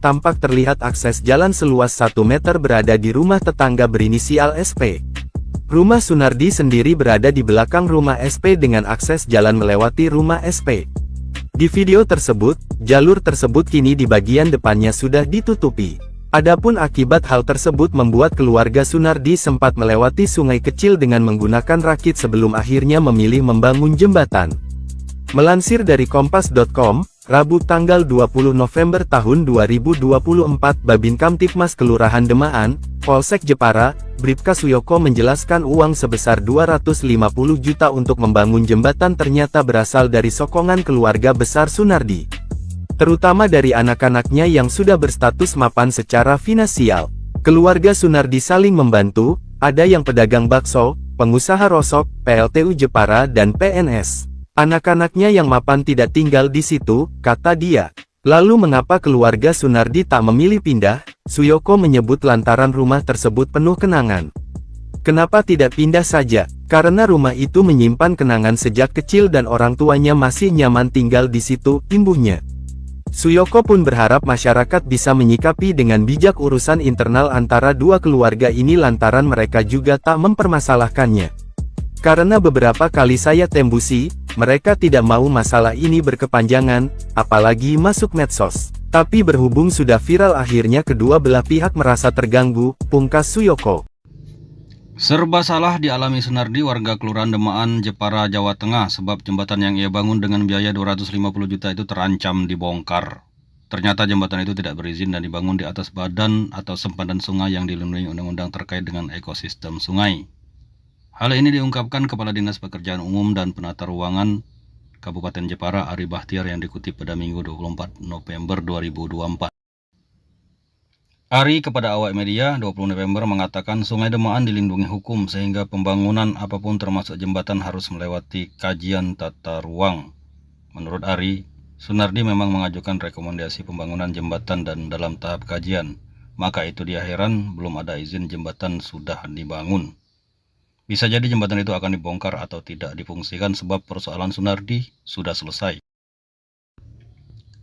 tampak terlihat akses jalan seluas 1 meter berada di rumah tetangga berinisial SP. Rumah Sunardi sendiri berada di belakang rumah SP dengan akses jalan melewati rumah SP. Di video tersebut, jalur tersebut kini di bagian depannya sudah ditutupi. Adapun akibat hal tersebut membuat keluarga Sunardi sempat melewati sungai kecil dengan menggunakan rakit sebelum akhirnya memilih membangun jembatan. Melansir dari kompas.com, Rabu tanggal 20 November tahun 2024 Babin Kamtipmas Kelurahan Demaan, Polsek Jepara, Bribka Suyoko menjelaskan uang sebesar 250 juta untuk membangun jembatan ternyata berasal dari sokongan keluarga besar Sunardi, terutama dari anak-anaknya yang sudah berstatus mapan secara finansial. Keluarga Sunardi saling membantu, ada yang pedagang bakso, pengusaha rosok, PLTU Jepara dan PNS. Anak-anaknya yang mapan tidak tinggal di situ, kata dia. Lalu mengapa keluarga Sunardi tak memilih pindah? Suyoko menyebut lantaran rumah tersebut penuh kenangan. Kenapa tidak pindah saja? Karena rumah itu menyimpan kenangan sejak kecil dan orang tuanya masih nyaman tinggal di situ, imbuhnya. Suyoko pun berharap masyarakat bisa menyikapi dengan bijak urusan internal antara dua keluarga ini lantaran mereka juga tak mempermasalahkannya. Karena beberapa kali saya tembusi, mereka tidak mau masalah ini berkepanjangan, apalagi masuk medsos. Tapi berhubung sudah viral akhirnya kedua belah pihak merasa terganggu, pungkas Suyoko. Serba salah dialami Sunardi warga Kelurahan Demaan, Jepara, Jawa Tengah sebab jembatan yang ia bangun dengan biaya 250 juta itu terancam dibongkar. Ternyata jembatan itu tidak berizin dan dibangun di atas badan atau sempadan sungai yang dilindungi undang-undang terkait dengan ekosistem sungai. Hal ini diungkapkan Kepala Dinas Pekerjaan Umum dan Penata Ruangan Kabupaten Jepara Ari Bahtiar yang dikutip pada Minggu 24 November 2024. Ari kepada awak media 20 November mengatakan Sungai Demaan dilindungi hukum sehingga pembangunan apapun termasuk jembatan harus melewati kajian tata ruang. Menurut Ari, Sunardi memang mengajukan rekomendasi pembangunan jembatan dan dalam tahap kajian. Maka itu dia heran belum ada izin jembatan sudah dibangun. Bisa jadi jembatan itu akan dibongkar atau tidak difungsikan sebab persoalan Sunardi sudah selesai.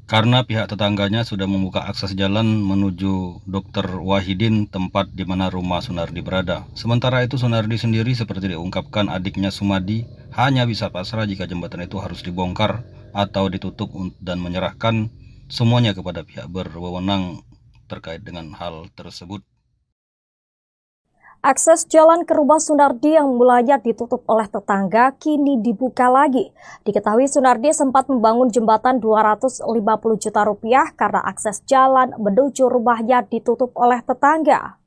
Karena pihak tetangganya sudah membuka akses jalan menuju Dr. Wahidin, tempat di mana rumah Sunardi berada. Sementara itu Sunardi sendiri seperti diungkapkan adiknya Sumadi hanya bisa pasrah jika jembatan itu harus dibongkar atau ditutup dan menyerahkan semuanya kepada pihak berwenang terkait dengan hal tersebut. Akses jalan ke rumah Sunardi yang mulanya ditutup oleh tetangga kini dibuka lagi. Diketahui Sunardi sempat membangun jembatan 250 juta rupiah karena akses jalan menuju rumahnya ditutup oleh tetangga.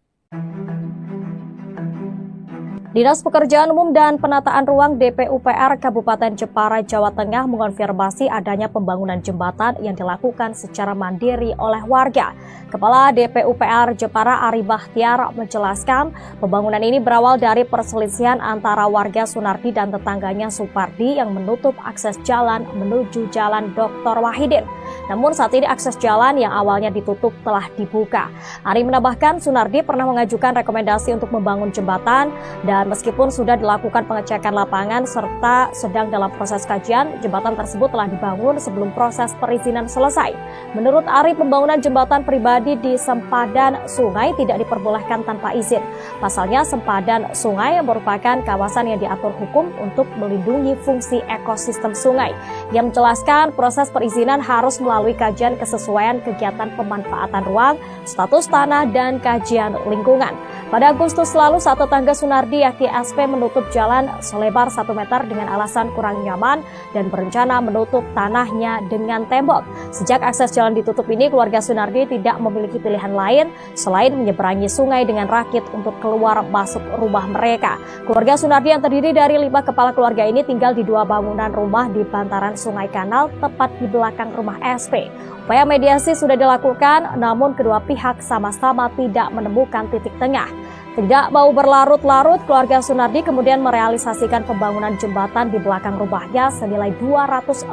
Dinas Pekerjaan Umum dan Penataan Ruang DPUPR Kabupaten Jepara, Jawa Tengah mengonfirmasi adanya pembangunan jembatan yang dilakukan secara mandiri oleh warga. Kepala DPUPR Jepara Ari Bahtiar menjelaskan pembangunan ini berawal dari perselisihan antara warga Sunardi dan tetangganya Supardi yang menutup akses jalan menuju Jalan Dr. Wahidin. Namun saat ini akses jalan yang awalnya ditutup telah dibuka. Ari menambahkan Sunardi pernah mengajukan rekomendasi untuk membangun jembatan dan meskipun sudah dilakukan pengecekan lapangan serta sedang dalam proses kajian, jembatan tersebut telah dibangun sebelum proses perizinan selesai. Menurut Ari, pembangunan jembatan pribadi di sempadan sungai tidak diperbolehkan tanpa izin. Pasalnya sempadan sungai merupakan kawasan yang diatur hukum untuk melindungi fungsi ekosistem sungai. Ia menjelaskan proses perizinan harus melalui kajian kesesuaian kegiatan pemanfaatan ruang, status tanah, dan kajian lingkungan. Pada Agustus lalu, saat tetangga Sunardi yakni SP menutup jalan selebar 1 meter dengan alasan kurang nyaman dan berencana menutup tanahnya dengan tembok. Sejak akses jalan ditutup ini, keluarga Sunardi tidak memiliki pilihan lain selain menyeberangi sungai dengan rakit untuk keluar masuk rumah mereka. Keluarga Sunardi yang terdiri dari 5 kepala keluarga ini tinggal di 2 bangunan rumah di bantaran Sungai Kanal tepat di belakang rumah SP. Upaya mediasi sudah dilakukan, namun kedua pihak sama-sama tidak menemukan titik tengah. Tidak mau berlarut-larut, keluarga Sunardi kemudian merealisasikan pembangunan jembatan di belakang rumahnya senilai 250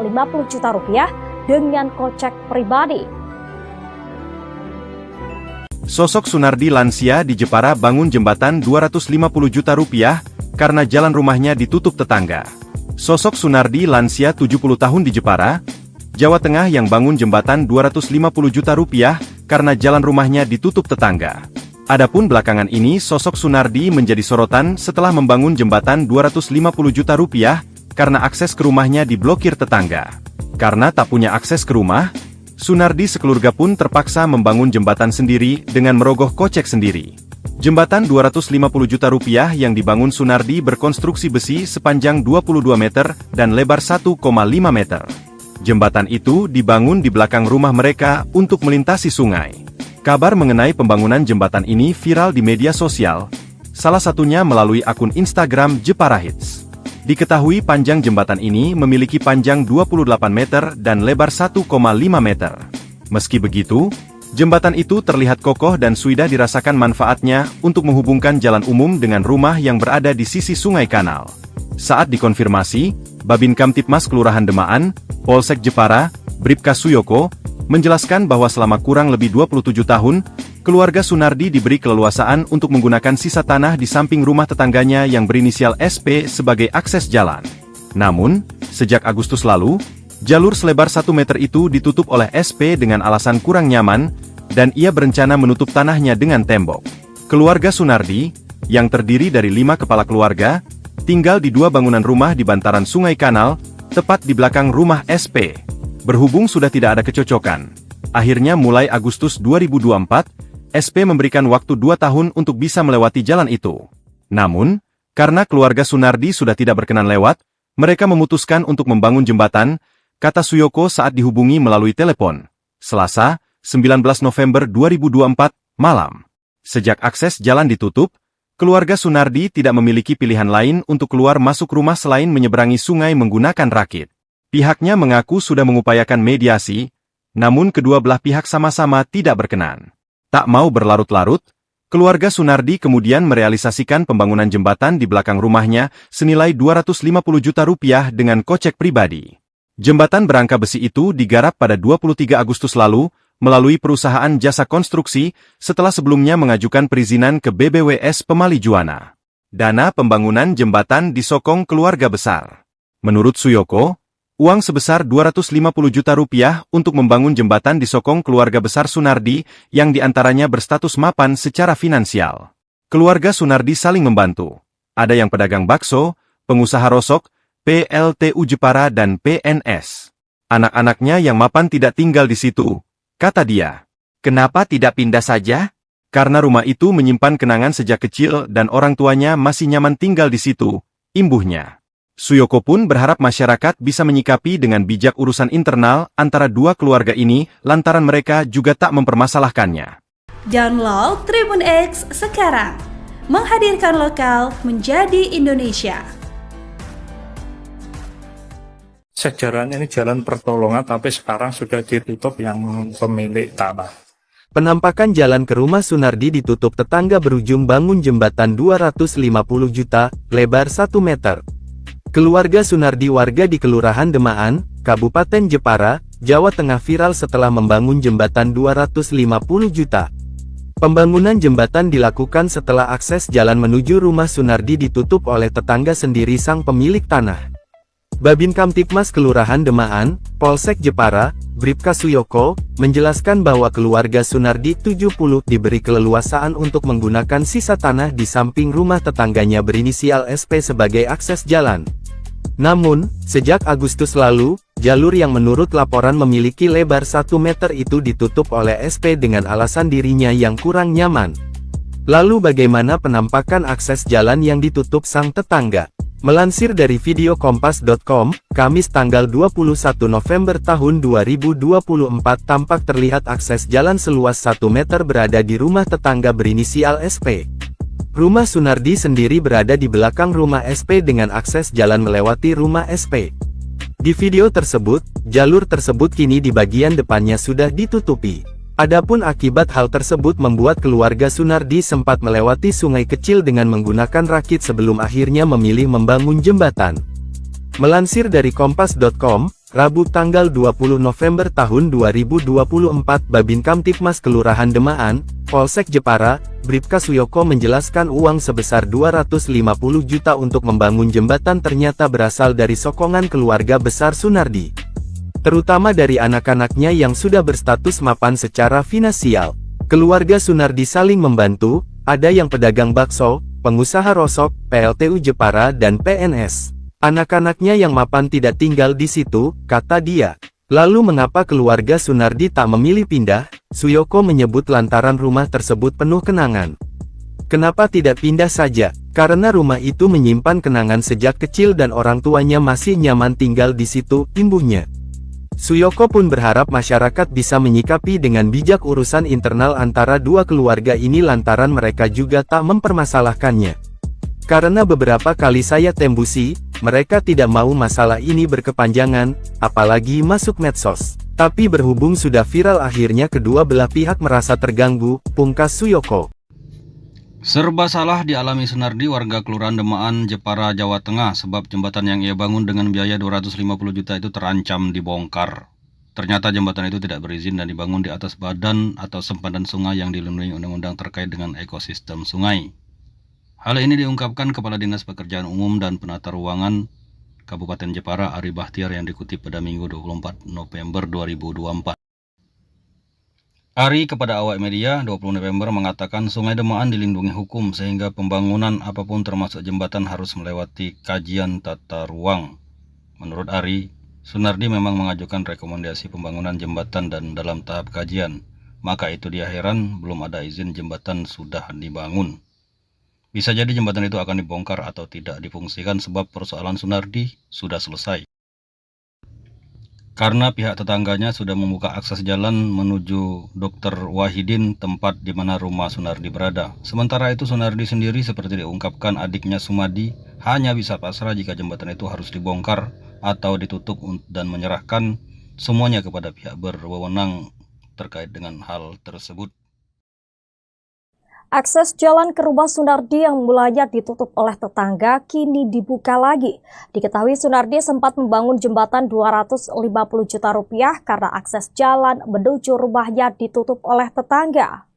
juta rupiah dengan kocek pribadi. Sosok Sunardi lansia di Jepara bangun jembatan 250 juta rupiah karena jalan rumahnya ditutup tetangga. Sosok Sunardi lansia 70 tahun di Jepara, Jawa Tengah yang bangun jembatan 250 juta rupiah karena jalan rumahnya ditutup tetangga. Adapun belakangan ini sosok Sunardi menjadi sorotan setelah membangun jembatan 250 juta rupiah karena akses ke rumahnya diblokir tetangga. Karena tak punya akses ke rumah, Sunardi sekeluarga pun terpaksa membangun jembatan sendiri dengan merogoh kocek sendiri. Jembatan 250 juta rupiah yang dibangun Sunardi berkonstruksi besi sepanjang 22 meter dan lebar 1,5 meter. Jembatan itu dibangun di belakang rumah mereka untuk melintasi sungai. Kabar mengenai pembangunan jembatan ini viral di media sosial, salah satunya melalui akun Instagram Jepara Hits. Diketahui panjang jembatan ini memiliki panjang 28 meter dan lebar 1,5 meter. Meski begitu, jembatan itu terlihat kokoh dan sudah dirasakan manfaatnya untuk menghubungkan jalan umum dengan rumah yang berada di sisi Sungai Kanal. Saat dikonfirmasi, Babin Kamtipmas Kelurahan Demaan, Polsek Jepara, Bribka Suyoko, menjelaskan bahwa selama kurang lebih 27 tahun, keluarga Sunardi diberi keleluasaan untuk menggunakan sisa tanah di samping rumah tetangganya yang berinisial SP sebagai akses jalan. Namun, sejak Agustus lalu, jalur selebar 1 meter itu ditutup oleh SP dengan alasan kurang nyaman, dan ia berencana menutup tanahnya dengan tembok. Keluarga Sunardi, yang terdiri dari 5 kepala keluarga, tinggal di 2 bangunan rumah di bantaran Sungai Kanal, tepat di belakang rumah SP. Berhubung sudah tidak ada kecocokan, akhirnya mulai Agustus 2024, SP memberikan waktu 2 tahun untuk bisa melewati jalan itu. Namun, karena keluarga Sunardi sudah tidak berkenan lewat, mereka memutuskan untuk membangun jembatan, kata Suyoko saat dihubungi melalui telepon. Selasa, 19 November 2024, malam. Sejak akses jalan ditutup, keluarga Sunardi tidak memiliki pilihan lain untuk keluar masuk rumah selain menyeberangi sungai menggunakan rakit. Pihaknya mengaku sudah mengupayakan mediasi, namun kedua belah pihak sama-sama tidak berkenan. Tak mau berlarut-larut, keluarga Sunardi kemudian merealisasikan pembangunan jembatan di belakang rumahnya senilai 250 juta rupiah dengan kocek pribadi. Jembatan berangka besi itu digarap pada 23 Agustus lalu, melalui perusahaan jasa konstruksi, setelah sebelumnya mengajukan perizinan ke BBWS Pemali Juwana. Dana pembangunan jembatan disokong keluarga besar. Menurut Suyoko, uang sebesar 250 juta rupiah untuk membangun jembatan disokong keluarga besar Sunardi, yang diantaranya berstatus mapan secara finansial. Keluarga Sunardi saling membantu. Ada yang pedagang bakso, pengusaha rosok, PLTU Jepara dan PNS. Anak-anaknya yang mapan tidak tinggal di situ, kata dia. Kenapa tidak pindah saja? Karena rumah itu menyimpan kenangan sejak kecil dan orang tuanya masih nyaman tinggal di situ, imbuhnya. Suyoko pun berharap masyarakat bisa menyikapi dengan bijak urusan internal antara 2 keluarga ini lantaran mereka juga tak mempermasalahkannya. Download Tribun X sekarang, menghadirkan lokal menjadi Indonesia. Sejarahnya ini jalan pertolongan, tapi sekarang sudah ditutup yang pemilik tanah. Penampakan jalan ke rumah Sunardi ditutup tetangga berujung bangun jembatan 250 juta, lebar 1 meter. Keluarga Sunardi warga di Kelurahan Demaan, Kabupaten Jepara, Jawa Tengah viral setelah membangun jembatan 250 juta. Pembangunan jembatan dilakukan setelah akses jalan menuju rumah Sunardi ditutup oleh tetangga sendiri sang pemilik tanah. Babin Kamtipmas Kelurahan Demaan, Polsek Jepara, Bribka Suyoko, menjelaskan bahwa keluarga Sunardi 70 diberi keleluasaan untuk menggunakan sisa tanah di samping rumah tetangganya berinisial SP sebagai akses jalan. Namun, sejak Agustus lalu, jalur yang menurut laporan memiliki lebar 1 meter itu ditutup oleh SP dengan alasan dirinya yang kurang nyaman. Lalu bagaimana penampakan akses jalan yang ditutup sang tetangga? Melansir dari video kompas.com, Kamis tanggal 21 November tahun 2024 tampak terlihat akses jalan seluas 1 meter berada di rumah tetangga berinisial SP. Rumah Sunardi sendiri berada di belakang rumah SP dengan akses jalan melewati rumah SP. Di video tersebut, jalur tersebut kini di bagian depannya sudah ditutupi. Adapun akibat hal tersebut membuat keluarga Sunardi sempat melewati sungai kecil dengan menggunakan rakit sebelum akhirnya memilih membangun jembatan. Melansir dari kompas.com, Rabu tanggal 20 November tahun 2024 Babin Kamtipmas Kelurahan Demaan, Polsek Jepara, Bribka Suyoko menjelaskan uang sebesar 250 juta untuk membangun jembatan ternyata berasal dari sokongan keluarga besar Sunardi. Terutama dari anak-anaknya yang sudah berstatus mapan secara finansial. Keluarga Sunardi saling membantu, ada yang pedagang bakso, pengusaha rosok, PLTU Jepara dan PNS. Anak-anaknya yang mapan tidak tinggal di situ, kata dia. Lalu mengapa keluarga Sunardi tak memilih pindah? Suyoko menyebut lantaran rumah tersebut penuh kenangan. Kenapa tidak pindah saja? Karena rumah itu menyimpan kenangan sejak kecil dan orang tuanya masih nyaman tinggal di situ, imbuhnya. Suyoko pun berharap masyarakat bisa menyikapi dengan bijak urusan internal antara dua keluarga ini lantaran mereka juga tak mempermasalahkannya. Karena beberapa kali saya tembusi, mereka tidak mau masalah ini berkepanjangan, apalagi masuk medsos. Tapi berhubung sudah viral akhirnya kedua belah pihak merasa terganggu, pungkas Suyoko. Serba salah dialami Sunardi warga Kelurahan Demaan, Jepara, Jawa Tengah sebab jembatan yang ia bangun dengan biaya 250 juta itu terancam dibongkar. Ternyata jembatan itu tidak berizin dan dibangun di atas badan atau sempadan sungai yang dilindungi undang-undang terkait dengan ekosistem sungai. Hal ini diungkapkan Kepala Dinas Pekerjaan Umum dan Penata Ruangan Kabupaten Jepara Ari Bahtiar yang dikutip pada Minggu 24 November 2024. Ari kepada awak media 20 November mengatakan Sungai Demaan dilindungi hukum sehingga pembangunan apapun termasuk jembatan harus melewati kajian tata ruang. Menurut Ari, Sunardi memang mengajukan rekomendasi pembangunan jembatan dan dalam tahap kajian. Maka itu dia heran belum ada izin jembatan sudah dibangun. Bisa jadi jembatan itu akan dibongkar atau tidak difungsikan sebab persoalan Sunardi sudah selesai. Karena pihak tetangganya sudah membuka akses jalan menuju Dr. Wahidin, tempat di mana rumah Sunardi berada. Sementara itu Sunardi sendiri seperti diungkapkan adiknya Sumadi hanya bisa pasrah jika jembatan itu harus dibongkar atau ditutup dan menyerahkan semuanya kepada pihak berwenang terkait dengan hal tersebut. Akses jalan ke rumah Sunardi yang mulanya ditutup oleh tetangga kini dibuka lagi. Diketahui Sunardi sempat membangun jembatan 250 juta rupiah karena akses jalan menuju rumahnya ditutup oleh tetangga.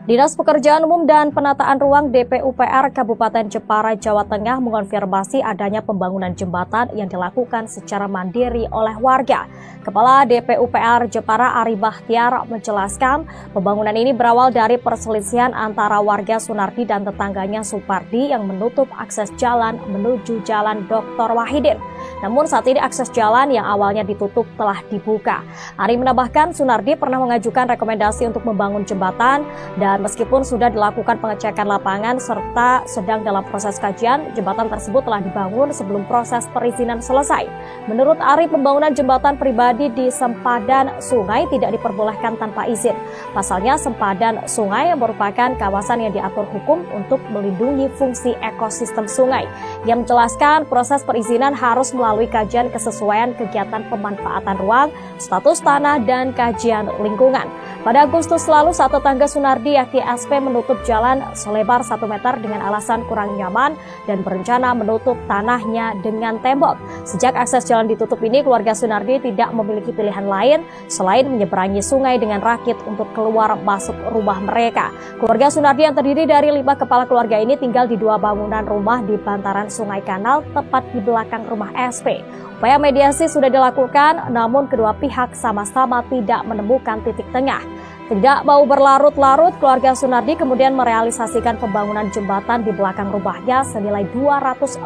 Dinas Pekerjaan Umum dan Penataan Ruang DPUPR Kabupaten Jepara, Jawa Tengah mengonfirmasi adanya pembangunan jembatan yang dilakukan secara mandiri oleh warga. Kepala DPUPR Jepara Ari Bahtiar menjelaskan pembangunan ini berawal dari perselisihan antara warga Sunardi dan tetangganya Supardi yang menutup akses jalan menuju Jalan Dr. Wahidin. Namun saat ini akses jalan yang awalnya ditutup telah dibuka. Ari menambahkan Sunardi pernah mengajukan rekomendasi untuk membangun jembatan dan meskipun sudah dilakukan pengecekan lapangan serta sedang dalam proses kajian, jembatan tersebut telah dibangun sebelum proses perizinan selesai. Menurut Ari, pembangunan jembatan pribadi di sempadan sungai tidak diperbolehkan tanpa izin. Pasalnya, sempadan sungai merupakan kawasan yang diatur hukum untuk melindungi fungsi ekosistem sungai. Ia menjelaskan proses perizinan harus melalui kajian kesesuaian kegiatan pemanfaatan ruang, status tanah, dan kajian lingkungan. Pada Agustus lalu, saat tetangga Sunardi yakni SP menutup jalan selebar 1 meter dengan alasan kurang nyaman dan berencana menutup tanahnya dengan tembok. Sejak akses jalan ditutup ini, keluarga Sunardi tidak memiliki pilihan lain selain menyeberangi sungai dengan rakit untuk keluar masuk rumah mereka. Keluarga Sunardi yang terdiri dari 5 kepala keluarga ini tinggal di 2 bangunan rumah di bantaran Sungai Kanal tepat di belakang rumah SP. Upaya mediasi sudah dilakukan, namun kedua pihak sama-sama tidak menemukan titik tengah. Tidak mau berlarut-larut, keluarga Sunardi kemudian merealisasikan pembangunan jembatan di belakang rumahnya senilai 250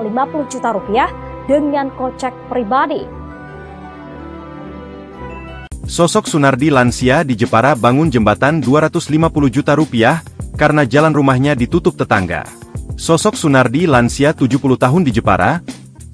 juta rupiah dengan kocek pribadi. Sosok Sunardi lansia di Jepara bangun jembatan 250 juta rupiah karena jalan rumahnya ditutup tetangga. Sosok Sunardi lansia 70 tahun di Jepara,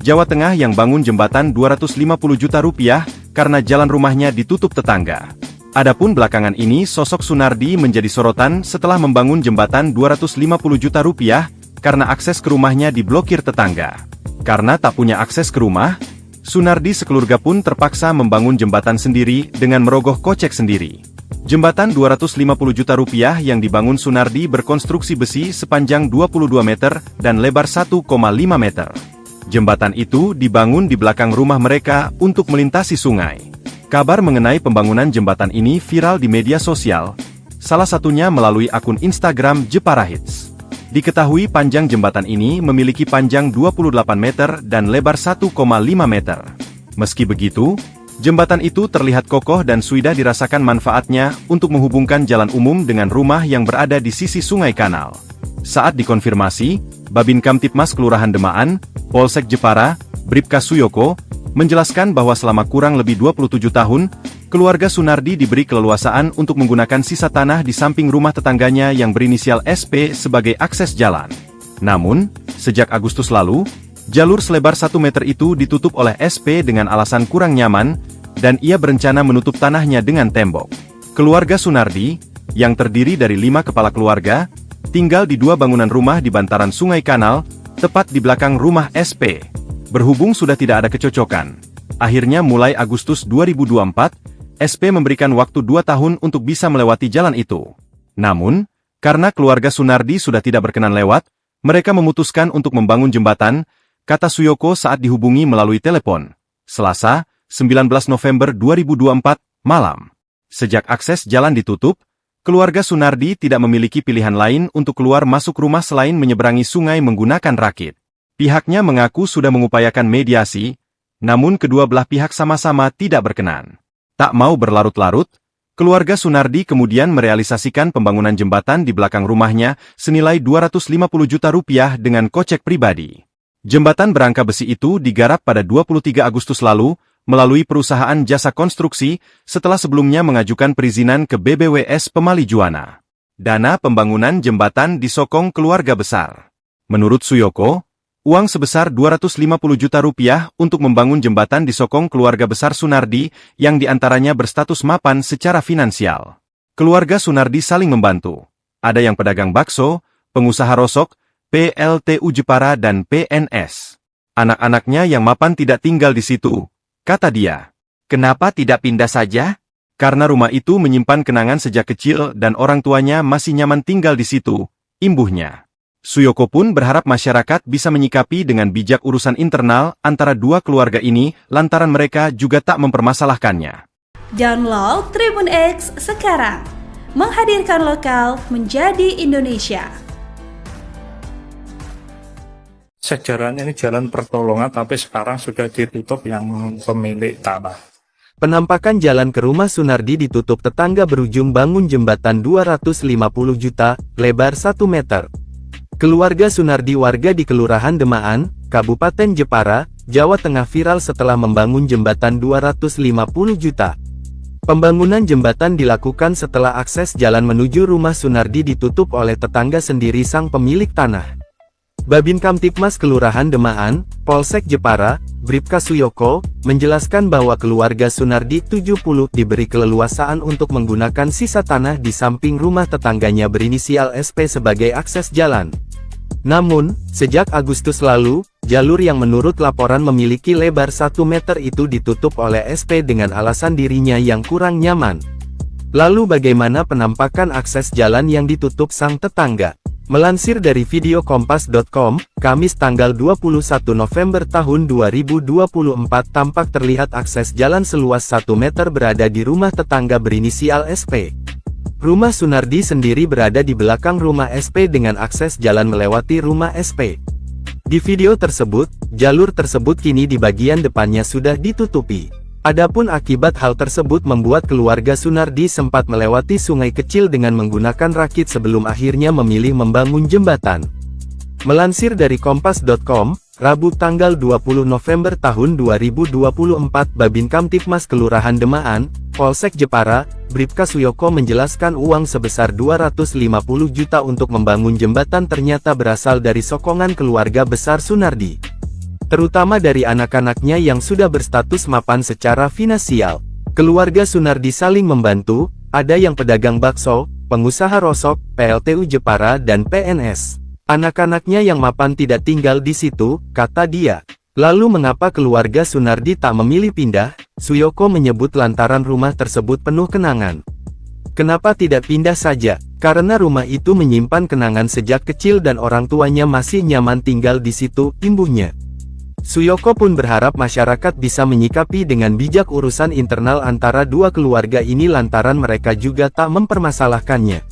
Jawa Tengah yang bangun jembatan 250 juta rupiah karena jalan rumahnya ditutup tetangga. Adapun belakangan ini sosok Sunardi menjadi sorotan setelah membangun jembatan 250 juta rupiah karena akses ke rumahnya diblokir tetangga. Karena tak punya akses ke rumah, Sunardi sekeluarga pun terpaksa membangun jembatan sendiri dengan merogoh kocek sendiri. Jembatan 250 juta rupiah yang dibangun Sunardi berkonstruksi besi sepanjang 22 meter dan lebar 1,5 meter. Jembatan itu dibangun di belakang rumah mereka untuk melintasi sungai. Kabar mengenai pembangunan jembatan ini viral di media sosial, salah satunya melalui akun Instagram Jepara Hits. Diketahui panjang jembatan ini memiliki panjang 28 meter dan lebar 1,5 meter. Meski begitu, jembatan itu terlihat kokoh dan sudah dirasakan manfaatnya untuk menghubungkan jalan umum dengan rumah yang berada di sisi Sungai Kanal. Saat dikonfirmasi, Babin Kamtipmas Kelurahan Demaan, Polsek Jepara, Bribka Suyoko, menjelaskan bahwa selama kurang lebih 27 tahun, keluarga Sunardi diberi keleluasaan untuk menggunakan sisa tanah di samping rumah tetangganya yang berinisial SP sebagai akses jalan. Namun, sejak Agustus lalu, jalur selebar 1 meter itu ditutup oleh SP dengan alasan kurang nyaman, dan ia berencana menutup tanahnya dengan tembok. Keluarga Sunardi, yang terdiri dari 5 kepala keluarga, tinggal di 2 bangunan rumah di bantaran Sungai Kanal, tepat di belakang rumah SP. Berhubung sudah tidak ada kecocokan, akhirnya mulai Agustus 2024, SP memberikan waktu 2 tahun untuk bisa melewati jalan itu. Namun, karena keluarga Sunardi sudah tidak berkenan lewat, mereka memutuskan untuk membangun jembatan, kata Suyoko saat dihubungi melalui telepon. Selasa, 19 November 2024, malam. Sejak akses jalan ditutup, keluarga Sunardi tidak memiliki pilihan lain untuk keluar masuk rumah selain menyeberangi sungai menggunakan rakit. Pihaknya mengaku sudah mengupayakan mediasi, namun kedua belah pihak sama-sama tidak berkenan. Tak mau berlarut-larut, keluarga Sunardi kemudian merealisasikan pembangunan jembatan di belakang rumahnya senilai 250 juta rupiah dengan kocek pribadi. Jembatan berangka besi itu digarap pada 23 Agustus lalu, melalui perusahaan jasa konstruksi, setelah sebelumnya mengajukan perizinan ke BBWS Pemali Juwana. Dana pembangunan jembatan disokong keluarga besar. Menurut Suyoko, uang sebesar 250 juta rupiah untuk membangun jembatan disokong keluarga besar Sunardi, yang diantaranya berstatus mapan secara finansial. Keluarga Sunardi saling membantu. Ada yang pedagang bakso, pengusaha rosok, PLTU Jepara dan PNS. Anak-anaknya yang mapan tidak tinggal di situ, kata dia. Kenapa tidak pindah saja? Karena rumah itu menyimpan kenangan sejak kecil dan orang tuanya masih nyaman tinggal di situ, imbuhnya. Suyoko pun berharap masyarakat bisa menyikapi dengan bijak urusan internal antara dua keluarga ini lantaran mereka juga tak mempermasalahkannya. Download Tribun X sekarang, menghadirkan lokal menjadi Indonesia. Sejarahnya ini jalan pertolongan tapi sekarang sudah ditutup yang pemilik tanah. Penampakan jalan ke rumah Sunardi ditutup tetangga berujung bangun jembatan 250 juta, lebar 1 meter. Keluarga Sunardi warga di Kelurahan Demaan, Kabupaten Jepara, Jawa Tengah viral setelah membangun jembatan 250 juta. Pembangunan jembatan dilakukan setelah akses jalan menuju rumah Sunardi ditutup oleh tetangga sendiri sang pemilik tanah. Babin Kamtipmas Kelurahan Demaan, Polsek Jepara, Bribka Suyoko, menjelaskan bahwa keluarga Sunardi 70 diberi keleluasaan untuk menggunakan sisa tanah di samping rumah tetangganya berinisial SP sebagai akses jalan. Namun, sejak Agustus lalu, jalur yang menurut laporan memiliki lebar 1 meter itu ditutup oleh SP dengan alasan dirinya yang kurang nyaman. Lalu bagaimana penampakan akses jalan yang ditutup sang tetangga? Melansir dari video kompas.com, Kamis tanggal 21 November tahun 2024 tampak terlihat akses jalan seluas 1 meter berada di rumah tetangga berinisial SP. Rumah Sunardi sendiri berada di belakang rumah SP dengan akses jalan melewati rumah SP. Di video tersebut, jalur tersebut kini di bagian depannya sudah ditutupi. Adapun akibat hal tersebut membuat keluarga Sunardi sempat melewati sungai kecil dengan menggunakan rakit sebelum akhirnya memilih membangun jembatan. Melansir dari kompas.com, Rabu tanggal 20 November tahun 2024 Babin Kamtipmas Kelurahan Demaan, Polsek Jepara, Bribka Suyoko menjelaskan uang sebesar 250 juta untuk membangun jembatan ternyata berasal dari sokongan keluarga besar Sunardi. Terutama dari anak-anaknya yang sudah berstatus mapan secara finansial. Keluarga Sunardi saling membantu, ada yang pedagang bakso, pengusaha rosok, PLTU Jepara dan PNS. Anak-anaknya yang mapan tidak tinggal di situ, kata dia. Lalu mengapa keluarga Sunardi tak memilih pindah? Suyoko menyebut lantaran rumah tersebut penuh kenangan. Kenapa tidak pindah saja? Karena rumah itu menyimpan kenangan sejak kecil dan orang tuanya masih nyaman tinggal di situ, imbuhnya. Suyoko pun berharap masyarakat bisa menyikapi dengan bijak urusan internal antara dua keluarga ini lantaran mereka juga tak mempermasalahkannya.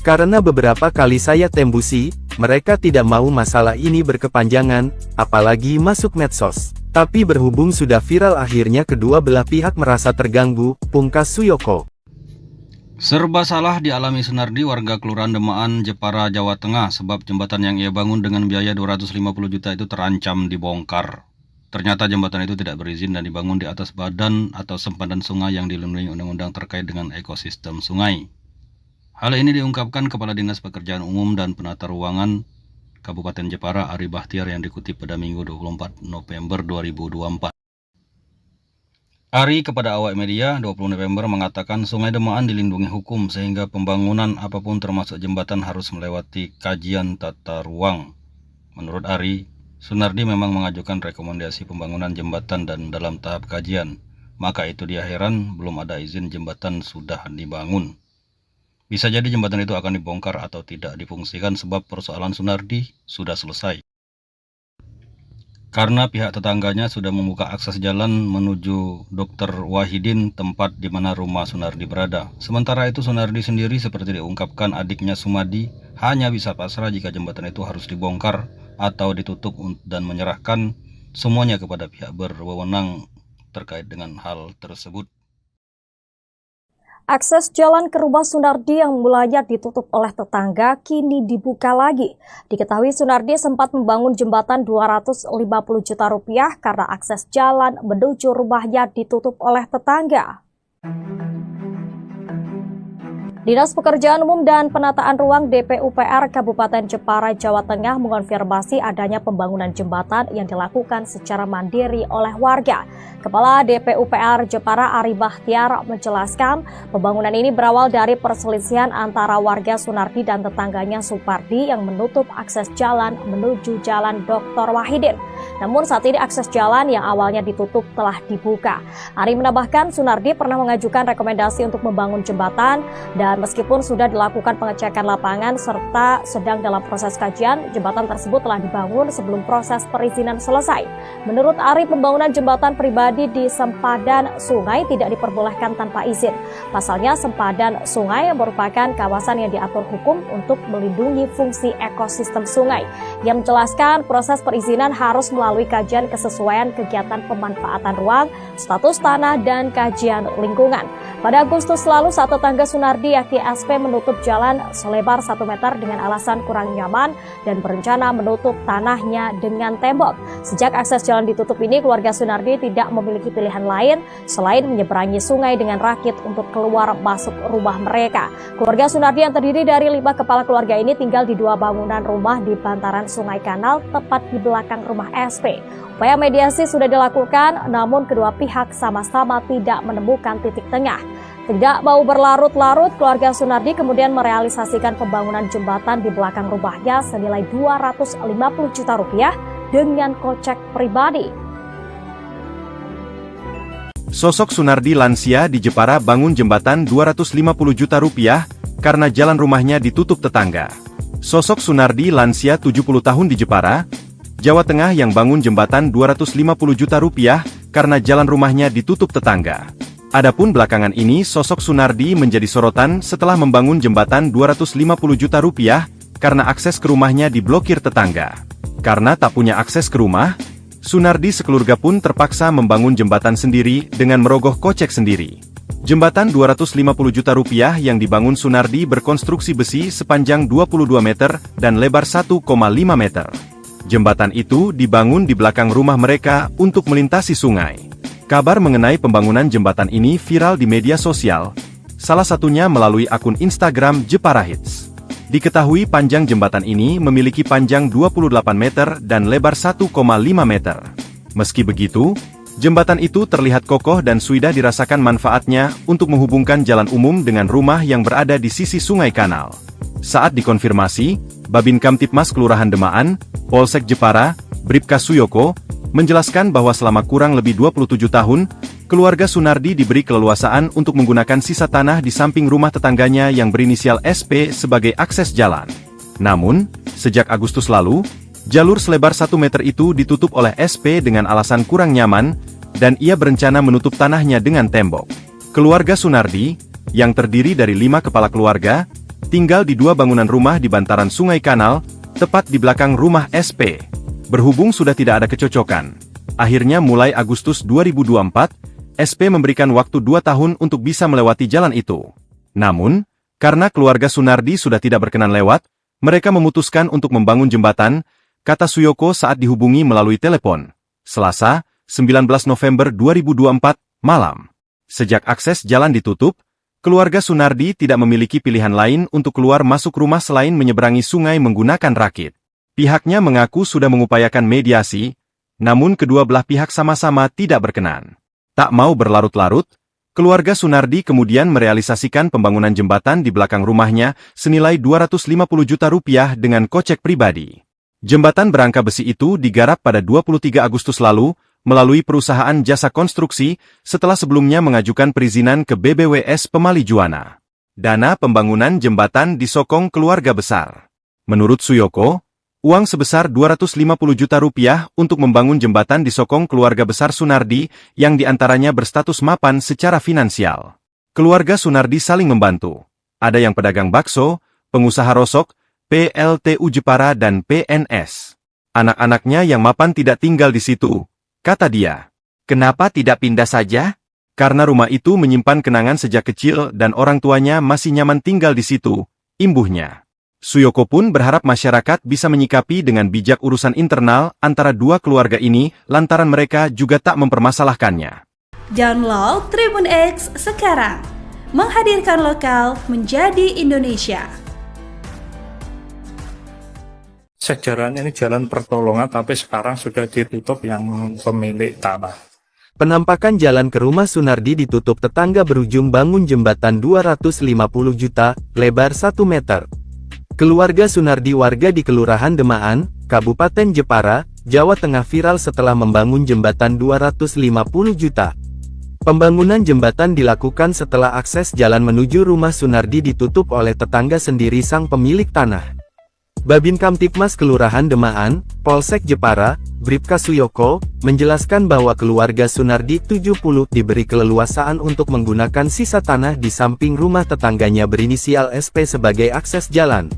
Karena beberapa kali saya tembusi, mereka tidak mau masalah ini berkepanjangan, apalagi masuk medsos. Tapi berhubung sudah viral akhirnya kedua belah pihak merasa terganggu, pungkas Suyoko. Serba salah dialami Sunardi warga Kelurahan Demaan, Jepara, Jawa Tengah sebab jembatan yang ia bangun dengan biaya 250 juta itu terancam dibongkar. Ternyata jembatan itu tidak berizin dan dibangun di atas badan atau sempadan sungai yang dilindungi undang-undang terkait dengan ekosistem sungai. Hal ini diungkapkan Kepala Dinas Pekerjaan Umum dan Penata Ruangan Kabupaten Jepara Ari Bahtiar yang dikutip pada Minggu 24 November 2024. Ari kepada awak media 20 November mengatakan Sungai Demaan dilindungi hukum sehingga pembangunan apapun termasuk jembatan harus melewati kajian tata ruang. Menurut Ari, Sunardi memang mengajukan rekomendasi pembangunan jembatan dan dalam tahap kajian. Maka itu dia heran belum ada izin jembatan sudah dibangun. Bisa jadi jembatan itu akan dibongkar atau tidak difungsikan sebab persoalan Sunardi sudah selesai. Karena pihak tetangganya sudah membuka akses jalan menuju Dr. Wahidin, tempat di mana rumah Sunardi berada. Sementara itu Sunardi sendiri seperti diungkapkan adiknya Sumadi hanya bisa pasrah jika jembatan itu harus dibongkar atau ditutup dan menyerahkan semuanya kepada pihak berwenang terkait dengan hal tersebut. Akses jalan ke rumah Sunardi yang mulanya ditutup oleh tetangga kini dibuka lagi. Diketahui Sunardi sempat membangun jembatan 250 juta rupiah karena akses jalan menuju rumahnya ditutup oleh tetangga. Dinas Pekerjaan Umum dan Penataan Ruang DPUPR Kabupaten Jepara, Jawa Tengah mengonfirmasi adanya pembangunan jembatan yang dilakukan secara mandiri oleh warga. Kepala DPUPR Jepara Ari Bahtiar menjelaskan pembangunan ini berawal dari perselisihan antara warga Sunardi dan tetangganya Supardi yang menutup akses jalan menuju Jalan Dr. Wahidin. Namun saat ini akses jalan yang awalnya ditutup telah dibuka. Ari menambahkan Sunardi pernah mengajukan rekomendasi untuk membangun jembatan dan meskipun sudah dilakukan pengecekan lapangan serta sedang dalam proses kajian, jembatan tersebut telah dibangun sebelum proses perizinan selesai. Menurut Ari, pembangunan jembatan pribadi di sempadan sungai tidak diperbolehkan tanpa izin. Pasalnya, sempadan sungai merupakan kawasan yang diatur hukum untuk melindungi fungsi ekosistem sungai. Yang menjelaskan proses perizinan harus melalui kajian kesesuaian kegiatan pemanfaatan ruang, status tanah, dan kajian lingkungan. Pada Agustus lalu, saat tetangga Sunardi yakni SP menutup jalan selebar 1 meter dengan alasan kurang nyaman dan berencana menutup tanahnya dengan tembok. Sejak akses jalan ditutup ini, keluarga Sunardi tidak memiliki pilihan lain selain menyeberangi sungai dengan rakit untuk keluar masuk rumah mereka. Keluarga Sunardi yang terdiri dari 5 kepala keluarga ini tinggal di 2 bangunan rumah di bantaran sungai kanal tepat di belakang rumah SP. Upaya mediasi sudah dilakukan, namun kedua pihak sama-sama tidak menemukan titik tengah. Tidak mau berlarut-larut, keluarga Sunardi kemudian merealisasikan pembangunan jembatan di belakang rumahnya senilai 250 juta rupiah dengan kocek pribadi. Sosok Sunardi lansia di Jepara bangun jembatan 250 juta rupiah karena jalan rumahnya ditutup tetangga. Sosok Sunardi lansia 70 tahun di Jepara, Jawa Tengah yang bangun jembatan 250 juta rupiah karena jalan rumahnya ditutup tetangga. Adapun belakangan ini sosok Sunardi menjadi sorotan setelah membangun jembatan 250 juta rupiah karena akses ke rumahnya diblokir tetangga. Karena tak punya akses ke rumah, Sunardi sekeluarga pun terpaksa membangun jembatan sendiri dengan merogoh kocek sendiri. Jembatan 250 juta rupiah yang dibangun Sunardi berkonstruksi besi sepanjang 22 meter dan lebar 1,5 meter. Jembatan itu dibangun di belakang rumah mereka untuk melintasi sungai. Kabar mengenai pembangunan jembatan ini viral di media sosial, salah satunya melalui akun Instagram Jepara Hits. Diketahui panjang jembatan ini memiliki panjang 28 meter dan lebar 1,5 meter. Meski begitu, jembatan itu terlihat kokoh dan sudah dirasakan manfaatnya untuk menghubungkan jalan umum dengan rumah yang berada di sisi sungai kanal. Saat dikonfirmasi, Babin Kamtipmas Kelurahan Demaan, Polsek Jepara, Bribka Suyoko, menjelaskan bahwa selama kurang lebih 27 tahun, keluarga Sunardi diberi keleluasaan untuk menggunakan sisa tanah di samping rumah tetangganya yang berinisial SP sebagai akses jalan. Namun, sejak Agustus lalu, jalur selebar 1 meter itu ditutup oleh SP dengan alasan kurang nyaman, dan ia berencana menutup tanahnya dengan tembok. Keluarga Sunardi, yang terdiri dari 5 kepala keluarga, tinggal di 2 bangunan rumah di bantaran Sungai Kanal, tepat di belakang rumah SP. Berhubung sudah tidak ada kecocokan, akhirnya mulai Agustus 2024, SP memberikan waktu 2 tahun untuk bisa melewati jalan itu. Namun, karena keluarga Sunardi sudah tidak berkenan lewat, mereka memutuskan untuk membangun jembatan, kata Suyoko saat dihubungi melalui telepon. Selasa, 19 November 2024, malam. Sejak akses jalan ditutup, keluarga Sunardi tidak memiliki pilihan lain untuk keluar masuk rumah selain menyeberangi sungai menggunakan rakit. Pihaknya mengaku sudah mengupayakan mediasi, namun kedua belah pihak sama-sama tidak berkenan. Tak mau berlarut-larut, keluarga Sunardi kemudian merealisasikan pembangunan jembatan di belakang rumahnya senilai 250 juta rupiah dengan kocek pribadi. Jembatan berangka besi itu digarap pada 23 Agustus lalu, melalui perusahaan jasa konstruksi, setelah sebelumnya mengajukan perizinan ke BBWS Pemali Juwana. Dana pembangunan jembatan disokong keluarga besar. Menurut Suyoko, uang sebesar 250 juta rupiah untuk membangun jembatan disokong keluarga besar Sunardi, yang diantaranya berstatus mapan secara finansial. Keluarga Sunardi saling membantu. Ada yang pedagang bakso, pengusaha rosok, PLTU Jepara dan PNS. Anak-anaknya yang mapan tidak tinggal di situ, kata dia. Kenapa tidak pindah saja? Karena rumah itu menyimpan kenangan sejak kecil dan orang tuanya masih nyaman tinggal di situ, imbuhnya. Suyoko pun berharap masyarakat bisa menyikapi dengan bijak urusan internal antara dua keluarga ini lantaran mereka juga tak mempermasalahkannya. Download Tribun X sekarang, menghadirkan lokal menjadi Indonesia. Sejarahnya ini jalan pertolongan tapi sekarang sudah ditutup yang pemilik tanah. Penampakan jalan ke rumah Sunardi ditutup tetangga berujung bangun jembatan 250 juta, lebar 1 meter. Keluarga Sunardi warga di Kelurahan Demaan, Kabupaten Jepara, Jawa Tengah viral setelah membangun jembatan 250 juta. Pembangunan jembatan dilakukan setelah akses jalan menuju rumah Sunardi ditutup oleh tetangga sendiri sang pemilik tanah. Babin Kamtipmas Kelurahan Demaan, Polsek Jepara, Bribka Suyoko, menjelaskan bahwa keluarga Sunardi 70 diberi keleluasaan untuk menggunakan sisa tanah di samping rumah tetangganya berinisial SP sebagai akses jalan.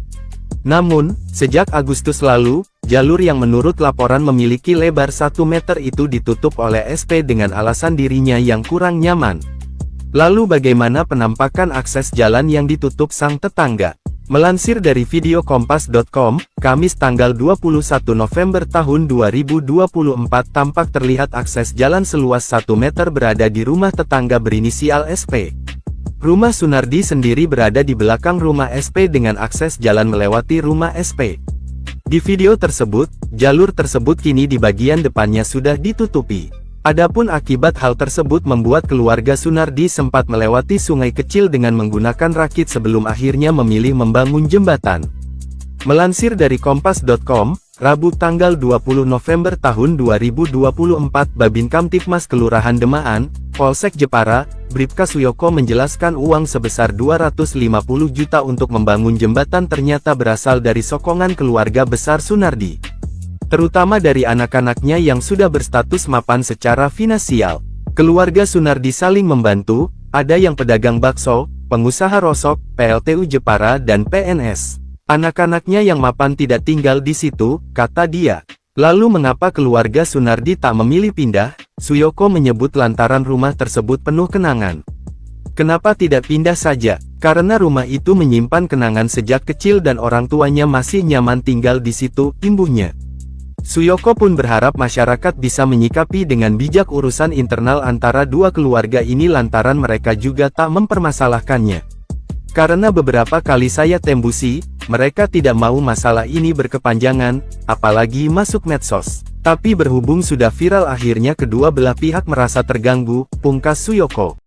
Namun, sejak Agustus lalu, jalur yang menurut laporan memiliki lebar 1 meter itu ditutup oleh SP dengan alasan dirinya yang kurang nyaman. Lalu bagaimana penampakan akses jalan yang ditutup sang tetangga? Melansir dari video kompas.com, Kamis tanggal 21 November tahun 2024 tampak terlihat akses jalan seluas 1 meter berada di rumah tetangga berinisial SP. Rumah Sunardi sendiri berada di belakang rumah SP dengan akses jalan melewati rumah SP. Di video tersebut, jalur tersebut kini di bagian depannya sudah ditutupi. Adapun akibat hal tersebut membuat keluarga Sunardi sempat melewati sungai kecil dengan menggunakan rakit sebelum akhirnya memilih membangun jembatan. Melansir dari kompas.com, Rabu tanggal 20 November tahun 2024 Babin Kamtibmas Kelurahan Demaan, Polsek Jepara, Bribka Suyoko menjelaskan uang sebesar 250 juta untuk membangun jembatan ternyata berasal dari sokongan keluarga besar Sunardi. Terutama dari anak-anaknya yang sudah berstatus mapan secara finansial. Keluarga Sunardi saling membantu, ada yang pedagang bakso, pengusaha rosok, PLTU Jepara dan PNS. Anak-anaknya yang mapan tidak tinggal di situ, kata dia. Lalu mengapa keluarga Sunardi tak memilih pindah? Suyoko menyebut lantaran rumah tersebut penuh kenangan. Kenapa tidak pindah saja? Karena rumah itu menyimpan kenangan sejak kecil dan orang tuanya masih nyaman tinggal di situ, imbuhnya. Suyoko pun berharap masyarakat bisa menyikapi dengan bijak urusan internal antara dua keluarga ini lantaran mereka juga tak mempermasalahkannya. Karena beberapa kali saya tembusi, mereka tidak mau masalah ini berkepanjangan, apalagi masuk medsos. Tapi berhubung sudah viral akhirnya kedua belah pihak merasa terganggu, pungkas Suyoko.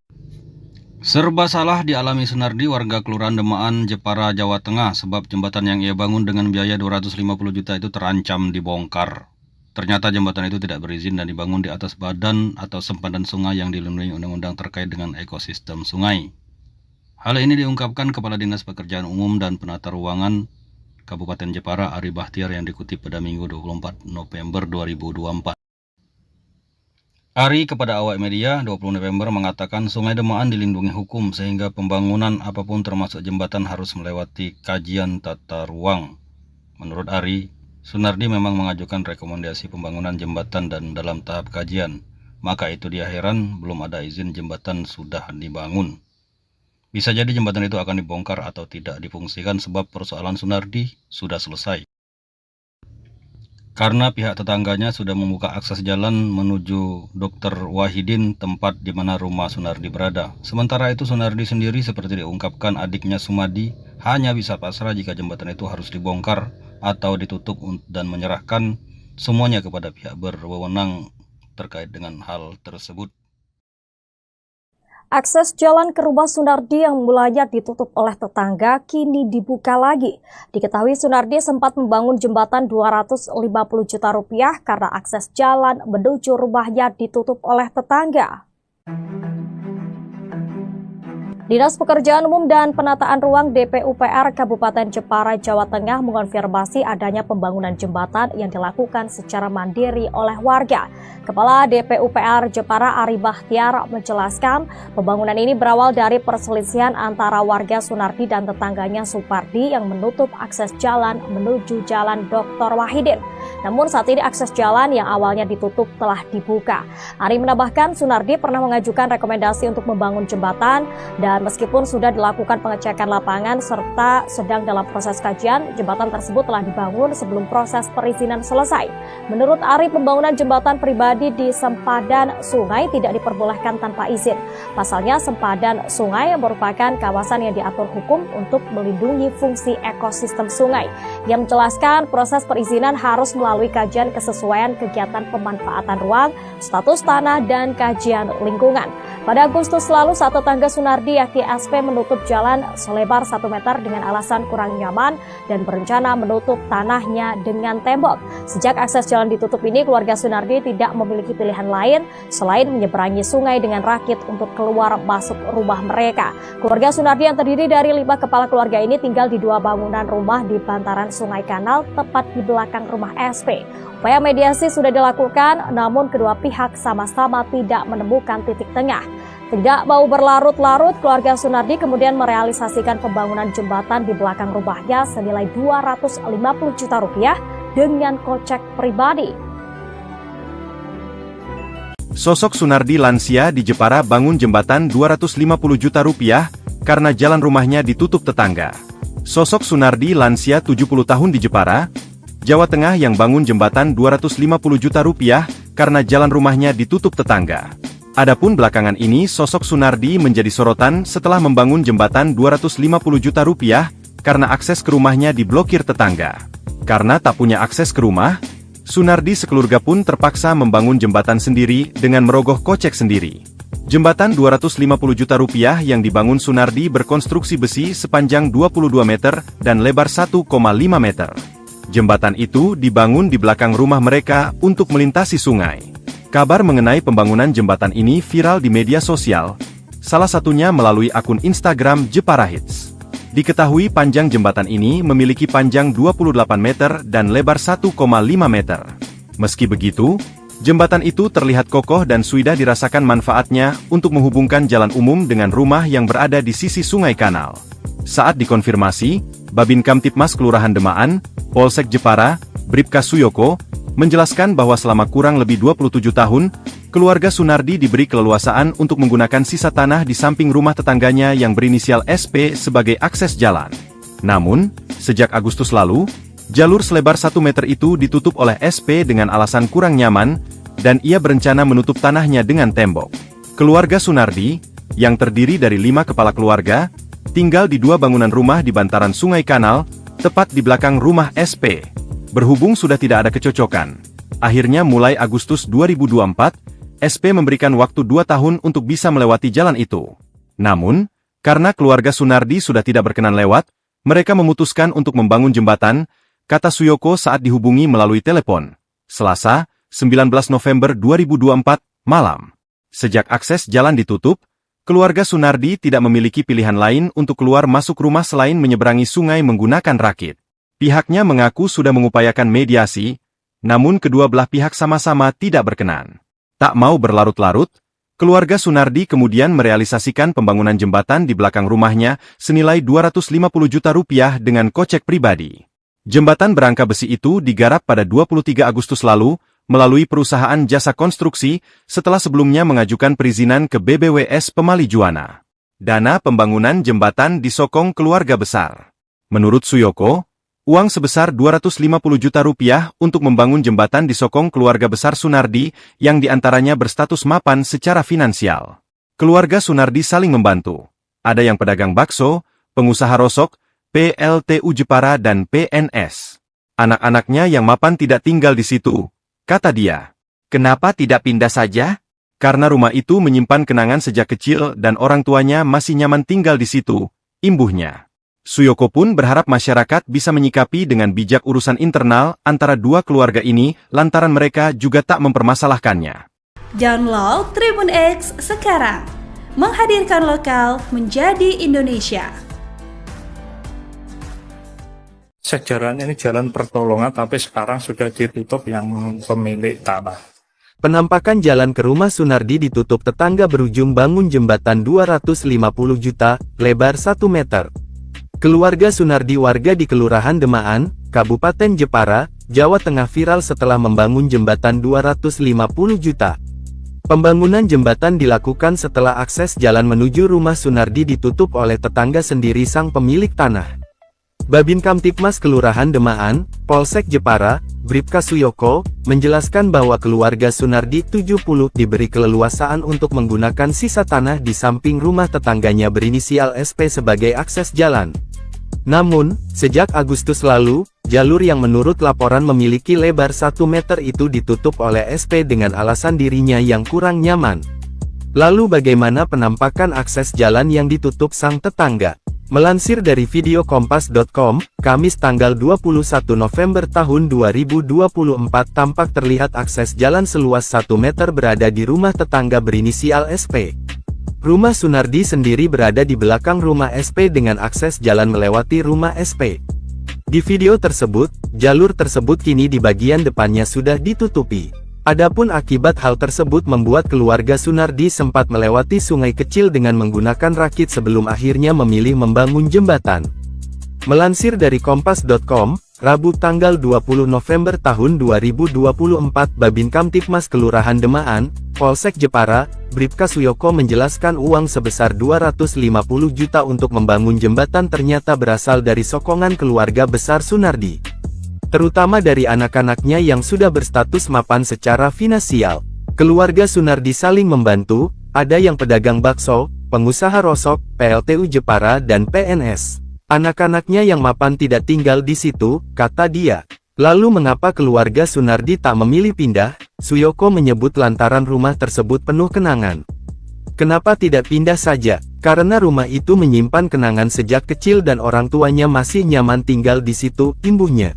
Serba salah dialami Sunardi warga Kelurahan Demaan, Jepara, Jawa Tengah sebab jembatan yang ia bangun dengan biaya 250 juta itu terancam dibongkar. Ternyata jembatan itu tidak berizin dan dibangun di atas badan atau sempadan sungai yang dilindungi undang-undang terkait dengan ekosistem sungai. Hal ini diungkapkan Kepala Dinas Pekerjaan Umum dan Penata Ruangan Kabupaten Jepara Ari Bahtiar yang dikutip pada Minggu 24 November 2024. Ari kepada awak media 20 November mengatakan Sungai Demaan dilindungi hukum sehingga pembangunan apapun termasuk jembatan harus melewati kajian tata ruang. Menurut Ari, Sunardi memang mengajukan rekomendasi pembangunan jembatan dan dalam tahap kajian. Maka itu dia heran belum ada izin jembatan sudah dibangun. Bisa jadi jembatan itu akan dibongkar atau tidak difungsikan sebab persoalan Sunardi sudah selesai. Karena pihak tetangganya sudah membuka akses jalan menuju Dr. Wahidin, tempat di mana rumah Sunardi berada. Sementara itu Sunardi sendiri seperti diungkapkan adiknya Sumadi hanya bisa pasrah jika jembatan itu harus dibongkar atau ditutup dan menyerahkan semuanya kepada pihak berwenang terkait dengan hal tersebut. Akses jalan ke rumah Sunardi yang mulanya ditutup oleh tetangga kini dibuka lagi. Diketahui Sunardi sempat membangun jembatan 250 juta rupiah karena akses jalan menuju rumahnya ditutup oleh tetangga. Dinas Pekerjaan Umum dan Penataan Ruang DPUPR Kabupaten Jepara, Jawa Tengah mengonfirmasi adanya pembangunan jembatan yang dilakukan secara mandiri oleh warga. Kepala DPUPR Jepara Ari Bahtiar menjelaskan pembangunan ini berawal dari perselisihan antara warga Sunardi dan tetangganya Supardi yang menutup akses jalan menuju Jalan Dr. Wahidin. Namun saat ini akses jalan yang awalnya ditutup telah dibuka. Ari menambahkan Sunardi pernah mengajukan rekomendasi untuk membangun jembatan dan meskipun sudah dilakukan pengecekan lapangan serta sedang dalam proses kajian, jembatan tersebut telah dibangun sebelum proses perizinan selesai. Menurut Ari, pembangunan jembatan pribadi di sempadan sungai tidak diperbolehkan tanpa izin. Pasalnya sempadan sungai merupakan kawasan yang diatur hukum untuk melindungi fungsi ekosistem sungai. Ia menjelaskan proses perizinan harus melalui kajian kesesuaian kegiatan pemanfaatan ruang, status tanah, dan kajian lingkungan. Pada Agustus lalu, saat tetangga Sunardi yakni SP menutup jalan selebar 1 meter dengan alasan kurang nyaman dan berencana menutup tanahnya dengan tembok. Sejak akses jalan ditutup ini, keluarga Sunardi tidak memiliki pilihan lain selain menyeberangi sungai dengan rakit untuk keluar masuk rumah mereka. Keluarga Sunardi yang terdiri dari 5 kepala keluarga ini tinggal di 2 bangunan rumah di bantaran Sungai Kanal tepat di belakang rumah SP. Upaya mediasi sudah dilakukan, namun kedua pihak sama-sama tidak menemukan titik tengah. Tidak mau berlarut-larut, keluarga Sunardi kemudian merealisasikan pembangunan jembatan di belakang rumahnya senilai 250 juta rupiah dengan kocek pribadi. Sosok Sunardi lansia di Jepara bangun jembatan 250 juta rupiah karena jalan rumahnya ditutup tetangga. Sosok Sunardi lansia 70 tahun di Jepara, Jawa Tengah yang bangun jembatan 250 juta rupiah karena jalan rumahnya ditutup tetangga. Adapun belakangan ini sosok Sunardi menjadi sorotan setelah membangun jembatan 250 juta rupiah karena akses ke rumahnya diblokir tetangga. Karena tak punya akses ke rumah, Sunardi sekeluarga pun terpaksa membangun jembatan sendiri dengan merogoh kocek sendiri. Jembatan 250 juta rupiah yang dibangun Sunardi berkonstruksi besi sepanjang 22 meter dan lebar 1,5 meter. Jembatan itu dibangun di belakang rumah mereka untuk melintasi sungai. Kabar mengenai pembangunan jembatan ini viral di media sosial, salah satunya melalui akun Instagram Jepara Hits. Diketahui panjang jembatan ini memiliki panjang 28 meter dan lebar 1,5 meter. Meski begitu, jembatan itu terlihat kokoh dan sudah dirasakan manfaatnya untuk menghubungkan jalan umum dengan rumah yang berada di sisi sungai kanal. Saat dikonfirmasi, Babin Kamtipmas Kelurahan Demaan, Polsek Jepara, Bribka Suyoko, menjelaskan bahwa selama kurang lebih 27 tahun, keluarga Sunardi diberi keleluasaan untuk menggunakan sisa tanah di samping rumah tetangganya yang berinisial SP sebagai akses jalan. Namun, sejak Agustus lalu, jalur selebar 1 meter itu ditutup oleh SP dengan alasan kurang nyaman, dan ia berencana menutup tanahnya dengan tembok. Keluarga Sunardi, yang terdiri dari 5 kepala keluarga, tinggal di 2 bangunan rumah di bantaran Sungai Kanal, tepat di belakang rumah SP. Berhubung sudah tidak ada kecocokan, akhirnya mulai Agustus 2024, SP memberikan waktu 2 tahun untuk bisa melewati jalan itu. Namun, karena keluarga Sunardi sudah tidak berkenan lewat, mereka memutuskan untuk membangun jembatan, kata Suyoko saat dihubungi melalui telepon. Selasa, 19 November 2024, malam. Sejak akses jalan ditutup, keluarga Sunardi tidak memiliki pilihan lain untuk keluar masuk rumah selain menyeberangi sungai menggunakan rakit. Pihaknya mengaku sudah mengupayakan mediasi, namun kedua belah pihak sama-sama tidak berkenan. Tak mau berlarut-larut, keluarga Sunardi kemudian merealisasikan pembangunan jembatan di belakang rumahnya senilai 250 juta rupiah dengan kocek pribadi. Jembatan berangka besi itu digarap pada 23 Agustus lalu, melalui perusahaan jasa konstruksi, setelah sebelumnya mengajukan perizinan ke BBWS Pemali Juwana. Dana pembangunan jembatan disokong keluarga besar. Menurut Suyoko, uang sebesar 250 juta rupiah untuk membangun jembatan disokong keluarga besar Sunardi, yang diantaranya berstatus mapan secara finansial. Keluarga Sunardi saling membantu. Ada yang pedagang bakso, pengusaha rosok, PLTU Jepara dan PNS. Anak-anaknya yang mapan tidak tinggal di situ, kata dia. Kenapa tidak pindah saja? Karena rumah itu menyimpan kenangan sejak kecil dan orang tuanya masih nyaman tinggal di situ, imbuhnya. Suyoko pun berharap masyarakat bisa menyikapi dengan bijak urusan internal antara dua keluarga ini lantaran mereka juga tak mempermasalahkannya. Download Tribun X sekarang. Menghadirkan lokal menjadi Indonesia. Sejarahnya ini jalan pertolongan, tapi sekarang sudah ditutup yang pemilik tanah. Penampakan jalan ke rumah Sunardi ditutup tetangga berujung bangun jembatan 250 juta, lebar 1 meter. Keluarga Sunardi warga di Kelurahan Demaan, Kabupaten Jepara, Jawa Tengah viral setelah membangun jembatan 250 juta. Pembangunan jembatan dilakukan setelah akses jalan menuju rumah Sunardi ditutup oleh tetangga sendiri sang pemilik tanah. Babin Kamtipmas Kelurahan Demaan, Polsek Jepara, Bribka Suyoko, menjelaskan bahwa keluarga Sunardi 70 diberi keleluasaan untuk menggunakan sisa tanah di samping rumah tetangganya berinisial SP sebagai akses jalan. Namun, sejak Agustus lalu, jalur yang menurut laporan memiliki lebar 1 meter itu ditutup oleh SP dengan alasan dirinya yang kurang nyaman. Lalu bagaimana penampakan akses jalan yang ditutup sang tetangga? Melansir dari video kompas.com, Kamis tanggal 21 November tahun 2024 tampak terlihat akses jalan seluas 1 meter berada di rumah tetangga berinisial SP. Rumah Sunardi sendiri berada di belakang rumah SP dengan akses jalan melewati rumah SP. Di video tersebut, jalur tersebut kini di bagian depannya sudah ditutupi. Adapun akibat hal tersebut membuat keluarga Sunardi sempat melewati sungai kecil dengan menggunakan rakit sebelum akhirnya memilih membangun jembatan. Melansir dari kompas.com, Rabu tanggal 20 November tahun 2024 Babin Kamtipmas Kelurahan Demaan, Polsek Jepara, Bribka Suyoko menjelaskan uang sebesar 250 juta untuk membangun jembatan ternyata berasal dari sokongan keluarga besar Sunardi. Terutama dari anak-anaknya yang sudah berstatus mapan secara finansial. Keluarga Sunardi saling membantu, ada yang pedagang bakso, pengusaha rosok, PLTU Jepara dan PNS. Anak-anaknya yang mapan tidak tinggal di situ, kata dia. Lalu mengapa keluarga Sunardi tak memilih pindah? Suyoko menyebut lantaran rumah tersebut penuh kenangan. Kenapa tidak pindah saja? Karena rumah itu menyimpan kenangan sejak kecil dan orang tuanya masih nyaman tinggal di situ, imbuhnya.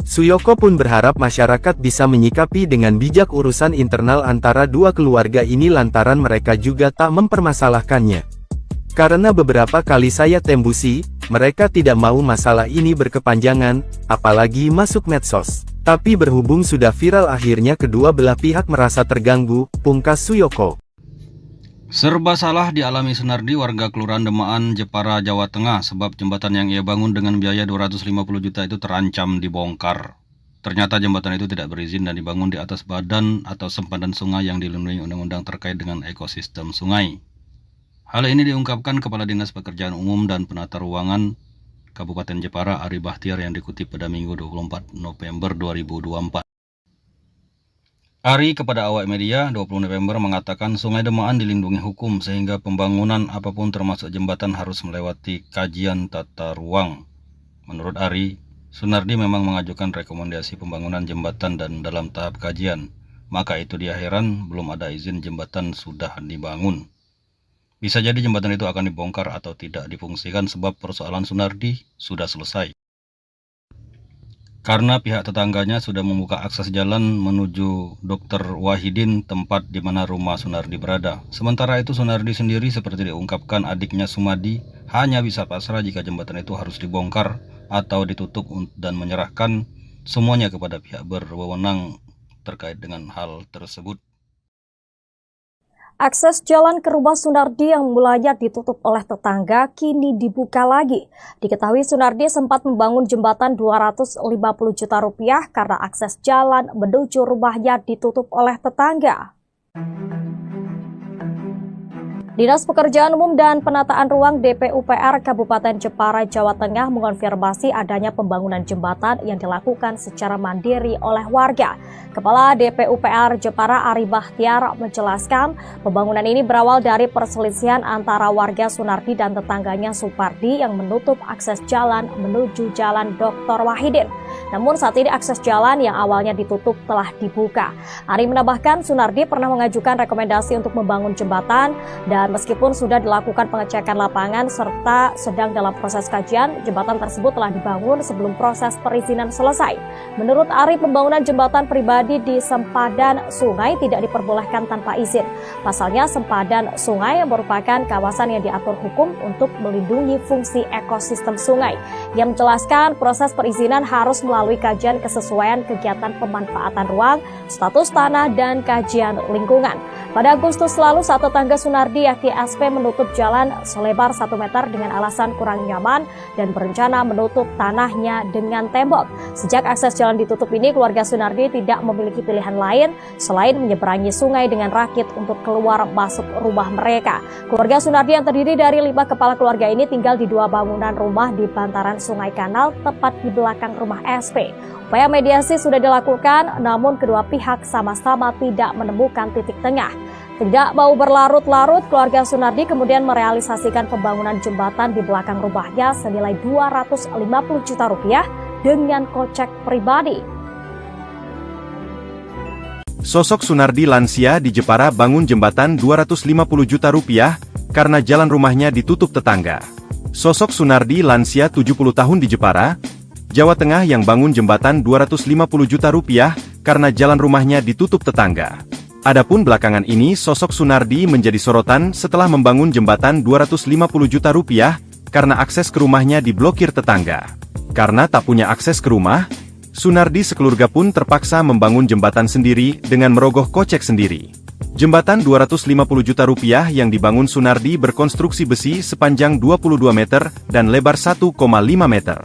Suyoko pun berharap masyarakat bisa menyikapi dengan bijak urusan internal antara dua keluarga ini lantaran mereka juga tak mempermasalahkannya. Karena beberapa kali saya tembusi, mereka tidak mau masalah ini berkepanjangan, apalagi masuk medsos. Tapi berhubung sudah viral akhirnya kedua belah pihak merasa terganggu, pungkas Suyoko. Serba salah dialami Sunardi, warga Kelurahan Demaan, Jepara, Jawa Tengah, sebab jembatan yang ia bangun dengan biaya 250 juta itu terancam dibongkar. Ternyata jembatan itu tidak berizin dan dibangun di atas badan atau sempadan sungai yang dilindungi undang-undang terkait dengan ekosistem sungai. Hal ini diungkapkan Kepala Dinas Pekerjaan Umum dan Penata Ruangan Kabupaten Jepara, Ari Bahtiar, yang dikutip pada Minggu 24 November 2024. Ari kepada awak media 20 November mengatakan Sungai Demaan dilindungi hukum sehingga pembangunan apapun termasuk jembatan harus melewati kajian tata ruang. Menurut Ari, Sunardi memang mengajukan rekomendasi pembangunan jembatan dan dalam tahap kajian. Maka itu dia heran belum ada izin jembatan sudah dibangun. Bisa jadi jembatan itu akan dibongkar atau tidak difungsikan sebab persoalan Sunardi sudah selesai. Karena pihak tetangganya sudah membuka akses jalan menuju Dr. Wahidin, tempat di mana rumah Sunardi berada. Sementara itu Sunardi sendiri seperti diungkapkan adiknya Sumadi hanya bisa pasrah jika jembatan itu harus dibongkar atau ditutup dan menyerahkan semuanya kepada pihak berwenang terkait dengan hal tersebut. Akses jalan ke rumah Sunardi yang mulanya ditutup oleh tetangga kini dibuka lagi. Diketahui Sunardi sempat membangun jembatan 250 juta rupiah karena akses jalan menuju rumahnya ditutup oleh tetangga. Dinas Pekerjaan Umum dan Penataan Ruang DPUPR Kabupaten Jepara, Jawa Tengah mengonfirmasi adanya pembangunan jembatan yang dilakukan secara mandiri oleh warga. Kepala DPUPR Jepara Ari Bahtiar menjelaskan pembangunan ini berawal dari perselisihan antara warga Sunardi dan tetangganya Supardi yang menutup akses jalan menuju Jalan Dr. Wahidin. Namun saat ini akses jalan yang awalnya ditutup telah dibuka. Ari menambahkan Sunardi pernah mengajukan rekomendasi untuk membangun jembatan dan meskipun sudah dilakukan pengecekan lapangan serta sedang dalam proses kajian, jembatan tersebut telah dibangun sebelum proses perizinan selesai. Menurut Ari, pembangunan jembatan pribadi di sempadan sungai tidak diperbolehkan tanpa izin. Pasalnya, sempadan sungai merupakan kawasan yang diatur hukum untuk melindungi fungsi ekosistem sungai. Ia menjelaskan proses perizinan harus melalui kajian kesesuaian kegiatan pemanfaatan ruang, status tanah, dan kajian lingkungan. Pada Agustus lalu, saat tetangga Sunardi yakni SP menutup jalan selebar 1 meter dengan alasan kurang nyaman dan berencana menutup tanahnya dengan tembok. Sejak akses jalan ditutup ini, keluarga Sunardi tidak memiliki pilihan lain selain menyeberangi sungai dengan rakit untuk keluar masuk rumah mereka. Keluarga Sunardi yang terdiri dari 5 kepala keluarga ini tinggal di 2 bangunan rumah di bantaran Sungai Kanal tepat di belakang rumah SP. Upaya mediasi sudah dilakukan, namun kedua pihak sama-sama tidak menemukan titik tengah. Tidak mau berlarut-larut, keluarga Sunardi kemudian merealisasikan pembangunan jembatan di belakang rumahnya senilai 250 juta rupiah dengan kocek pribadi. Sosok Sunardi lansia di Jepara bangun jembatan 250 juta rupiah karena jalan rumahnya ditutup tetangga. Sosok Sunardi lansia 70 tahun di Jepara, Jawa Tengah yang bangun jembatan 250 juta rupiah karena jalan rumahnya ditutup tetangga. Adapun belakangan ini sosok Sunardi menjadi sorotan setelah membangun jembatan 250 juta rupiah karena akses ke rumahnya diblokir tetangga. Karena tak punya akses ke rumah, Sunardi sekeluarga pun terpaksa membangun jembatan sendiri dengan merogoh kocek sendiri. Jembatan 250 juta rupiah yang dibangun Sunardi berkonstruksi besi sepanjang 22 meter dan lebar 1,5 meter.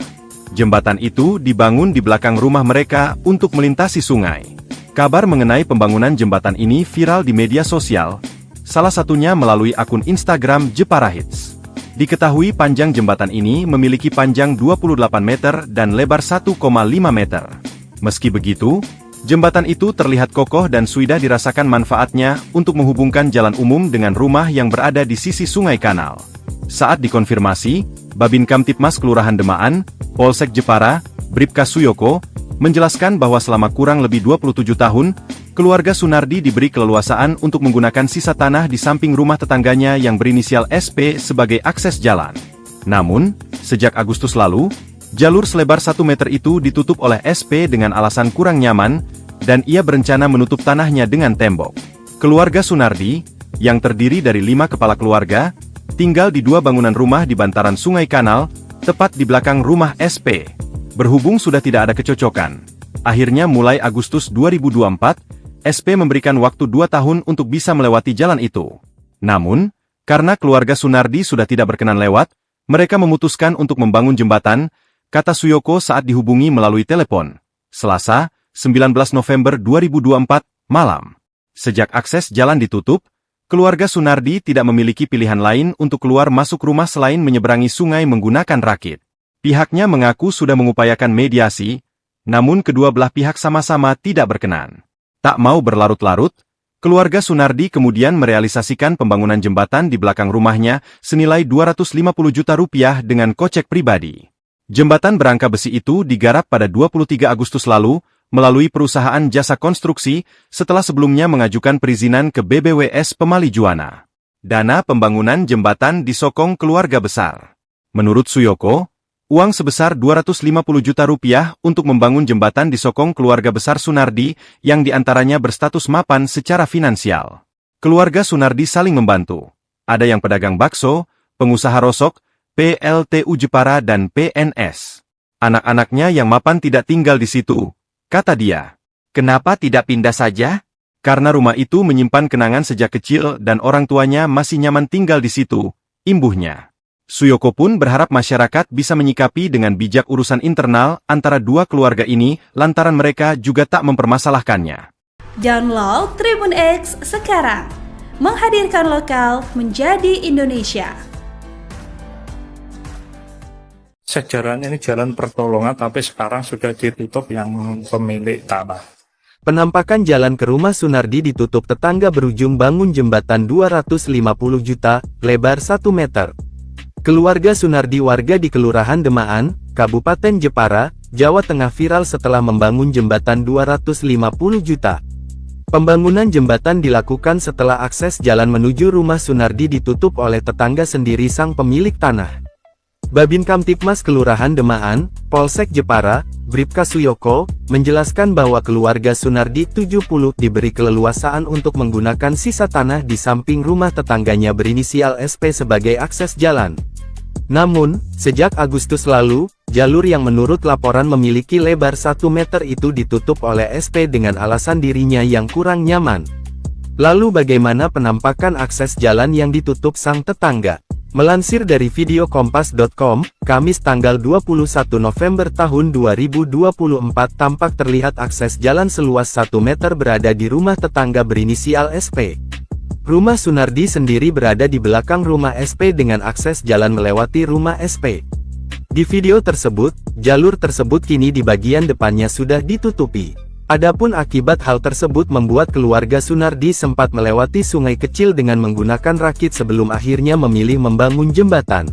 Jembatan itu dibangun di belakang rumah mereka untuk melintasi sungai. Kabar mengenai pembangunan jembatan ini viral di media sosial, salah satunya melalui akun Instagram Jepara Hits. Diketahui panjang jembatan ini memiliki panjang 28 meter dan lebar 1,5 meter. Meski begitu, jembatan itu terlihat kokoh dan sudah dirasakan manfaatnya untuk menghubungkan jalan umum dengan rumah yang berada di sisi Sungai Kanal. Saat dikonfirmasi, Babin Kamtipmas Kelurahan Demaan, Polsek Jepara, Bribka Suyoko, menjelaskan bahwa selama kurang lebih 27 tahun, keluarga Sunardi diberi keleluasaan untuk menggunakan sisa tanah di samping rumah tetangganya yang berinisial SP sebagai akses jalan. Namun, sejak Agustus lalu, Jalur selebar 1 meter itu ditutup oleh SP dengan alasan kurang nyaman, dan ia berencana menutup tanahnya dengan tembok. Keluarga Sunardi, yang terdiri dari 5 kepala keluarga, tinggal di 2 bangunan rumah di bantaran Sungai Kanal, tepat di belakang rumah SP. Berhubung sudah tidak ada kecocokan, akhirnya mulai Agustus 2024, SP memberikan waktu 2 tahun untuk bisa melewati jalan itu. Namun, karena keluarga Sunardi sudah tidak berkenan lewat, mereka memutuskan untuk membangun jembatan, kata Suyoko saat dihubungi melalui telepon. Selasa, 19 November 2024, malam. Sejak akses jalan ditutup, keluarga Sunardi tidak memiliki pilihan lain untuk keluar masuk rumah selain menyeberangi sungai menggunakan rakit. Pihaknya mengaku sudah mengupayakan mediasi, namun kedua belah pihak sama-sama tidak berkenan. Tak mau berlarut-larut, keluarga Sunardi kemudian merealisasikan pembangunan jembatan di belakang rumahnya senilai 250 juta rupiah dengan kocek pribadi. Jembatan berangka besi itu digarap pada 23 Agustus lalu, melalui perusahaan jasa konstruksi, setelah sebelumnya mengajukan perizinan ke BBWS Pemali Juwana. Dana pembangunan jembatan disokong keluarga besar. Menurut Suyoko, uang sebesar 250 juta rupiah untuk membangun jembatan disokong keluarga besar Sunardi, yang diantaranya berstatus mapan secara finansial. Keluarga Sunardi saling membantu. Ada yang pedagang bakso, pengusaha rosok, PLTU Jepara dan PNS. Anak-anaknya yang mapan tidak tinggal di situ, kata dia. Kenapa tidak pindah saja? Karena rumah itu menyimpan kenangan sejak kecil dan orang tuanya masih nyaman tinggal di situ, imbuhnya. Suyoko pun berharap masyarakat bisa menyikapi dengan bijak urusan internal antara dua keluarga ini lantaran mereka juga tak mempermasalahkannya. Download Tribun X sekarang. Menghadirkan lokal menjadi Indonesia. Sejarahnya ini jalan pertolongan, tapi sekarang sudah ditutup yang pemilik tanah. Penampakan jalan ke rumah Sunardi ditutup tetangga berujung bangun jembatan 250 juta, lebar 1 meter. Keluarga Sunardi warga di Kelurahan Demaan, Kabupaten Jepara, Jawa Tengah viral setelah membangun jembatan 250 juta. Pembangunan jembatan dilakukan setelah akses jalan menuju rumah Sunardi ditutup oleh tetangga sendiri sang pemilik tanah. Babin Kamtipmas Kelurahan Demaan, Polsek Jepara, Bribka Suyoko, menjelaskan bahwa keluarga Sunardi 70 diberi keleluasaan untuk menggunakan sisa tanah di samping rumah tetangganya berinisial SP sebagai akses jalan. Namun, sejak Agustus lalu, jalur yang menurut laporan memiliki lebar 1 meter itu ditutup oleh SP dengan alasan dirinya yang kurang nyaman. Lalu bagaimana penampakan akses jalan yang ditutup sang tetangga? Melansir dari video kompas.com, Kamis tanggal 21 November tahun 2024 tampak terlihat akses jalan seluas 1 meter berada di rumah tetangga berinisial SP. Rumah Sunardi sendiri berada di belakang rumah SP dengan akses jalan melewati rumah SP. Di video tersebut, jalur tersebut kini di bagian depannya sudah ditutupi. Adapun akibat hal tersebut membuat keluarga Sunardi sempat melewati sungai kecil dengan menggunakan rakit sebelum akhirnya memilih membangun jembatan.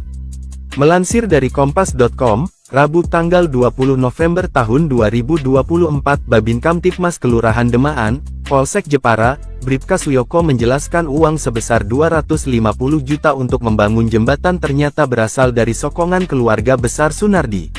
Melansir dari kompas.com, Rabu tanggal 20 November tahun 2024 Babin Kamtipmas Kelurahan Demaan, Polsek Jepara, Bribka Suyoko menjelaskan uang sebesar 250 juta untuk membangun jembatan ternyata berasal dari sokongan keluarga besar Sunardi,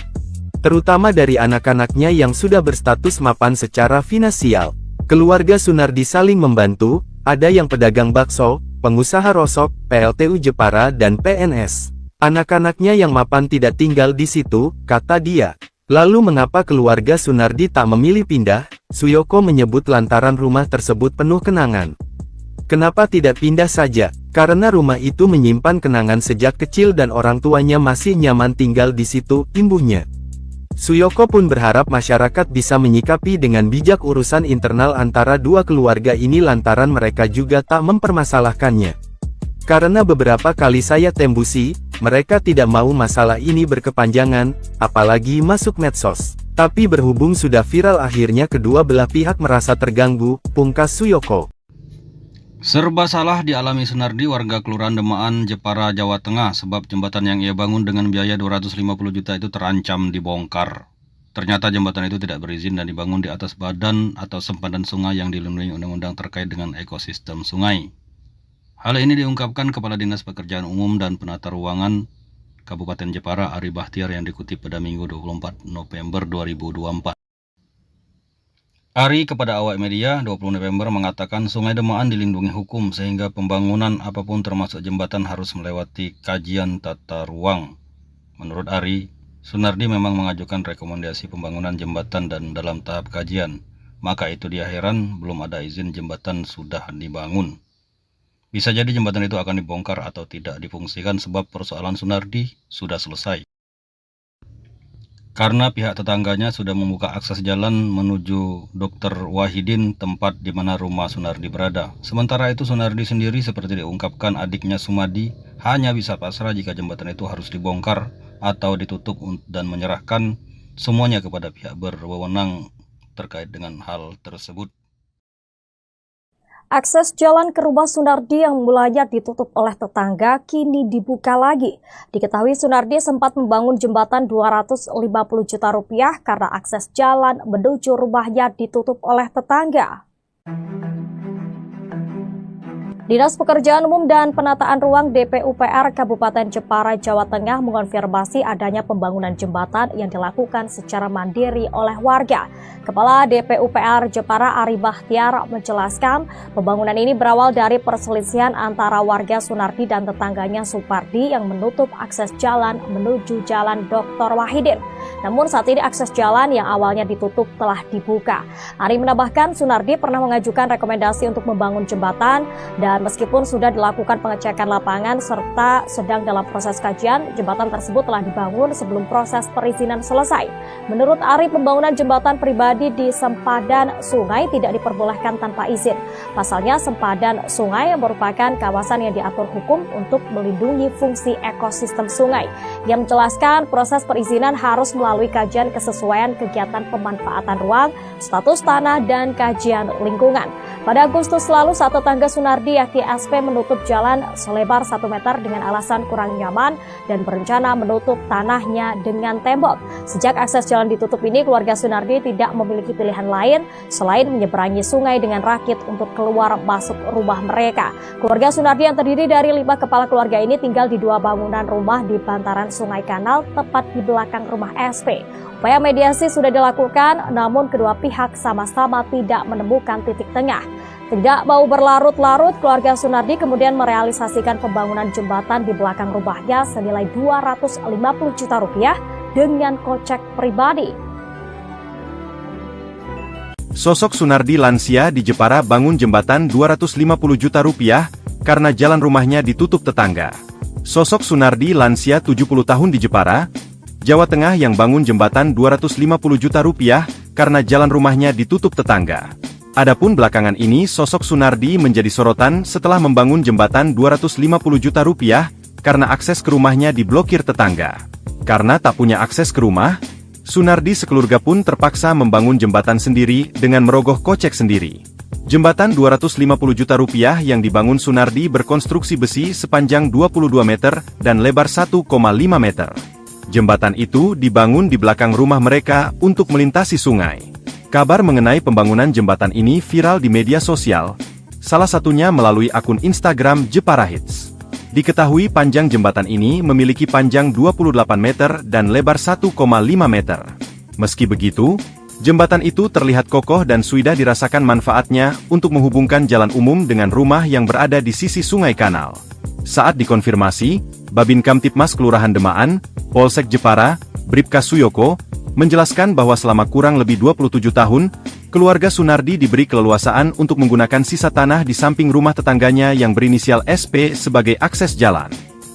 terutama dari anak-anaknya yang sudah berstatus mapan secara finansial. Keluarga Sunardi saling membantu, ada yang pedagang bakso, pengusaha rosok, PLTU Jepara dan PNS. Anak-anaknya yang mapan tidak tinggal di situ, kata dia. Lalu mengapa keluarga Sunardi tak memilih pindah? Suyoko menyebut lantaran rumah tersebut penuh kenangan. Kenapa tidak pindah saja? Karena rumah itu menyimpan kenangan sejak kecil dan orang tuanya masih nyaman tinggal di situ, imbuhnya. Suyoko pun berharap masyarakat bisa menyikapi dengan bijak urusan internal antara dua keluarga ini lantaran mereka juga tak mempermasalahkannya. Karena beberapa kali saya tembusi, mereka tidak mau masalah ini berkepanjangan, apalagi masuk medsos. Tapi berhubung sudah viral akhirnya kedua belah pihak merasa terganggu, pungkas Suyoko. Serba salah dialami Sunardi warga Kelurahan Demaan, Jepara, Jawa Tengah sebab jembatan yang ia bangun dengan biaya 250 juta itu terancam dibongkar. Ternyata jembatan itu tidak berizin dan dibangun di atas badan atau sempadan sungai yang dilindungi undang-undang terkait dengan ekosistem sungai. Hal ini diungkapkan Kepala Dinas Pekerjaan Umum dan Penata Ruangan Kabupaten Jepara, Ari Bahtiar, yang dikutip pada Minggu 24 November 2024. Ari kepada awak media 20 November mengatakan Sungai Demaan dilindungi hukum sehingga pembangunan apapun termasuk jembatan harus melewati kajian tata ruang. Menurut Ari, Sunardi memang mengajukan rekomendasi pembangunan jembatan dan dalam tahap kajian. Maka itu dia heran belum ada izin jembatan sudah dibangun. Bisa jadi jembatan itu akan dibongkar atau tidak difungsikan sebab persoalan Sunardi sudah selesai. Karena pihak tetangganya sudah membuka akses jalan menuju Dr. Wahidin, tempat di mana rumah Sunardi berada. Sementara itu Sunardi sendiri seperti diungkapkan adiknya Sumadi hanya bisa pasrah jika jembatan itu harus dibongkar atau ditutup dan menyerahkan semuanya kepada pihak berwenang terkait dengan hal tersebut. Akses jalan ke rumah Sunardi yang mulanya ditutup oleh tetangga kini dibuka lagi. Diketahui Sunardi sempat membangun jembatan 250 juta rupiah karena akses jalan menuju rumahnya ditutup oleh tetangga. Dinas Pekerjaan Umum dan Penataan Ruang DPUPR Kabupaten Jepara, Jawa Tengah mengonfirmasi adanya pembangunan jembatan yang dilakukan secara mandiri oleh warga. Kepala DPUPR Jepara Ari Bahtiar menjelaskan pembangunan ini berawal dari perselisihan antara warga Sunardi dan tetangganya Supardi yang menutup akses jalan menuju Jalan Dr. Wahidin. Namun saat ini akses jalan yang awalnya ditutup telah dibuka. Ari menambahkan Sunardi pernah mengajukan rekomendasi untuk membangun jembatan dan meskipun sudah dilakukan pengecekan lapangan serta sedang dalam proses kajian, jembatan tersebut telah dibangun sebelum proses perizinan selesai. Menurut Ari, pembangunan jembatan pribadi di sempadan sungai tidak diperbolehkan tanpa izin. Pasalnya, sempadan sungai merupakan kawasan yang diatur hukum untuk melindungi fungsi ekosistem sungai. Ia menjelaskan proses perizinan harus melalui kajian kesesuaian kegiatan pemanfaatan ruang, status tanah, dan kajian lingkungan. Pada Agustus lalu, saat tetangga Sunardi yakni SP menutup jalan selebar 1 meter dengan alasan kurang nyaman dan berencana menutup tanahnya dengan tembok. Sejak akses jalan ditutup ini, keluarga Sunardi tidak memiliki pilihan lain selain menyeberangi sungai dengan rakit untuk keluar masuk rumah mereka. Keluarga Sunardi yang terdiri dari 5 kepala keluarga ini tinggal di 2 bangunan rumah di bantaran Sungai Kanal tepat di belakang rumah SP. Upaya mediasi sudah dilakukan, namun kedua pihak sama-sama tidak menemukan titik tengah. Tidak mau berlarut-larut, keluarga Sunardi kemudian merealisasikan pembangunan jembatan di belakang rumahnya senilai 250 juta rupiah dengan kocek pribadi. Sosok Sunardi lansia di Jepara bangun jembatan 250 juta rupiah karena jalan rumahnya ditutup tetangga. Sosok Sunardi lansia 70 tahun di Jepara, Jawa Tengah yang bangun jembatan 250 juta rupiah karena jalan rumahnya ditutup tetangga. Adapun belakangan ini sosok Sunardi menjadi sorotan setelah membangun jembatan 250 juta rupiah karena akses ke rumahnya diblokir tetangga. Karena tak punya akses ke rumah, Sunardi sekeluarga pun terpaksa membangun jembatan sendiri dengan merogoh kocek sendiri. Jembatan 250 juta rupiah yang dibangun Sunardi berkonstruksi besi sepanjang 22 meter dan lebar 1,5 meter. Jembatan itu dibangun di belakang rumah mereka untuk melintasi sungai. Kabar mengenai pembangunan jembatan ini viral di media sosial, salah satunya melalui akun Instagram Jepara Hits. Diketahui panjang jembatan ini memiliki panjang 28 meter dan lebar 1,5 meter. Meski begitu, jembatan itu terlihat kokoh dan sudah dirasakan manfaatnya untuk menghubungkan jalan umum dengan rumah yang berada di sisi Sungai Kanal. Saat dikonfirmasi, Babin Kamtipmas Kelurahan Demaan, Polsek Jepara, Bribka Suyoko, menjelaskan bahwa selama kurang lebih 27 tahun, keluarga Sunardi diberi keleluasaan untuk menggunakan sisa tanah di samping rumah tetangganya yang berinisial SP sebagai akses jalan.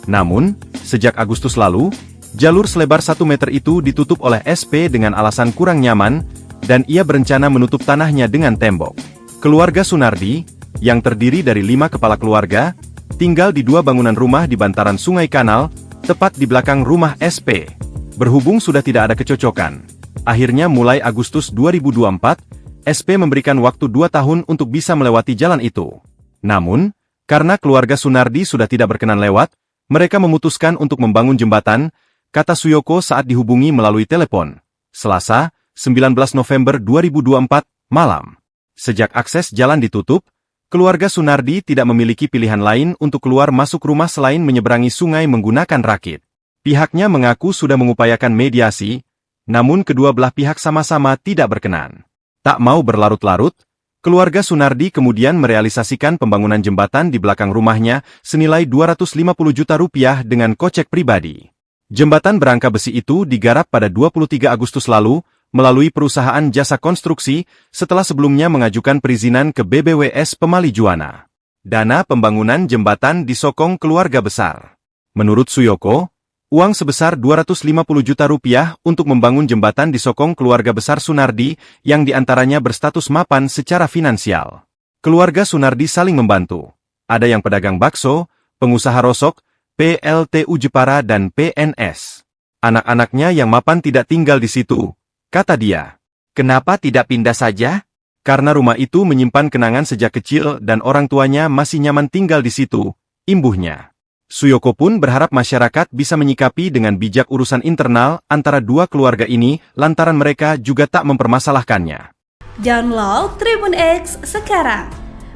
Namun, sejak Agustus lalu, jalur selebar 1 meter itu ditutup oleh SP dengan alasan kurang nyaman, dan ia berencana menutup tanahnya dengan tembok. Keluarga Sunardi, yang terdiri dari 5 kepala keluarga, tinggal di 2 bangunan rumah di bantaran Sungai Kanal, tepat di belakang rumah SP. Berhubung sudah tidak ada kecocokan, akhirnya mulai Agustus 2024, SP memberikan waktu 2 tahun untuk bisa melewati jalan itu. Namun, karena keluarga Sunardi sudah tidak berkenan lewat, mereka memutuskan untuk membangun jembatan, kata Suyoko saat dihubungi melalui telepon. Selasa, 19 November 2024, malam. Sejak akses jalan ditutup, keluarga Sunardi tidak memiliki pilihan lain untuk keluar masuk rumah selain menyeberangi sungai menggunakan rakit. Pihaknya mengaku sudah mengupayakan mediasi, namun kedua belah pihak sama-sama tidak berkenan. Tak mau berlarut-larut, keluarga Sunardi kemudian merealisasikan pembangunan jembatan di belakang rumahnya senilai 250 juta rupiah dengan kocek pribadi. Jembatan berangka besi itu digarap pada 23 Agustus lalu, melalui perusahaan jasa konstruksi, setelah sebelumnya mengajukan perizinan ke BBWS Pemali Juwana. Dana pembangunan jembatan disokong keluarga besar. Menurut Suyoko, uang sebesar 250 juta rupiah untuk membangun jembatan disokong keluarga besar Sunardi yang diantaranya berstatus mapan secara finansial. Keluarga Sunardi saling membantu. Ada yang pedagang bakso, pengusaha rosok, PLTU Jepara dan PNS. Anak-anaknya yang mapan tidak tinggal di situ, kata dia. Kenapa tidak pindah saja? Karena rumah itu menyimpan kenangan sejak kecil dan orang tuanya masih nyaman tinggal di situ, imbuhnya. Suyoko pun berharap masyarakat bisa menyikapi dengan bijak urusan internal antara dua keluarga ini lantaran mereka juga tak mempermasalahkannya. Download Tribun X sekarang,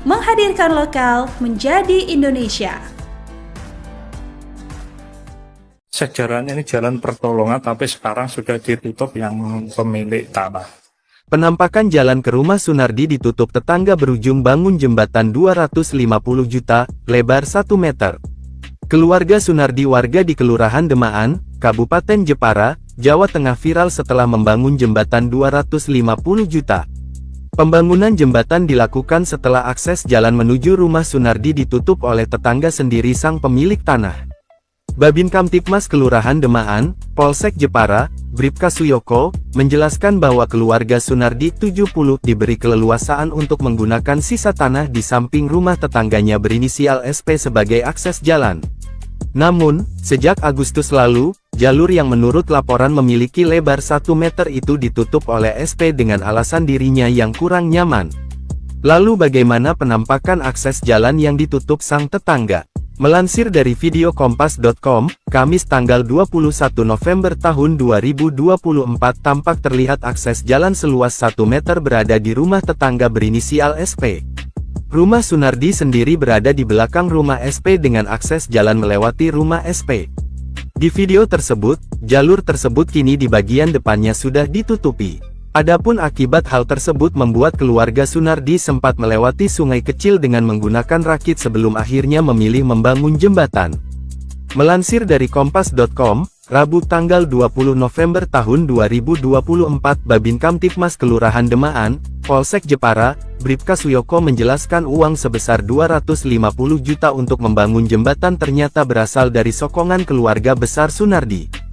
menghadirkan lokal menjadi Indonesia. Sejarahnya ini jalan pertolongan, tapi sekarang sudah ditutup yang pemilik tanah. Penampakan jalan ke rumah Sunardi ditutup tetangga berujung bangun jembatan 250 juta, lebar 1 meter. Keluarga Sunardi warga di Kelurahan Demaan, Kabupaten Jepara, Jawa Tengah viral setelah membangun jembatan 250 juta. Pembangunan jembatan dilakukan setelah akses jalan menuju rumah Sunardi ditutup oleh tetangga sendiri sang pemilik tanah. Babin Kamtipmas Kelurahan Demaan, Polsek Jepara, Bribka Suyoko, menjelaskan bahwa keluarga Sunardi 70 diberi keleluasaan untuk menggunakan sisa tanah di samping rumah tetangganya berinisial SP sebagai akses jalan. Namun, sejak Agustus lalu, jalur yang menurut laporan memiliki lebar 1 meter itu ditutup oleh SP dengan alasan dirinya yang kurang nyaman. Lalu bagaimana penampakan akses jalan yang ditutup sang tetangga? Melansir dari video kompas.com, Kamis tanggal 21 November tahun 2024 tampak terlihat akses jalan seluas 1 meter berada di rumah tetangga berinisial SP. Rumah Sunardi sendiri berada di belakang rumah SP dengan akses jalan melewati rumah SP. Di video tersebut, jalur tersebut kini di bagian depannya sudah ditutupi. Adapun akibat hal tersebut membuat keluarga Sunardi sempat melewati sungai kecil dengan menggunakan rakit sebelum akhirnya memilih membangun jembatan. Melansir dari kompas.com, Rabu tanggal 20 November tahun 2024 Babin Kamtipmas Kelurahan Demaan, Polsek Jepara, Bribka Suyoko menjelaskan uang sebesar 250 juta untuk membangun jembatan ternyata berasal dari sokongan keluarga besar Sunardi.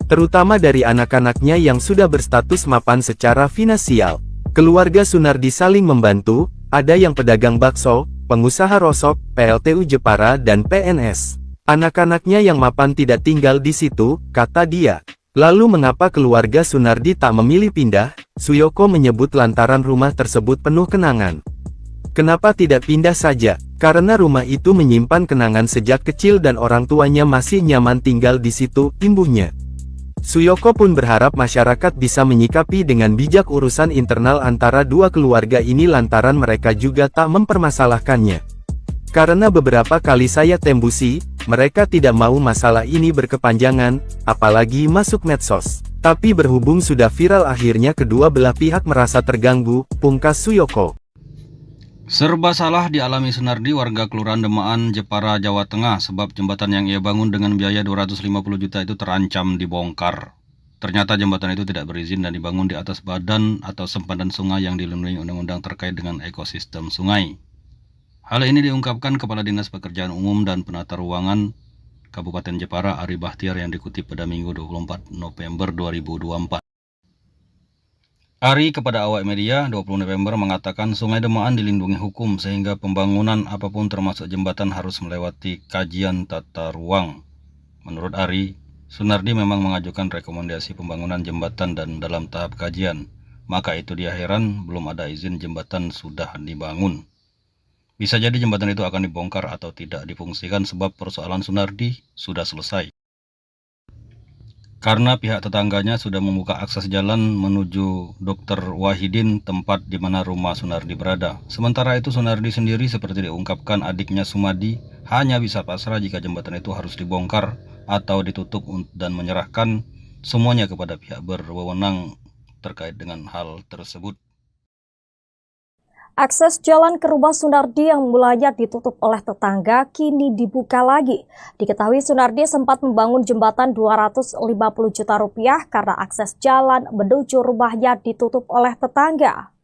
Terutama dari anak-anaknya yang sudah berstatus mapan secara finansial. Keluarga Sunardi saling membantu, ada yang pedagang bakso, pengusaha rosok, PLTU Jepara dan PNS. Anak-anaknya yang mapan tidak tinggal di situ, kata dia. Lalu mengapa keluarga Sunardi tak memilih pindah? Suyoko menyebut lantaran rumah tersebut penuh kenangan. Kenapa tidak pindah saja? Karena rumah itu menyimpan kenangan sejak kecil dan orang tuanya masih nyaman tinggal di situ, imbuhnya. Suyoko pun berharap masyarakat bisa menyikapi dengan bijak urusan internal antara dua keluarga ini lantaran mereka juga tak mempermasalahkannya. Karena beberapa kali saya tembusi, mereka tidak mau masalah ini berkepanjangan, apalagi masuk medsos. Tapi berhubung sudah viral akhirnya kedua belah pihak merasa terganggu, pungkas Suyoko. Serba salah dialami Sunardi warga Kelurahan Demaan, Jepara, Jawa Tengah sebab jembatan yang ia bangun dengan biaya 250 juta itu terancam dibongkar. Ternyata jembatan itu tidak berizin dan dibangun di atas badan atau sempadan sungai yang dilindungi undang-undang terkait dengan ekosistem sungai. Hal ini diungkapkan Kepala Dinas Pekerjaan Umum dan Penata Ruangan Kabupaten Jepara Ari Bahtiar yang dikutip pada Minggu 24 November 2024. Ari kepada awak media 20 November mengatakan Sungai Demaan dilindungi hukum sehingga pembangunan apapun termasuk jembatan harus melewati kajian tata ruang. Menurut Ari, Sunardi memang mengajukan rekomendasi pembangunan jembatan dan dalam tahap kajian. Maka itu dia heran belum ada izin jembatan sudah dibangun. Bisa jadi jembatan itu akan dibongkar atau tidak difungsikan sebab persoalan Sunardi sudah selesai. Karena pihak tetangganya sudah membuka akses jalan menuju Dr. Wahidin, tempat di mana rumah Sunardi berada. Sementara itu Sunardi sendiri seperti diungkapkan adiknya Sumadi hanya bisa pasrah jika jembatan itu harus dibongkar atau ditutup dan menyerahkan semuanya kepada pihak berwenang terkait dengan hal tersebut. Akses jalan ke rumah Sunardi yang mulanya ditutup oleh tetangga kini dibuka lagi. Diketahui Sunardi sempat membangun jembatan 250 juta rupiah karena akses jalan menuju rumahnya ditutup oleh tetangga.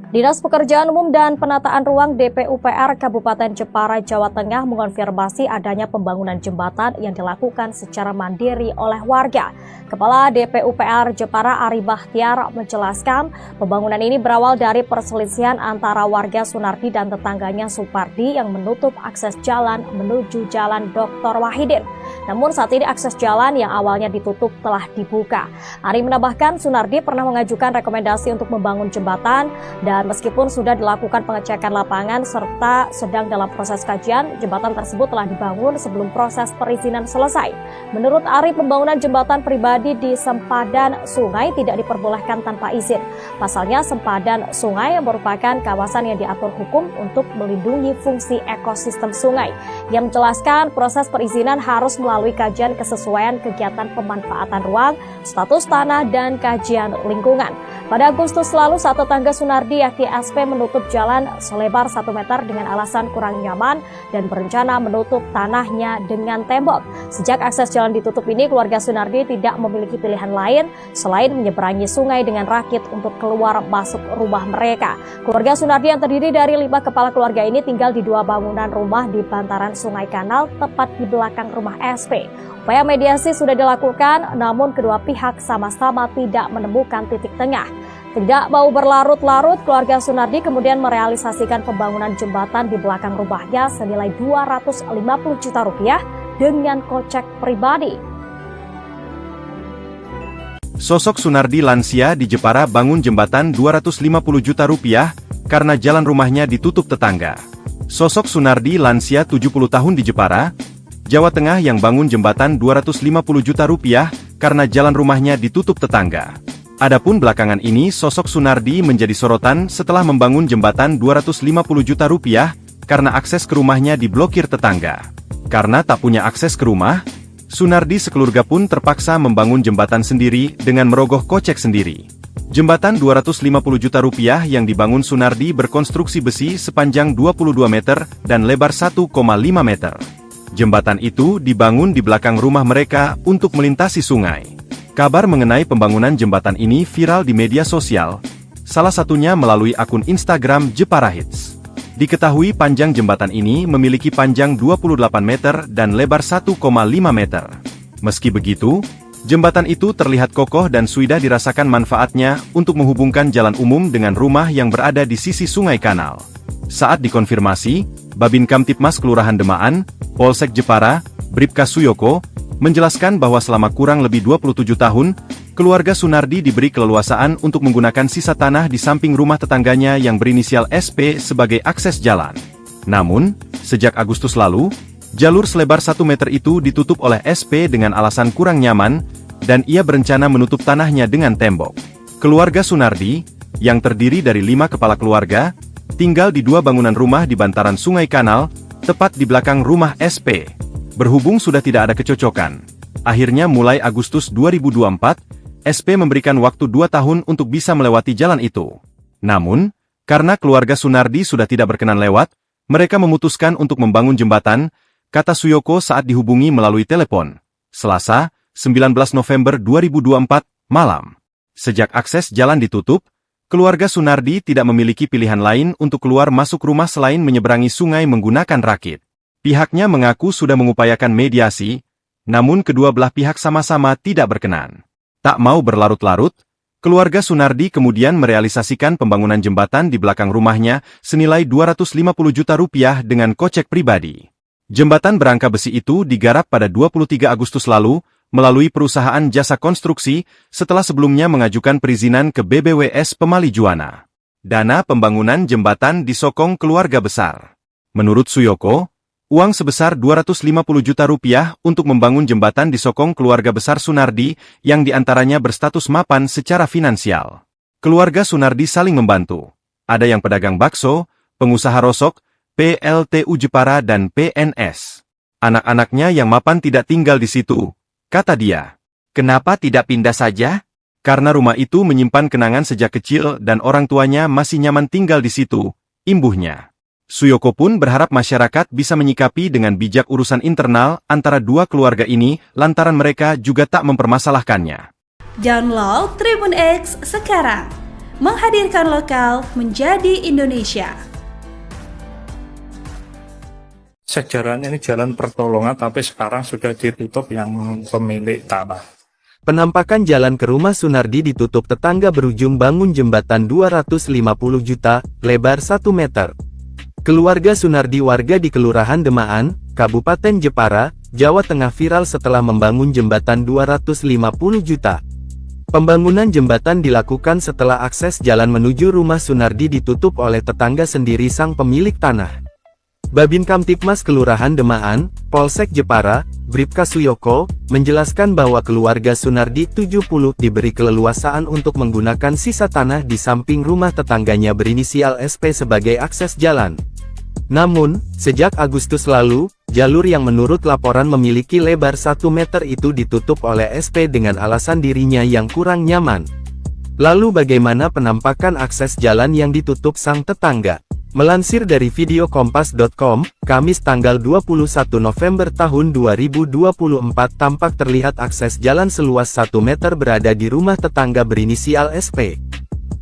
Dinas Pekerjaan Umum dan Penataan Ruang DPUPR Kabupaten Jepara, Jawa Tengah mengonfirmasi adanya pembangunan jembatan yang dilakukan secara mandiri oleh warga. Kepala DPUPR Jepara Ari Bahtiar menjelaskan pembangunan ini berawal dari perselisihan antara warga Sunardi dan tetangganya Supardi yang menutup akses jalan menuju Jalan Dr. Wahidin. Namun saat ini akses jalan yang awalnya ditutup telah dibuka. Ari menambahkan Sunardi pernah mengajukan rekomendasi untuk membangun jembatan dan meskipun sudah dilakukan pengecekan lapangan serta sedang dalam proses kajian, jembatan tersebut telah dibangun sebelum proses perizinan selesai. Menurut Ari, pembangunan jembatan pribadi di sempadan sungai tidak diperbolehkan tanpa izin. Pasalnya, sempadan sungai merupakan kawasan yang diatur hukum untuk melindungi fungsi ekosistem sungai. Ia menjelaskan proses perizinan harus melalui kajian kesesuaian kegiatan pemanfaatan ruang, status tanah, dan kajian lingkungan. Pada Agustus lalu, saat tetangga Sunardi yakni SP menutup jalan selebar 1 meter dengan alasan kurang nyaman dan berencana menutup tanahnya dengan tembok. Sejak akses jalan ditutup ini, keluarga Sunardi tidak memiliki pilihan lain selain menyeberangi sungai dengan rakit untuk keluar masuk rumah mereka. Keluarga Sunardi yang terdiri dari 5 kepala keluarga ini tinggal di 2 bangunan rumah di bantaran Sungai Kanal tepat di belakang rumah SP. Upaya mediasi sudah dilakukan, namun kedua pihak sama-sama tidak menemukan titik tengah. Tidak mau berlarut-larut, keluarga Sunardi kemudian merealisasikan pembangunan jembatan di belakang rumahnya senilai 250 juta rupiah dengan kocek pribadi. Sosok Sunardi lansia di Jepara bangun jembatan 250 juta rupiah karena jalan rumahnya ditutup tetangga. Sosok Sunardi lansia 70 tahun di Jepara, Jawa Tengah yang bangun jembatan 250 juta rupiah karena jalan rumahnya ditutup tetangga. Adapun belakangan ini sosok Sunardi menjadi sorotan setelah membangun jembatan 250 juta rupiah karena akses ke rumahnya diblokir tetangga. Karena tak punya akses ke rumah, Sunardi sekeluarga pun terpaksa membangun jembatan sendiri dengan merogoh kocek sendiri. Jembatan 250 juta rupiah yang dibangun Sunardi berkonstruksi besi sepanjang 22 meter dan lebar 1,5 meter. Jembatan itu dibangun di belakang rumah mereka untuk melintasi sungai. Kabar mengenai pembangunan jembatan ini viral di media sosial, salah satunya melalui akun Instagram Jepara Hits. Diketahui panjang jembatan ini memiliki panjang 28 meter dan lebar 1,5 meter. Meski begitu, jembatan itu terlihat kokoh dan sudah dirasakan manfaatnya untuk menghubungkan jalan umum dengan rumah yang berada di sisi Sungai Kanal. Saat dikonfirmasi, Babin Kamtipmas Kelurahan Demaan, Polsek Jepara, Bribka Suyoko, menjelaskan bahwa selama kurang lebih 27 tahun, keluarga Sunardi diberi keleluasaan untuk menggunakan sisa tanah di samping rumah tetangganya yang berinisial SP sebagai akses jalan. Namun, sejak Agustus lalu, jalur selebar 1 meter itu ditutup oleh SP dengan alasan kurang nyaman, dan ia berencana menutup tanahnya dengan tembok. Keluarga Sunardi, yang terdiri dari 5 kepala keluarga, tinggal di 2 bangunan rumah di bantaran Sungai Kanal, tepat di belakang rumah SP. Berhubung sudah tidak ada kecocokan, akhirnya mulai Agustus 2024, SP memberikan waktu 2 tahun untuk bisa melewati jalan itu. Namun, karena keluarga Sunardi sudah tidak berkenan lewat, mereka memutuskan untuk membangun jembatan, kata Suyoko saat dihubungi melalui telepon. Selasa, 19 November 2024, malam. Sejak akses jalan ditutup, keluarga Sunardi tidak memiliki pilihan lain untuk keluar masuk rumah selain menyeberangi sungai menggunakan rakit. Pihaknya mengaku sudah mengupayakan mediasi, namun kedua belah pihak sama-sama tidak berkenan. Tak mau berlarut-larut, keluarga Sunardi kemudian merealisasikan pembangunan jembatan di belakang rumahnya senilai 250 juta rupiah dengan kocek pribadi. Jembatan berangka besi itu digarap pada 23 Agustus lalu, melalui perusahaan jasa konstruksi, setelah sebelumnya mengajukan perizinan ke BBWS Pemali Juwana. Dana pembangunan jembatan disokong keluarga besar. Menurut Suyoko, uang sebesar 250 juta rupiah untuk membangun jembatan disokong keluarga besar Sunardi yang diantaranya berstatus mapan secara finansial. Keluarga Sunardi saling membantu. Ada yang pedagang bakso, pengusaha rosok, PLTU Jepara dan PNS. Anak-anaknya yang mapan tidak tinggal di situ, kata dia. Kenapa tidak pindah saja? Karena rumah itu menyimpan kenangan sejak kecil dan orang tuanya masih nyaman tinggal di situ, imbuhnya. Suyoko pun berharap masyarakat bisa menyikapi dengan bijak urusan internal antara dua keluarga ini lantaran mereka juga tak mempermasalahkannya. Download Tribun X sekarang, menghadirkan lokal menjadi Indonesia. Sejarahnya ini jalan pertolongan, tapi sekarang sudah ditutup yang pemilik tanah. Penampakan jalan ke rumah Sunardi ditutup tetangga berujung bangun jembatan 250 juta, lebar 1 meter. Keluarga Sunardi warga di Kelurahan Demaan, Kabupaten Jepara, Jawa Tengah viral setelah membangun jembatan 250 juta. Pembangunan jembatan dilakukan setelah akses jalan menuju rumah Sunardi ditutup oleh tetangga sendiri sang pemilik tanah. Babin Kamtipmas Kelurahan Demaan, Polsek Jepara, Bribka Suyoko, menjelaskan bahwa keluarga Sunardi 70 diberi keleluasaan untuk menggunakan sisa tanah di samping rumah tetangganya berinisial SP sebagai akses jalan. Namun, sejak Agustus lalu, jalur yang menurut laporan memiliki lebar 1 meter itu ditutup oleh SP dengan alasan dirinya yang kurang nyaman. Lalu bagaimana penampakan akses jalan yang ditutup sang tetangga? Melansir dari video kompas.com, Kamis tanggal 21 November tahun 2024 tampak terlihat akses jalan seluas 1 meter berada di rumah tetangga berinisial SP.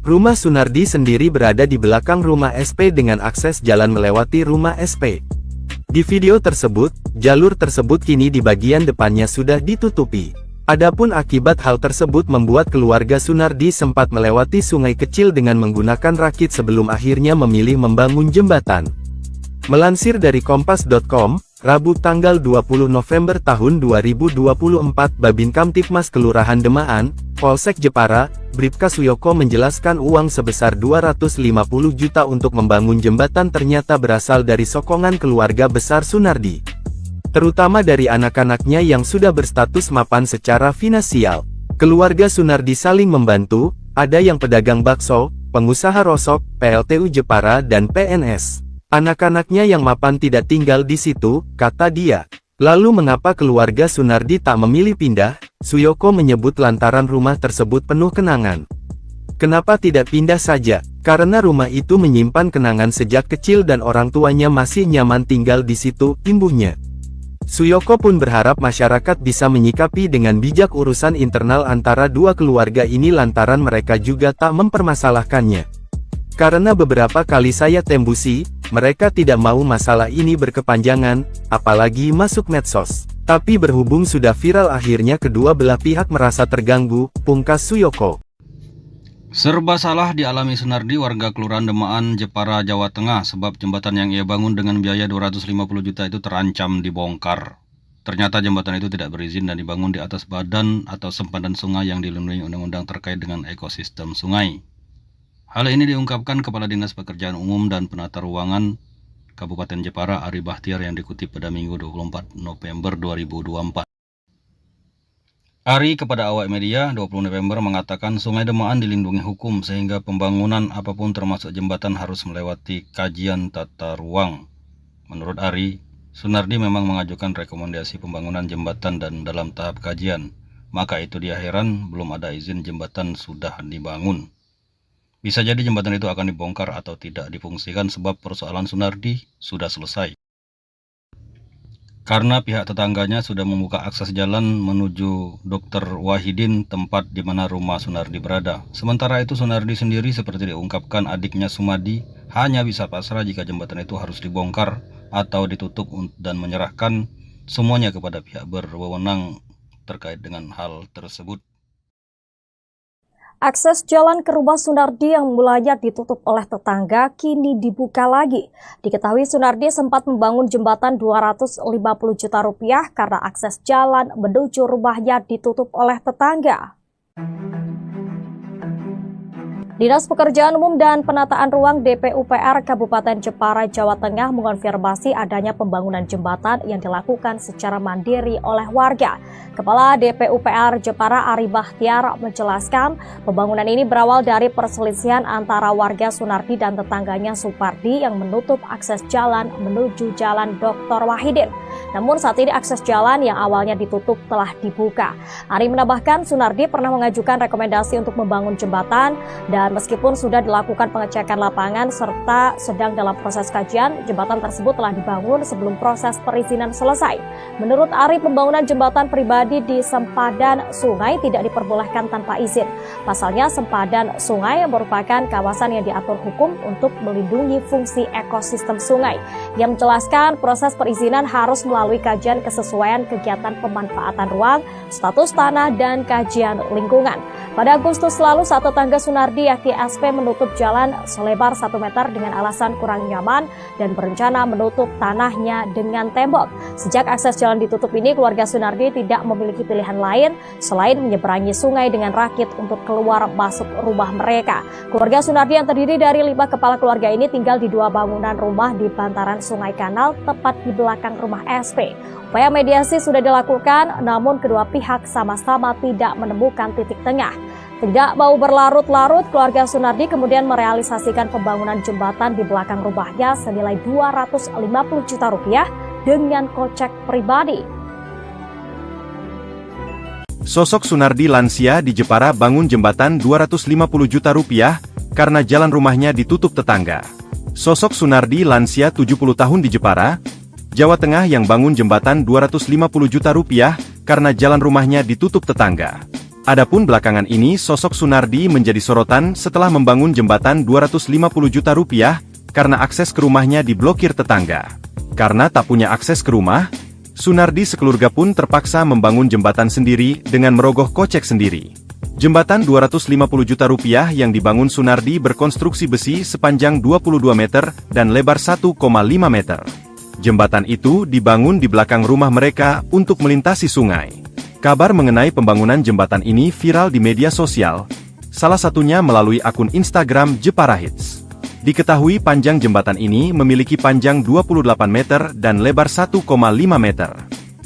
Rumah Sunardi sendiri berada di belakang rumah SP dengan akses jalan melewati rumah SP. Di video tersebut, jalur tersebut kini di bagian depannya sudah ditutupi. Adapun akibat hal tersebut membuat keluarga Sunardi sempat melewati sungai kecil dengan menggunakan rakit sebelum akhirnya memilih membangun jembatan. Melansir dari kompas.com, Rabu tanggal 20 November tahun 2024 Babin Kamtipmas Kelurahan Demaan, Polsek Jepara, Bribka Suyoko menjelaskan uang sebesar 250 juta untuk membangun jembatan ternyata berasal dari sokongan keluarga besar Sunardi. Terutama dari anak-anaknya yang sudah berstatus mapan secara finansial. Keluarga Sunardi saling membantu, ada yang pedagang bakso, pengusaha rosok, PLTU Jepara dan PNS. Anak-anaknya yang mapan tidak tinggal di situ, kata dia. Lalu mengapa keluarga Sunardi tak memilih pindah? Suyoko menyebut lantaran rumah tersebut penuh kenangan. Kenapa tidak pindah saja? Karena rumah itu menyimpan kenangan sejak kecil dan orang tuanya masih nyaman tinggal di situ, imbuhnya. Suyoko pun berharap masyarakat bisa menyikapi dengan bijak urusan internal antara dua keluarga ini lantaran mereka juga tak mempermasalahkannya. Karena beberapa kali saya tembusi, mereka tidak mau masalah ini berkepanjangan, apalagi masuk medsos. Tapi berhubung sudah viral akhirnya kedua belah pihak merasa terganggu, pungkas Suyoko. Serba salah dialami Sunardi warga Kelurahan Demaan, Jepara, Jawa Tengah sebab jembatan yang ia bangun dengan biaya 250 juta itu terancam dibongkar. Ternyata jembatan itu tidak berizin dan dibangun di atas badan atau sempadan sungai yang dilindungi undang-undang terkait dengan ekosistem sungai. Hal ini diungkapkan Kepala Dinas Pekerjaan Umum dan Penata Ruangan Kabupaten Jepara Ari Bahtiar yang dikutip pada Minggu 24 November 2024. Ari kepada awak media 20 November mengatakan Sungai Demaan dilindungi hukum sehingga pembangunan apapun termasuk jembatan harus melewati kajian tata ruang. Menurut Ari, Sunardi memang mengajukan rekomendasi pembangunan jembatan dan dalam tahap kajian. Maka itu dia heran belum ada izin jembatan sudah dibangun. Bisa jadi jembatan itu akan dibongkar atau tidak difungsikan sebab persoalan Sunardi sudah selesai. Karena pihak tetangganya sudah membuka akses jalan menuju Dr. Wahidin, tempat di mana rumah Sunardi berada. Sementara itu Sunardi sendiri seperti diungkapkan adiknya Sumadi hanya bisa pasrah jika jembatan itu harus dibongkar atau ditutup dan menyerahkan semuanya kepada pihak berwenang terkait dengan hal tersebut. Akses jalan ke rumah Sunardi yang mulanya ditutup oleh tetangga kini dibuka lagi. Diketahui Sunardi sempat membangun jembatan 250 juta rupiah karena akses jalan menuju rumahnya ditutup oleh tetangga. Dinas Pekerjaan Umum dan Penataan Ruang DPUPR Kabupaten Jepara, Jawa Tengah mengonfirmasi adanya pembangunan jembatan yang dilakukan secara mandiri oleh warga. Kepala DPUPR Jepara Ari Bahtiar menjelaskan pembangunan ini berawal dari perselisihan antara warga Sunardi dan tetangganya Supardi yang menutup akses jalan menuju Jalan Dr. Wahidin. Namun saat ini akses jalan yang awalnya ditutup telah dibuka. Ari menambahkan Sunardi pernah mengajukan rekomendasi untuk membangun jembatan dan meskipun sudah dilakukan pengecekan lapangan serta sedang dalam proses kajian, jembatan tersebut telah dibangun sebelum proses perizinan selesai. Menurut Ari, pembangunan jembatan pribadi di sempadan sungai tidak diperbolehkan tanpa izin. Pasalnya sempadan sungai merupakan kawasan yang diatur hukum untuk melindungi fungsi ekosistem sungai. Yang menjelaskan proses perizinan harus melalui kajian kesesuaian kegiatan pemanfaatan ruang, status tanah, dan kajian lingkungan. Pada Agustus lalu, saat tetangga Sunardi yakni SP menutup jalan selebar 1 meter dengan alasan kurang nyaman dan berencana menutup tanahnya dengan tembok. Sejak akses jalan ditutup ini, keluarga Sunardi tidak memiliki pilihan lain selain menyeberangi sungai dengan rakit untuk keluar masuk rumah mereka. Keluarga Sunardi yang terdiri dari 5 kepala keluarga ini tinggal di 2 bangunan rumah di bantaran Sungai Kanal tepat di belakang rumah SP. Upaya mediasi sudah dilakukan, namun kedua pihak sama-sama tidak menemukan titik tengah. Tidak mau berlarut-larut, keluarga Sunardi kemudian merealisasikan pembangunan jembatan di belakang rumahnya senilai 250 juta rupiah dengan kocek pribadi. Sosok Sunardi lansia di Jepara bangun jembatan 250 juta rupiah karena jalan rumahnya ditutup tetangga. Sosok Sunardi lansia 70 tahun di Jepara, Jawa Tengah yang bangun jembatan 250 juta rupiah karena jalan rumahnya ditutup tetangga. Adapun belakangan ini sosok Sunardi menjadi sorotan setelah membangun jembatan 250 juta rupiah karena akses ke rumahnya diblokir tetangga. Karena tak punya akses ke rumah, Sunardi sekeluarga pun terpaksa membangun jembatan sendiri dengan merogoh kocek sendiri. Jembatan 250 juta rupiah yang dibangun Sunardi berkonstruksi besi sepanjang 22 meter dan lebar 1,5 meter. Jembatan itu dibangun di belakang rumah mereka untuk melintasi sungai. Kabar mengenai pembangunan jembatan ini viral di media sosial, salah satunya melalui akun Instagram Jepara Hits. Diketahui panjang jembatan ini memiliki panjang 28 meter dan lebar 1,5 meter.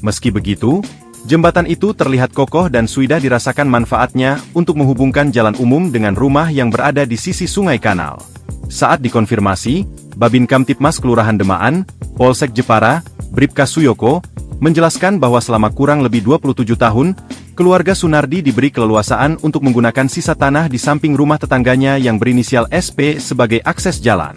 Meski begitu, jembatan itu terlihat kokoh dan sudah dirasakan manfaatnya untuk menghubungkan jalan umum dengan rumah yang berada di sisi Sungai Kanal. Saat dikonfirmasi, Babin Kamtipmas Kelurahan Demaan, Polsek Jepara, Bribka Suyoko, menjelaskan bahwa selama kurang lebih 27 tahun, keluarga Sunardi diberi keleluasaan untuk menggunakan sisa tanah di samping rumah tetangganya yang berinisial SP sebagai akses jalan.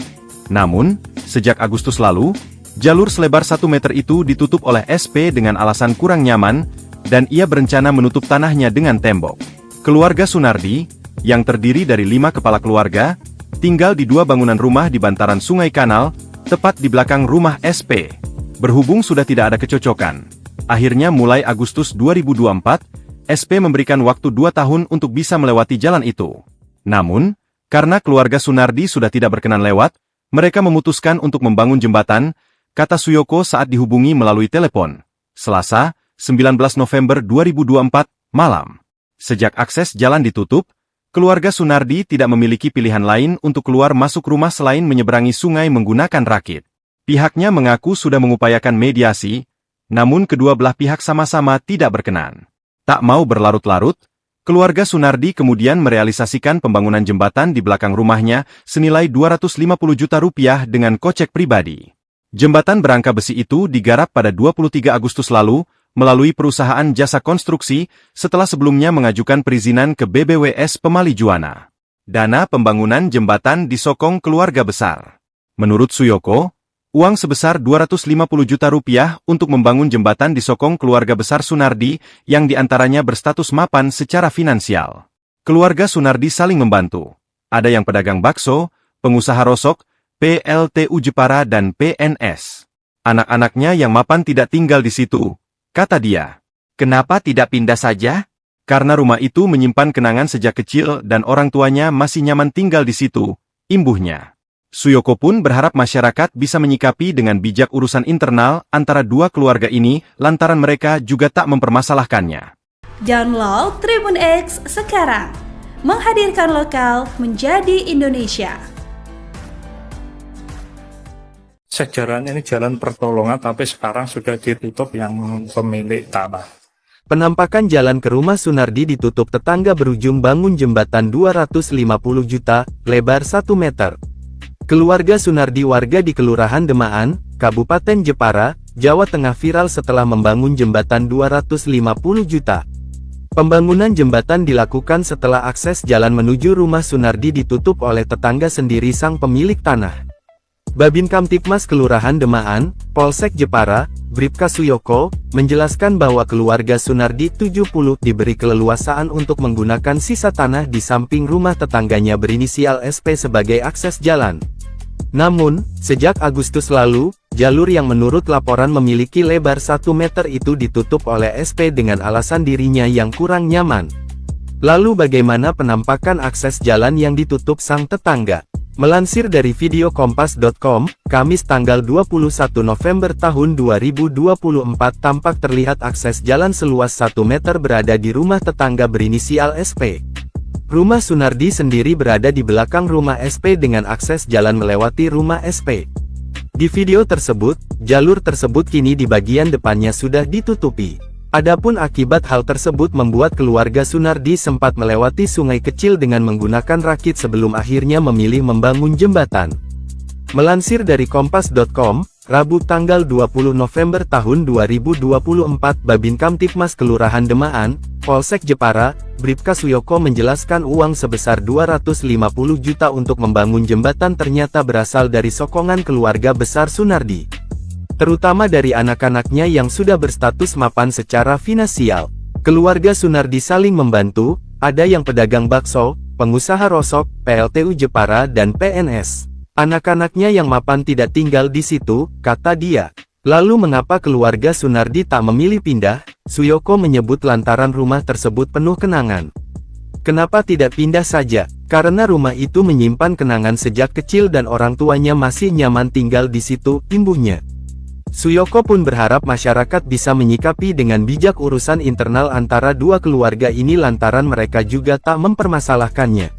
Namun, sejak Agustus lalu, jalur selebar 1 meter itu ditutup oleh SP dengan alasan kurang nyaman, dan ia berencana menutup tanahnya dengan tembok. Keluarga Sunardi, yang terdiri dari 5 kepala keluarga, tinggal di 2 bangunan rumah di bantaran Sungai Kanal, tepat di belakang rumah SP. Berhubung sudah tidak ada kecocokan, akhirnya mulai Agustus 2024, SP memberikan waktu 2 tahun untuk bisa melewati jalan itu. Namun, karena keluarga Sunardi sudah tidak berkenan lewat, mereka memutuskan untuk membangun jembatan, kata Suyoko saat dihubungi melalui telepon. Selasa, 19 November 2024, malam. Sejak akses jalan ditutup, keluarga Sunardi tidak memiliki pilihan lain untuk keluar masuk rumah selain menyeberangi sungai menggunakan rakit. Pihaknya mengaku sudah mengupayakan mediasi, namun kedua belah pihak sama-sama tidak berkenan. Tak mau berlarut-larut, keluarga Sunardi kemudian merealisasikan pembangunan jembatan di belakang rumahnya senilai 250 juta rupiah dengan kocek pribadi. Jembatan berangka besi itu digarap pada 23 Agustus lalu, melalui perusahaan jasa konstruksi, setelah sebelumnya mengajukan perizinan ke BBWS Pemali Juwana. Dana pembangunan jembatan disokong keluarga besar. Menurut Suyoko, uang sebesar 250 juta rupiah untuk membangun jembatan disokong keluarga besar Sunardi, yang diantaranya berstatus mapan secara finansial. Keluarga Sunardi saling membantu. Ada yang pedagang bakso, pengusaha rosok, PLTU Jepara dan PNS. Anak-anaknya yang mapan tidak tinggal di situ, kata dia. Kenapa tidak pindah saja? Karena rumah itu menyimpan kenangan sejak kecil dan orang tuanya masih nyaman tinggal di situ, imbuhnya. Suyoko pun berharap masyarakat bisa menyikapi dengan bijak urusan internal antara dua keluarga ini lantaran mereka juga tak mempermasalahkannya. Download Tribun X sekarang, menghadirkan lokal menjadi Indonesia. Sejarahnya ini jalan pertolongan tapi sekarang sudah ditutup yang pemilik tanah. Penampakan jalan ke rumah Sunardi ditutup tetangga berujung bangun jembatan 250 juta, lebar 1 meter. Keluarga Sunardi warga di Kelurahan Demaan, Kabupaten Jepara, Jawa Tengah viral setelah membangun jembatan 250 juta. Pembangunan jembatan dilakukan setelah akses jalan menuju rumah Sunardi ditutup oleh tetangga sendiri sang pemilik tanah. Babin Kamtipmas Kelurahan Demaan, Polsek Jepara, Bribka Suyoko, menjelaskan bahwa keluarga Sunardi 70 diberi keleluasaan untuk menggunakan sisa tanah di samping rumah tetangganya berinisial SP sebagai akses jalan. Namun, sejak Agustus lalu, jalur yang menurut laporan memiliki lebar 1 meter itu ditutup oleh SP dengan alasan dirinya yang kurang nyaman. Lalu bagaimana penampakan akses jalan yang ditutup sang tetangga? Melansir dari video kompas.com, Kamis tanggal 21 November tahun 2024 tampak terlihat akses jalan seluas 1 meter berada di rumah tetangga berinisial SP. Rumah Sunardi sendiri berada di belakang rumah SP dengan akses jalan melewati rumah SP. Di video tersebut, jalur tersebut kini di bagian depannya sudah ditutupi. Adapun akibat hal tersebut membuat keluarga Sunardi sempat melewati sungai kecil dengan menggunakan rakit sebelum akhirnya memilih membangun jembatan. Melansir dari kompas.com, Rabu tanggal 20 November tahun 2024 Babin Kamtipmas Kelurahan Demaan, Polsek Jepara, Bribka Suyoko menjelaskan uang sebesar 250 juta untuk membangun jembatan ternyata berasal dari sokongan keluarga besar Sunardi. Terutama dari anak-anaknya yang sudah berstatus mapan secara finansial. Keluarga Sunardi saling membantu, ada yang pedagang bakso, pengusaha rosok, PLTU Jepara dan PNS. Anak-anaknya yang mapan tidak tinggal di situ, kata dia. Lalu mengapa keluarga Sunardi tak memilih pindah? Suyoko menyebut lantaran rumah tersebut penuh kenangan. Kenapa tidak pindah saja? Karena rumah itu menyimpan kenangan sejak kecil dan orang tuanya masih nyaman tinggal di situ, imbuhnya. Suyoko pun berharap masyarakat bisa menyikapi dengan bijak urusan internal antara dua keluarga ini lantaran mereka juga tak mempermasalahkannya.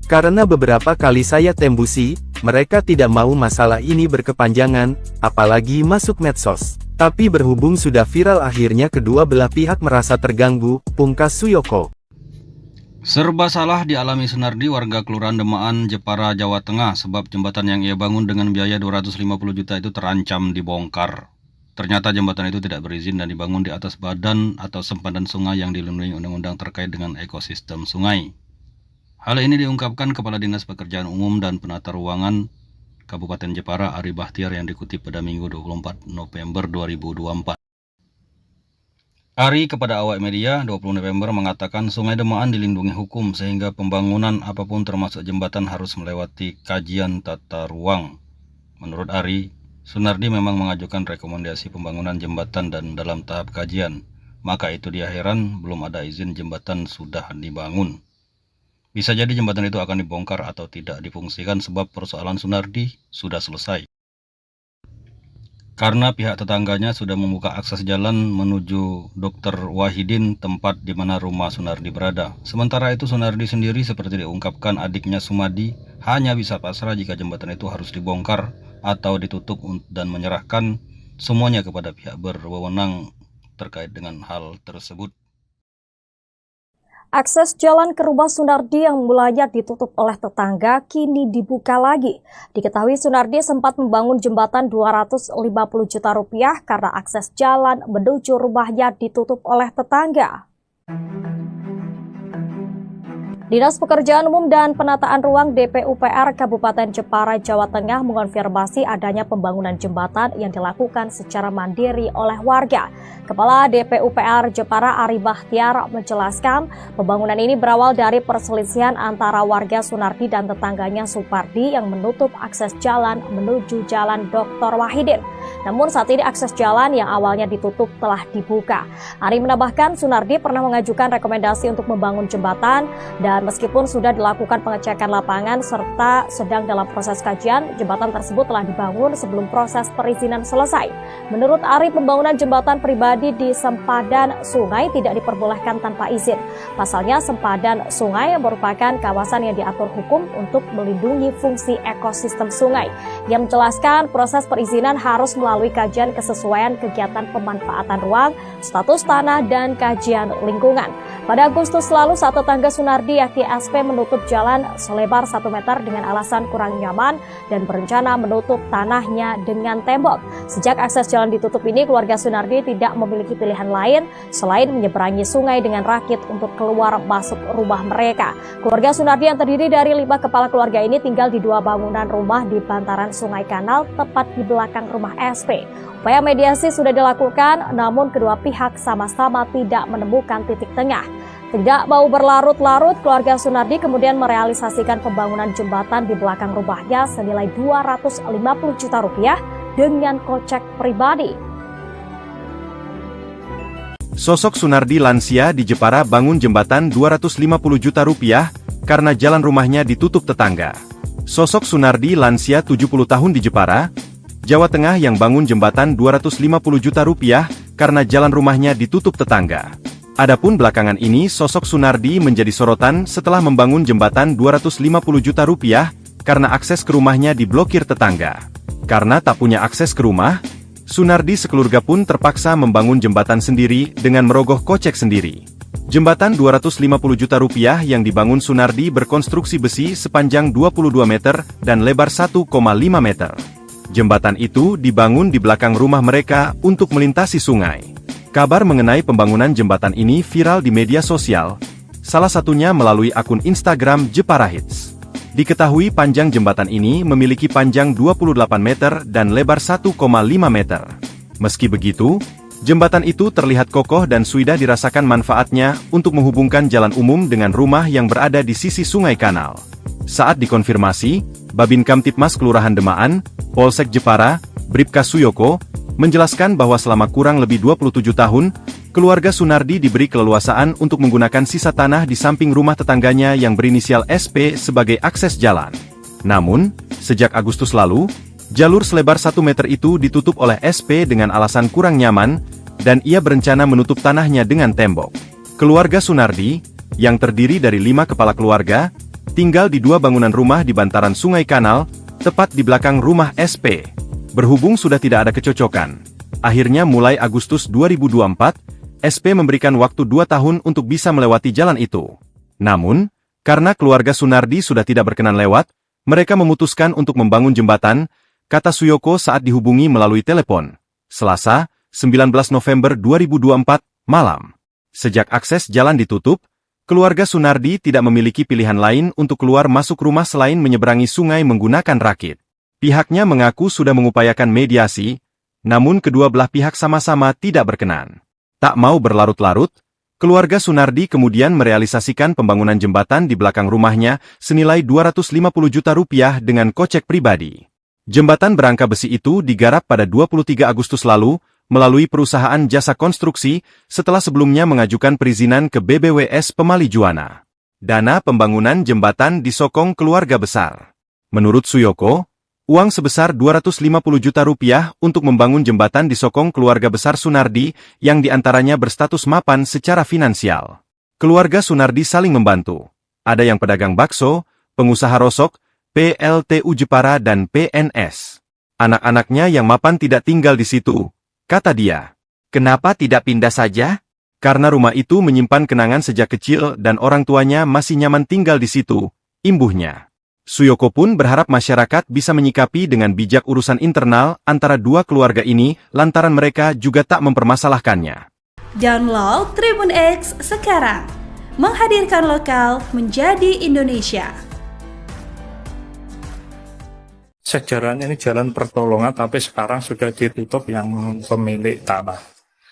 Karena beberapa kali saya tembusi, mereka tidak mau masalah ini berkepanjangan, apalagi masuk medsos. Tapi berhubung sudah viral akhirnya kedua belah pihak merasa terganggu, pungkas Suyoko. Serba salah dialami Sunardi warga Kelurahan Demaan, Jepara, Jawa Tengah sebab jembatan yang ia bangun dengan biaya 250 juta itu terancam dibongkar. Ternyata jembatan itu tidak berizin dan dibangun di atas badan atau sempadan sungai yang dilindungi undang-undang terkait dengan ekosistem sungai. Hal ini diungkapkan Kepala Dinas Pekerjaan Umum dan Penata Ruangan Kabupaten Jepara Ari Bahtiar yang dikutip pada Minggu 24 November 2024. Ari kepada awak media 20 November mengatakan Sungai Demaan dilindungi hukum sehingga pembangunan apapun termasuk jembatan harus melewati kajian tata ruang. Menurut Ari, Sunardi memang mengajukan rekomendasi pembangunan jembatan dan dalam tahap kajian. Maka itu dia heran belum ada izin jembatan sudah dibangun. Bisa jadi jembatan itu akan dibongkar atau tidak difungsikan sebab persoalan Sunardi sudah selesai. Karena pihak tetangganya sudah membuka akses jalan menuju Dr. Wahidin, tempat di mana rumah Sunardi berada. Sementara itu Sunardi sendiri seperti diungkapkan adiknya Sumadi hanya bisa pasrah jika jembatan itu harus dibongkar atau ditutup dan menyerahkan semuanya kepada pihak berwenang terkait dengan hal tersebut. Akses jalan ke rumah Sunardi yang mulanya ditutup oleh tetangga kini dibuka lagi. Diketahui Sunardi sempat membangun jembatan 250 juta rupiah karena akses jalan menuju rumahnya ditutup oleh tetangga. Dinas Pekerjaan Umum dan Penataan Ruang DPUPR Kabupaten Jepara, Jawa Tengah mengonfirmasi adanya pembangunan jembatan yang dilakukan secara mandiri oleh warga. Kepala DPUPR Jepara Ari Bahtiar menjelaskan pembangunan ini berawal dari perselisihan antara warga Sunardi dan tetangganya Supardi yang menutup akses jalan menuju Jalan Dr. Wahidin. Namun saat ini akses jalan yang awalnya ditutup telah dibuka. Ari menambahkan Sunardi pernah mengajukan rekomendasi untuk membangun jembatan dan meskipun sudah dilakukan pengecekan lapangan serta sedang dalam proses kajian, jembatan tersebut telah dibangun sebelum proses perizinan selesai. Menurut Ari, pembangunan jembatan pribadi di sempadan sungai tidak diperbolehkan tanpa izin. Pasalnya, sempadan sungai merupakan kawasan yang diatur hukum untuk melindungi fungsi ekosistem sungai. Yang menjelaskan proses perizinan harus melalui kajian kesesuaian kegiatan pemanfaatan ruang, status tanah, dan kajian lingkungan. Pada Agustus lalu, saat tetangga Sunardi yakni SP menutup jalan selebar 1 meter dengan alasan kurang nyaman dan berencana menutup tanahnya dengan tembok. Sejak akses jalan ditutup ini, keluarga Sunardi tidak memiliki pilihan lain selain menyeberangi sungai dengan rakit untuk keluar masuk rumah mereka. Keluarga Sunardi yang terdiri dari 5 kepala keluarga ini tinggal di 2 bangunan rumah di bantaran Sungai Kanal tepat di belakang rumah SP. Upaya mediasi sudah dilakukan, namun kedua pihak sama-sama tidak menemukan titik tengah. Tidak mau berlarut-larut, keluarga Sunardi kemudian merealisasikan pembangunan jembatan di belakang rumahnya senilai 250 juta rupiah dengan kocek pribadi. Sosok Sunardi lansia di Jepara bangun jembatan 250 juta rupiah karena jalan rumahnya ditutup tetangga. Sosok Sunardi lansia 70 tahun di Jepara, Jawa Tengah yang bangun jembatan 250 juta rupiah karena jalan rumahnya ditutup tetangga. Adapun belakangan ini sosok Sunardi menjadi sorotan setelah membangun jembatan 250 juta rupiah karena akses ke rumahnya diblokir tetangga. Karena tak punya akses ke rumah, Sunardi sekeluarga pun terpaksa membangun jembatan sendiri dengan merogoh kocek sendiri. Jembatan 250 juta rupiah yang dibangun Sunardi berkonstruksi besi sepanjang 22 meter dan lebar 1,5 meter. Jembatan itu dibangun di belakang rumah mereka untuk melintasi sungai. Kabar mengenai pembangunan jembatan ini viral di media sosial, salah satunya melalui akun Instagram Jepara Hits. Diketahui panjang jembatan ini memiliki panjang 28 meter dan lebar 1,5 meter. Meski begitu, jembatan itu terlihat kokoh dan sudah dirasakan manfaatnya untuk menghubungkan jalan umum dengan rumah yang berada di sisi Sungai Kanal. Saat dikonfirmasi, Babin Kamtipmas Kelurahan Demaan, Polsek Jepara, Bribka Suyoko, menjelaskan bahwa selama kurang lebih 27 tahun, keluarga Sunardi diberi keleluasaan untuk menggunakan sisa tanah di samping rumah tetangganya yang berinisial SP sebagai akses jalan. Namun, sejak Agustus lalu, jalur selebar 1 meter itu ditutup oleh SP dengan alasan kurang nyaman, dan ia berencana menutup tanahnya dengan tembok. Keluarga Sunardi, yang terdiri dari 5 kepala keluarga, tinggal di 2 bangunan rumah di bantaran Sungai Kanal, tepat di belakang rumah SP. Berhubung sudah tidak ada kecocokan, akhirnya mulai Agustus 2024, SP memberikan waktu 2 tahun untuk bisa melewati jalan itu. Namun, karena keluarga Sunardi sudah tidak berkenan lewat, mereka memutuskan untuk membangun jembatan, kata Suyoko saat dihubungi melalui telepon. Selasa, 19 November 2024, malam. Sejak akses jalan ditutup, keluarga Sunardi tidak memiliki pilihan lain untuk keluar masuk rumah selain menyeberangi sungai menggunakan rakit. Pihaknya mengaku sudah mengupayakan mediasi, namun kedua belah pihak sama-sama tidak berkenan. Tak mau berlarut-larut, keluarga Sunardi kemudian merealisasikan pembangunan jembatan di belakang rumahnya senilai 250 juta rupiah dengan kocek pribadi. Jembatan berangka besi itu digarap pada 23 Agustus lalu, melalui perusahaan jasa konstruksi, setelah sebelumnya mengajukan perizinan ke BBWS Pemali Juwana. Dana pembangunan jembatan disokong keluarga besar. Menurut Suyoko, uang sebesar 250 juta rupiah untuk membangun jembatan disokong keluarga besar Sunardi yang diantaranya berstatus mapan secara finansial. Keluarga Sunardi saling membantu. Ada yang pedagang bakso, pengusaha rosok, PLTU Jepara dan PNS. Anak-anaknya yang mapan tidak tinggal di situ, kata dia. Kenapa tidak pindah saja? Karena rumah itu menyimpan kenangan sejak kecil dan orang tuanya masih nyaman tinggal di situ, imbuhnya. Suyoko pun berharap masyarakat bisa menyikapi dengan bijak urusan internal antara dua keluarga ini lantaran mereka juga tak mempermasalahkannya. Download Tribun X sekarang, menghadirkan lokal menjadi Indonesia. Sejarahnya ini jalan pertolongan, tapi sekarang sudah ditutup yang pemilik tanah.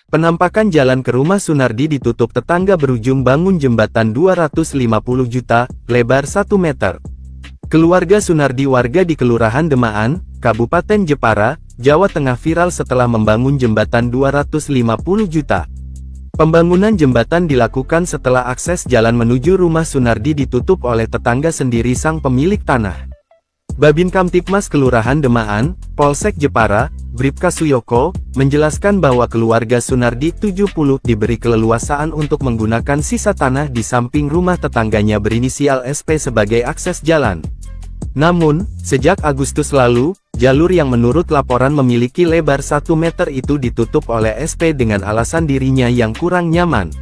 Penampakan jalan ke rumah Sunardi ditutup tetangga berujung bangun jembatan 250 juta, lebar 1 meter. Keluarga Sunardi warga di Kelurahan Demaan, Kabupaten Jepara, Jawa Tengah viral setelah membangun jembatan 250 juta. Pembangunan jembatan dilakukan setelah akses jalan menuju rumah Sunardi ditutup oleh tetangga sendiri sang pemilik tanah. Babin Kamtipmas Kelurahan Demaan, Polsek Jepara, Bribka Suyoko, menjelaskan bahwa keluarga Sunardi 70 diberi keleluasaan untuk menggunakan sisa tanah di samping rumah tetangganya berinisial SP sebagai akses jalan. Namun, sejak Agustus lalu, jalur yang menurut laporan memiliki lebar 1 meter itu ditutup oleh SP dengan alasan dirinya yang kurang nyaman.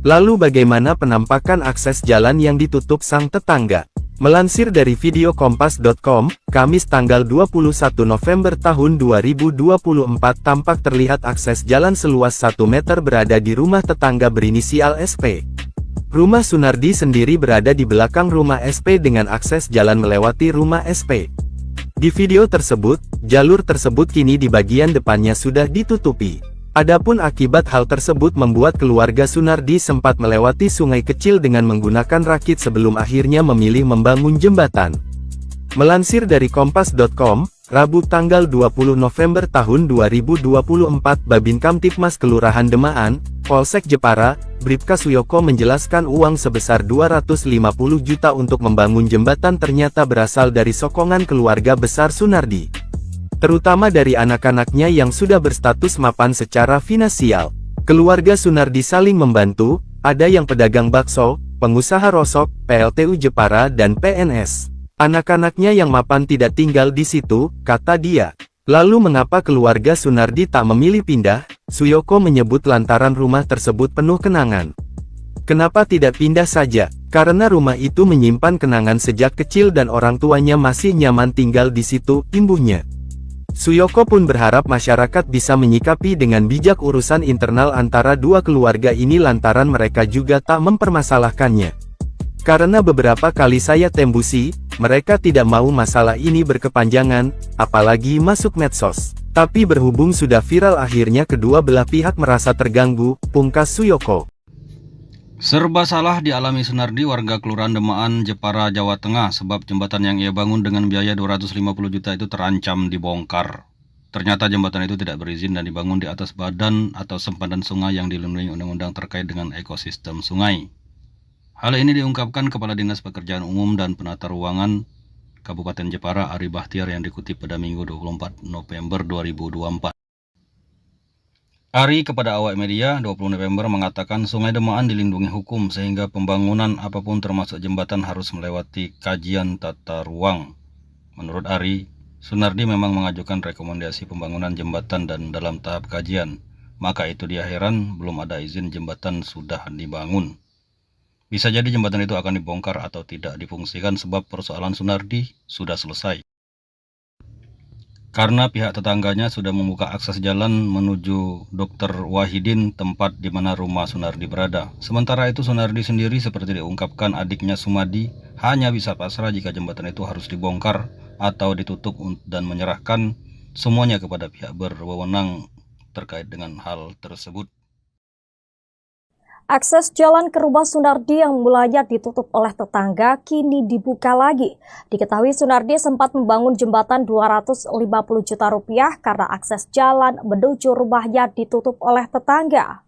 Lalu bagaimana penampakan akses jalan yang ditutup sang tetangga? Melansir dari video kompas.com, Kamis tanggal 21 November tahun 2024 tampak terlihat akses jalan seluas 1 meter berada di rumah tetangga berinisial SP. Rumah Sunardi sendiri berada di belakang rumah SP dengan akses jalan melewati rumah SP. Di video tersebut, jalur tersebut kini di bagian depannya sudah ditutupi. Adapun akibat hal tersebut membuat keluarga Sunardi sempat melewati sungai kecil dengan menggunakan rakit sebelum akhirnya memilih membangun jembatan. Melansir dari kompas.com, Rabu tanggal 20 November tahun 2024 Babin Kamtipmas Kelurahan Demaan, Polsek Jepara, Bribka Suyoko menjelaskan uang sebesar 250 juta untuk membangun jembatan ternyata berasal dari sokongan keluarga besar Sunardi. Terutama dari anak-anaknya yang sudah berstatus mapan secara finansial. Keluarga Sunardi saling membantu, ada yang pedagang bakso, pengusaha rosok, PLTU Jepara dan PNS. Anak-anaknya yang mapan tidak tinggal di situ, kata dia. Lalu mengapa keluarga Sunardi tak memilih pindah? Suyoko menyebut lantaran rumah tersebut penuh kenangan. Kenapa tidak pindah saja? Karena rumah itu menyimpan kenangan sejak kecil dan orang tuanya masih nyaman tinggal di situ, imbuhnya. Suyoko pun berharap masyarakat bisa menyikapi dengan bijak urusan internal antara dua keluarga ini lantaran mereka juga tak mempermasalahkannya. Karena beberapa kali saya tembusi, mereka tidak mau masalah ini berkepanjangan, apalagi masuk medsos. Tapi berhubung sudah viral akhirnya kedua belah pihak merasa terganggu, pungkas Suyoko. Serba salah dialami Sunardi, warga Kelurahan Demaan, Jepara, Jawa Tengah, sebab jembatan yang ia bangun dengan biaya 250 juta itu terancam dibongkar. Ternyata jembatan itu tidak berizin dan dibangun di atas badan atau sempadan sungai yang dilindungi undang-undang terkait dengan ekosistem sungai. Hal ini diungkapkan Kepala Dinas Pekerjaan Umum dan Penata Ruangan Kabupaten Jepara, Ari Bahtiar, yang dikutip pada Minggu 24 November 2024. Ari kepada awak media 20 November mengatakan Sungai Demaan dilindungi hukum sehingga pembangunan apapun termasuk jembatan harus melewati kajian tata ruang. Menurut Ari, Sunardi memang mengajukan rekomendasi pembangunan jembatan dan dalam tahap kajian. Maka itu dia heran belum ada izin jembatan sudah dibangun. Bisa jadi jembatan itu akan dibongkar atau tidak difungsikan sebab persoalan Sunardi sudah selesai. Karena pihak tetangganya sudah membuka akses jalan menuju Dr. Wahidin, tempat di mana rumah Sunardi berada. Sementara itu Sunardi sendiri seperti diungkapkan adiknya Sumadi hanya bisa pasrah jika jembatan itu harus dibongkar atau ditutup dan menyerahkan semuanya kepada pihak berwenang terkait dengan hal tersebut. Akses jalan ke rumah Sunardi yang mulanya ditutup oleh tetangga kini dibuka lagi. Diketahui Sunardi sempat membangun jembatan 250 juta rupiah karena akses jalan menuju rumahnya ditutup oleh tetangga.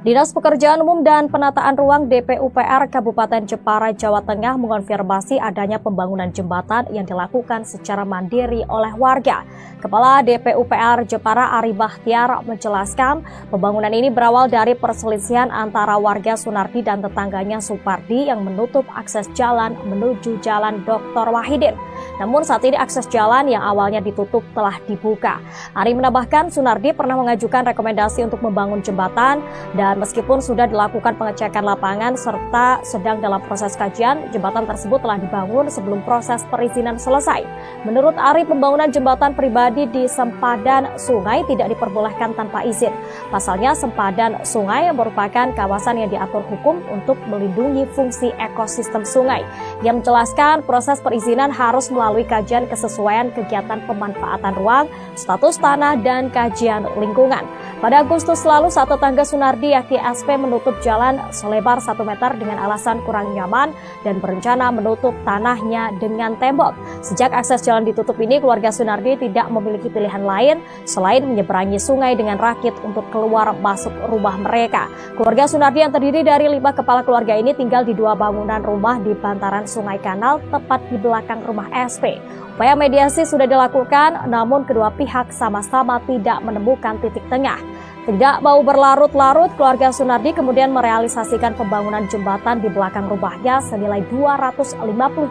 Dinas Pekerjaan Umum dan Penataan Ruang DPUPR Kabupaten Jepara, Jawa Tengah mengonfirmasi adanya pembangunan jembatan yang dilakukan secara mandiri oleh warga. Kepala DPUPR Jepara Ari Bahtiar menjelaskan pembangunan ini berawal dari perselisihan antara warga Sunardi dan tetangganya Supardi yang menutup akses jalan menuju Jalan Dr. Wahidin. Namun saat ini akses jalan yang awalnya ditutup telah dibuka. Ari menambahkan Sunardi pernah mengajukan rekomendasi untuk membangun jembatan dan meskipun sudah dilakukan pengecekan lapangan serta sedang dalam proses kajian, jembatan tersebut telah dibangun sebelum proses perizinan selesai. Menurut Ari, pembangunan jembatan pribadi di sempadan sungai tidak diperbolehkan tanpa izin. Pasalnya, sempadan sungai merupakan kawasan yang diatur hukum untuk melindungi fungsi ekosistem sungai. Ia menjelaskan proses perizinan harus melalui kajian kesesuaian kegiatan pemanfaatan ruang, status tanah, dan kajian lingkungan. Pada Agustus lalu, saat tetangga Sunardi yakni SP menutup jalan selebar 1 meter dengan alasan kurang nyaman dan berencana menutup tanahnya dengan tembok. Sejak akses jalan ditutup ini, keluarga Sunardi tidak memiliki pilihan lain selain menyeberangi sungai dengan rakit untuk keluar masuk rumah mereka. Keluarga Sunardi yang terdiri dari 5 kepala keluarga ini tinggal di 2 bangunan rumah di bantaran Sungai Kanal tepat di belakang rumah SP. Upaya mediasi sudah dilakukan, namun kedua pihak sama-sama tidak menemukan titik tengah. Tidak mau berlarut-larut, keluarga Sunardi kemudian merealisasikan pembangunan jembatan di belakang rumahnya senilai 250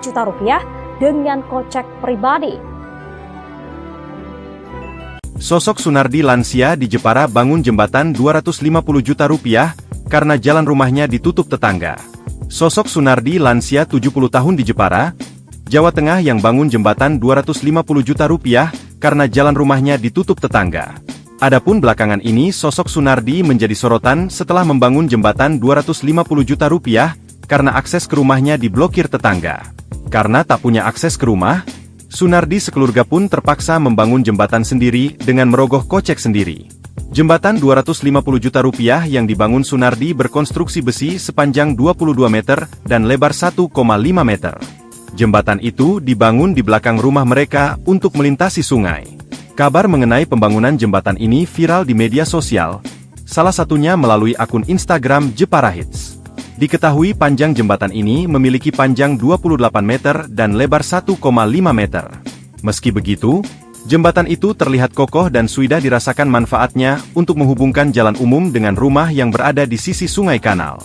juta rupiah dengan kocek pribadi. Sosok Sunardi lansia di Jepara bangun jembatan 250 juta rupiah karena jalan rumahnya ditutup tetangga. Sosok Sunardi lansia 70 tahun di Jepara, Jawa Tengah yang bangun jembatan 250 juta rupiah karena jalan rumahnya ditutup tetangga. Adapun belakangan ini sosok Sunardi menjadi sorotan setelah membangun jembatan 250 juta rupiah karena akses ke rumahnya diblokir tetangga. Karena tak punya akses ke rumah, Sunardi sekeluarga pun terpaksa membangun jembatan sendiri dengan merogoh kocek sendiri. Jembatan 250 juta rupiah yang dibangun Sunardi berkonstruksi besi sepanjang 22 meter dan lebar 1,5 meter. Jembatan itu dibangun di belakang rumah mereka untuk melintasi sungai. Kabar mengenai pembangunan jembatan ini viral di media sosial, salah satunya melalui akun Instagram Jepara Hits. Diketahui panjang jembatan ini memiliki panjang 28 meter dan lebar 1,5 meter. Meski begitu, jembatan itu terlihat kokoh dan sudah dirasakan manfaatnya untuk menghubungkan jalan umum dengan rumah yang berada di sisi sungai kanal.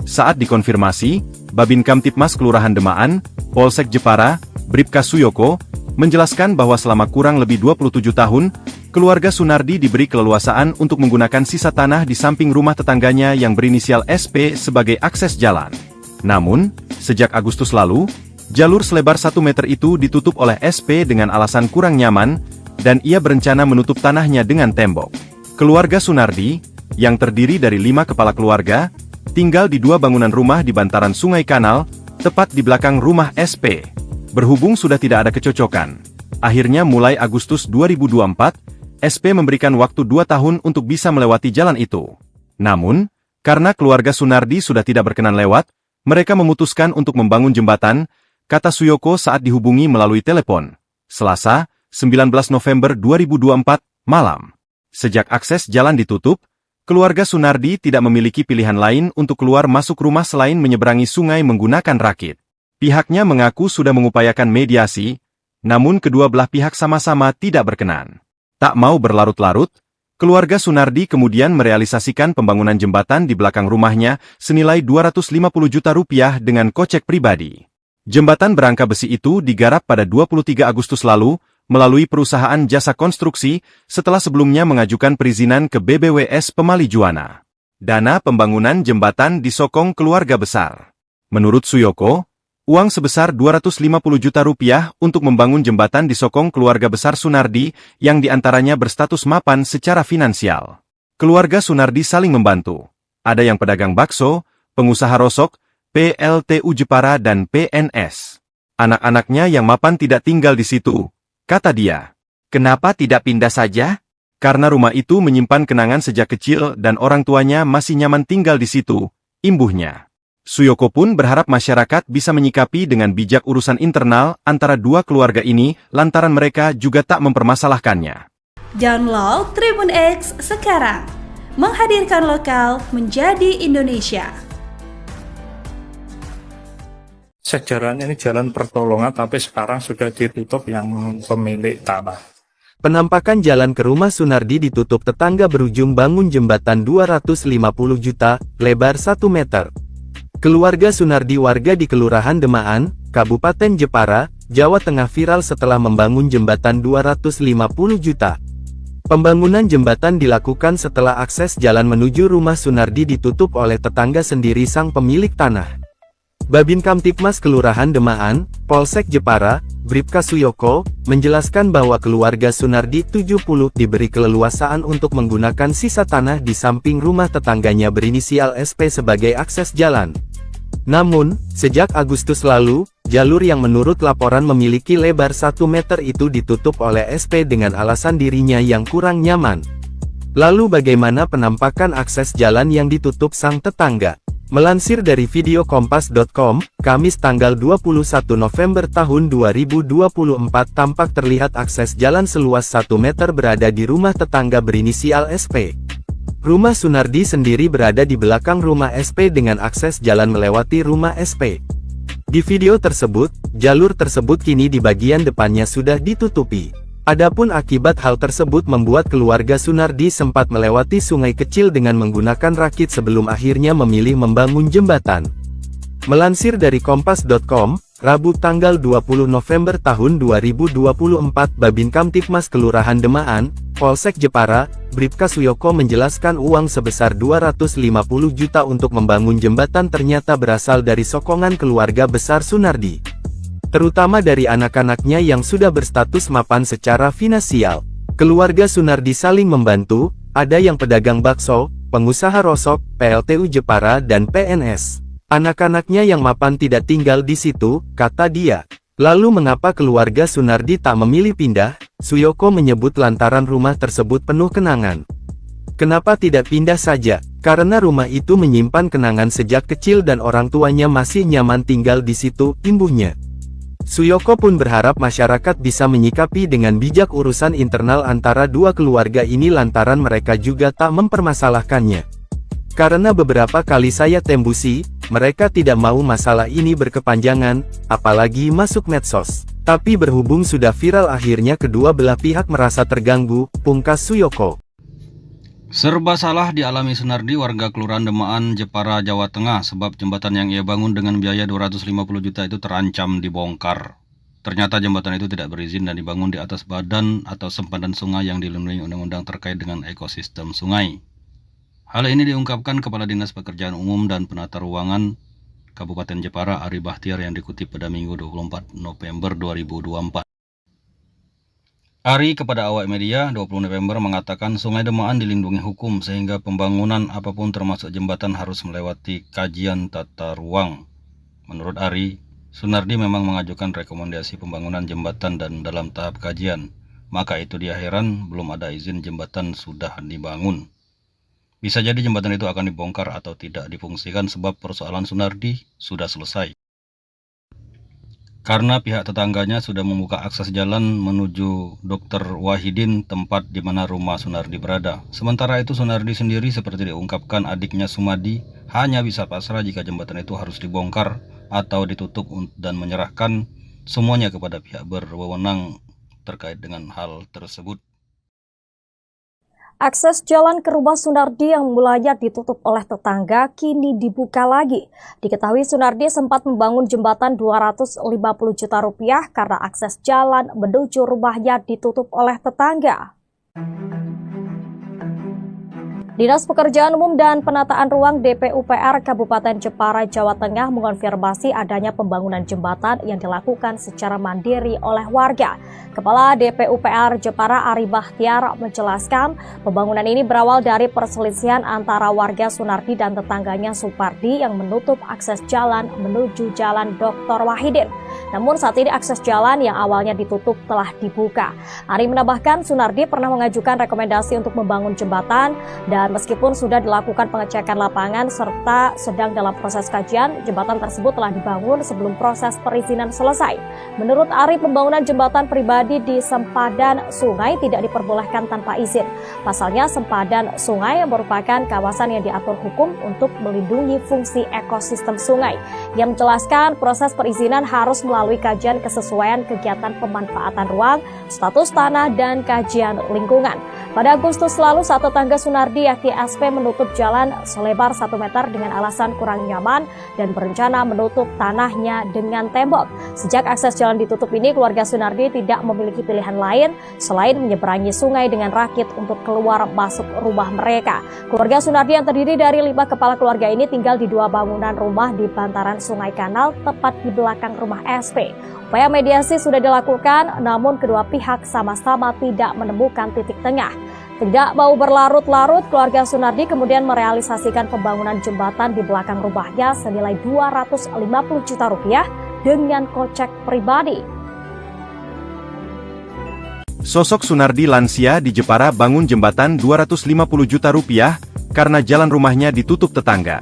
Saat dikonfirmasi, Babin Kamtipmas Kelurahan Demaan, Polsek Jepara, Bribka Suyoko, menjelaskan bahwa selama kurang lebih 27 tahun, keluarga Sunardi diberi keleluasaan untuk menggunakan sisa tanah di samping rumah tetangganya yang berinisial SP sebagai akses jalan. Namun, sejak Agustus lalu, jalur selebar 1 meter itu ditutup oleh SP dengan alasan kurang nyaman, dan ia berencana menutup tanahnya dengan tembok. Keluarga Sunardi, yang terdiri dari 5 kepala keluarga, tinggal di 2 bangunan rumah di bantaran Sungai Kanal, tepat di belakang rumah SP. Berhubung sudah tidak ada kecocokan, akhirnya mulai Agustus 2024, SP memberikan waktu 2 tahun untuk bisa melewati jalan itu. Namun, karena keluarga Sunardi sudah tidak berkenan lewat, mereka memutuskan untuk membangun jembatan, kata Suyoko saat dihubungi melalui telepon. Selasa, 19 November 2024, malam. Sejak akses jalan ditutup, keluarga Sunardi tidak memiliki pilihan lain untuk keluar masuk rumah selain menyeberangi sungai menggunakan rakit. Pihaknya mengaku sudah mengupayakan mediasi, namun kedua belah pihak sama-sama tidak berkenan. Tak mau berlarut-larut, keluarga Sunardi kemudian merealisasikan pembangunan jembatan di belakang rumahnya senilai 250 juta rupiah dengan kocek pribadi. Jembatan berangka besi itu digarap pada 23 Agustus lalu, melalui perusahaan jasa konstruksi, setelah sebelumnya mengajukan perizinan ke BBWS Pemali Juwana. Dana pembangunan jembatan disokong keluarga besar. Menurut Suyoko, uang sebesar 250 juta rupiah untuk membangun jembatan disokong keluarga besar Sunardi, yang diantaranya berstatus mapan secara finansial. Keluarga Sunardi saling membantu. Ada yang pedagang bakso, pengusaha rosok, PLTU Jepara dan PNS. Anak-anaknya yang mapan tidak tinggal di situ, kata dia. Kenapa tidak pindah saja? Karena rumah itu menyimpan kenangan sejak kecil dan orang tuanya masih nyaman tinggal di situ, imbuhnya. Suyoko pun berharap masyarakat bisa menyikapi dengan bijak urusan internal antara dua keluarga ini lantaran mereka juga tak mempermasalahkannya. Download Tribun X sekarang. Menghadirkan lokal menjadi Indonesia. Sejarahnya ini jalan pertolongan tapi sekarang sudah ditutup yang pemilik tanah. Penampakan jalan ke rumah Sunardi ditutup tetangga berujung bangun jembatan 250 juta, lebar 1 meter. Keluarga Sunardi warga di Kelurahan Demaan, Kabupaten Jepara, Jawa Tengah viral setelah membangun jembatan 250 juta. Pembangunan jembatan dilakukan setelah akses jalan menuju rumah Sunardi ditutup oleh tetangga sendiri sang pemilik tanah. Babin Kamtipmas Kelurahan Demaan, Polsek Jepara, Bribka Suyoko, menjelaskan bahwa keluarga Sunardi 70 diberi keleluasaan untuk menggunakan sisa tanah di samping rumah tetangganya berinisial SP sebagai akses jalan. Namun, sejak Agustus lalu, jalur yang menurut laporan memiliki lebar 1 meter itu ditutup oleh SP dengan alasan dirinya yang kurang nyaman. Lalu bagaimana penampakan akses jalan yang ditutup sang tetangga? Melansir dari video kompas.com, Kamis tanggal 21 November tahun 2024 tampak terlihat akses jalan seluas 1 meter berada di rumah tetangga berinisial SP. Rumah Sunardi sendiri berada di belakang rumah SP dengan akses jalan melewati rumah SP. Di video tersebut, jalur tersebut kini di bagian depannya sudah ditutupi. Adapun akibat hal tersebut membuat keluarga Sunardi sempat melewati sungai kecil dengan menggunakan rakit sebelum akhirnya memilih membangun jembatan. Melansir dari kompas.com, Rabu tanggal 20 November tahun 2024 Babin Kamtipmas Kelurahan Demaan, Polsek Jepara, Bribka Suyoko menjelaskan uang sebesar 250 juta untuk membangun jembatan ternyata berasal dari sokongan keluarga besar Sunardi. Terutama dari anak-anaknya yang sudah berstatus mapan secara finansial. Keluarga Sunardi saling membantu, ada yang pedagang bakso, pengusaha rosok, PLTU Jepara dan PNS. Anak-anaknya yang mapan tidak tinggal di situ, kata dia. Lalu mengapa keluarga Sunardi tak memilih pindah? Suyoko menyebut lantaran rumah tersebut penuh kenangan. Kenapa tidak pindah saja? Karena rumah itu menyimpan kenangan sejak kecil dan orang tuanya masih nyaman tinggal di situ, imbuhnya. Suyoko pun berharap masyarakat bisa menyikapi dengan bijak urusan internal antara dua keluarga ini lantaran mereka juga tak mempermasalahkannya. Karena beberapa kali saya tembusi, mereka tidak mau masalah ini berkepanjangan, apalagi masuk medsos. Tapi berhubung sudah viral akhirnya kedua belah pihak merasa terganggu, pungkas Suyoko. Serba salah dialami Sunardi, warga Kelurahan Demaan, Jepara, Jawa Tengah, sebab jembatan yang ia bangun dengan biaya 250 juta itu terancam dibongkar. Ternyata jembatan itu tidak berizin dan dibangun di atas badan atau sempadan sungai yang dilindungi undang-undang terkait dengan ekosistem sungai. Hal ini diungkapkan Kepala Dinas Pekerjaan Umum dan Penata Ruangan Kabupaten Jepara, Ari Bahtiar, yang dikutip pada Minggu 24 November 2024. Ari kepada awak media 20 November mengatakan Sungai Demaan dilindungi hukum sehingga pembangunan apapun termasuk jembatan harus melewati kajian tata ruang. Menurut Ari, Sunardi memang mengajukan rekomendasi pembangunan jembatan dan dalam tahap kajian. Maka itu dia heran belum ada izin jembatan sudah dibangun. Bisa jadi jembatan itu akan dibongkar atau tidak difungsikan sebab persoalan Sunardi sudah selesai. Karena pihak tetangganya sudah membuka akses jalan menuju Dr. Wahidin, tempat di mana rumah Sunardi berada. Sementara itu Sunardi sendiri seperti diungkapkan adiknya Sumadi hanya bisa pasrah jika jembatan itu harus dibongkar atau ditutup dan menyerahkan semuanya kepada pihak berwenang terkait dengan hal tersebut. Akses jalan ke rumah Sunardi yang mulanya ditutup oleh tetangga kini dibuka lagi. Diketahui Sunardi sempat membangun jembatan 250 juta rupiah karena akses jalan menuju rumahnya ditutup oleh tetangga. Dinas Pekerjaan Umum dan Penataan Ruang DPUPR Kabupaten Jepara, Jawa Tengah mengonfirmasi adanya pembangunan jembatan yang dilakukan secara mandiri oleh warga. Kepala DPUPR Jepara Ari Bahtiar menjelaskan pembangunan ini berawal dari perselisihan antara warga Sunardi dan tetangganya Supardi yang menutup akses jalan menuju Jalan Dr. Wahidin. Namun saat ini akses jalan yang awalnya ditutup telah dibuka. Ari menambahkan Sunardi pernah mengajukan rekomendasi untuk membangun jembatan dan meskipun sudah dilakukan pengecekan lapangan serta sedang dalam proses kajian, jembatan tersebut telah dibangun sebelum proses perizinan selesai. Menurut Ari, pembangunan jembatan pribadi di sempadan sungai tidak diperbolehkan tanpa izin. Pasalnya sempadan sungai merupakan kawasan yang diatur hukum untuk melindungi fungsi ekosistem sungai. Yang menjelaskan proses perizinan harus melalui kajian kesesuaian kegiatan pemanfaatan ruang, status tanah, dan kajian lingkungan. Pada Agustus lalu, saat tetangga Sunardi yakni SP menutup jalan selebar 1 meter dengan alasan kurang nyaman dan berencana menutup tanahnya dengan tembok. Sejak akses jalan ditutup ini, keluarga Sunardi tidak memiliki pilihan lain selain menyeberangi sungai dengan rakit untuk keluar masuk rumah mereka. Keluarga Sunardi yang terdiri dari 5 kepala keluarga ini tinggal di 2 bangunan rumah di bantaran Sungai Kanal tepat di belakang rumah SP. Upaya mediasi sudah dilakukan, namun kedua pihak sama-sama tidak menemukan titik tengah. Tidak mau berlarut-larut, keluarga Sunardi kemudian merealisasikan pembangunan jembatan di belakang rumahnya senilai 250 juta rupiah dengan kocek pribadi. Sosok Sunardi lansia di Jepara bangun jembatan 250 juta rupiah karena jalan rumahnya ditutup tetangga.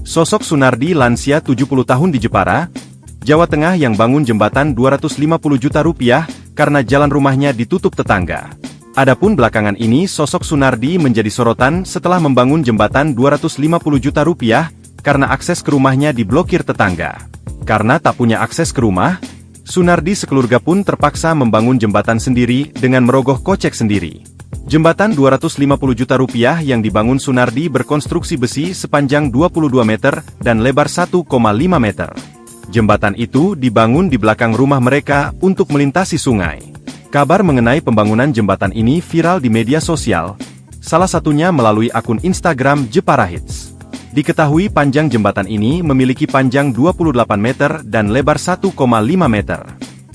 Sosok Sunardi lansia 70 tahun di Jepara, Jawa Tengah yang bangun jembatan 250 juta rupiah karena jalan rumahnya ditutup tetangga. Adapun belakangan ini sosok Sunardi menjadi sorotan setelah membangun jembatan 250 juta rupiah karena akses ke rumahnya diblokir tetangga. Karena tak punya akses ke rumah, Sunardi sekeluarga pun terpaksa membangun jembatan sendiri dengan merogoh kocek sendiri. Jembatan 250 juta rupiah yang dibangun Sunardi berkonstruksi besi sepanjang 22 meter dan lebar 1,5 meter. Jembatan itu dibangun di belakang rumah mereka untuk melintasi sungai. Kabar mengenai pembangunan jembatan ini viral di media sosial, salah satunya melalui akun Instagram Jepara Hits. Diketahui panjang jembatan ini memiliki panjang 28 meter dan lebar 1,5 meter.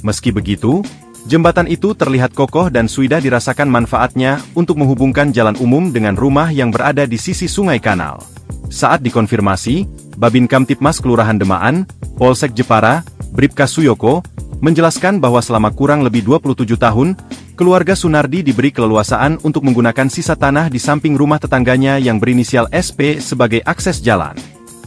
Meski begitu, jembatan itu terlihat kokoh dan sudah dirasakan manfaatnya untuk menghubungkan jalan umum dengan rumah yang berada di sisi sungai kanal. Saat dikonfirmasi, Babin Kamtipmas Kelurahan Demaan, Polsek Jepara, Bribka Suyoko, menjelaskan bahwa selama kurang lebih 27 tahun, keluarga Sunardi diberi keleluasaan untuk menggunakan sisa tanah di samping rumah tetangganya yang berinisial SP sebagai akses jalan.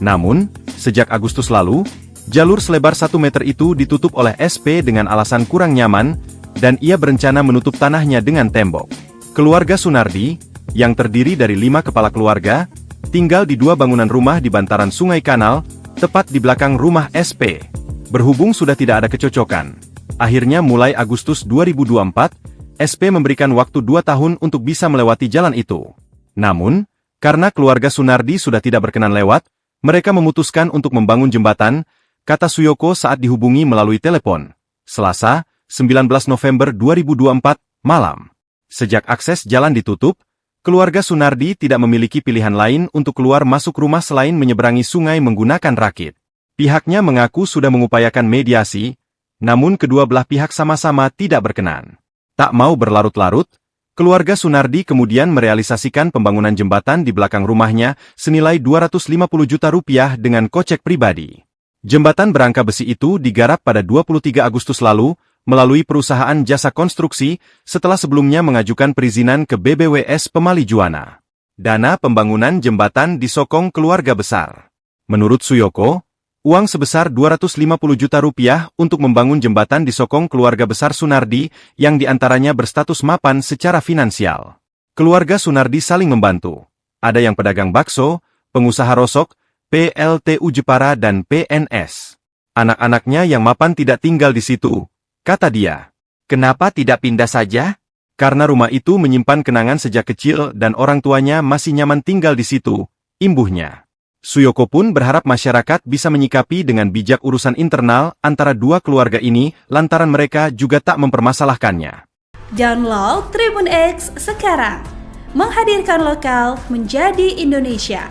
Namun, sejak Agustus lalu, jalur selebar 1 meter itu ditutup oleh SP dengan alasan kurang nyaman, dan ia berencana menutup tanahnya dengan tembok. Keluarga Sunardi, yang terdiri dari 5 kepala keluarga, tinggal di 2 bangunan rumah di bantaran sungai kanal, tepat di belakang rumah SP. Berhubung sudah tidak ada kecocokan, akhirnya mulai Agustus 2024, SP memberikan waktu 2 tahun untuk bisa melewati jalan itu. Namun, karena keluarga Sunardi sudah tidak berkenan lewat, mereka memutuskan untuk membangun jembatan, kata Suyoko saat dihubungi melalui telepon. Selasa, 19 November 2024, malam. Sejak akses jalan ditutup, keluarga Sunardi tidak memiliki pilihan lain untuk keluar masuk rumah selain menyeberangi sungai menggunakan rakit. Pihaknya mengaku sudah mengupayakan mediasi, namun kedua belah pihak sama-sama tidak berkenan. Tak mau berlarut-larut, keluarga Sunardi kemudian merealisasikan pembangunan jembatan di belakang rumahnya senilai 250 juta rupiah dengan kocek pribadi. Jembatan berangka besi itu digarap pada 23 Agustus lalu, melalui perusahaan jasa konstruksi, setelah sebelumnya mengajukan perizinan ke BBWS Pemali Juwana. Dana pembangunan jembatan disokong keluarga besar. Menurut Suyoko, uang sebesar 250 juta rupiah untuk membangun jembatan disokong keluarga besar Sunardi, yang diantaranya berstatus mapan secara finansial. Keluarga Sunardi saling membantu. Ada yang pedagang bakso, pengusaha rosok, PLTU Jepara dan PNS. Anak-anaknya yang mapan tidak tinggal di situ, kata dia. Kenapa tidak pindah saja? Karena rumah itu menyimpan kenangan sejak kecil dan orang tuanya masih nyaman tinggal di situ, imbuhnya. Suyoko pun berharap masyarakat bisa menyikapi dengan bijak urusan internal antara dua keluarga ini lantaran mereka juga tak mempermasalahkannya. Download Tribun X sekarang. Menghadirkan lokal menjadi Indonesia.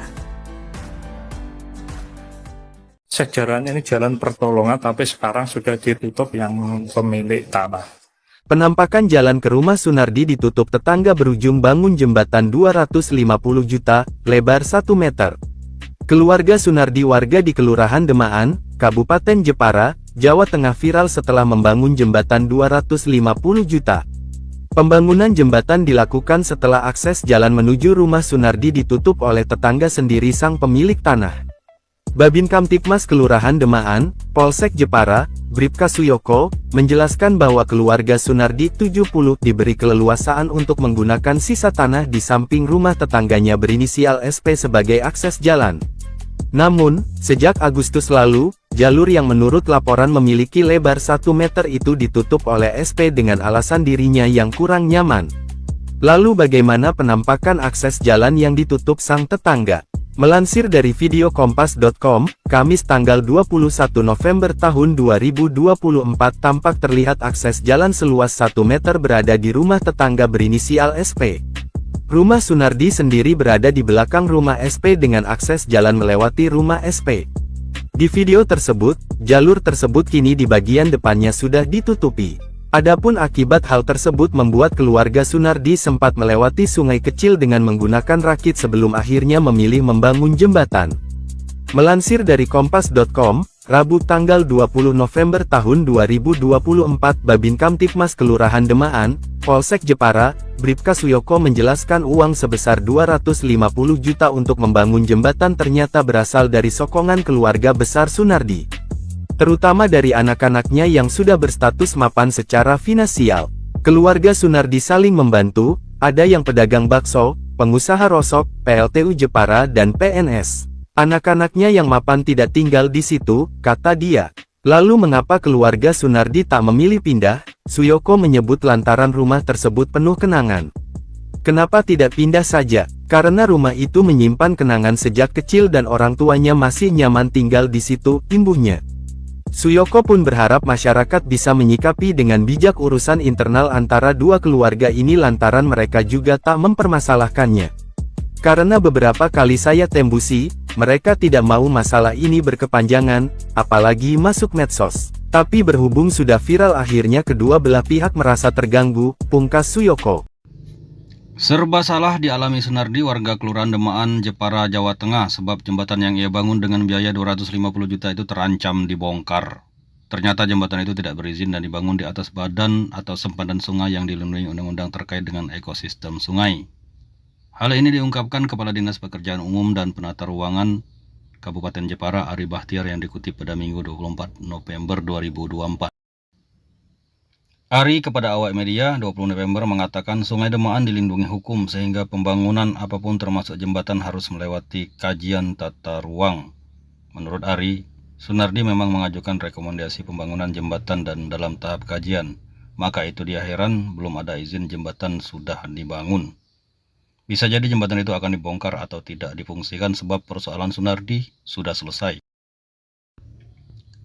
Sejarahnya ini jalan pertolongan, tapi sekarang sudah ditutup yang pemilik tanah. Penampakan jalan ke rumah Sunardi ditutup tetangga berujung bangun jembatan 250 juta, lebar 1 meter. Keluarga Sunardi warga di Kelurahan Demaan, Kabupaten Jepara, Jawa Tengah viral setelah membangun jembatan 250 juta. Pembangunan jembatan dilakukan setelah akses jalan menuju rumah Sunardi ditutup oleh tetangga sendiri sang pemilik tanah. Babin Kamtipmas Kelurahan Demaan, Polsek Jepara, Bribka Suyoko, menjelaskan bahwa keluarga Sunardi 70 diberi keleluasaan untuk menggunakan sisa tanah di samping rumah tetangganya berinisial SP sebagai akses jalan. Namun, sejak Agustus lalu, jalur yang menurut laporan memiliki lebar 1 meter itu ditutup oleh SP dengan alasan dirinya yang kurang nyaman. Lalu bagaimana penampakan akses jalan yang ditutup sang tetangga? Melansir dari video kompas.com, Kamis tanggal 21 November tahun 2024 tampak terlihat akses jalan seluas 1 meter berada di rumah tetangga berinisial SP. Rumah Sunardi sendiri berada di belakang rumah SP dengan akses jalan melewati rumah SP. Di video tersebut, jalur tersebut kini di bagian depannya sudah ditutupi. Adapun akibat hal tersebut membuat keluarga Sunardi sempat melewati sungai kecil dengan menggunakan rakit sebelum akhirnya memilih membangun jembatan. Melansir dari kompas.com, Rabu tanggal 20 November tahun 2024 Babin Kamtipmas Kelurahan Demaan, Polsek Jepara, Bribka Suyoko menjelaskan uang sebesar 250 juta untuk membangun jembatan ternyata berasal dari sokongan keluarga besar Sunardi. Terutama dari anak-anaknya yang sudah berstatus mapan secara finansial. Keluarga Sunardi saling membantu, ada yang pedagang bakso, pengusaha rosok, PLTU Jepara dan PNS. Anak-anaknya yang mapan tidak tinggal di situ, kata dia. Lalu mengapa keluarga Sunardi tak memilih pindah? Suyoko menyebut lantaran rumah tersebut penuh kenangan. Kenapa tidak pindah saja? Karena rumah itu menyimpan kenangan sejak kecil dan orang tuanya masih nyaman tinggal di situ, imbuhnya. Suyoko pun berharap masyarakat bisa menyikapi dengan bijak urusan internal antara dua keluarga ini lantaran mereka juga tak mempermasalahkannya. Karena beberapa kali saya tembusi, mereka tidak mau masalah ini berkepanjangan, apalagi masuk medsos. Tapi berhubung sudah viral akhirnya kedua belah pihak merasa terganggu, pungkas Suyoko. Serba salah dialami Sunardi, warga Kelurahan Demaan, Jepara, Jawa Tengah, sebab jembatan yang ia bangun dengan biaya 250 juta itu terancam dibongkar. Ternyata jembatan itu tidak berizin dan dibangun di atas badan atau sempadan sungai yang dilindungi undang-undang terkait dengan ekosistem sungai. Hal ini diungkapkan Kepala Dinas Pekerjaan Umum dan Penata Ruangan Kabupaten Jepara, Ari Bahtiar, yang dikutip pada Minggu 24 November 2024. Ari kepada awak media 20 November mengatakan Sungai Demaan dilindungi hukum sehingga pembangunan apapun termasuk jembatan harus melewati kajian tata ruang. Menurut Ari, Sunardi memang mengajukan rekomendasi pembangunan jembatan dan dalam tahap kajian. Maka itu dia heran belum ada izin jembatan sudah dibangun. Bisa jadi jembatan itu akan dibongkar atau tidak difungsikan sebab persoalan Sunardi sudah selesai.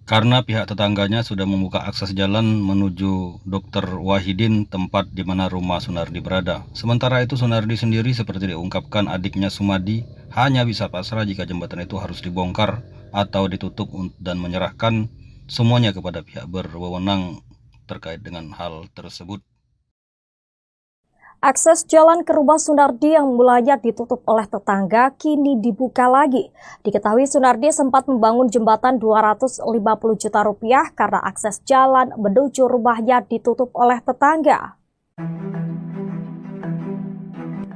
Karena pihak tetangganya sudah membuka akses jalan menuju Dr. Wahidin, tempat di mana rumah Sunardi berada. Sementara itu Sunardi sendiri seperti diungkapkan adiknya Sumadi hanya bisa pasrah jika jembatan itu harus dibongkar atau ditutup dan menyerahkan semuanya kepada pihak berwenang terkait dengan hal tersebut. Akses jalan ke rumah Sunardi yang mulanya ditutup oleh tetangga kini dibuka lagi. Diketahui Sunardi sempat membangun jembatan 250 juta rupiah karena akses jalan menuju rumahnya ditutup oleh tetangga.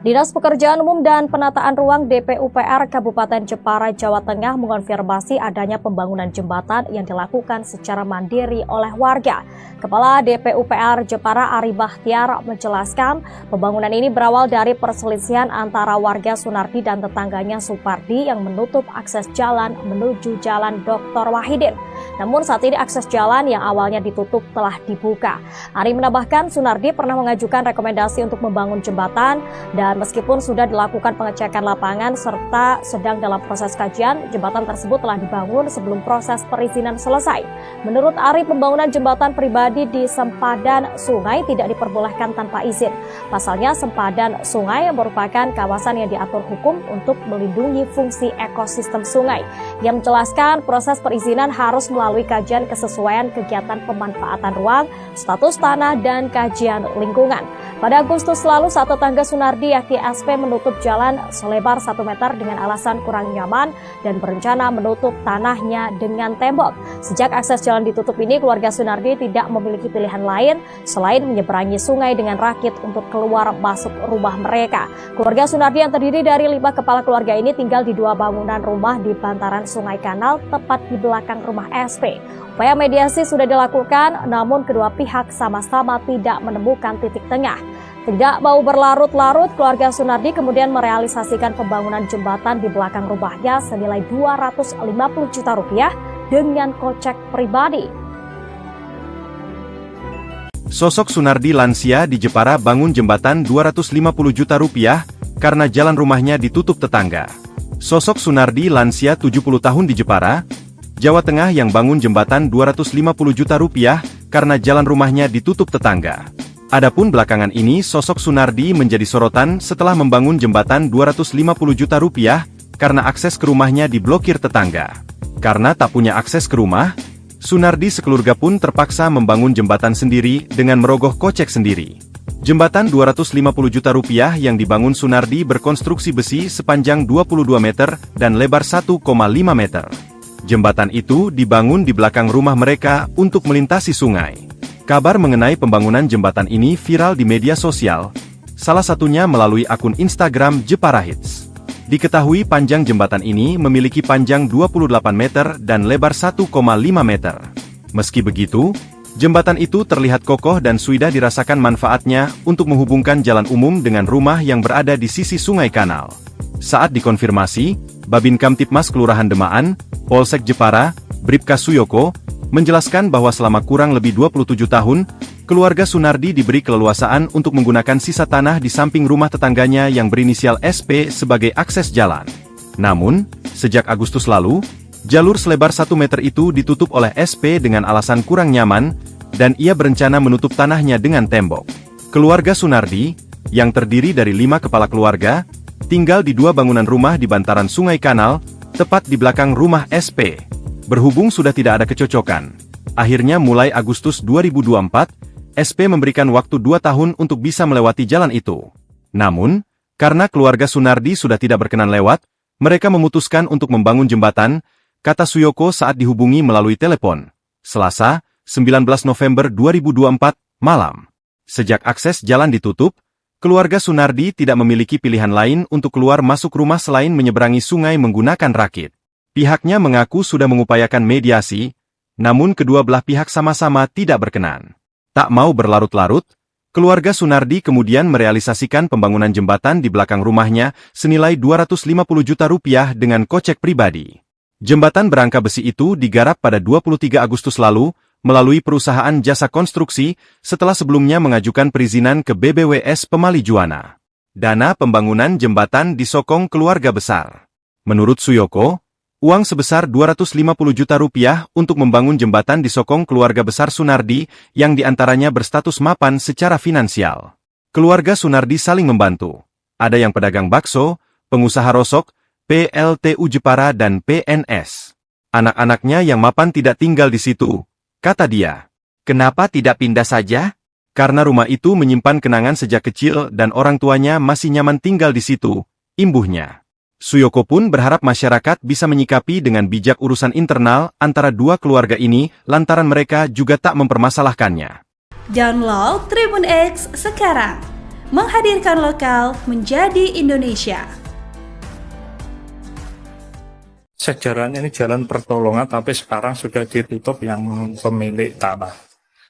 Dinas Pekerjaan Umum dan Penataan Ruang DPUPR Kabupaten Jepara, Jawa Tengah mengonfirmasi adanya pembangunan jembatan yang dilakukan secara mandiri oleh warga. Kepala DPUPR Jepara Ari Bahtiar menjelaskan pembangunan ini berawal dari perselisihan antara warga Sunardi dan tetangganya Supardi yang menutup akses jalan menuju Jalan Dr. Wahidin. Namun saat ini akses jalan yang awalnya ditutup telah dibuka. Ari menambahkan Sunardi pernah mengajukan rekomendasi untuk membangun jembatan dan meskipun sudah dilakukan pengecekan lapangan serta sedang dalam proses kajian, jembatan tersebut telah dibangun sebelum proses perizinan selesai. Menurut Ari, pembangunan jembatan pribadi di sempadan sungai tidak diperbolehkan tanpa izin. Pasalnya, sempadan sungai merupakan kawasan yang diatur hukum untuk melindungi fungsi ekosistem sungai. Yang menjelaskan proses perizinan harus melalui kajian kesesuaian kegiatan pemanfaatan ruang, status tanah, dan kajian lingkungan. Pada Agustus lalu, saat tetangga Sunardi yakni SP menutup jalan selebar 1 meter dengan alasan kurang nyaman dan berencana menutup tanahnya dengan tembok. Sejak akses jalan ditutup ini, keluarga Sunardi tidak memiliki pilihan lain selain menyeberangi sungai dengan rakit untuk keluar masuk rumah mereka. Keluarga Sunardi yang terdiri dari 5 kepala keluarga ini tinggal di 2 bangunan rumah di bantaran Sungai Kanal tepat di belakang rumah SP. Upaya mediasi sudah dilakukan, namun kedua pihak sama-sama tidak menemukan titik tengah. Tidak mau berlarut-larut, keluarga Sunardi kemudian merealisasikan pembangunan jembatan di belakang rumahnya senilai 250 juta rupiah dengan kocek pribadi. Sosok Sunardi lansia di Jepara bangun jembatan 250 juta rupiah karena jalan rumahnya ditutup tetangga. Sosok Sunardi lansia 70 tahun di Jepara, Jawa Tengah yang bangun jembatan 250 juta rupiah karena jalan rumahnya ditutup tetangga. Adapun belakangan ini sosok Sunardi menjadi sorotan setelah membangun jembatan 250 juta rupiah karena akses ke rumahnya diblokir tetangga. Karena tak punya akses ke rumah, Sunardi sekeluarga pun terpaksa membangun jembatan sendiri dengan merogoh kocek sendiri. Jembatan 250 juta rupiah yang dibangun Sunardi berkonstruksi besi sepanjang 22 meter dan lebar 1,5 meter. Jembatan itu dibangun di belakang rumah mereka untuk melintasi sungai. Kabar mengenai pembangunan jembatan ini viral di media sosial, salah satunya melalui akun Instagram Jepara Hits. Diketahui panjang jembatan ini memiliki panjang 28 meter dan lebar 1,5 meter. Meski begitu, jembatan itu terlihat kokoh dan sudah dirasakan manfaatnya untuk menghubungkan jalan umum dengan rumah yang berada di sisi Sungai Kanal. Saat dikonfirmasi, Babin Kamtipmas Kelurahan Demaan, Polsek Jepara, Bribka Suyoko, menjelaskan bahwa selama kurang lebih 27 tahun, keluarga Sunardi diberi keleluasaan untuk menggunakan sisa tanah di samping rumah tetangganya yang berinisial SP sebagai akses jalan. Namun, sejak Agustus lalu, Jalur selebar 1 meter itu ditutup oleh SP dengan alasan kurang nyaman, dan ia berencana menutup tanahnya dengan tembok. Keluarga Sunardi, yang terdiri dari 5 kepala keluarga, tinggal di 2 bangunan rumah di bantaran Sungai Kanal, tepat di belakang rumah SP. Berhubung sudah tidak ada kecocokan, akhirnya mulai Agustus 2024, SP memberikan waktu 2 tahun untuk bisa melewati jalan itu. Namun, karena keluarga Sunardi sudah tidak berkenan lewat, mereka memutuskan untuk membangun jembatan, kata Suyoko saat dihubungi melalui telepon. Selasa, 19 November 2024, malam. Sejak akses jalan ditutup, keluarga Sunardi tidak memiliki pilihan lain untuk keluar masuk rumah selain menyeberangi sungai menggunakan rakit. Pihaknya mengaku sudah mengupayakan mediasi, namun kedua belah pihak sama-sama tidak berkenan. Tak mau berlarut-larut, keluarga Sunardi kemudian merealisasikan pembangunan jembatan di belakang rumahnya senilai 250 juta rupiah dengan kocek pribadi. Jembatan berangka besi itu digarap pada 23 Agustus lalu, melalui perusahaan jasa konstruksi, setelah sebelumnya mengajukan perizinan ke BBWS Pemali Juwana. Dana pembangunan jembatan disokong keluarga besar. Menurut Suyoko, uang sebesar 250 juta rupiah untuk membangun jembatan disokong keluarga besar Sunardi, yang diantaranya berstatus mapan secara finansial. Keluarga Sunardi saling membantu. Ada yang pedagang bakso, pengusaha rosok, PLTU Jepara dan PNS. Anak-anaknya yang mapan tidak tinggal di situ, kata dia. Kenapa tidak pindah saja? Karena rumah itu menyimpan kenangan sejak kecil dan orang tuanya masih nyaman tinggal di situ, imbuhnya. Suyoko pun berharap masyarakat bisa menyikapi dengan bijak urusan internal antara dua keluarga ini lantaran mereka juga tak mempermasalahkannya. Download Tribun X sekarang, menghadirkan lokal menjadi Indonesia. Sejarahnya ini jalan pertolongan, tapi sekarang sudah ditutup yang pemilik tanah.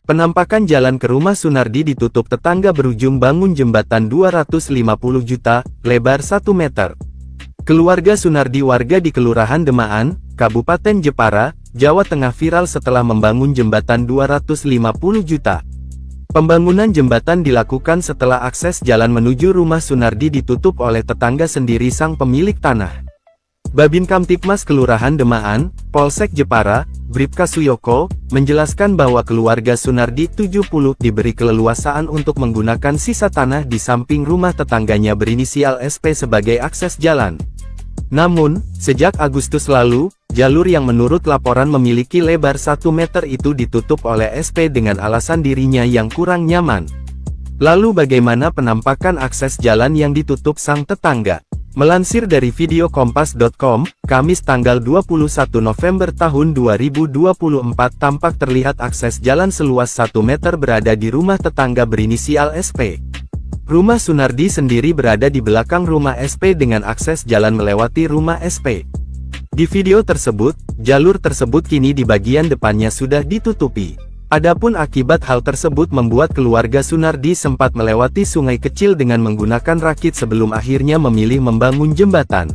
Penampakan jalan ke rumah Sunardi ditutup tetangga berujung bangun jembatan 250 juta, lebar 1 meter. Keluarga Sunardi warga di Kelurahan Demaan, Kabupaten Jepara, Jawa Tengah viral setelah membangun jembatan 250 juta. Pembangunan jembatan dilakukan setelah akses jalan menuju rumah Sunardi ditutup oleh tetangga sendiri sang pemilik tanah. Babin Kamtipmas Kelurahan Demaan, Polsek Jepara, Bribka Suyoko, menjelaskan bahwa keluarga Sunardi 70 diberi keleluasaan untuk menggunakan sisa tanah di samping rumah tetangganya berinisial SP sebagai akses jalan. Namun, sejak Agustus lalu, jalur yang menurut laporan memiliki lebar 1 meter itu ditutup oleh SP dengan alasan dirinya yang kurang nyaman. Lalu bagaimana penampakan akses jalan yang ditutup sang tetangga? Melansir dari video kompas.com, Kamis tanggal 21 November tahun 2024 tampak terlihat akses jalan seluas 1 meter berada di rumah tetangga berinisial SP. Rumah Sunardi sendiri berada di belakang rumah SP dengan akses jalan melewati rumah SP. Di video tersebut, jalur tersebut kini di bagian depannya sudah ditutupi. Adapun akibat hal tersebut membuat keluarga Sunardi sempat melewati sungai kecil dengan menggunakan rakit sebelum akhirnya memilih membangun jembatan.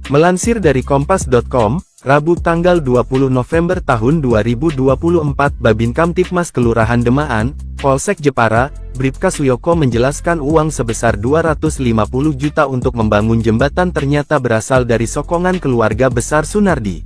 Melansir dari kompas.com, Rabu tanggal 20 November tahun 2024 Babin Kamtipmas Kelurahan Demaan, Polsek Jepara, Bribka Suyoko menjelaskan uang sebesar 250 juta untuk membangun jembatan ternyata berasal dari sokongan keluarga besar Sunardi.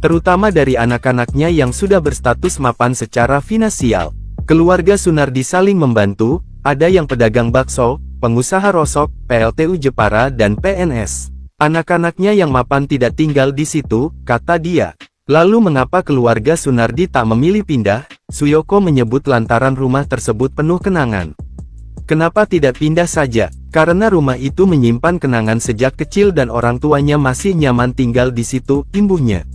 Terutama dari anak-anaknya yang sudah berstatus mapan secara finansial. Keluarga Sunardi saling membantu, ada yang pedagang bakso, pengusaha rosok, PLTU Jepara dan PNS. Anak-anaknya yang mapan tidak tinggal di situ, kata dia. Lalu mengapa keluarga Sunardi tak memilih pindah? Suyoko menyebut lantaran rumah tersebut penuh kenangan. Kenapa tidak pindah saja? Karena rumah itu menyimpan kenangan sejak kecil dan orang tuanya masih nyaman tinggal di situ, imbuhnya.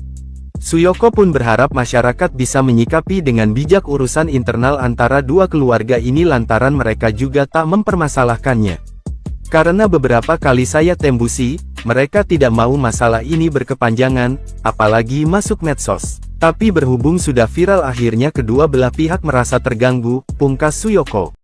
Suyoko pun berharap masyarakat bisa menyikapi dengan bijak urusan internal antara dua keluarga ini lantaran mereka juga tak mempermasalahkannya. Karena beberapa kali saya tembusi, mereka tidak mau masalah ini berkepanjangan, apalagi masuk medsos. Tapi berhubung sudah viral akhirnya kedua belah pihak merasa terganggu, pungkas Suyoko.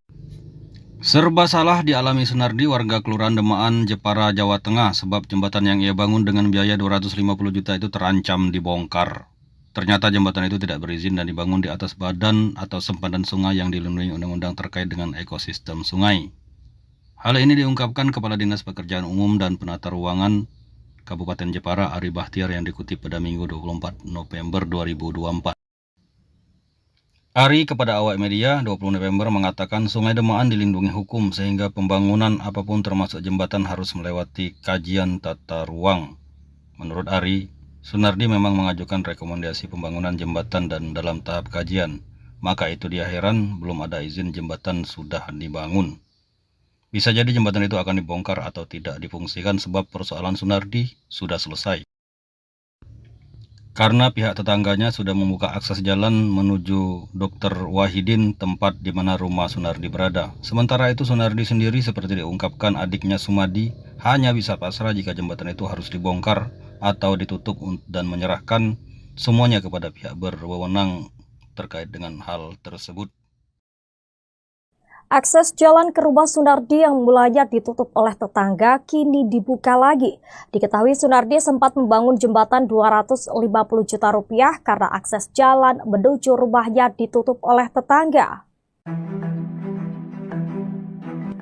Serba salah dialami Sunardi warga Kelurahan Demaan, Jepara, Jawa Tengah sebab jembatan yang ia bangun dengan biaya 250 juta itu terancam dibongkar. Ternyata jembatan itu tidak berizin dan dibangun di atas badan atau sempadan sungai yang dilindungi undang-undang terkait dengan ekosistem sungai. Hal ini diungkapkan Kepala Dinas Pekerjaan Umum dan Penata Ruangan Kabupaten Jepara, Ari Bahtiar, yang dikutip pada Minggu 24 November 2024. Ari kepada awak media 20 November mengatakan Sungai Demaan dilindungi hukum sehingga pembangunan apapun termasuk jembatan harus melewati kajian tata ruang. Menurut Ari, Sunardi memang mengajukan rekomendasi pembangunan jembatan dan dalam tahap kajian. Maka itu dia heran belum ada izin jembatan sudah dibangun. Bisa jadi jembatan itu akan dibongkar atau tidak difungsikan sebab persoalan Sunardi sudah selesai. Karena pihak tetangganya sudah membuka akses jalan menuju Dr. Wahidin, tempat di mana rumah Sunardi berada. Sementara itu Sunardi sendiri seperti diungkapkan adiknya Sumadi hanya bisa pasrah jika jembatan itu harus dibongkar atau ditutup dan menyerahkan semuanya kepada pihak berwenang terkait dengan hal tersebut. Akses jalan ke rumah Sunardi yang mulanya ditutup oleh tetangga kini dibuka lagi. Diketahui Sunardi sempat membangun jembatan 250 juta rupiah karena akses jalan menuju rumahnya ditutup oleh tetangga.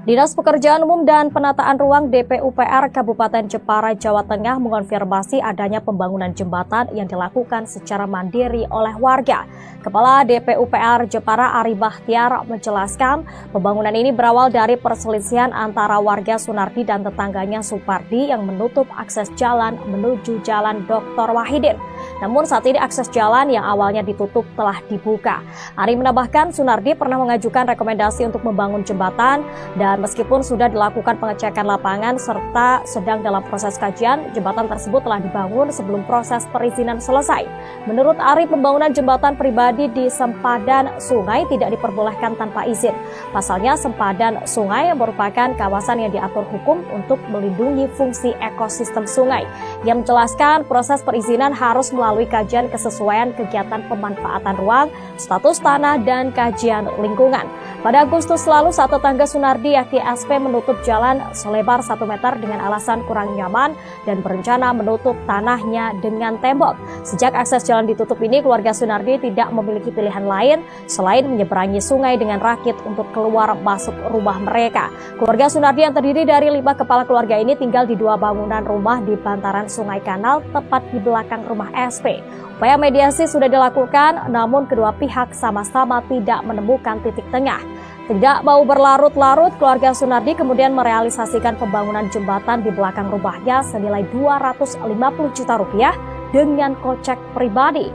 Dinas Pekerjaan Umum dan Penataan Ruang DPUPR Kabupaten Jepara, Jawa Tengah mengonfirmasi adanya pembangunan jembatan yang dilakukan secara mandiri oleh warga. Kepala DPUPR Jepara Ari Bahtiar menjelaskan pembangunan ini berawal dari perselisihan antara warga Sunardi dan tetangganya Supardi yang menutup akses jalan menuju Jalan Dr. Wahidin. Namun saat ini akses jalan yang awalnya ditutup telah dibuka. Ari menambahkan Sunardi pernah mengajukan rekomendasi untuk membangun jembatan dan meskipun sudah dilakukan pengecekan lapangan serta sedang dalam proses kajian, jembatan tersebut telah dibangun sebelum proses perizinan selesai. Menurut Ari, pembangunan jembatan pribadi di sempadan sungai tidak diperbolehkan tanpa izin. Pasalnya sempadan sungai merupakan kawasan yang diatur hukum untuk melindungi fungsi ekosistem sungai. Yang menjelaskan proses perizinan harus melalui kajian kesesuaian kegiatan pemanfaatan ruang, status tanah, dan kajian lingkungan. Pada Agustus lalu, saat tetangga Sunardi yakni SP menutup jalan selebar 1 meter dengan alasan kurang nyaman dan berencana menutup tanahnya dengan tembok. Sejak akses jalan ditutup ini, keluarga Sunardi tidak memiliki pilihan lain selain menyeberangi sungai dengan rakit untuk keluar masuk rumah mereka. Keluarga Sunardi yang terdiri dari 5 kepala keluarga ini tinggal di 2 bangunan rumah di bantaran Sungai Kanal tepat di belakang rumah SP. Upaya mediasi sudah dilakukan, namun kedua pihak sama-sama tidak menemukan titik tengah. Tidak mau berlarut-larut, keluarga Sunardi kemudian merealisasikan pembangunan jembatan di belakang rumahnya senilai 250 juta rupiah dengan kocek pribadi.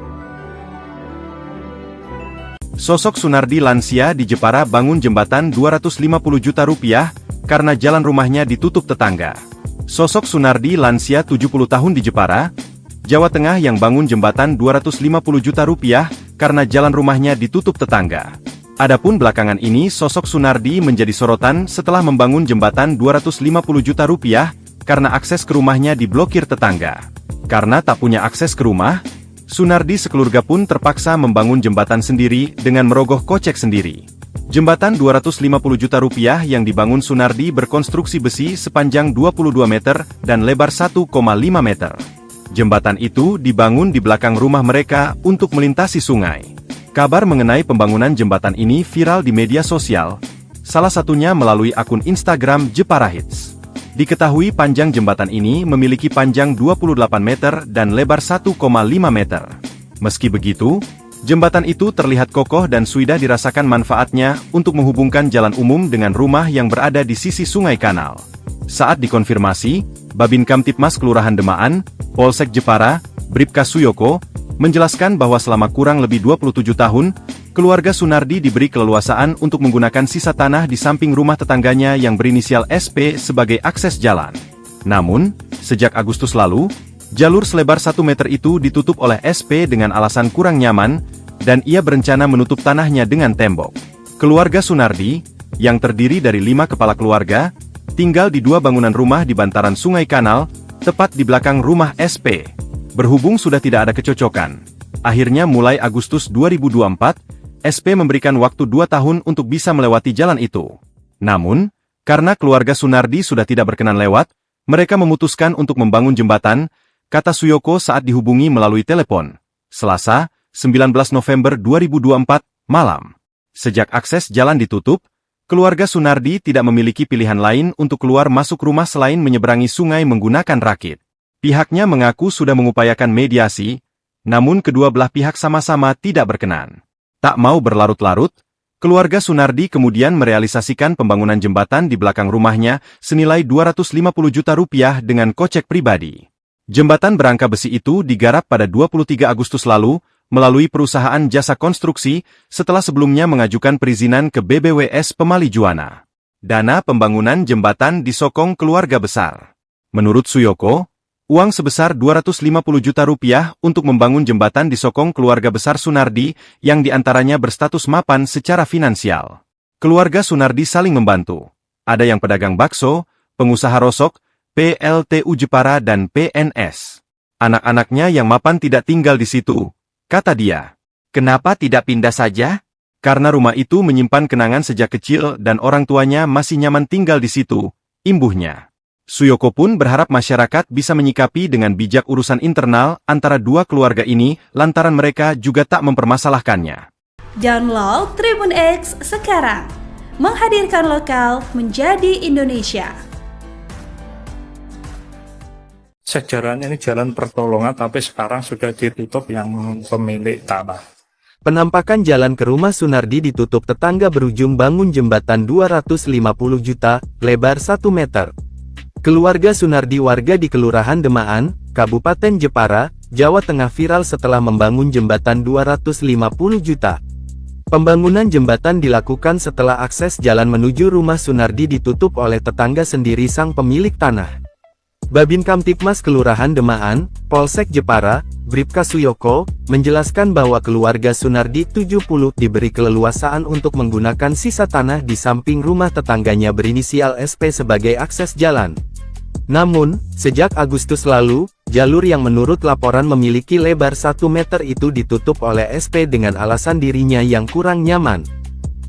Sosok Sunardi lansia di Jepara bangun jembatan 250 juta rupiah karena jalan rumahnya ditutup tetangga. Sosok Sunardi lansia 70 tahun di Jepara, Jawa Tengah yang bangun jembatan 250 juta rupiah karena jalan rumahnya ditutup tetangga. Adapun belakangan ini sosok Sunardi menjadi sorotan setelah membangun jembatan 250 juta rupiah karena akses ke rumahnya diblokir tetangga. Karena tak punya akses ke rumah, Sunardi sekeluarga pun terpaksa membangun jembatan sendiri dengan merogoh kocek sendiri. Jembatan 250 juta rupiah yang dibangun Sunardi berkonstruksi besi sepanjang 22 meter dan lebar 1,5 meter. Jembatan itu dibangun di belakang rumah mereka untuk melintasi sungai. Kabar mengenai pembangunan jembatan ini viral di media sosial, salah satunya melalui akun Instagram Jepara Hits. Diketahui panjang jembatan ini memiliki panjang 28 meter dan lebar 1,5 meter. Meski begitu, jembatan itu terlihat kokoh dan sudah dirasakan manfaatnya untuk menghubungkan jalan umum dengan rumah yang berada di sisi Sungai Kanal. Saat dikonfirmasi, Babin Kamtipmas Kelurahan Demaan, Polsek Jepara, Bribka Suyoko, menjelaskan bahwa selama kurang lebih 27 tahun, keluarga Sunardi diberi keleluasaan untuk menggunakan sisa tanah di samping rumah tetangganya yang berinisial SP sebagai akses jalan. Namun, sejak Agustus lalu, jalur selebar 1 meter itu ditutup oleh SP dengan alasan kurang nyaman, dan ia berencana menutup tanahnya dengan tembok. Keluarga Sunardi, yang terdiri dari 5 kepala keluarga, tinggal di 2 bangunan rumah di bantaran Sungai Kanal, tepat di belakang rumah SP. Berhubung sudah tidak ada kecocokan, akhirnya mulai Agustus 2024, SP memberikan waktu 2 tahun untuk bisa melewati jalan itu. Namun, karena keluarga Sunardi sudah tidak berkenan lewat, mereka memutuskan untuk membangun jembatan, kata Suyoko saat dihubungi melalui telepon. Selasa, 19 November 2024, malam. Sejak akses jalan ditutup, keluarga Sunardi tidak memiliki pilihan lain untuk keluar masuk rumah selain menyeberangi sungai menggunakan rakit. Pihaknya mengaku sudah mengupayakan mediasi, namun kedua belah pihak sama-sama tidak berkenan. Tak mau berlarut-larut, keluarga Sunardi kemudian merealisasikan pembangunan jembatan di belakang rumahnya senilai 250 juta rupiah dengan kocek pribadi. Jembatan berangka besi itu digarap pada 23 Agustus lalu, melalui perusahaan jasa konstruksi, setelah sebelumnya mengajukan perizinan ke BBWS Pemali Juwana. Dana pembangunan jembatan disokong keluarga besar. Menurut Suyoko, uang sebesar 250 juta rupiah untuk membangun jembatan disokong keluarga besar Sunardi, yang diantaranya berstatus mapan secara finansial. Keluarga Sunardi saling membantu. Ada yang pedagang bakso, pengusaha rosok, PLTU Jepara dan PNS. Anak-anaknya yang mapan tidak tinggal di situ, kata dia. Kenapa tidak pindah saja? Karena rumah itu menyimpan kenangan sejak kecil dan orang tuanya masih nyaman tinggal di situ, imbuhnya. Suyoko pun berharap masyarakat bisa menyikapi dengan bijak urusan internal antara dua keluarga ini lantaran mereka juga tak mempermasalahkannya. Download Tribun X sekarang, menghadirkan lokal menjadi Indonesia. Sejarahnya ini jalan pertolongan, tapi sekarang sudah ditutup yang pemilik tanah. Penampakan jalan ke rumah Sunardi ditutup tetangga berujung bangun jembatan 250 juta, lebar 1 meter. Keluarga Sunardi warga di Kelurahan Demaan, Kabupaten Jepara, Jawa Tengah viral setelah membangun jembatan 250 juta. Pembangunan jembatan dilakukan setelah akses jalan menuju rumah Sunardi ditutup oleh tetangga sendiri sang pemilik tanah. Babin Kamtipmas Kelurahan Demaan, Polsek Jepara, Bribka Suyoko, menjelaskan bahwa keluarga Sunardi 70 diberi keleluasaan untuk menggunakan sisa tanah di samping rumah tetangganya berinisial SP sebagai akses jalan. Namun, sejak Agustus lalu, jalur yang menurut laporan memiliki lebar 1 meter itu ditutup oleh SP dengan alasan dirinya yang kurang nyaman.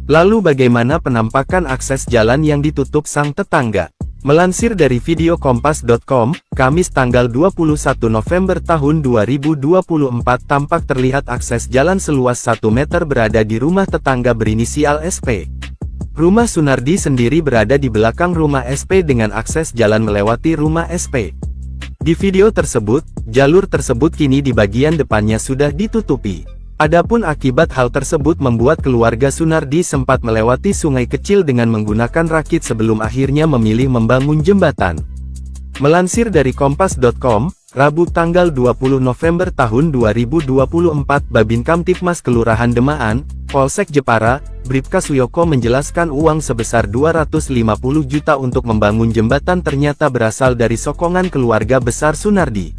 Lalu bagaimana penampakan akses jalan yang ditutup sang tetangga? Melansir dari video kompas.com, Kamis tanggal 21 November tahun 2024 tampak terlihat akses jalan seluas 1 meter berada di rumah tetangga berinisial SP. Rumah Sunardi sendiri berada di belakang rumah SP dengan akses jalan melewati rumah SP. Di video tersebut, jalur tersebut kini di bagian depannya sudah ditutupi. Adapun akibat hal tersebut membuat keluarga Sunardi sempat melewati sungai kecil dengan menggunakan rakit sebelum akhirnya memilih membangun jembatan. Melansir dari kompas.com, Rabu tanggal 20 November tahun 2024 Babin Kamtipmas Kelurahan Demaan, Polsek Jepara, Bribka Suyoko menjelaskan uang sebesar 250 juta untuk membangun jembatan ternyata berasal dari sokongan keluarga besar Sunardi.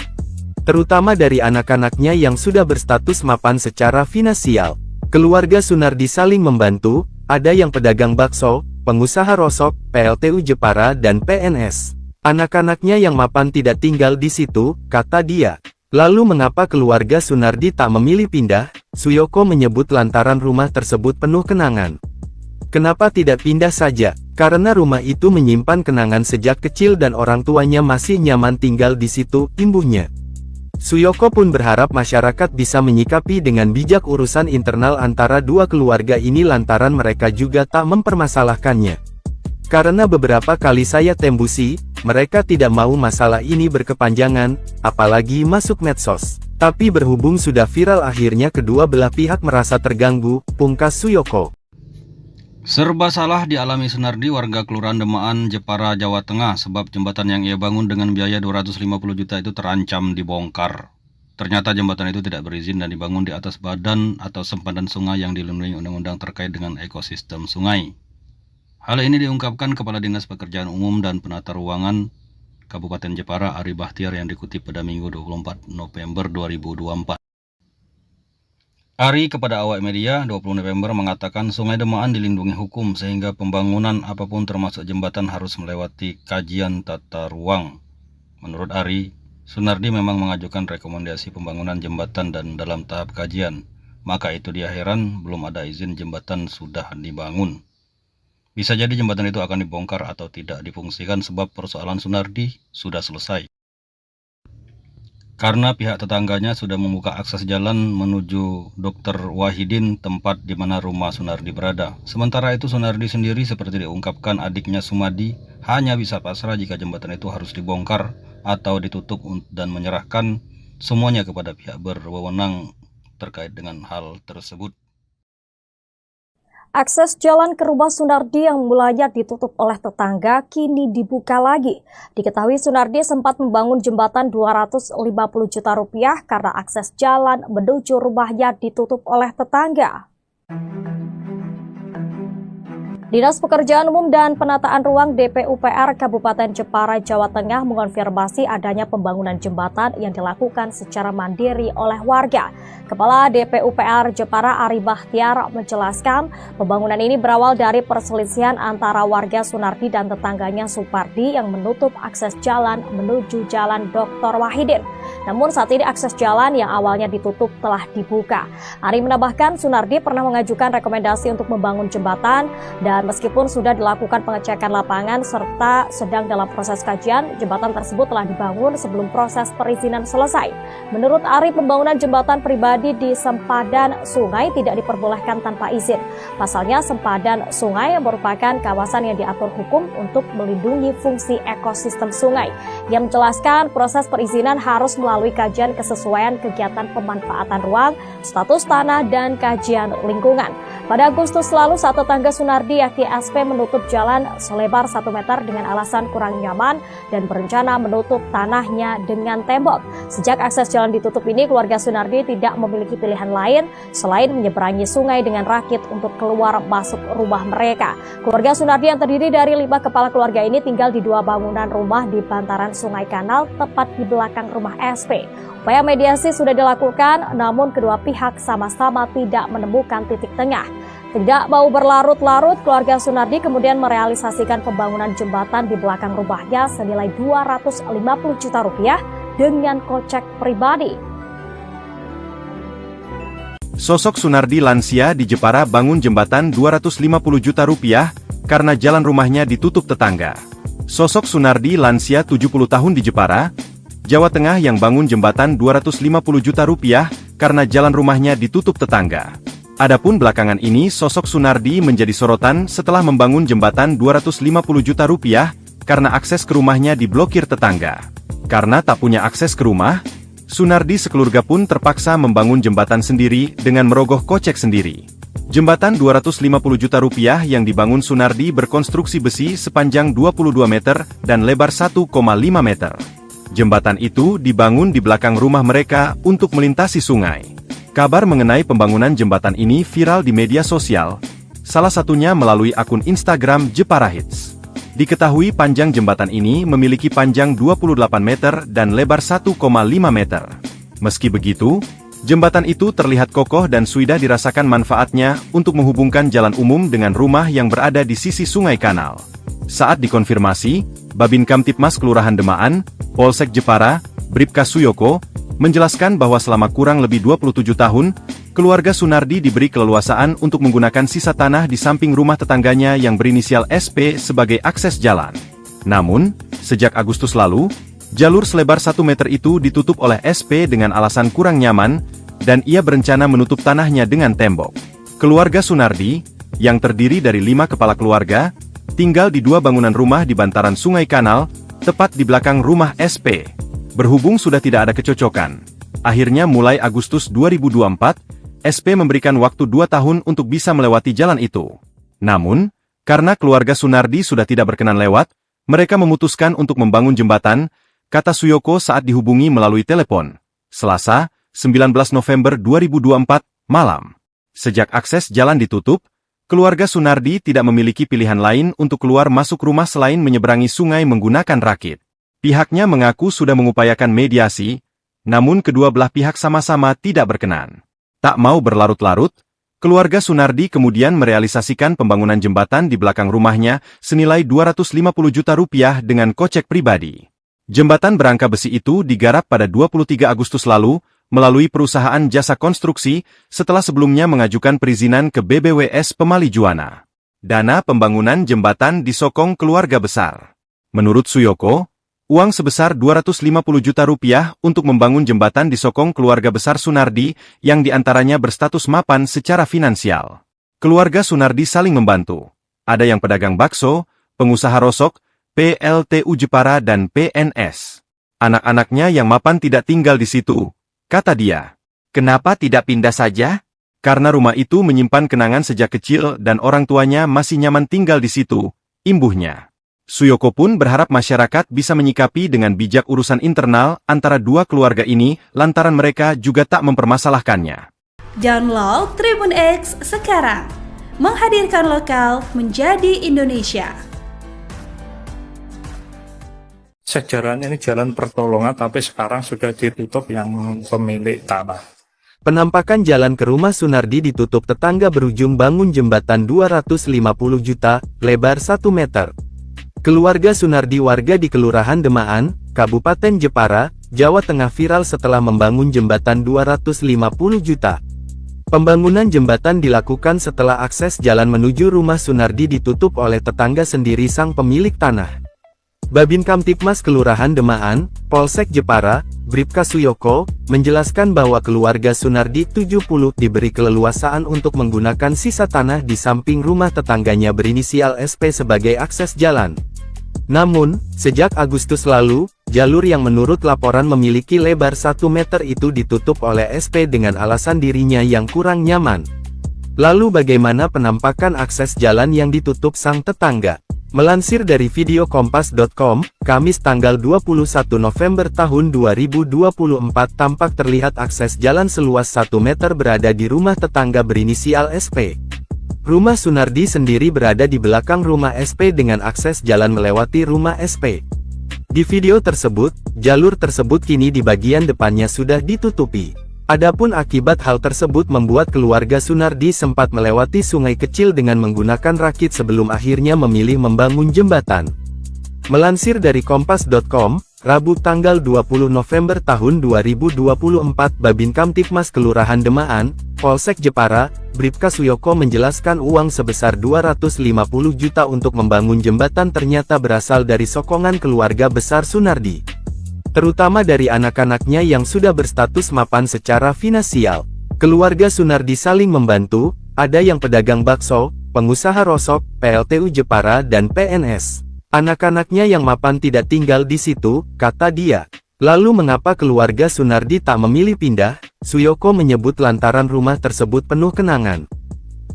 Terutama dari anak-anaknya yang sudah berstatus mapan secara finansial. Keluarga Sunardi saling membantu, ada yang pedagang bakso, pengusaha rosok, PLTU Jepara dan PNS. Anak-anaknya yang mapan tidak tinggal di situ, kata dia. Lalu mengapa keluarga Sunardi tak memilih pindah? Suyoko menyebut lantaran rumah tersebut penuh kenangan. Kenapa tidak pindah saja? Karena rumah itu menyimpan kenangan sejak kecil dan orang tuanya masih nyaman tinggal di situ, imbuhnya. Suyoko pun berharap masyarakat bisa menyikapi dengan bijak urusan internal antara dua keluarga ini lantaran mereka juga tak mempermasalahkannya. Karena beberapa kali saya tembusi, mereka tidak mau masalah ini berkepanjangan, apalagi masuk medsos. Tapi berhubung sudah viral akhirnya kedua belah pihak merasa terganggu, pungkas Suyoko. Serba salah dialami Sunardi warga Kelurahan Demaan, Jepara, Jawa Tengah sebab jembatan yang ia bangun dengan biaya 250 juta itu terancam dibongkar. Ternyata jembatan itu tidak berizin dan dibangun di atas badan atau sempadan sungai yang dilindungi undang-undang terkait dengan ekosistem sungai. Hal ini diungkapkan Kepala Dinas Pekerjaan Umum dan Penata Ruangan Kabupaten Jepara Ari Bahtiar yang dikutip pada Minggu 24 November 2024. Ari kepada awak media 20 November mengatakan Sungai Demaan dilindungi hukum sehingga pembangunan apapun termasuk jembatan harus melewati kajian tata ruang. Menurut Ari, Sunardi memang mengajukan rekomendasi pembangunan jembatan dan dalam tahap kajian. Maka itu dia heran belum ada izin jembatan sudah dibangun. Bisa jadi jembatan itu akan dibongkar atau tidak difungsikan sebab persoalan Sunardi sudah selesai. Karena pihak tetangganya sudah membuka akses jalan menuju Dr. Wahidin, tempat di mana rumah Sunardi berada. Sementara itu Sunardi sendiri seperti diungkapkan adiknya Sumadi, hanya bisa pasrah jika jembatan itu harus dibongkar atau ditutup dan menyerahkan semuanya kepada pihak berwenang terkait dengan hal tersebut. Akses jalan ke rumah Sunardi yang mulanya ditutup oleh tetangga kini dibuka lagi. Diketahui Sunardi sempat membangun jembatan 250 juta rupiah karena akses jalan menuju rumahnya ditutup oleh tetangga. Dinas Pekerjaan Umum dan Penataan Ruang DPUPR Kabupaten Jepara, Jawa Tengah mengonfirmasi adanya pembangunan jembatan yang dilakukan secara mandiri oleh warga. Kepala DPUPR Jepara Ari Bahtiar menjelaskan pembangunan ini berawal dari perselisihan antara warga Sunardi dan tetangganya Supardi yang menutup akses jalan menuju Jalan Dr. Wahidin. Namun saat ini akses jalan yang awalnya ditutup telah dibuka. Ari menambahkan Sunardi pernah mengajukan rekomendasi untuk membangun jembatan dan meskipun sudah dilakukan pengecekan lapangan serta sedang dalam proses kajian, jembatan tersebut telah dibangun sebelum proses perizinan selesai. Menurut Ari, pembangunan jembatan pribadi di sempadan sungai tidak diperbolehkan tanpa izin. Pasalnya, sempadan sungai merupakan kawasan yang diatur hukum untuk melindungi fungsi ekosistem sungai. Ia menjelaskan proses perizinan harus melalui kajian kesesuaian kegiatan pemanfaatan ruang, status tanah, dan kajian lingkungan. Pada Agustus lalu, saat tetangga Sunardi yakni SP menutup jalan selebar 1 meter dengan alasan kurang nyaman dan berencana menutup tanahnya dengan tembok. Sejak akses jalan ditutup ini, keluarga Sunardi tidak memiliki pilihan lain selain menyeberangi sungai dengan rakit untuk keluar masuk rumah mereka. Keluarga Sunardi yang terdiri dari 5 kepala keluarga ini tinggal di 2 bangunan rumah di bantaran Sungai Kanal tepat di belakang rumah SP. Upaya mediasi sudah dilakukan, namun kedua pihak sama-sama tidak menemukan titik tengah. Tidak mau berlarut-larut, keluarga Sunardi kemudian merealisasikan pembangunan jembatan di belakang rumahnya senilai 250 juta rupiah dengan kocek pribadi. Sosok Sunardi lansia di Jepara bangun jembatan 250 juta rupiah karena jalan rumahnya ditutup tetangga. Sosok Sunardi lansia 70 tahun di Jepara, Jawa Tengah yang bangun jembatan 250 juta rupiah karena jalan rumahnya ditutup tetangga. Adapun belakangan ini sosok Sunardi menjadi sorotan setelah membangun jembatan 250 juta rupiah karena akses ke rumahnya diblokir tetangga. Karena tak punya akses ke rumah, Sunardi sekeluarga pun terpaksa membangun jembatan sendiri dengan merogoh kocek sendiri. Jembatan 250 juta rupiah yang dibangun Sunardi berkonstruksi besi sepanjang 22 meter dan lebar 1,5 meter. Jembatan itu dibangun di belakang rumah mereka untuk melintasi sungai. Kabar mengenai pembangunan jembatan ini viral di media sosial, salah satunya melalui akun Instagram Jepara Hits. Diketahui panjang jembatan ini memiliki panjang 28 meter dan lebar 1,5 meter. Meski begitu, jembatan itu terlihat kokoh dan sudah dirasakan manfaatnya untuk menghubungkan jalan umum dengan rumah yang berada di sisi Sungai Kanal. Saat dikonfirmasi, Babin Kamtipmas Kelurahan Demaan, Polsek Jepara, Bribka Suyoko, menjelaskan bahwa selama kurang lebih 27 tahun, keluarga Sunardi diberi keleluasaan untuk menggunakan sisa tanah di samping rumah tetangganya yang berinisial SP sebagai akses jalan. Namun, sejak Agustus lalu, jalur selebar 1 meter itu ditutup oleh SP dengan alasan kurang nyaman, dan ia berencana menutup tanahnya dengan tembok. Keluarga Sunardi, yang terdiri dari 5 kepala keluarga, tinggal di 2 bangunan rumah di bantaran Sungai Kanal, tepat di belakang rumah SP. Berhubung sudah tidak ada kecocokan, akhirnya mulai Agustus 2024, SP memberikan waktu 2 tahun untuk bisa melewati jalan itu. Namun, karena keluarga Sunardi sudah tidak berkenan lewat, mereka memutuskan untuk membangun jembatan, kata Suyoko saat dihubungi melalui telepon. Selasa, 19 November 2024, malam. Sejak akses jalan ditutup, keluarga Sunardi tidak memiliki pilihan lain untuk keluar masuk rumah selain menyeberangi sungai menggunakan rakit. Pihaknya mengaku sudah mengupayakan mediasi, namun kedua belah pihak sama-sama tidak berkenan. Tak mau berlarut-larut, keluarga Sunardi kemudian merealisasikan pembangunan jembatan di belakang rumahnya senilai 250 juta rupiah dengan kocek pribadi. Jembatan berangka besi itu digarap pada 23 Agustus lalu, melalui perusahaan jasa konstruksi, setelah sebelumnya mengajukan perizinan ke BBWS Pemali Juwana. Dana pembangunan jembatan disokong keluarga besar. Menurut Suyoko, uang sebesar 250 juta rupiah untuk membangun jembatan disokong keluarga besar Sunardi, yang diantaranya berstatus mapan secara finansial. Keluarga Sunardi saling membantu. Ada yang pedagang bakso, pengusaha rosok, PLTU Jepara dan PNS. Anak-anaknya yang mapan tidak tinggal di situ, kata dia. Kenapa tidak pindah saja? Karena rumah itu menyimpan kenangan sejak kecil dan orang tuanya masih nyaman tinggal di situ, imbuhnya. Suyoko pun berharap masyarakat bisa menyikapi dengan bijak urusan internal antara dua keluarga ini lantaran mereka juga tak mempermasalahkannya. Download Tribun X sekarang, menghadirkan lokal menjadi Indonesia. Sejarahnya ini jalan pertolongan, tapi sekarang sudah ditutup yang pemilik tanah. Penampakan jalan ke rumah Sunardi ditutup tetangga berujung bangun jembatan 250 juta, lebar 1 meter. Keluarga Sunardi warga di Kelurahan Demaan, Kabupaten Jepara, Jawa Tengah viral setelah membangun jembatan 250 juta. Pembangunan jembatan dilakukan setelah akses jalan menuju rumah Sunardi ditutup oleh tetangga sendiri sang pemilik tanah. Babin Kamtipmas Kelurahan Demaan, Polsek Jepara, Bribka Suyoko, menjelaskan bahwa keluarga Sunardi 70 diberi keleluasaan untuk menggunakan sisa tanah di samping rumah tetangganya berinisial SP sebagai akses jalan. Namun, sejak Agustus lalu, jalur yang menurut laporan memiliki lebar 1 meter itu ditutup oleh SP dengan alasan dirinya yang kurang nyaman. Lalu bagaimana penampakan akses jalan yang ditutup sang tetangga? Melansir dari video kompas.com, Kamis tanggal 21 November tahun 2024 tampak terlihat akses jalan seluas 1 meter berada di rumah tetangga berinisial SP. Rumah Sunardi sendiri berada di belakang rumah SP dengan akses jalan melewati rumah SP. Di video tersebut, jalur tersebut kini di bagian depannya sudah ditutupi. Adapun akibat hal tersebut membuat keluarga Sunardi sempat melewati sungai kecil dengan menggunakan rakit sebelum akhirnya memilih membangun jembatan. Melansir dari kompas.com, Rabu tanggal 20 November tahun 2024 Babin Kamtipmas Kelurahan Demaan, Polsek Jepara, Bribka Suyoko menjelaskan uang sebesar 250 juta untuk membangun jembatan ternyata berasal dari sokongan keluarga besar Sunardi. Terutama dari anak-anaknya yang sudah berstatus mapan secara finansial. Keluarga Sunardi saling membantu, ada yang pedagang bakso, pengusaha rosok, PLTU Jepara dan PNS. Anak-anaknya yang mapan tidak tinggal di situ, kata dia. Lalu mengapa keluarga Sunardi tak memilih pindah? Suyoko menyebut lantaran rumah tersebut penuh kenangan.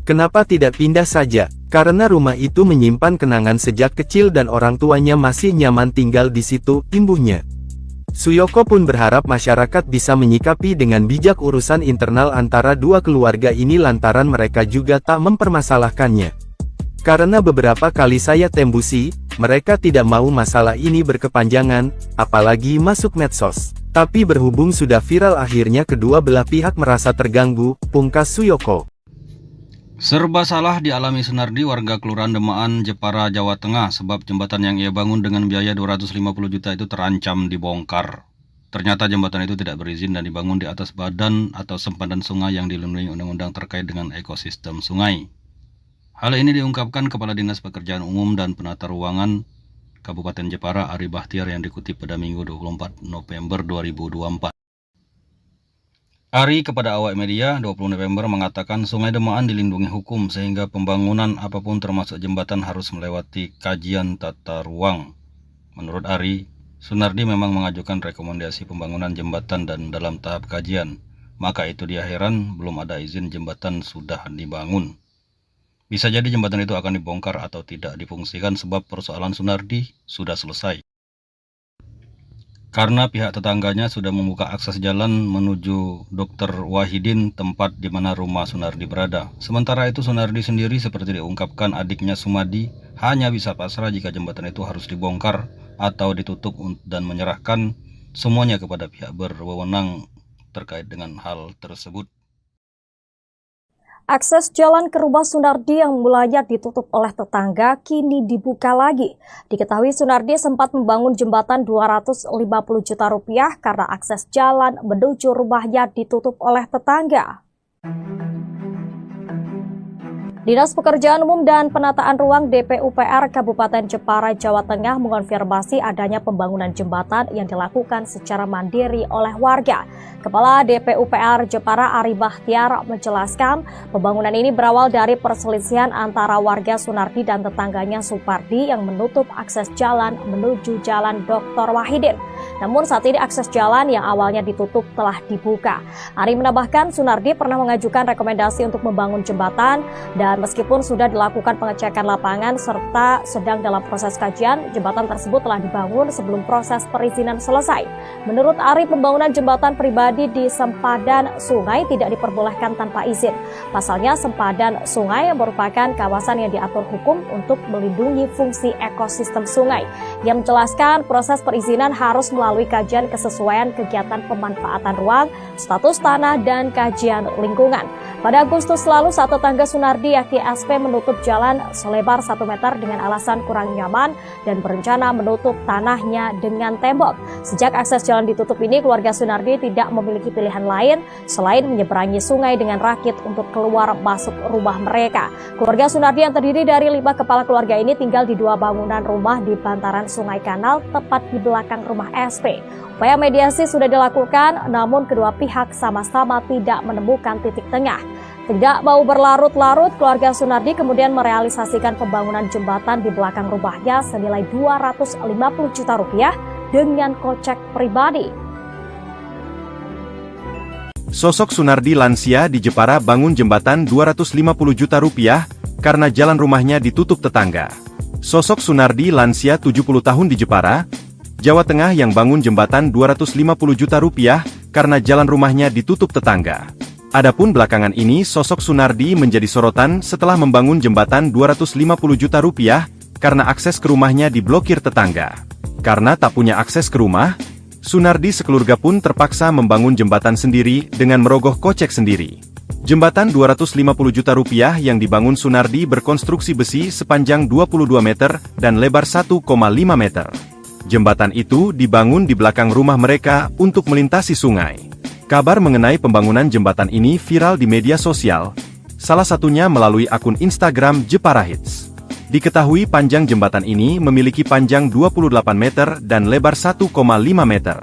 Kenapa tidak pindah saja? Karena rumah itu menyimpan kenangan sejak kecil dan orang tuanya masih nyaman tinggal di situ, imbuhnya. Suyoko pun berharap masyarakat bisa menyikapi dengan bijak urusan internal antara dua keluarga ini lantaran mereka juga tak mempermasalahkannya. Karena beberapa kali saya tembusi, mereka tidak mau masalah ini berkepanjangan, apalagi masuk medsos. Tapi berhubung sudah viral akhirnya kedua belah pihak merasa terganggu, pungkas Suyoko. Serba salah dialami Sunardi warga Kelurahan Demaan, Jepara, Jawa Tengah sebab jembatan yang ia bangun dengan biaya 250 juta itu terancam dibongkar. Ternyata jembatan itu tidak berizin dan dibangun di atas badan atau sempadan sungai yang dilindungi undang-undang terkait dengan ekosistem sungai. Hal ini diungkapkan Kepala Dinas Pekerjaan Umum dan Penata Ruangan Kabupaten Jepara Ari Bahtiar yang dikutip pada Minggu 24 November 2024. Ari kepada awak media 20 November mengatakan Sungai Demaan dilindungi hukum sehingga pembangunan apapun termasuk jembatan harus melewati kajian tata ruang. Menurut Ari, Sunardi memang mengajukan rekomendasi pembangunan jembatan dan dalam tahap kajian. Maka itu dia heran belum ada izin jembatan sudah dibangun. Bisa jadi jembatan itu akan dibongkar atau tidak difungsikan sebab persoalan Sunardi sudah selesai. Karena pihak tetangganya sudah membuka akses jalan menuju Dr. Wahidin, tempat di mana rumah Sunardi berada. Sementara itu Sunardi sendiri seperti diungkapkan adiknya Sumadi hanya bisa pasrah jika jembatan itu harus dibongkar atau ditutup dan menyerahkan semuanya kepada pihak berwenang terkait dengan hal tersebut. Akses jalan ke rumah Sunardi yang mulanya ditutup oleh tetangga kini dibuka lagi. Diketahui Sunardi sempat membangun jembatan 250 juta rupiah karena akses jalan menuju rumahnya ditutup oleh tetangga. Dinas Pekerjaan Umum dan Penataan Ruang DPUPR Kabupaten Jepara, Jawa Tengah mengonfirmasi adanya pembangunan jembatan yang dilakukan secara mandiri oleh warga. Kepala DPUPR Jepara Ari Bahtiar menjelaskan pembangunan ini berawal dari perselisihan antara warga Sunardi dan tetangganya Supardi yang menutup akses jalan menuju Jalan Dr. Wahidin. Namun saat ini akses jalan yang awalnya ditutup telah dibuka. Ari menambahkan Sunardi pernah mengajukan rekomendasi untuk membangun jembatan dan meskipun sudah dilakukan pengecekan lapangan serta sedang dalam proses kajian, jembatan tersebut telah dibangun sebelum proses perizinan selesai. Menurut Ari, pembangunan jembatan pribadi di sempadan sungai tidak diperbolehkan tanpa izin. Pasalnya, sempadan sungai merupakan kawasan yang diatur hukum untuk melindungi fungsi ekosistem sungai. Yang menjelaskan proses perizinan harus melalui kajian kesesuaian kegiatan pemanfaatan ruang, status tanah, dan kajian lingkungan. Pada Agustus lalu, saat tetangga Sunardi yakni SP menutup jalan selebar 1 meter dengan alasan kurang nyaman dan berencana menutup tanahnya dengan tembok. Sejak akses jalan ditutup ini, keluarga Sunardi tidak memiliki pilihan lain selain menyeberangi sungai dengan rakit untuk keluar masuk rumah mereka. Keluarga Sunardi yang terdiri dari 5 kepala keluarga ini tinggal di 2 bangunan rumah di bantaran Sungai Kanal tepat di belakang rumah SP. Upaya mediasi sudah dilakukan, namun kedua pihak sama-sama tidak menemukan titik tengah. Tidak mau berlarut-larut, keluarga Sunardi kemudian merealisasikan pembangunan jembatan di belakang rumahnya senilai 250 juta rupiah dengan kocek pribadi. Sosok Sunardi lansia di Jepara bangun jembatan 250 juta rupiah karena jalan rumahnya ditutup tetangga. Sosok Sunardi lansia 70 tahun di Jepara, Jawa Tengah yang bangun jembatan 250 juta rupiah karena jalan rumahnya ditutup tetangga. Adapun belakangan ini sosok Sunardi menjadi sorotan setelah membangun jembatan 250 juta rupiah karena akses ke rumahnya diblokir tetangga. Karena tak punya akses ke rumah, Sunardi sekeluarga pun terpaksa membangun jembatan sendiri dengan merogoh kocek sendiri. Jembatan 250 juta rupiah yang dibangun Sunardi berkonstruksi besi sepanjang 22 meter dan lebar 1,5 meter. Jembatan itu dibangun di belakang rumah mereka untuk melintasi sungai. Kabar mengenai pembangunan jembatan ini viral di media sosial, salah satunya melalui akun Instagram Jepara Hits. Diketahui panjang jembatan ini memiliki panjang 28 meter dan lebar 1,5 meter.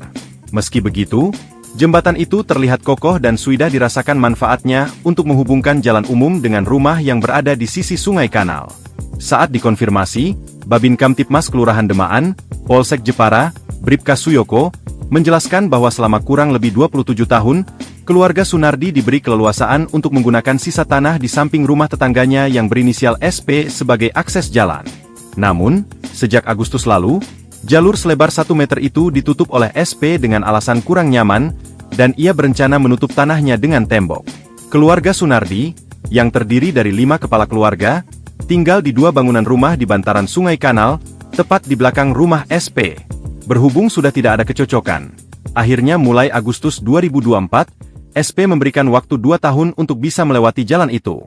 Meski begitu, jembatan itu terlihat kokoh dan sudah dirasakan manfaatnya untuk menghubungkan jalan umum dengan rumah yang berada di sisi Sungai Kanal. Saat dikonfirmasi, Babin Kamtipmas Kelurahan Demaan, Polsek Jepara, Bribka Suyoko, menjelaskan bahwa selama kurang lebih 27 tahun, keluarga Sunardi diberi keleluasaan untuk menggunakan sisa tanah di samping rumah tetangganya yang berinisial SP sebagai akses jalan. Namun, sejak Agustus lalu, jalur selebar 1 meter itu ditutup oleh SP dengan alasan kurang nyaman, dan ia berencana menutup tanahnya dengan tembok. Keluarga Sunardi, yang terdiri dari 5 kepala keluarga, tinggal di 2 bangunan rumah di bantaran Sungai Kanal, tepat di belakang rumah SP. Berhubung sudah tidak ada kecocokan, akhirnya mulai Agustus 2024, SP memberikan waktu 2 tahun untuk bisa melewati jalan itu.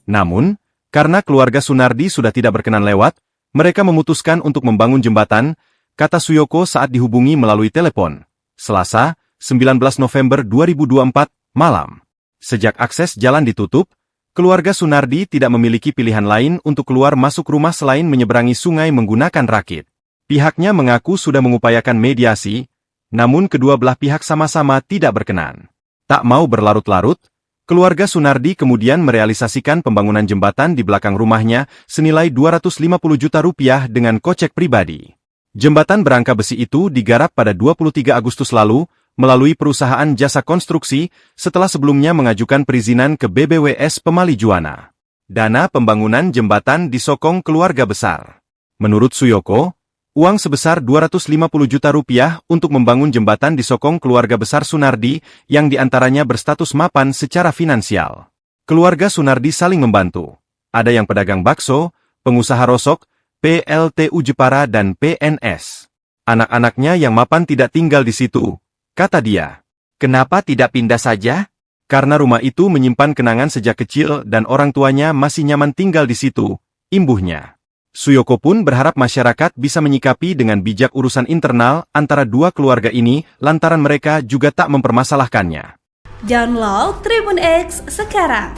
Namun, karena keluarga Sunardi sudah tidak berkenan lewat, mereka memutuskan untuk membangun jembatan, kata Suyoko saat dihubungi melalui telepon. Selasa, 19 November 2024, malam. Sejak akses jalan ditutup, keluarga Sunardi tidak memiliki pilihan lain untuk keluar masuk rumah selain menyeberangi sungai menggunakan rakit. Pihaknya mengaku sudah mengupayakan mediasi, namun kedua belah pihak sama-sama tidak berkenan. Tak mau berlarut-larut, keluarga Sunardi kemudian merealisasikan pembangunan jembatan di belakang rumahnya senilai 250 juta rupiah dengan kocek pribadi. Jembatan berangka besi itu digarap pada 23 Agustus lalu melalui perusahaan jasa konstruksi setelah sebelumnya mengajukan perizinan ke BBWS Pemali Juwana. Dana pembangunan jembatan disokong keluarga besar. Menurut Suyoko, uang sebesar 250 juta rupiah untuk membangun jembatan disokong keluarga besar Sunardi yang diantaranya berstatus mapan secara finansial. Keluarga Sunardi saling membantu. Ada yang pedagang bakso, pengusaha rosok, PLTU Jepara dan PNS. Anak-anaknya yang mapan tidak tinggal di situ, kata dia. Kenapa tidak pindah saja? Karena rumah itu menyimpan kenangan sejak kecil dan orang tuanya masih nyaman tinggal di situ, imbuhnya. Suyoko pun berharap masyarakat bisa menyikapi dengan bijak urusan internal antara 2 keluarga ini lantaran mereka juga tak mempermasalahkannya. Download Tribun X sekarang.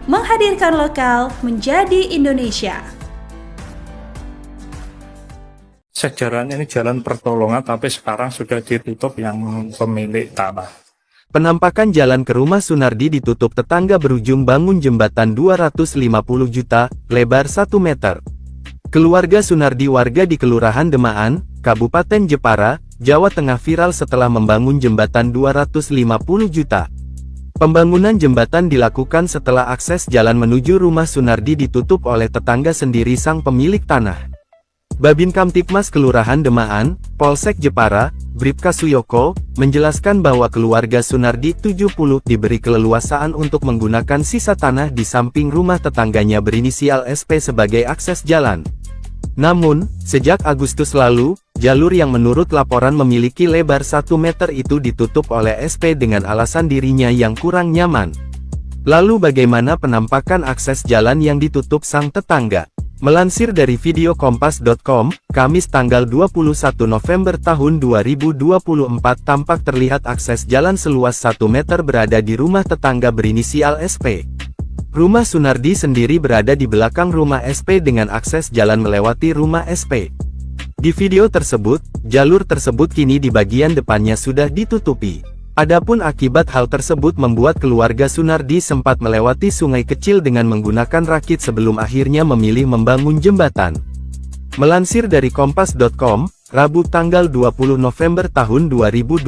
menghadirkan lokal menjadi Indonesia. Sejarahnya ini jalan pertolongan, tapi sekarang sudah ditutup yang pemilik tanah. Penampakan jalan ke rumah Sunardi ditutup tetangga berujung bangun jembatan 250 juta, lebar 1 meter. Keluarga Sunardi warga di Kelurahan Demaan, Kabupaten Jepara, Jawa Tengah viral setelah membangun jembatan 250 juta. Pembangunan jembatan dilakukan setelah akses jalan menuju rumah Sunardi ditutup oleh tetangga sendiri sang pemilik tanah. Babin Kamtipmas Kelurahan Demaan, Polsek Jepara, Bribka Suyoko, menjelaskan bahwa keluarga Sunardi 70 diberi keleluasaan untuk menggunakan sisa tanah di samping rumah tetangganya berinisial SP sebagai akses jalan. Namun, sejak Agustus lalu, jalur yang menurut laporan memiliki lebar 1 meter itu ditutup oleh SP dengan alasan dirinya yang kurang nyaman. Lalu bagaimana penampakan akses jalan yang ditutup sang tetangga? Melansir dari video kompas.com, Kamis tanggal 21 November tahun 2024 tampak terlihat akses jalan seluas 1 meter berada di rumah tetangga berinisial SP. Rumah Sunardi sendiri berada di belakang rumah SP dengan akses jalan melewati rumah SP. Di video tersebut, jalur tersebut kini di bagian depannya sudah ditutupi. Adapun akibat hal tersebut membuat keluarga Sunardi sempat melewati sungai kecil dengan menggunakan rakit sebelum akhirnya memilih membangun jembatan. Melansir dari kompas.com, Rabu tanggal 20 November tahun 2024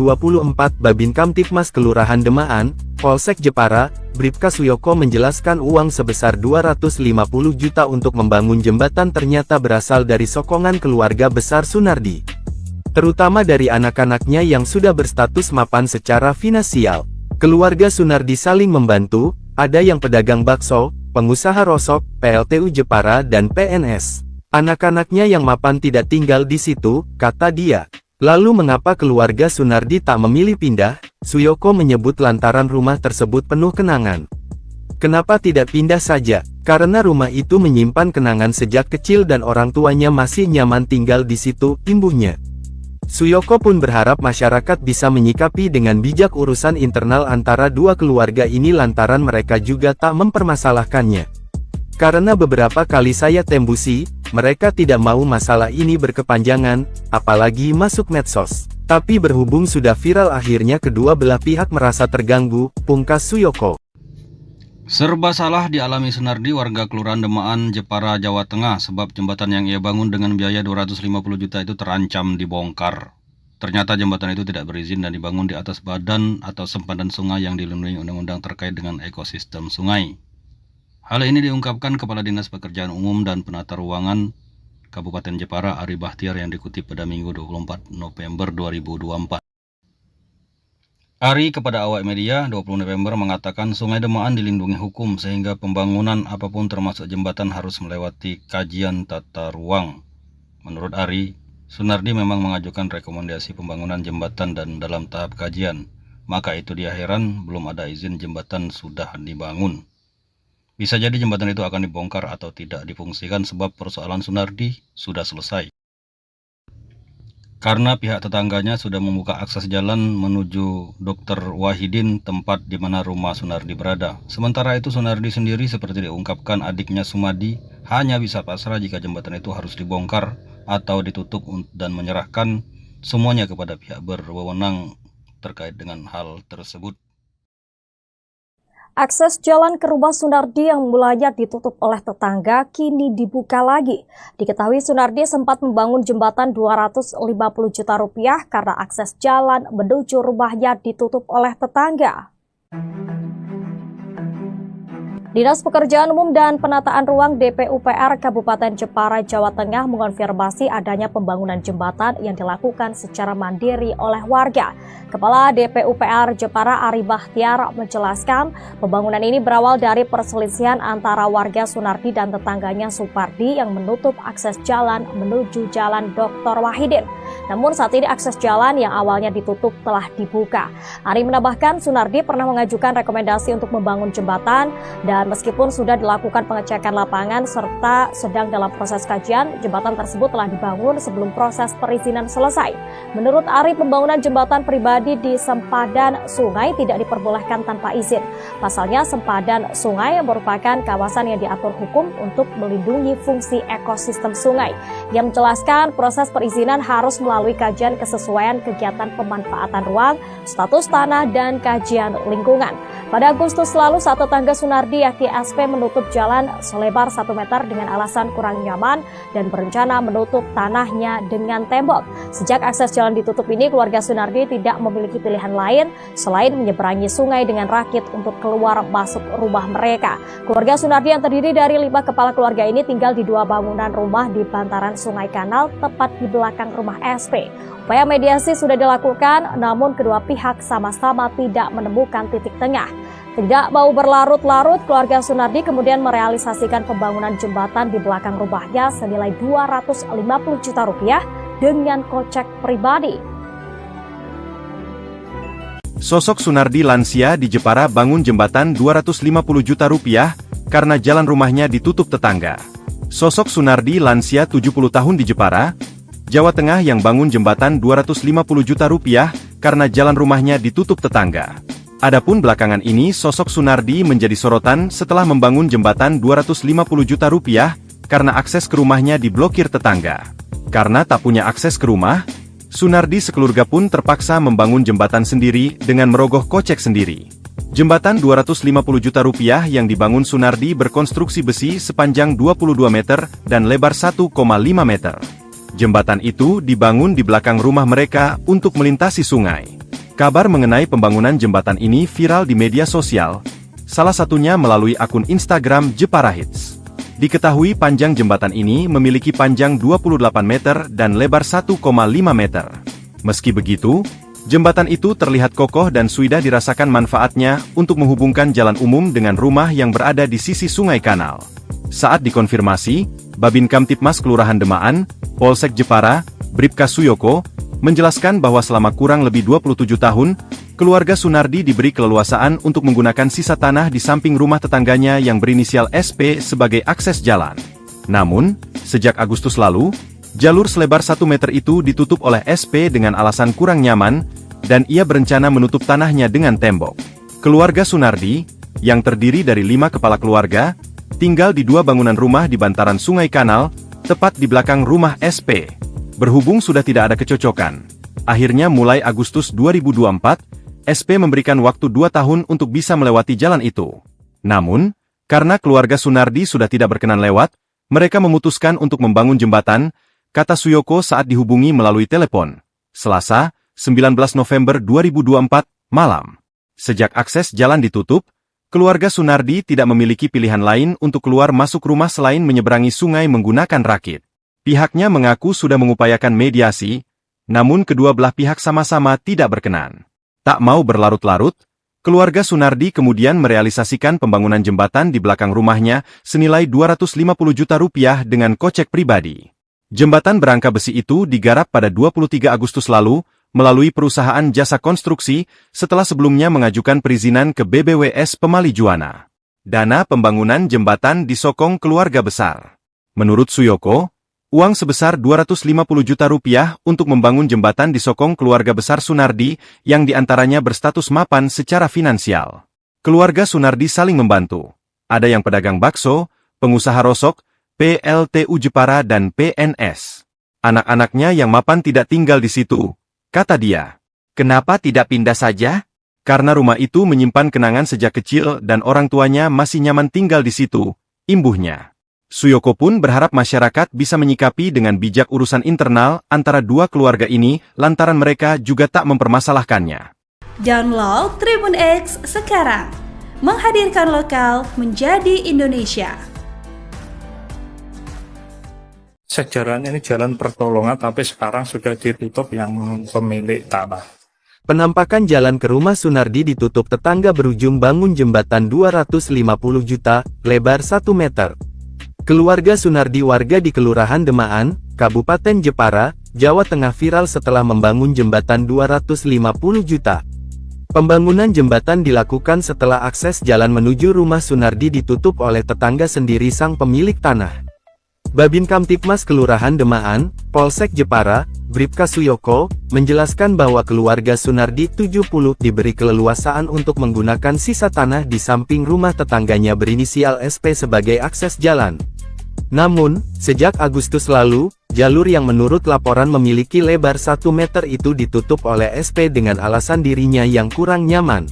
Babin Kamtipmas Kelurahan Demaan, Polsek Jepara, Bribka Suyoko menjelaskan uang sebesar 250 juta untuk membangun jembatan ternyata berasal dari sokongan keluarga besar Sunardi, terutama dari anak-anaknya yang sudah berstatus mapan secara finansial. Keluarga Sunardi saling membantu, ada yang pedagang bakso, pengusaha rosok, PLTU Jepara dan PNS. Anak-anaknya yang mapan tidak tinggal di situ, kata dia. Lalu mengapa keluarga Sunardi tak memilih pindah? Suyoko menyebut lantaran rumah tersebut penuh kenangan. Kenapa tidak pindah saja? Karena rumah itu menyimpan kenangan sejak kecil dan orang tuanya masih nyaman tinggal di situ, imbuhnya. Suyoko pun berharap masyarakat bisa menyikapi dengan bijak urusan internal antara dua keluarga ini lantaran mereka juga tak mempermasalahkannya. Karena beberapa kali saya tembusi, mereka tidak mau masalah ini berkepanjangan, apalagi masuk medsos. Tapi berhubung sudah viral akhirnya kedua belah pihak merasa terganggu, pungkas Suyoko. Serba salah dialami Sunardi warga Kelurahan Demaan, Jepara, Jawa Tengah sebab jembatan yang ia bangun dengan biaya 250 juta itu terancam dibongkar. Ternyata jembatan itu tidak berizin dan dibangun di atas badan atau sempadan sungai yang dilindungi undang-undang terkait dengan ekosistem sungai. Hal ini diungkapkan Kepala Dinas Pekerjaan Umum dan Penata Ruangan Kabupaten Jepara Ari Bahtiar yang dikutip pada Minggu 24 November 2024. Ari kepada awak media 20 November mengatakan Sungai Demaan dilindungi hukum sehingga pembangunan apapun termasuk jembatan harus melewati kajian tata ruang. Menurut Ari, Sunardi memang mengajukan rekomendasi pembangunan jembatan dan dalam tahap kajian. Maka itu dia heran belum ada izin jembatan sudah dibangun. Bisa jadi jembatan itu akan dibongkar atau tidak difungsikan sebab persoalan Sunardi sudah selesai. Karena pihak tetangganya sudah membuka akses jalan menuju Dr. Wahidin, tempat di mana rumah Sunardi berada. Sementara itu Sunardi sendiri seperti diungkapkan adiknya Sumadi hanya bisa pasrah jika jembatan itu harus dibongkar atau ditutup dan menyerahkan semuanya kepada pihak berwenang terkait dengan hal tersebut. Akses jalan ke rumah Sunardi yang mulanya ditutup oleh tetangga kini dibuka lagi. Diketahui Sunardi sempat membangun jembatan 250 juta rupiah karena akses jalan menuju rumahnya ditutup oleh tetangga. Dinas Pekerjaan Umum dan Penataan Ruang DPUPR Kabupaten Jepara, Jawa Tengah mengonfirmasi adanya pembangunan jembatan yang dilakukan secara mandiri oleh warga. Kepala DPUPR Jepara Ari Bahtiar menjelaskan pembangunan ini berawal dari perselisihan antara warga Sunardi dan tetangganya Supardi yang menutup akses jalan menuju Jalan Dr. Wahidin. Namun saat ini akses jalan yang awalnya ditutup telah dibuka. Ari menambahkan Sunardi pernah mengajukan rekomendasi untuk membangun jembatan dan meskipun sudah dilakukan pengecekan lapangan serta sedang dalam proses kajian, jembatan tersebut telah dibangun sebelum proses perizinan selesai. Menurut Ari, pembangunan jembatan pribadi di sempadan sungai tidak diperbolehkan tanpa izin. Pasalnya sempadan sungai merupakan kawasan yang diatur hukum untuk melindungi fungsi ekosistem sungai. Ia menjelaskan proses perizinan harus melalui kajian kesesuaian kegiatan pemanfaatan ruang, status tanah, dan kajian lingkungan. Pada Agustus lalu, saat tetangga Sunardi yakni SP menutup jalan selebar 1 meter dengan alasan kurang nyaman dan berencana menutup tanahnya dengan tembok. Sejak akses jalan ditutup ini, keluarga Sunardi tidak memiliki pilihan lain selain menyeberangi sungai dengan rakit untuk keluar masuk rumah mereka. Keluarga Sunardi yang terdiri dari 5 kepala keluarga ini tinggal di 2 bangunan rumah di bantaran Sungai Kanal tepat di belakang rumah SP. Upaya mediasi sudah dilakukan, namun kedua pihak sama-sama tidak menemukan titik tengah. Tidak mau berlarut-larut, keluarga Sunardi kemudian merealisasikan pembangunan jembatan di belakang rumahnya senilai 250 juta rupiah dengan kocek pribadi. Sosok Sunardi lansia di Jepara bangun jembatan 250 juta rupiah karena jalan rumahnya ditutup tetangga. Sosok Sunardi lansia 70 tahun di Jepara, Jawa Tengah yang bangun jembatan 250 juta rupiah karena jalan rumahnya ditutup tetangga. Adapun belakangan ini sosok Sunardi menjadi sorotan setelah membangun jembatan 250 juta rupiah karena akses ke rumahnya diblokir tetangga. Karena tak punya akses ke rumah, Sunardi sekeluarga pun terpaksa membangun jembatan sendiri dengan merogoh kocek sendiri. Jembatan 250 juta rupiah yang dibangun Sunardi berkonstruksi besi sepanjang 22 meter dan lebar 1,5 meter. Jembatan itu dibangun di belakang rumah mereka untuk melintasi sungai. Kabar mengenai pembangunan jembatan ini viral di media sosial, salah satunya melalui akun Instagram Jepara Hits. Diketahui panjang jembatan ini memiliki panjang 28 meter dan lebar 1,5 meter. Meski begitu, jembatan itu terlihat kokoh dan sudah dirasakan manfaatnya untuk menghubungkan jalan umum dengan rumah yang berada di sisi Sungai Kanal. Saat dikonfirmasi, Babin Kamtipmas Kelurahan Demaan, Polsek Jepara, Bribka Suyoko, menjelaskan bahwa selama kurang lebih 27 tahun, keluarga Sunardi diberi keleluasaan untuk menggunakan sisa tanah di samping rumah tetangganya yang berinisial SP sebagai akses jalan. Namun, sejak Agustus lalu, jalur selebar 1 meter itu ditutup oleh SP dengan alasan kurang nyaman, dan ia berencana menutup tanahnya dengan tembok. Keluarga Sunardi, yang terdiri dari 5 kepala keluarga, tinggal di 2 bangunan rumah di bantaran Sungai Kanal, tepat di belakang rumah SP. Berhubung sudah tidak ada kecocokan, akhirnya mulai Agustus 2024, SP memberikan waktu 2 tahun untuk bisa melewati jalan itu. Namun, karena keluarga Sunardi sudah tidak berkenan lewat, mereka memutuskan untuk membangun jembatan, kata Suyoko saat dihubungi melalui telepon. Selasa, 19 November 2024, malam. Sejak akses jalan ditutup, keluarga Sunardi tidak memiliki pilihan lain untuk keluar masuk rumah selain menyeberangi sungai menggunakan rakit. Pihaknya mengaku sudah mengupayakan mediasi, namun kedua belah pihak sama-sama tidak berkenan. Tak mau berlarut-larut, keluarga Sunardi kemudian merealisasikan pembangunan jembatan di belakang rumahnya senilai 250 juta rupiah dengan kocek pribadi. Jembatan berangka besi itu digarap pada 23 Agustus lalu, melalui perusahaan jasa konstruksi, setelah sebelumnya mengajukan perizinan ke BBWS Pemali Juwana. Dana pembangunan jembatan disokong keluarga besar. Menurut Suyoko, uang sebesar 250 juta rupiah untuk membangun jembatan disokong keluarga besar Sunardi, yang diantaranya berstatus mapan secara finansial. Keluarga Sunardi saling membantu. Ada yang pedagang bakso, pengusaha rosok, PLTU Jepara dan PNS. Anak-anaknya yang mapan tidak tinggal di situ, kata dia. Kenapa tidak pindah saja? Karena rumah itu menyimpan kenangan sejak kecil dan orang tuanya masih nyaman tinggal di situ, imbuhnya. Suyoko pun berharap masyarakat bisa menyikapi dengan bijak urusan internal antara dua keluarga ini lantaran mereka juga tak mempermasalahkannya. Download Tribun X sekarang. Menghadirkan lokal menjadi Indonesia. Sejarahnya ini jalan pertolongan tapi sekarang sudah ditutup yang pemilik tanah. Penampakan jalan ke rumah Sunardi ditutup tetangga berujung bangun jembatan 250 juta, lebar 1 meter. Keluarga Sunardi warga di Kelurahan Demaan, Kabupaten Jepara, Jawa Tengah viral setelah membangun jembatan 250 juta. Pembangunan jembatan dilakukan setelah akses jalan menuju rumah Sunardi ditutup oleh tetangga sendiri sang pemilik tanah. Babin Kamtipmas Kelurahan Demaan, Polsek Jepara, Bribka Suyoko, menjelaskan bahwa keluarga Sunardi 70 diberi keleluasaan untuk menggunakan sisa tanah di samping rumah tetangganya berinisial SP sebagai akses jalan. Namun, sejak Agustus lalu, jalur yang menurut laporan memiliki lebar 1 meter itu ditutup oleh SP dengan alasan dirinya yang kurang nyaman.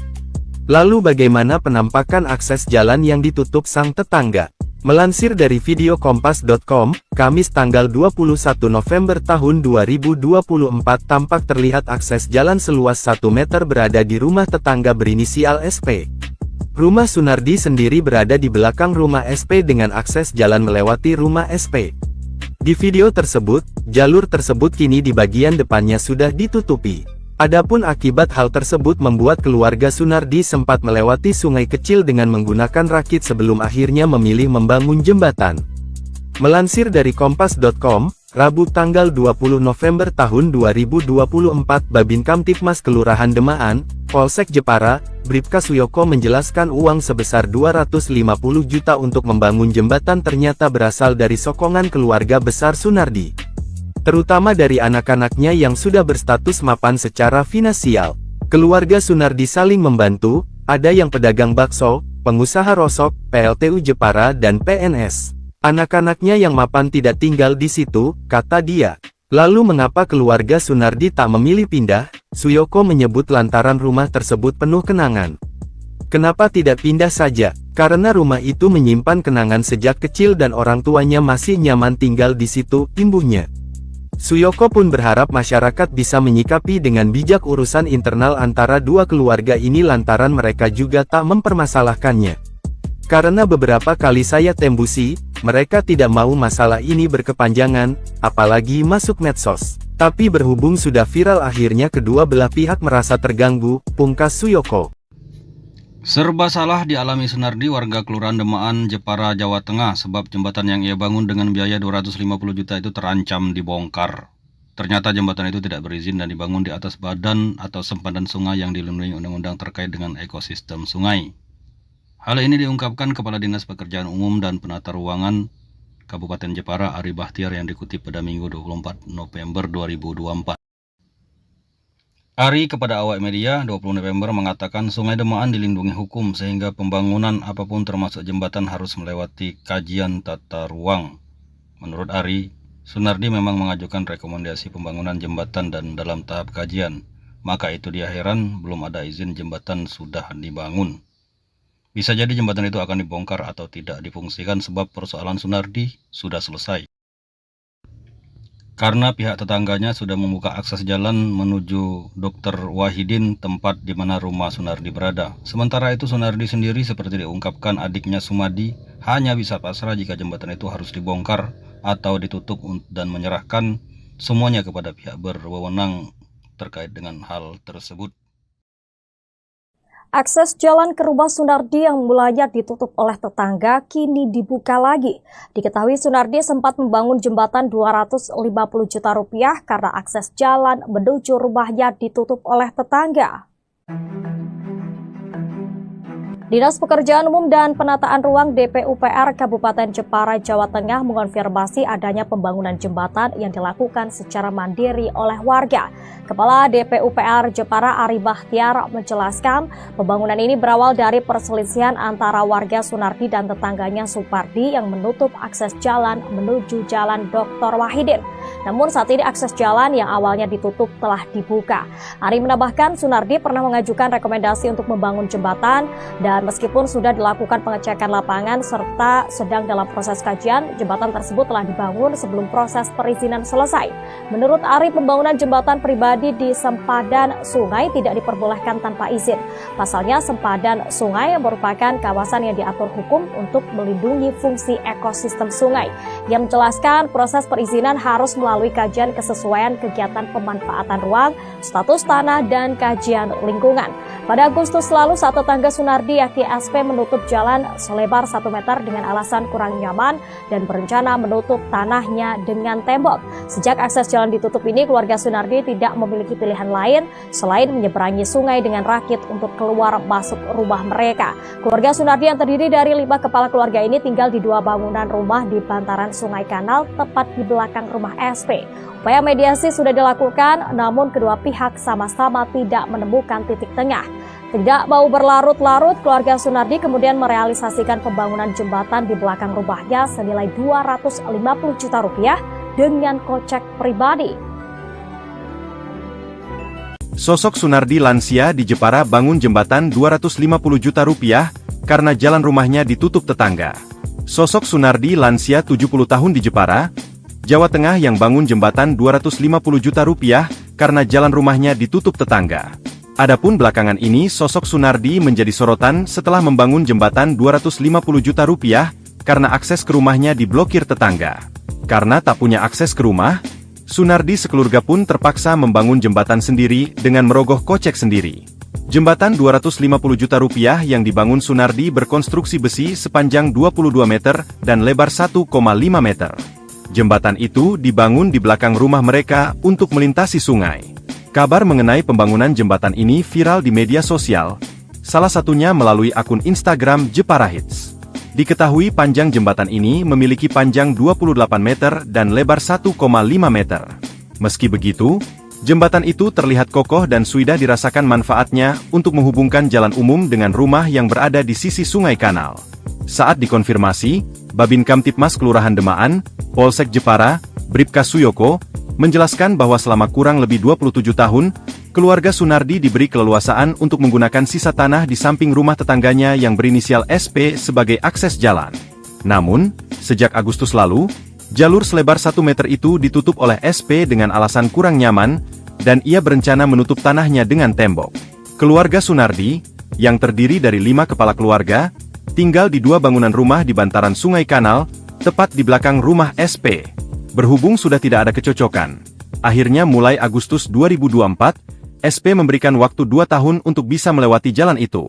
Lalu bagaimana penampakan akses jalan yang ditutup sang tetangga? Melansir dari video kompas.com, Kamis tanggal 21 November tahun 2024 tampak terlihat akses jalan seluas 1 meter berada di rumah tetangga berinisial SP. Rumah Sunardi sendiri berada di belakang rumah SP dengan akses jalan melewati rumah SP. Di video tersebut, jalur tersebut kini di bagian depannya sudah ditutupi. Adapun akibat hal tersebut membuat keluarga Sunardi sempat melewati sungai kecil dengan menggunakan rakit sebelum akhirnya memilih membangun jembatan. Melansir dari kompas.com, Rabu tanggal 20 November tahun 2024 Babin Kamtipmas Kelurahan Demaan, Polsek Jepara, Bribka Suyoko menjelaskan uang sebesar 250 juta untuk membangun jembatan ternyata berasal dari sokongan keluarga besar Sunardi. Terutama dari anak-anaknya yang sudah berstatus mapan secara finansial. Keluarga Sunardi saling membantu, ada yang pedagang bakso, pengusaha rosok, PLTU Jepara dan PNS. Anak-anaknya yang mapan tidak tinggal di situ, kata dia. Lalu mengapa keluarga Sunardi tak memilih pindah? Suyoko menyebut lantaran rumah tersebut penuh kenangan. Kenapa tidak pindah saja? Karena rumah itu menyimpan kenangan sejak kecil dan orang tuanya masih nyaman tinggal di situ, imbuhnya. Suyoko pun berharap masyarakat bisa menyikapi dengan bijak urusan internal antara dua keluarga ini lantaran mereka juga tak mempermasalahkannya. Karena beberapa kali saya tembusi, mereka tidak mau masalah ini berkepanjangan, apalagi masuk medsos. Tapi berhubung sudah viral akhirnya kedua belah pihak merasa terganggu, pungkas Suyoko. Serba salah dialami Sunardi warga Kelurahan Demaan, Jepara, Jawa Tengah sebab jembatan yang ia bangun dengan biaya 250 juta itu terancam dibongkar. Ternyata jembatan itu tidak berizin dan dibangun di atas badan atau sempadan sungai yang dilindungi undang-undang terkait dengan ekosistem sungai. Hal ini diungkapkan Kepala Dinas Pekerjaan Umum dan Penata Ruangan Kabupaten Jepara Ari Bahtiar yang dikutip pada Minggu 24 November 2024. Ari kepada awak media 20 November mengatakan Sungai Demaan dilindungi hukum sehingga pembangunan apapun termasuk jembatan harus melewati kajian tata ruang. Menurut Ari, Sunardi memang mengajukan rekomendasi pembangunan jembatan dan dalam tahap kajian. Maka itu dia heran belum ada izin jembatan sudah dibangun. Bisa jadi jembatan itu akan dibongkar atau tidak difungsikan sebab persoalan Sunardi sudah selesai. Karena pihak tetangganya sudah membuka akses jalan menuju Dr. Wahidin, tempat di mana rumah Sunardi berada. Sementara itu Sunardi sendiri seperti diungkapkan adiknya Sumadi hanya bisa pasrah jika jembatan itu harus dibongkar atau ditutup dan menyerahkan semuanya kepada pihak berwenang terkait dengan hal tersebut. Akses jalan ke rumah Sunardi yang mulanya ditutup oleh tetangga kini dibuka lagi. Diketahui Sunardi sempat membangun jembatan 250 juta rupiah karena akses jalan menuju rumahnya ditutup oleh tetangga. Dinas Pekerjaan Umum dan Penataan Ruang DPUPR Kabupaten Jepara, Jawa Tengah mengonfirmasi adanya pembangunan jembatan yang dilakukan secara mandiri oleh warga. Kepala DPUPR Jepara Ari Bahtiar menjelaskan pembangunan ini berawal dari perselisihan antara warga Sunardi dan tetangganya Supardi yang menutup akses jalan menuju Jalan Dr. Wahidin. Namun saat ini akses jalan yang awalnya ditutup telah dibuka. Ari menambahkan Sunardi pernah mengajukan rekomendasi untuk membangun jembatan dan meskipun sudah dilakukan pengecekan lapangan serta sedang dalam proses kajian, jembatan tersebut telah dibangun sebelum proses perizinan selesai. Menurut Ari, pembangunan jembatan pribadi di sempadan sungai tidak diperbolehkan tanpa izin. Pasalnya, sempadan sungai merupakan kawasan yang diatur hukum untuk melindungi fungsi ekosistem sungai. Yang menjelaskan proses perizinan harus melalui melalui kajian kesesuaian kegiatan pemanfaatan ruang, status tanah, dan kajian lingkungan. Pada Agustus lalu, saat tetangga Sunardi yakni SP menutup jalan selebar 1 meter dengan alasan kurang nyaman dan berencana menutup tanahnya dengan tembok. Sejak akses jalan ditutup ini, keluarga Sunardi tidak memiliki pilihan lain selain menyeberangi sungai dengan rakit untuk keluar masuk rumah mereka. Keluarga Sunardi yang terdiri dari 5 kepala keluarga ini tinggal di 2 bangunan rumah di bantaran Sungai Kanal tepat di belakang rumah SP. Upaya mediasi sudah dilakukan, namun kedua pihak sama-sama tidak menemukan titik tengah. Tidak mau berlarut-larut, keluarga Sunardi kemudian merealisasikan pembangunan jembatan di belakang rumahnya senilai 250 juta rupiah dengan kocek pribadi. Sosok Sunardi lansia di Jepara bangun jembatan 250 juta rupiah karena jalan rumahnya ditutup tetangga. Sosok Sunardi lansia 70 tahun di Jepara, Jawa Tengah yang bangun jembatan 250 juta rupiah karena jalan rumahnya ditutup tetangga. Adapun belakangan ini sosok Sunardi menjadi sorotan setelah membangun jembatan 250 juta rupiah karena akses ke rumahnya diblokir tetangga. Karena tak punya akses ke rumah, Sunardi sekeluarga pun terpaksa membangun jembatan sendiri dengan merogoh kocek sendiri. Jembatan 250 juta rupiah yang dibangun Sunardi berkonstruksi besi sepanjang 22 meter dan lebar 1,5 meter. Jembatan itu dibangun di belakang rumah mereka untuk melintasi sungai. Kabar mengenai pembangunan jembatan ini viral di media sosial, salah satunya melalui akun Instagram Jepara Hits. Diketahui panjang jembatan ini memiliki panjang 28 meter dan lebar 1,5 meter. Meski begitu, jembatan itu terlihat kokoh dan sudah dirasakan manfaatnya untuk menghubungkan jalan umum dengan rumah yang berada di sisi Sungai Kanal. Saat dikonfirmasi, Babin Kamtipmas Kelurahan Demaan, Polsek Jepara, Bribka Suyoko, menjelaskan bahwa selama kurang lebih 27 tahun, keluarga Sunardi diberi keleluasaan untuk menggunakan sisa tanah di samping rumah tetangganya yang berinisial SP sebagai akses jalan. Namun, sejak Agustus lalu, jalur selebar 1 meter itu ditutup oleh SP dengan alasan kurang nyaman, dan ia berencana menutup tanahnya dengan tembok. Keluarga Sunardi, yang terdiri dari 5 kepala keluarga, tinggal di 2 bangunan rumah di bantaran Sungai Kanal, tepat di belakang rumah SP. Berhubung sudah tidak ada kecocokan, akhirnya mulai Agustus 2024, SP memberikan waktu 2 tahun untuk bisa melewati jalan itu.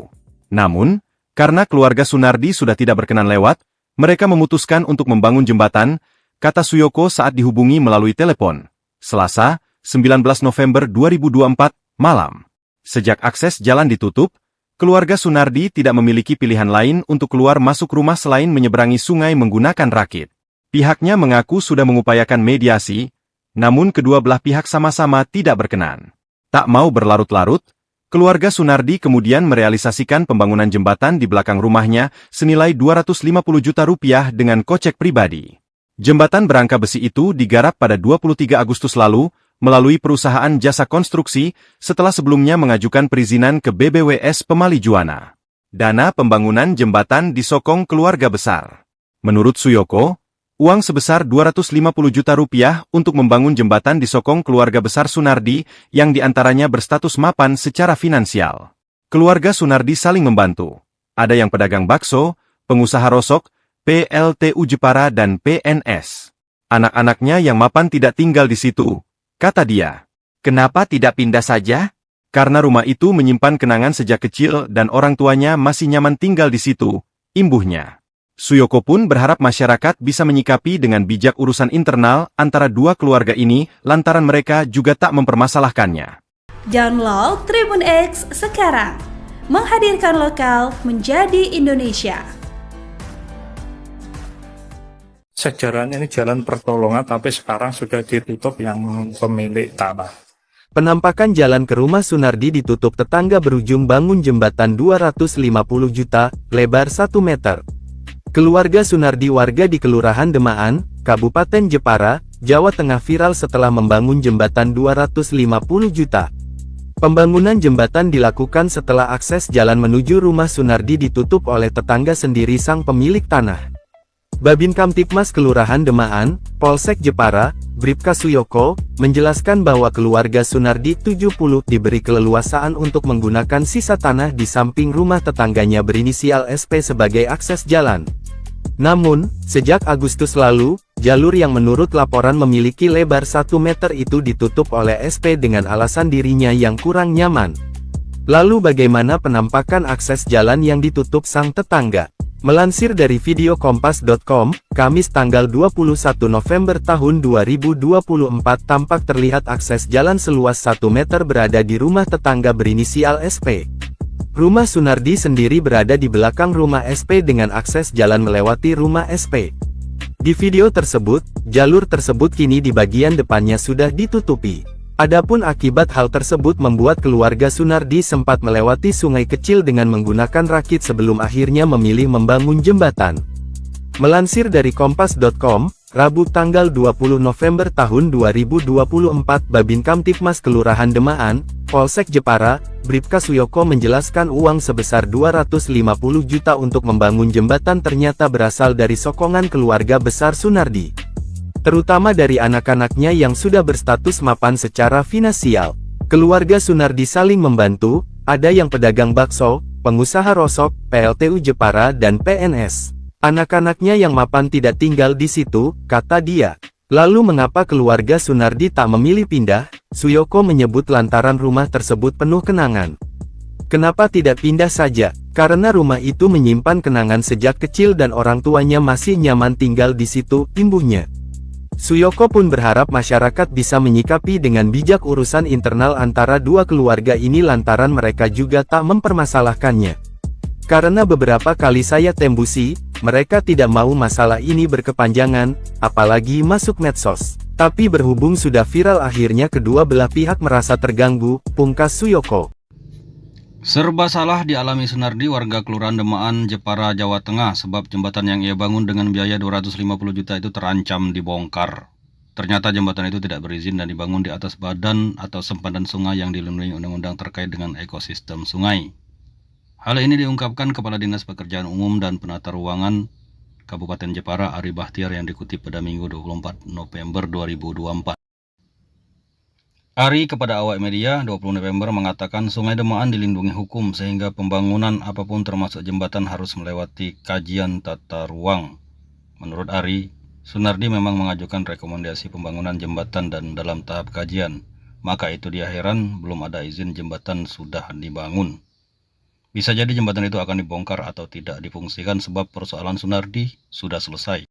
Namun, karena keluarga Sunardi sudah tidak berkenan lewat, mereka memutuskan untuk membangun jembatan, kata Suyoko saat dihubungi melalui telepon. Selasa, 19 November 2024, malam. Sejak akses jalan ditutup, keluarga Sunardi tidak memiliki pilihan lain untuk keluar masuk rumah selain menyeberangi sungai menggunakan rakit. Pihaknya mengaku sudah mengupayakan mediasi, namun kedua belah pihak sama-sama tidak berkenan. Tak mau berlarut-larut, keluarga Sunardi kemudian merealisasikan pembangunan jembatan di belakang rumahnya senilai 250 juta rupiah dengan kocek pribadi. Jembatan berangka besi itu digarap pada 23 Agustus lalu, melalui perusahaan jasa konstruksi, setelah sebelumnya mengajukan perizinan ke BBWS Pemali Juwana. Dana pembangunan jembatan disokong keluarga besar. Menurut Suyoko, uang sebesar 250 juta rupiah untuk membangun jembatan disokong keluarga besar Sunardi, yang diantaranya berstatus mapan secara finansial. Keluarga Sunardi saling membantu. Ada yang pedagang bakso, pengusaha rosok, PLTU Jepara dan PNS. Anak-anaknya yang mapan tidak tinggal di situ, kata dia. Kenapa tidak pindah saja? Karena rumah itu menyimpan kenangan sejak kecil dan orang tuanya masih nyaman tinggal di situ, imbuhnya. Suyoko pun berharap masyarakat bisa menyikapi dengan bijak urusan internal antara dua keluarga ini lantaran mereka juga tak mempermasalahkannya. Download Tribun X sekarang, menghadirkan lokal menjadi Indonesia. Sejarahnya ini jalan pertolongan, tapi sekarang sudah ditutup yang pemilik tanah. Penampakan jalan ke rumah Sunardi ditutup tetangga berujung bangun jembatan 250 juta, lebar 1 meter. Keluarga Sunardi warga di Kelurahan Demaan, Kabupaten Jepara, Jawa Tengah viral setelah membangun jembatan 250 juta. Pembangunan jembatan dilakukan setelah akses jalan menuju rumah Sunardi ditutup oleh tetangga sendiri sang pemilik tanah. Babin Kamtipmas Kelurahan Demaan, Polsek Jepara, Bribka Suyoko, menjelaskan bahwa keluarga Sunardi 70 diberi keleluasaan untuk menggunakan sisa tanah di samping rumah tetangganya berinisial SP sebagai akses jalan. Namun, sejak Agustus lalu, jalur yang menurut laporan memiliki lebar 1 meter itu ditutup oleh SP dengan alasan dirinya yang kurang nyaman. Lalu bagaimana penampakan akses jalan yang ditutup sang tetangga? Melansir dari video kompas.com, Kamis tanggal 21 November tahun 2024 tampak terlihat akses jalan seluas 1 meter berada di rumah tetangga berinisial SP. Rumah Sunardi sendiri berada di belakang rumah SP dengan akses jalan melewati rumah SP. Di video tersebut, jalur tersebut kini di bagian depannya sudah ditutupi. Adapun akibat hal tersebut membuat keluarga Sunardi sempat melewati sungai kecil dengan menggunakan rakit sebelum akhirnya memilih membangun jembatan. Melansir dari kompas.com, Rabu tanggal 20 November tahun 2024 Babin Kamtipmas Kelurahan Demaan, Polsek Jepara, Bribka Suyoko menjelaskan uang sebesar 250 juta untuk membangun jembatan ternyata berasal dari sokongan keluarga besar Sunardi. Terutama dari anak-anaknya yang sudah berstatus mapan secara finansial. Keluarga Sunardi saling membantu, ada yang pedagang bakso, pengusaha rosok, PLTU Jepara dan PNS. Anak-anaknya yang mapan tidak tinggal di situ, kata dia. Lalu mengapa keluarga Sunardi tak memilih pindah? Suyoko menyebut lantaran rumah tersebut penuh kenangan. Kenapa tidak pindah saja? Karena rumah itu menyimpan kenangan sejak kecil dan orang tuanya masih nyaman tinggal di situ, imbuhnya. Suyoko pun berharap masyarakat bisa menyikapi dengan bijak urusan internal antara dua keluarga ini lantaran mereka juga tak mempermasalahkannya. Karena beberapa kali saya tembusi, mereka tidak mau masalah ini berkepanjangan, apalagi masuk medsos. Tapi berhubung sudah viral akhirnya kedua belah pihak merasa terganggu, pungkas Suyoko. Serba salah dialami Sunardi warga Kelurahan Demaan, Jepara, Jawa Tengah sebab jembatan yang ia bangun dengan biaya 250 juta itu terancam dibongkar. Ternyata jembatan itu tidak berizin dan dibangun di atas badan atau sempadan sungai yang dilindungi undang-undang terkait dengan ekosistem sungai. Hal ini diungkapkan Kepala Dinas Pekerjaan Umum dan Penata Ruangan Kabupaten Jepara Ari Bahtiar yang dikutip pada Minggu 24 November 2024. Ari kepada awak media 20 November mengatakan Sungai Demaan dilindungi hukum sehingga pembangunan apapun termasuk jembatan harus melewati kajian tata ruang. Menurut Ari, Sunardi memang mengajukan rekomendasi pembangunan jembatan dan dalam tahap kajian. Maka itu dia heran belum ada izin jembatan sudah dibangun. Bisa jadi jembatan itu akan dibongkar atau tidak difungsikan sebab persoalan Sunardi sudah selesai.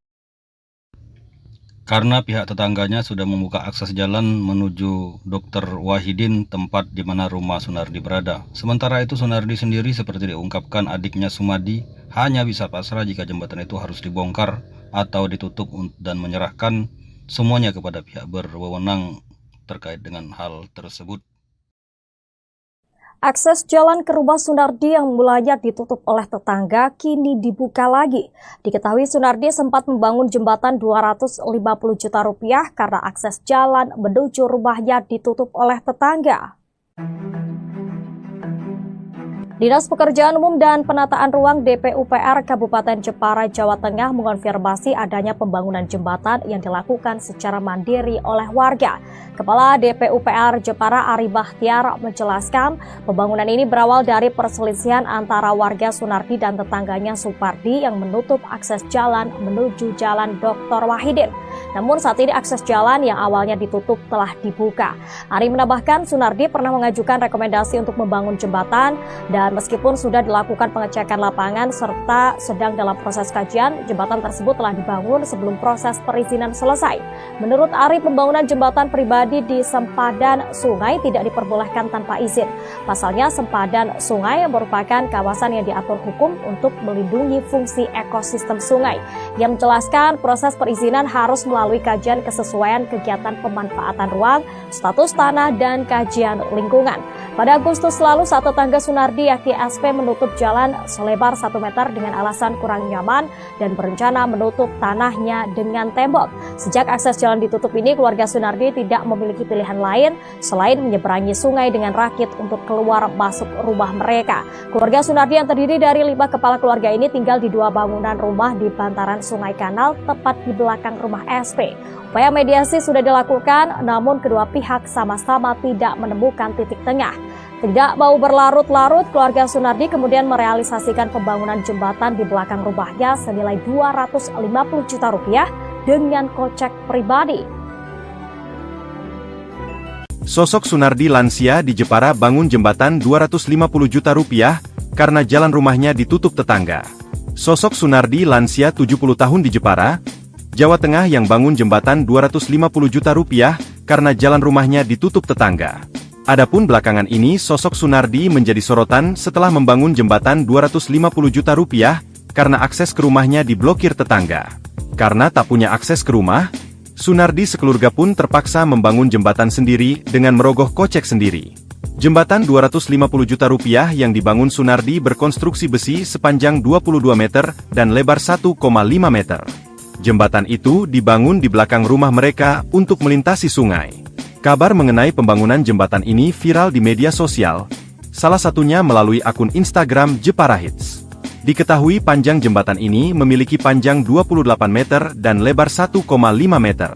Karena pihak tetangganya sudah membuka akses jalan menuju Dr. Wahidin, tempat di mana rumah Sunardi berada. Sementara itu Sunardi sendiri seperti diungkapkan adiknya Sumadi hanya bisa pasrah jika jembatan itu harus dibongkar atau ditutup dan menyerahkan semuanya kepada pihak berwenang terkait dengan hal tersebut. Akses jalan ke rumah Sunardi yang mulanya ditutup oleh tetangga kini dibuka lagi. Diketahui Sunardi sempat membangun jembatan 250 juta rupiah karena akses jalan menuju rumahnya ditutup oleh tetangga. Dinas Pekerjaan Umum dan Penataan Ruang DPUPR Kabupaten Jepara, Jawa Tengah mengonfirmasi adanya pembangunan jembatan yang dilakukan secara mandiri oleh warga. Kepala DPUPR Jepara Ari Bahtiar menjelaskan pembangunan ini berawal dari perselisihan antara warga Sunardi dan tetangganya Supardi yang menutup akses jalan menuju Jalan Dr. Wahidin. Namun saat ini akses jalan yang awalnya ditutup telah dibuka. Ari menambahkan Sunardi pernah mengajukan rekomendasi untuk membangun jembatan dan meskipun sudah dilakukan pengecekan lapangan serta sedang dalam proses kajian, jembatan tersebut telah dibangun sebelum proses perizinan selesai. Menurut Ari, pembangunan jembatan pribadi di sempadan sungai tidak diperbolehkan tanpa izin. Pasalnya sempadan sungai merupakan kawasan yang diatur hukum untuk melindungi fungsi ekosistem sungai. Ia menjelaskan proses perizinan harus melalui kajian kesesuaian kegiatan pemanfaatan ruang, status tanah, dan kajian lingkungan. Pada Agustus lalu, saat tetangga Sunardi yakni SP menutup jalan selebar 1 meter dengan alasan kurang nyaman dan berencana menutup tanahnya dengan tembok. Sejak akses jalan ditutup ini, keluarga Sunardi tidak memiliki pilihan lain selain menyeberangi sungai dengan rakit untuk keluar masuk rumah mereka. Keluarga Sunardi yang terdiri dari 5 kepala keluarga ini tinggal di 2 bangunan rumah di bantaran Sungai Kanal tepat di belakang rumah SP. Upaya mediasi sudah dilakukan, namun kedua pihak sama-sama tidak menemukan titik tengah. Tidak mau berlarut-larut, keluarga Sunardi kemudian merealisasikan pembangunan jembatan di belakang rumahnya senilai 250 juta rupiah dengan kocek pribadi. Sosok Sunardi lansia di Jepara bangun jembatan 250 juta rupiah karena jalan rumahnya ditutup tetangga. Sosok Sunardi lansia 70 tahun di Jepara, Jawa Tengah yang bangun jembatan 250 juta rupiah karena jalan rumahnya ditutup tetangga. Adapun belakangan ini sosok Sunardi menjadi sorotan setelah membangun jembatan 250 juta rupiah karena akses ke rumahnya diblokir tetangga. Karena tak punya akses ke rumah, Sunardi sekeluarga pun terpaksa membangun jembatan sendiri dengan merogoh kocek sendiri. Jembatan 250 juta rupiah yang dibangun Sunardi berkonstruksi besi sepanjang 22 meter dan lebar 1,5 meter. Jembatan itu dibangun di belakang rumah mereka untuk melintasi sungai. Kabar mengenai pembangunan jembatan ini viral di media sosial, salah satunya melalui akun Instagram Jepara Hits. Diketahui panjang jembatan ini memiliki panjang 28 meter dan lebar 1,5 meter.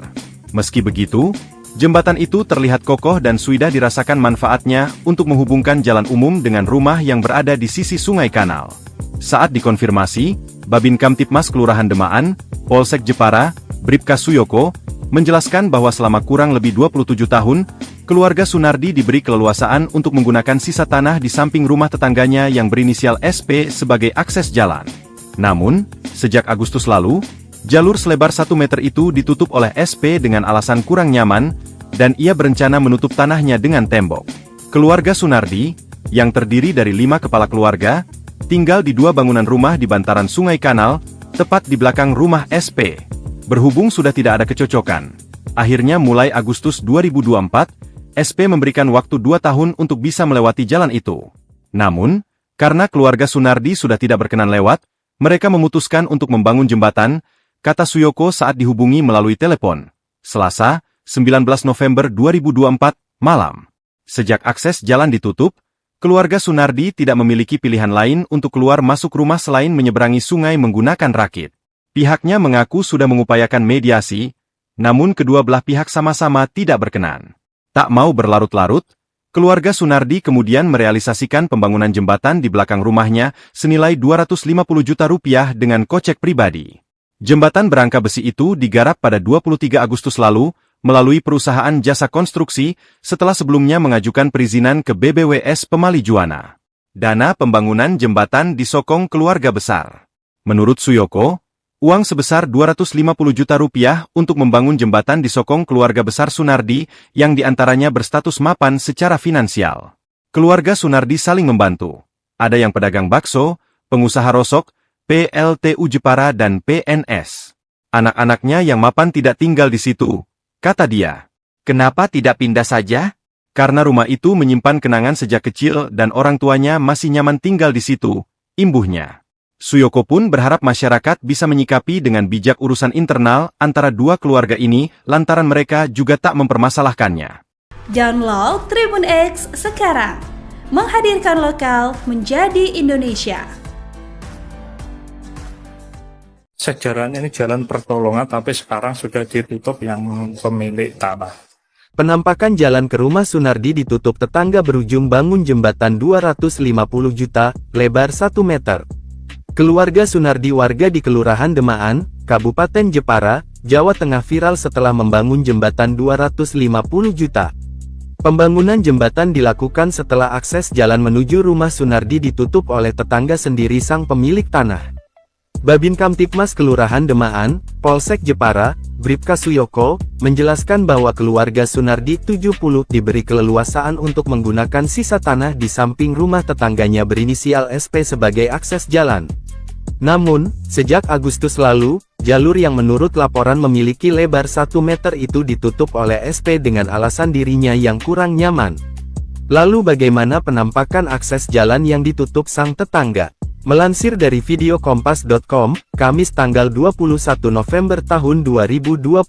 Meski begitu, jembatan itu terlihat kokoh dan sudah dirasakan manfaatnya untuk menghubungkan jalan umum dengan rumah yang berada di sisi sungai kanal. Saat dikonfirmasi, Babin Kamtipmas Kelurahan Demaan, Polsek Jepara, Bribka Suyoko, menjelaskan bahwa selama kurang lebih 27 tahun, keluarga Sunardi diberi keleluasaan untuk menggunakan sisa tanah di samping rumah tetangganya yang berinisial SP sebagai akses jalan. Namun, sejak Agustus lalu, jalur selebar 1 meter itu ditutup oleh SP dengan alasan kurang nyaman, dan ia berencana menutup tanahnya dengan tembok. Keluarga Sunardi, yang terdiri dari 5 kepala keluarga, tinggal di 2 bangunan rumah di bantaran Sungai Kanal, tepat di belakang rumah SP. Berhubung sudah tidak ada kecocokan, akhirnya mulai Agustus 2024, SP memberikan waktu 2 tahun untuk bisa melewati jalan itu. Namun, karena keluarga Sunardi sudah tidak berkenan lewat, mereka memutuskan untuk membangun jembatan, kata Suyoko saat dihubungi melalui telepon. Selasa, 19 November 2024, malam. Sejak akses jalan ditutup, keluarga Sunardi tidak memiliki pilihan lain untuk keluar masuk rumah selain menyeberangi sungai menggunakan rakit. Pihaknya mengaku sudah mengupayakan mediasi, namun kedua belah pihak sama-sama tidak berkenan. Tak mau berlarut-larut, keluarga Sunardi kemudian merealisasikan pembangunan jembatan di belakang rumahnya senilai 250 juta rupiah dengan kocek pribadi. Jembatan berangka besi itu digarap pada 23 Agustus lalu, melalui perusahaan jasa konstruksi, setelah sebelumnya mengajukan perizinan ke BBWS Pemali Juwana. Dana pembangunan jembatan disokong keluarga besar. Menurut Suyoko, uang sebesar 250 juta rupiah untuk membangun jembatan disokong keluarga besar Sunardi yang diantaranya berstatus mapan secara finansial. Keluarga Sunardi saling membantu. Ada yang pedagang bakso, pengusaha rosok, PLTU Jepara dan PNS. Anak-anaknya yang mapan tidak tinggal di situ, kata dia. Kenapa tidak pindah saja? Karena rumah itu menyimpan kenangan sejak kecil dan orang tuanya masih nyaman tinggal di situ, imbuhnya. Suyoko pun berharap masyarakat bisa menyikapi dengan bijak urusan internal antara dua keluarga ini lantaran mereka juga tak mempermasalahkannya. Download Tribun X sekarang, menghadirkan lokal menjadi Indonesia. Sejarahnya ini jalan pertolongan, tapi sekarang sudah ditutup yang pemilik tanah. Penampakan jalan ke rumah Sunardi ditutup tetangga berujung bangun jembatan 250 juta, lebar 1 meter. Keluarga Sunardi warga di Kelurahan Demaan, Kabupaten Jepara, Jawa Tengah viral setelah membangun jembatan 250 juta. Pembangunan jembatan dilakukan setelah akses jalan menuju rumah Sunardi ditutup oleh tetangga sendiri sang pemilik tanah. Babin Kamtipmas Kelurahan Demaan, Polsek Jepara, Bribka Suyoko, menjelaskan bahwa keluarga Sunardi 70 diberi keleluasaan untuk menggunakan sisa tanah di samping rumah tetangganya berinisial SP sebagai akses jalan. Namun, sejak Agustus lalu, jalur yang menurut laporan memiliki lebar 1 meter itu ditutup oleh SP dengan alasan dirinya yang kurang nyaman. Lalu bagaimana penampakan akses jalan yang ditutup sang tetangga? Melansir dari video kompas.com, Kamis tanggal 21 November tahun 2024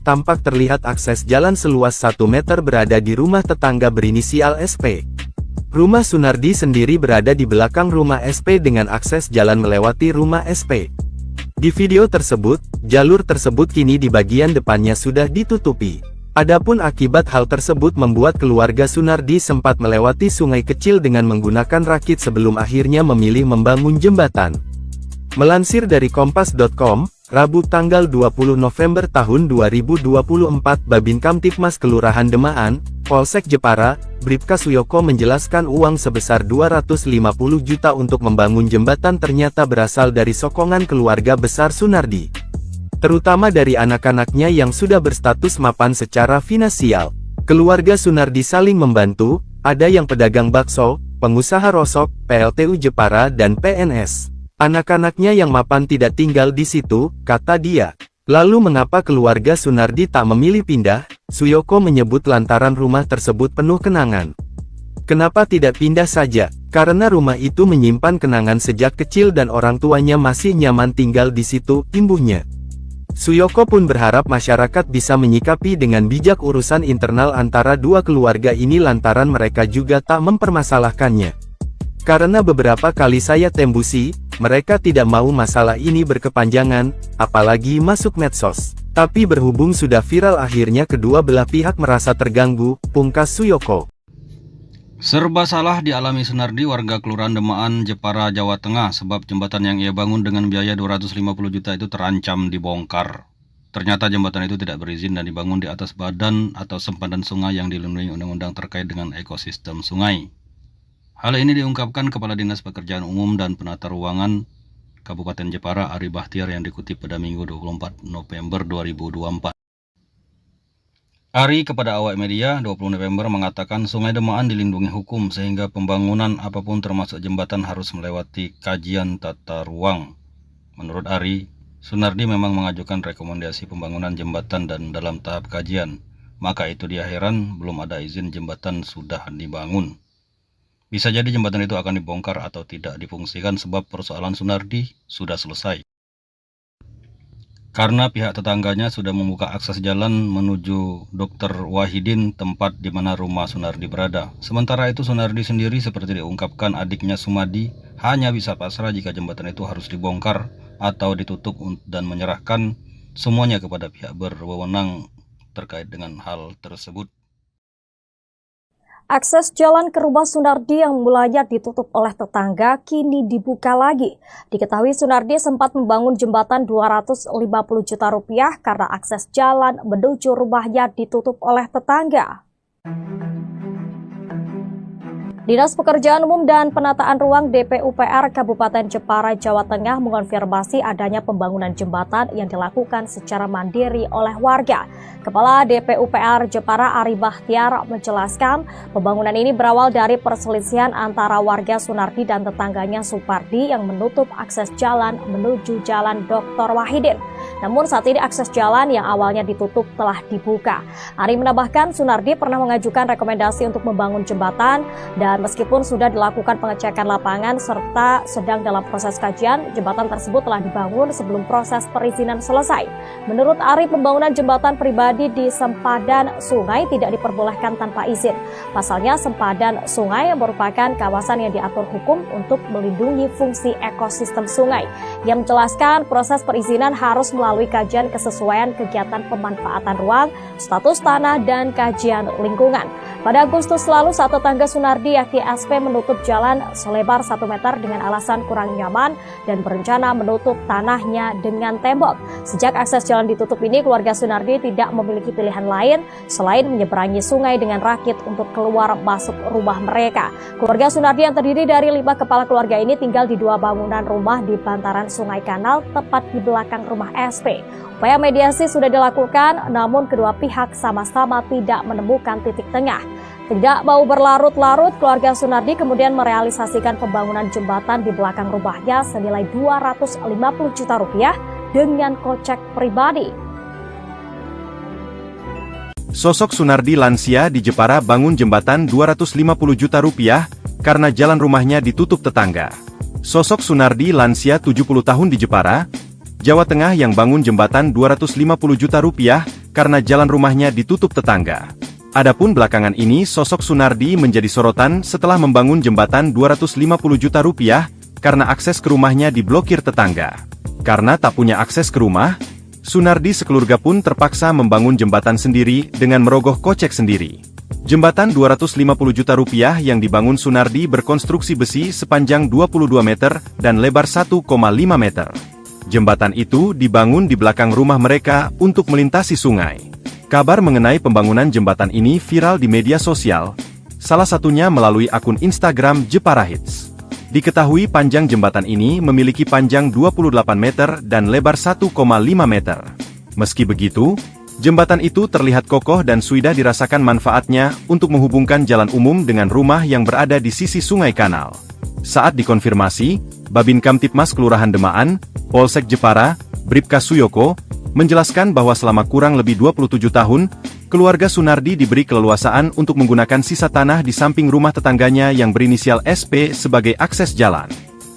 tampak terlihat akses jalan seluas 1 meter berada di rumah tetangga berinisial SP. Rumah Sunardi sendiri berada di belakang rumah SP dengan akses jalan melewati rumah SP. Di video tersebut, jalur tersebut kini di bagian depannya sudah ditutupi. Adapun akibat hal tersebut membuat keluarga Sunardi sempat melewati sungai kecil dengan menggunakan rakit sebelum akhirnya memilih membangun jembatan. Melansir dari Kompas.com, Rabu tanggal 20 November tahun 2024, Babin Kamtibmas Kelurahan Demaan, Polsek Jepara, Bribka Suyoko menjelaskan uang sebesar 250 juta untuk membangun jembatan ternyata berasal dari sokongan keluarga besar Sunardi, terutama dari anak-anaknya yang sudah berstatus mapan secara finansial. Keluarga Sunardi saling membantu, ada yang pedagang bakso, pengusaha rosok, PLTU Jepara dan PNS. Anak-anaknya yang mapan tidak tinggal di situ, kata dia. Lalu mengapa keluarga Sunardi tak memilih pindah? Suyoko menyebut lantaran rumah tersebut penuh kenangan. Kenapa tidak pindah saja? Karena rumah itu menyimpan kenangan sejak kecil dan orang tuanya masih nyaman tinggal di situ, imbuhnya. Suyoko pun berharap masyarakat bisa menyikapi dengan bijak urusan internal antara dua keluarga ini lantaran mereka juga tak mempermasalahkannya. Karena beberapa kali saya tembusi, mereka tidak mau masalah ini berkepanjangan, apalagi masuk medsos. Tapi berhubung sudah viral akhirnya kedua belah pihak merasa terganggu, pungkas Suyoko. Serba salah dialami Sunardi, warga Kelurahan Demaan, Jepara, Jawa Tengah, sebab jembatan yang ia bangun dengan biaya 250 juta itu terancam dibongkar. Ternyata jembatan itu tidak berizin dan dibangun di atas badan atau sempadan sungai yang dilindungi undang-undang terkait dengan ekosistem sungai. Hal ini diungkapkan Kepala Dinas Pekerjaan Umum dan Penata Ruangan Kabupaten Jepara, Ari Bahtiar, yang dikutip pada Minggu 24 November 2024. Ari kepada awak media 20 November mengatakan Sungai Demaan dilindungi hukum sehingga pembangunan apapun termasuk jembatan harus melewati kajian tata ruang. Menurut Ari, Sunardi memang mengajukan rekomendasi pembangunan jembatan dan dalam tahap kajian. Maka itu dia heran belum ada izin jembatan sudah dibangun. Bisa jadi jembatan itu akan dibongkar atau tidak difungsikan sebab persoalan Sunardi sudah selesai. Karena pihak tetangganya sudah membuka akses jalan menuju Dr. Wahidin, tempat di mana rumah Sunardi berada. Sementara itu Sunardi sendiri seperti diungkapkan adiknya Sumadi hanya bisa pasrah jika jembatan itu harus dibongkar atau ditutup dan menyerahkan semuanya kepada pihak berwenang terkait dengan hal tersebut. Akses jalan ke rumah Sunardi yang mulanya ditutup oleh tetangga kini dibuka lagi. Diketahui Sunardi sempat membangun jembatan 250 juta rupiah karena akses jalan menuju rumahnya ditutup oleh tetangga. Dinas Pekerjaan Umum dan Penataan Ruang DPUPR Kabupaten Jepara, Jawa Tengah mengonfirmasi adanya pembangunan jembatan yang dilakukan secara mandiri oleh warga. Kepala DPUPR Jepara Ari Bahtiar menjelaskan pembangunan ini berawal dari perselisihan antara warga Sunardi dan tetangganya Supardi yang menutup akses jalan menuju Jalan Dr. Wahidin. Namun saat ini akses jalan yang awalnya ditutup telah dibuka. Ari menambahkan Sunardi pernah mengajukan rekomendasi untuk membangun jembatan dan meskipun sudah dilakukan pengecekan lapangan serta sedang dalam proses kajian, jembatan tersebut telah dibangun sebelum proses perizinan selesai. Menurut Ari, pembangunan jembatan pribadi di sempadan sungai tidak diperbolehkan tanpa izin. Pasalnya, sempadan sungai merupakan kawasan yang diatur hukum untuk melindungi fungsi ekosistem sungai. Ia menjelaskan proses perizinan harus melalui kajian kesesuaian kegiatan pemanfaatan ruang, status tanah, dan kajian lingkungan. Pada Agustus lalu, saat tetangga Sunardi yakni SP menutup jalan selebar 1 meter dengan alasan kurang nyaman dan berencana menutup tanahnya dengan tembok. Sejak akses jalan ditutup ini, keluarga Sunardi tidak memiliki pilihan lain selain menyeberangi sungai dengan rakit untuk keluar masuk rumah mereka. Keluarga Sunardi yang terdiri dari 5 kepala keluarga ini tinggal di 2 bangunan rumah di bantaran Sungai Kanal tepat di belakang rumah SP. Upaya mediasi sudah dilakukan, namun kedua pihak sama-sama tidak menemukan titik tengah. Tidak mau berlarut-larut, keluarga Sunardi kemudian merealisasikan pembangunan jembatan di belakang rumahnya senilai 250 juta rupiah dengan kocek pribadi. Sosok Sunardi lansia di Jepara bangun jembatan 250 juta rupiah karena jalan rumahnya ditutup tetangga. Sosok Sunardi lansia 70 tahun di Jepara, Jawa Tengah yang bangun jembatan 250 juta rupiah karena jalan rumahnya ditutup tetangga. Adapun belakangan ini sosok Sunardi menjadi sorotan setelah membangun jembatan 250 juta rupiah karena akses ke rumahnya diblokir tetangga. Karena tak punya akses ke rumah, Sunardi sekeluarga pun terpaksa membangun jembatan sendiri dengan merogoh kocek sendiri. Jembatan 250 juta rupiah yang dibangun Sunardi berkonstruksi besi sepanjang 22 meter dan lebar 1,5 meter. Jembatan itu dibangun di belakang rumah mereka untuk melintasi sungai. Kabar mengenai pembangunan jembatan ini viral di media sosial, salah satunya melalui akun Instagram Jepara Hits. Diketahui panjang jembatan ini memiliki panjang 28 meter dan lebar 1,5 meter. Meski begitu, jembatan itu terlihat kokoh dan sudah dirasakan manfaatnya untuk menghubungkan jalan umum dengan rumah yang berada di sisi sungai kanal. Saat dikonfirmasi, Babin Kamtipmas Kelurahan Demaan, Polsek Jepara, Bribka Suyoko, menjelaskan bahwa selama kurang lebih 27 tahun, keluarga Sunardi diberi keleluasaan untuk menggunakan sisa tanah di samping rumah tetangganya yang berinisial SP sebagai akses jalan.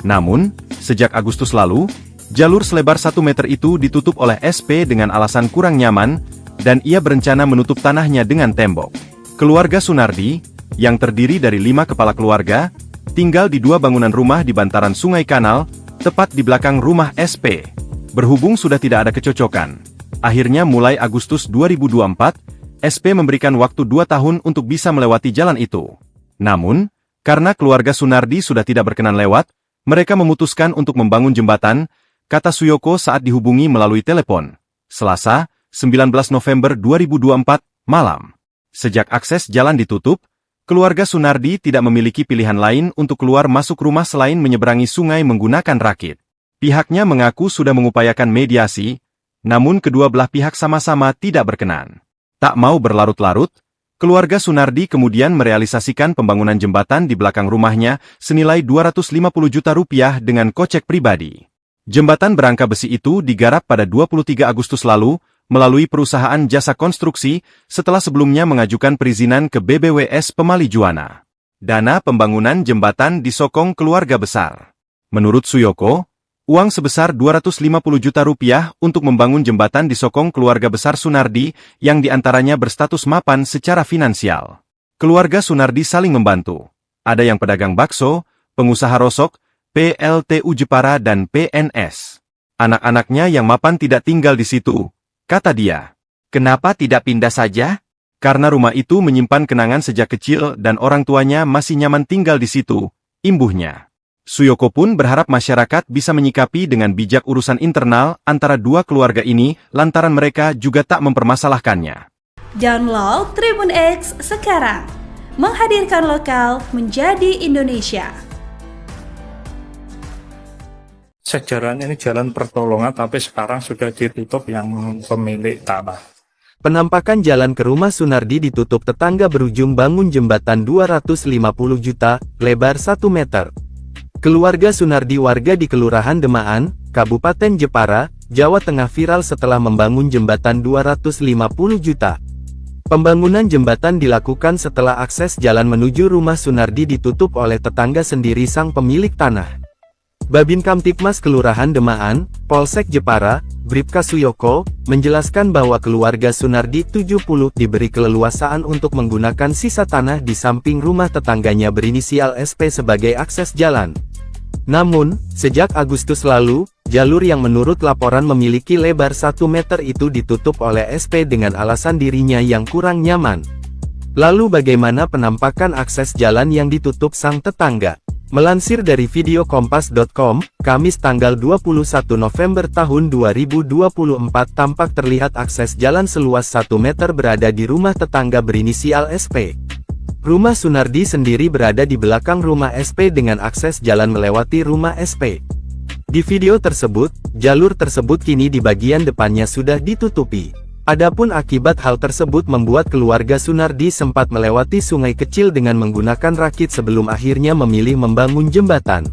Namun, sejak Agustus lalu, jalur selebar 1 meter itu ditutup oleh SP dengan alasan kurang nyaman, dan ia berencana menutup tanahnya dengan tembok. Keluarga Sunardi, yang terdiri dari 5 kepala keluarga, tinggal di 2 bangunan rumah di bantaran sungai kanal, tepat di belakang rumah SP. Berhubung sudah tidak ada kecocokan, akhirnya mulai Agustus 2024, SP memberikan waktu 2 tahun untuk bisa melewati jalan itu. Namun, karena keluarga Sunardi sudah tidak berkenan lewat, mereka memutuskan untuk membangun jembatan, kata Suyoko saat dihubungi melalui telepon. Selasa, 19 November 2024, malam. Sejak akses jalan ditutup, keluarga Sunardi tidak memiliki pilihan lain untuk keluar masuk rumah selain menyeberangi sungai menggunakan rakit. Pihaknya mengaku sudah mengupayakan mediasi, namun kedua belah pihak sama-sama tidak berkenan. Tak mau berlarut-larut, keluarga Sunardi kemudian merealisasikan pembangunan jembatan di belakang rumahnya senilai 250 juta rupiah dengan kocek pribadi. Jembatan berangka besi itu digarap pada 23 Agustus lalu, melalui perusahaan jasa konstruksi, setelah sebelumnya mengajukan perizinan ke BBWS Pemali Juwana. Dana pembangunan jembatan disokong keluarga besar. Menurut Suyoko, uang sebesar 250 juta rupiah untuk membangun jembatan disokong keluarga besar Sunardi yang diantaranya berstatus mapan secara finansial. Keluarga Sunardi saling membantu. Ada yang pedagang bakso, pengusaha rosok, PLTU Jepara dan PNS. Anak-anaknya yang mapan tidak tinggal di situ, kata dia. Kenapa tidak pindah saja? Karena rumah itu menyimpan kenangan sejak kecil dan orang tuanya masih nyaman tinggal di situ, imbuhnya. Suyoko pun berharap masyarakat bisa menyikapi dengan bijak urusan internal antara dua keluarga ini lantaran mereka juga tak mempermasalahkannya. Download Tribun X sekarang. Menghadirkan lokal menjadi Indonesia. Sejarahnya ini jalan pertolongan tapi sekarang sudah ditutup yang pemilik tanah. Penampakan jalan ke rumah Sunardi ditutup tetangga berujung bangun jembatan 250 juta, lebar 1 meter. Keluarga Sunardi warga di Kelurahan Demaan, Kabupaten Jepara, Jawa Tengah viral setelah membangun jembatan 250 juta. Pembangunan jembatan dilakukan setelah akses jalan menuju rumah Sunardi ditutup oleh tetangga sendiri sang pemilik tanah. Babin Kamtipmas Kelurahan Demaan, Polsek Jepara, Bribka Suyoko, menjelaskan bahwa keluarga Sunardi 70 diberi keleluasaan untuk menggunakan sisa tanah di samping rumah tetangganya berinisial SP sebagai akses jalan. Namun, sejak Agustus lalu, jalur yang menurut laporan memiliki lebar 1 meter itu ditutup oleh SP dengan alasan dirinya yang kurang nyaman. Lalu bagaimana penampakan akses jalan yang ditutup sang tetangga? Melansir dari video kompas.com, Kamis tanggal 21 November tahun 2024 tampak terlihat akses jalan seluas 1 meter berada di rumah tetangga berinisial SP. Rumah Sunardi sendiri berada di belakang rumah SP dengan akses jalan melewati rumah SP. Di video tersebut, jalur tersebut kini di bagian depannya sudah ditutupi. Adapun akibat hal tersebut membuat keluarga Sunardi sempat melewati sungai kecil dengan menggunakan rakit sebelum akhirnya memilih membangun jembatan.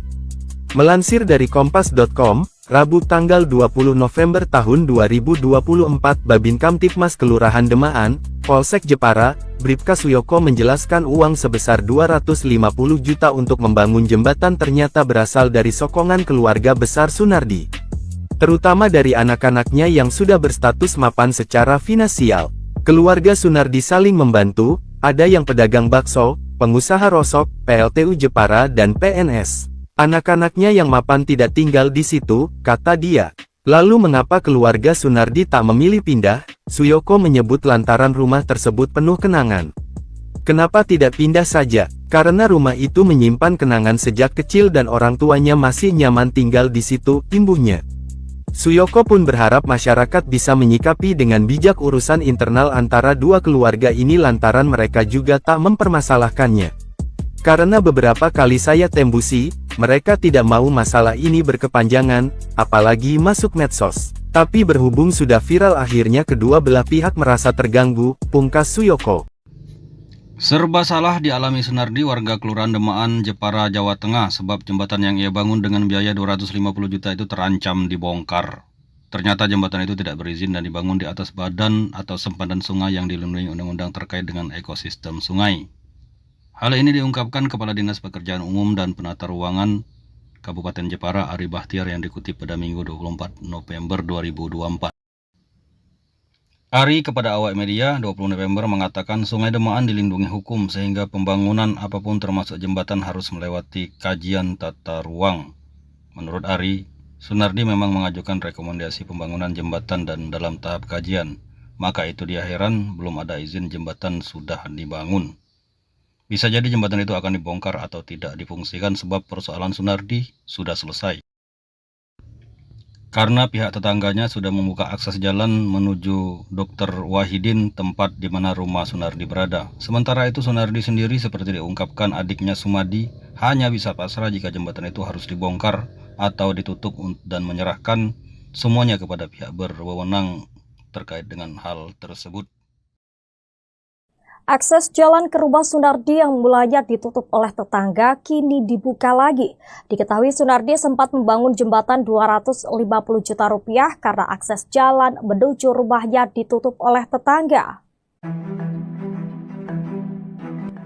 Melansir dari kompas.com, Rabu tanggal 20 November tahun 2024 Babin Kamtipmas Kelurahan Demaan, Polsek Jepara, Bribka Suyoko menjelaskan uang sebesar 250 juta untuk membangun jembatan ternyata berasal dari sokongan keluarga besar Sunardi. Terutama dari anak-anaknya yang sudah berstatus mapan secara finansial. Keluarga Sunardi saling membantu, ada yang pedagang bakso, pengusaha rosok, PLTU Jepara dan PNS. Anak-anaknya yang mapan tidak tinggal di situ, kata dia. Lalu mengapa keluarga Sunardi tak memilih pindah? Suyoko menyebut lantaran rumah tersebut penuh kenangan. Kenapa tidak pindah saja? Karena rumah itu menyimpan kenangan sejak kecil dan orang tuanya masih nyaman tinggal di situ, imbuhnya. Suyoko pun berharap masyarakat bisa menyikapi dengan bijak urusan internal antara dua keluarga ini lantaran mereka juga tak mempermasalahkannya. Karena beberapa kali saya tembusi, mereka tidak mau masalah ini berkepanjangan, apalagi masuk medsos. Tapi berhubung sudah viral akhirnya kedua belah pihak merasa terganggu, pungkas Suyoko. Serba salah dialami Sunardi, warga Kelurahan Demaan, Jepara, Jawa Tengah, sebab jembatan yang ia bangun dengan biaya 250 juta itu terancam dibongkar. Ternyata jembatan itu tidak berizin dan dibangun di atas badan atau sempadan sungai yang dilindungi undang-undang terkait dengan ekosistem sungai. Hal ini diungkapkan Kepala Dinas Pekerjaan Umum dan Penata Ruangan Kabupaten Jepara, Ari Bahtiar, yang dikutip pada Minggu 24 November 2024. Ari kepada awak media 20 November mengatakan Sungai Demaan dilindungi hukum sehingga pembangunan apapun termasuk jembatan harus melewati kajian tata ruang. Menurut Ari, Sunardi memang mengajukan rekomendasi pembangunan jembatan dan dalam tahap kajian. Maka itu dia heran belum ada izin jembatan sudah dibangun. Bisa jadi jembatan itu akan dibongkar atau tidak difungsikan sebab persoalan Sunardi sudah selesai. Karena pihak tetangganya sudah membuka akses jalan menuju Dr. Wahidin, tempat di mana rumah Sunardi berada. Sementara itu Sunardi sendiri seperti diungkapkan adiknya Sumadi hanya bisa pasrah jika jembatan itu harus dibongkar atau ditutup dan menyerahkan semuanya kepada pihak berwenang terkait dengan hal tersebut. Akses jalan ke rumah Sunardi yang mulanya ditutup oleh tetangga kini dibuka lagi. Diketahui Sunardi sempat membangun jembatan 250 juta rupiah karena akses jalan menuju rumahnya ditutup oleh tetangga.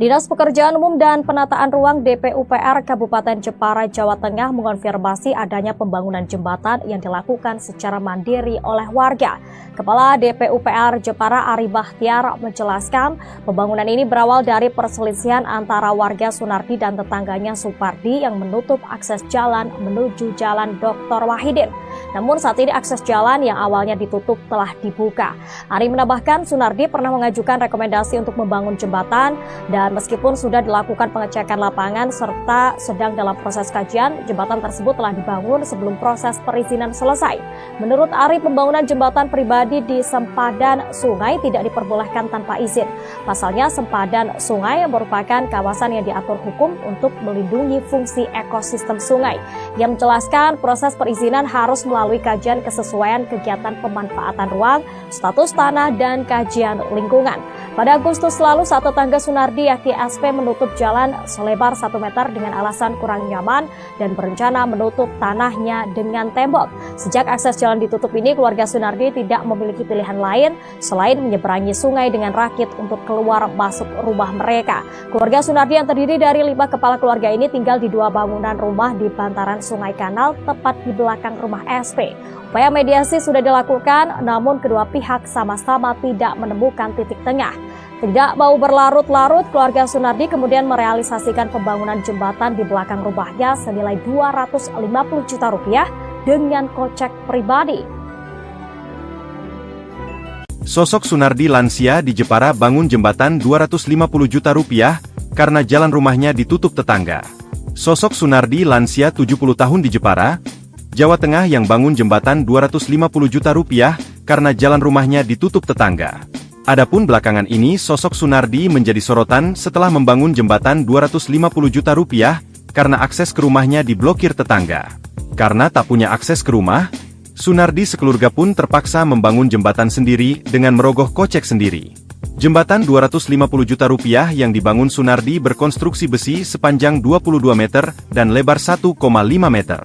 Dinas Pekerjaan Umum dan Penataan Ruang DPUPR Kabupaten Jepara, Jawa Tengah mengonfirmasi adanya pembangunan jembatan yang dilakukan secara mandiri oleh warga. Kepala DPUPR Jepara Ari Bahtiar menjelaskan pembangunan ini berawal dari perselisihan antara warga Sunardi dan tetangganya Supardi yang menutup akses jalan menuju Jalan Dr. Wahidin. Namun saat ini akses jalan yang awalnya ditutup telah dibuka. Ari menambahkan Sunardi pernah mengajukan rekomendasi untuk membangun jembatan dan meskipun sudah dilakukan pengecekan lapangan serta sedang dalam proses kajian, jembatan tersebut telah dibangun sebelum proses perizinan selesai. Menurut Ari, pembangunan jembatan pribadi di sempadan sungai tidak diperbolehkan tanpa izin. Pasalnya, sempadan sungai merupakan kawasan yang diatur hukum untuk melindungi fungsi ekosistem sungai. Ia menjelaskan proses perizinan harus melalui kajian kesesuaian kegiatan pemanfaatan ruang, status tanah, dan kajian lingkungan. Pada Agustus lalu, saat tetangga Sunardi yakni SP menutup jalan selebar 1 meter dengan alasan kurang nyaman dan berencana menutup tanahnya dengan tembok. Sejak akses jalan ditutup ini, keluarga Sunardi tidak memiliki pilihan lain selain menyeberangi sungai dengan rakit untuk keluar masuk rumah mereka. Keluarga Sunardi yang terdiri dari 5 kepala keluarga ini tinggal di 2 bangunan rumah di bantaran Sungai Kanal tepat di belakang rumah SP. Upaya mediasi sudah dilakukan, namun kedua pihak sama-sama tidak menemukan titik tengah. Tidak mau berlarut-larut, keluarga Sunardi kemudian merealisasikan pembangunan jembatan di belakang rumahnya senilai 250 juta rupiah dengan kocek pribadi. Sosok Sunardi lansia di Jepara bangun jembatan 250 juta rupiah karena jalan rumahnya ditutup tetangga. Sosok Sunardi lansia 70 tahun di Jepara, Jawa Tengah yang bangun jembatan 250 juta rupiah karena jalan rumahnya ditutup tetangga. Adapun belakangan ini sosok Sunardi menjadi sorotan setelah membangun jembatan 250 juta rupiah karena akses ke rumahnya diblokir tetangga. Karena tak punya akses ke rumah, Sunardi sekeluarga pun terpaksa membangun jembatan sendiri dengan merogoh kocek sendiri. Jembatan 250 juta rupiah yang dibangun Sunardi berkonstruksi besi sepanjang 22 meter dan lebar 1,5 meter.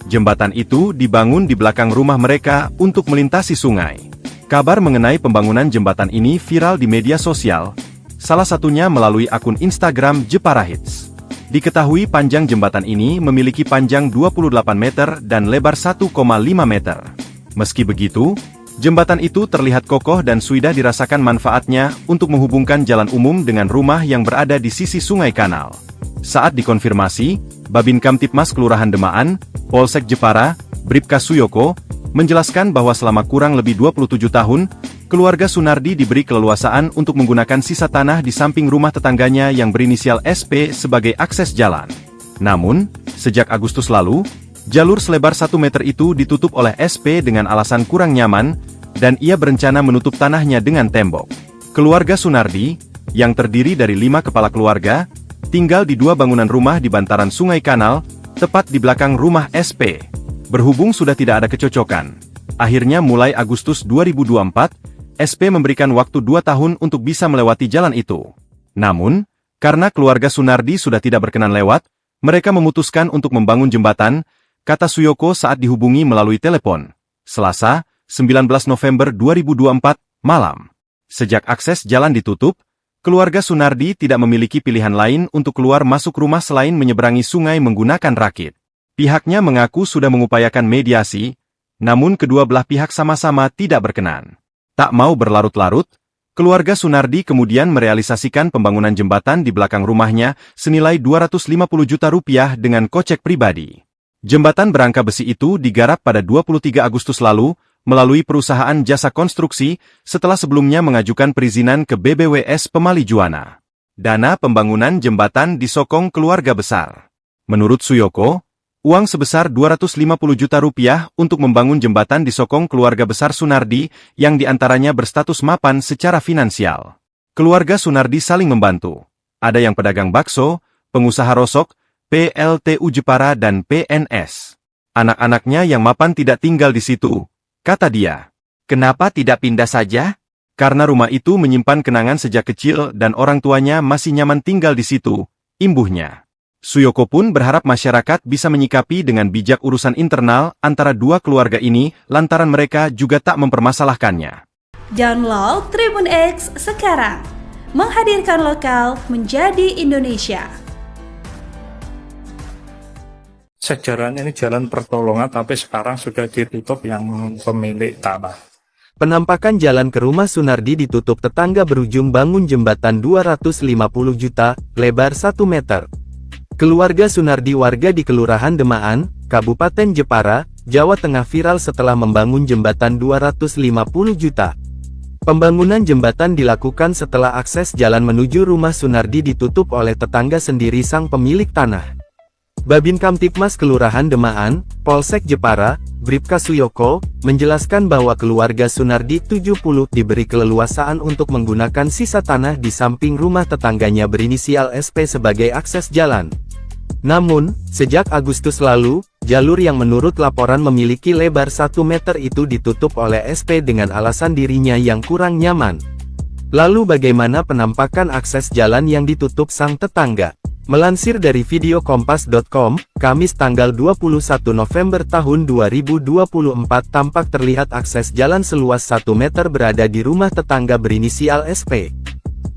Jembatan itu dibangun di belakang rumah mereka untuk melintasi sungai. Kabar mengenai pembangunan jembatan ini viral di media sosial, salah satunya melalui akun Instagram Jepara Hits. Diketahui panjang jembatan ini memiliki panjang 28 meter dan lebar 1,5 meter. Meski begitu, jembatan itu terlihat kokoh dan sudah dirasakan manfaatnya untuk menghubungkan jalan umum dengan rumah yang berada di sisi Sungai Kanal. Saat dikonfirmasi, Babin Kamtipmas Kelurahan Demaan, Polsek Jepara, Bribka Suyoko, menjelaskan bahwa selama kurang lebih 27 tahun, keluarga Sunardi diberi keleluasaan untuk menggunakan sisa tanah di samping rumah tetangganya yang berinisial SP sebagai akses jalan. Namun, sejak Agustus lalu, jalur selebar 1 meter itu ditutup oleh SP dengan alasan kurang nyaman, dan ia berencana menutup tanahnya dengan tembok. Keluarga Sunardi, yang terdiri dari 5 kepala keluarga, tinggal di 2 bangunan rumah di bantaran Sungai Kanal, tepat di belakang rumah SP. Berhubung sudah tidak ada kecocokan, akhirnya mulai Agustus 2024, SP memberikan waktu 2 tahun untuk bisa melewati jalan itu. Namun, karena keluarga Sunardi sudah tidak berkenan lewat, mereka memutuskan untuk membangun jembatan, kata Suyoko saat dihubungi melalui telepon. Selasa, 19 November 2024, malam. Sejak akses jalan ditutup, keluarga Sunardi tidak memiliki pilihan lain untuk keluar masuk rumah selain menyeberangi sungai menggunakan rakit. Pihaknya mengaku sudah mengupayakan mediasi, namun kedua belah pihak sama-sama tidak berkenan. Tak mau berlarut-larut, keluarga Sunardi kemudian merealisasikan pembangunan jembatan di belakang rumahnya senilai 250 juta rupiah dengan kocek pribadi. Jembatan berangka besi itu digarap pada 23 Agustus lalu, melalui perusahaan jasa konstruksi, setelah sebelumnya mengajukan perizinan ke BBWS Pemali Juwana. Dana pembangunan jembatan disokong keluarga besar. Menurut Suyoko, uang sebesar 250 juta rupiah untuk membangun jembatan disokong keluarga besar Sunardi, yang diantaranya berstatus mapan secara finansial. Keluarga Sunardi saling membantu. Ada yang pedagang bakso, pengusaha rosok, PLTU Jepara dan PNS. Anak-anaknya yang mapan tidak tinggal di situ, kata dia. Kenapa tidak pindah saja? Karena rumah itu menyimpan kenangan sejak kecil dan orang tuanya masih nyaman tinggal di situ, imbuhnya. Suyoko pun berharap masyarakat bisa menyikapi dengan bijak urusan internal antara dua keluarga ini lantaran mereka juga tak mempermasalahkannya. Download Tribun X sekarang. Menghadirkan lokal menjadi Indonesia. Sejarahnya ini jalan pertolongan, tapi sekarang sudah ditutup yang pemilik tanah. Penampakan jalan ke rumah Sunardi ditutup tetangga berujung bangun jembatan 250 juta, lebar 1 meter. Keluarga Sunardi warga di Kelurahan Demaan, Kabupaten Jepara, Jawa Tengah viral setelah membangun jembatan 250 juta. Pembangunan jembatan dilakukan setelah akses jalan menuju rumah Sunardi ditutup oleh tetangga sendiri sang pemilik tanah. Babin Kamtipmas Kelurahan Demaan, Polsek Jepara, Bribka Suyoko, menjelaskan bahwa keluarga Sunardi 70 diberi keleluasaan untuk menggunakan sisa tanah di samping rumah tetangganya berinisial SP sebagai akses jalan. Namun, sejak Agustus lalu, jalur yang menurut laporan memiliki lebar 1 meter itu ditutup oleh SP dengan alasan dirinya yang kurang nyaman. Lalu bagaimana penampakan akses jalan yang ditutup sang tetangga? Melansir dari video kompas.com, Kamis tanggal 21 November tahun 2024 tampak terlihat akses jalan seluas 1 meter berada di rumah tetangga berinisial SP.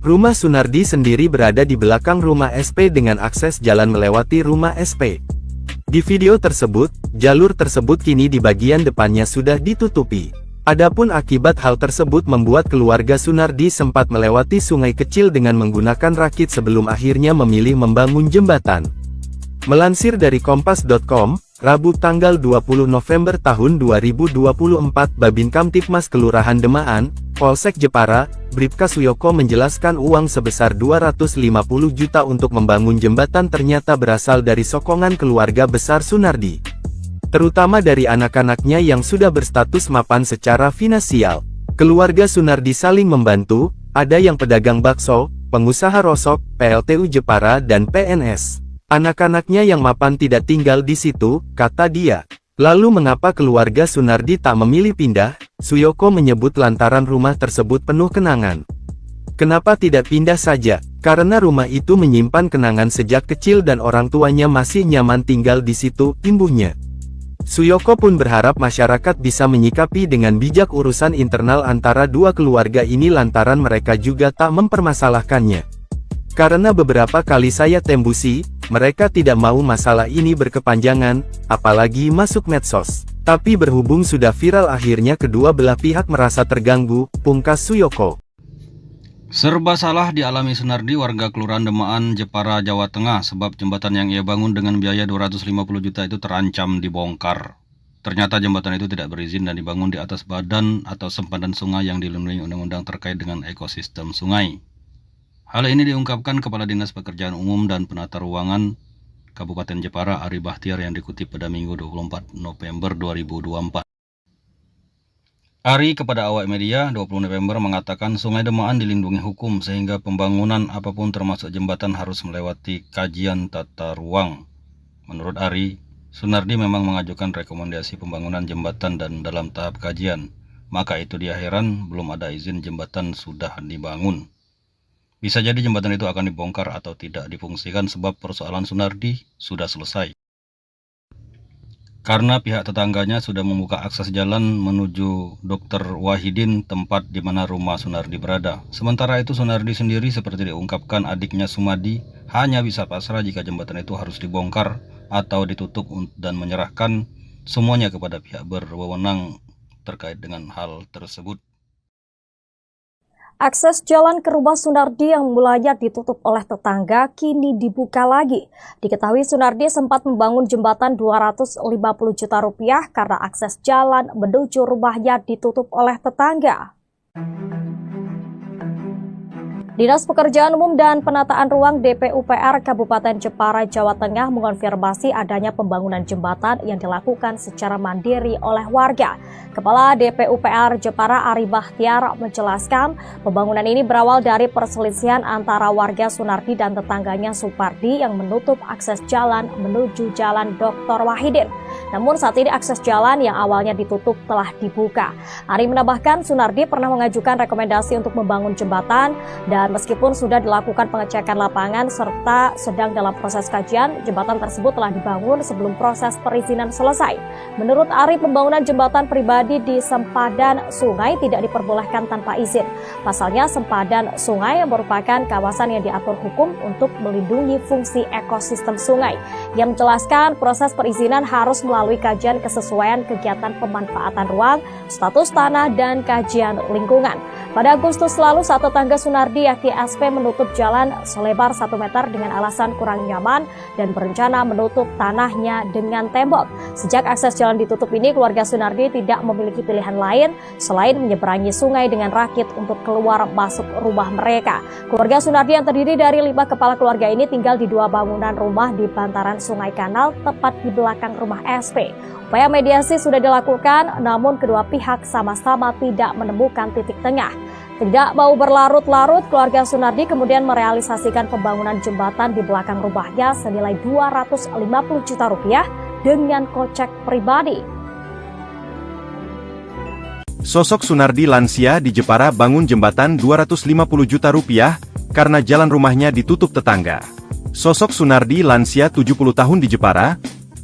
Rumah Sunardi sendiri berada di belakang rumah SP dengan akses jalan melewati rumah SP. Di video tersebut, jalur tersebut kini di bagian depannya sudah ditutupi. Adapun akibat hal tersebut membuat keluarga Sunardi sempat melewati sungai kecil dengan menggunakan rakit sebelum akhirnya memilih membangun jembatan. Melansir dari kompas.com, Rabu tanggal 20 November tahun 2024 Babin Kamtipmas Kelurahan Demaan, Polsek Jepara, Bribka Suyoko menjelaskan uang sebesar 250 juta untuk membangun jembatan ternyata berasal dari sokongan keluarga besar Sunardi. Terutama dari anak-anaknya yang sudah berstatus mapan secara finansial. Keluarga Sunardi saling membantu, ada yang pedagang bakso, pengusaha rosok, PLTU Jepara dan PNS. Anak-anaknya yang mapan tidak tinggal di situ, kata dia. Lalu mengapa keluarga Sunardi tak memilih pindah? Suyoko menyebut lantaran rumah tersebut penuh kenangan. Kenapa tidak pindah saja? Karena rumah itu menyimpan kenangan sejak kecil dan orang tuanya masih nyaman tinggal di situ, imbuhnya. Suyoko pun berharap masyarakat bisa menyikapi dengan bijak urusan internal antara dua keluarga ini lantaran mereka juga tak mempermasalahkannya. Karena beberapa kali saya tembusi, mereka tidak mau masalah ini berkepanjangan, apalagi masuk medsos. Tapi berhubung sudah viral akhirnya kedua belah pihak merasa terganggu, pungkas Suyoko. Serba salah dialami Sunardi warga Kelurahan Demaan, Jepara, Jawa Tengah sebab jembatan yang ia bangun dengan biaya 250 juta itu terancam dibongkar. Ternyata jembatan itu tidak berizin dan dibangun di atas badan atau sempadan sungai yang dilindungi undang-undang terkait dengan ekosistem sungai. Hal ini diungkapkan Kepala Dinas Pekerjaan Umum dan Penata Ruangan Kabupaten Jepara Ari Bahtiar yang dikutip pada Minggu 24 November 2024. Ari kepada awak media 20 November mengatakan Sungai Demaan dilindungi hukum sehingga pembangunan apapun termasuk jembatan harus melewati kajian tata ruang. Menurut Ari, Sunardi memang mengajukan rekomendasi pembangunan jembatan dan dalam tahap kajian, maka itu dia heran belum ada izin jembatan sudah dibangun. Bisa jadi jembatan itu akan dibongkar atau tidak difungsikan sebab persoalan Sunardi sudah selesai. Karena pihak tetangganya sudah membuka akses jalan menuju Dr. Wahidin, tempat di mana rumah Sunardi berada. Sementara itu Sunardi sendiri seperti diungkapkan adiknya Sumadi hanya bisa pasrah jika jembatan itu harus dibongkar atau ditutup dan menyerahkan semuanya kepada pihak berwenang terkait dengan hal tersebut. Akses jalan ke rumah Sunardi yang mulanya ditutup oleh tetangga kini dibuka lagi. Diketahui Sunardi sempat membangun jembatan 250 juta rupiah karena akses jalan menuju rumahnya ditutup oleh tetangga. Dinas Pekerjaan Umum dan Penataan Ruang DPUPR Kabupaten Jepara, Jawa Tengah mengonfirmasi adanya pembangunan jembatan yang dilakukan secara mandiri oleh warga. Kepala DPUPR Jepara Ari Bahtiar menjelaskan pembangunan ini berawal dari perselisihan antara warga Sunardi dan tetangganya Supardi yang menutup akses jalan menuju Jalan Dr. Wahidin. Namun saat ini akses jalan yang awalnya ditutup telah dibuka. Ari menambahkan Sunardi pernah mengajukan rekomendasi untuk membangun jembatan dan meskipun sudah dilakukan pengecekan lapangan serta sedang dalam proses kajian, jembatan tersebut telah dibangun sebelum proses perizinan selesai. Menurut Ari, pembangunan jembatan pribadi di sempadan sungai tidak diperbolehkan tanpa izin. Pasalnya sempadan sungai merupakan kawasan yang diatur hukum untuk melindungi fungsi ekosistem sungai. Yang menjelaskan proses perizinan harus melalui kajian kesesuaian kegiatan pemanfaatan ruang, status tanah, dan kajian lingkungan. Pada Agustus lalu, saat tetangga Sunardi yakni SP menutup jalan selebar 1 meter dengan alasan kurang nyaman dan berencana menutup tanahnya dengan tembok. Sejak akses jalan ditutup ini, keluarga Sunardi tidak memiliki pilihan lain selain menyeberangi sungai dengan rakit untuk keluar masuk rumah mereka. Keluarga Sunardi yang terdiri dari 5 kepala keluarga ini tinggal di 2 bangunan rumah di bantaran Sungai Kanal tepat di belakang rumah SP. Upaya mediasi sudah dilakukan, namun kedua pihak sama-sama tidak menemukan titik tengah. Tidak mau berlarut-larut, keluarga Sunardi kemudian merealisasikan pembangunan jembatan di belakang rumahnya senilai 250 juta rupiah dengan kocek pribadi. Sosok Sunardi lansia di Jepara bangun jembatan 250 juta rupiah karena jalan rumahnya ditutup tetangga. Sosok Sunardi lansia 70 tahun di Jepara,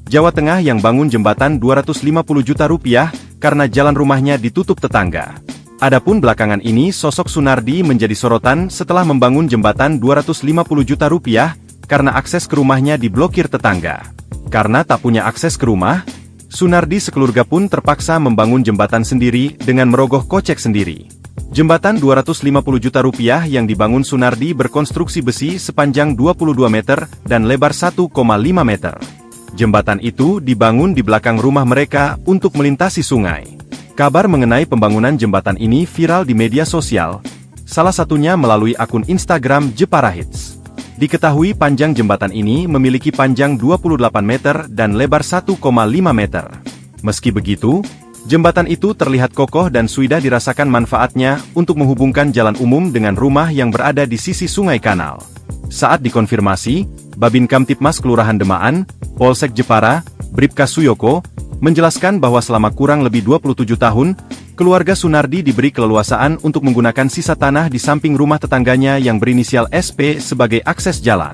Jawa Tengah yang bangun jembatan 250 juta rupiah karena jalan rumahnya ditutup tetangga. Adapun belakangan ini sosok Sunardi menjadi sorotan setelah membangun jembatan 250 juta rupiah karena akses ke rumahnya diblokir tetangga. Karena tak punya akses ke rumah, Sunardi sekeluarga pun terpaksa membangun jembatan sendiri dengan merogoh kocek sendiri. Jembatan 250 juta rupiah yang dibangun Sunardi berkonstruksi besi sepanjang 22 meter dan lebar 1,5 meter. Jembatan itu dibangun di belakang rumah mereka untuk melintasi sungai. Kabar mengenai pembangunan jembatan ini viral di media sosial, salah satunya melalui akun Instagram Jepara Hits. Diketahui panjang jembatan ini memiliki panjang 28 meter dan lebar 1,5 meter. Meski begitu, jembatan itu terlihat kokoh dan sudah dirasakan manfaatnya untuk menghubungkan jalan umum dengan rumah yang berada di sisi Sungai Kanal. Saat dikonfirmasi, Babin Kamtipmas Kelurahan Demaan, Polsek Jepara, Bribka Suyoko, menjelaskan bahwa selama kurang lebih 27 tahun, keluarga Sunardi diberi keleluasaan untuk menggunakan sisa tanah di samping rumah tetangganya yang berinisial SP sebagai akses jalan.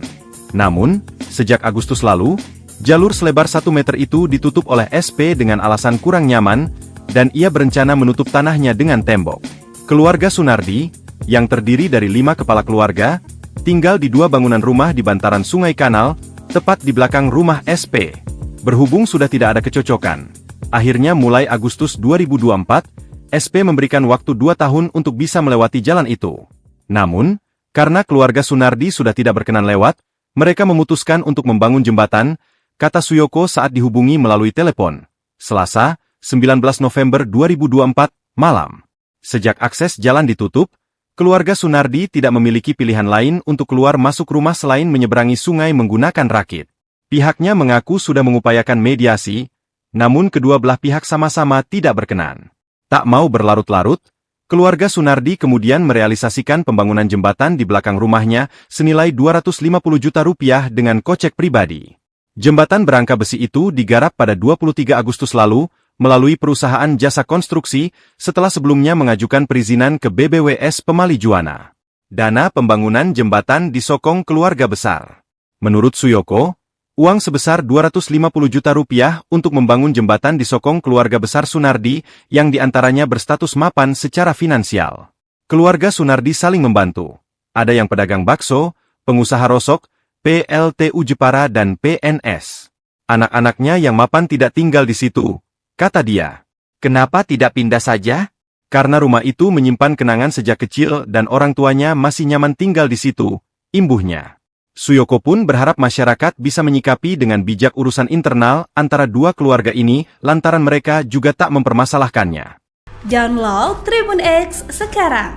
Namun, sejak Agustus lalu, jalur selebar 1 meter itu ditutup oleh SP dengan alasan kurang nyaman, dan ia berencana menutup tanahnya dengan tembok. Keluarga Sunardi, yang terdiri dari 5 kepala keluarga, tinggal di 2 bangunan rumah di bantaran Sungai Kanal, tepat di belakang rumah SP. Berhubung sudah tidak ada kecocokan, akhirnya mulai Agustus 2024, SP memberikan waktu 2 tahun untuk bisa melewati jalan itu. Namun, karena keluarga Sunardi sudah tidak berkenan lewat, mereka memutuskan untuk membangun jembatan, kata Suyoko saat dihubungi melalui telepon, Selasa, 19 November 2024, malam. Sejak akses jalan ditutup, keluarga Sunardi tidak memiliki pilihan lain untuk keluar masuk rumah selain menyeberangi sungai menggunakan rakit. Pihaknya mengaku sudah mengupayakan mediasi, namun kedua belah pihak sama-sama tidak berkenan. Tak mau berlarut-larut, keluarga Sunardi kemudian merealisasikan pembangunan jembatan di belakang rumahnya senilai 250 juta rupiah dengan kocek pribadi. Jembatan berangka besi itu digarap pada 23 Agustus lalu, melalui perusahaan jasa konstruksi setelah sebelumnya mengajukan perizinan ke BBWS Pemali Juwana. Dana pembangunan jembatan disokong keluarga besar. Menurut Suyoko, uang sebesar 250 juta rupiah untuk membangun jembatan disokong keluarga besar Sunardi yang diantaranya berstatus mapan secara finansial. Keluarga Sunardi saling membantu. Ada yang pedagang bakso, pengusaha rosok, PLTU Jepara dan PNS. Anak-anaknya yang mapan tidak tinggal di situ. Kata dia, kenapa tidak pindah saja? Karena rumah itu menyimpan kenangan sejak kecil dan orang tuanya masih nyaman tinggal di situ, imbuhnya. Suyoko pun berharap masyarakat bisa menyikapi dengan bijak urusan internal antara dua keluarga ini lantaran mereka juga tak mempermasalahkannya. Download Tribun X sekarang,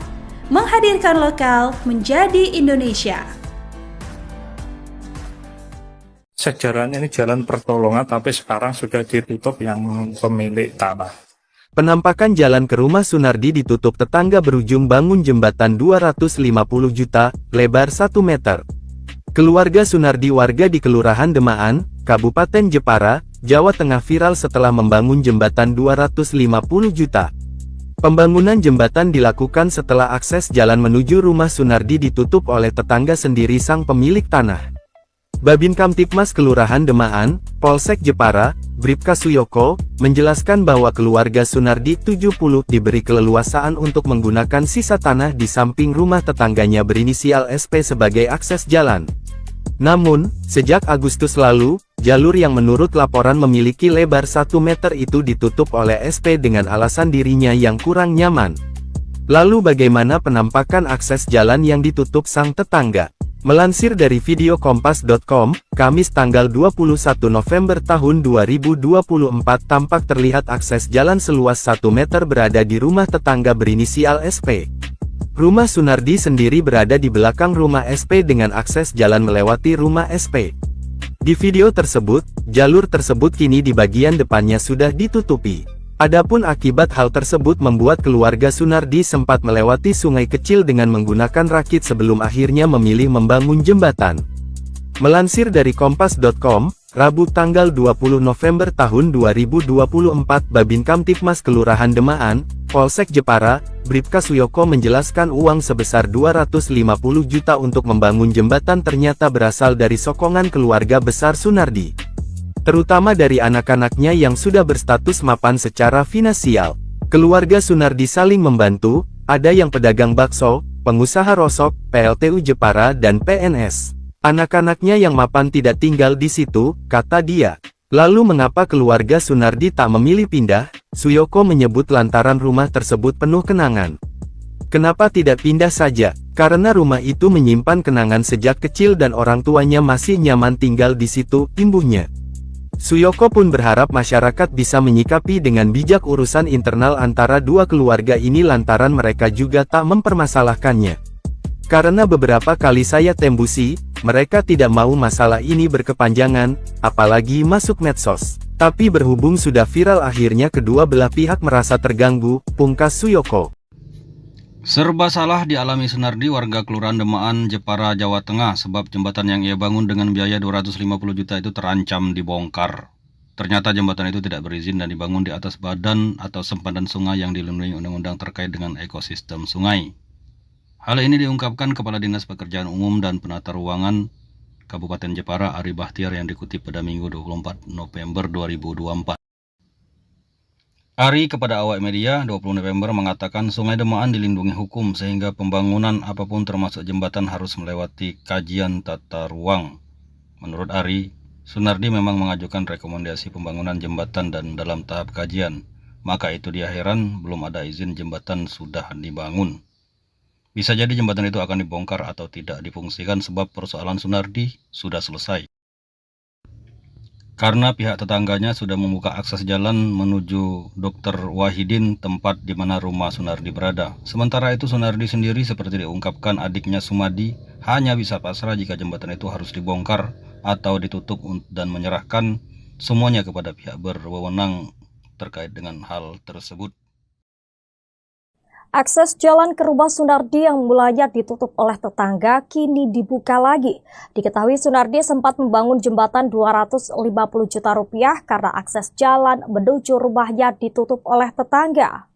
menghadirkan lokal menjadi Indonesia. Sejarahnya ini jalan pertolongan, tapi sekarang sudah ditutup yang pemilik tanah. Penampakan jalan ke rumah Sunardi ditutup tetangga berujung bangun jembatan 250 juta, lebar 1 meter. Keluarga Sunardi warga di Kelurahan Demaan, Kabupaten Jepara, Jawa Tengah viral setelah membangun jembatan 250 juta. Pembangunan jembatan dilakukan setelah akses jalan menuju rumah Sunardi ditutup oleh tetangga sendiri sang pemilik tanah. Babin Kamtipmas Kelurahan Demaan, Polsek Jepara, Bribka Suyoko, menjelaskan bahwa keluarga Sunardi 70 diberi keleluasaan untuk menggunakan sisa tanah di samping rumah tetangganya berinisial SP sebagai akses jalan. Namun, sejak Agustus lalu, jalur yang menurut laporan memiliki lebar 1 meter itu ditutup oleh SP dengan alasan dirinya yang kurang nyaman. Lalu bagaimana penampakan akses jalan yang ditutup sang tetangga? Melansir dari video kompas.com, Kamis tanggal 21 November tahun 2024 tampak terlihat akses jalan seluas 1 meter berada di rumah tetangga berinisial SP. Rumah Sunardi sendiri berada di belakang rumah SP dengan akses jalan melewati rumah SP. Di video tersebut, jalur tersebut kini di bagian depannya sudah ditutupi. Adapun akibat hal tersebut membuat keluarga Sunardi sempat melewati sungai kecil dengan menggunakan rakit sebelum akhirnya memilih membangun jembatan. Melansir dari kompas.com, Rabu tanggal 20 November tahun 2024 Babin Kamtipmas Kelurahan Demaan, Polsek Jepara, Bribka Suyoko menjelaskan uang sebesar 250 juta untuk membangun jembatan ternyata berasal dari sokongan keluarga besar Sunardi. Terutama dari anak-anaknya yang sudah berstatus mapan secara finansial. Keluarga Sunardi saling membantu, ada yang pedagang bakso, pengusaha rosok, PLTU Jepara dan PNS. Anak-anaknya yang mapan tidak tinggal di situ, kata dia. Lalu mengapa keluarga Sunardi tak memilih pindah? Suyoko menyebut lantaran rumah tersebut penuh kenangan. Kenapa tidak pindah saja? Karena rumah itu menyimpan kenangan sejak kecil dan orang tuanya masih nyaman tinggal di situ, imbuhnya. Suyoko pun berharap masyarakat bisa menyikapi dengan bijak urusan internal antara dua keluarga ini lantaran mereka juga tak mempermasalahkannya. Karena beberapa kali saya tembusi, mereka tidak mau masalah ini berkepanjangan, apalagi masuk medsos. Tapi berhubung sudah viral akhirnya kedua belah pihak merasa terganggu, pungkas Suyoko. Serba salah dialami Sunardi warga Kelurahan Demaan, Jepara, Jawa Tengah sebab jembatan yang ia bangun dengan biaya 250 juta itu terancam dibongkar. Ternyata jembatan itu tidak berizin dan dibangun di atas badan atau sempadan sungai yang dilindungi undang-undang terkait dengan ekosistem sungai. Hal ini diungkapkan Kepala Dinas Pekerjaan Umum dan Penata Ruangan Kabupaten Jepara Ari Bahtiar yang dikutip pada Minggu 24 November 2024. Ari kepada awak media 20 November mengatakan Sungai Demaan dilindungi hukum sehingga pembangunan apapun termasuk jembatan harus melewati kajian tata ruang. Menurut Ari, Sunardi memang mengajukan rekomendasi pembangunan jembatan dan dalam tahap kajian. Maka itu dia heran belum ada izin jembatan sudah dibangun. Bisa jadi jembatan itu akan dibongkar atau tidak difungsikan sebab persoalan Sunardi sudah selesai. karena pihak tetangganya sudah membuka akses jalan menuju Dr. Wahidin, tempat di mana rumah Sunardi berada. Sementara itu Sunardi sendiri seperti diungkapkan adiknya Sumadi hanya bisa pasrah jika jembatan itu harus dibongkar atau ditutup dan menyerahkan semuanya kepada pihak berwenang terkait dengan hal tersebut. Akses jalan ke rumah Sunardi yang mulanya ditutup oleh tetangga kini dibuka lagi. Diketahui Sunardi sempat membangun jembatan 250 juta rupiah karena akses jalan menuju rumahnya ditutup oleh tetangga.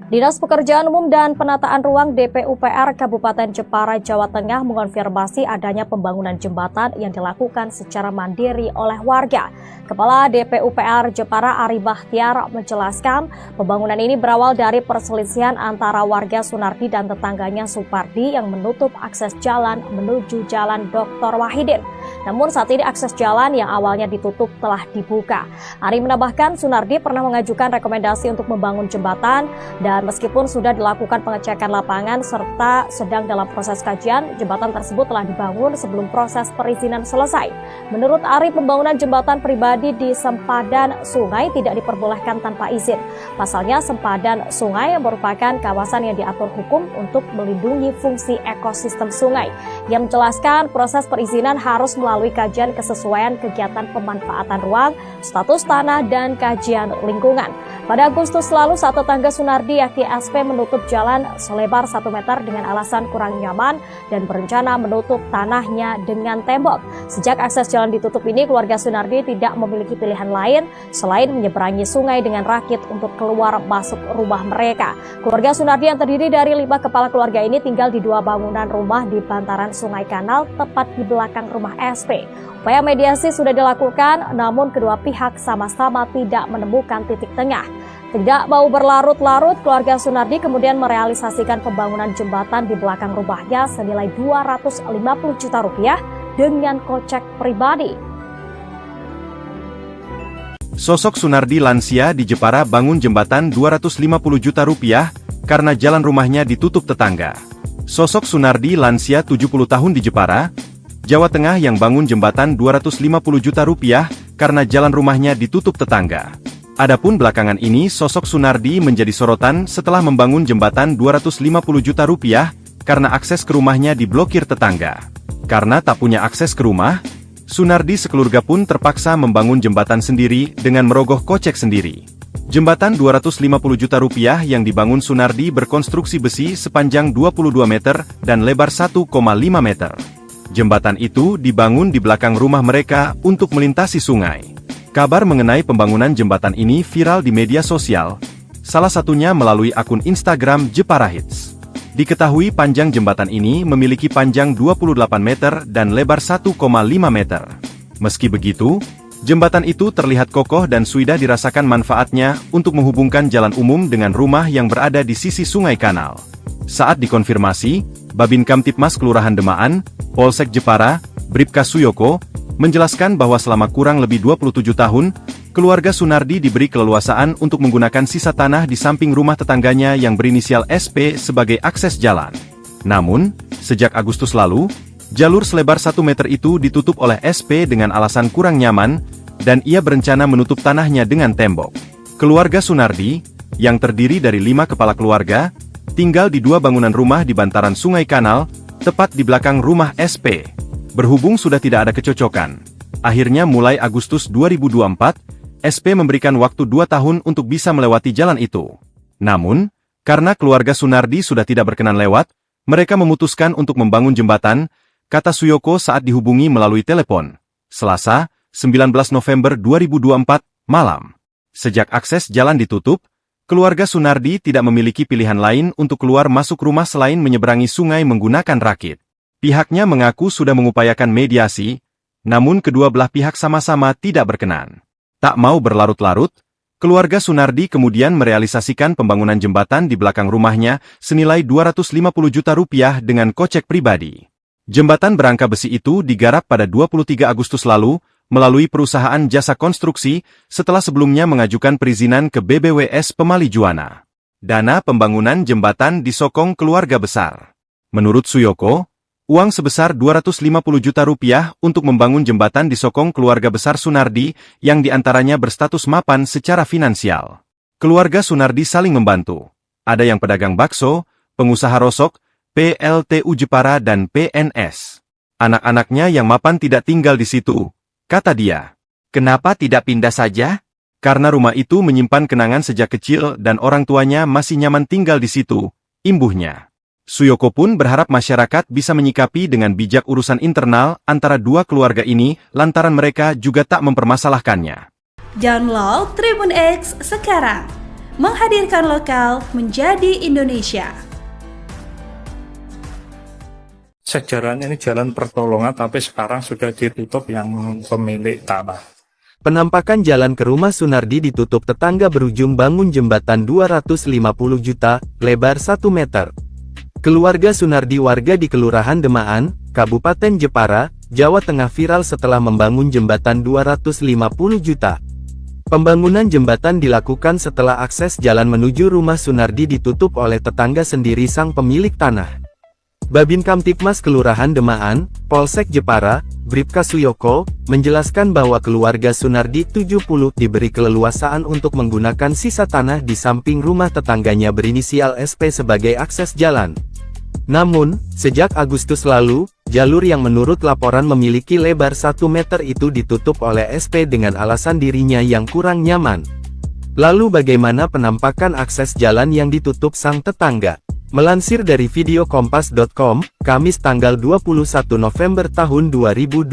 Dinas Pekerjaan Umum dan Penataan Ruang DPUPR Kabupaten Jepara, Jawa Tengah mengonfirmasi adanya pembangunan jembatan yang dilakukan secara mandiri oleh warga. Kepala DPUPR Jepara Ari Bahtiar menjelaskan pembangunan ini berawal dari perselisihan antara warga Sunardi dan tetangganya Supardi yang menutup akses jalan menuju Jalan Dr. Wahidin. Namun saat ini akses jalan yang awalnya ditutup telah dibuka. Ari menambahkan Sunardi pernah mengajukan rekomendasi untuk membangun jembatan dan meskipun sudah dilakukan pengecekan lapangan serta sedang dalam proses kajian, jembatan tersebut telah dibangun sebelum proses perizinan selesai. Menurut Ari, pembangunan jembatan pribadi di sempadan sungai tidak diperbolehkan tanpa izin. Pasalnya, sempadan sungai merupakan kawasan yang diatur hukum untuk melindungi fungsi ekosistem sungai. Yang menjelaskan proses perizinan harus melalui kajian kesesuaian kegiatan pemanfaatan ruang, status tanah, dan kajian lingkungan. Pada Agustus lalu, saat tetangga Sunardi yakni SP menutup jalan selebar 1 meter dengan alasan kurang nyaman dan berencana menutup tanahnya dengan tembok. Sejak akses jalan ditutup ini, keluarga Sunardi tidak memiliki pilihan lain selain menyeberangi sungai dengan rakit untuk keluar masuk rumah mereka. Keluarga Sunardi yang terdiri dari 5 kepala keluarga ini tinggal di 2 bangunan rumah di bantaran Sungai Kanal tepat di belakang rumah SP. Upaya mediasi sudah dilakukan, namun kedua pihak sama-sama tidak menemukan titik tengah. Tidak mau berlarut-larut, keluarga Sunardi kemudian merealisasikan pembangunan jembatan di belakang rumahnya senilai 250 juta rupiah dengan kocek pribadi. Sosok Sunardi lansia di Jepara bangun jembatan 250 juta rupiah karena jalan rumahnya ditutup tetangga. Sosok Sunardi lansia 70 tahun di Jepara, Jawa Tengah yang bangun jembatan 250 juta rupiah karena jalan rumahnya ditutup tetangga. Adapun belakangan ini sosok Sunardi menjadi sorotan setelah membangun jembatan 250 juta rupiah karena akses ke rumahnya diblokir tetangga. Karena tak punya akses ke rumah, Sunardi sekeluarga pun terpaksa membangun jembatan sendiri dengan merogoh kocek sendiri. Jembatan 250 juta rupiah yang dibangun Sunardi berkonstruksi besi sepanjang 22 meter dan lebar 1,5 meter. Jembatan itu dibangun di belakang rumah mereka untuk melintasi sungai. Kabar mengenai pembangunan jembatan ini viral di media sosial, salah satunya melalui akun Instagram Jepara Hits. Diketahui panjang jembatan ini memiliki panjang 28 meter dan lebar 1,5 meter. Meski begitu, jembatan itu terlihat kokoh dan sudah dirasakan manfaatnya untuk menghubungkan jalan umum dengan rumah yang berada di sisi Sungai Kanal. Saat dikonfirmasi, Babin Kamtipmas Kelurahan Demaan, Polsek Jepara, Bribka Suyoko, menjelaskan bahwa selama kurang lebih 27 tahun, keluarga Sunardi diberi keleluasaan untuk menggunakan sisa tanah di samping rumah tetangganya yang berinisial SP sebagai akses jalan. Namun, sejak Agustus lalu, jalur selebar 1 meter itu ditutup oleh SP dengan alasan kurang nyaman, dan ia berencana menutup tanahnya dengan tembok. Keluarga Sunardi, yang terdiri dari 5 kepala keluarga, tinggal di 2 bangunan rumah di bantaran Sungai Kanal, tepat di belakang rumah SP. Berhubung sudah tidak ada kecocokan, akhirnya mulai Agustus 2024, SP memberikan waktu 2 tahun untuk bisa melewati jalan itu. Namun, karena keluarga Sunardi sudah tidak berkenan lewat, mereka memutuskan untuk membangun jembatan, kata Suyoko saat dihubungi melalui telepon. Selasa, 19 November 2024, malam. Sejak akses jalan ditutup, keluarga Sunardi tidak memiliki pilihan lain untuk keluar masuk rumah selain menyeberangi sungai menggunakan rakit. Pihaknya mengaku sudah mengupayakan mediasi, namun kedua belah pihak sama-sama tidak berkenan. Tak mau berlarut-larut, keluarga Sunardi kemudian merealisasikan pembangunan jembatan di belakang rumahnya senilai 250 juta rupiah dengan kocek pribadi. Jembatan berangka besi itu digarap pada 23 Agustus lalu, melalui perusahaan jasa konstruksi, setelah sebelumnya mengajukan perizinan ke BBWS Pemali Juwana. Dana pembangunan jembatan disokong keluarga besar. Menurut Suyoko, Uang sebesar 250 juta rupiah untuk membangun jembatan disokong keluarga besar Sunardi yang diantaranya berstatus mapan secara finansial. Keluarga Sunardi saling membantu. Ada yang pedagang bakso, pengusaha rosok, PLTU Jepara dan PNS. Anak-anaknya yang mapan tidak tinggal di situ, kata dia. Kenapa tidak pindah saja? Karena rumah itu menyimpan kenangan sejak kecil dan orang tuanya masih nyaman tinggal di situ, imbuhnya. Suyoko pun berharap masyarakat bisa menyikapi dengan bijak urusan internal antara dua keluarga ini lantaran mereka juga tak mempermasalahkannya. Download Tribun X sekarang, menghadirkan lokal menjadi Indonesia. Sejarahnya ini jalan pertolongan, tapi sekarang sudah ditutup yang pemilik tanah. Penampakan jalan ke rumah Sunardi ditutup tetangga berujung bangun jembatan 250 juta, lebar 1 meter. Keluarga Sunardi warga di Kelurahan Demaan, Kabupaten Jepara, Jawa Tengah viral setelah membangun jembatan 250 juta. Pembangunan jembatan dilakukan setelah akses jalan menuju rumah Sunardi ditutup oleh tetangga sendiri sang pemilik tanah. Babin Kamtipmas Kelurahan Demaan, Polsek Jepara, Bribka Suyoko, menjelaskan bahwa keluarga Sunardi 70 diberi keleluasaan untuk menggunakan sisa tanah di samping rumah tetangganya berinisial SP sebagai akses jalan. Namun, sejak Agustus lalu, jalur yang menurut laporan memiliki lebar 1 meter itu ditutup oleh SP dengan alasan dirinya yang kurang nyaman. Lalu bagaimana penampakan akses jalan yang ditutup sang tetangga? Melansir dari video kompas.com, Kamis tanggal 21 November tahun 2024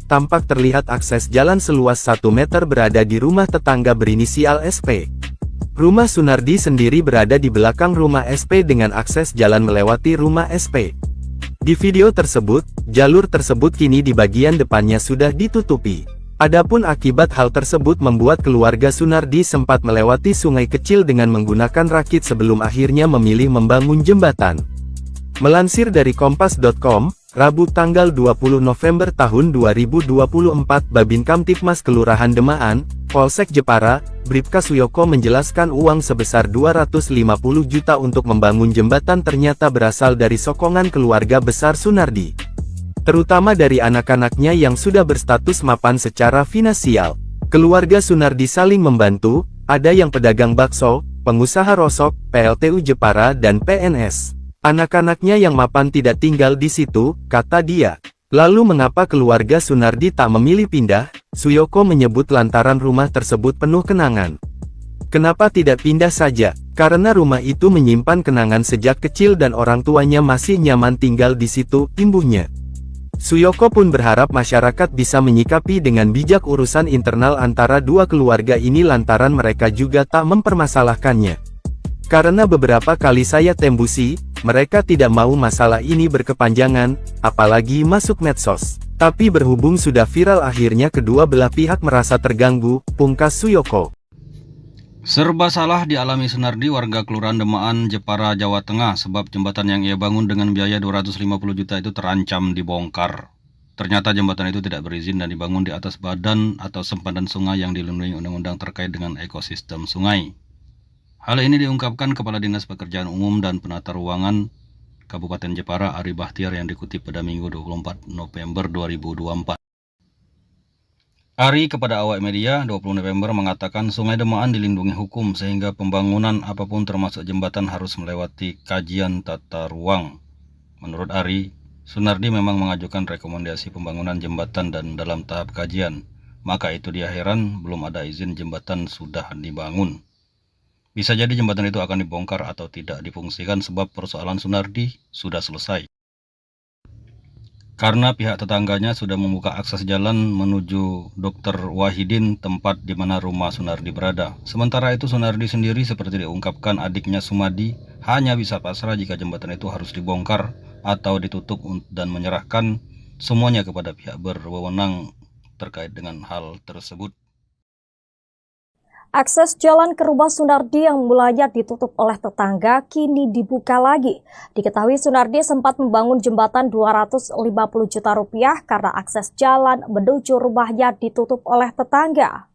tampak terlihat akses jalan seluas 1 meter berada di rumah tetangga berinisial SP. Rumah Sunardi sendiri berada di belakang rumah SP dengan akses jalan melewati rumah SP. Di video tersebut, jalur tersebut kini di bagian depannya sudah ditutupi. Adapun akibat hal tersebut membuat keluarga Sunardi sempat melewati sungai kecil dengan menggunakan rakit sebelum akhirnya memilih membangun jembatan. Melansir dari kompas.com, Rabu tanggal 20 November tahun 2024 Babin Kamtipmas Kelurahan Demaan, Polsek Jepara, Bribka Suyoko menjelaskan uang sebesar 250 juta untuk membangun jembatan ternyata berasal dari sokongan keluarga besar Sunardi. Terutama dari anak-anaknya yang sudah berstatus mapan secara finansial. Keluarga Sunardi saling membantu, ada yang pedagang bakso, pengusaha rosok, PLTU Jepara dan PNS. Anak-anaknya yang mapan tidak tinggal di situ, kata dia. Lalu mengapa keluarga Sunardi tak memilih pindah? Suyoko menyebut lantaran rumah tersebut penuh kenangan. Kenapa tidak pindah saja? Karena rumah itu menyimpan kenangan sejak kecil dan orang tuanya masih nyaman tinggal di situ, imbuhnya. Suyoko pun berharap masyarakat bisa menyikapi dengan bijak urusan internal antara dua keluarga ini lantaran mereka juga tak mempermasalahkannya. Karena beberapa kali saya tembusi, mereka tidak mau masalah ini berkepanjangan, apalagi masuk medsos. Tapi berhubung sudah viral akhirnya kedua belah pihak merasa terganggu, pungkas Suyoko. Serba salah dialami Sunardi warga Kelurahan Demaan, Jepara, Jawa Tengah sebab jembatan yang ia bangun dengan biaya 250 juta itu terancam dibongkar. Ternyata jembatan itu tidak berizin dan dibangun di atas badan atau sempadan sungai yang dilindungi undang-undang terkait dengan ekosistem sungai. Hal ini diungkapkan Kepala Dinas Pekerjaan Umum dan Penata Ruangan Kabupaten Jepara Ari Bahtiar yang dikutip pada Minggu 24 November 2024. Ari kepada awak media 20 November mengatakan Sungai Demaan dilindungi hukum sehingga pembangunan apapun termasuk jembatan harus melewati kajian tata ruang. Menurut Ari, Sunardi memang mengajukan rekomendasi pembangunan jembatan dan dalam tahap kajian. Maka itu dia heran belum ada izin jembatan sudah dibangun. Bisa jadi jembatan itu akan dibongkar atau tidak difungsikan sebab persoalan Sunardi sudah selesai. Karena pihak tetangganya sudah membuka akses jalan menuju Dr. Wahidin, tempat di mana rumah Sunardi berada. Sementara itu Sunardi sendiri seperti diungkapkan adiknya Sumadi hanya bisa pasrah jika jembatan itu harus dibongkar atau ditutup dan menyerahkan semuanya kepada pihak berwenang terkait dengan hal tersebut. Akses jalan ke rumah Sunardi yang mulanya ditutup oleh tetangga kini dibuka lagi. Diketahui Sunardi sempat membangun jembatan 250 juta rupiah karena akses jalan menuju rumahnya ditutup oleh tetangga.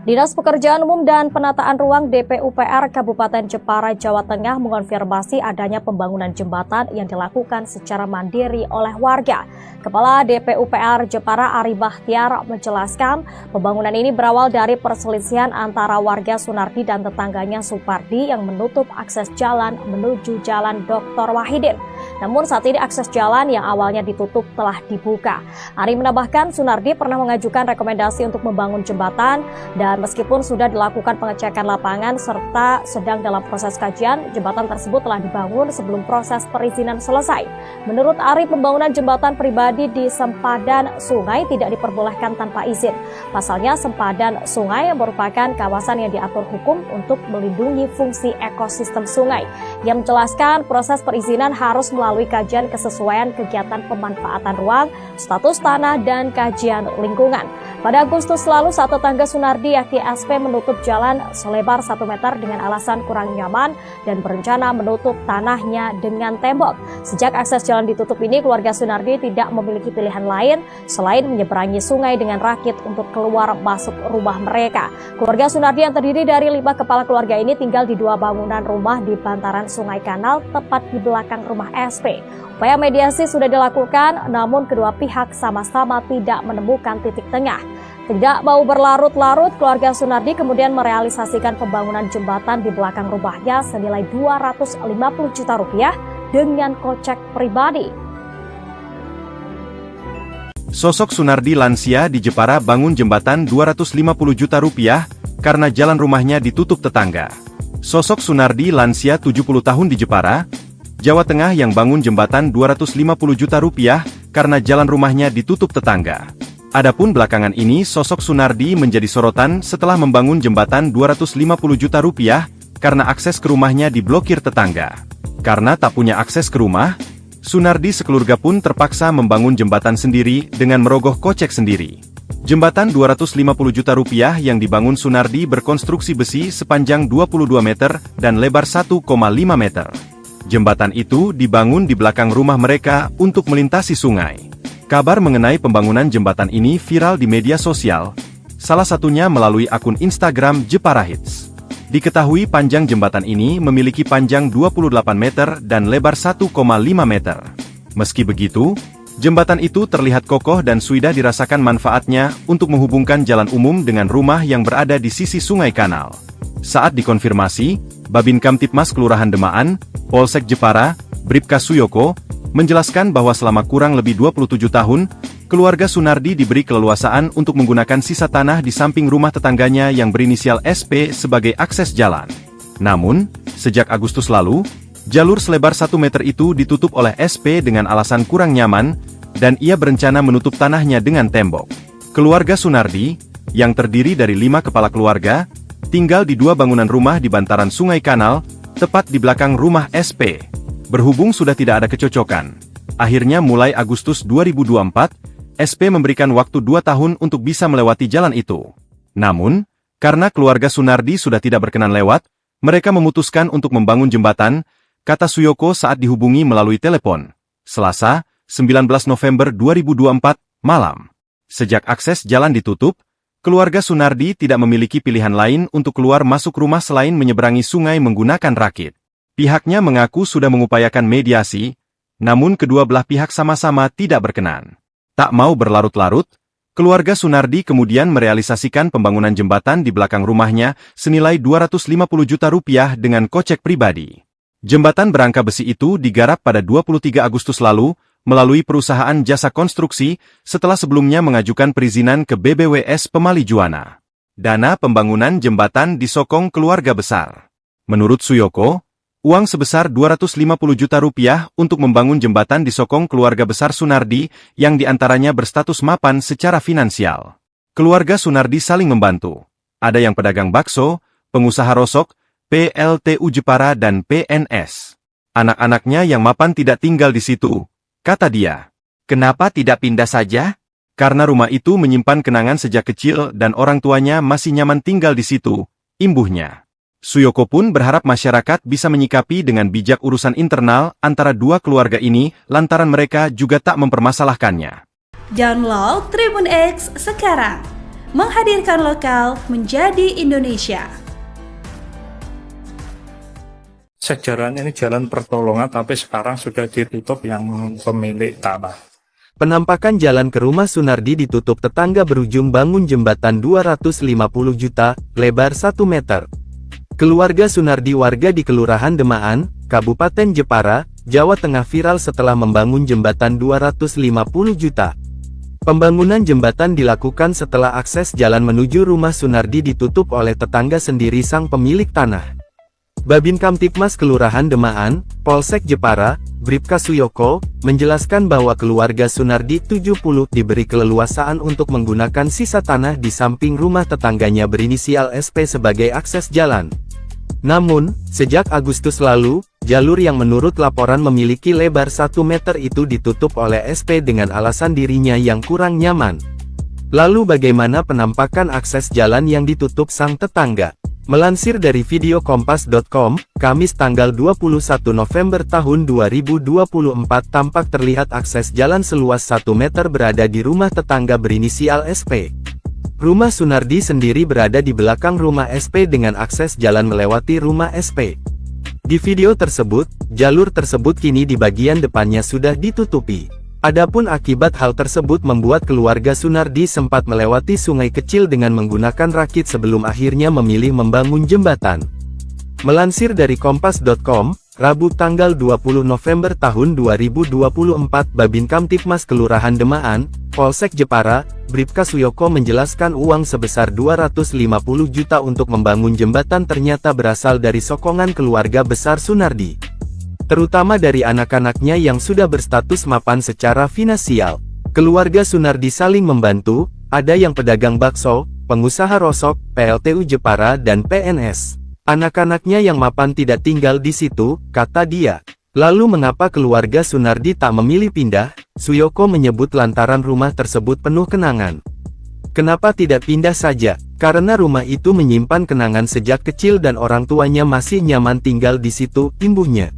Dinas Pekerjaan Umum dan Penataan Ruang DPUPR Kabupaten Jepara, Jawa Tengah mengonfirmasi adanya pembangunan jembatan yang dilakukan secara mandiri oleh warga. Kepala DPUPR Jepara Ari Bahtiar menjelaskan pembangunan ini berawal dari perselisihan antara warga Sunardi dan tetangganya Supardi yang menutup akses jalan menuju Jalan Dr. Wahidin. Namun saat ini akses jalan yang awalnya ditutup telah dibuka. Ari menambahkan Sunardi pernah mengajukan rekomendasi untuk membangun jembatan dan meskipun sudah dilakukan pengecekan lapangan serta sedang dalam proses kajian, jembatan tersebut telah dibangun sebelum proses perizinan selesai. Menurut Ari, pembangunan jembatan pribadi di sempadan sungai tidak diperbolehkan tanpa izin. Pasalnya, sempadan sungai merupakan kawasan yang diatur hukum untuk melindungi fungsi ekosistem sungai. Yang menjelaskan proses perizinan harus melalui kajian kesesuaian kegiatan pemanfaatan ruang, status tanah, dan kajian lingkungan. Pada Agustus lalu, saat tetangga Sunardi yakni SP menutup jalan selebar 1 meter dengan alasan kurang nyaman dan berencana menutup tanahnya dengan tembok. Sejak akses jalan ditutup ini, keluarga Sunardi tidak memiliki pilihan lain selain menyeberangi sungai dengan rakit untuk keluar masuk rumah mereka. Keluarga Sunardi yang terdiri dari 5 kepala keluarga ini tinggal di 2 bangunan rumah di bantaran Sungai Kanal tepat di belakang rumah SP. Upaya mediasi sudah dilakukan, namun kedua pihak sama-sama tidak menemukan titik tengah. Tidak mau berlarut-larut, keluarga Sunardi kemudian merealisasikan pembangunan jembatan di belakang rumahnya senilai 250 juta rupiah dengan kocek pribadi. Sosok Sunardi lansia di Jepara bangun jembatan 250 juta rupiah karena jalan rumahnya ditutup tetangga. Sosok Sunardi lansia 70 tahun di Jepara, Jawa Tengah yang bangun jembatan 250 juta rupiah karena jalan rumahnya ditutup tetangga. Adapun belakangan ini sosok Sunardi menjadi sorotan setelah membangun jembatan 250 juta rupiah karena akses ke rumahnya diblokir tetangga. Karena tak punya akses ke rumah, Sunardi sekeluarga pun terpaksa membangun jembatan sendiri dengan merogoh kocek sendiri. Jembatan 250 juta rupiah yang dibangun Sunardi berkonstruksi besi sepanjang 22 meter dan lebar 1,5 meter. Jembatan itu dibangun di belakang rumah mereka untuk melintasi sungai. Kabar mengenai pembangunan jembatan ini viral di media sosial, salah satunya melalui akun Instagram Jepara Hits. Diketahui panjang jembatan ini memiliki panjang 28 meter dan lebar 1,5 meter. Meski begitu, jembatan itu terlihat kokoh dan sudah dirasakan manfaatnya untuk menghubungkan jalan umum dengan rumah yang berada di sisi Sungai Kanal. Saat dikonfirmasi, Babin Kamtipmas Kelurahan Demaan, Polsek Jepara, Bribka Suyoko, menjelaskan bahwa selama kurang lebih 27 tahun, keluarga Sunardi diberi keleluasaan untuk menggunakan sisa tanah di samping rumah tetangganya yang berinisial SP sebagai akses jalan. Namun, sejak Agustus lalu, jalur selebar 1 meter itu ditutup oleh SP dengan alasan kurang nyaman, dan ia berencana menutup tanahnya dengan tembok. Keluarga Sunardi, yang terdiri dari 5 kepala keluarga, tinggal di 2 bangunan rumah di bantaran Sungai Kanal, tepat di belakang rumah SP. Berhubung sudah tidak ada kecocokan, akhirnya mulai Agustus 2024, SP memberikan waktu 2 tahun untuk bisa melewati jalan itu. Namun, karena keluarga Sunardi sudah tidak berkenan lewat, mereka memutuskan untuk membangun jembatan, kata Suyoko saat dihubungi melalui telepon. Selasa, 19 November 2024, malam. Sejak akses jalan ditutup, keluarga Sunardi tidak memiliki pilihan lain untuk keluar masuk rumah selain menyeberangi sungai menggunakan rakit. Pihaknya mengaku sudah mengupayakan mediasi, namun kedua belah pihak sama-sama tidak berkenan. Tak mau berlarut-larut, keluarga Sunardi kemudian merealisasikan pembangunan jembatan di belakang rumahnya senilai 250 juta rupiah dengan kocek pribadi. Jembatan berangka besi itu digarap pada 23 Agustus lalu melalui perusahaan jasa konstruksi setelah sebelumnya mengajukan perizinan ke BBWS Pemali Juwana. Dana pembangunan jembatan disokong keluarga besar. Menurut Suyoko, uang sebesar 250 juta rupiah untuk membangun jembatan disokong keluarga besar Sunardi yang diantaranya berstatus mapan secara finansial. Keluarga Sunardi saling membantu. Ada yang pedagang bakso, pengusaha rosok, PLTU Jepara dan PNS. Anak-anaknya yang mapan tidak tinggal di situ, kata dia. Kenapa tidak pindah saja? Karena rumah itu menyimpan kenangan sejak kecil dan orang tuanya masih nyaman tinggal di situ, imbuhnya. Suyoko pun berharap masyarakat bisa menyikapi dengan bijak urusan internal antara 2 keluarga ini lantaran mereka juga tak mempermasalahkannya. Download Tribun X sekarang. menghadirkan lokal menjadi Indonesia. Sejarahnya ini jalan pertolongan, tapi sekarang sudah ditutup yang pemilik tanah. Penampakan jalan ke rumah Sunardi ditutup tetangga berujung bangun jembatan 250 juta, lebar 1 meter. Keluarga Sunardi warga di Kelurahan Demaan, Kabupaten Jepara, Jawa Tengah viral setelah membangun jembatan 250 juta. Pembangunan jembatan dilakukan setelah akses jalan menuju rumah Sunardi ditutup oleh tetangga sendiri sang pemilik tanah. Babin Kamtipmas Kelurahan Demaan, Polsek Jepara, Bribka Suyoko, menjelaskan bahwa keluarga Sunardi 70 diberi keleluasaan untuk menggunakan sisa tanah di samping rumah tetangganya berinisial SP sebagai akses jalan. Namun, sejak Agustus lalu, jalur yang menurut laporan memiliki lebar 1 meter itu ditutup oleh SP dengan alasan dirinya yang kurang nyaman. Lalu bagaimana penampakan akses jalan yang ditutup sang tetangga? Melansir dari video kompas.com, Kamis tanggal 21 November tahun 2024 tampak terlihat akses jalan seluas 1 meter berada di rumah tetangga berinisial SP. Rumah Sunardi sendiri berada di belakang rumah SP dengan akses jalan melewati rumah SP. Di video tersebut, jalur tersebut kini di bagian depannya sudah ditutupi. Adapun akibat hal tersebut membuat keluarga Sunardi sempat melewati sungai kecil dengan menggunakan rakit sebelum akhirnya memilih membangun jembatan. Melansir dari kompas.com, Rabu tanggal 20 November tahun 2024 Babin Kamtipmas Kelurahan Demaan, Polsek Jepara, Bribka Suyoko menjelaskan uang sebesar 250 juta untuk membangun jembatan ternyata berasal dari sokongan keluarga besar Sunardi. Terutama dari anak-anaknya yang sudah berstatus mapan secara finansial. Keluarga Sunardi saling membantu, ada yang pedagang bakso, pengusaha rosok, PLTU Jepara dan PNS. Anak-anaknya yang mapan tidak tinggal di situ, kata dia. Lalu mengapa keluarga Sunardi tak memilih pindah? Suyoko menyebut lantaran rumah tersebut penuh kenangan. Kenapa tidak pindah saja? Karena rumah itu menyimpan kenangan sejak kecil dan orang tuanya masih nyaman tinggal di situ, imbuhnya.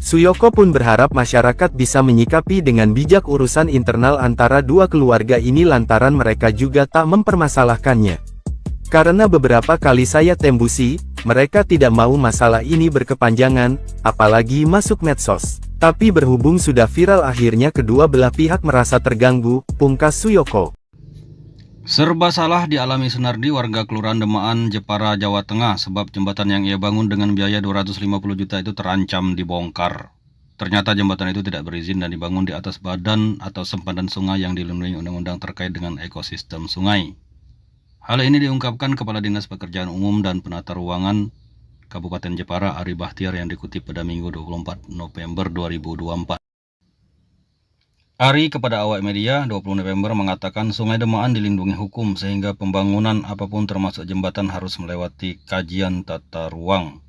Suyoko pun berharap masyarakat bisa menyikapi dengan bijak urusan internal antara dua keluarga ini lantaran mereka juga tak mempermasalahkannya. Karena beberapa kali saya tembusi, mereka tidak mau masalah ini berkepanjangan, apalagi masuk medsos. Tapi berhubung sudah viral akhirnya kedua belah pihak merasa terganggu, pungkas Suyoko. Serba salah dialami Sunardi warga Kelurahan Demaan, Jepara, Jawa Tengah sebab jembatan yang ia bangun dengan biaya 250 juta itu terancam dibongkar. Ternyata jembatan itu tidak berizin dan dibangun di atas badan atau sempadan sungai yang dilindungi undang-undang terkait dengan ekosistem sungai. Hal ini diungkapkan Kepala Dinas Pekerjaan Umum dan Penata Ruangan Kabupaten Jepara Ari Bahtiar yang dikutip pada Minggu 24 November 2024. Ari kepada awak media 20 November mengatakan Sungai Demaan dilindungi hukum sehingga pembangunan apapun termasuk jembatan harus melewati kajian tata ruang.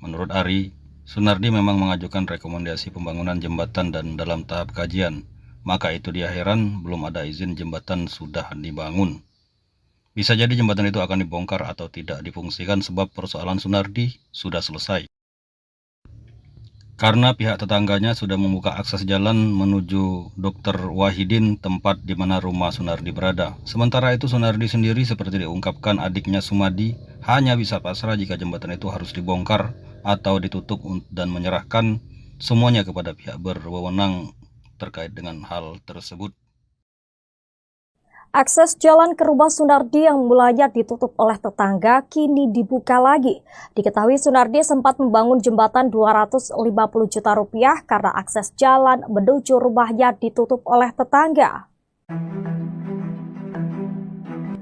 Menurut Ari, Sunardi memang mengajukan rekomendasi pembangunan jembatan dan dalam tahap kajian. Maka itu dia heran belum ada izin jembatan sudah dibangun. Bisa jadi jembatan itu akan dibongkar atau tidak difungsikan sebab persoalan Sunardi sudah selesai. Karena pihak tetangganya sudah membuka akses jalan menuju Dr. Wahidin, tempat di mana rumah Sunardi berada. Sementara itu Sunardi sendiri seperti diungkapkan adiknya Sumadi hanya bisa pasrah jika jembatan itu harus dibongkar atau ditutup dan menyerahkan semuanya kepada pihak berwenang terkait dengan hal tersebut. Akses jalan ke rumah Sunardi yang mulanya ditutup oleh tetangga kini dibuka lagi. Diketahui Sunardi sempat membangun jembatan 250 juta rupiah karena akses jalan menuju rumahnya ditutup oleh tetangga.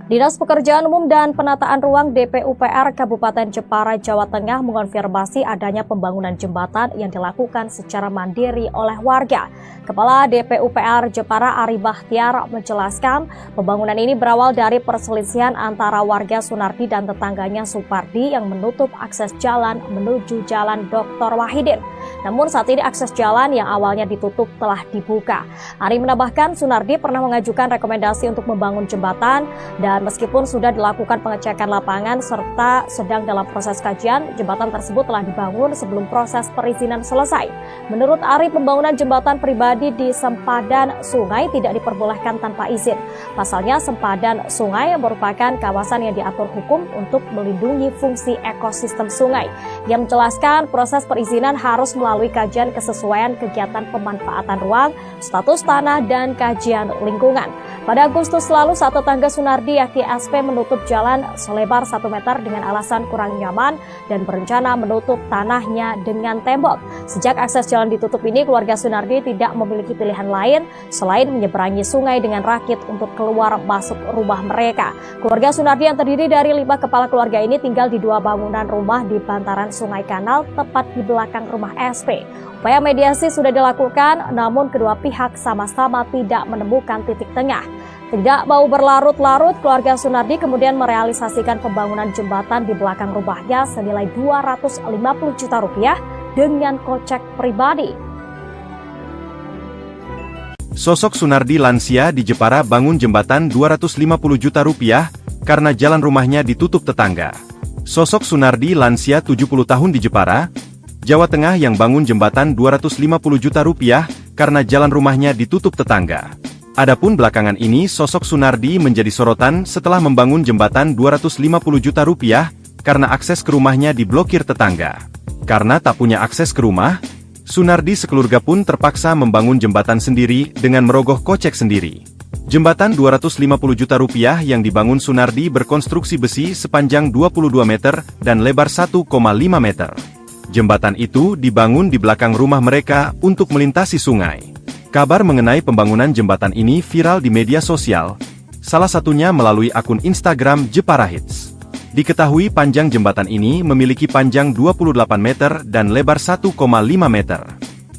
Dinas Pekerjaan Umum dan Penataan Ruang DPUPR Kabupaten Jepara, Jawa Tengah mengonfirmasi adanya pembangunan jembatan yang dilakukan secara mandiri oleh warga. Kepala DPUPR Jepara Ari Bahtiar menjelaskan pembangunan ini berawal dari perselisihan antara warga Sunardi dan tetangganya Supardi yang menutup akses jalan menuju Jalan Dr. Wahidin. Namun saat ini akses jalan yang awalnya ditutup telah dibuka. Ari menambahkan Sunardi pernah mengajukan rekomendasi untuk membangun jembatan dan meskipun sudah dilakukan pengecekan lapangan serta sedang dalam proses kajian, jembatan tersebut telah dibangun sebelum proses perizinan selesai. Menurut Ari, pembangunan jembatan pribadi di sempadan sungai tidak diperbolehkan tanpa izin. Pasalnya sempadan sungai merupakan kawasan yang diatur hukum untuk melindungi fungsi ekosistem sungai. Ia menjelaskan proses perizinan harus melalui kajian kesesuaian kegiatan pemanfaatan ruang, status tanah, dan kajian lingkungan. Pada Agustus lalu, saat tetangga Sunardi yakni SP menutup jalan selebar 1 meter dengan alasan kurang nyaman dan berencana menutup tanahnya dengan tembok. Sejak akses jalan ditutup ini, keluarga Sunardi tidak memiliki pilihan lain selain menyeberangi sungai dengan rakit untuk keluar masuk rumah mereka. Keluarga Sunardi yang terdiri dari 5 kepala keluarga ini tinggal di 2 bangunan rumah di bantaran Sungai Kanal tepat di belakang rumah SP. Upaya mediasi sudah dilakukan, namun kedua pihak sama-sama tidak menemukan titik tengah. Tidak mau berlarut-larut, keluarga Sunardi kemudian merealisasikan pembangunan jembatan di belakang rumahnya senilai 250 juta rupiah dengan kocek pribadi. Sosok Sunardi lansia di Jepara bangun jembatan 250 juta rupiah karena jalan rumahnya ditutup tetangga. Sosok Sunardi lansia 70 tahun di Jepara, Jawa Tengah yang bangun jembatan 250 juta rupiah karena jalan rumahnya ditutup tetangga. Adapun belakangan ini sosok Sunardi menjadi sorotan setelah membangun jembatan 250 juta rupiah karena akses ke rumahnya diblokir tetangga. Karena tak punya akses ke rumah, Sunardi sekeluarga pun terpaksa membangun jembatan sendiri dengan merogoh kocek sendiri. Jembatan 250 juta rupiah yang dibangun Sunardi berkonstruksi besi sepanjang 22 meter dan lebar 1,5 meter. Jembatan itu dibangun di belakang rumah mereka untuk melintasi sungai. Kabar mengenai pembangunan jembatan ini viral di media sosial, salah satunya melalui akun Instagram Jepara Hits. Diketahui panjang jembatan ini memiliki panjang 28 meter dan lebar 1,5 meter.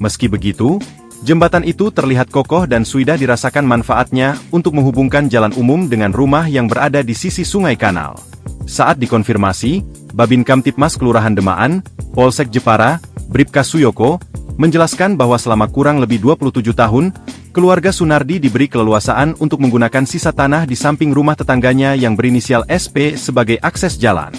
Meski begitu, jembatan itu terlihat kokoh dan sudah dirasakan manfaatnya untuk menghubungkan jalan umum dengan rumah yang berada di sisi Sungai Kanal. Saat dikonfirmasi, Babin Kamtipmas Kelurahan Demaan, Polsek Jepara, Bribka Suyoko, menjelaskan bahwa selama kurang lebih 27 tahun, keluarga Sunardi diberi keleluasaan untuk menggunakan sisa tanah di samping rumah tetangganya yang berinisial SP sebagai akses jalan.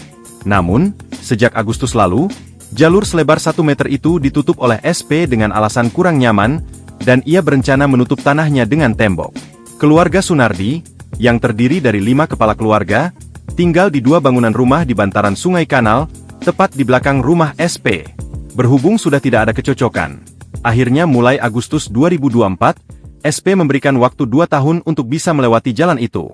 Namun, sejak Agustus lalu, jalur selebar 1 meter itu ditutup oleh SP dengan alasan kurang nyaman, dan ia berencana menutup tanahnya dengan tembok. Keluarga Sunardi, yang terdiri dari 5 kepala keluarga, tinggal di 2 bangunan rumah di bantaran Sungai Kanal, tepat di belakang rumah SP. Berhubung sudah tidak ada kecocokan, akhirnya mulai Agustus 2024, SP memberikan waktu 2 tahun untuk bisa melewati jalan itu.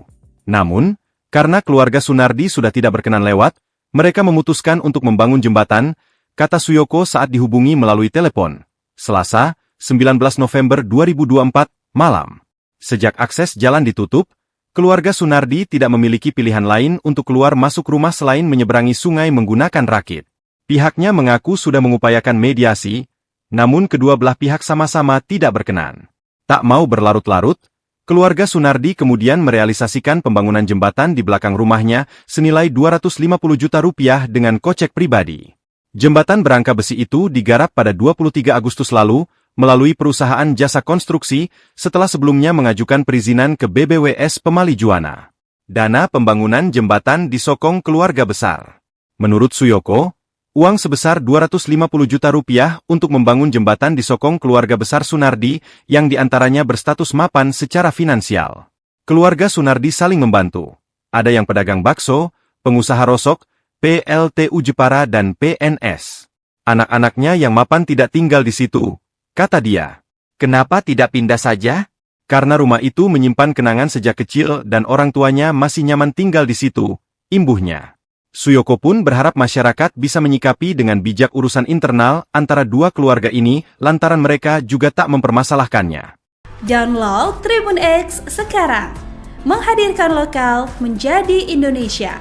Namun, karena keluarga Sunardi sudah tidak berkenan lewat, mereka memutuskan untuk membangun jembatan, kata Suyoko saat dihubungi melalui telepon, Selasa, 19 November 2024, malam. Sejak akses jalan ditutup, keluarga Sunardi tidak memiliki pilihan lain untuk keluar masuk rumah selain menyeberangi sungai menggunakan rakit. Pihaknya mengaku sudah mengupayakan mediasi, namun kedua belah pihak sama-sama tidak berkenan. Tak mau berlarut-larut, keluarga Sunardi kemudian merealisasikan pembangunan jembatan di belakang rumahnya senilai 250 juta rupiah dengan kocek pribadi. Jembatan berangka besi itu digarap pada 23 Agustus lalu, melalui perusahaan jasa konstruksi, setelah sebelumnya mengajukan perizinan ke BBWS Pemali Juwana. Dana pembangunan jembatan disokong keluarga besar. Menurut Suyoko, uang sebesar 250 juta rupiah untuk membangun jembatan disokong keluarga besar Sunardi, yang diantaranya berstatus mapan secara finansial. Keluarga Sunardi saling membantu. Ada yang pedagang bakso, pengusaha rosok, PLTU Jepara dan PNS. Anak-anaknya yang mapan tidak tinggal di situ, kata dia. Kenapa tidak pindah saja? Karena rumah itu menyimpan kenangan sejak kecil dan orang tuanya masih nyaman tinggal di situ, imbuhnya. Suyoko pun berharap masyarakat bisa menyikapi dengan bijak urusan internal antara dua keluarga ini lantaran mereka juga tak mempermasalahkannya. Download Tribun X sekarang. Menghadirkan lokal menjadi Indonesia.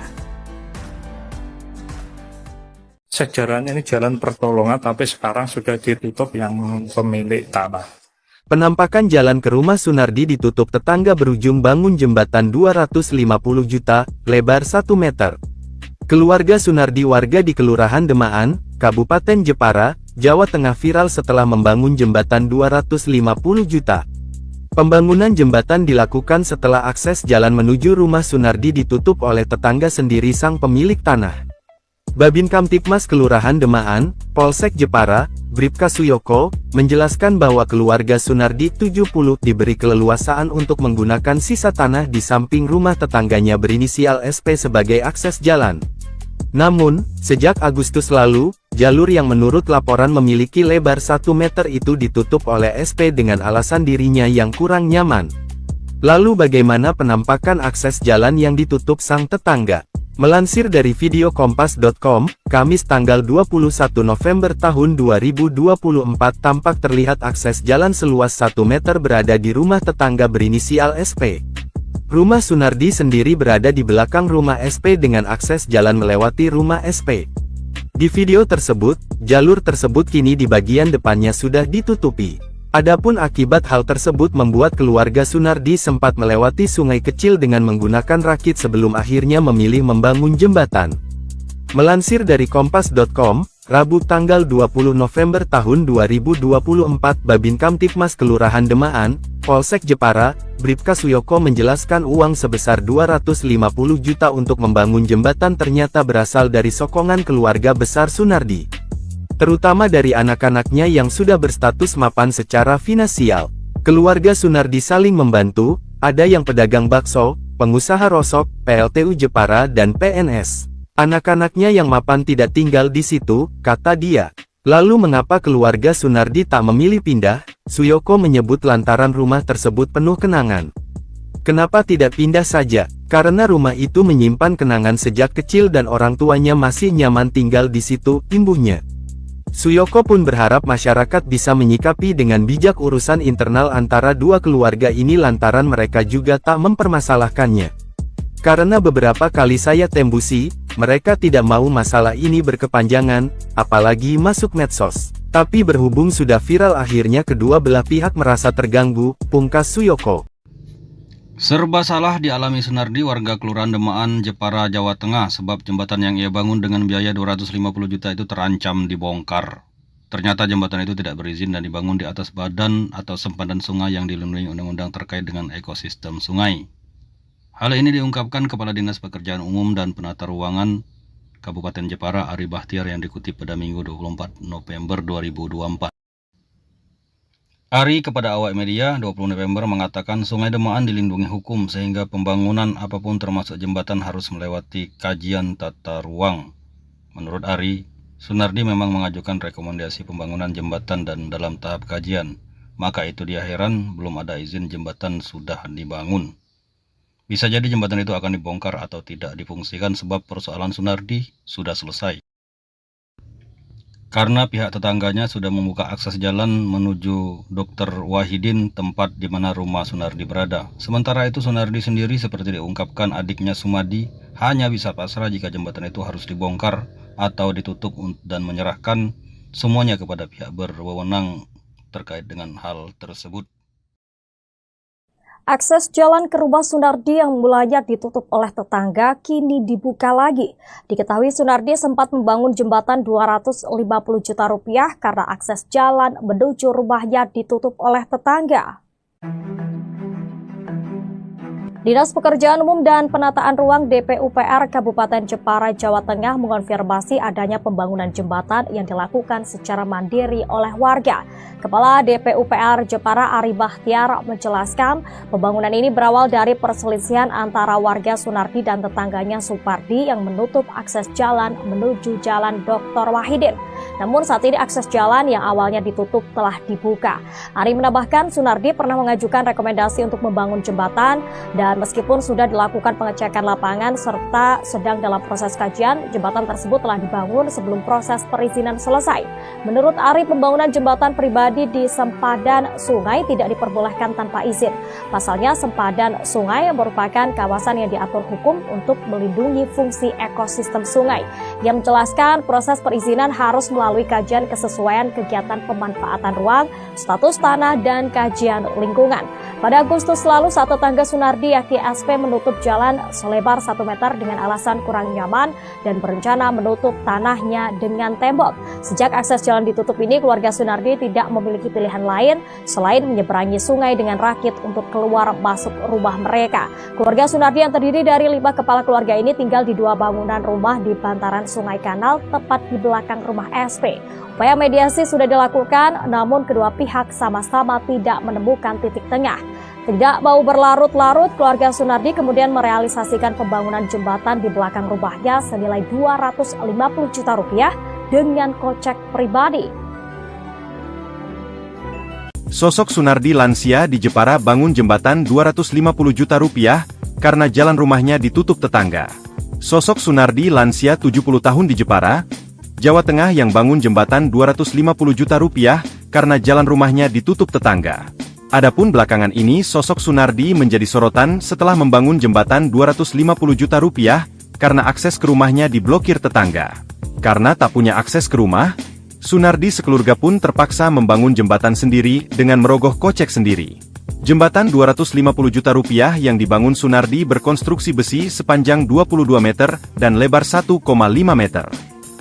Sejarahnya ini jalan pertolongan, tapi sekarang sudah ditutup yang pemilik tanah. Penampakan jalan ke rumah Sunardi ditutup tetangga berujung bangun jembatan 250 juta, lebar 1 meter. Keluarga Sunardi warga di Kelurahan Demaan, Kabupaten Jepara, Jawa Tengah viral setelah membangun jembatan 250 juta. Pembangunan jembatan dilakukan setelah akses jalan menuju rumah Sunardi ditutup oleh tetangga sendiri sang pemilik tanah. Babin Kamtibmas Kelurahan Demaan, Polsek Jepara, Bribka Suyoko, menjelaskan bahwa keluarga Sunardi 70 diberi keleluasaan untuk menggunakan sisa tanah di samping rumah tetangganya berinisial SP sebagai akses jalan. Namun, sejak Agustus lalu, jalur yang menurut laporan memiliki lebar 1 meter itu ditutup oleh SP dengan alasan dirinya yang kurang nyaman. Lalu bagaimana penampakan akses jalan yang ditutup sang tetangga? Melansir dari video kompas.com, Kamis tanggal 21 November tahun 2024 tampak terlihat akses jalan seluas 1 meter berada di rumah tetangga berinisial SP. Rumah Sunardi sendiri berada di belakang rumah SP dengan akses jalan melewati rumah SP. Di video tersebut, jalur tersebut kini di bagian depannya sudah ditutupi. Adapun akibat hal tersebut membuat keluarga Sunardi sempat melewati sungai kecil dengan menggunakan rakit sebelum akhirnya memilih membangun jembatan. Melansir dari kompas.com, Rabu tanggal 20 November tahun 2024 Babin Kamtibmas Kelurahan Demaan, Polsek Jepara, Bribka Suyoko menjelaskan uang sebesar 250 juta untuk membangun jembatan ternyata berasal dari sokongan keluarga besar Sunardi. Terutama dari anak-anaknya yang sudah berstatus mapan secara finansial. Keluarga Sunardi saling membantu, ada yang pedagang bakso, pengusaha rosok, PLTU Jepara dan PNS. Anak-anaknya yang mapan tidak tinggal di situ, kata dia. Lalu mengapa keluarga Sunardi tak memilih pindah? Suyoko menyebut lantaran rumah tersebut penuh kenangan. Kenapa tidak pindah saja? Karena rumah itu menyimpan kenangan sejak kecil dan orang tuanya masih nyaman tinggal di situ, imbuhnya. Suyoko pun berharap masyarakat bisa menyikapi dengan bijak urusan internal antara dua keluarga ini lantaran mereka juga tak mempermasalahkannya. Karena beberapa kali saya tembusi, mereka tidak mau masalah ini berkepanjangan, apalagi masuk medsos. Tapi berhubung sudah viral akhirnya kedua belah pihak merasa terganggu, pungkas Suyoko. Serba salah dialami Sunardi warga Kelurahan Demaan, Jepara, Jawa Tengah sebab jembatan yang ia bangun dengan biaya 250 juta itu terancam dibongkar. Ternyata jembatan itu tidak berizin dan dibangun di atas badan atau sempadan sungai yang dilindungi undang-undang terkait dengan ekosistem sungai. Hal ini diungkapkan Kepala Dinas Pekerjaan Umum dan Penata Ruangan Kabupaten Jepara Ari Bahtiar yang dikutip pada Minggu 24 November 2024. Ari kepada awak media 20 November mengatakan Sungai Demaan dilindungi hukum sehingga pembangunan apapun termasuk jembatan harus melewati kajian tata ruang. Menurut Ari, Sunardi memang mengajukan rekomendasi pembangunan jembatan dan dalam tahap kajian. Maka itu dia heran belum ada izin jembatan sudah dibangun. Bisa jadi jembatan itu akan dibongkar atau tidak difungsikan sebab persoalan Sunardi sudah selesai. Karena pihak tetangganya sudah membuka akses jalan menuju Dr. Wahidin, tempat di mana rumah Sunardi berada. Sementara itu Sunardi sendiri seperti diungkapkan adiknya Sumadi hanya bisa pasrah jika jembatan itu harus dibongkar atau ditutup dan menyerahkan semuanya kepada pihak berwenang terkait dengan hal tersebut. Akses jalan ke rumah Sunardi yang mulanya ditutup oleh tetangga kini dibuka lagi. Diketahui Sunardi sempat membangun jembatan 250 juta rupiah karena akses jalan menuju rumahnya ditutup oleh tetangga. Dinas Pekerjaan Umum dan Penataan Ruang DPUPR Kabupaten Jepara, Jawa Tengah mengonfirmasi adanya pembangunan jembatan yang dilakukan secara mandiri oleh warga. Kepala DPUPR Jepara Ari Bahtiar menjelaskan pembangunan ini berawal dari perselisihan antara warga Sunardi dan tetangganya Supardi yang menutup akses jalan menuju Jalan Dr. Wahidin. Namun saat ini akses jalan yang awalnya ditutup telah dibuka. Ari menambahkan Sunardi pernah mengajukan rekomendasi untuk membangun jembatan dan meskipun sudah dilakukan pengecekan lapangan serta sedang dalam proses kajian, jembatan tersebut telah dibangun sebelum proses perizinan selesai. Menurut Ari, pembangunan jembatan pribadi di sempadan sungai tidak diperbolehkan tanpa izin. Pasalnya, sempadan sungai merupakan kawasan yang diatur hukum untuk melindungi fungsi ekosistem sungai. Ia menjelaskan proses perizinan harus melalui melalui kajian kesesuaian kegiatan pemanfaatan ruang, status tanah, dan kajian lingkungan. Pada Agustus lalu, saat tetangga Sunardi yakni SP menutup jalan selebar 1 meter dengan alasan kurang nyaman dan berencana menutup tanahnya dengan tembok. Sejak akses jalan ditutup ini, keluarga Sunardi tidak memiliki pilihan lain selain menyeberangi sungai dengan rakit untuk keluar masuk rumah mereka. Keluarga Sunardi yang terdiri dari 5 kepala keluarga ini tinggal di 2 bangunan rumah di bantaran Sungai Kanal tepat di belakang rumah SP. Upaya mediasi sudah dilakukan, namun kedua pihak sama-sama tidak menemukan titik tengah. Tidak mau berlarut-larut, keluarga Sunardi kemudian merealisasikan pembangunan jembatan di belakang rumahnya senilai 250 juta rupiah dengan kocek pribadi. Sosok Sunardi lansia di Jepara bangun jembatan 250 juta rupiah karena jalan rumahnya ditutup tetangga. Sosok Sunardi lansia 70 tahun di Jepara, Jawa Tengah yang bangun jembatan 250 juta rupiah karena jalan rumahnya ditutup tetangga. Adapun belakangan ini sosok Sunardi menjadi sorotan setelah membangun jembatan 250 juta rupiah karena akses ke rumahnya diblokir tetangga. Karena tak punya akses ke rumah, Sunardi sekeluarga pun terpaksa membangun jembatan sendiri dengan merogoh kocek sendiri. Jembatan 250 juta rupiah yang dibangun Sunardi berkonstruksi besi sepanjang 22 meter dan lebar 1,5 meter.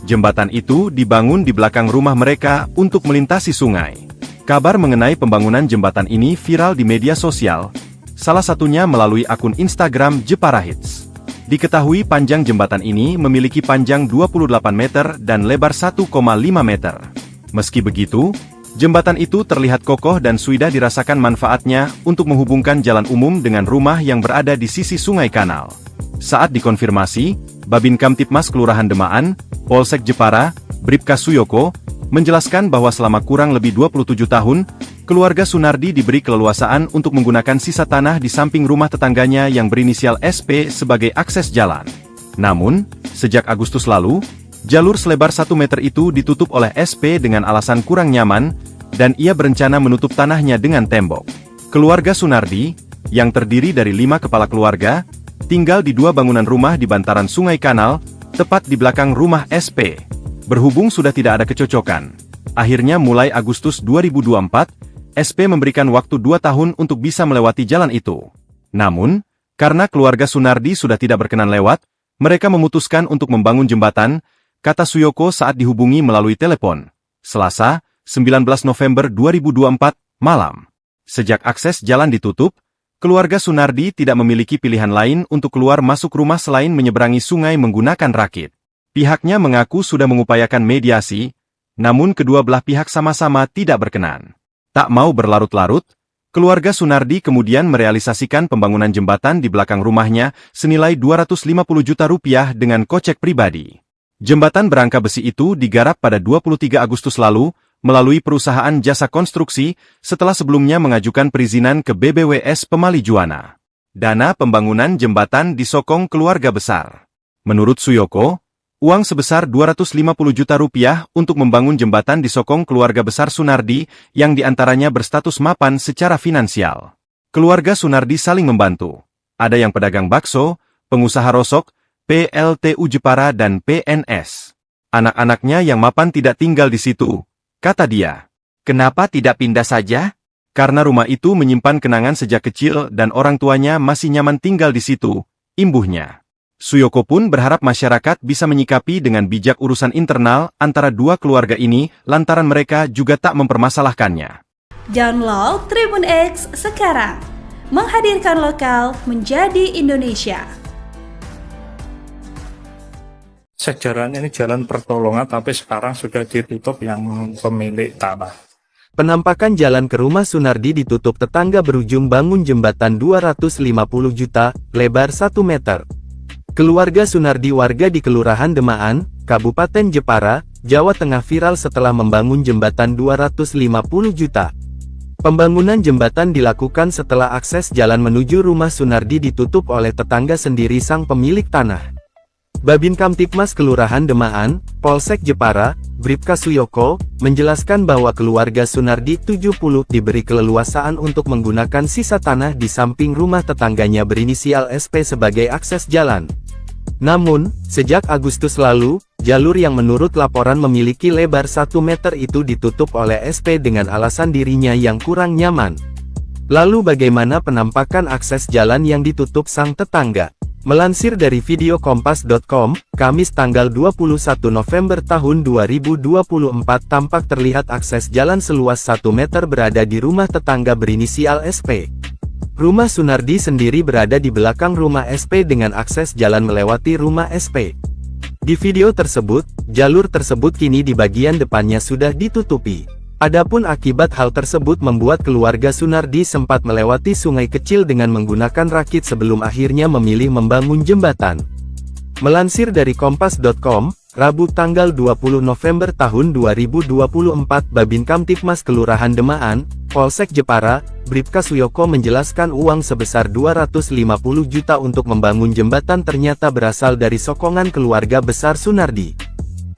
Jembatan itu dibangun di belakang rumah mereka untuk melintasi sungai. Kabar mengenai pembangunan jembatan ini viral di media sosial, salah satunya melalui akun Instagram Jepara Hits. Diketahui panjang jembatan ini memiliki panjang 28 meter dan lebar 1,5 meter. Meski begitu, jembatan itu terlihat kokoh dan sudah dirasakan manfaatnya untuk menghubungkan jalan umum dengan rumah yang berada di sisi Sungai Kanal. Saat dikonfirmasi, Babin Kamtipmas Kelurahan Demaan, Polsek Jepara, Bribka Suyoko, menjelaskan bahwa selama kurang lebih 27 tahun, keluarga Sunardi diberi keleluasaan untuk menggunakan sisa tanah di samping rumah tetangganya yang berinisial SP sebagai akses jalan. Namun, sejak Agustus lalu, jalur selebar 1 meter itu ditutup oleh SP dengan alasan kurang nyaman, dan ia berencana menutup tanahnya dengan tembok. Keluarga Sunardi, yang terdiri dari 5 kepala keluarga, tinggal di 2 bangunan rumah di bantaran Sungai Kanal, tepat di belakang rumah SP. Berhubung sudah tidak ada kecocokan, akhirnya mulai Agustus 2024, SP memberikan waktu 2 tahun untuk bisa melewati jalan itu. Namun, karena keluarga Sunardi sudah tidak berkenan lewat, mereka memutuskan untuk membangun jembatan, kata Suyoko saat dihubungi melalui telepon, Selasa, 19 November 2024, malam. Sejak akses jalan ditutup, keluarga Sunardi tidak memiliki pilihan lain untuk keluar masuk rumah selain menyeberangi sungai menggunakan rakit. Pihaknya mengaku sudah mengupayakan mediasi, namun kedua belah pihak sama-sama tidak berkenan. Tak mau berlarut-larut, keluarga Sunardi kemudian merealisasikan pembangunan jembatan di belakang rumahnya senilai 250 juta rupiah dengan kocek pribadi. Jembatan berangka besi itu digarap pada 23 Agustus lalu, melalui perusahaan jasa konstruksi, setelah sebelumnya mengajukan perizinan ke BBWS Pemali Juwana. Dana pembangunan jembatan disokong keluarga besar. Menurut Suyoko, uang sebesar 250 juta rupiah untuk membangun jembatan disokong keluarga besar Sunardi, yang diantaranya berstatus mapan secara finansial. Keluarga Sunardi saling membantu. Ada yang pedagang bakso, pengusaha rosok, PLTU Jepara dan PNS. Anak-anaknya yang mapan tidak tinggal di situ, kata dia. Kenapa tidak pindah saja? Karena rumah itu menyimpan kenangan sejak kecil dan orang tuanya masih nyaman tinggal di situ, imbuhnya. Suyoko pun berharap masyarakat bisa menyikapi dengan bijak urusan internal antara dua keluarga ini lantaran mereka juga tak mempermasalahkannya. Download Tribun X sekarang. Menghadirkan lokal menjadi Indonesia. Sejarahnya ini jalan pertolongan, tapi sekarang sudah ditutup yang pemilik tanah. Penampakan jalan ke rumah Sunardi ditutup tetangga berujung bangun jembatan 250 juta, lebar 1 meter. Keluarga Sunardi warga di Kelurahan Demaan, Kabupaten Jepara, Jawa Tengah viral setelah membangun jembatan 250 juta. Pembangunan jembatan dilakukan setelah akses jalan menuju rumah Sunardi ditutup oleh tetangga sendiri sang pemilik tanah. Babin Kamtipmas Kelurahan Demaan, Polsek Jepara, Bribka Suyoko, menjelaskan bahwa keluarga Sunardi 70 diberi keleluasaan untuk menggunakan sisa tanah di samping rumah tetangganya berinisial SP sebagai akses jalan. Namun, sejak Agustus lalu, jalur yang menurut laporan memiliki lebar 1 meter itu ditutup oleh SP dengan alasan dirinya yang kurang nyaman. Lalu bagaimana penampakan akses jalan yang ditutup sang tetangga? Melansir dari video kompas.com, Kamis tanggal 21 November tahun 2024 tampak terlihat akses jalan seluas 1 meter berada di rumah tetangga berinisial SP. Rumah Sunardi sendiri berada di belakang rumah SP dengan akses jalan melewati rumah SP. Di video tersebut, jalur tersebut kini di bagian depannya sudah ditutupi. Adapun akibat hal tersebut membuat keluarga Sunardi sempat melewati sungai kecil dengan menggunakan rakit sebelum akhirnya memilih membangun jembatan. Melansir dari kompas.com, Rabu tanggal 20 November tahun 2024 Babin Kamtipmas Kelurahan Demaan, Polsek Jepara, Bribka Suyoko menjelaskan uang sebesar 250 juta untuk membangun jembatan ternyata berasal dari sokongan keluarga besar Sunardi,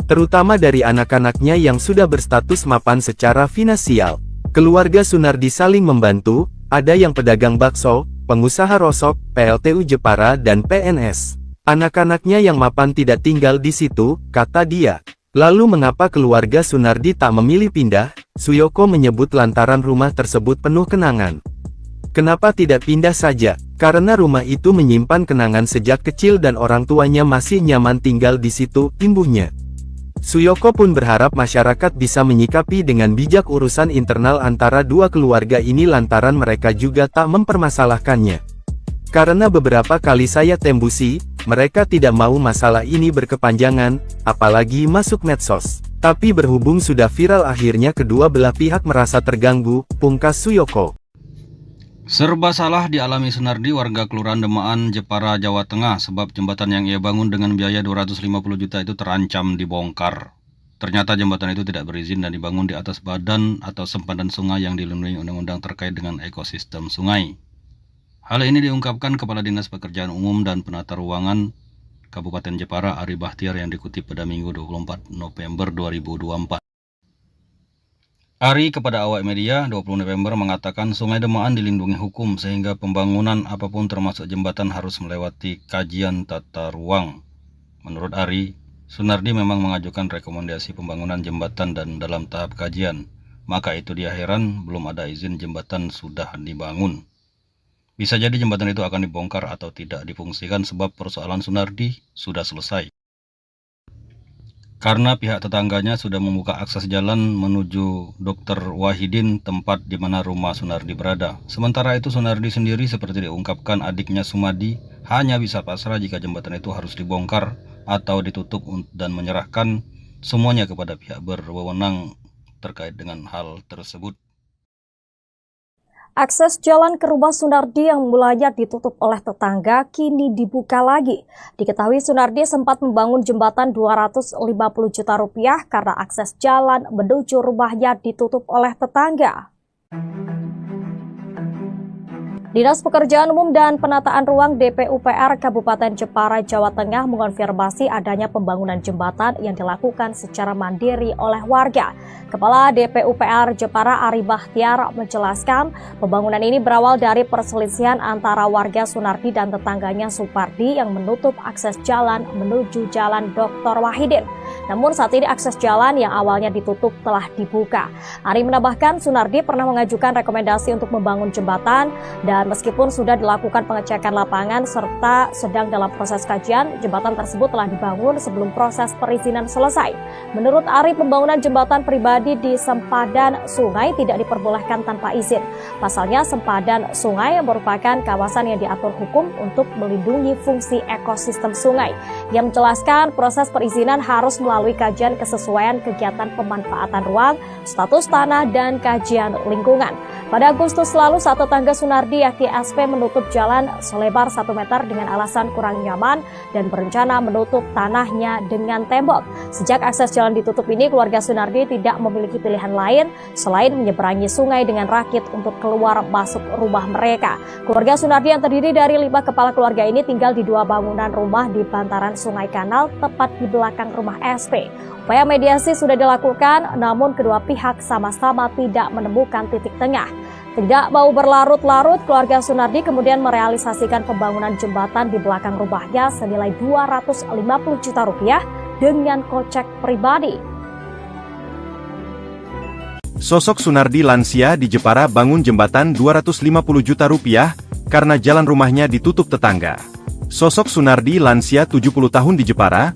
terutama dari anak-anaknya yang sudah berstatus mapan secara finansial. Keluarga Sunardi saling membantu, ada yang pedagang bakso, pengusaha rosok, PLTU Jepara dan PNS. Anak-anaknya yang mapan tidak tinggal di situ, kata dia. Lalu mengapa keluarga Sunardi tak memilih pindah? Suyoko menyebut lantaran rumah tersebut penuh kenangan. Kenapa tidak pindah saja? Karena rumah itu menyimpan kenangan sejak kecil dan orang tuanya masih nyaman tinggal di situ, imbuhnya. Suyoko pun berharap masyarakat bisa menyikapi dengan bijak urusan internal antara dua keluarga ini lantaran mereka juga tak mempermasalahkannya. Karena beberapa kali saya tembusi, mereka tidak mau masalah ini berkepanjangan, apalagi masuk medsos. Tapi berhubung sudah viral akhirnya kedua belah pihak merasa terganggu, pungkas Suyoko. Serba salah dialami Sunardi, warga Kelurahan Demaan, Jepara, Jawa Tengah, sebab jembatan yang ia bangun dengan biaya 250 juta itu terancam dibongkar. Ternyata jembatan itu tidak berizin dan dibangun di atas badan atau sempadan sungai yang dilindungi undang-undang terkait dengan ekosistem sungai. Hal ini diungkapkan Kepala Dinas Pekerjaan Umum dan Penata Ruangan Kabupaten Jepara, Ari Bahtiar, yang dikutip pada Minggu 24 November 2024. Ari kepada awak media 20 November mengatakan Sungai Demaan dilindungi hukum sehingga pembangunan apapun termasuk jembatan harus melewati kajian tata ruang. Menurut Ari, Sunardi memang mengajukan rekomendasi pembangunan jembatan dan dalam tahap kajian. Maka itu dia heran belum ada izin jembatan sudah dibangun. Bisa jadi jembatan itu akan dibongkar atau tidak difungsikan sebab persoalan Sunardi sudah selesai. Karena pihak tetangganya sudah membuka akses jalan menuju Dr. Wahidin, tempat di mana rumah Sunardi berada. Sementara itu Sunardi sendiri seperti diungkapkan adiknya Sumadi hanya bisa pasrah jika jembatan itu harus dibongkar atau ditutup dan menyerahkan semuanya kepada pihak berwenang terkait dengan hal tersebut. Akses jalan ke rumah Sunardi yang mulanya ditutup oleh tetangga kini dibuka lagi. Diketahui Sunardi sempat membangun jembatan 250 juta rupiah karena akses jalan menuju rumahnya ditutup oleh tetangga. Dinas Pekerjaan Umum dan Penataan Ruang DPUPR Kabupaten Jepara, Jawa Tengah mengonfirmasi adanya pembangunan jembatan yang dilakukan secara mandiri oleh warga. Kepala DPUPR Jepara Ari Bahtiar menjelaskan pembangunan ini berawal dari perselisihan antara warga Sunardi dan tetangganya Supardi yang menutup akses jalan menuju Jalan Dr. Wahidin. Namun saat ini akses jalan yang awalnya ditutup telah dibuka. Ari menambahkan Sunardi pernah mengajukan rekomendasi untuk membangun jembatan dan meskipun sudah dilakukan pengecekan lapangan serta sedang dalam proses kajian, jembatan tersebut telah dibangun sebelum proses perizinan selesai. Menurut Ari, pembangunan jembatan pribadi di sempadan sungai tidak diperbolehkan tanpa izin. Pasalnya, sempadan sungai merupakan kawasan yang diatur hukum untuk melindungi fungsi ekosistem sungai. Yang menjelaskan proses perizinan harus melalui kajian kesesuaian kegiatan pemanfaatan ruang, status tanah, dan kajian lingkungan. Pada Agustus lalu, saat tetangga Sunardi yakni SP menutup jalan selebar 1 meter dengan alasan kurang nyaman dan berencana menutup tanahnya dengan tembok. Sejak akses jalan ditutup ini, keluarga Sunardi tidak memiliki pilihan lain selain menyeberangi sungai dengan rakit untuk keluar masuk rumah mereka. Keluarga Sunardi yang terdiri dari 5 kepala keluarga ini tinggal di 2 bangunan rumah di bantaran Sungai Kanal tepat di belakang rumah SP. Upaya mediasi sudah dilakukan, namun kedua pihak sama-sama tidak menemukan titik tengah. Tidak mau berlarut-larut, keluarga Sunardi kemudian merealisasikan pembangunan jembatan di belakang rumahnya senilai 250 juta rupiah dengan kocek pribadi. Sosok Sunardi lansia di Jepara bangun jembatan 250 juta rupiah karena jalan rumahnya ditutup tetangga. Sosok Sunardi lansia 70 tahun di Jepara,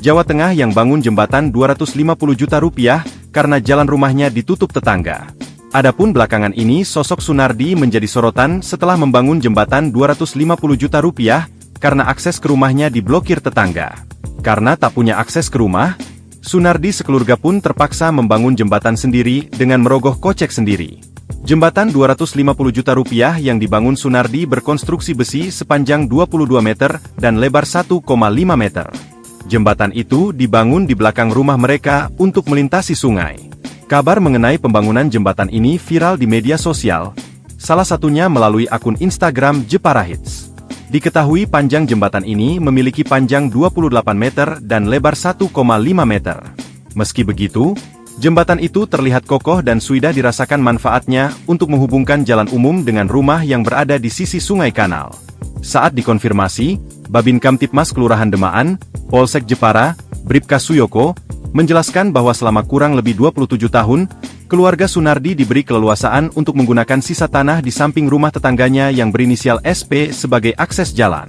Jawa Tengah yang bangun jembatan 250 juta rupiah karena jalan rumahnya ditutup tetangga. Adapun belakangan ini sosok Sunardi menjadi sorotan setelah membangun jembatan 250 juta rupiah karena akses ke rumahnya diblokir tetangga. Karena tak punya akses ke rumah, Sunardi sekeluarga pun terpaksa membangun jembatan sendiri dengan merogoh kocek sendiri. Jembatan 250 juta rupiah yang dibangun Sunardi berkonstruksi besi sepanjang 22 meter dan lebar 1,5 meter. Jembatan itu dibangun di belakang rumah mereka untuk melintasi sungai. Kabar mengenai pembangunan jembatan ini viral di media sosial, salah satunya melalui akun Instagram Jepara Hits. Diketahui panjang jembatan ini memiliki panjang 28 meter dan lebar 1,5 meter. Meski begitu, jembatan itu terlihat kokoh dan sudah dirasakan manfaatnya untuk menghubungkan jalan umum dengan rumah yang berada di sisi sungai kanal. Saat dikonfirmasi, Babin Kamtipmas Kelurahan Demaan, Polsek Jepara, Bribka Suyoko, menjelaskan bahwa selama kurang lebih 27 tahun, keluarga Sunardi diberi keleluasaan untuk menggunakan sisa tanah di samping rumah tetangganya yang berinisial SP sebagai akses jalan.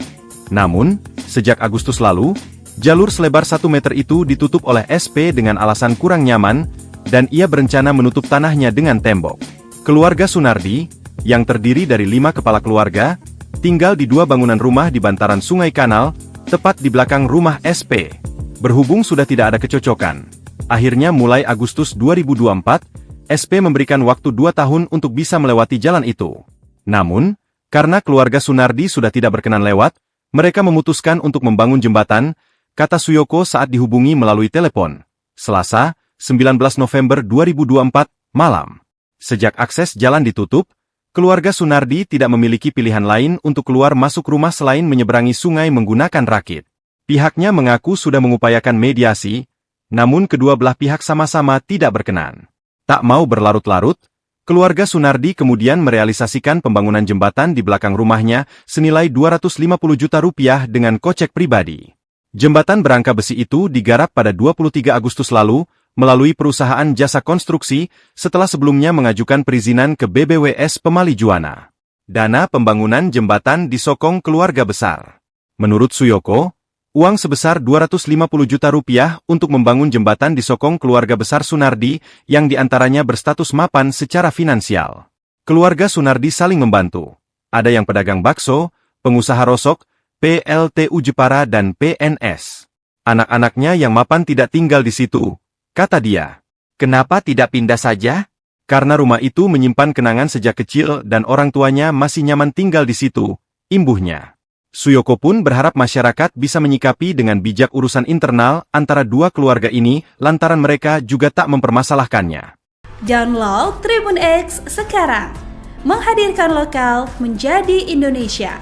Namun, sejak Agustus lalu, jalur selebar 1 meter itu ditutup oleh SP dengan alasan kurang nyaman, dan ia berencana menutup tanahnya dengan tembok. Keluarga Sunardi, yang terdiri dari 5 kepala keluarga, tinggal di 2 bangunan rumah di bantaran Sungai Kanal, tepat di belakang rumah SP. Berhubung sudah tidak ada kecocokan, akhirnya mulai Agustus 2024, SP memberikan waktu 2 tahun untuk bisa melewati jalan itu. Namun, karena keluarga Sunardi sudah tidak berkenan lewat, mereka memutuskan untuk membangun jembatan, kata Suyoko saat dihubungi melalui telepon. Selasa, 19 November 2024, malam. Sejak akses jalan ditutup, keluarga Sunardi tidak memiliki pilihan lain untuk keluar masuk rumah selain menyeberangi sungai menggunakan rakit. Pihaknya mengaku sudah mengupayakan mediasi, namun kedua belah pihak sama-sama tidak berkenan. Tak mau berlarut-larut, keluarga Sunardi kemudian merealisasikan pembangunan jembatan di belakang rumahnya senilai 250 juta rupiah dengan kocek pribadi. Jembatan berangka besi itu digarap pada 23 Agustus lalu, melalui perusahaan jasa konstruksi, setelah sebelumnya mengajukan perizinan ke BBWS Pemali Juwana. Dana pembangunan jembatan disokong keluarga besar. Menurut Suyoko, uang sebesar 250 juta rupiah untuk membangun jembatan disokong keluarga besar Sunardi, yang diantaranya berstatus mapan secara finansial. Keluarga Sunardi saling membantu. Ada yang pedagang bakso, pengusaha rosok, PLTU Jepara dan PNS. Anak-anaknya yang mapan tidak tinggal di situ, kata dia. Kenapa tidak pindah saja? Karena rumah itu menyimpan kenangan sejak kecil dan orang tuanya masih nyaman tinggal di situ, imbuhnya. Suyoko pun berharap masyarakat bisa menyikapi dengan bijak urusan internal antara dua keluarga ini lantaran mereka juga tak mempermasalahkannya. Download Tribun X sekarang, menghadirkan lokal menjadi Indonesia.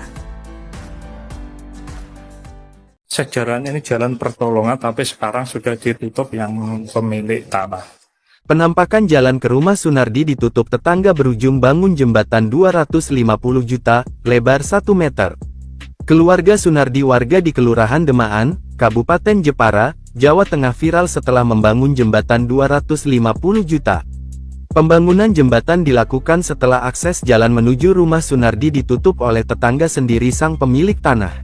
Sejarahnya ini jalan pertolongan, tapi sekarang sudah ditutup yang pemilik tanah. Penampakan jalan ke rumah Sunardi ditutup tetangga berujung bangun jembatan 250 juta, lebar 1 meter. Keluarga Sunardi warga di Kelurahan Demaan, Kabupaten Jepara, Jawa Tengah viral setelah membangun jembatan 250 juta. Pembangunan jembatan dilakukan setelah akses jalan menuju rumah Sunardi ditutup oleh tetangga sendiri sang pemilik tanah.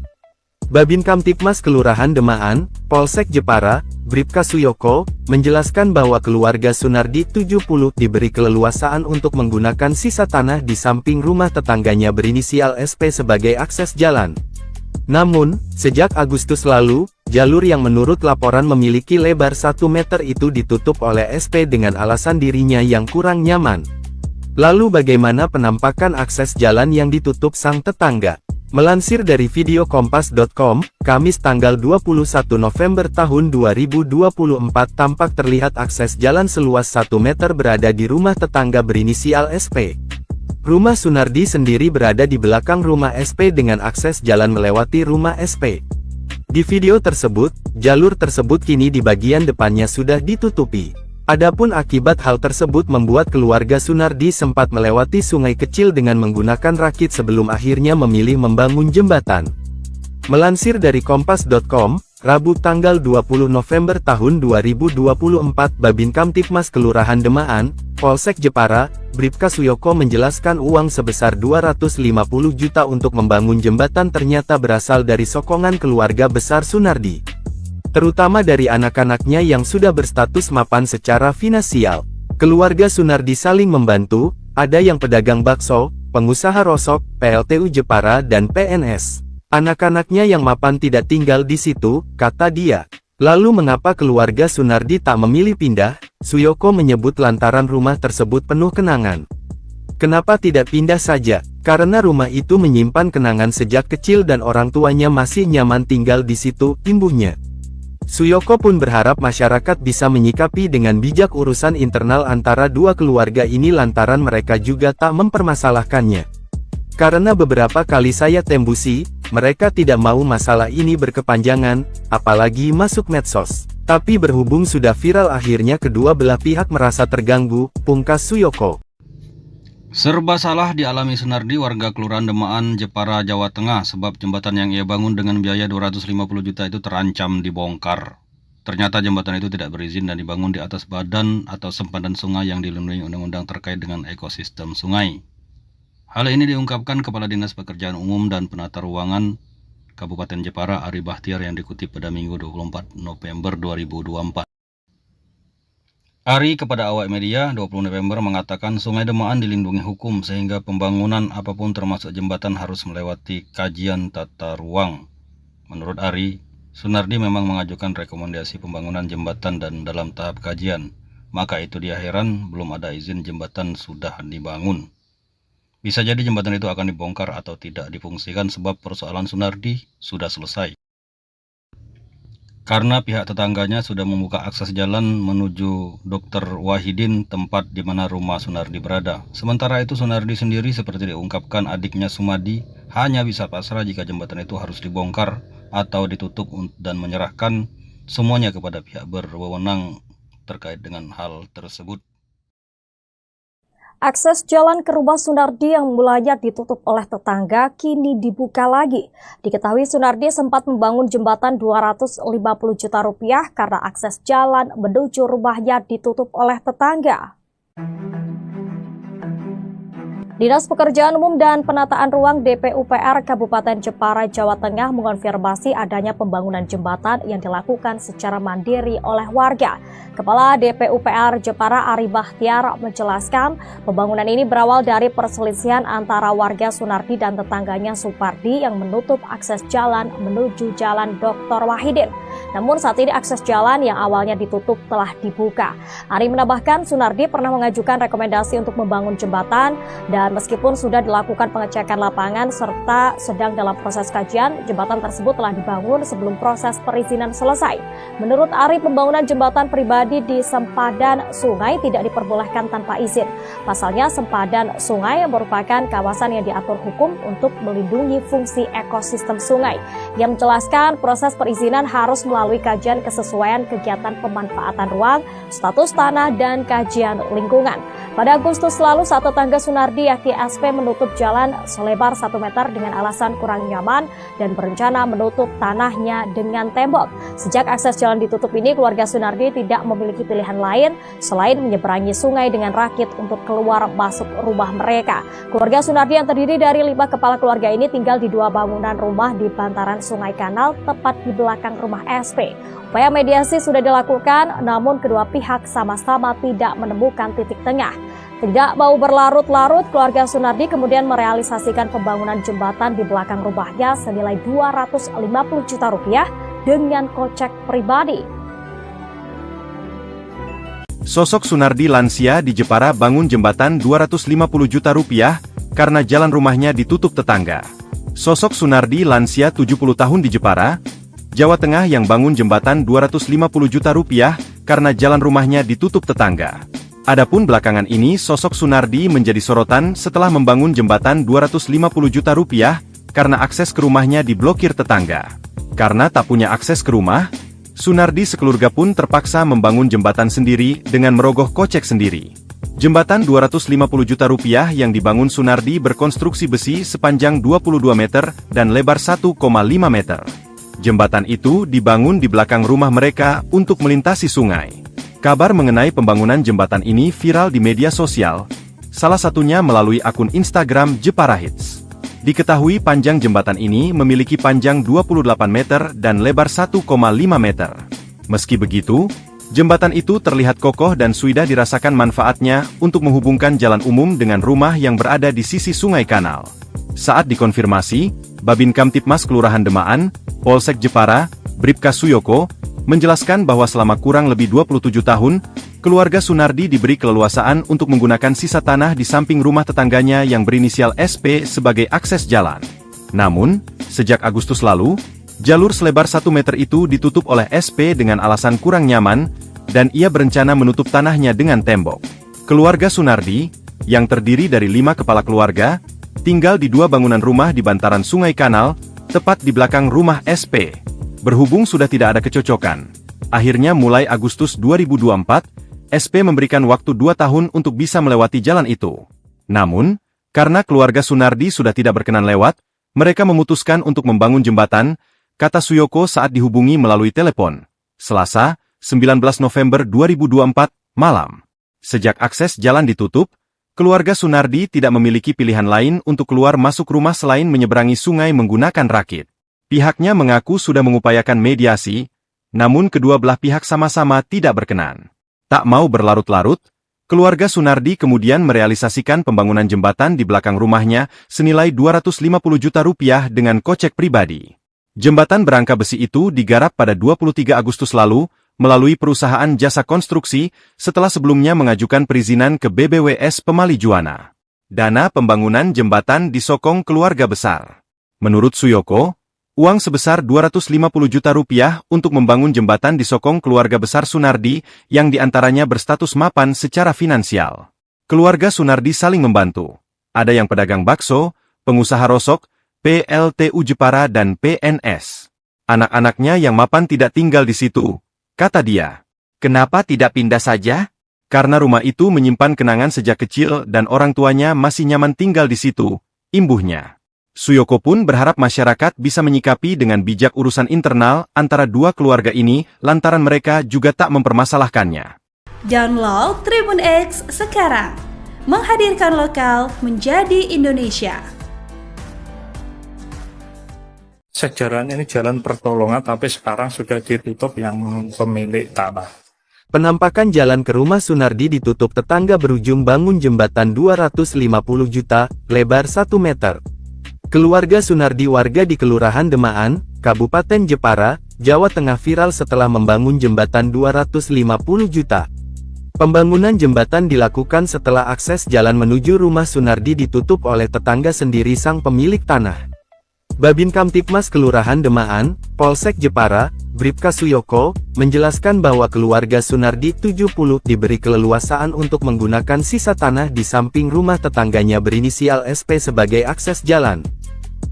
Babin Kamtipmas Kelurahan Demaan, Polsek Jepara, Bribka Suyoko, menjelaskan bahwa keluarga Sunardi 70 diberi keleluasaan untuk menggunakan sisa tanah di samping rumah tetangganya berinisial SP sebagai akses jalan. Namun, sejak Agustus lalu, jalur yang menurut laporan memiliki lebar 1 meter itu ditutup oleh SP dengan alasan dirinya yang kurang nyaman. Lalu bagaimana penampakan akses jalan yang ditutup sang tetangga? Melansir dari video kompas.com, Kamis tanggal 21 November tahun 2024 tampak terlihat akses jalan seluas 1 meter berada di rumah tetangga berinisial SP. Rumah Sunardi sendiri berada di belakang rumah SP dengan akses jalan melewati rumah SP. Di video tersebut, jalur tersebut kini di bagian depannya sudah ditutupi. Adapun akibat hal tersebut membuat keluarga Sunardi sempat melewati sungai kecil dengan menggunakan rakit sebelum akhirnya memilih membangun jembatan. Melansir dari kompas.com, Rabu tanggal 20 November tahun 2024 Babin Kamtipmas Kelurahan Demaan, Polsek Jepara, Bribka Suyoko menjelaskan uang sebesar 250 juta untuk membangun jembatan ternyata berasal dari sokongan keluarga besar Sunardi. Terutama dari anak-anaknya yang sudah berstatus mapan secara finansial. Keluarga Sunardi saling membantu, ada yang pedagang bakso, pengusaha rosok, PLTU Jepara dan PNS. Anak-anaknya yang mapan tidak tinggal di situ, kata dia. Lalu mengapa keluarga Sunardi tak memilih pindah? Suyoko menyebut lantaran rumah tersebut penuh kenangan. Kenapa tidak pindah saja? Karena rumah itu menyimpan kenangan sejak kecil dan orang tuanya masih nyaman tinggal di situ, imbuhnya. Suyoko pun berharap masyarakat bisa menyikapi dengan bijak urusan internal antara dua keluarga ini lantaran mereka juga tak mempermasalahkannya. Karena beberapa kali saya tembusi, mereka tidak mau masalah ini berkepanjangan, apalagi masuk medsos. Tapi berhubung sudah viral akhirnya kedua belah pihak merasa terganggu, pungkas Suyoko. Serba salah dialami Sunardi, warga Kelurahan Demaan, Jepara, Jawa Tengah, sebab jembatan yang ia bangun dengan biaya 250 juta itu terancam dibongkar. Ternyata jembatan itu tidak berizin dan dibangun di atas badan atau sempadan sungai yang dilindungi undang-undang terkait dengan ekosistem sungai. Hal ini diungkapkan Kepala Dinas Pekerjaan Umum dan Penata Ruangan Kabupaten Jepara, Ari Bahtiar, yang dikutip pada Minggu 24 November 2024. Ari kepada awak media 20 November mengatakan Sungai Demaan dilindungi hukum sehingga pembangunan apapun termasuk jembatan harus melewati kajian tata ruang. Menurut Ari, Sunardi memang mengajukan rekomendasi pembangunan jembatan dan dalam tahap kajian. Maka itu dia heran belum ada izin jembatan sudah dibangun. Bisa jadi jembatan itu akan dibongkar atau tidak difungsikan sebab persoalan Sunardi sudah selesai. Karena pihak tetangganya sudah membuka akses jalan menuju Dr. Wahidin, tempat di mana rumah Sunardi berada. Sementara itu Sunardi sendiri seperti diungkapkan adiknya Sumadi hanya bisa pasrah jika jembatan itu harus dibongkar atau ditutup dan menyerahkan semuanya kepada pihak berwenang terkait dengan hal tersebut. Akses jalan ke rumah Sunardi yang mulanya ditutup oleh tetangga kini dibuka lagi. Diketahui Sunardi sempat membangun jembatan 250 juta rupiah karena akses jalan menuju rumahnya ditutup oleh tetangga. Dinas Pekerjaan Umum dan Penataan Ruang DPUPR Kabupaten Jepara, Jawa Tengah mengonfirmasi adanya pembangunan jembatan yang dilakukan secara mandiri oleh warga. Kepala DPUPR Jepara Ari Bahtiar menjelaskan pembangunan ini berawal dari perselisihan antara warga Sunardi dan tetangganya Supardi yang menutup akses jalan menuju Jalan Dr. Wahidin. Namun saat ini akses jalan yang awalnya ditutup telah dibuka. Ari menambahkan Sunardi pernah mengajukan rekomendasi untuk membangun jembatan dan meskipun sudah dilakukan pengecekan lapangan serta sedang dalam proses kajian, jembatan tersebut telah dibangun sebelum proses perizinan selesai. Menurut Ari, pembangunan jembatan pribadi di sempadan sungai tidak diperbolehkan tanpa izin. Pasalnya sempadan sungai merupakan kawasan yang diatur hukum untuk melindungi fungsi ekosistem sungai. Yang menjelaskan proses perizinan harus melalui kajian kesesuaian kegiatan pemanfaatan ruang, status tanah, dan kajian lingkungan. Pada Agustus lalu, saat tetangga Sunardi yakni SP menutup jalan selebar 1 meter dengan alasan kurang nyaman dan berencana menutup tanahnya dengan tembok. Sejak akses jalan ditutup ini, keluarga Sunardi tidak memiliki pilihan lain selain menyeberangi sungai dengan rakit untuk keluar masuk rumah mereka. Keluarga Sunardi yang terdiri dari 5 kepala keluarga ini tinggal di 2 bangunan rumah di bantaran Sungai Kanal tepat di belakang rumah SP. Upaya mediasi sudah dilakukan, namun kedua pihak sama-sama tidak menemukan titik tengah. Tidak mau berlarut-larut, keluarga Sunardi kemudian merealisasikan pembangunan jembatan di belakang rumahnya senilai 250 juta rupiah dengan kocek pribadi. Sosok Sunardi lansia di Jepara bangun jembatan 250 juta rupiah karena jalan rumahnya ditutup tetangga. Sosok Sunardi lansia 70 tahun di Jepara, Jawa Tengah yang bangun jembatan 250 juta rupiah karena jalan rumahnya ditutup tetangga. Adapun belakangan ini sosok Sunardi menjadi sorotan setelah membangun jembatan 250 juta rupiah karena akses ke rumahnya diblokir tetangga. Karena tak punya akses ke rumah, Sunardi sekeluarga pun terpaksa membangun jembatan sendiri dengan merogoh kocek sendiri. Jembatan 250 juta rupiah yang dibangun Sunardi berkonstruksi besi sepanjang 22 meter dan lebar 1,5 meter. Jembatan itu dibangun di belakang rumah mereka untuk melintasi sungai. Kabar mengenai pembangunan jembatan ini viral di media sosial, salah satunya melalui akun Instagram Jepara Hits. Diketahui panjang jembatan ini memiliki panjang 28 meter dan lebar 1,5 meter. Meski begitu, jembatan itu terlihat kokoh dan sudah dirasakan manfaatnya untuk menghubungkan jalan umum dengan rumah yang berada di sisi sungai kanal. Saat dikonfirmasi, Babin Kamtipmas Kelurahan Demaan, Polsek Jepara, Bribka Suyoko, menjelaskan bahwa selama kurang lebih 27 tahun, keluarga Sunardi diberi keleluasaan untuk menggunakan sisa tanah di samping rumah tetangganya yang berinisial SP sebagai akses jalan. Namun, sejak Agustus lalu, jalur selebar 1 meter itu ditutup oleh SP dengan alasan kurang nyaman, dan ia berencana menutup tanahnya dengan tembok. Keluarga Sunardi, yang terdiri dari 5 kepala keluarga, tinggal di 2 bangunan rumah di bantaran Sungai Kanal, tepat di belakang rumah SP. Berhubung sudah tidak ada kecocokan, akhirnya mulai Agustus 2024, SP memberikan waktu 2 tahun untuk bisa melewati jalan itu. Namun, karena keluarga Sunardi sudah tidak berkenan lewat, mereka memutuskan untuk membangun jembatan, kata Suyoko saat dihubungi melalui telepon, Selasa, 19 November 2024, malam. Sejak akses jalan ditutup, keluarga Sunardi tidak memiliki pilihan lain untuk keluar masuk rumah selain menyeberangi sungai menggunakan rakit. Pihaknya mengaku sudah mengupayakan mediasi, namun kedua belah pihak sama-sama tidak berkenan. Tak mau berlarut-larut, keluarga Sunardi kemudian merealisasikan pembangunan jembatan di belakang rumahnya senilai 250 juta rupiah dengan kocek pribadi. Jembatan berangka besi itu digarap pada 23 Agustus lalu, melalui perusahaan jasa konstruksi, setelah sebelumnya mengajukan perizinan ke BBWS Pemali Juwana. Dana pembangunan jembatan disokong keluarga besar. Menurut Suyoko, uang sebesar 250 juta rupiah untuk membangun jembatan disokong keluarga besar Sunardi, yang diantaranya berstatus mapan secara finansial. Keluarga Sunardi saling membantu. Ada yang pedagang bakso, pengusaha rosok, PLTU Jepara dan PNS. Anak-anaknya yang mapan tidak tinggal di situ, kata dia. Kenapa tidak pindah saja? Karena rumah itu menyimpan kenangan sejak kecil dan orang tuanya masih nyaman tinggal di situ, imbuhnya. Suyoko pun berharap masyarakat bisa menyikapi dengan bijak urusan internal antara 2 keluarga ini lantaran mereka juga tak mempermasalahkannya. Download Tribun X sekarang, menghadirkan lokal menjadi Indonesia. Sejarahnya ini jalan pertolongan, tapi sekarang sudah ditutup yang pemilik tanah. Penampakan jalan ke rumah Sunardi ditutup tetangga berujung bangun jembatan 250 juta, lebar 1 meter. Keluarga Sunardi warga di Kelurahan Demaan, Kabupaten Jepara, Jawa Tengah viral setelah membangun jembatan 250 juta. Pembangunan jembatan dilakukan setelah akses jalan menuju rumah Sunardi ditutup oleh tetangga sendiri sang pemilik tanah. Babin Kamtipmas Kelurahan Demaan, Polsek Jepara, Bribka Suyoko, menjelaskan bahwa keluarga Sunardi 70 diberi keleluasaan untuk menggunakan sisa tanah di samping rumah tetangganya berinisial SP sebagai akses jalan.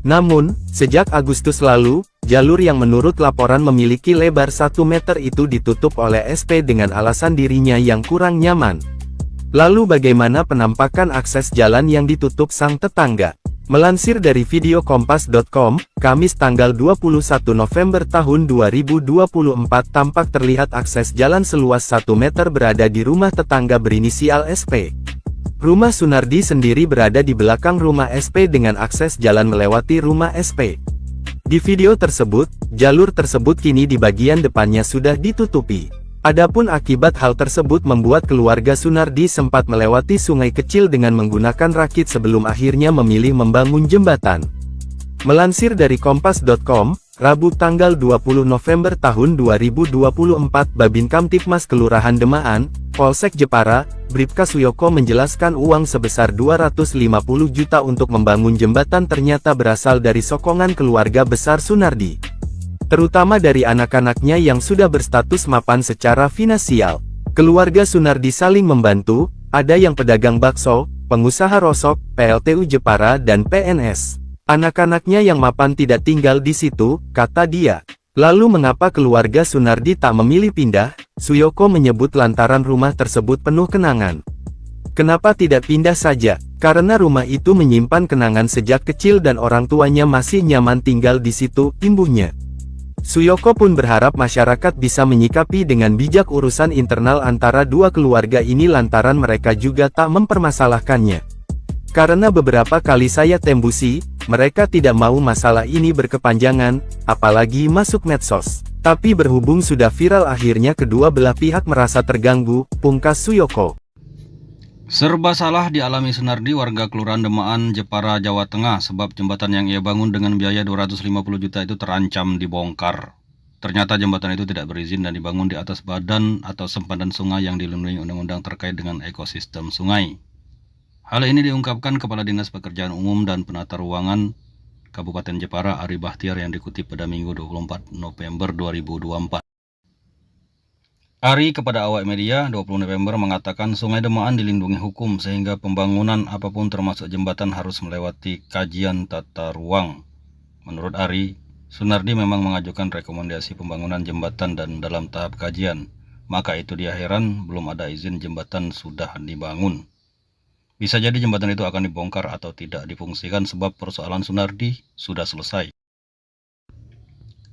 Namun, sejak Agustus lalu, jalur yang menurut laporan memiliki lebar 1 meter itu ditutup oleh SP dengan alasan dirinya yang kurang nyaman. Lalu bagaimana penampakan akses jalan yang ditutup sang tetangga? Melansir dari video kompas.com, Kamis tanggal 21 November tahun 2024 tampak terlihat akses jalan seluas 1 meter berada di rumah tetangga berinisial SP. Rumah Sunardi sendiri berada di belakang rumah SP dengan akses jalan melewati rumah SP. Di video tersebut, jalur tersebut kini di bagian depannya sudah ditutupi. Adapun akibat hal tersebut membuat keluarga Sunardi sempat melewati sungai kecil dengan menggunakan rakit sebelum akhirnya memilih membangun jembatan. Melansir dari kompas.com, Rabu tanggal 20 November tahun 2024 Babin Kamtipmas Kelurahan Demaan, Polsek Jepara, Bribka Suyoko menjelaskan uang sebesar 250 juta untuk membangun jembatan ternyata berasal dari sokongan keluarga besar Sunardi. Terutama dari anak-anaknya yang sudah berstatus mapan secara finansial. Keluarga Sunardi saling membantu, ada yang pedagang bakso, pengusaha rosok, PLTU Jepara dan PNS. Anak-anaknya yang mapan tidak tinggal di situ, kata dia. Lalu mengapa keluarga Sunardi tak memilih pindah? Suyoko menyebut lantaran rumah tersebut penuh kenangan. Kenapa tidak pindah saja? Karena rumah itu menyimpan kenangan sejak kecil dan orang tuanya masih nyaman tinggal di situ, imbuhnya. Suyoko pun berharap masyarakat bisa menyikapi dengan bijak urusan internal antara dua keluarga ini lantaran mereka juga tak mempermasalahkannya. Karena beberapa kali saya tembusi, mereka tidak mau masalah ini berkepanjangan, apalagi masuk medsos. Tapi berhubung sudah viral akhirnya kedua belah pihak merasa terganggu, pungkas Suyoko. Serba salah dialami Sunardi, warga Kelurahan Demaan, Jepara, Jawa Tengah, sebab jembatan yang ia bangun dengan biaya 250 juta itu terancam dibongkar. Ternyata jembatan itu tidak berizin dan dibangun di atas badan atau sempadan sungai yang dilindungi undang-undang terkait dengan ekosistem sungai. Hal ini diungkapkan Kepala Dinas Pekerjaan Umum dan Penata Ruangan Kabupaten Jepara, Ari Bahtiar, yang dikutip pada Minggu 24 November 2024. Ari kepada awak media 20 November mengatakan Sungai Demaan dilindungi hukum sehingga pembangunan apapun termasuk jembatan harus melewati kajian tata ruang. Menurut Ari, Sunardi memang mengajukan rekomendasi pembangunan jembatan dan dalam tahap kajian. Maka itu dia heran belum ada izin jembatan sudah dibangun. Bisa jadi jembatan itu akan dibongkar atau tidak difungsikan sebab persoalan Sunardi sudah selesai.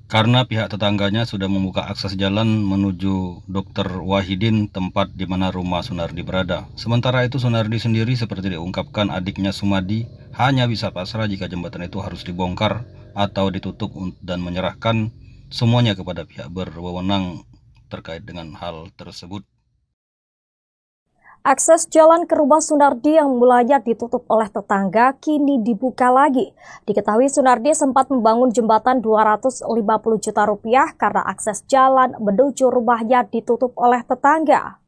Karena pihak tetangganya sudah membuka akses jalan menuju Dr. Wahidin, tempat di mana rumah Sunardi berada. Sementara itu Sunardi sendiri seperti diungkapkan adiknya Sumadi hanya bisa pasrah jika jembatan itu harus dibongkar atau ditutup dan menyerahkan semuanya kepada pihak berwenang terkait dengan hal tersebut. Akses jalan ke rumah Sunardi yang mulanya ditutup oleh tetangga kini dibuka lagi. Diketahui Sunardi sempat membangun jembatan 250 juta rupiah karena akses jalan menuju rumahnya ditutup oleh tetangga.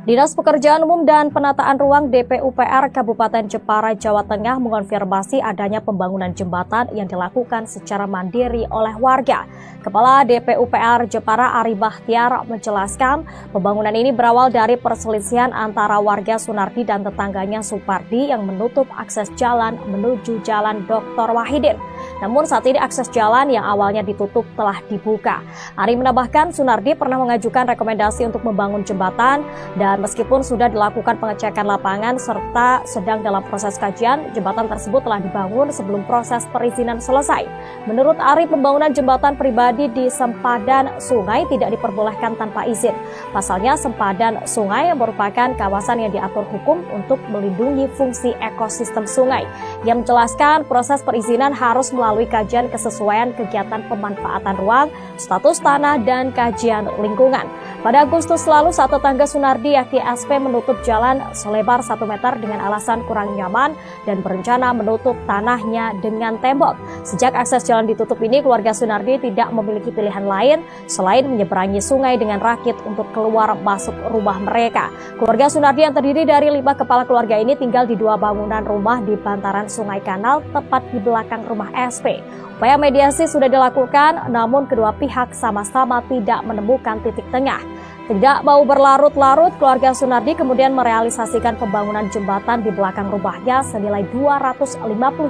Dinas Pekerjaan Umum dan Penataan Ruang DPUPR Kabupaten Jepara, Jawa Tengah mengonfirmasi adanya pembangunan jembatan yang dilakukan secara mandiri oleh warga. Kepala DPUPR Jepara Ari Bahtiar menjelaskan pembangunan ini berawal dari perselisihan antara warga Sunardi dan tetangganya Supardi yang menutup akses jalan menuju Jalan Dr. Wahidin. Namun saat ini akses jalan yang awalnya ditutup telah dibuka. Ari menambahkan Sunardi pernah mengajukan rekomendasi untuk membangun jembatan dan meskipun sudah dilakukan pengecekan lapangan serta sedang dalam proses kajian, jembatan tersebut telah dibangun sebelum proses perizinan selesai. Menurut Ari, pembangunan jembatan pribadi di sempadan sungai tidak diperbolehkan tanpa izin. Pasalnya, sempadan sungai merupakan kawasan yang diatur hukum untuk melindungi fungsi ekosistem sungai. Yang menjelaskan proses perizinan harus melalui kajian kesesuaian kegiatan pemanfaatan ruang, status tanah, dan kajian lingkungan. Pada Agustus lalu, saat tetangga Sunardi yakni SP menutup jalan selebar 1 meter dengan alasan kurang nyaman dan berencana menutup tanahnya dengan tembok. Sejak akses jalan ditutup ini, keluarga Sunardi tidak memiliki pilihan lain selain menyeberangi sungai dengan rakit untuk keluar masuk rumah mereka. Keluarga Sunardi yang terdiri dari 5 kepala keluarga ini tinggal di 2 bangunan rumah di bantaran sungai kanal tepat di belakang rumah SP. Upaya mediasi sudah dilakukan, namun kedua pihak sama-sama tidak menemukan titik tengah. Tidak mau berlarut-larut, keluarga Sunardi kemudian merealisasikan pembangunan jembatan di belakang rumahnya senilai 250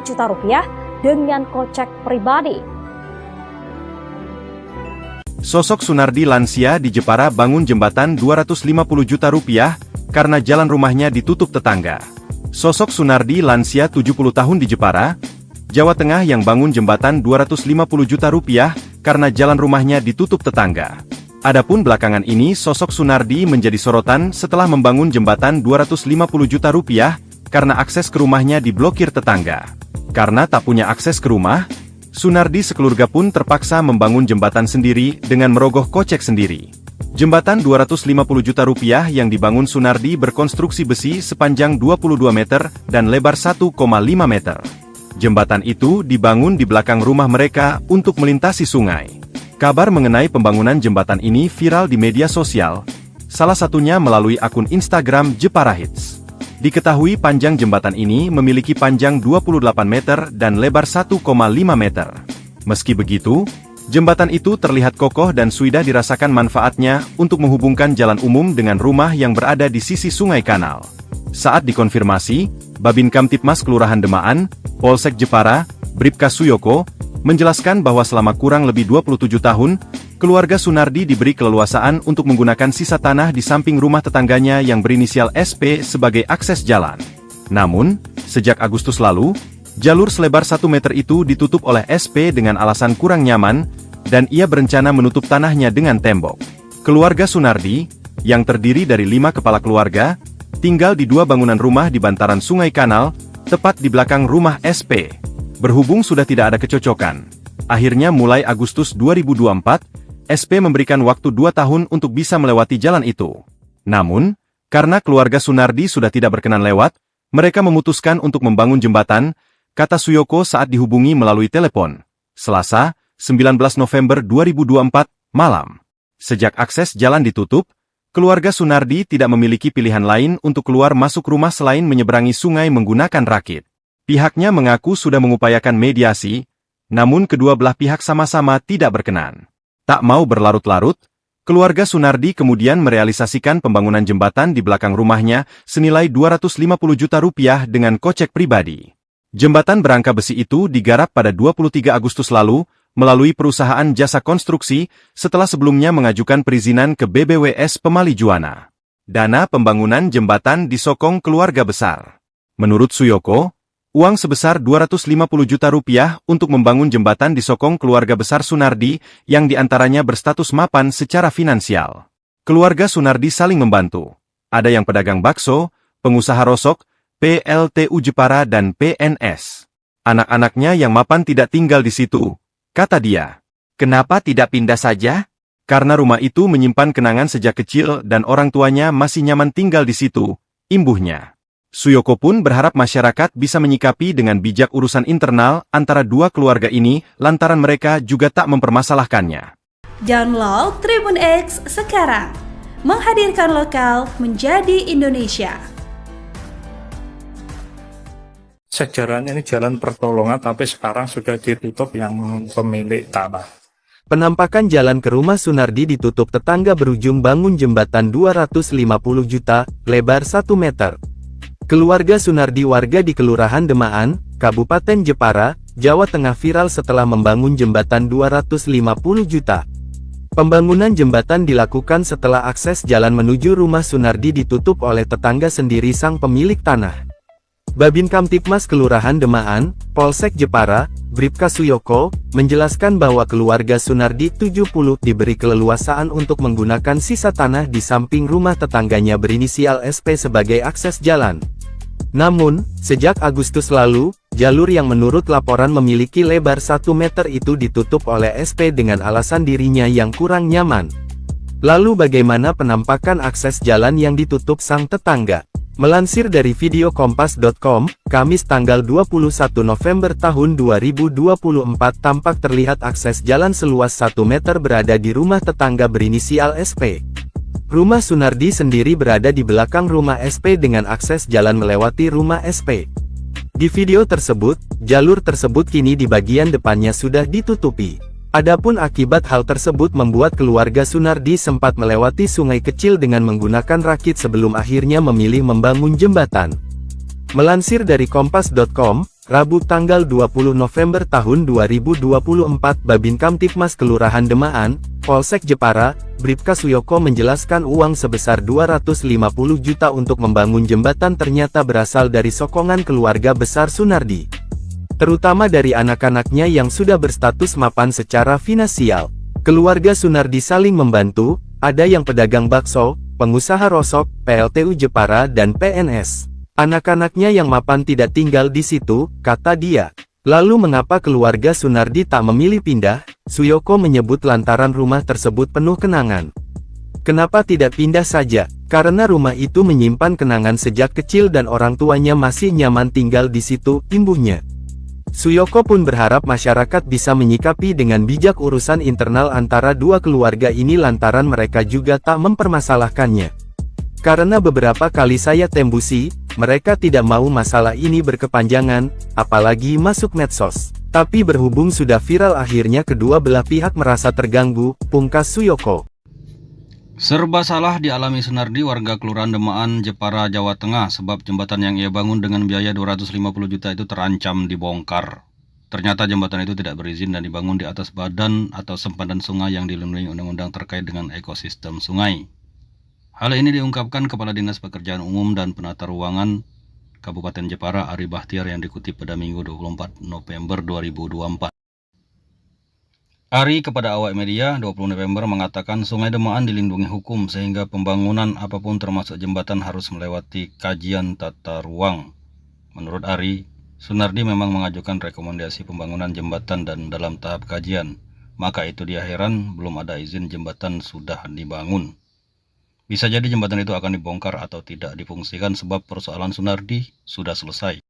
juta rupiah dengan kocek pribadi. Sosok Sunardi lansia di Jepara bangun jembatan 250 juta rupiah karena jalan rumahnya ditutup tetangga. Sosok Sunardi lansia 70 tahun di Jepara, Jawa Tengah yang bangun jembatan 250 juta rupiah karena jalan rumahnya ditutup tetangga. Adapun belakangan ini sosok Sunardi menjadi sorotan setelah membangun jembatan 250 juta rupiah karena akses ke rumahnya diblokir tetangga. Karena tak punya akses ke rumah, Sunardi sekeluarga pun terpaksa membangun jembatan sendiri dengan merogoh kocek sendiri. Jembatan 250 juta rupiah yang dibangun Sunardi berkonstruksi besi sepanjang 22 meter dan lebar 1,5 meter. Jembatan itu dibangun di belakang rumah mereka untuk melintasi sungai. Kabar mengenai pembangunan jembatan ini viral di media sosial, salah satunya melalui akun Instagram Jepara Hits. Diketahui panjang jembatan ini memiliki panjang 28 meter dan lebar 1,5 meter. Meski begitu, jembatan itu terlihat kokoh dan sudah dirasakan manfaatnya untuk menghubungkan jalan umum dengan rumah yang berada di sisi sungai kanal. Saat dikonfirmasi, Babin Kamtipmas Kelurahan Demaan, Polsek Jepara, Bribka Suyoko, menjelaskan bahwa selama kurang lebih 27 tahun, keluarga Sunardi diberi keleluasaan untuk menggunakan sisa tanah di samping rumah tetangganya yang berinisial SP sebagai akses jalan. Namun, sejak Agustus lalu, Jalur selebar 1 meter itu ditutup oleh SP dengan alasan kurang nyaman, dan ia berencana menutup tanahnya dengan tembok. Keluarga Sunardi, yang terdiri dari 5 kepala keluarga, tinggal di 2 bangunan rumah di bantaran Sungai Kanal, tepat di belakang rumah SP. Berhubung sudah tidak ada kecocokan, akhirnya mulai Agustus 2024, SP memberikan waktu 2 tahun untuk bisa melewati jalan itu. Namun, karena keluarga Sunardi sudah tidak berkenan lewat, mereka memutuskan untuk membangun jembatan, kata Suyoko saat dihubungi melalui telepon. Selasa, 19 November 2024, malam. Sejak akses jalan ditutup, keluarga Sunardi tidak memiliki pilihan lain untuk keluar masuk rumah selain menyeberangi sungai menggunakan rakit. Pihaknya mengaku sudah mengupayakan mediasi, namun kedua belah pihak sama-sama tidak berkenan. Tak mau berlarut-larut, keluarga Sunardi kemudian merealisasikan pembangunan jembatan di belakang rumahnya senilai 250 juta rupiah dengan kocek pribadi. Jembatan berangka besi itu digarap pada 23 Agustus lalu, melalui perusahaan jasa konstruksi, setelah sebelumnya mengajukan perizinan ke BBWS Pemali Juwana. Dana pembangunan jembatan disokong keluarga besar. Menurut Suyoko, uang sebesar 250 juta rupiah untuk membangun jembatan disokong keluarga besar Sunardi, yang diantaranya berstatus mapan secara finansial. Keluarga Sunardi saling membantu. Ada yang pedagang bakso, pengusaha rosok, PLTU Jepara dan PNS. Anak-anaknya yang mapan tidak tinggal di situ, kata dia. Kenapa tidak pindah saja? Karena rumah itu menyimpan kenangan sejak kecil dan orang tuanya masih nyaman tinggal di situ, imbuhnya. Suyoko pun berharap masyarakat bisa menyikapi dengan bijak urusan internal antara dua keluarga ini lantaran mereka juga tak mempermasalahkannya. Download Tribun X sekarang, menghadirkan lokal menjadi Indonesia. Sejarahnya ini jalan pertolongan, tapi sekarang sudah ditutup yang pemilik tanah. Penampakan jalan ke rumah Sunardi ditutup tetangga berujung bangun jembatan 250 juta, lebar 1 meter. Keluarga Sunardi warga di Kelurahan Demaan, Kabupaten Jepara, Jawa Tengah viral setelah membangun jembatan 250 juta. Pembangunan jembatan dilakukan setelah akses jalan menuju rumah Sunardi ditutup oleh tetangga sendiri sang pemilik tanah. Babin Kamtipmas Kelurahan Demaan, Polsek Jepara, Bribka Suyoko, menjelaskan bahwa keluarga Sunardi 70 diberi keleluasaan untuk menggunakan sisa tanah di samping rumah tetangganya berinisial SP sebagai akses jalan. Namun, sejak Agustus lalu, jalur yang menurut laporan memiliki lebar 1 meter itu ditutup oleh SP dengan alasan dirinya yang kurang nyaman. Lalu bagaimana penampakan akses jalan yang ditutup sang tetangga? Melansir dari video kompas.com, Kamis tanggal 21 November tahun 2024 tampak terlihat akses jalan seluas 1 meter berada di rumah tetangga berinisial SP. Rumah Sunardi sendiri berada di belakang rumah SP dengan akses jalan melewati rumah SP. Di video tersebut, jalur tersebut kini di bagian depannya sudah ditutupi. Adapun akibat hal tersebut membuat keluarga Sunardi sempat melewati sungai kecil dengan menggunakan rakit sebelum akhirnya memilih membangun jembatan. Melansir dari kompas.com, Rabu tanggal 20 November tahun 2024 Babin Kamtipmas Kelurahan Demaan, Polsek Jepara, Bribka Suyoko menjelaskan uang sebesar 250 juta untuk membangun jembatan ternyata berasal dari sokongan keluarga besar Sunardi. Terutama dari anak-anaknya yang sudah berstatus mapan secara finansial. Keluarga Sunardi saling membantu, ada yang pedagang bakso, pengusaha rosok, PLTU Jepara dan PNS. Anak-anaknya yang mapan tidak tinggal di situ, kata dia. Lalu mengapa keluarga Sunardi tak memilih pindah? Suyoko menyebut lantaran rumah tersebut penuh kenangan. Kenapa tidak pindah saja? Karena rumah itu menyimpan kenangan sejak kecil dan orang tuanya masih nyaman tinggal di situ, imbuhnya. Suyoko pun berharap masyarakat bisa menyikapi dengan bijak urusan internal antara dua keluarga ini lantaran mereka juga tak mempermasalahkannya. Karena beberapa kali saya tembusi, mereka tidak mau masalah ini berkepanjangan, apalagi masuk medsos. Tapi berhubung sudah viral akhirnya kedua belah pihak merasa terganggu, pungkas Suyoko. Serba salah dialami Sunardi warga Kelurahan Demaan, Jepara, Jawa Tengah sebab jembatan yang ia bangun dengan biaya 250 juta itu terancam dibongkar. Ternyata jembatan itu tidak berizin dan dibangun di atas badan atau sempadan sungai yang dilindungi undang-undang terkait dengan ekosistem sungai. Hal ini diungkapkan Kepala Dinas Pekerjaan Umum dan Penata Ruangan Kabupaten Jepara, Ari Bahtiar, yang dikutip pada Minggu 24 November 2024. Ari kepada awak media 20 November mengatakan Sungai Demaan dilindungi hukum sehingga pembangunan apapun termasuk jembatan harus melewati kajian tata ruang. Menurut Ari, Sunardi memang mengajukan rekomendasi pembangunan jembatan dan dalam tahap kajian. Maka itu dia heran belum ada izin jembatan sudah dibangun. Bisa jadi jembatan itu akan dibongkar atau tidak difungsikan sebab persoalan Sunardi sudah selesai.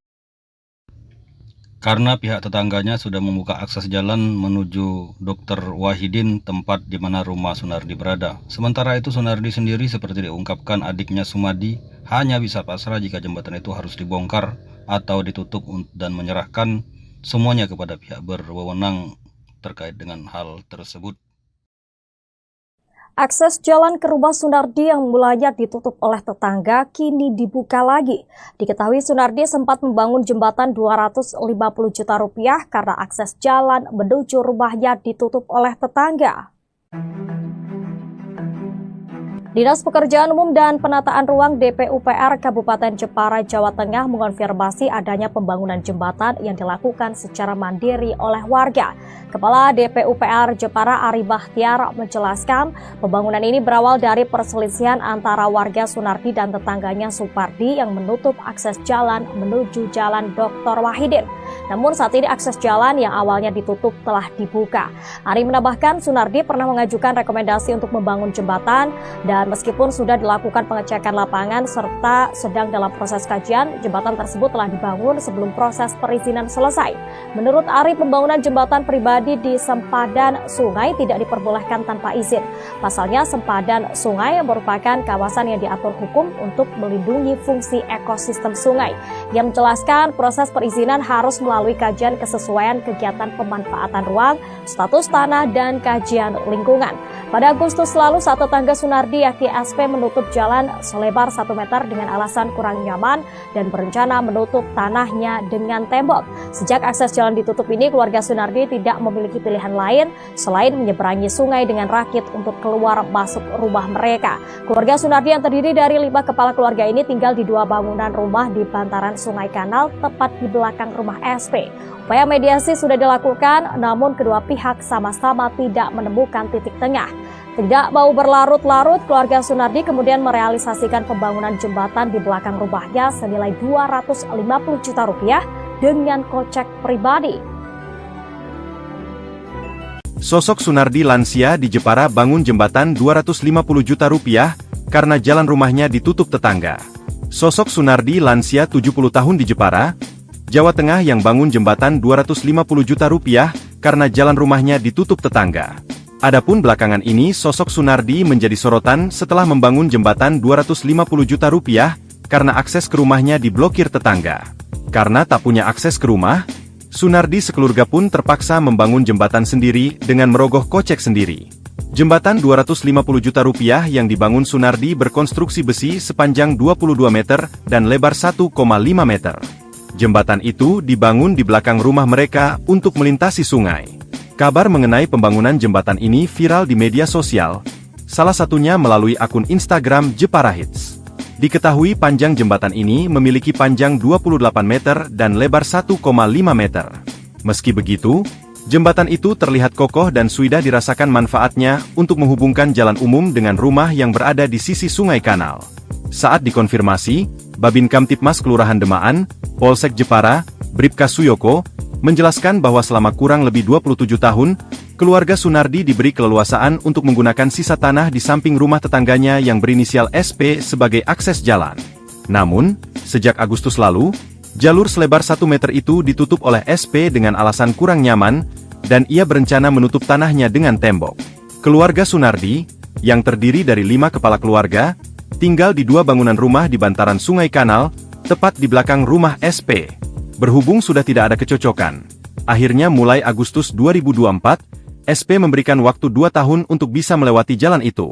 Karena pihak tetangganya sudah membuka akses jalan menuju Dr. Wahidin, tempat di mana rumah Sunardi berada. Sementara itu Sunardi sendiri seperti diungkapkan adiknya Sumadi hanya bisa pasrah jika jembatan itu harus dibongkar atau ditutup dan menyerahkan semuanya kepada pihak berwenang terkait dengan hal tersebut. Akses jalan ke rumah Sunardi yang mulanya ditutup oleh tetangga kini dibuka lagi. Diketahui Sunardi sempat membangun jembatan 250 juta rupiah karena akses jalan menuju rumahnya ditutup oleh tetangga. Dinas Pekerjaan Umum dan Penataan Ruang DPUPR Kabupaten Jepara, Jawa Tengah mengonfirmasi adanya pembangunan jembatan yang dilakukan secara mandiri oleh warga. Kepala DPUPR Jepara Ari Bahtiar menjelaskan pembangunan ini berawal dari perselisihan antara warga Sunardi dan tetangganya Supardi yang menutup akses jalan menuju Jalan Dr. Wahidin. Namun saat ini akses jalan yang awalnya ditutup telah dibuka. Ari menambahkan Sunardi pernah mengajukan rekomendasi untuk membangun jembatan dan meskipun sudah dilakukan pengecekan lapangan serta sedang dalam proses kajian, jembatan tersebut telah dibangun sebelum proses perizinan selesai. Menurut Ari, pembangunan jembatan pribadi di sempadan sungai tidak diperbolehkan tanpa izin. Pasalnya, sempadan sungai merupakan kawasan yang diatur hukum untuk melindungi fungsi ekosistem sungai. Yang menjelaskan proses perizinan harus melalui kajian kesesuaian kegiatan pemanfaatan ruang, status tanah, dan kajian lingkungan. Pada Agustus lalu, saat tetangga Sunardi yakni SP menutup jalan selebar 1 meter dengan alasan kurang nyaman dan berencana menutup tanahnya dengan tembok. Sejak akses jalan ditutup ini, keluarga Sunardi tidak memiliki pilihan lain selain menyeberangi sungai dengan rakit untuk keluar masuk rumah mereka. Keluarga Sunardi yang terdiri dari 5 kepala keluarga ini tinggal di 2 bangunan rumah di bantaran Sungai Kanal tepat di belakang rumah SP. Upaya mediasi sudah dilakukan, namun kedua pihak sama-sama tidak menemukan titik tengah. Tidak mau berlarut-larut, keluarga Sunardi kemudian merealisasikan pembangunan jembatan di belakang rumahnya senilai 250 juta rupiah dengan kocek pribadi. Sosok Sunardi lansia di Jepara bangun jembatan 250 juta rupiah karena jalan rumahnya ditutup tetangga. Sosok Sunardi lansia 70 tahun di Jepara, Jawa Tengah yang bangun jembatan 250 juta rupiah karena jalan rumahnya ditutup tetangga. Adapun belakangan ini sosok Sunardi menjadi sorotan setelah membangun jembatan 250 juta rupiah karena akses ke rumahnya diblokir tetangga. Karena tak punya akses ke rumah, Sunardi sekeluarga pun terpaksa membangun jembatan sendiri dengan merogoh kocek sendiri. Jembatan 250 juta rupiah yang dibangun Sunardi berkonstruksi besi sepanjang 22 meter dan lebar 1,5 meter. Jembatan itu dibangun di belakang rumah mereka untuk melintasi sungai. Kabar mengenai pembangunan jembatan ini viral di media sosial, salah satunya melalui akun Instagram Jepara Hits. Diketahui panjang jembatan ini memiliki panjang 28 meter dan lebar 1,5 meter. Meski begitu, jembatan itu terlihat kokoh dan sudah dirasakan manfaatnya untuk menghubungkan jalan umum dengan rumah yang berada di sisi Sungai Kanal. Saat dikonfirmasi, Babin Kamtipmas Kelurahan Demaan, Polsek Jepara, Bribka Suyoko, menjelaskan bahwa selama kurang lebih 27 tahun, keluarga Sunardi diberi keleluasaan untuk menggunakan sisa tanah di samping rumah tetangganya yang berinisial SP sebagai akses jalan. Namun, sejak Agustus lalu, jalur selebar 1 meter itu ditutup oleh SP dengan alasan kurang nyaman, dan ia berencana menutup tanahnya dengan tembok. Keluarga Sunardi, yang terdiri dari 5 kepala keluarga, tinggal di 2 bangunan rumah di bantaran Sungai Kanal, tepat di belakang rumah SP. Berhubung sudah tidak ada kecocokan, akhirnya mulai Agustus 2024, SP memberikan waktu 2 tahun untuk bisa melewati jalan itu.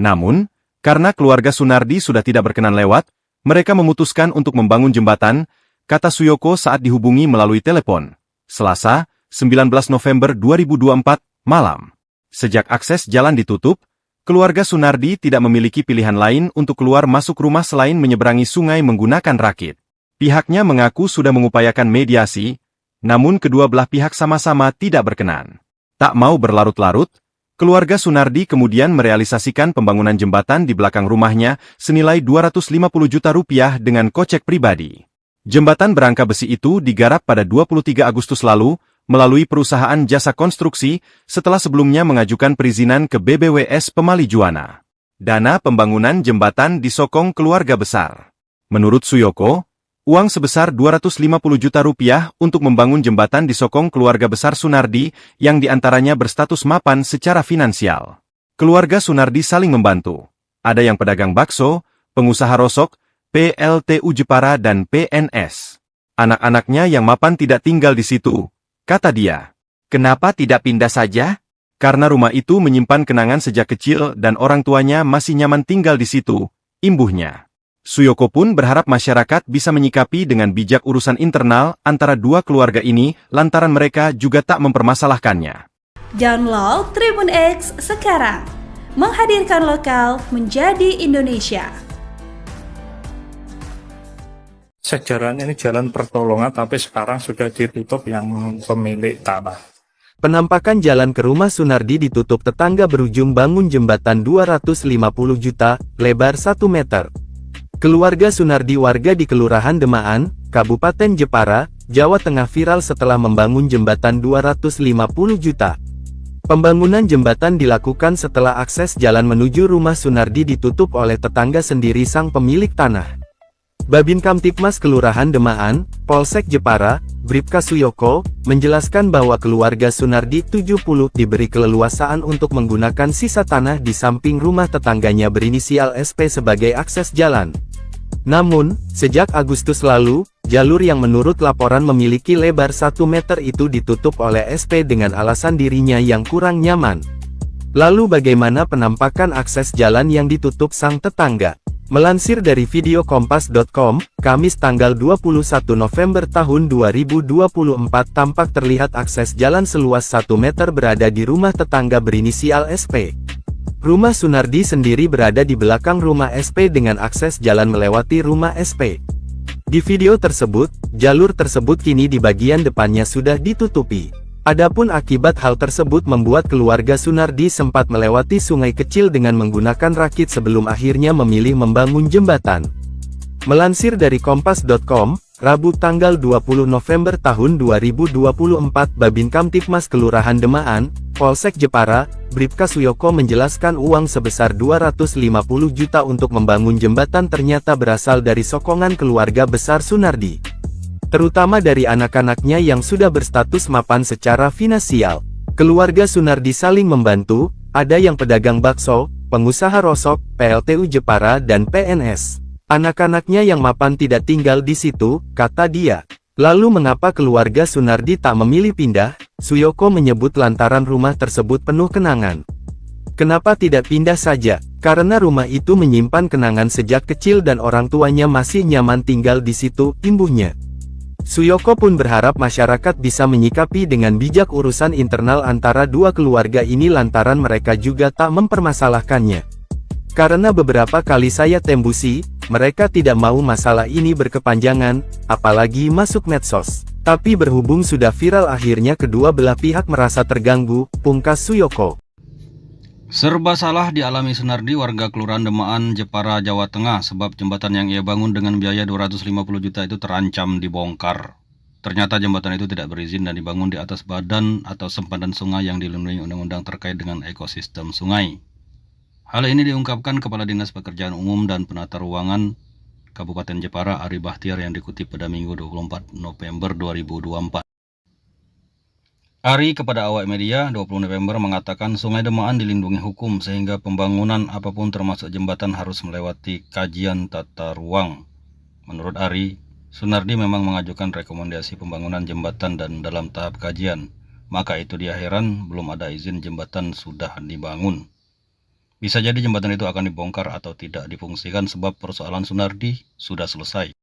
Namun, karena keluarga Sunardi sudah tidak berkenan lewat, mereka memutuskan untuk membangun jembatan, kata Suyoko saat dihubungi melalui telepon. Selasa, 19 November 2024, malam. Sejak akses jalan ditutup, keluarga Sunardi tidak memiliki pilihan lain untuk keluar masuk rumah selain menyeberangi sungai menggunakan rakit. Pihaknya mengaku sudah mengupayakan mediasi, namun kedua belah pihak sama-sama tidak berkenan. Tak mau berlarut-larut, keluarga Sunardi kemudian merealisasikan pembangunan jembatan di belakang rumahnya senilai 250 juta rupiah dengan kocek pribadi. Jembatan berangka besi itu digarap pada 23 Agustus lalu melalui perusahaan jasa konstruksi setelah sebelumnya mengajukan perizinan ke BBWS Pemali Juwana. Dana pembangunan jembatan disokong keluarga besar. Menurut Suyoko, uang sebesar 250 juta rupiah untuk membangun jembatan disokong keluarga besar Sunardi yang diantaranya berstatus mapan secara finansial. Keluarga Sunardi saling membantu. Ada yang pedagang bakso, pengusaha rosok, PLTU Jepara dan PNS. Anak-anaknya yang mapan tidak tinggal di situ, kata dia. Kenapa tidak pindah saja? Karena rumah itu menyimpan kenangan sejak kecil dan orang tuanya masih nyaman tinggal di situ, imbuhnya. Suyoko pun berharap masyarakat bisa menyikapi dengan bijak urusan internal antara dua keluarga ini lantaran mereka juga tak mempermasalahkannya. Download Tribun X sekarang, menghadirkan lokal menjadi Indonesia. Sejarahnya ini jalan pertolongan, tapi sekarang sudah ditutup yang pemilik tanah. Penampakan jalan ke rumah Sunardi ditutup tetangga berujung bangun jembatan 250 juta, lebar 1 meter. Keluarga Sunardi warga di Kelurahan Demaan, Kabupaten Jepara, Jawa Tengah viral setelah membangun jembatan 250 juta. Pembangunan jembatan dilakukan setelah akses jalan menuju rumah Sunardi ditutup oleh tetangga sendiri sang pemilik tanah. Babin Kamtipmas Kelurahan Demaan, Polsek Jepara, Bribka Suyoko, menjelaskan bahwa keluarga Sunardi 70 diberi keleluasaan untuk menggunakan sisa tanah di samping rumah tetangganya berinisial SP sebagai akses jalan. Namun, sejak Agustus lalu, jalur yang menurut laporan memiliki lebar 1 meter itu ditutup oleh SP dengan alasan dirinya yang kurang nyaman. Lalu bagaimana penampakan akses jalan yang ditutup sang tetangga? Melansir dari video kompas.com, Kamis tanggal 21 November tahun 2024 tampak terlihat akses jalan seluas 1 meter berada di rumah tetangga berinisial SP. Rumah Sunardi sendiri berada di belakang rumah SP dengan akses jalan melewati rumah SP. Di video tersebut, jalur tersebut kini di bagian depannya sudah ditutupi. Adapun akibat hal tersebut membuat keluarga Sunardi sempat melewati sungai kecil dengan menggunakan rakit sebelum akhirnya memilih membangun jembatan. Melansir dari kompas.com, Rabu tanggal 20 November tahun 2024 Babin Kamtipmas Kelurahan Demaan, Polsek Jepara, Bribka Suyoko menjelaskan uang sebesar 250 juta untuk membangun jembatan ternyata berasal dari sokongan keluarga besar Sunardi. Terutama dari anak-anaknya yang sudah berstatus mapan secara finansial. Keluarga Sunardi saling membantu, ada yang pedagang bakso, pengusaha rosok, PLTU Jepara dan PNS. Anak-anaknya yang mapan tidak tinggal di situ, kata dia. Lalu mengapa keluarga Sunardi tak memilih pindah? Suyoko menyebut lantaran rumah tersebut penuh kenangan. Kenapa tidak pindah saja? Karena rumah itu menyimpan kenangan sejak kecil dan orang tuanya masih nyaman tinggal di situ, imbuhnya. Suyoko pun berharap masyarakat bisa menyikapi dengan bijak urusan internal antara dua keluarga ini lantaran mereka juga tak mempermasalahkannya. Karena beberapa kali saya tembusi, mereka tidak mau masalah ini berkepanjangan, apalagi masuk medsos. Tapi berhubung sudah viral akhirnya kedua belah pihak merasa terganggu, pungkas Suyoko. Serba salah dialami Sunardi warga Kelurahan Demaan, Jepara, Jawa Tengah sebab jembatan yang ia bangun dengan biaya 250 juta itu terancam dibongkar. Ternyata jembatan itu tidak berizin dan dibangun di atas badan atau sempadan sungai yang dilindungi undang-undang terkait dengan ekosistem sungai. Hal ini diungkapkan Kepala Dinas Pekerjaan Umum dan Penata Ruangan Kabupaten Jepara Ari Bahtiar yang dikutip pada Minggu 24 November 2024. Ari kepada awak media 20 November mengatakan Sungai Demaan dilindungi hukum sehingga pembangunan apapun termasuk jembatan harus melewati kajian tata ruang. Menurut Ari, Sunardi memang mengajukan rekomendasi pembangunan jembatan dan dalam tahap kajian. Maka itu dia heran belum ada izin jembatan sudah dibangun. Bisa jadi jembatan itu akan dibongkar atau tidak difungsikan sebab persoalan Sunardi sudah selesai.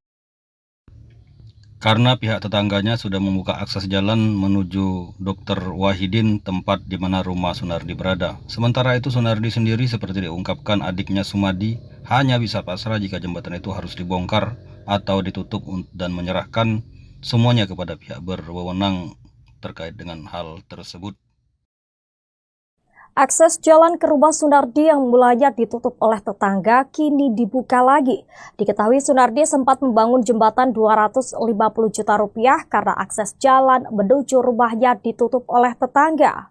Karena pihak tetangganya sudah membuka akses jalan menuju Dr. Wahidin, tempat di mana rumah Sunardi berada. Sementara itu Sunardi sendiri seperti diungkapkan adiknya Sumadi hanya bisa pasrah jika jembatan itu harus dibongkar atau ditutup dan menyerahkan semuanya kepada pihak berwenang terkait dengan hal tersebut. Akses jalan ke rumah Sunardi yang mulanya ditutup oleh tetangga kini dibuka lagi. Diketahui Sunardi sempat membangun jembatan 250 juta rupiah karena akses jalan menuju rumahnya ditutup oleh tetangga.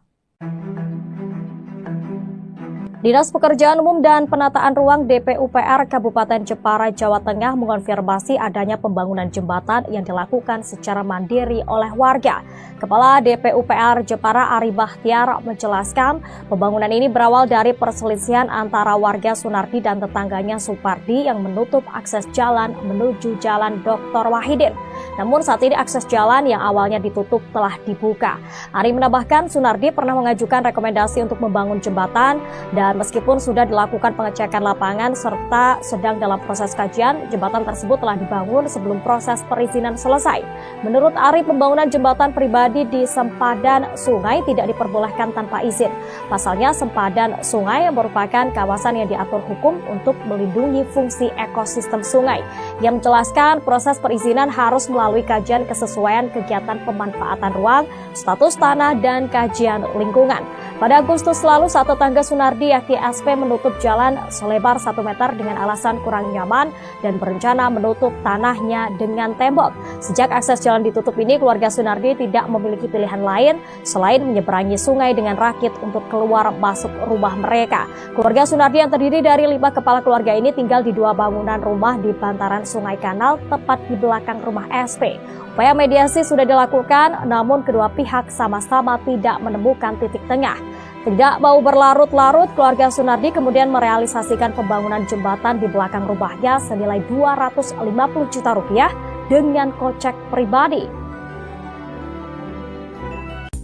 Dinas Pekerjaan Umum dan Penataan Ruang DPUPR Kabupaten Jepara, Jawa Tengah mengonfirmasi adanya pembangunan jembatan yang dilakukan secara mandiri oleh warga. Kepala DPUPR Jepara Ari Bahtiar menjelaskan pembangunan ini berawal dari perselisihan antara warga Sunardi dan tetangganya Supardi yang menutup akses jalan menuju Jalan Dr. Wahidin. Namun saat ini akses jalan yang awalnya ditutup telah dibuka. Ari menambahkan Sunardi pernah mengajukan rekomendasi untuk membangun jembatan dan meskipun sudah dilakukan pengecekan lapangan serta sedang dalam proses kajian, jembatan tersebut telah dibangun sebelum proses perizinan selesai. Menurut Ari, pembangunan jembatan pribadi di sempadan sungai tidak diperbolehkan tanpa izin. Pasalnya, sempadan sungai merupakan kawasan yang diatur hukum untuk melindungi fungsi ekosistem sungai. Ia menjelaskan proses perizinan harus melalui kajian kesesuaian kegiatan pemanfaatan ruang, status tanah, dan kajian lingkungan. Pada Agustus lalu, saat tetangga Sunardi yakni SP menutup jalan selebar 1 meter dengan alasan kurang nyaman dan berencana menutup tanahnya dengan tembok. Sejak akses jalan ditutup ini, keluarga Sunardi tidak memiliki pilihan lain selain menyeberangi sungai dengan rakit untuk keluar masuk rumah mereka. Keluarga Sunardi yang terdiri dari 5 kepala keluarga ini tinggal di 2 bangunan rumah di bantaran Sungai Kanal tepat di belakang rumah SP. Upaya mediasi sudah dilakukan, namun kedua pihak sama-sama tidak menemukan titik tengah. Tidak mau berlarut-larut, keluarga Sunardi kemudian merealisasikan pembangunan jembatan di belakang rumahnya senilai 250 juta rupiah dengan kocek pribadi.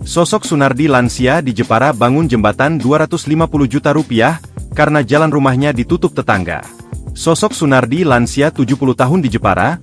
Sosok Sunardi lansia di Jepara bangun jembatan 250 juta rupiah karena jalan rumahnya ditutup tetangga. Sosok Sunardi lansia 70 tahun di Jepara,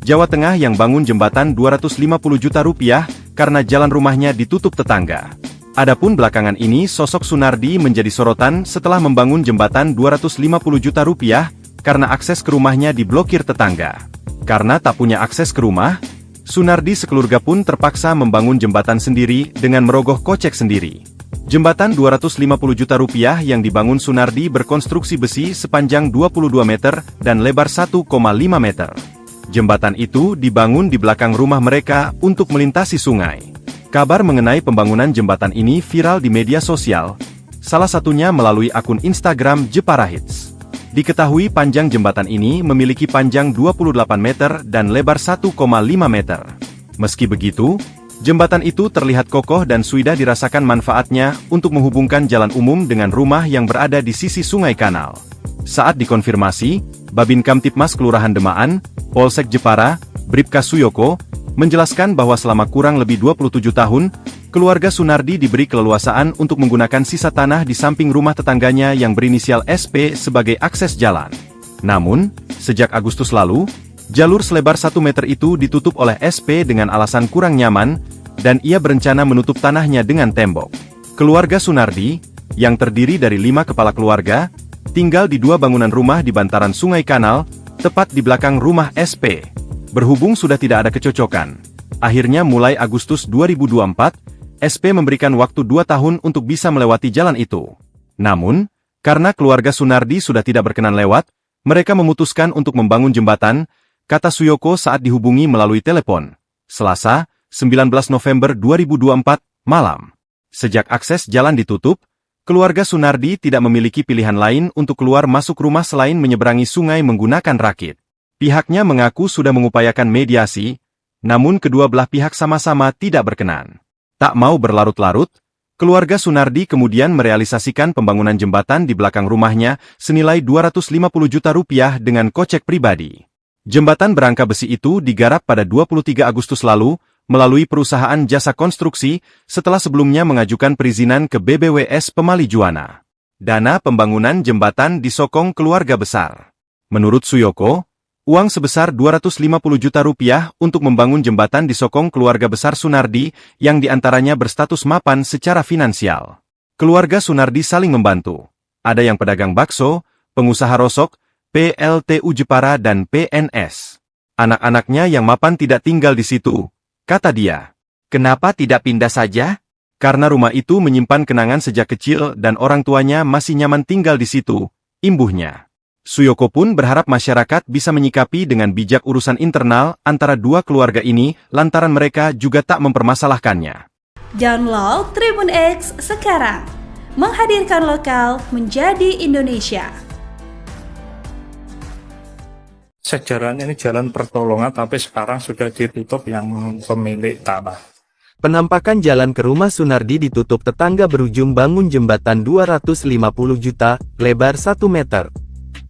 Jawa Tengah yang bangun jembatan 250 juta rupiah karena jalan rumahnya ditutup tetangga. Adapun belakangan ini sosok Sunardi menjadi sorotan setelah membangun jembatan 250 juta rupiah karena akses ke rumahnya diblokir tetangga. Karena tak punya akses ke rumah, Sunardi sekeluarga pun terpaksa membangun jembatan sendiri dengan merogoh kocek sendiri. Jembatan 250 juta rupiah yang dibangun Sunardi berkonstruksi besi sepanjang 22 meter dan lebar 1,5 meter. Jembatan itu dibangun di belakang rumah mereka untuk melintasi sungai. Kabar mengenai pembangunan jembatan ini viral di media sosial, salah satunya melalui akun Instagram Jepara Hits. Diketahui panjang jembatan ini memiliki panjang 28 meter dan lebar 1,5 meter. Meski begitu, jembatan itu terlihat kokoh dan sudah dirasakan manfaatnya untuk menghubungkan jalan umum dengan rumah yang berada di sisi Sungai Kanal. Saat dikonfirmasi, Babin Kamtipmas Kelurahan Demaan, Polsek Jepara, Bribka Suyoko, menjelaskan bahwa selama kurang lebih 27 tahun, keluarga Sunardi diberi keleluasaan untuk menggunakan sisa tanah di samping rumah tetangganya yang berinisial SP sebagai akses jalan. Namun, sejak Agustus lalu, jalur selebar 1 meter itu ditutup oleh SP dengan alasan kurang nyaman, dan ia berencana menutup tanahnya dengan tembok. Keluarga Sunardi, yang terdiri dari 5 kepala keluarga, tinggal di 2 bangunan rumah di bantaran Sungai Kanal, tepat di belakang rumah SP. Berhubung sudah tidak ada kecocokan, akhirnya mulai Agustus 2024, SP memberikan waktu 2 tahun untuk bisa melewati jalan itu. Namun, karena keluarga Sunardi sudah tidak berkenan lewat, mereka memutuskan untuk membangun jembatan, kata Suyoko saat dihubungi melalui telepon. Selasa, 19 November 2024, malam. Sejak akses jalan ditutup, keluarga Sunardi tidak memiliki pilihan lain untuk keluar masuk rumah selain menyeberangi sungai menggunakan rakit. Pihaknya mengaku sudah mengupayakan mediasi, namun kedua belah pihak sama-sama tidak berkenan. Tak mau berlarut-larut, keluarga Sunardi kemudian merealisasikan pembangunan jembatan di belakang rumahnya senilai 250 juta rupiah dengan kocek pribadi. Jembatan berangka besi itu digarap pada 23 Agustus lalu, melalui perusahaan jasa konstruksi, setelah sebelumnya mengajukan perizinan ke BBWS Pemali Juwana. Dana pembangunan jembatan disokong keluarga besar. Menurut Suyoko, uang sebesar 250 juta rupiah untuk membangun jembatan disokong keluarga besar Sunardi yang diantaranya berstatus mapan secara finansial. Keluarga Sunardi saling membantu. Ada yang pedagang bakso, pengusaha rosok, PLTU Jepara dan PNS. Anak-anaknya yang mapan tidak tinggal di situ, kata dia. Kenapa tidak pindah saja? Karena rumah itu menyimpan kenangan sejak kecil dan orang tuanya masih nyaman tinggal di situ, imbuhnya. Suyoko pun berharap masyarakat bisa menyikapi dengan bijak urusan internal antara dua keluarga ini lantaran mereka juga tak mempermasalahkannya. Download Tribun X sekarang. Menghadirkan lokal menjadi Indonesia. Sejarahnya ini jalan pertolongan, tapi sekarang sudah ditutup yang pemilik tanah. Penampakan jalan ke rumah Sunardi ditutup tetangga berujung bangun jembatan 250 juta, lebar 1 meter.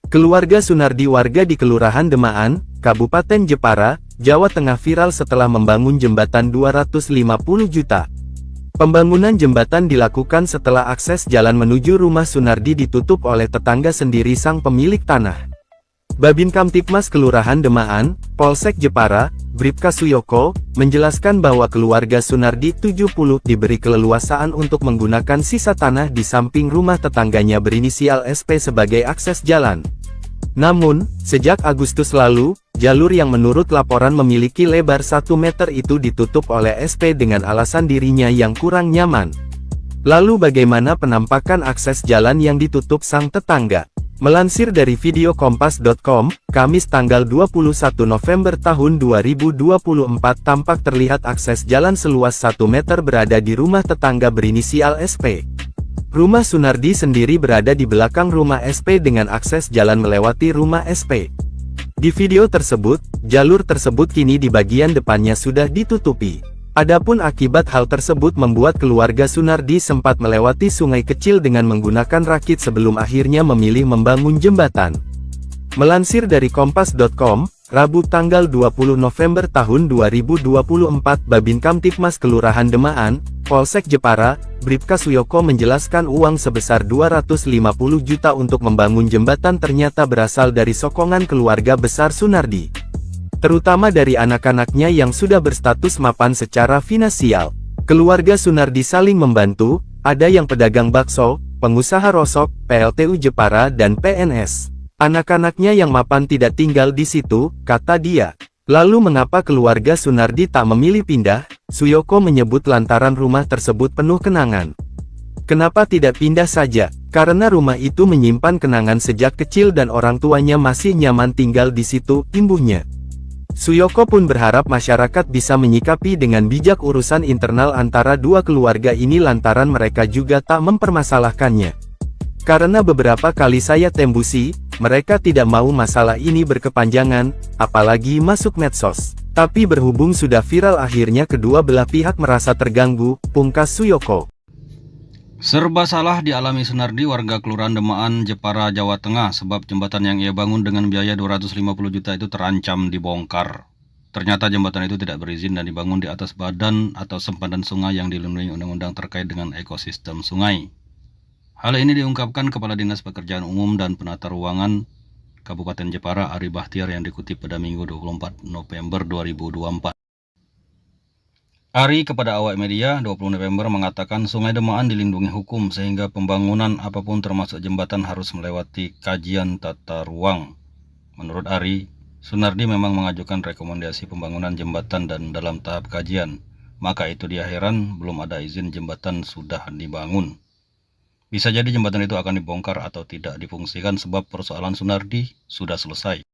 Keluarga Sunardi warga di Kelurahan Demaan, Kabupaten Jepara, Jawa Tengah viral setelah membangun jembatan 250 juta. Pembangunan jembatan dilakukan setelah akses jalan menuju rumah Sunardi ditutup oleh tetangga sendiri sang pemilik tanah. Babin Kamtipmas Kelurahan Demaan, Polsek Jepara, Bribka Suyoko, menjelaskan bahwa keluarga Sunardi 70 diberi keleluasaan untuk menggunakan sisa tanah di samping rumah tetangganya berinisial SP sebagai akses jalan. Namun, sejak Agustus lalu, jalur yang menurut laporan memiliki lebar 1 meter itu ditutup oleh SP dengan alasan dirinya yang kurang nyaman. Lalu bagaimana penampakan akses jalan yang ditutup sang tetangga? Melansir dari video kompas.com, Kamis tanggal 21 November tahun 2024 tampak terlihat akses jalan seluas 1 meter berada di rumah tetangga berinisial SP. Rumah Sunardi sendiri berada di belakang rumah SP dengan akses jalan melewati rumah SP. Di video tersebut, jalur tersebut kini di bagian depannya sudah ditutupi. Adapun akibat hal tersebut membuat keluarga Sunardi sempat melewati sungai kecil dengan menggunakan rakit sebelum akhirnya memilih membangun jembatan. Melansir dari kompas.com, Rabu tanggal 20 November tahun 2024 Babin Kamtipmas Kelurahan Demaan, Polsek Jepara, Bribka Suyoko menjelaskan uang sebesar 250 juta untuk membangun jembatan ternyata berasal dari sokongan keluarga besar Sunardi. Terutama dari anak-anaknya yang sudah berstatus mapan secara finansial. Keluarga Sunardi saling membantu, ada yang pedagang bakso, pengusaha rosok, PLTU Jepara dan PNS. Anak-anaknya yang mapan tidak tinggal di situ, kata dia. Lalu mengapa keluarga Sunardi tak memilih pindah? Suyoko menyebut lantaran rumah tersebut penuh kenangan. Kenapa tidak pindah saja? Karena rumah itu menyimpan kenangan sejak kecil dan orang tuanya masih nyaman tinggal di situ, imbuhnya. Suyoko pun berharap masyarakat bisa menyikapi dengan bijak urusan internal antara dua keluarga ini lantaran mereka juga tak mempermasalahkannya. Karena beberapa kali saya tembusi, mereka tidak mau masalah ini berkepanjangan, apalagi masuk medsos. Tapi berhubung sudah viral akhirnya kedua belah pihak merasa terganggu, pungkas Suyoko. Serba salah dialami Sunardi warga Kelurahan Demaan, Jepara, Jawa Tengah sebab jembatan yang ia bangun dengan biaya 250 juta itu terancam dibongkar. Ternyata jembatan itu tidak berizin dan dibangun di atas badan atau sempadan sungai yang dilindungi undang-undang terkait dengan ekosistem sungai. Hal ini diungkapkan Kepala Dinas Pekerjaan Umum dan Penata Ruangan Kabupaten Jepara Ari Bahtiar yang dikutip pada Minggu 24 November 2024. Ari kepada awak media 20 November mengatakan Sungai Demaan dilindungi hukum sehingga pembangunan apapun termasuk jembatan harus melewati kajian tata ruang. Menurut Ari, Sunardi memang mengajukan rekomendasi pembangunan jembatan dan dalam tahap kajian. Maka itu dia heran belum ada izin jembatan sudah dibangun. Bisa jadi jembatan itu akan dibongkar atau tidak difungsikan sebab persoalan Sunardi sudah selesai.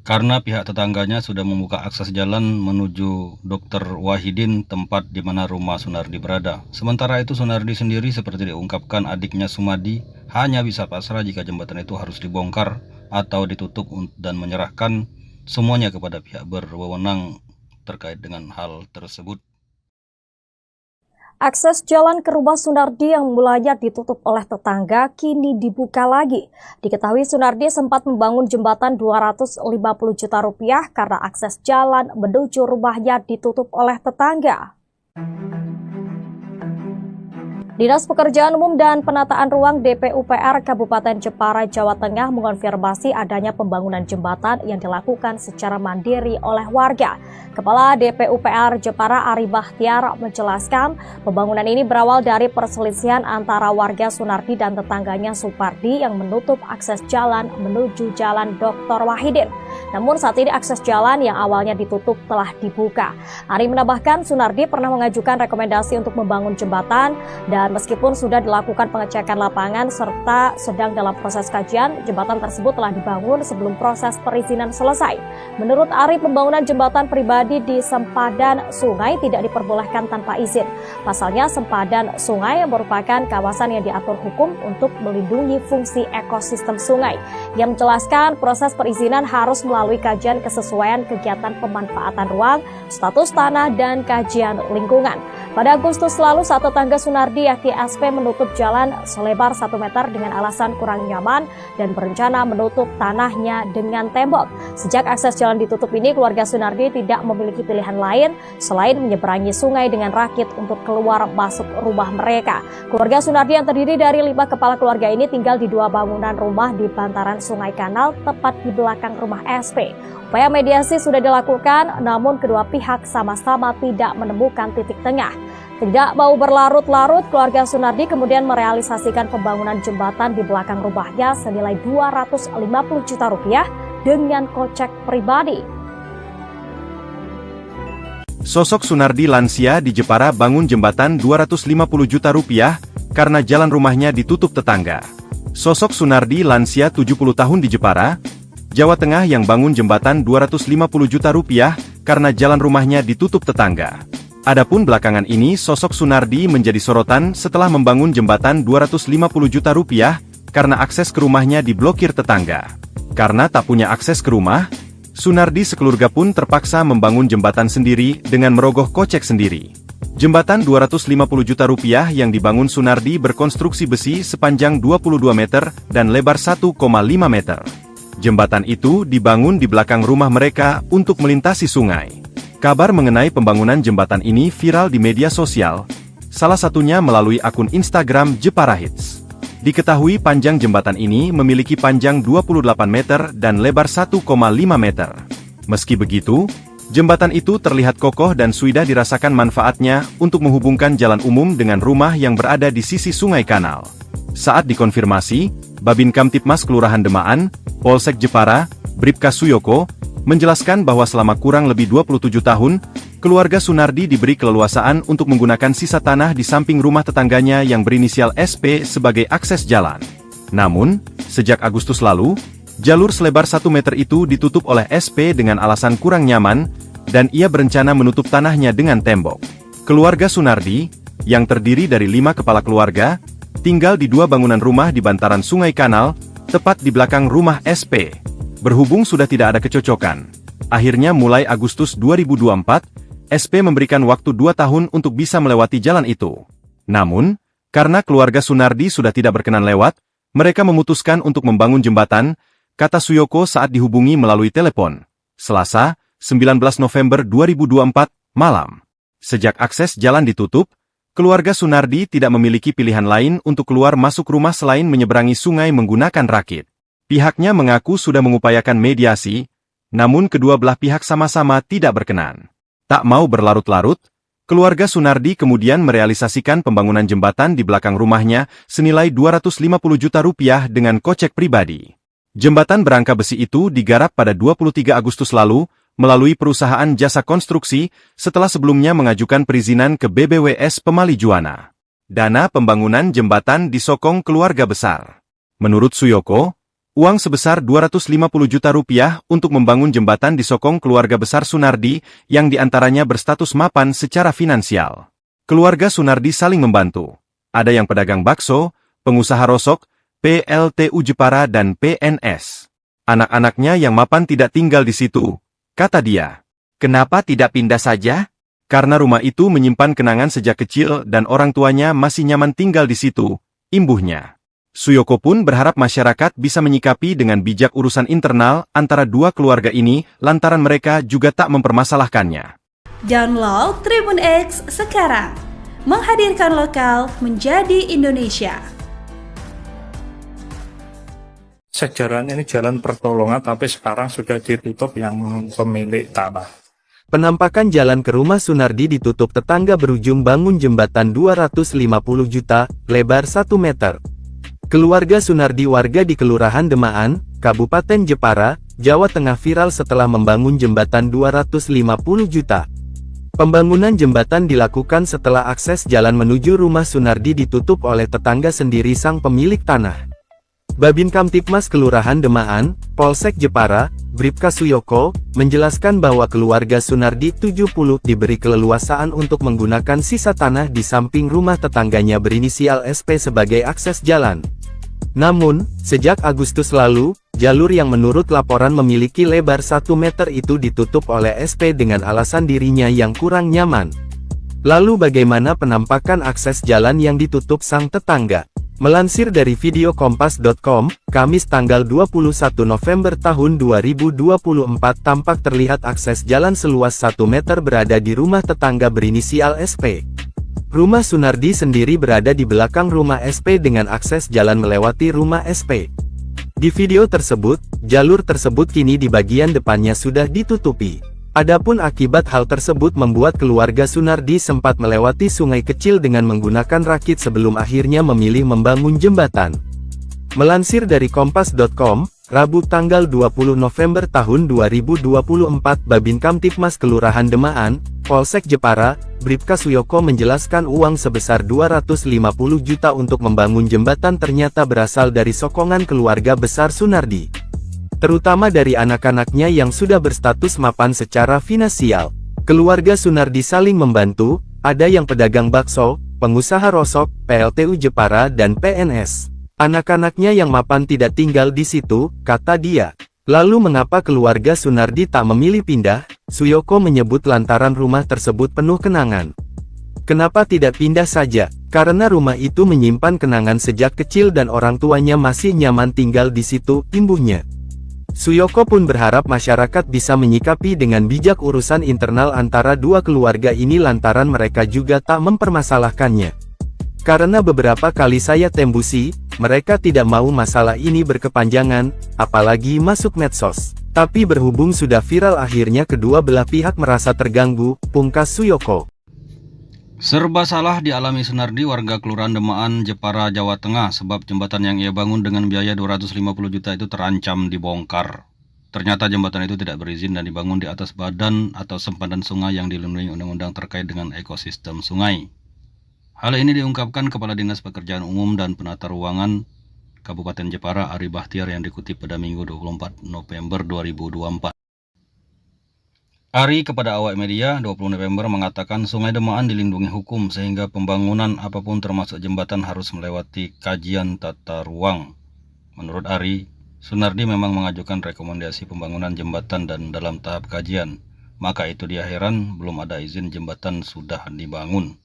Karena pihak tetangganya sudah membuka akses jalan menuju Dr. Wahidin, tempat di mana rumah Sunardi berada. Sementara itu Sunardi sendiri seperti diungkapkan adiknya Sumadi hanya bisa pasrah jika jembatan itu harus dibongkar atau ditutup dan menyerahkan semuanya kepada pihak berwenang terkait dengan hal tersebut. Akses jalan ke rumah Sunardi yang mulanya ditutup oleh tetangga kini dibuka lagi. Diketahui Sunardi sempat membangun jembatan 250 juta rupiah karena akses jalan menuju rumahnya ditutup oleh tetangga. Dinas Pekerjaan Umum dan Penataan Ruang DPUPR Kabupaten Jepara, Jawa Tengah mengonfirmasi adanya pembangunan jembatan yang dilakukan secara mandiri oleh warga. Kepala DPUPR Jepara Ari Bahtiar menjelaskan pembangunan ini berawal dari perselisihan antara warga Sunardi dan tetangganya Supardi yang menutup akses jalan menuju Jalan Dr. Wahidin. Namun saat ini akses jalan yang awalnya ditutup telah dibuka. Ari menambahkan Sunardi pernah mengajukan rekomendasi untuk membangun jembatan dan meskipun sudah dilakukan pengecekan lapangan serta sedang dalam proses kajian, jembatan tersebut telah dibangun sebelum proses perizinan selesai. Menurut Ari, pembangunan jembatan pribadi di sempadan sungai tidak diperbolehkan tanpa izin. Pasalnya sempadan sungai merupakan kawasan yang diatur hukum untuk melindungi fungsi ekosistem sungai. Yang menjelaskan proses perizinan harus melalui kajian kesesuaian kegiatan pemanfaatan ruang, status tanah, dan kajian lingkungan. Pada Agustus lalu, saat tetangga Sunardi yakni SP menutup jalan selebar 1 meter dengan alasan kurang nyaman dan berencana menutup tanahnya dengan tembok. Sejak akses jalan ditutup ini, keluarga Sunardi tidak memiliki pilihan lain selain menyeberangi sungai dengan rakit untuk keluar masuk rumah mereka. Keluarga Sunardi yang terdiri dari 5 kepala keluarga ini tinggal di 2 bangunan rumah di bantaran Sungai Kanal tepat di belakang rumah SP. Upaya mediasi sudah dilakukan, namun kedua pihak sama-sama tidak menemukan titik tengah. Tidak mau berlarut-larut, keluarga Sunardi kemudian merealisasikan pembangunan jembatan di belakang rumahnya senilai 250 juta rupiah dengan kocek pribadi. Sosok Sunardi lansia di Jepara bangun jembatan 250 juta rupiah karena jalan rumahnya ditutup tetangga. Sosok Sunardi lansia 70 tahun di Jepara, Jawa Tengah yang bangun jembatan 250 juta rupiah karena jalan rumahnya ditutup tetangga. Adapun belakangan ini sosok Sunardi menjadi sorotan setelah membangun jembatan 250 juta rupiah karena akses ke rumahnya diblokir tetangga. Karena tak punya akses ke rumah, Sunardi sekeluarga pun terpaksa membangun jembatan sendiri dengan merogoh kocek sendiri. Jembatan 250 juta rupiah yang dibangun Sunardi berkonstruksi besi sepanjang 22 meter dan lebar 1,5 meter. Jembatan itu dibangun di belakang rumah mereka untuk melintasi sungai. Kabar mengenai pembangunan jembatan ini viral di media sosial, salah satunya melalui akun Instagram Jepara Hits. Diketahui panjang jembatan ini memiliki panjang 28 meter dan lebar 1,5 meter. Meski begitu, jembatan itu terlihat kokoh dan sudah dirasakan manfaatnya untuk menghubungkan jalan umum dengan rumah yang berada di sisi Sungai Kanal. Saat dikonfirmasi, Babin Kamtipmas Kelurahan Demaan, Polsek Jepara, Bribka Suyoko, menjelaskan bahwa selama kurang lebih 27 tahun, keluarga Sunardi diberi keleluasaan untuk menggunakan sisa tanah di samping rumah tetangganya yang berinisial SP sebagai akses jalan. Namun, sejak Agustus lalu, jalur selebar 1 meter itu ditutup oleh SP dengan alasan kurang nyaman, dan ia berencana menutup tanahnya dengan tembok. Keluarga Sunardi, yang terdiri dari 5 kepala keluarga, tinggal di 2 bangunan rumah di bantaran Sungai Kanal, tepat di belakang rumah SP. Berhubung sudah tidak ada kecocokan, akhirnya mulai Agustus 2024, SP memberikan waktu 2 tahun untuk bisa melewati jalan itu. Namun, karena keluarga Sunardi sudah tidak berkenan lewat, mereka memutuskan untuk membangun jembatan, kata Suyoko saat dihubungi melalui telepon. Selasa, 19 November 2024, malam. Sejak akses jalan ditutup, keluarga Sunardi tidak memiliki pilihan lain untuk keluar masuk rumah selain menyeberangi sungai menggunakan rakit. Pihaknya mengaku sudah mengupayakan mediasi, namun kedua belah pihak sama-sama tidak berkenan. Tak mau berlarut-larut, keluarga Sunardi kemudian merealisasikan pembangunan jembatan di belakang rumahnya senilai 250 juta rupiah dengan kocek pribadi. Jembatan berangka besi itu digarap pada 23 Agustus lalu, melalui perusahaan jasa konstruksi, setelah sebelumnya mengajukan perizinan ke BBWS Pemali Juwana. Dana pembangunan jembatan disokong keluarga besar. Menurut Suyoko, uang sebesar 250 juta rupiah untuk membangun jembatan disokong keluarga besar Sunardi yang diantaranya berstatus mapan secara finansial. Keluarga Sunardi saling membantu. Ada yang pedagang bakso, pengusaha rosok, PLTU Jepara dan PNS. Anak-anaknya yang mapan tidak tinggal di situ, kata dia. Kenapa tidak pindah saja? Karena rumah itu menyimpan kenangan sejak kecil dan orang tuanya masih nyaman tinggal di situ, imbuhnya. Suyoko pun berharap masyarakat bisa menyikapi dengan bijak urusan internal antara dua keluarga ini lantaran mereka juga tak mempermasalahkannya. Download Tribun X sekarang. Menghadirkan lokal menjadi Indonesia. Sejarahnya ini jalan pertolongan tapi sekarang sudah ditutup yang pemilik tanah. Penampakan jalan ke rumah Sunardi ditutup tetangga berujung bangun jembatan 250 juta, lebar 1 meter. Keluarga Sunardi warga di Kelurahan Demaan, Kabupaten Jepara, Jawa Tengah viral setelah membangun jembatan 250 juta. Pembangunan jembatan dilakukan setelah akses jalan menuju rumah Sunardi ditutup oleh tetangga sendiri sang pemilik tanah. Babin Kamtipmas Kelurahan Demaan, Polsek Jepara, Bribka Suyoko, menjelaskan bahwa keluarga Sunardi 70 diberi keleluasaan untuk menggunakan sisa tanah di samping rumah tetangganya berinisial SP sebagai akses jalan. Namun, sejak Agustus lalu, jalur yang menurut laporan memiliki lebar 1 meter itu ditutup oleh SP dengan alasan dirinya yang kurang nyaman. Lalu bagaimana penampakan akses jalan yang ditutup sang tetangga? Melansir dari video kompas.com, Kamis tanggal 21 November tahun 2024 tampak terlihat akses jalan seluas 1 meter berada di rumah tetangga berinisial SP. Rumah Sunardi sendiri berada di belakang rumah SP dengan akses jalan melewati rumah SP. Di video tersebut, jalur tersebut kini di bagian depannya sudah ditutupi. Adapun akibat hal tersebut membuat keluarga Sunardi sempat melewati sungai kecil dengan menggunakan rakit sebelum akhirnya memilih membangun jembatan. Melansir dari kompas.com, Rabu tanggal 20 November tahun 2024 Babin Kamtipmas Kelurahan Demaan, Polsek Jepara, Bribka Suyoko menjelaskan uang sebesar 250 juta untuk membangun jembatan ternyata berasal dari sokongan keluarga besar Sunardi. Terutama dari anak-anaknya yang sudah berstatus mapan secara finansial. Keluarga Sunardi saling membantu, ada yang pedagang bakso, pengusaha rosok, PLTU Jepara dan PNS. Anak-anaknya yang mapan tidak tinggal di situ, kata dia. Lalu mengapa keluarga Sunardi tak memilih pindah? Suyoko menyebut lantaran rumah tersebut penuh kenangan. Kenapa tidak pindah saja? Karena rumah itu menyimpan kenangan sejak kecil dan orang tuanya masih nyaman tinggal di situ, imbuhnya. Suyoko pun berharap masyarakat bisa menyikapi dengan bijak urusan internal antara dua keluarga ini lantaran mereka juga tak mempermasalahkannya. Karena beberapa kali saya tembusi, mereka tidak mau masalah ini berkepanjangan, apalagi masuk medsos. Tapi berhubung sudah viral akhirnya kedua belah pihak merasa terganggu, pungkas Suyoko. Serba salah dialami Sunardi warga Kelurahan Demaan, Jepara, Jawa Tengah sebab jembatan yang ia bangun dengan biaya 250 juta itu terancam dibongkar. Ternyata jembatan itu tidak berizin dan dibangun di atas badan atau sempadan sungai yang dilindungi undang-undang terkait dengan ekosistem sungai. Hal ini diungkapkan Kepala Dinas Pekerjaan Umum dan Penata Ruangan Kabupaten Jepara Ari Bahtiar yang dikutip pada Minggu 24 November 2024. Ari kepada awak media 20 November mengatakan Sungai Demaan dilindungi hukum sehingga pembangunan apapun termasuk jembatan harus melewati kajian tata ruang. Menurut Ari, Sunardi memang mengajukan rekomendasi pembangunan jembatan dan dalam tahap kajian. Maka itu dia heran belum ada izin jembatan sudah dibangun.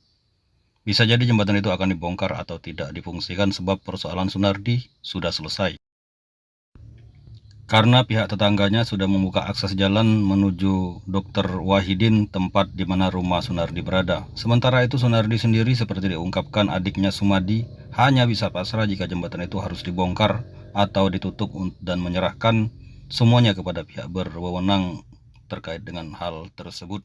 Bisa jadi jembatan itu akan dibongkar atau tidak difungsikan sebab persoalan Sunardi sudah selesai. Karena pihak tetangganya sudah membuka akses jalan menuju Dr. Wahidin, tempat di mana rumah Sunardi berada. Sementara itu Sunardi sendiri seperti diungkapkan adiknya Sumadi hanya bisa pasrah jika jembatan itu harus dibongkar atau ditutup dan menyerahkan semuanya kepada pihak berwenang terkait dengan hal tersebut.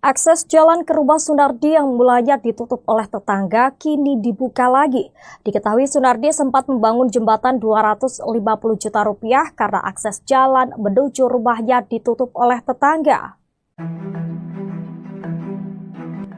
Akses jalan ke rumah Sunardi yang mulanya ditutup oleh tetangga kini dibuka lagi. Diketahui Sunardi sempat membangun jembatan 250 juta rupiah karena akses jalan menuju rumahnya ditutup oleh tetangga.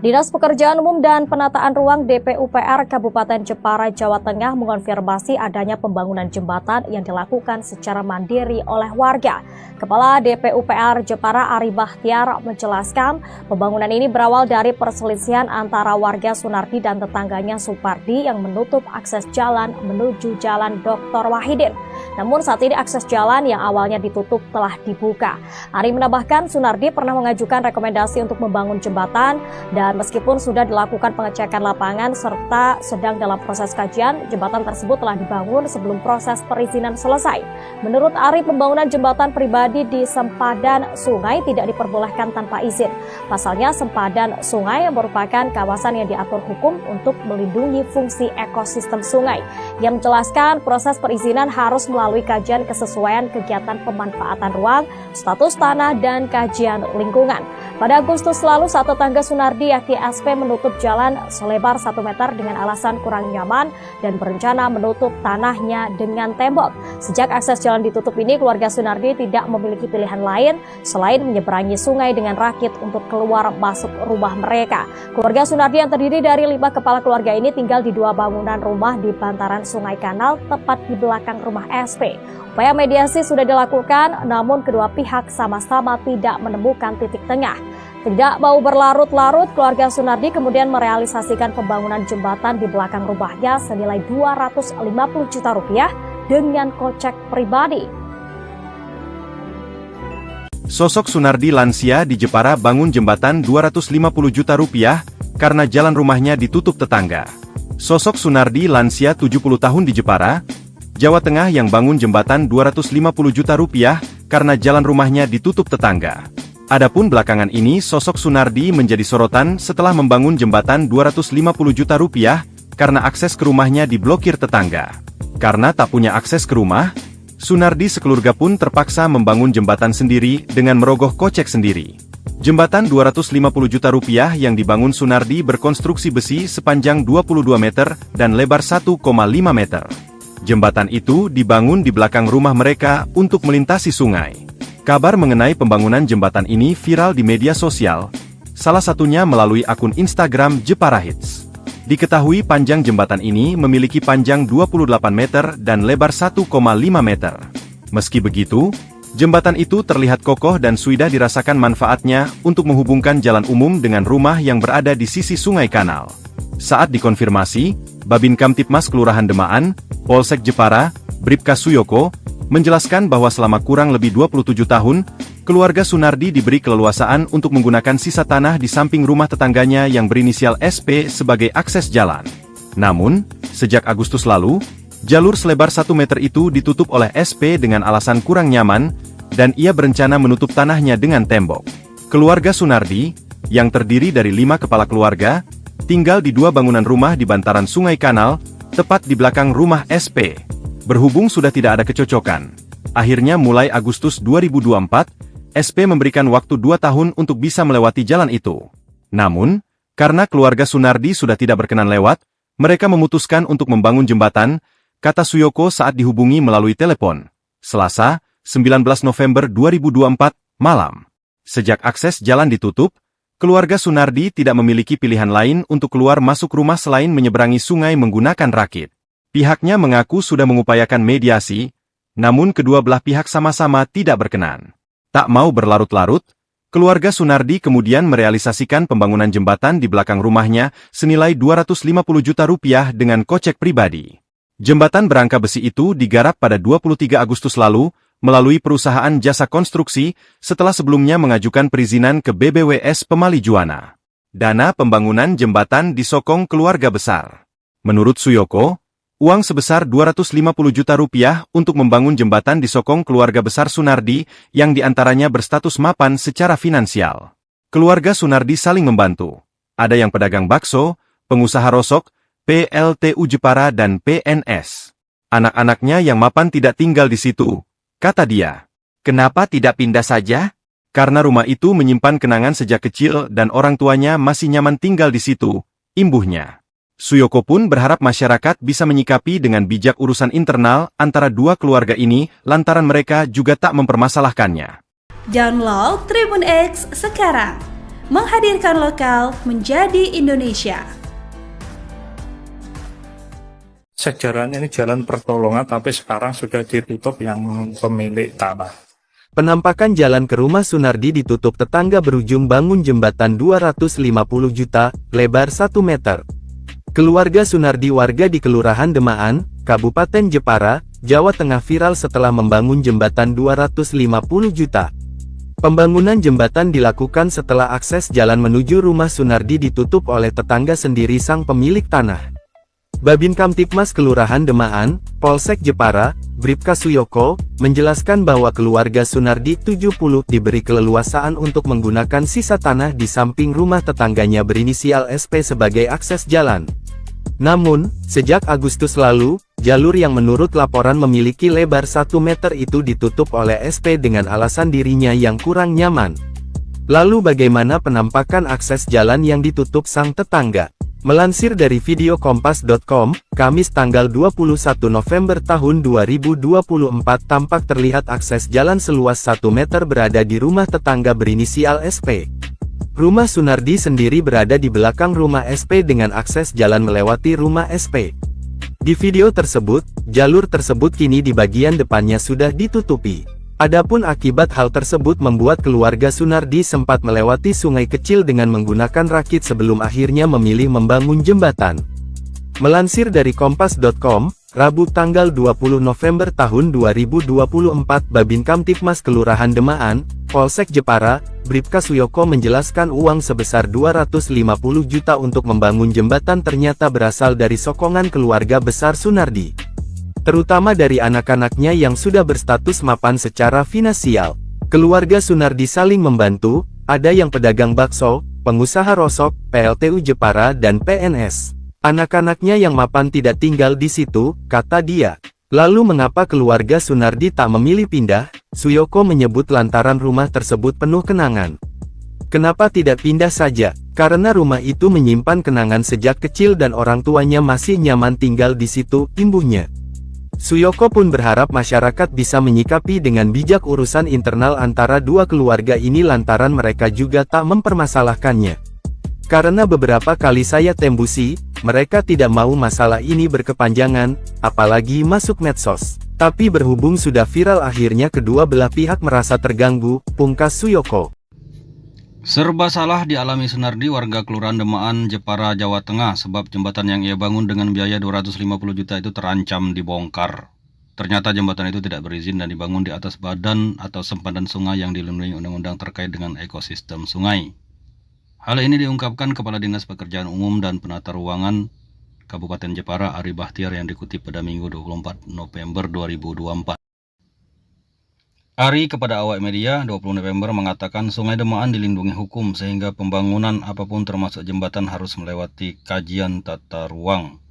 Dinas Pekerjaan Umum dan Penataan Ruang DPUPR Kabupaten Jepara, Jawa Tengah mengonfirmasi adanya pembangunan jembatan yang dilakukan secara mandiri oleh warga. Kepala DPUPR Jepara Ari Bahtiar menjelaskan pembangunan ini berawal dari perselisihan antara warga Sunardi dan tetangganya Supardi yang menutup akses jalan menuju Jalan Dr. Wahidin. Namun saat ini akses jalan yang awalnya ditutup telah dibuka. Ari menambahkan Sunardi pernah mengajukan rekomendasi untuk membangun jembatan dan meskipun sudah dilakukan pengecekan lapangan serta sedang dalam proses kajian, jembatan tersebut telah dibangun sebelum proses perizinan selesai. Menurut Ari, pembangunan jembatan pribadi di sempadan sungai tidak diperbolehkan tanpa izin. Pasalnya sempadan sungai merupakan kawasan yang diatur hukum untuk melindungi fungsi ekosistem sungai. Yang menjelaskan proses perizinan harus melalui kajian kesesuaian kegiatan pemanfaatan ruang, status tanah, dan kajian lingkungan. Pada Agustus lalu, saat tetangga Sunardi yakni SP menutup jalan selebar 1 meter dengan alasan kurang nyaman dan berencana menutup tanahnya dengan tembok. Sejak akses jalan ditutup ini, keluarga Sunardi tidak memiliki pilihan lain selain menyeberangi sungai dengan rakit untuk keluar masuk rumah mereka. Keluarga Sunardi yang terdiri dari 5 kepala keluarga ini tinggal di 2 bangunan rumah di bantaran Sungai Kanal tepat di belakang rumah SP. Upaya mediasi sudah dilakukan, namun kedua pihak sama-sama tidak menemukan titik tengah. Tidak mau berlarut-larut, keluarga Sunardi kemudian merealisasikan pembangunan jembatan di belakang rumahnya senilai 250 juta rupiah dengan kocek pribadi. Sosok Sunardi lansia di Jepara bangun jembatan 250 juta rupiah karena jalan rumahnya ditutup tetangga. Sosok Sunardi lansia 70 tahun di Jepara, Jawa Tengah yang bangun jembatan 250 juta rupiah karena jalan rumahnya ditutup tetangga. Adapun belakangan ini sosok Sunardi menjadi sorotan setelah membangun jembatan 250 juta rupiah karena akses ke rumahnya diblokir tetangga. Karena tak punya akses ke rumah, Sunardi sekeluarga pun terpaksa membangun jembatan sendiri dengan merogoh kocek sendiri. Jembatan 250 juta rupiah yang dibangun Sunardi berkonstruksi besi sepanjang 22 meter dan lebar 1,5 meter. Jembatan itu dibangun di belakang rumah mereka untuk melintasi sungai. Kabar mengenai pembangunan jembatan ini viral di media sosial, salah satunya melalui akun Instagram Jepara Hits. Diketahui panjang jembatan ini memiliki panjang 28 meter dan lebar 1,5 meter. Meski begitu, jembatan itu terlihat kokoh dan sudah dirasakan manfaatnya untuk menghubungkan jalan umum dengan rumah yang berada di sisi Sungai Kanal. Saat dikonfirmasi, Babin Kamtipmas Kelurahan Demaan, Polsek Jepara, Bribka Suyoko, menjelaskan bahwa selama kurang lebih 27 tahun, keluarga Sunardi diberi keleluasaan untuk menggunakan sisa tanah di samping rumah tetangganya yang berinisial SP sebagai akses jalan. Namun, sejak Agustus lalu, jalur selebar 1 meter itu ditutup oleh SP dengan alasan kurang nyaman, dan ia berencana menutup tanahnya dengan tembok. Keluarga Sunardi, yang terdiri dari 5 kepala keluarga, tinggal di 2 bangunan rumah di bantaran Sungai Kanal, tepat di belakang rumah SP. Berhubung sudah tidak ada kecocokan, akhirnya mulai Agustus 2024, SP memberikan waktu 2 tahun untuk bisa melewati jalan itu. Namun, karena keluarga Sunardi sudah tidak berkenan lewat, mereka memutuskan untuk membangun jembatan, kata Suyoko saat dihubungi melalui telepon. Selasa, 19 November 2024, malam. Sejak akses jalan ditutup, keluarga Sunardi tidak memiliki pilihan lain untuk keluar masuk rumah selain menyeberangi sungai menggunakan rakit. Pihaknya mengaku sudah mengupayakan mediasi, namun kedua belah pihak sama-sama tidak berkenan. Tak mau berlarut-larut, keluarga Sunardi kemudian merealisasikan pembangunan jembatan di belakang rumahnya senilai 250 juta rupiah dengan kocek pribadi. Jembatan berangka besi itu digarap pada 23 Agustus lalu, melalui perusahaan jasa konstruksi, setelah sebelumnya mengajukan perizinan ke BBWS Pemali Juwana. Dana pembangunan jembatan disokong keluarga besar. Menurut Suyoko, uang sebesar 250 juta rupiah untuk membangun jembatan disokong keluarga besar Sunardi, yang diantaranya berstatus mapan secara finansial. Keluarga Sunardi saling membantu. Ada yang pedagang bakso, pengusaha rosok, PLTU Jepara dan PNS. Anak-anaknya yang mapan tidak tinggal di situ, kata dia. Kenapa tidak pindah saja? Karena rumah itu menyimpan kenangan sejak kecil dan orang tuanya masih nyaman tinggal di situ, imbuhnya. Suyoko pun berharap masyarakat bisa menyikapi dengan bijak urusan internal antara 2 keluarga ini lantaran mereka juga tak mempermasalahkannya. Download Tribun X sekarang, menghadirkan lokal menjadi Indonesia. Sejarahnya ini jalan pertolongan, tapi sekarang sudah ditutup yang pemilik tanah. Penampakan jalan ke rumah Sunardi ditutup tetangga berujung bangun jembatan 250 juta, lebar 1 meter. Keluarga Sunardi warga di Kelurahan Demaan, Kabupaten Jepara, Jawa Tengah viral setelah membangun jembatan 250 juta. Pembangunan jembatan dilakukan setelah akses jalan menuju rumah Sunardi ditutup oleh tetangga sendiri sang pemilik tanah. Babin Kamtipmas Kelurahan Demaan, Polsek Jepara, Bribka Suyoko, menjelaskan bahwa keluarga Sunardi 70 diberi keleluasaan untuk menggunakan sisa tanah di samping rumah tetangganya berinisial SP sebagai akses jalan. Namun, sejak Agustus lalu, jalur yang menurut laporan memiliki lebar 1 meter itu ditutup oleh SP dengan alasan dirinya yang kurang nyaman. Lalu bagaimana penampakan akses jalan yang ditutup sang tetangga? Melansir dari video kompas.com, Kamis tanggal 21 November tahun 2024 tampak terlihat akses jalan seluas 1 meter berada di rumah tetangga berinisial SP. Rumah Sunardi sendiri berada di belakang rumah SP dengan akses jalan melewati rumah SP. Di video tersebut, jalur tersebut kini di bagian depannya sudah ditutupi. Adapun akibat hal tersebut membuat keluarga Sunardi sempat melewati sungai kecil dengan menggunakan rakit sebelum akhirnya memilih membangun jembatan. Melansir dari kompas.com, Rabu tanggal 20 November tahun 2024 Babin Kamtipmas Kelurahan Demaan, Polsek Jepara, Bribka Suyoko menjelaskan uang sebesar 250 juta untuk membangun jembatan ternyata berasal dari sokongan keluarga besar Sunardi, terutama dari anak-anaknya yang sudah berstatus mapan secara finansial. Keluarga Sunardi saling membantu, ada yang pedagang bakso, pengusaha rosok, PLTU Jepara dan PNS. Anak-anaknya yang mapan tidak tinggal di situ, kata dia. Lalu mengapa keluarga Sunardi tak memilih pindah? Suyoko menyebut lantaran rumah tersebut penuh kenangan. Kenapa tidak pindah saja? Karena rumah itu menyimpan kenangan sejak kecil dan orang tuanya masih nyaman tinggal di situ, imbuhnya. Suyoko pun berharap masyarakat bisa menyikapi dengan bijak urusan internal antara dua keluarga ini lantaran mereka juga tak mempermasalahkannya. Karena beberapa kali saya tembusi, mereka tidak mau masalah ini berkepanjangan, apalagi masuk medsos. Tapi berhubung sudah viral akhirnya kedua belah pihak merasa terganggu, pungkas Suyoko. Serba salah dialami Sunardi, warga Kelurahan Demaan, Jepara, Jawa Tengah, sebab jembatan yang ia bangun dengan biaya 250 juta itu terancam dibongkar. Ternyata jembatan itu tidak berizin dan dibangun di atas badan atau sempadan sungai yang dilindungi undang-undang terkait dengan ekosistem sungai. Hal ini diungkapkan Kepala Dinas Pekerjaan Umum dan Penata Ruangan Kabupaten Jepara, Ari Bahtiar, yang dikutip pada Minggu 24 November 2024. Ari kepada awak media 20 November mengatakan Sungai Demaan dilindungi hukum sehingga pembangunan apapun termasuk jembatan harus melewati kajian tata ruang.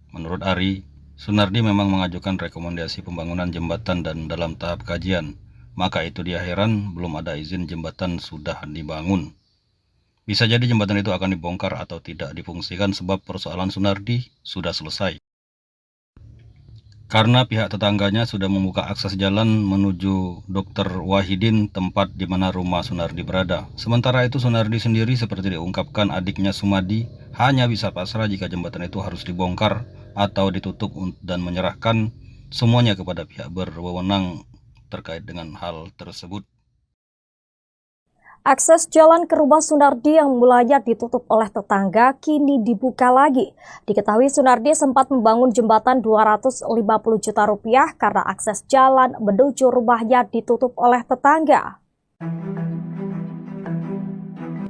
Menurut Ari, Sunardi memang mengajukan rekomendasi pembangunan jembatan dan dalam tahap kajian. Maka itu dia heran belum ada izin jembatan sudah dibangun. Bisa jadi jembatan itu akan dibongkar atau tidak difungsikan sebab persoalan Sunardi sudah selesai. Karena pihak tetangganya sudah membuka akses jalan menuju Dr. Wahidin, tempat di mana rumah Sunardi berada. Sementara itu Sunardi sendiri seperti diungkapkan adiknya Sumadi hanya bisa pasrah jika jembatan itu harus dibongkar atau ditutup dan menyerahkan semuanya kepada pihak berwenang terkait dengan hal tersebut. Akses jalan ke rumah Sunardi yang mulanya ditutup oleh tetangga kini dibuka lagi. Diketahui Sunardi sempat membangun jembatan 250 juta rupiah karena akses jalan menuju rumahnya ditutup oleh tetangga.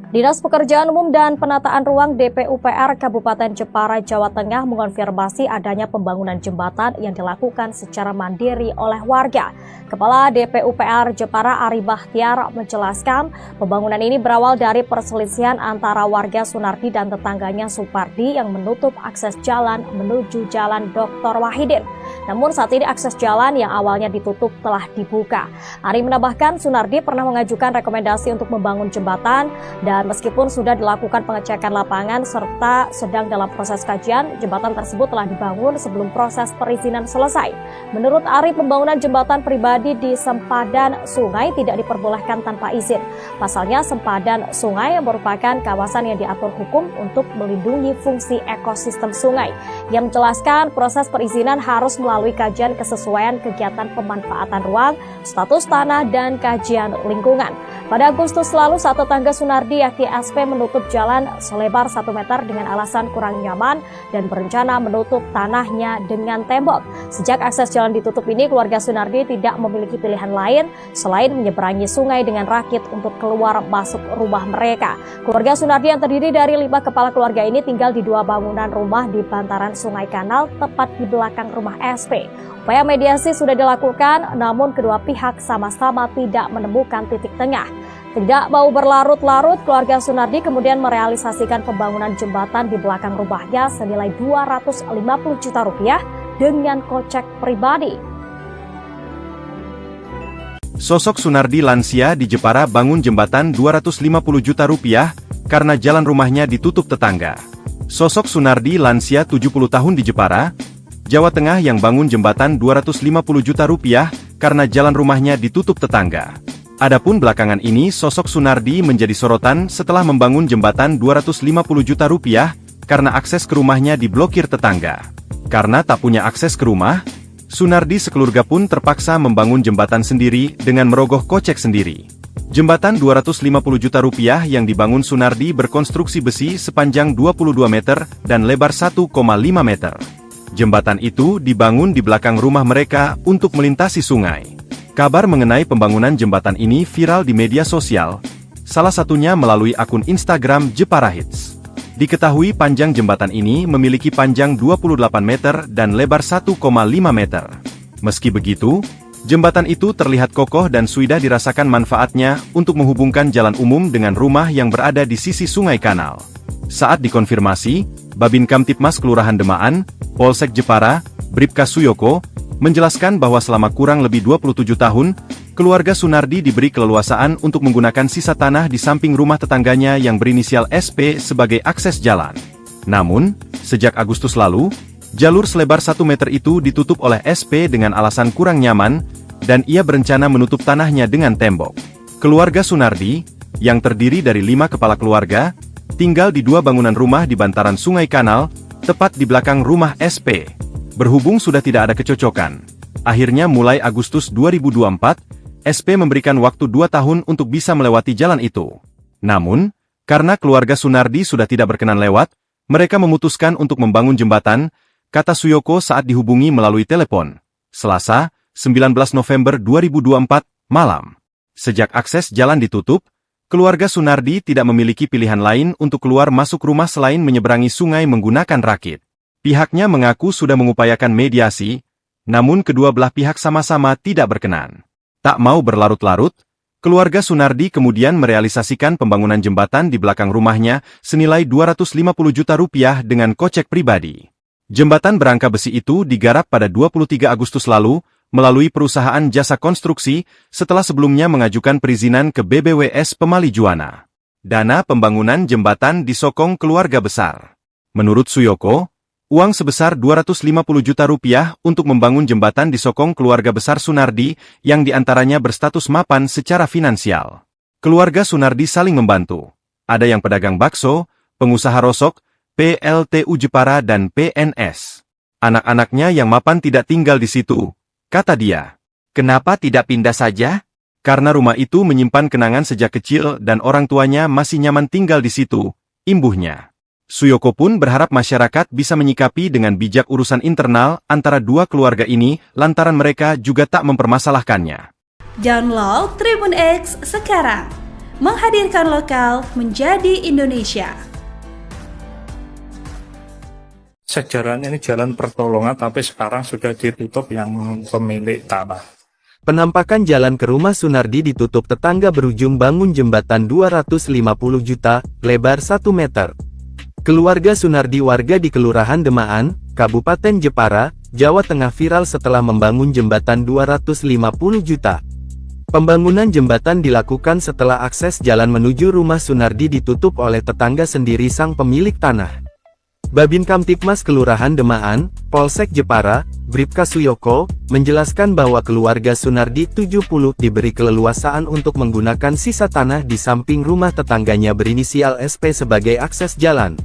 Dinas Pekerjaan Umum dan Penataan Ruang DPUPR Kabupaten Jepara, Jawa Tengah mengonfirmasi adanya pembangunan jembatan yang dilakukan secara mandiri oleh warga. Kepala DPUPR Jepara Ari Bahtiar menjelaskan pembangunan ini berawal dari perselisihan antara warga Sunardi dan tetangganya Supardi yang menutup akses jalan menuju Jalan Dr. Wahidin. Namun saat ini akses jalan yang awalnya ditutup telah dibuka. Ari menambahkan Sunardi pernah mengajukan rekomendasi untuk membangun jembatan dan meskipun sudah dilakukan pengecekan lapangan serta sedang dalam proses kajian, jembatan tersebut telah dibangun sebelum proses perizinan selesai. Menurut Ari, pembangunan jembatan pribadi di sempadan sungai tidak diperbolehkan tanpa izin. Pasalnya, sempadan sungai merupakan kawasan yang diatur hukum untuk melindungi fungsi ekosistem sungai. Yang menjelaskan proses perizinan harus melalui kajian kesesuaian kegiatan pemanfaatan ruang, status tanah, dan kajian lingkungan. Pada Agustus lalu, saat tetangga Sunardi yakni SP menutup jalan selebar 1 meter dengan alasan kurang nyaman dan berencana menutup tanahnya dengan tembok. Sejak akses jalan ditutup ini, keluarga Sunardi tidak memiliki pilihan lain selain menyeberangi sungai dengan rakit untuk keluar masuk rumah mereka. Keluarga Sunardi yang terdiri dari 5 kepala keluarga ini tinggal di 2 bangunan rumah di bantaran Sungai Kanal tepat di belakang rumah SP. Upaya mediasi sudah dilakukan, namun kedua pihak sama-sama tidak menemukan titik tengah. Tidak mau berlarut-larut, keluarga Sunardi kemudian merealisasikan pembangunan jembatan di belakang rumahnya senilai 250 juta rupiah dengan kocek pribadi. Sosok Sunardi lansia di Jepara bangun jembatan 250 juta rupiah karena jalan rumahnya ditutup tetangga. Sosok Sunardi lansia 70 tahun di Jepara, Jawa Tengah yang bangun jembatan 250 juta rupiah karena jalan rumahnya ditutup tetangga. Adapun belakangan ini sosok Sunardi menjadi sorotan setelah membangun jembatan 250 juta rupiah karena akses ke rumahnya diblokir tetangga. Karena tak punya akses ke rumah, Sunardi sekeluarga pun terpaksa membangun jembatan sendiri dengan merogoh kocek sendiri. Jembatan 250 juta rupiah yang dibangun Sunardi berkonstruksi besi sepanjang 22 meter dan lebar 1,5 meter. Jembatan itu dibangun di belakang rumah mereka untuk melintasi sungai. Kabar mengenai pembangunan jembatan ini viral di media sosial, salah satunya melalui akun Instagram Jepara Hits. Diketahui panjang jembatan ini memiliki panjang 28 meter dan lebar 1,5 meter. Meski begitu, jembatan itu terlihat kokoh dan sudah dirasakan manfaatnya untuk menghubungkan jalan umum dengan rumah yang berada di sisi sungai kanal. Saat dikonfirmasi, Babin Kamtipmas Kelurahan Demaan, Polsek Jepara, Bribka Suyoko, menjelaskan bahwa selama kurang lebih 27 tahun, keluarga Sunardi diberi keleluasaan untuk menggunakan sisa tanah di samping rumah tetangganya yang berinisial SP sebagai akses jalan. Namun, sejak Agustus lalu, jalur selebar 1 meter itu ditutup oleh SP dengan alasan kurang nyaman, dan ia berencana menutup tanahnya dengan tembok. Keluarga Sunardi, yang terdiri dari 5 kepala keluarga, tinggal di 2 bangunan rumah di bantaran Sungai Kanal, tepat di belakang rumah SP. Berhubung sudah tidak ada kecocokan, akhirnya mulai Agustus 2024, SP memberikan waktu 2 tahun untuk bisa melewati jalan itu. Namun, karena keluarga Sunardi sudah tidak berkenan lewat, mereka memutuskan untuk membangun jembatan, kata Suyoko saat dihubungi melalui telepon. Selasa, 19 November 2024, malam. Sejak akses jalan ditutup, keluarga Sunardi tidak memiliki pilihan lain untuk keluar masuk rumah selain menyeberangi sungai menggunakan rakit. Pihaknya mengaku sudah mengupayakan mediasi, namun kedua belah pihak sama-sama tidak berkenan. Tak mau berlarut-larut, keluarga Sunardi kemudian merealisasikan pembangunan jembatan di belakang rumahnya senilai 250 juta rupiah dengan kocek pribadi. Jembatan berangka besi itu digarap pada 23 Agustus lalu, melalui perusahaan jasa konstruksi, setelah sebelumnya mengajukan perizinan ke BBWS Pemali Juwana. Dana pembangunan jembatan disokong keluarga besar. Menurut Suyoko, uang sebesar 250 juta rupiah untuk membangun jembatan disokong keluarga besar Sunardi, yang diantaranya berstatus mapan secara finansial. Keluarga Sunardi saling membantu. Ada yang pedagang bakso, pengusaha rosok, PLTU Jepara dan PNS. Anak-anaknya yang mapan tidak tinggal di situ, kata dia. Kenapa tidak pindah saja? Karena rumah itu menyimpan kenangan sejak kecil dan orang tuanya masih nyaman tinggal di situ, imbuhnya. Suyoko pun berharap masyarakat bisa menyikapi dengan bijak urusan internal antara dua keluarga ini lantaran mereka juga tak mempermasalahkannya. Download Tribun X sekarang, menghadirkan lokal menjadi Indonesia. Sejarahnya ini jalan pertolongan tapi sekarang sudah ditutup yang pemilik tanah. Penampakan jalan ke rumah Sunardi ditutup tetangga berujung bangun jembatan 250 juta, lebar 1 meter. Keluarga Sunardi warga di Kelurahan Demaan, Kabupaten Jepara, Jawa Tengah viral setelah membangun jembatan 250 juta. Pembangunan jembatan dilakukan setelah akses jalan menuju rumah Sunardi ditutup oleh tetangga sendiri sang pemilik tanah. Babin Kamtipmas Kelurahan Demaan, Polsek Jepara, Bribka Suyoko, menjelaskan bahwa keluarga Sunardi 70 diberi keleluasaan untuk menggunakan sisa tanah di samping rumah tetangganya berinisial SP sebagai akses jalan.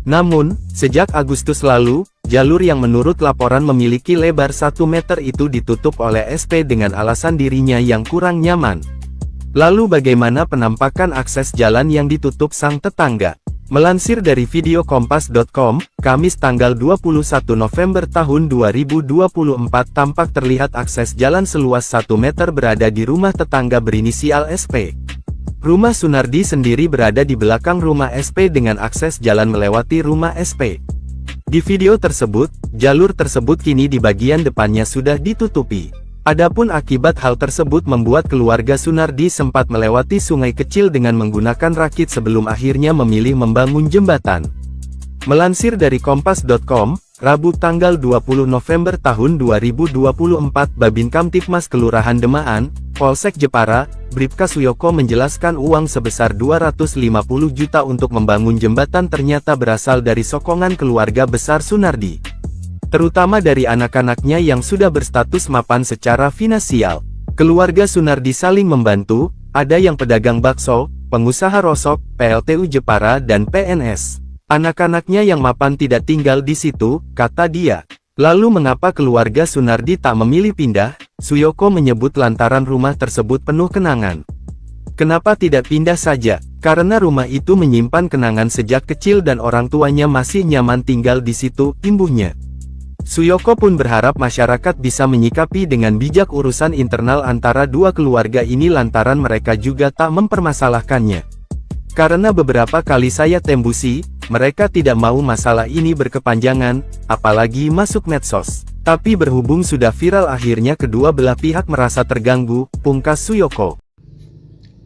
Namun, sejak Agustus lalu, jalur yang menurut laporan memiliki lebar 1 meter itu ditutup oleh SP dengan alasan dirinya yang kurang nyaman. Lalu bagaimana penampakan akses jalan yang ditutup sang tetangga? Melansir dari video kompas.com, Kamis tanggal 21 November tahun 2024 tampak terlihat akses jalan seluas 1 meter berada di rumah tetangga berinisial SP. Rumah Sunardi sendiri berada di belakang rumah SP dengan akses jalan melewati rumah SP. Di video tersebut, jalur tersebut kini di bagian depannya sudah ditutupi. Adapun akibat hal tersebut membuat keluarga Sunardi sempat melewati sungai kecil dengan menggunakan rakit sebelum akhirnya memilih membangun jembatan. Melansir dari kompas.com, Rabu tanggal 20 November tahun 2024 Babin Kamtipmas Kelurahan Demaan, Polsek Jepara, Bribka Suyoko menjelaskan uang sebesar 250 juta untuk membangun jembatan ternyata berasal dari sokongan keluarga besar Sunardi. Terutama dari anak-anaknya yang sudah berstatus mapan secara finansial. Keluarga Sunardi saling membantu, ada yang pedagang bakso, pengusaha rosok, PLTU Jepara dan PNS. Anak-anaknya yang mapan tidak tinggal di situ, kata dia. Lalu mengapa keluarga Sunardi tak memilih pindah? Suyoko menyebut lantaran rumah tersebut penuh kenangan. Kenapa tidak pindah saja? Karena rumah itu menyimpan kenangan sejak kecil dan orang tuanya masih nyaman tinggal di situ, imbuhnya. Suyoko pun berharap masyarakat bisa menyikapi dengan bijak urusan internal antara dua keluarga ini lantaran mereka juga tak mempermasalahkannya. Karena beberapa kali saya tembusi, mereka tidak mau masalah ini berkepanjangan, apalagi masuk medsos. Tapi berhubung sudah viral akhirnya kedua belah pihak merasa terganggu, pungkas Suyoko.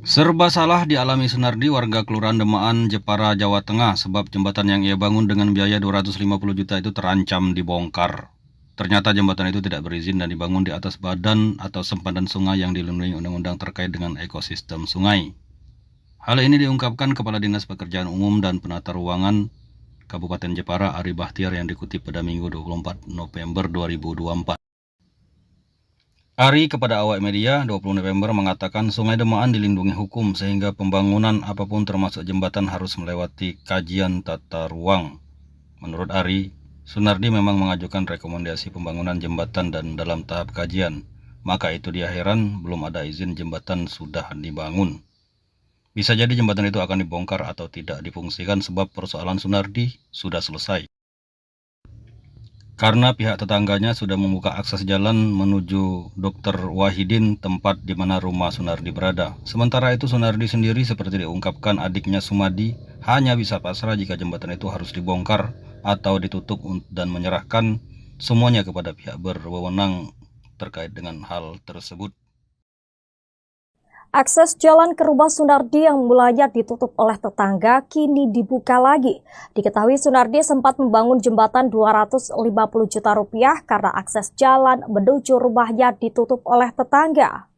Serba salah dialami Sunardi, warga Kelurahan Demaan, Jepara, Jawa Tengah, sebab jembatan yang ia bangun dengan biaya 250 juta itu terancam dibongkar. Ternyata jembatan itu tidak berizin dan dibangun di atas badan atau sempadan sungai yang dilindungi undang-undang terkait dengan ekosistem sungai. Hal ini diungkapkan Kepala Dinas Pekerjaan Umum dan Penata Ruangan Kabupaten Jepara, Ari Bahtiar, yang dikutip pada Minggu 24 November 2024. Ari kepada awak media 20 November mengatakan Sungai Demaan dilindungi hukum sehingga pembangunan apapun termasuk jembatan harus melewati kajian tata ruang. Menurut Ari, Sunardi memang mengajukan rekomendasi pembangunan jembatan dan dalam tahap kajian. Maka itu dia heran belum ada izin jembatan sudah dibangun. Bisa jadi jembatan itu akan dibongkar atau tidak difungsikan sebab persoalan Sunardi sudah selesai. Karena pihak tetangganya sudah membuka akses jalan menuju Dr. Wahidin, tempat di mana rumah Sunardi berada. Sementara itu Sunardi sendiri seperti diungkapkan adiknya Sumadi hanya bisa pasrah jika jembatan itu harus dibongkar atau ditutup dan menyerahkan semuanya kepada pihak berwenang terkait dengan hal tersebut. Akses jalan ke rumah Sunardi yang mulanya ditutup oleh tetangga kini dibuka lagi. Diketahui Sunardi sempat membangun jembatan 250 juta rupiah karena akses jalan menuju rumahnya ditutup oleh tetangga.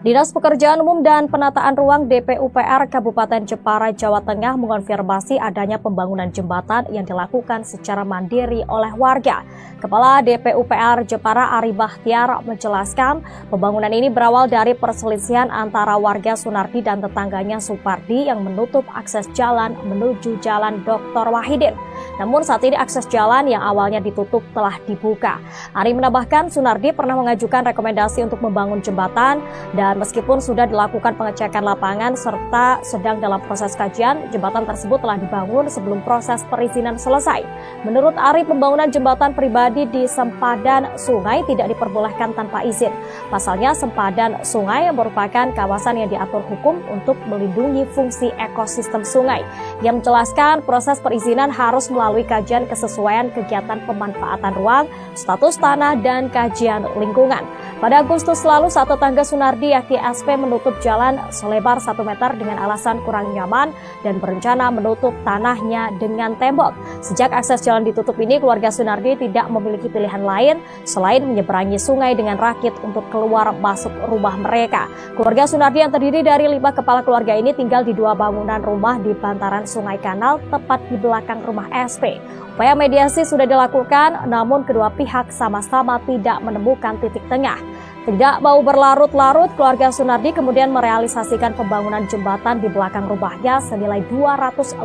Dinas Pekerjaan Umum dan Penataan Ruang DPUPR Kabupaten Jepara, Jawa Tengah mengonfirmasi adanya pembangunan jembatan yang dilakukan secara mandiri oleh warga. Kepala DPUPR Jepara Ari Bahtiar menjelaskan pembangunan ini berawal dari perselisihan antara warga Sunardi dan tetangganya Supardi yang menutup akses jalan menuju Jalan Dr. Wahidin. Namun saat ini akses jalan yang awalnya ditutup telah dibuka. Ari menambahkan Sunardi pernah mengajukan rekomendasi untuk membangun jembatan dan meskipun sudah dilakukan pengecekan lapangan serta sedang dalam proses kajian, jembatan tersebut telah dibangun sebelum proses perizinan selesai. Menurut Ari, pembangunan jembatan pribadi di sempadan sungai tidak diperbolehkan tanpa izin. Pasalnya, sempadan sungai merupakan kawasan yang diatur hukum untuk melindungi fungsi ekosistem sungai. Yang menjelaskan proses perizinan harus melalui kajian kesesuaian kegiatan pemanfaatan ruang, status tanah, dan kajian lingkungan. Pada Agustus lalu, saat tetangga Sunardi yakni SP menutup jalan selebar 1 meter dengan alasan kurang nyaman dan berencana menutup tanahnya dengan tembok. Sejak akses jalan ditutup ini, keluarga Sunardi tidak memiliki pilihan lain selain menyeberangi sungai dengan rakit untuk keluar masuk rumah mereka. Keluarga Sunardi yang terdiri dari 5 kepala keluarga ini tinggal di 2 bangunan rumah di bantaran sungai kanal tepat di belakang rumah SP. Upaya mediasi sudah dilakukan, namun kedua pihak sama-sama tidak menemukan titik tengah. Tidak mau berlarut-larut, keluarga Sunardi kemudian merealisasikan pembangunan jembatan di belakang rumahnya senilai 250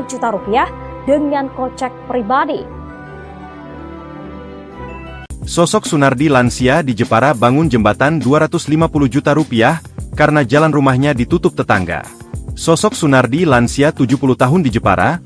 juta rupiah dengan kocek pribadi. Sosok Sunardi lansia di Jepara bangun jembatan 250 juta rupiah karena jalan rumahnya ditutup tetangga. Sosok Sunardi lansia 70 tahun di Jepara,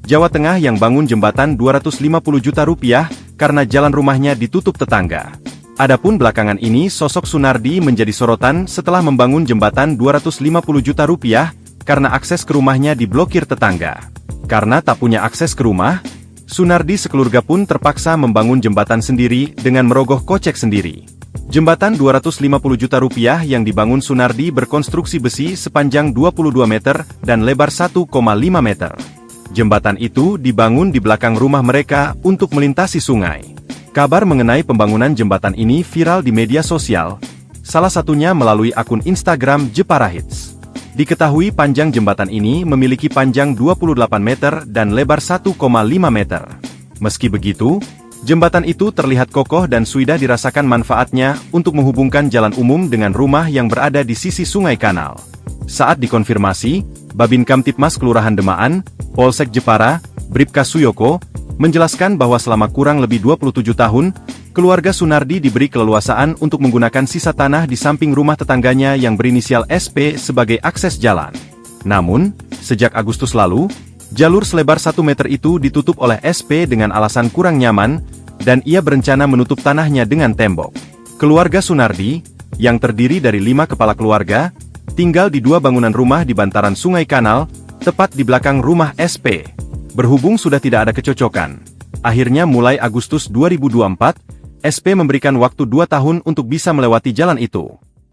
Jawa Tengah yang bangun jembatan 250 juta rupiah karena jalan rumahnya ditutup tetangga. Adapun belakangan ini sosok Sunardi menjadi sorotan setelah membangun jembatan 250 juta rupiah karena akses ke rumahnya diblokir tetangga. Karena tak punya akses ke rumah, Sunardi sekeluarga pun terpaksa membangun jembatan sendiri dengan merogoh kocek sendiri. Jembatan 250 juta rupiah yang dibangun Sunardi berkonstruksi besi sepanjang 22 meter dan lebar 1,5 meter. Jembatan itu dibangun di belakang rumah mereka untuk melintasi sungai. Kabar mengenai pembangunan jembatan ini viral di media sosial, salah satunya melalui akun Instagram Jepara Hits. Diketahui panjang jembatan ini memiliki panjang 28 meter dan lebar 1,5 meter. Meski begitu, jembatan itu terlihat kokoh dan sudah dirasakan manfaatnya untuk menghubungkan jalan umum dengan rumah yang berada di sisi sungai kanal. Saat dikonfirmasi, Babin Kamtipmas Kelurahan Demaan, Polsek Jepara, Bribka Suyoko, menjelaskan bahwa selama kurang lebih 27 tahun, keluarga Sunardi diberi keleluasaan untuk menggunakan sisa tanah di samping rumah tetangganya yang berinisial SP sebagai akses jalan. Namun, sejak Agustus lalu, jalur selebar 1 meter itu ditutup oleh SP dengan alasan kurang nyaman, dan ia berencana menutup tanahnya dengan tembok. Keluarga Sunardi, yang terdiri dari 5 kepala keluarga, tinggal di 2 bangunan rumah di bantaran Sungai Kanal, tepat di belakang rumah SP. Berhubung sudah tidak ada kecocokan, akhirnya mulai Agustus 2024, SP memberikan waktu 2 tahun untuk bisa melewati jalan itu.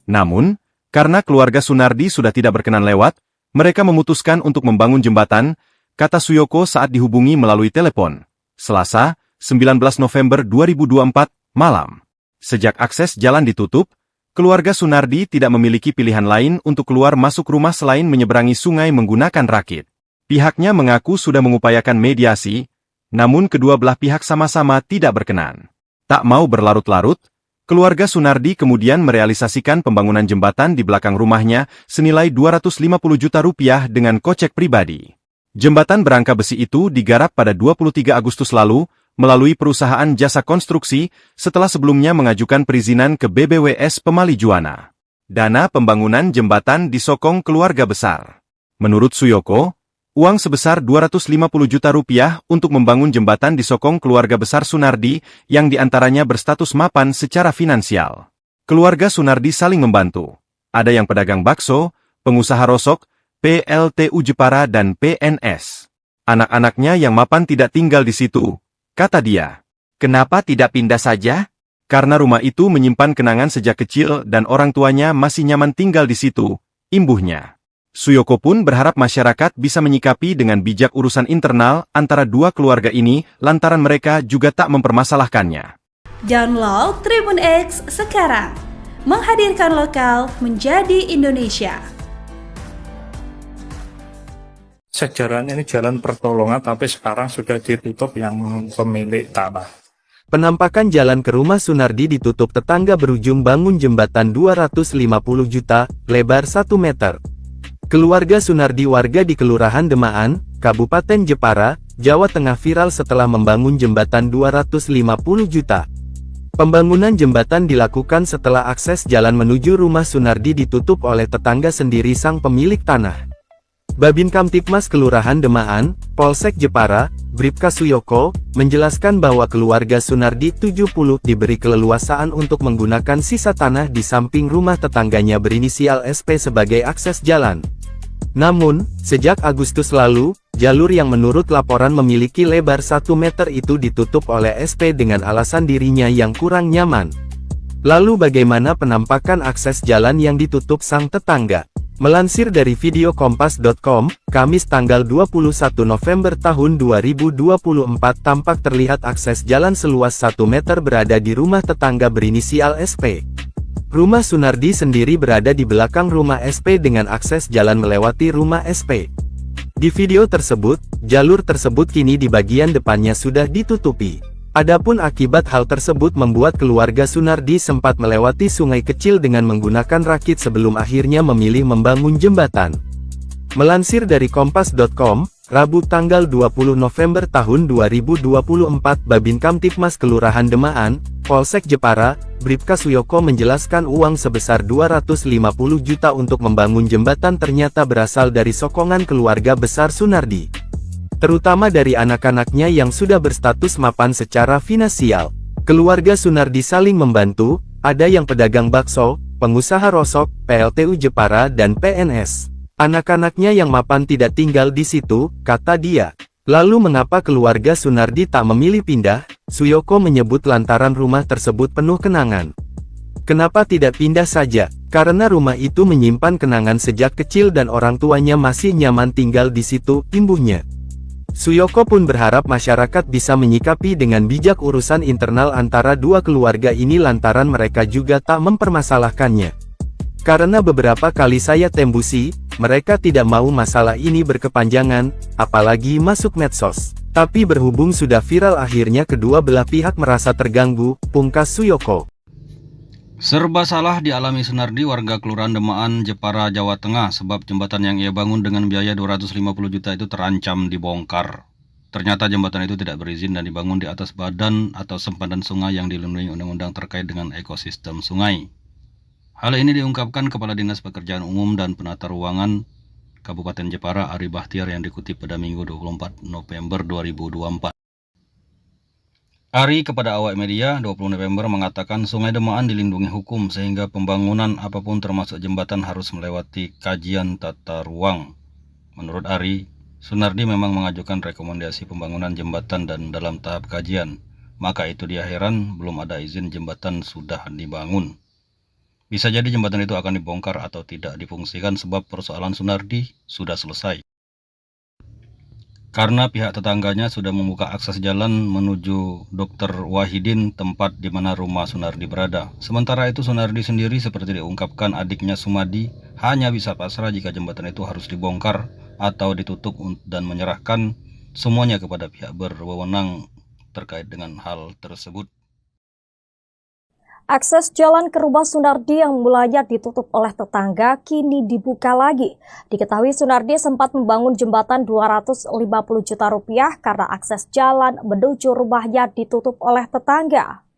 Namun, karena keluarga Sunardi sudah tidak berkenan lewat, mereka memutuskan untuk membangun jembatan, kata Suyoko saat dihubungi melalui telepon. Selasa, 19 November 2024, malam. Sejak akses jalan ditutup, keluarga Sunardi tidak memiliki pilihan lain untuk keluar masuk rumah selain menyeberangi sungai menggunakan rakit. Pihaknya mengaku sudah mengupayakan mediasi, namun kedua belah pihak sama-sama tidak berkenan. Tak mau berlarut-larut, keluarga Sunardi kemudian merealisasikan pembangunan jembatan di belakang rumahnya senilai 250 juta rupiah dengan kocek pribadi. Jembatan berangka besi itu digarap pada 23 Agustus lalu, melalui perusahaan jasa konstruksi, setelah sebelumnya mengajukan perizinan ke BBWS Pemali Juwana. Dana pembangunan jembatan disokong keluarga besar. Menurut Suyoko, uang sebesar 250 juta rupiah untuk membangun jembatan disokong keluarga besar Sunardi, yang diantaranya berstatus mapan secara finansial. Keluarga Sunardi saling membantu. Ada yang pedagang bakso, pengusaha rosok, PLTU Jepara dan PNS. Anak-anaknya yang mapan tidak tinggal di situ, kata dia. Kenapa tidak pindah saja? Karena rumah itu menyimpan kenangan sejak kecil dan orang tuanya masih nyaman tinggal di situ, imbuhnya. Suyoko pun berharap masyarakat bisa menyikapi dengan bijak urusan internal antara dua keluarga ini lantaran mereka juga tak mempermasalahkannya. Download Tribun X sekarang, menghadirkan lokal menjadi Indonesia. Sejarahnya ini jalan pertolongan, tapi sekarang sudah ditutup yang pemilik tanah. Penampakan jalan ke rumah Sunardi ditutup tetangga berujung bangun jembatan 250 juta, lebar 1 meter. Keluarga Sunardi warga di Kelurahan Demaan, Kabupaten Jepara, Jawa Tengah viral setelah membangun jembatan 250 juta. Pembangunan jembatan dilakukan setelah akses jalan menuju rumah Sunardi ditutup oleh tetangga sendiri sang pemilik tanah. Babin Kamtipmas Kelurahan Demaan, Polsek Jepara, Bribka Suyoko, menjelaskan bahwa keluarga Sunardi 70 diberi keleluasaan untuk menggunakan sisa tanah di samping rumah tetangganya berinisial SP sebagai akses jalan. Namun, sejak Agustus lalu, jalur yang menurut laporan memiliki lebar 1 meter itu ditutup oleh SP dengan alasan dirinya yang kurang nyaman. Lalu bagaimana penampakan akses jalan yang ditutup sang tetangga? Melansir dari video kompas.com, Kamis tanggal 21 November tahun 2024 tampak terlihat akses jalan seluas 1 meter berada di rumah tetangga berinisial SP. Rumah Sunardi sendiri berada di belakang rumah SP dengan akses jalan melewati rumah SP. Di video tersebut, jalur tersebut kini di bagian depannya sudah ditutupi. Adapun akibat hal tersebut membuat keluarga Sunardi sempat melewati sungai kecil dengan menggunakan rakit sebelum akhirnya memilih membangun jembatan. Melansir dari kompas.com, Rabu tanggal 20 November tahun 2024 Babin Kamtipmas Kelurahan Demaan, Polsek Jepara, Bribka Suyoko menjelaskan uang sebesar 250 juta untuk membangun jembatan ternyata berasal dari sokongan keluarga besar Sunardi. Terutama dari anak-anaknya yang sudah berstatus mapan secara finansial. Keluarga Sunardi saling membantu, ada yang pedagang bakso, pengusaha rosok, PLTU Jepara dan PNS. Anak-anaknya yang mapan tidak tinggal di situ, kata dia. Lalu mengapa keluarga Sunardi tak memilih pindah? Suyoko menyebut lantaran rumah tersebut penuh kenangan. Kenapa tidak pindah saja? Karena rumah itu menyimpan kenangan sejak kecil dan orang tuanya masih nyaman tinggal di situ, imbuhnya. Suyoko pun berharap masyarakat bisa menyikapi dengan bijak urusan internal antara dua keluarga ini lantaran mereka juga tak mempermasalahkannya. Karena beberapa kali saya tembusi, mereka tidak mau masalah ini berkepanjangan, apalagi masuk medsos. Tapi berhubung sudah viral akhirnya kedua belah pihak merasa terganggu, pungkas Suyoko. Serba salah dialami Sunardi, warga Kelurahan Demaan, Jepara, Jawa Tengah, sebab jembatan yang ia bangun dengan biaya 250 juta itu terancam dibongkar. Ternyata jembatan itu tidak berizin dan dibangun di atas badan atau sempadan sungai yang dilindungi undang-undang terkait dengan ekosistem sungai. Hal ini diungkapkan Kepala Dinas Pekerjaan Umum dan Penata Ruangan Kabupaten Jepara, Ari Bahtiar, yang dikutip pada Minggu 24 November 2024. Ari kepada awak media 20 November mengatakan Sungai Demaan dilindungi hukum sehingga pembangunan apapun termasuk jembatan harus melewati kajian tata ruang. Menurut Ari, Sunardi memang mengajukan rekomendasi pembangunan jembatan dan dalam tahap kajian. Maka itu dia heran belum ada izin jembatan sudah dibangun. Bisa jadi jembatan itu akan dibongkar atau tidak difungsikan sebab persoalan Sunardi sudah selesai. Karena pihak tetangganya sudah membuka akses jalan menuju Dr. Wahidin, tempat di mana rumah Sunardi berada. Sementara itu Sunardi sendiri seperti diungkapkan adiknya Sumadi hanya bisa pasrah jika jembatan itu harus dibongkar atau ditutup dan menyerahkan semuanya kepada pihak berwenang terkait dengan hal tersebut. Akses jalan ke rumah Sunardi yang mulanya ditutup oleh tetangga kini dibuka lagi. Diketahui Sunardi sempat membangun jembatan 250 juta rupiah karena akses jalan menuju rumahnya ditutup oleh tetangga.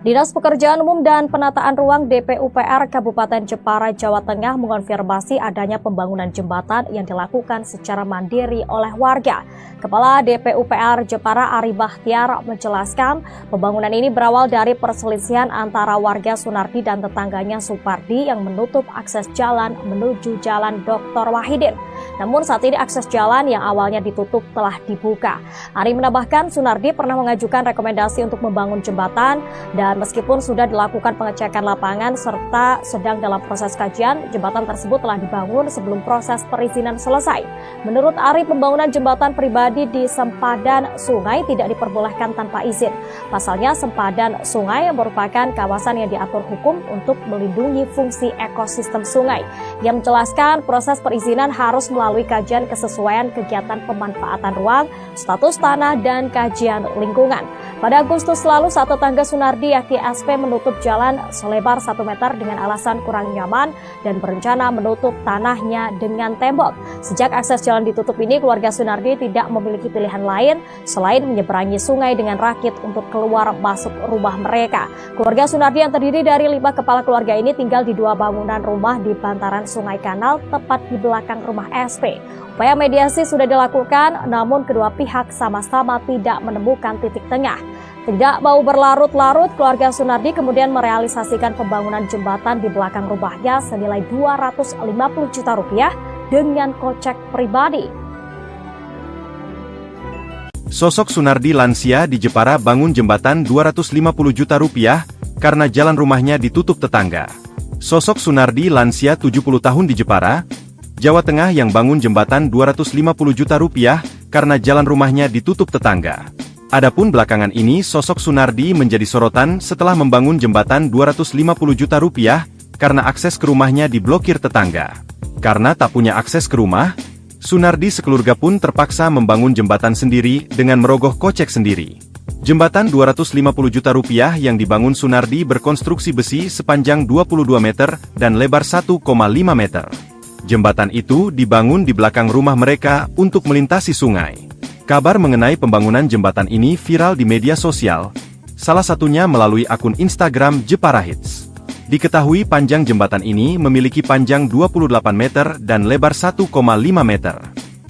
Dinas Pekerjaan Umum dan Penataan Ruang DPUPR Kabupaten Jepara, Jawa Tengah mengonfirmasi adanya pembangunan jembatan yang dilakukan secara mandiri oleh warga. Kepala DPUPR Jepara Ari Bahtiar menjelaskan pembangunan ini berawal dari perselisihan antara warga Sunardi dan tetangganya Supardi yang menutup akses jalan menuju Jalan Dr. Wahidin. Namun saat ini akses jalan yang awalnya ditutup telah dibuka. Ari menambahkan Sunardi pernah mengajukan rekomendasi untuk membangun jembatan dan meskipun sudah dilakukan pengecekan lapangan serta sedang dalam proses kajian, jembatan tersebut telah dibangun sebelum proses perizinan selesai. Menurut Ari, pembangunan jembatan pribadi di sempadan sungai tidak diperbolehkan tanpa izin. Pasalnya, sempadan sungai merupakan kawasan yang diatur hukum untuk melindungi fungsi ekosistem sungai. Ia menjelaskan proses perizinan harus melalui kajian kesesuaian kegiatan pemanfaatan ruang, status tanah, dan kajian lingkungan. Pada Agustus lalu, saat tetangga Sunardi yakni SP menutup jalan selebar 1 meter dengan alasan kurang nyaman dan berencana menutup tanahnya dengan tembok. Sejak akses jalan ditutup ini, keluarga Sunardi tidak memiliki pilihan lain selain menyeberangi sungai dengan rakit untuk keluar masuk rumah mereka. Keluarga Sunardi yang terdiri dari 5 kepala keluarga ini tinggal di 2 bangunan rumah di bantaran Sungai Kanal tepat di belakang rumah SP. Upaya mediasi sudah dilakukan, namun kedua pihak sama-sama tidak menemukan titik tengah. Tidak mau berlarut-larut, keluarga Sunardi kemudian merealisasikan pembangunan jembatan di belakang rumahnya senilai 250 juta rupiah dengan kocek pribadi. Sosok Sunardi lansia di Jepara bangun jembatan 250 juta rupiah karena jalan rumahnya ditutup tetangga. Sosok Sunardi lansia 70 tahun di Jepara, Jawa Tengah yang bangun jembatan 250 juta rupiah karena jalan rumahnya ditutup tetangga. Adapun belakangan ini sosok Sunardi menjadi sorotan setelah membangun jembatan 250 juta rupiah karena akses ke rumahnya diblokir tetangga. Karena tak punya akses ke rumah, Sunardi sekeluarga pun terpaksa membangun jembatan sendiri dengan merogoh kocek sendiri. Jembatan 250 juta rupiah yang dibangun Sunardi berkonstruksi besi sepanjang 22 meter dan lebar 1,5 meter. Jembatan itu dibangun di belakang rumah mereka untuk melintasi sungai. Kabar mengenai pembangunan jembatan ini viral di media sosial, salah satunya melalui akun Instagram Jepara Hits. Diketahui panjang jembatan ini memiliki panjang 28 meter dan lebar 1,5 meter.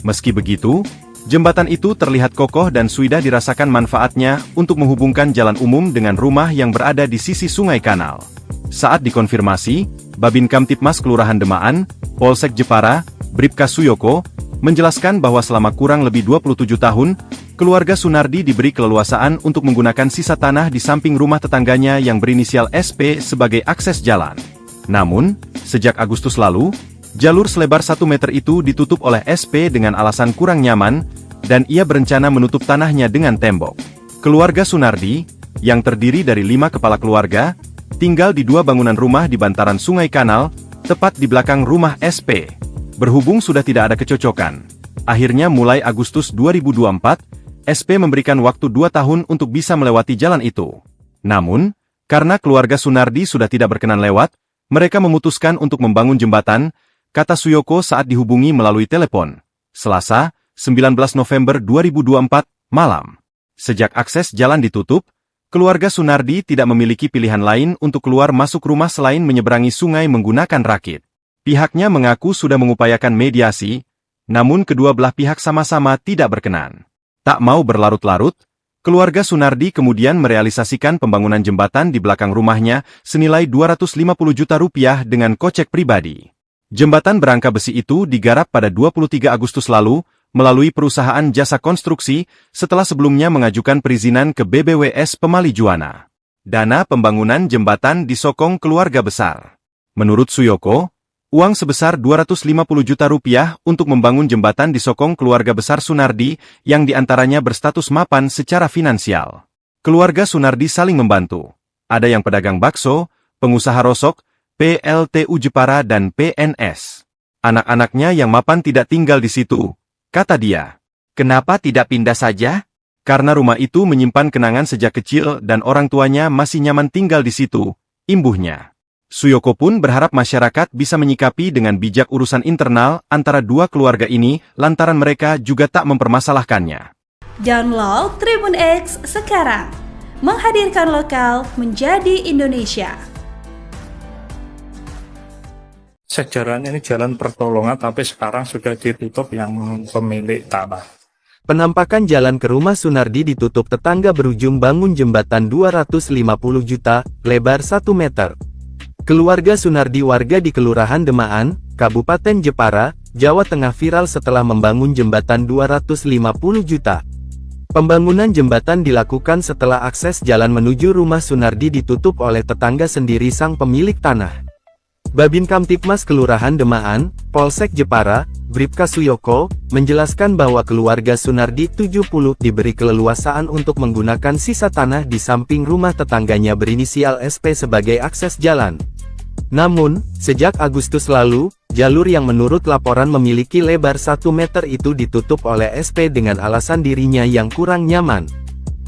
Meski begitu, jembatan itu terlihat kokoh dan sudah dirasakan manfaatnya untuk menghubungkan jalan umum dengan rumah yang berada di sisi Sungai Kanal. Saat dikonfirmasi, Babin Kamtipmas Kelurahan Demaan, Polsek Jepara, Bribka Suyoko, menjelaskan bahwa selama kurang lebih 27 tahun, keluarga Sunardi diberi keleluasaan untuk menggunakan sisa tanah di samping rumah tetangganya yang berinisial SP sebagai akses jalan. Namun, sejak Agustus lalu, Jalur selebar 1 meter itu ditutup oleh SP dengan alasan kurang nyaman, dan ia berencana menutup tanahnya dengan tembok. Keluarga Sunardi, yang terdiri dari 5 kepala keluarga, tinggal di 2 bangunan rumah di bantaran Sungai Kanal, tepat di belakang rumah SP. Berhubung sudah tidak ada kecocokan, akhirnya mulai Agustus 2024, SP memberikan waktu 2 tahun untuk bisa melewati jalan itu. Namun, karena keluarga Sunardi sudah tidak berkenan lewat, mereka memutuskan untuk membangun jembatan, kata Suyoko saat dihubungi melalui telepon. Selasa, 19 November 2024, malam. Sejak akses jalan ditutup, keluarga Sunardi tidak memiliki pilihan lain untuk keluar masuk rumah selain menyeberangi sungai menggunakan rakit. Pihaknya mengaku sudah mengupayakan mediasi, namun kedua belah pihak sama-sama tidak berkenan. Tak mau berlarut-larut, keluarga Sunardi kemudian merealisasikan pembangunan jembatan di belakang rumahnya senilai 250 juta rupiah dengan kocek pribadi. Jembatan berangka besi itu digarap pada 23 Agustus lalu, melalui perusahaan jasa konstruksi, setelah sebelumnya mengajukan perizinan ke BBWS Pemali Juwana. Dana pembangunan jembatan disokong keluarga besar. Menurut Suyoko, uang sebesar 250 juta rupiah untuk membangun jembatan disokong keluarga besar Sunardi, yang diantaranya berstatus mapan secara finansial. Keluarga Sunardi saling membantu. Ada yang pedagang bakso, pengusaha rosok, PLTU Jepara dan PNS. Anak-anaknya yang mapan tidak tinggal di situ, kata dia. Kenapa tidak pindah saja? Karena rumah itu menyimpan kenangan sejak kecil dan orang tuanya masih nyaman tinggal di situ, imbuhnya. Suyoko pun berharap masyarakat bisa menyikapi dengan bijak urusan internal antara dua keluarga ini lantaran mereka juga tak mempermasalahkannya. Download Tribun X sekarang. Menghadirkan lokal menjadi Indonesia. Sejarahnya ini jalan pertolongan, tapi sekarang sudah ditutup yang pemilik tanah. Penampakan jalan ke rumah Sunardi ditutup tetangga berujung bangun jembatan 250 juta, lebar 1 meter. Keluarga Sunardi warga di Kelurahan Demaan, Kabupaten Jepara, Jawa Tengah viral setelah membangun jembatan 250 juta. Pembangunan jembatan dilakukan setelah akses jalan menuju rumah Sunardi ditutup oleh tetangga sendiri sang pemilik tanah. Babin Kamtipmas Kelurahan Demaan, Polsek Jepara, Bribka Suyoko, menjelaskan bahwa keluarga Sunardi 70 diberi keleluasaan untuk menggunakan sisa tanah di samping rumah tetangganya berinisial SP sebagai akses jalan. Namun, sejak Agustus lalu, jalur yang menurut laporan memiliki lebar 1 meter itu ditutup oleh SP dengan alasan dirinya yang kurang nyaman.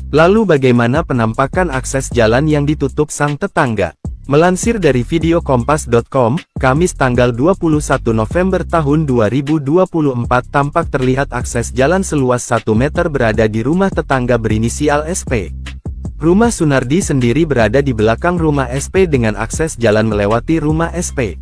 Lalu bagaimana penampakan akses jalan yang ditutup sang tetangga? Melansir dari video kompas.com, Kamis tanggal 21 November tahun 2024 tampak terlihat akses jalan seluas 1 meter berada di rumah tetangga berinisial SP. Rumah Sunardi sendiri berada di belakang rumah SP dengan akses jalan melewati rumah SP.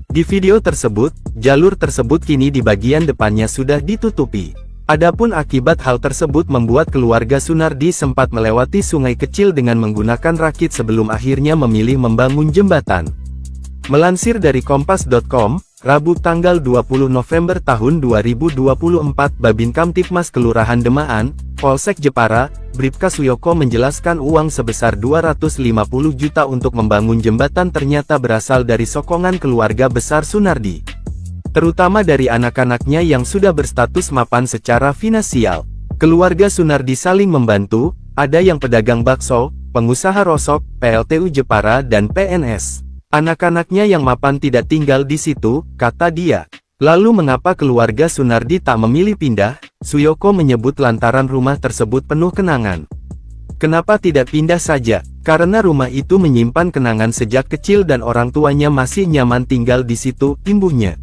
Di video tersebut, jalur tersebut kini di bagian depannya sudah ditutupi. Adapun akibat hal tersebut membuat keluarga Sunardi sempat melewati sungai kecil dengan menggunakan rakit sebelum akhirnya memilih membangun jembatan. Melansir dari kompas.com, Rabu tanggal 20 November tahun 2024 Babin Kamtipmas Kelurahan Demaan, Polsek Jepara, Bribka Suyoko menjelaskan uang sebesar 250 juta untuk membangun jembatan ternyata berasal dari sokongan keluarga besar Sunardi. Terutama dari anak-anaknya yang sudah berstatus mapan secara finansial. Keluarga Sunardi saling membantu, ada yang pedagang bakso, pengusaha rosok, PLTU Jepara dan PNS. Anak-anaknya yang mapan tidak tinggal di situ, kata dia. Lalu mengapa keluarga Sunardi tak memilih pindah? Suyoko menyebut lantaran rumah tersebut penuh kenangan. Kenapa tidak pindah saja? Karena rumah itu menyimpan kenangan sejak kecil dan orang tuanya masih nyaman tinggal di situ, imbuhnya.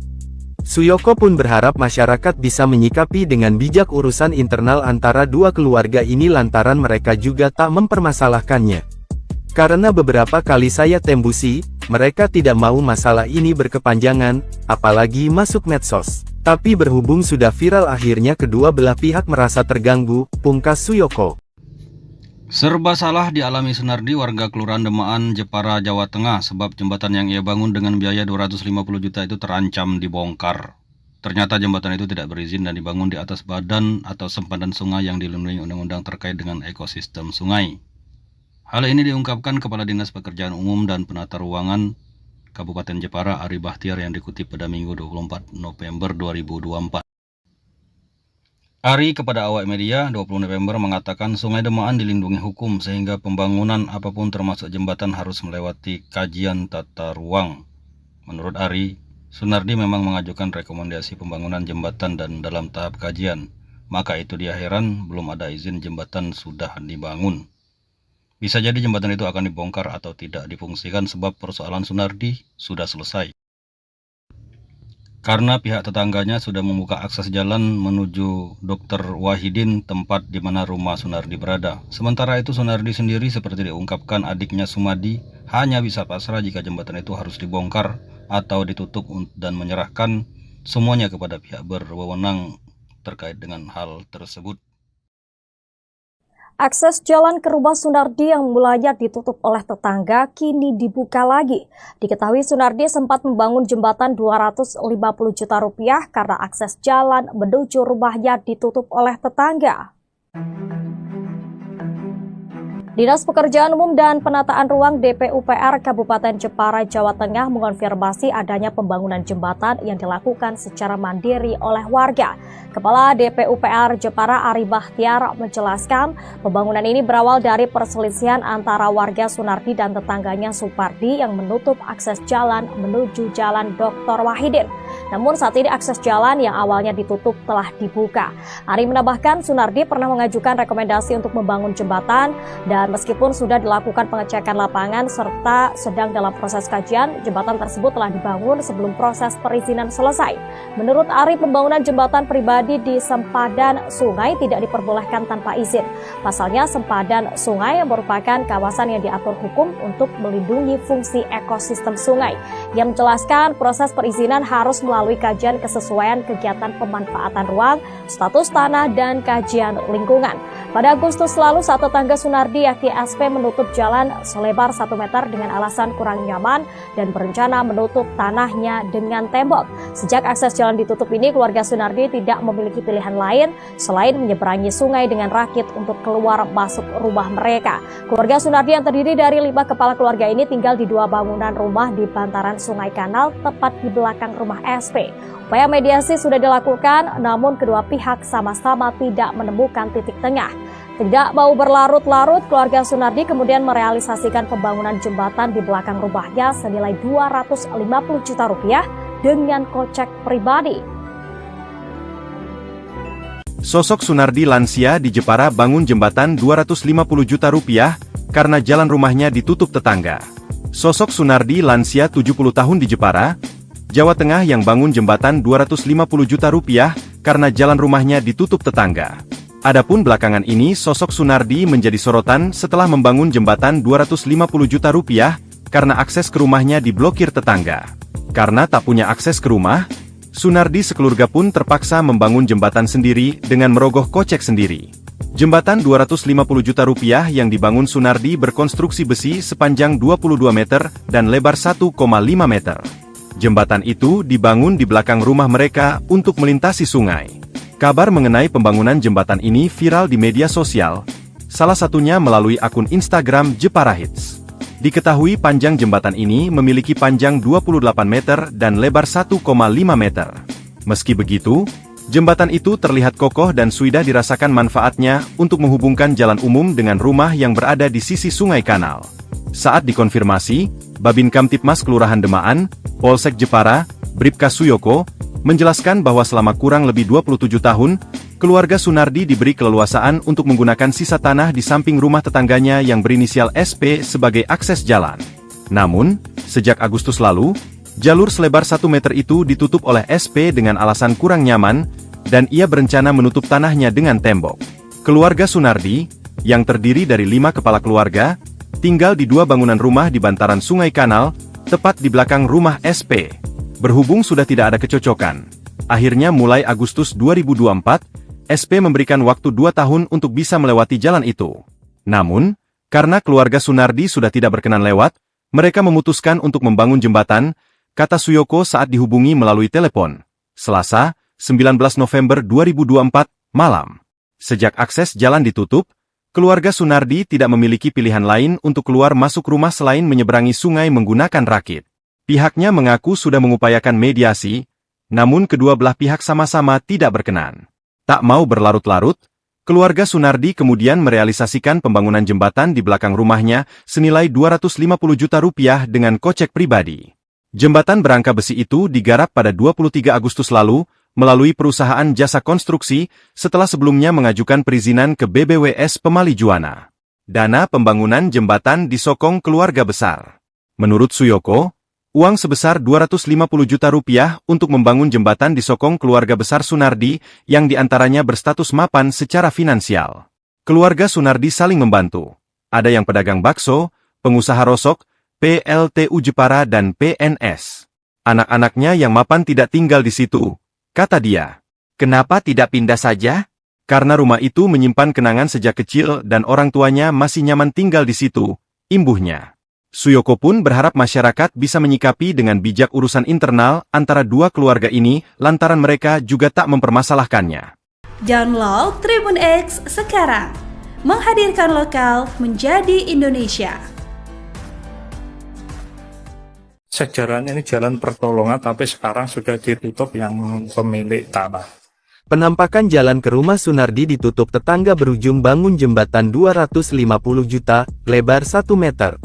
Suyoko pun berharap masyarakat bisa menyikapi dengan bijak urusan internal antara dua keluarga ini lantaran mereka juga tak mempermasalahkannya. Karena beberapa kali saya tembusi, mereka tidak mau masalah ini berkepanjangan, apalagi masuk medsos. Tapi berhubung sudah viral akhirnya kedua belah pihak merasa terganggu, pungkas Suyoko. Serba salah dialami Sunardi warga Kelurahan Demaan, Jepara, Jawa Tengah sebab jembatan yang ia bangun dengan biaya 250 juta itu terancam dibongkar. Ternyata jembatan itu tidak berizin dan dibangun di atas badan atau sempadan sungai yang dilindungi undang-undang terkait dengan ekosistem sungai. Hal ini diungkapkan Kepala Dinas Pekerjaan Umum dan Penata Ruangan Kabupaten Jepara, Ari Bahtiar, yang dikutip pada Minggu 24 November 2024. Ari kepada awak media 20 November mengatakan Sungai Demaan dilindungi hukum sehingga pembangunan apapun termasuk jembatan harus melewati kajian tata ruang. Menurut Ari, Sunardi memang mengajukan rekomendasi pembangunan jembatan dan dalam tahap kajian. Maka itu dia heran belum ada izin jembatan sudah dibangun. Bisa jadi jembatan itu akan dibongkar atau tidak difungsikan sebab persoalan Sunardi sudah selesai. Karena pihak tetangganya sudah membuka akses jalan menuju Dr. Wahidin, tempat di mana rumah Sunardi berada. Sementara itu Sunardi sendiri seperti diungkapkan adiknya Sumadi hanya bisa pasrah jika jembatan itu harus dibongkar atau ditutup dan menyerahkan semuanya kepada pihak berwenang terkait dengan hal tersebut. Akses jalan ke rumah Sunardi yang mulanya ditutup oleh tetangga kini dibuka lagi. Diketahui Sunardi sempat membangun jembatan 250 juta rupiah karena akses jalan menuju rumahnya ditutup oleh tetangga. Dinas Pekerjaan Umum dan Penataan Ruang DPUPR Kabupaten Jepara, Jawa Tengah mengonfirmasi adanya pembangunan jembatan yang dilakukan secara mandiri oleh warga. Kepala DPUPR Jepara Ari Bahtiar menjelaskan pembangunan ini berawal dari perselisihan antara warga Sunardi dan tetangganya Supardi yang menutup akses jalan menuju Jalan Dr. Wahidin. Namun saat ini akses jalan yang awalnya ditutup telah dibuka. Ari menambahkan Sunardi pernah mengajukan rekomendasi untuk membangun jembatan dan meskipun sudah dilakukan pengecekan lapangan serta sedang dalam proses kajian, jembatan tersebut telah dibangun sebelum proses perizinan selesai. Menurut Ari, pembangunan jembatan pribadi di sempadan sungai tidak diperbolehkan tanpa izin. Pasalnya, sempadan sungai merupakan kawasan yang diatur hukum untuk melindungi fungsi ekosistem sungai. Ia menjelaskan proses perizinan harus melalui kajian kesesuaian kegiatan pemanfaatan ruang, status tanah, dan kajian lingkungan. Pada Agustus lalu, saat tetangga Sunardi yakni SP menutup jalan selebar 1 meter dengan alasan kurang nyaman dan berencana menutup tanahnya dengan tembok. Sejak akses jalan ditutup ini, keluarga Sunardi tidak memiliki pilihan lain selain menyeberangi sungai dengan rakit untuk keluar masuk rumah mereka. Keluarga Sunardi yang terdiri dari 5 kepala keluarga ini tinggal di 2 bangunan rumah di bantaran Sungai Kanal tepat di belakang rumah SP. Upaya mediasi sudah dilakukan, namun kedua pihak sama-sama tidak menemukan titik tengah. Tidak mau berlarut-larut, keluarga Sunardi kemudian merealisasikan pembangunan jembatan di belakang rumahnya senilai 250 juta rupiah dengan kocek pribadi. Sosok Sunardi lansia di Jepara bangun jembatan 250 juta rupiah karena jalan rumahnya ditutup tetangga. Sosok Sunardi lansia 70 tahun di Jepara, Jawa Tengah yang bangun jembatan 250 juta rupiah karena jalan rumahnya ditutup tetangga. Adapun belakangan ini sosok Sunardi menjadi sorotan setelah membangun jembatan 250 juta rupiah karena akses ke rumahnya diblokir tetangga. Karena tak punya akses ke rumah, Sunardi sekeluarga pun terpaksa membangun jembatan sendiri dengan merogoh kocek sendiri. Jembatan 250 juta rupiah yang dibangun Sunardi berkonstruksi besi sepanjang 22 meter dan lebar 1,5 meter. Jembatan itu dibangun di belakang rumah mereka untuk melintasi sungai. Kabar mengenai pembangunan jembatan ini viral di media sosial, salah satunya melalui akun Instagram Jepara Hits. Diketahui panjang jembatan ini memiliki panjang 28 meter dan lebar 1,5 meter. Meski begitu, jembatan itu terlihat kokoh dan sudah dirasakan manfaatnya untuk menghubungkan jalan umum dengan rumah yang berada di sisi Sungai Kanal. Saat dikonfirmasi, Babin Kamtipmas Kelurahan Demaan, Polsek Jepara, Bribka Suyoko, menjelaskan bahwa selama kurang lebih 27 tahun, keluarga Sunardi diberi keleluasaan untuk menggunakan sisa tanah di samping rumah tetangganya yang berinisial SP sebagai akses jalan. Namun, sejak Agustus lalu, jalur selebar 1 meter itu ditutup oleh SP dengan alasan kurang nyaman, dan ia berencana menutup tanahnya dengan tembok. Keluarga Sunardi, yang terdiri dari 5 kepala keluarga, tinggal di 2 bangunan rumah di bantaran Sungai Kanal, tepat di belakang rumah SP. Berhubung sudah tidak ada kecocokan, akhirnya mulai Agustus 2024, SP memberikan waktu 2 tahun untuk bisa melewati jalan itu. Namun, karena keluarga Sunardi sudah tidak berkenan lewat, mereka memutuskan untuk membangun jembatan, kata Suyoko saat dihubungi melalui telepon. Selasa, 19 November 2024, malam. Sejak akses jalan ditutup, keluarga Sunardi tidak memiliki pilihan lain untuk keluar masuk rumah selain menyeberangi sungai menggunakan rakit. Pihaknya mengaku sudah mengupayakan mediasi, namun kedua belah pihak sama-sama tidak berkenan. Tak mau berlarut-larut, keluarga Sunardi kemudian merealisasikan pembangunan jembatan di belakang rumahnya senilai 250 juta rupiah dengan kocek pribadi. Jembatan berangka besi itu digarap pada 23 Agustus lalu melalui perusahaan jasa konstruksi setelah sebelumnya mengajukan perizinan ke BBWS Pemali Juwana. Dana pembangunan jembatan disokong keluarga besar. Menurut Suyoko, uang sebesar 250 juta rupiah untuk membangun jembatan disokong keluarga besar Sunardi yang diantaranya berstatus mapan secara finansial. Keluarga Sunardi saling membantu. Ada yang pedagang bakso, pengusaha rosok, PLTU Jepara dan PNS. Anak-anaknya yang mapan tidak tinggal di situ, kata dia. Kenapa tidak pindah saja? Karena rumah itu menyimpan kenangan sejak kecil dan orang tuanya masih nyaman tinggal di situ, imbuhnya. Suyoko pun berharap masyarakat bisa menyikapi dengan bijak urusan internal antara dua keluarga ini lantaran mereka juga tak mempermasalahkannya. Download Tribun X sekarang. Menghadirkan lokal menjadi Indonesia. Sejarahnya ini jalan pertolongan, tapi sekarang sudah ditutup yang pemilik tanah. Penampakan jalan ke rumah Sunardi ditutup tetangga berujung bangun jembatan 250 juta, lebar 1 meter.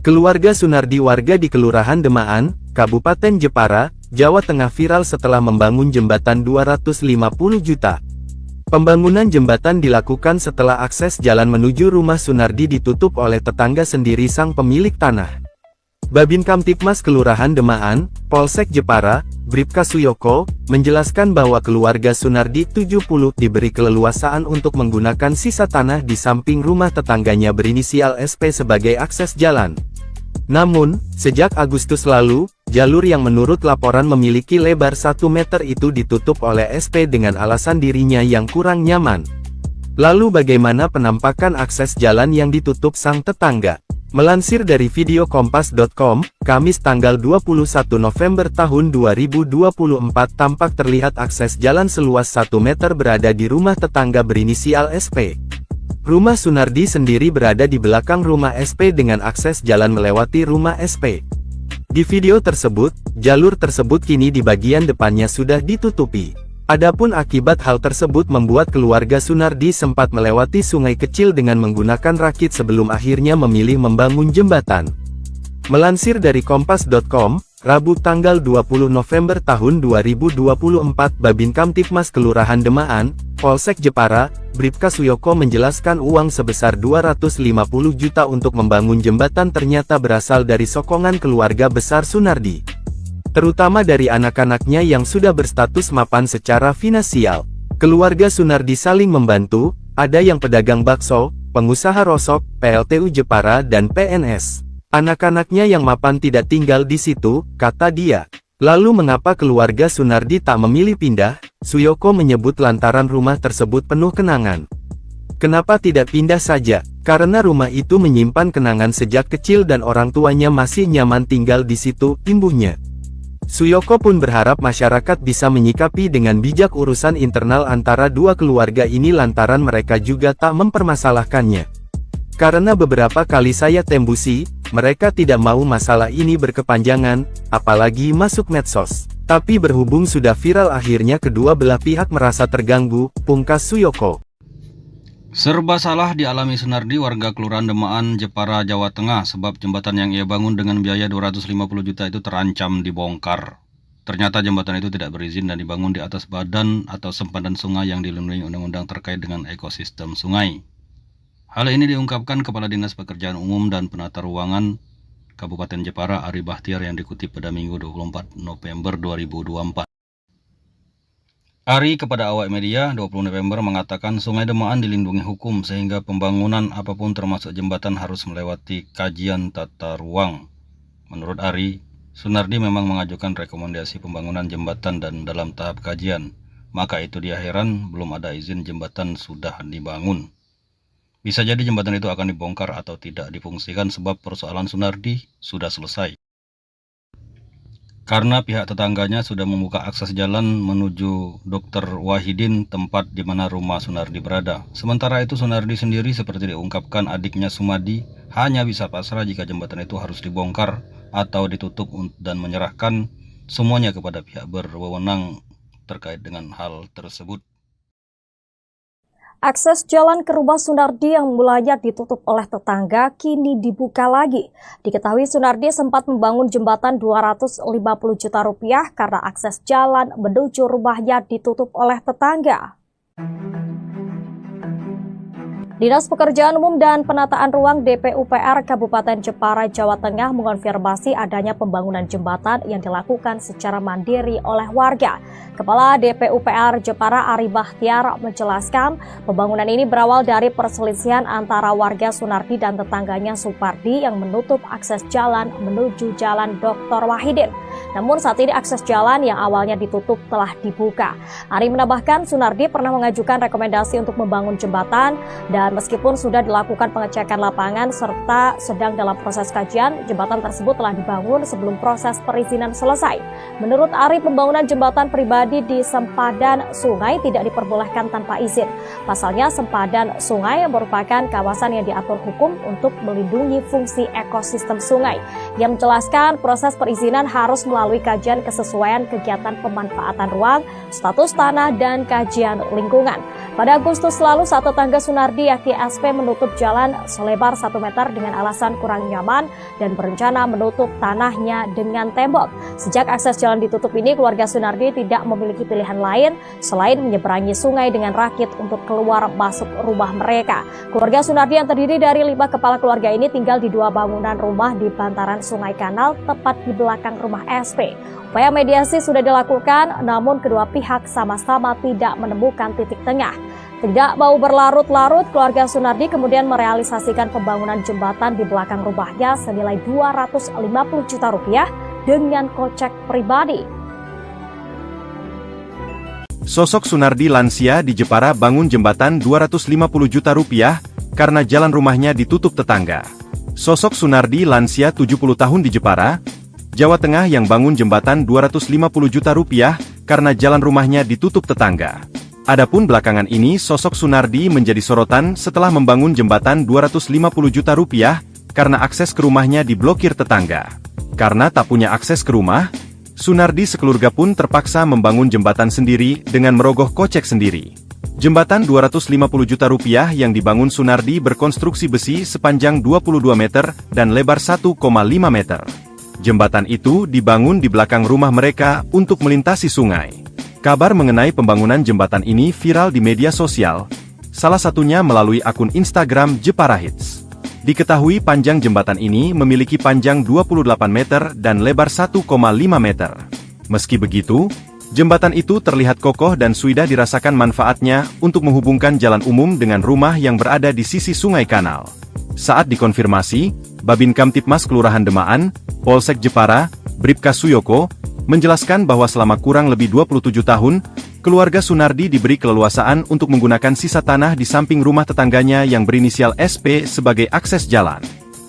Keluarga Sunardi warga di Kelurahan Demaan, Kabupaten Jepara, Jawa Tengah viral setelah membangun jembatan 250 juta. Pembangunan jembatan dilakukan setelah akses jalan menuju rumah Sunardi ditutup oleh tetangga sendiri sang pemilik tanah. Babin Kamtipmas Kelurahan Demaan, Polsek Jepara, Bribka Suyoko, menjelaskan bahwa keluarga Sunardi 70 diberi keleluasaan untuk menggunakan sisa tanah di samping rumah tetangganya berinisial SP sebagai akses jalan. Namun, sejak Agustus lalu, jalur yang menurut laporan memiliki lebar 1 meter itu ditutup oleh SP dengan alasan dirinya yang kurang nyaman. Lalu bagaimana penampakan akses jalan yang ditutup sang tetangga? Melansir dari video kompas.com, Kamis tanggal 21 November tahun 2024 tampak terlihat akses jalan seluas 1 meter berada di rumah tetangga berinisial SP. Rumah Sunardi sendiri berada di belakang rumah SP dengan akses jalan melewati rumah SP. Di video tersebut, jalur tersebut kini di bagian depannya sudah ditutupi. Adapun akibat hal tersebut membuat keluarga Sunardi sempat melewati sungai kecil dengan menggunakan rakit sebelum akhirnya memilih membangun jembatan. Melansir dari kompas.com, Rabu tanggal 20 November tahun 2024 Babin Kamtipmas Kelurahan Demaan, Polsek Jepara, Bribka Suyoko menjelaskan uang sebesar 250 juta untuk membangun jembatan ternyata berasal dari sokongan keluarga besar Sunardi. Terutama dari anak-anaknya yang sudah berstatus mapan secara finansial. Keluarga Sunardi saling membantu, ada yang pedagang bakso, pengusaha rosok, PLTU Jepara dan PNS. Anak-anaknya yang mapan tidak tinggal di situ, kata dia. Lalu mengapa keluarga Sunardi tak memilih pindah? Suyoko menyebut lantaran rumah tersebut penuh kenangan. Kenapa tidak pindah saja? Karena rumah itu menyimpan kenangan sejak kecil dan orang tuanya masih nyaman tinggal di situ, imbuhnya. Suyoko pun berharap masyarakat bisa menyikapi dengan bijak urusan internal antara dua keluarga ini lantaran mereka juga tak mempermasalahkannya. Karena beberapa kali saya tembusi, mereka tidak mau masalah ini berkepanjangan, apalagi masuk medsos. Tapi berhubung sudah viral akhirnya kedua belah pihak merasa terganggu, pungkas Suyoko. Serba salah dialami Sunardi warga Kelurahan Demaan, Jepara, Jawa Tengah sebab jembatan yang ia bangun dengan biaya 250 juta itu terancam dibongkar. Ternyata jembatan itu tidak berizin dan dibangun di atas badan atau sempadan sungai yang dilindungi undang-undang terkait dengan ekosistem sungai. Hal ini diungkapkan Kepala Dinas Pekerjaan Umum dan Penata Ruangan Kabupaten Jepara Ari Bahtiar yang dikutip pada Minggu 24 November 2024. Ari kepada awak media 20 November mengatakan Sungai Demaan dilindungi hukum sehingga pembangunan apapun termasuk jembatan harus melewati kajian tata ruang. Menurut Ari, Sunardi memang mengajukan rekomendasi pembangunan jembatan dan dalam tahap kajian. Maka itu dia heran belum ada izin jembatan sudah dibangun. Bisa jadi jembatan itu akan dibongkar atau tidak difungsikan sebab persoalan Sunardi sudah selesai. Karena pihak tetangganya sudah membuka akses jalan menuju Dr. Wahidin, tempat di mana rumah Sunardi berada. Sementara itu Sunardi sendiri seperti diungkapkan adiknya Sumadi hanya bisa pasrah jika jembatan itu harus dibongkar atau ditutup dan menyerahkan semuanya kepada pihak berwenang terkait dengan hal tersebut. Akses jalan ke rumah Sunardi yang mulanya ditutup oleh tetangga kini dibuka lagi. Diketahui Sunardi sempat membangun jembatan 250 juta rupiah karena akses jalan menuju rumahnya ditutup oleh tetangga. Dinas Pekerjaan Umum dan Penataan Ruang DPUPR Kabupaten Jepara, Jawa Tengah mengonfirmasi adanya pembangunan jembatan yang dilakukan secara mandiri oleh warga. Kepala DPUPR Jepara Ari Bahtiar menjelaskan pembangunan ini berawal dari perselisihan antara warga Sunardi dan tetangganya Supardi yang menutup akses jalan menuju Jalan Dr. Wahidin. Namun saat ini akses jalan yang awalnya ditutup telah dibuka. Ari menambahkan Sunardi pernah mengajukan rekomendasi untuk membangun jembatan dan meskipun sudah dilakukan pengecekan lapangan serta sedang dalam proses kajian, jembatan tersebut telah dibangun sebelum proses perizinan selesai. Menurut Ari, pembangunan jembatan pribadi di sempadan sungai tidak diperbolehkan tanpa izin. Pasalnya sempadan sungai merupakan kawasan yang diatur hukum untuk melindungi fungsi ekosistem sungai. Ia menjelaskan proses perizinan harus melalui kajian kesesuaian kegiatan pemanfaatan ruang, status tanah, dan kajian lingkungan. Pada Agustus lalu, saat tetangga Sunardi yakni SP menutup jalan selebar 1 meter dengan alasan kurang nyaman dan berencana menutup tanahnya dengan tembok. Sejak akses jalan ditutup ini, keluarga Sunardi tidak memiliki pilihan lain selain menyeberangi sungai dengan rakit untuk keluar masuk rumah mereka. Keluarga Sunardi yang terdiri dari 5 kepala keluarga ini tinggal di 2 bangunan rumah di bantaran Sungai Kanal tepat di belakang rumah SP. Upaya mediasi sudah dilakukan, namun kedua pihak sama-sama tidak menemukan titik tengah. Tidak mau berlarut-larut, keluarga Sunardi kemudian merealisasikan pembangunan jembatan di belakang rumahnya senilai 250 juta rupiah dengan kocek pribadi. Sosok Sunardi lansia di Jepara bangun jembatan 250 juta rupiah karena jalan rumahnya ditutup tetangga. Sosok Sunardi lansia 70 tahun di Jepara, Jawa Tengah yang bangun jembatan 250 juta rupiah karena jalan rumahnya ditutup tetangga. Adapun belakangan ini sosok Sunardi menjadi sorotan setelah membangun jembatan 250 juta rupiah karena akses ke rumahnya diblokir tetangga. Karena tak punya akses ke rumah, Sunardi sekeluarga pun terpaksa membangun jembatan sendiri dengan merogoh kocek sendiri. Jembatan 250 juta rupiah yang dibangun Sunardi berkonstruksi besi sepanjang 22 meter dan lebar 1,5 meter. Jembatan itu dibangun di belakang rumah mereka untuk melintasi sungai. Kabar mengenai pembangunan jembatan ini viral di media sosial, salah satunya melalui akun Instagram Jepara Hits. Diketahui panjang jembatan ini memiliki panjang 28 meter dan lebar 1,5 meter. Meski begitu, jembatan itu terlihat kokoh dan sudah dirasakan manfaatnya untuk menghubungkan jalan umum dengan rumah yang berada di sisi Sungai Kanal. Saat dikonfirmasi, Babin Kamtipmas Kelurahan Demaan, Polsek Jepara, Bribka Suyoko, menjelaskan bahwa selama kurang lebih 27 tahun, keluarga Sunardi diberi keleluasaan untuk menggunakan sisa tanah di samping rumah tetangganya yang berinisial SP sebagai akses jalan.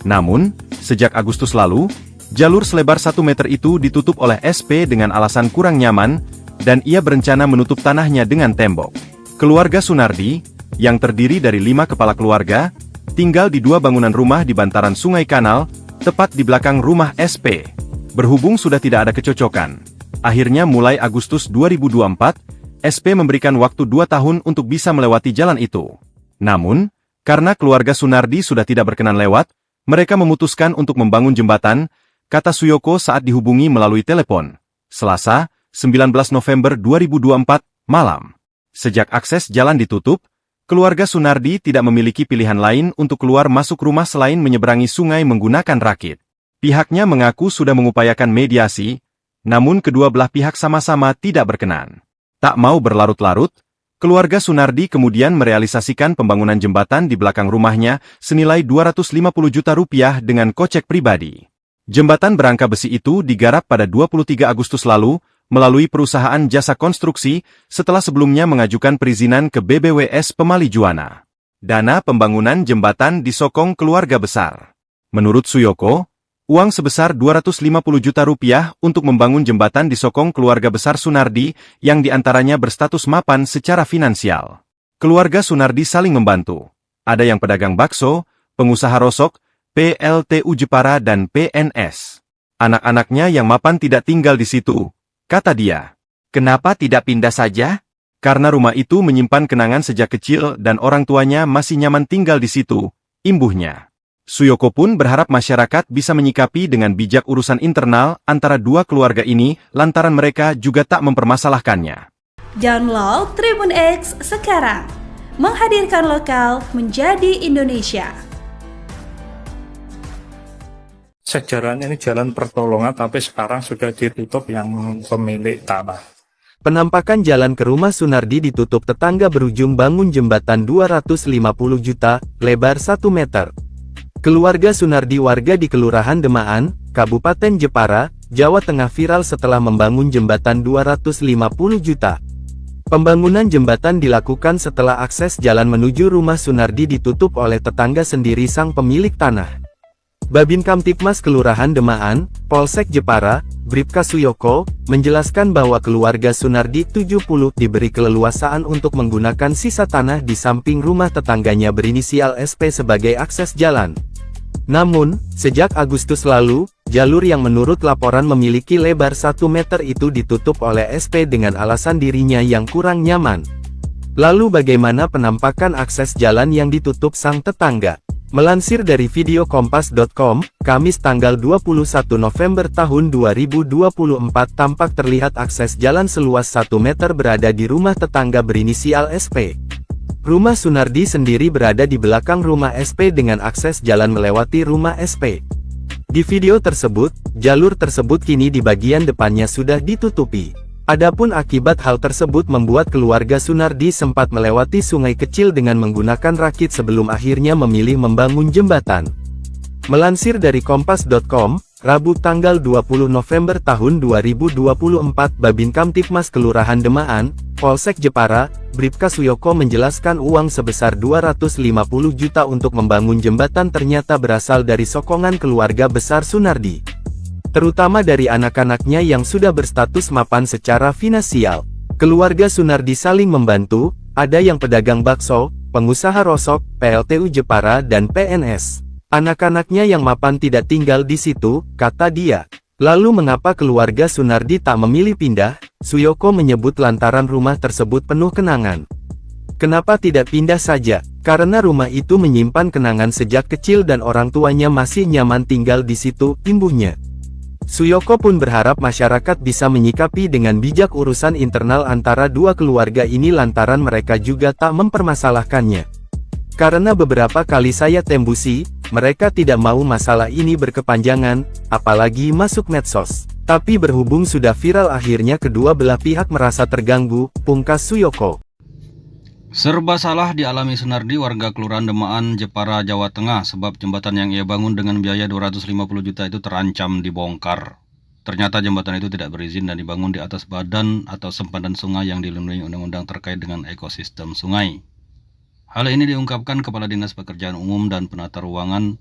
Namun, sejak Agustus lalu, jalur selebar 1 meter itu ditutup oleh SP dengan alasan kurang nyaman, dan ia berencana menutup tanahnya dengan tembok. Keluarga Sunardi, yang terdiri dari 5 kepala keluarga, tinggal di 2 bangunan rumah di bantaran Sungai Kanal, tepat di belakang rumah SP. Berhubung sudah tidak ada kecocokan, akhirnya mulai Agustus 2024, SP memberikan waktu 2 tahun untuk bisa melewati jalan itu. Namun, karena keluarga Sunardi sudah tidak berkenan lewat, mereka memutuskan untuk membangun jembatan, kata Suyoko saat dihubungi melalui telepon. Selasa, 19 November 2024, malam. Sejak akses jalan ditutup, keluarga Sunardi tidak memiliki pilihan lain untuk keluar masuk rumah selain menyeberangi sungai menggunakan rakit. Pihaknya mengaku sudah mengupayakan mediasi, namun kedua belah pihak sama-sama tidak berkenan. Tak mau berlarut-larut, keluarga Sunardi kemudian merealisasikan pembangunan jembatan di belakang rumahnya senilai 250 juta rupiah dengan kocek pribadi. Jembatan berangka besi itu digarap pada 23 Agustus lalu, melalui perusahaan jasa konstruksi, setelah sebelumnya mengajukan perizinan ke BBWS Pemali Juwana. Dana pembangunan jembatan disokong keluarga besar. Menurut Suyoko, uang sebesar 250 juta rupiah untuk membangun jembatan disokong keluarga besar Sunardi yang diantaranya berstatus mapan secara finansial. Keluarga Sunardi saling membantu. Ada yang pedagang bakso, pengusaha rosok, PLTU Jepara dan PNS. Anak-anaknya yang mapan tidak tinggal di situ, kata dia. Kenapa tidak pindah saja? Karena rumah itu menyimpan kenangan sejak kecil dan orang tuanya masih nyaman tinggal di situ, imbuhnya. Suyoko pun berharap masyarakat bisa menyikapi dengan bijak urusan internal antara dua keluarga ini lantaran mereka juga tak mempermasalahkannya. Download Tribun X sekarang, menghadirkan lokal menjadi Indonesia. Sejarahnya ini jalan pertolongan, tapi sekarang sudah ditutup yang pemilik tanah. Penampakan jalan ke rumah Sunardi ditutup tetangga berujung bangun jembatan 250 juta, lebar 1 meter. Keluarga Sunardi warga di Kelurahan Demaan, Kabupaten Jepara, Jawa Tengah viral setelah membangun jembatan 250 juta. Pembangunan jembatan dilakukan setelah akses jalan menuju rumah Sunardi ditutup oleh tetangga sendiri sang pemilik tanah. Babin Kamtipmas Kelurahan Demaan, Polsek Jepara, Bribka Suyoko, menjelaskan bahwa keluarga Sunardi 70 diberi keleluasaan untuk menggunakan sisa tanah di samping rumah tetangganya berinisial SP sebagai akses jalan. Namun, sejak Agustus lalu, jalur yang menurut laporan memiliki lebar 1 meter itu ditutup oleh SP dengan alasan dirinya yang kurang nyaman. Lalu bagaimana penampakan akses jalan yang ditutup sang tetangga? Melansir dari video kompas.com, Kamis tanggal 21 November tahun 2024 tampak terlihat akses jalan seluas 1 meter berada di rumah tetangga berinisial SP. Rumah Sunardi sendiri berada di belakang rumah SP dengan akses jalan melewati rumah SP. Di video tersebut, jalur tersebut kini di bagian depannya sudah ditutupi. Adapun akibat hal tersebut membuat keluarga Sunardi sempat melewati sungai kecil dengan menggunakan rakit sebelum akhirnya memilih membangun jembatan. Melansir dari kompas.com, Rabu tanggal 20 November tahun 2024 Babin Kamtipmas Kelurahan Demaan, Polsek Jepara, Bribka Suyoko menjelaskan uang sebesar 250 juta untuk membangun jembatan ternyata berasal dari sokongan keluarga besar Sunardi. Terutama dari anak-anaknya yang sudah berstatus mapan secara finansial. Keluarga Sunardi saling membantu, ada yang pedagang bakso, pengusaha rosok, PLTU Jepara dan PNS. Anak-anaknya yang mapan tidak tinggal di situ, kata dia. Lalu mengapa keluarga Sunardi tak memilih pindah? Suyoko menyebut lantaran rumah tersebut penuh kenangan. Kenapa tidak pindah saja? Karena rumah itu menyimpan kenangan sejak kecil dan orang tuanya masih nyaman tinggal di situ, imbuhnya. Suyoko pun berharap masyarakat bisa menyikapi dengan bijak urusan internal antara dua keluarga ini lantaran mereka juga tak mempermasalahkannya. Karena beberapa kali saya tembusi, mereka tidak mau masalah ini berkepanjangan, apalagi masuk medsos. Tapi berhubung sudah viral akhirnya kedua belah pihak merasa terganggu, pungkas Suyoko. Serba salah dialami Sunardi warga Kelurahan Demaan, Jepara, Jawa Tengah sebab jembatan yang ia bangun dengan biaya 250 juta itu terancam dibongkar. Ternyata jembatan itu tidak berizin dan dibangun di atas badan atau sempadan sungai yang dilindungi undang-undang terkait dengan ekosistem sungai. Hal ini diungkapkan Kepala Dinas Pekerjaan Umum dan Penata Ruangan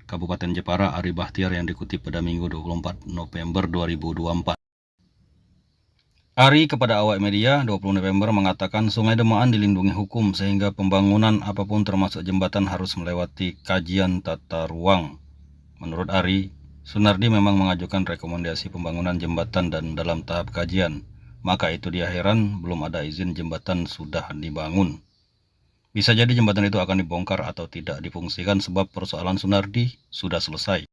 Kabupaten Jepara Ari Bahtiar yang dikutip pada Minggu 24 November 2024. Ari kepada awak media 20 November mengatakan Sungai Demaan dilindungi hukum sehingga pembangunan apapun termasuk jembatan harus melewati kajian tata ruang. Menurut Ari, Sunardi memang mengajukan rekomendasi pembangunan jembatan dan dalam tahap kajian. Maka itu dia heran belum ada izin jembatan sudah dibangun. Bisa jadi jembatan itu akan dibongkar atau tidak difungsikan sebab persoalan Sunardi sudah selesai.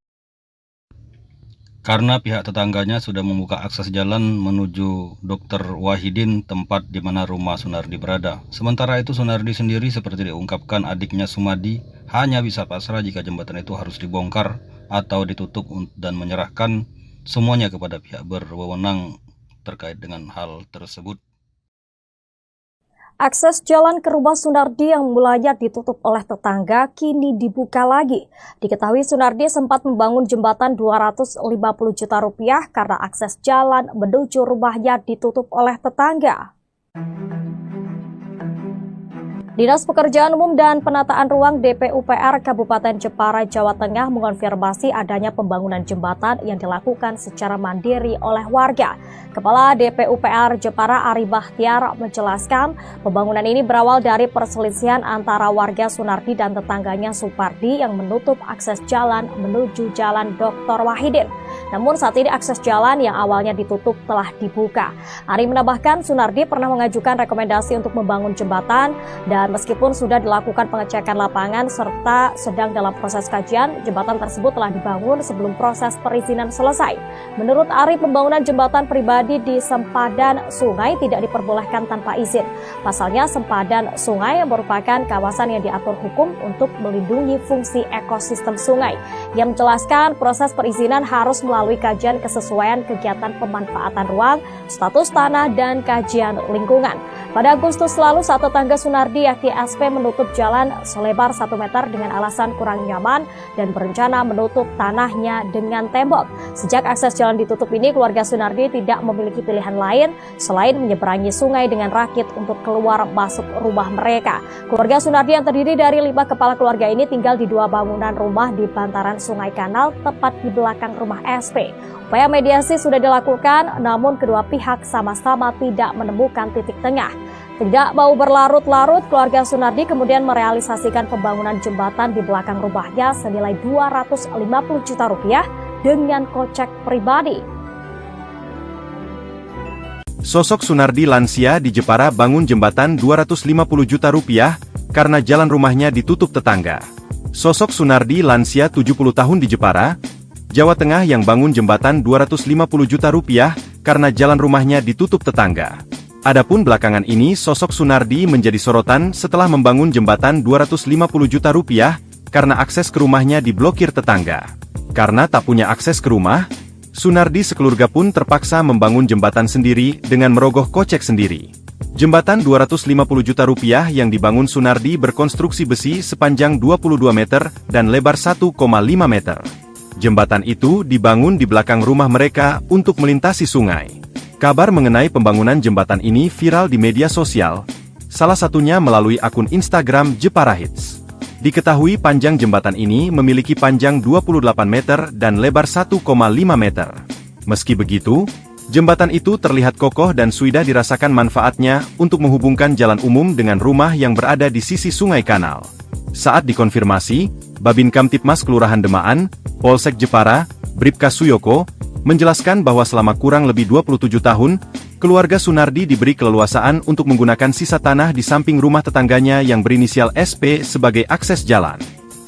Karena pihak tetangganya sudah membuka akses jalan menuju Dr. Wahidin, tempat di mana rumah Sunardi berada. Sementara itu Sunardi sendiri seperti diungkapkan adiknya Sumadi hanya bisa pasrah jika jembatan itu harus dibongkar atau ditutup dan menyerahkan semuanya kepada pihak berwenang terkait dengan hal tersebut. Akses jalan ke rumah Sunardi yang mulanya ditutup oleh tetangga kini dibuka lagi. Diketahui Sunardi sempat membangun jembatan 250 juta rupiah karena akses jalan menuju rumahnya ditutup oleh tetangga. Dinas Pekerjaan Umum dan Penataan Ruang DPUPR Kabupaten Jepara, Jawa Tengah mengonfirmasi adanya pembangunan jembatan yang dilakukan secara mandiri oleh warga. Kepala DPUPR Jepara Ari Bahtiar menjelaskan pembangunan ini berawal dari perselisihan antara warga Sunardi dan tetangganya Supardi yang menutup akses jalan menuju Jalan Dr. Wahidin. Namun saat ini akses jalan yang awalnya ditutup telah dibuka. Ari menambahkan Sunardi pernah mengajukan rekomendasi untuk membangun jembatan dan meskipun sudah dilakukan pengecekan lapangan serta sedang dalam proses kajian, jembatan tersebut telah dibangun sebelum proses perizinan selesai. Menurut Ari, pembangunan jembatan pribadi di sempadan sungai tidak diperbolehkan tanpa izin. Pasalnya sempadan sungai merupakan kawasan yang diatur hukum untuk melindungi fungsi ekosistem sungai. Ia menjelaskan proses perizinan harus melalui kajian kesesuaian kegiatan pemanfaatan ruang, status tanah, dan kajian lingkungan. Pada Agustus lalu, saat tetangga Sunardi yakni SP menutup jalan selebar 1 meter dengan alasan kurang nyaman dan berencana menutup tanahnya dengan tembok. Sejak akses jalan ditutup ini, keluarga Sunardi tidak memiliki pilihan lain selain menyeberangi sungai dengan rakit untuk keluar masuk rumah mereka. Keluarga Sunardi yang terdiri dari 5 kepala keluarga ini tinggal di 2 bangunan rumah di bantaran Sungai Kanal tepat di belakang rumah SP. Upaya mediasi sudah dilakukan, namun kedua pihak sama-sama tidak menemukan titik tengah. Tidak mau berlarut-larut, keluarga Sunardi kemudian merealisasikan pembangunan jembatan di belakang rumahnya senilai 250 juta rupiah dengan kocek pribadi. Sosok Sunardi lansia di Jepara bangun jembatan 250 juta rupiah karena jalan rumahnya ditutup tetangga. Sosok Sunardi lansia 70 tahun di Jepara, Jawa Tengah yang bangun jembatan 250 juta rupiah karena jalan rumahnya ditutup tetangga. Adapun belakangan ini sosok Sunardi menjadi sorotan setelah membangun jembatan 250 juta rupiah karena akses ke rumahnya diblokir tetangga. Karena tak punya akses ke rumah, Sunardi sekeluarga pun terpaksa membangun jembatan sendiri dengan merogoh kocek sendiri. Jembatan 250 juta rupiah yang dibangun Sunardi berkonstruksi besi sepanjang 22 meter dan lebar 1,5 meter. Jembatan itu dibangun di belakang rumah mereka untuk melintasi sungai. Kabar mengenai pembangunan jembatan ini viral di media sosial, salah satunya melalui akun Instagram Jepara Hits. Diketahui panjang jembatan ini memiliki panjang 28 meter dan lebar 1,5 meter. Meski begitu, jembatan itu terlihat kokoh dan sudah dirasakan manfaatnya untuk menghubungkan jalan umum dengan rumah yang berada di sisi Sungai Kanal. Saat dikonfirmasi, Babin Kamtipmas Kelurahan Demaan, Polsek Jepara, Bribka Suyoko, menjelaskan bahwa selama kurang lebih 27 tahun, keluarga Sunardi diberi keleluasaan untuk menggunakan sisa tanah di samping rumah tetangganya yang berinisial SP sebagai akses jalan.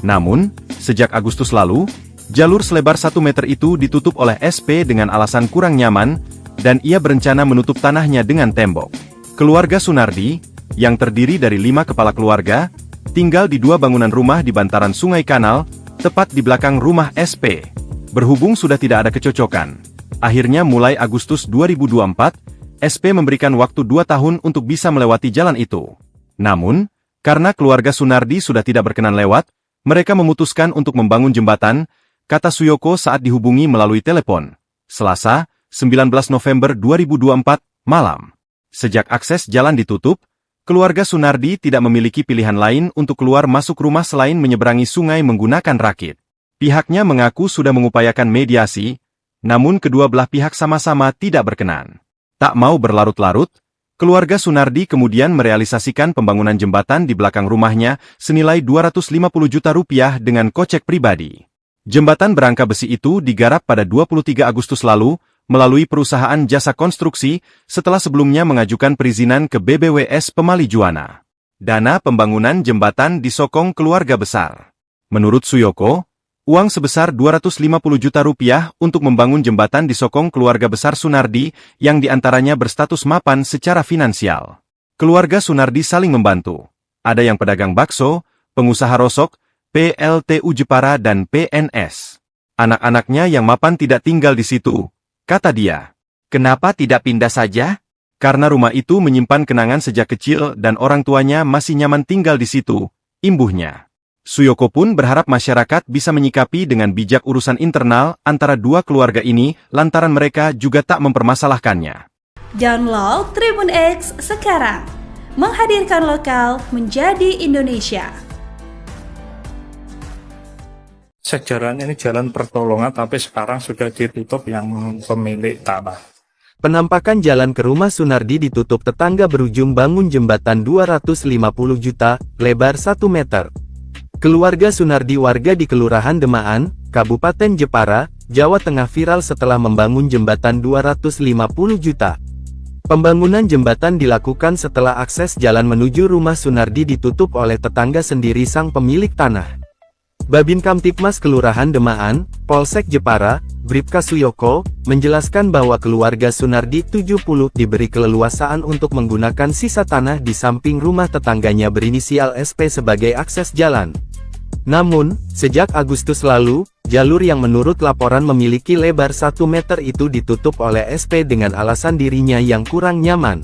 Namun, sejak Agustus lalu, jalur selebar 1 meter itu ditutup oleh SP dengan alasan kurang nyaman, dan ia berencana menutup tanahnya dengan tembok. Keluarga Sunardi, yang terdiri dari 5 kepala keluarga, tinggal di 2 bangunan rumah di bantaran Sungai Kanal, tepat di belakang rumah SP. Berhubung sudah tidak ada kecocokan, akhirnya mulai Agustus 2024, SP memberikan waktu 2 tahun untuk bisa melewati jalan itu. Namun, karena keluarga Sunardi sudah tidak berkenan lewat, mereka memutuskan untuk membangun jembatan, kata Suyoko saat dihubungi melalui telepon. Selasa, 19 November 2024, malam. Sejak akses jalan ditutup, keluarga Sunardi tidak memiliki pilihan lain untuk keluar masuk rumah selain menyeberangi sungai menggunakan rakit. Pihaknya mengaku sudah mengupayakan mediasi, namun kedua belah pihak sama-sama tidak berkenan. Tak mau berlarut-larut, keluarga Sunardi kemudian merealisasikan pembangunan jembatan di belakang rumahnya senilai 250 juta rupiah dengan kocek pribadi. Jembatan berangka besi itu digarap pada 23 Agustus lalu, melalui perusahaan jasa konstruksi, setelah sebelumnya mengajukan perizinan ke BBWS Pemali Juwana. Dana pembangunan jembatan disokong keluarga besar. Menurut Suyoko, uang sebesar 250 juta rupiah untuk membangun jembatan disokong keluarga besar Sunardi, yang diantaranya berstatus mapan secara finansial. Keluarga Sunardi saling membantu. Ada yang pedagang bakso, pengusaha rosok, PLTU Jepara dan PNS. Anak-anaknya yang mapan tidak tinggal di situ, kata dia. Kenapa tidak pindah saja? Karena rumah itu menyimpan kenangan sejak kecil dan orang tuanya masih nyaman tinggal di situ, imbuhnya. Suyoko pun berharap masyarakat bisa menyikapi dengan bijak urusan internal antara 2 keluarga ini lantaran mereka juga tak mempermasalahkannya. Download Tribun X sekarang, menghadirkan lokal menjadi Indonesia. Sejarahnya ini jalan pertolongan, tapi sekarang sudah ditutup yang pemilik tanah. Penampakan jalan ke rumah Sunardi ditutup tetangga berujung bangun jembatan 250 juta, lebar 1 meter. Keluarga Sunardi warga di Kelurahan Demaan, Kabupaten Jepara, Jawa Tengah viral setelah membangun jembatan 250 juta. Pembangunan jembatan dilakukan setelah akses jalan menuju rumah Sunardi ditutup oleh tetangga sendiri sang pemilik tanah. Babin Kamtipmas Kelurahan Demaan, Polsek Jepara, Bribka Suyoko, menjelaskan bahwa keluarga Sunardi 70 diberi keleluasaan untuk menggunakan sisa tanah di samping rumah tetangganya berinisial SP sebagai akses jalan. Namun, sejak Agustus lalu, jalur yang menurut laporan memiliki lebar 1 meter itu ditutup oleh SP dengan alasan dirinya yang kurang nyaman.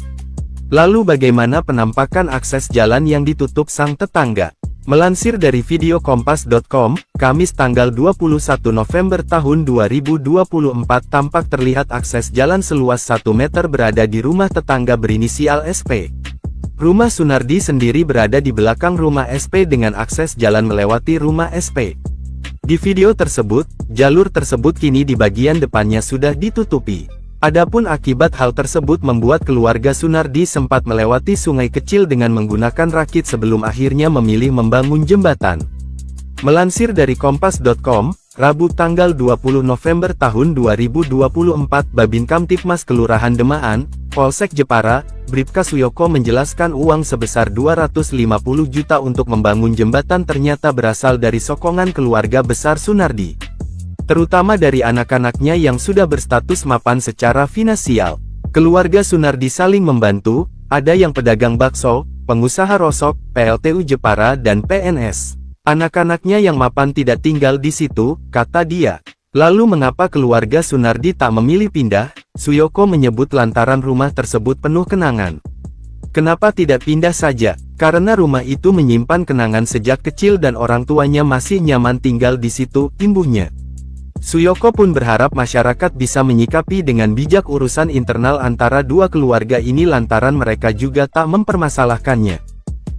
Lalu bagaimana penampakan akses jalan yang ditutup sang tetangga? Melansir dari video kompas.com, Kamis tanggal 21 November tahun 2024 tampak terlihat akses jalan seluas 1 meter berada di rumah tetangga berinisial SP. Rumah Sunardi sendiri berada di belakang rumah SP dengan akses jalan melewati rumah SP. Di video tersebut, jalur tersebut kini di bagian depannya sudah ditutupi. Adapun akibat hal tersebut membuat keluarga Sunardi sempat melewati sungai kecil dengan menggunakan rakit sebelum akhirnya memilih membangun jembatan. Melansir dari kompas.com, Rabu tanggal 20 November tahun 2024 Babin Kamtipmas Kelurahan Demaan, Polsek Jepara, Bribka Suyoko menjelaskan uang sebesar 250 juta untuk membangun jembatan ternyata berasal dari sokongan keluarga besar Sunardi. Terutama dari anak-anaknya yang sudah berstatus mapan secara finansial. Keluarga Sunardi saling membantu, ada yang pedagang bakso, pengusaha rosok, PLTU Jepara dan PNS. Anak-anaknya yang mapan tidak tinggal di situ, kata dia. Lalu mengapa keluarga Sunardi tak memilih pindah? Suyoko menyebut lantaran rumah tersebut penuh kenangan. Kenapa tidak pindah saja? Karena rumah itu menyimpan kenangan sejak kecil dan orang tuanya masih nyaman tinggal di situ, imbuhnya. Suyoko pun berharap masyarakat bisa menyikapi dengan bijak urusan internal antara dua keluarga ini lantaran mereka juga tak mempermasalahkannya.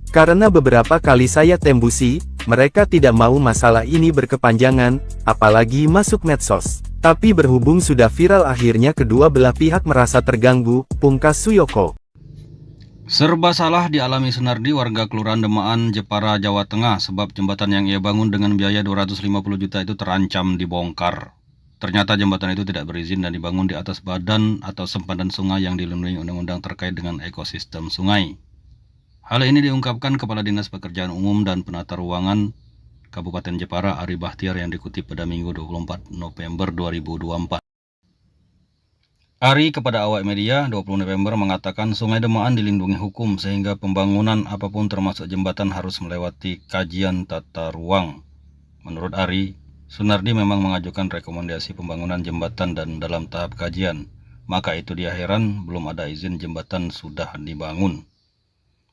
Karena beberapa kali saya tembusi, mereka tidak mau masalah ini berkepanjangan, apalagi masuk medsos. Tapi berhubung sudah viral akhirnya kedua belah pihak merasa terganggu, pungkas Suyoko. Serba salah dialami Sunardi warga Kelurahan Demaan, Jepara, Jawa Tengah sebab jembatan yang ia bangun dengan biaya 250 juta itu terancam dibongkar. Ternyata jembatan itu tidak berizin dan dibangun di atas badan atau sempadan sungai yang dilindungi undang-undang terkait dengan ekosistem sungai. Hal ini diungkapkan Kepala Dinas Pekerjaan Umum dan Penata Ruangan Kabupaten Jepara Ari Bahtiar yang dikutip pada Minggu 24 November 2024. Ari kepada awak media 20 November mengatakan Sungai Demaan dilindungi hukum sehingga pembangunan apapun termasuk jembatan harus melewati kajian tata ruang. Menurut Ari, Sunardi memang mengajukan rekomendasi pembangunan jembatan dan dalam tahap kajian. Maka itu dia heran belum ada izin jembatan sudah dibangun.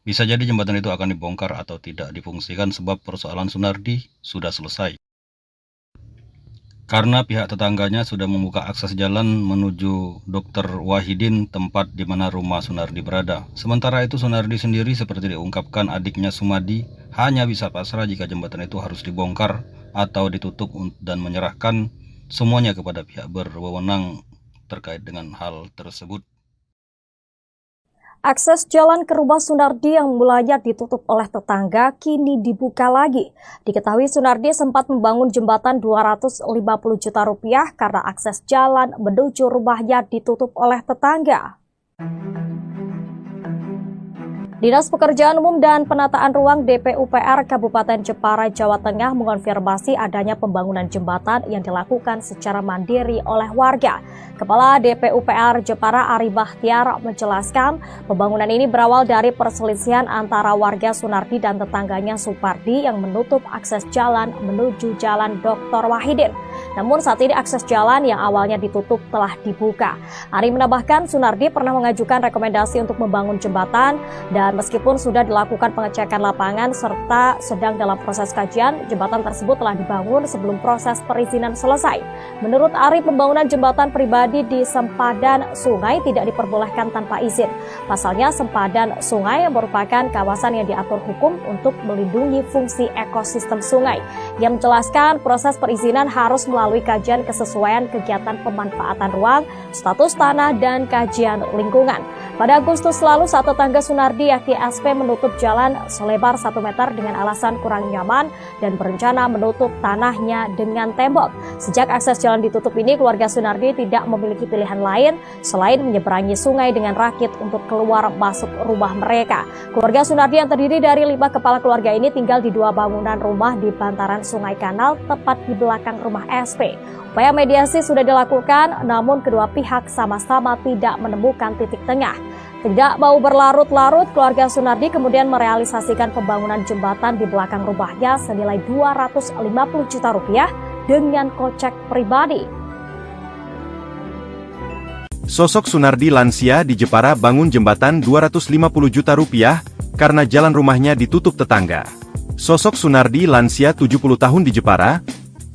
Bisa jadi jembatan itu akan dibongkar atau tidak difungsikan sebab persoalan Sunardi sudah selesai. Karena pihak tetangganya sudah membuka akses jalan menuju Dr. Wahidin, tempat di mana rumah Sunardi berada. Sementara itu Sunardi sendiri seperti diungkapkan adiknya Sumadi hanya bisa pasrah jika jembatan itu harus dibongkar atau ditutup dan menyerahkan semuanya kepada pihak berwenang terkait dengan hal tersebut. Akses jalan ke rumah Sunardi yang mulanya ditutup oleh tetangga kini dibuka lagi. Diketahui Sunardi sempat membangun jembatan 250 juta rupiah karena akses jalan menuju rumahnya ditutup oleh tetangga. Dinas Pekerjaan Umum dan Penataan Ruang DPUPR Kabupaten Jepara, Jawa Tengah mengonfirmasi adanya pembangunan jembatan yang dilakukan secara mandiri oleh warga. Kepala DPUPR Jepara Ari Bahtiar menjelaskan pembangunan ini berawal dari perselisihan antara warga Sunardi dan tetangganya Supardi yang menutup akses jalan menuju Jalan Dr. Wahidin. Namun saat ini akses jalan yang awalnya ditutup telah dibuka. Ari menambahkan Sunardi pernah mengajukan rekomendasi untuk membangun jembatan dan meskipun sudah dilakukan pengecekan lapangan serta sedang dalam proses kajian, jembatan tersebut telah dibangun sebelum proses perizinan selesai. Menurut Ari, pembangunan jembatan pribadi di sempadan sungai tidak diperbolehkan tanpa izin. Pasalnya, sempadan sungai merupakan kawasan yang diatur hukum untuk melindungi fungsi ekosistem sungai. Yang menjelaskan proses perizinan harus melalui kajian kesesuaian kegiatan pemanfaatan ruang, status tanah, dan kajian lingkungan. Pada Agustus lalu, saat tetangga Sunardi pihak ISP menutup jalan selebar 1 meter dengan alasan kurang nyaman dan berencana menutup tanahnya dengan tembok. Sejak akses jalan ditutup ini, keluarga Sunardi tidak memiliki pilihan lain selain menyeberangi sungai dengan rakit untuk keluar masuk rumah mereka. Keluarga Sunardi yang terdiri dari 5 kepala keluarga ini tinggal di 2 bangunan rumah di bantaran Sungai Kanal tepat di belakang rumah SP. Upaya mediasi sudah dilakukan, namun kedua pihak sama-sama tidak menemukan titik tengah. Tidak mau berlarut-larut, keluarga Sunardi kemudian merealisasikan pembangunan jembatan di belakang rumahnya senilai 250 juta rupiah dengan kocek pribadi. Sosok Sunardi lansia di Jepara bangun jembatan 250 juta rupiah karena jalan rumahnya ditutup tetangga. Sosok Sunardi lansia 70 tahun di Jepara,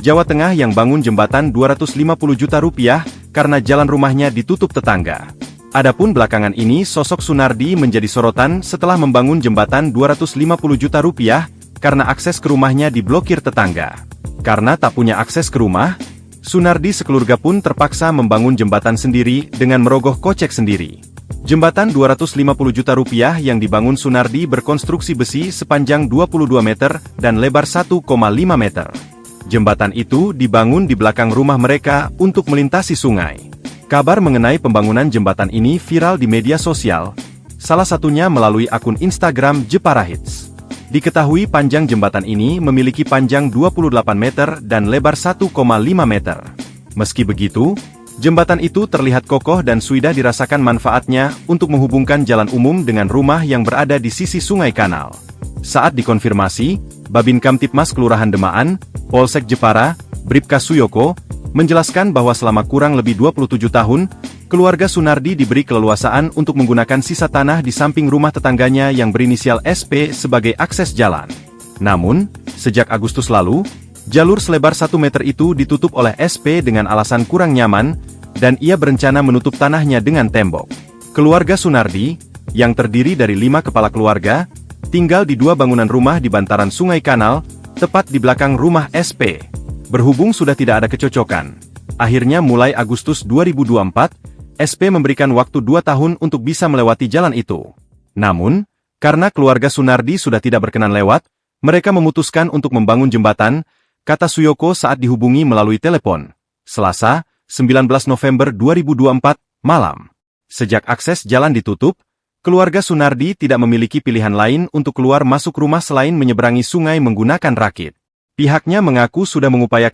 Jawa Tengah yang bangun jembatan 250 juta rupiah karena jalan rumahnya ditutup tetangga. Adapun belakangan ini sosok Sunardi menjadi sorotan setelah membangun jembatan 250 juta rupiah karena akses ke rumahnya diblokir tetangga. Karena tak punya akses ke rumah, Sunardi sekeluarga pun terpaksa membangun jembatan sendiri dengan merogoh kocek sendiri. Jembatan 250 juta rupiah yang dibangun Sunardi berkonstruksi besi sepanjang 22 meter dan lebar 1,5 meter. Jembatan itu dibangun di belakang rumah mereka untuk melintasi sungai. Kabar mengenai pembangunan jembatan ini viral di media sosial, salah satunya melalui akun Instagram Jepara Hits. Diketahui panjang jembatan ini memiliki panjang 28 meter dan lebar 1,5 meter. Meski begitu, jembatan itu terlihat kokoh dan sudah dirasakan manfaatnya untuk menghubungkan jalan umum dengan rumah yang berada di sisi Sungai Kanal. Saat dikonfirmasi, Babin Kamtipmas Kelurahan Demaan, Polsek Jepara, Bribka Suyoko, menjelaskan bahwa selama kurang lebih 27 tahun, keluarga Sunardi diberi keleluasaan untuk menggunakan sisa tanah di samping rumah tetangganya yang berinisial SP sebagai akses jalan. Namun, sejak Agustus lalu, jalur selebar 1 meter itu ditutup oleh SP dengan alasan kurang nyaman, dan ia berencana menutup tanahnya dengan tembok. Keluarga Sunardi, yang terdiri dari 5 kepala keluarga, tinggal di 2 bangunan rumah di bantaran Sungai Kanal, tepat di belakang rumah SP. Berhubung sudah tidak ada kecocokan, akhirnya mulai Agustus 2024, SP memberikan waktu 2 tahun untuk bisa melewati jalan itu. Namun, karena keluarga Sunardi sudah tidak berkenan lewat, mereka memutuskan untuk membangun jembatan, kata Suyoko saat dihubungi melalui telepon. Selasa, 19 November 2024, malam. Sejak akses jalan ditutup, keluarga Sunardi tidak memiliki pilihan lain untuk keluar masuk rumah selain menyeberangi sungai menggunakan rakit. Pihaknya mengaku sudah mengupayakan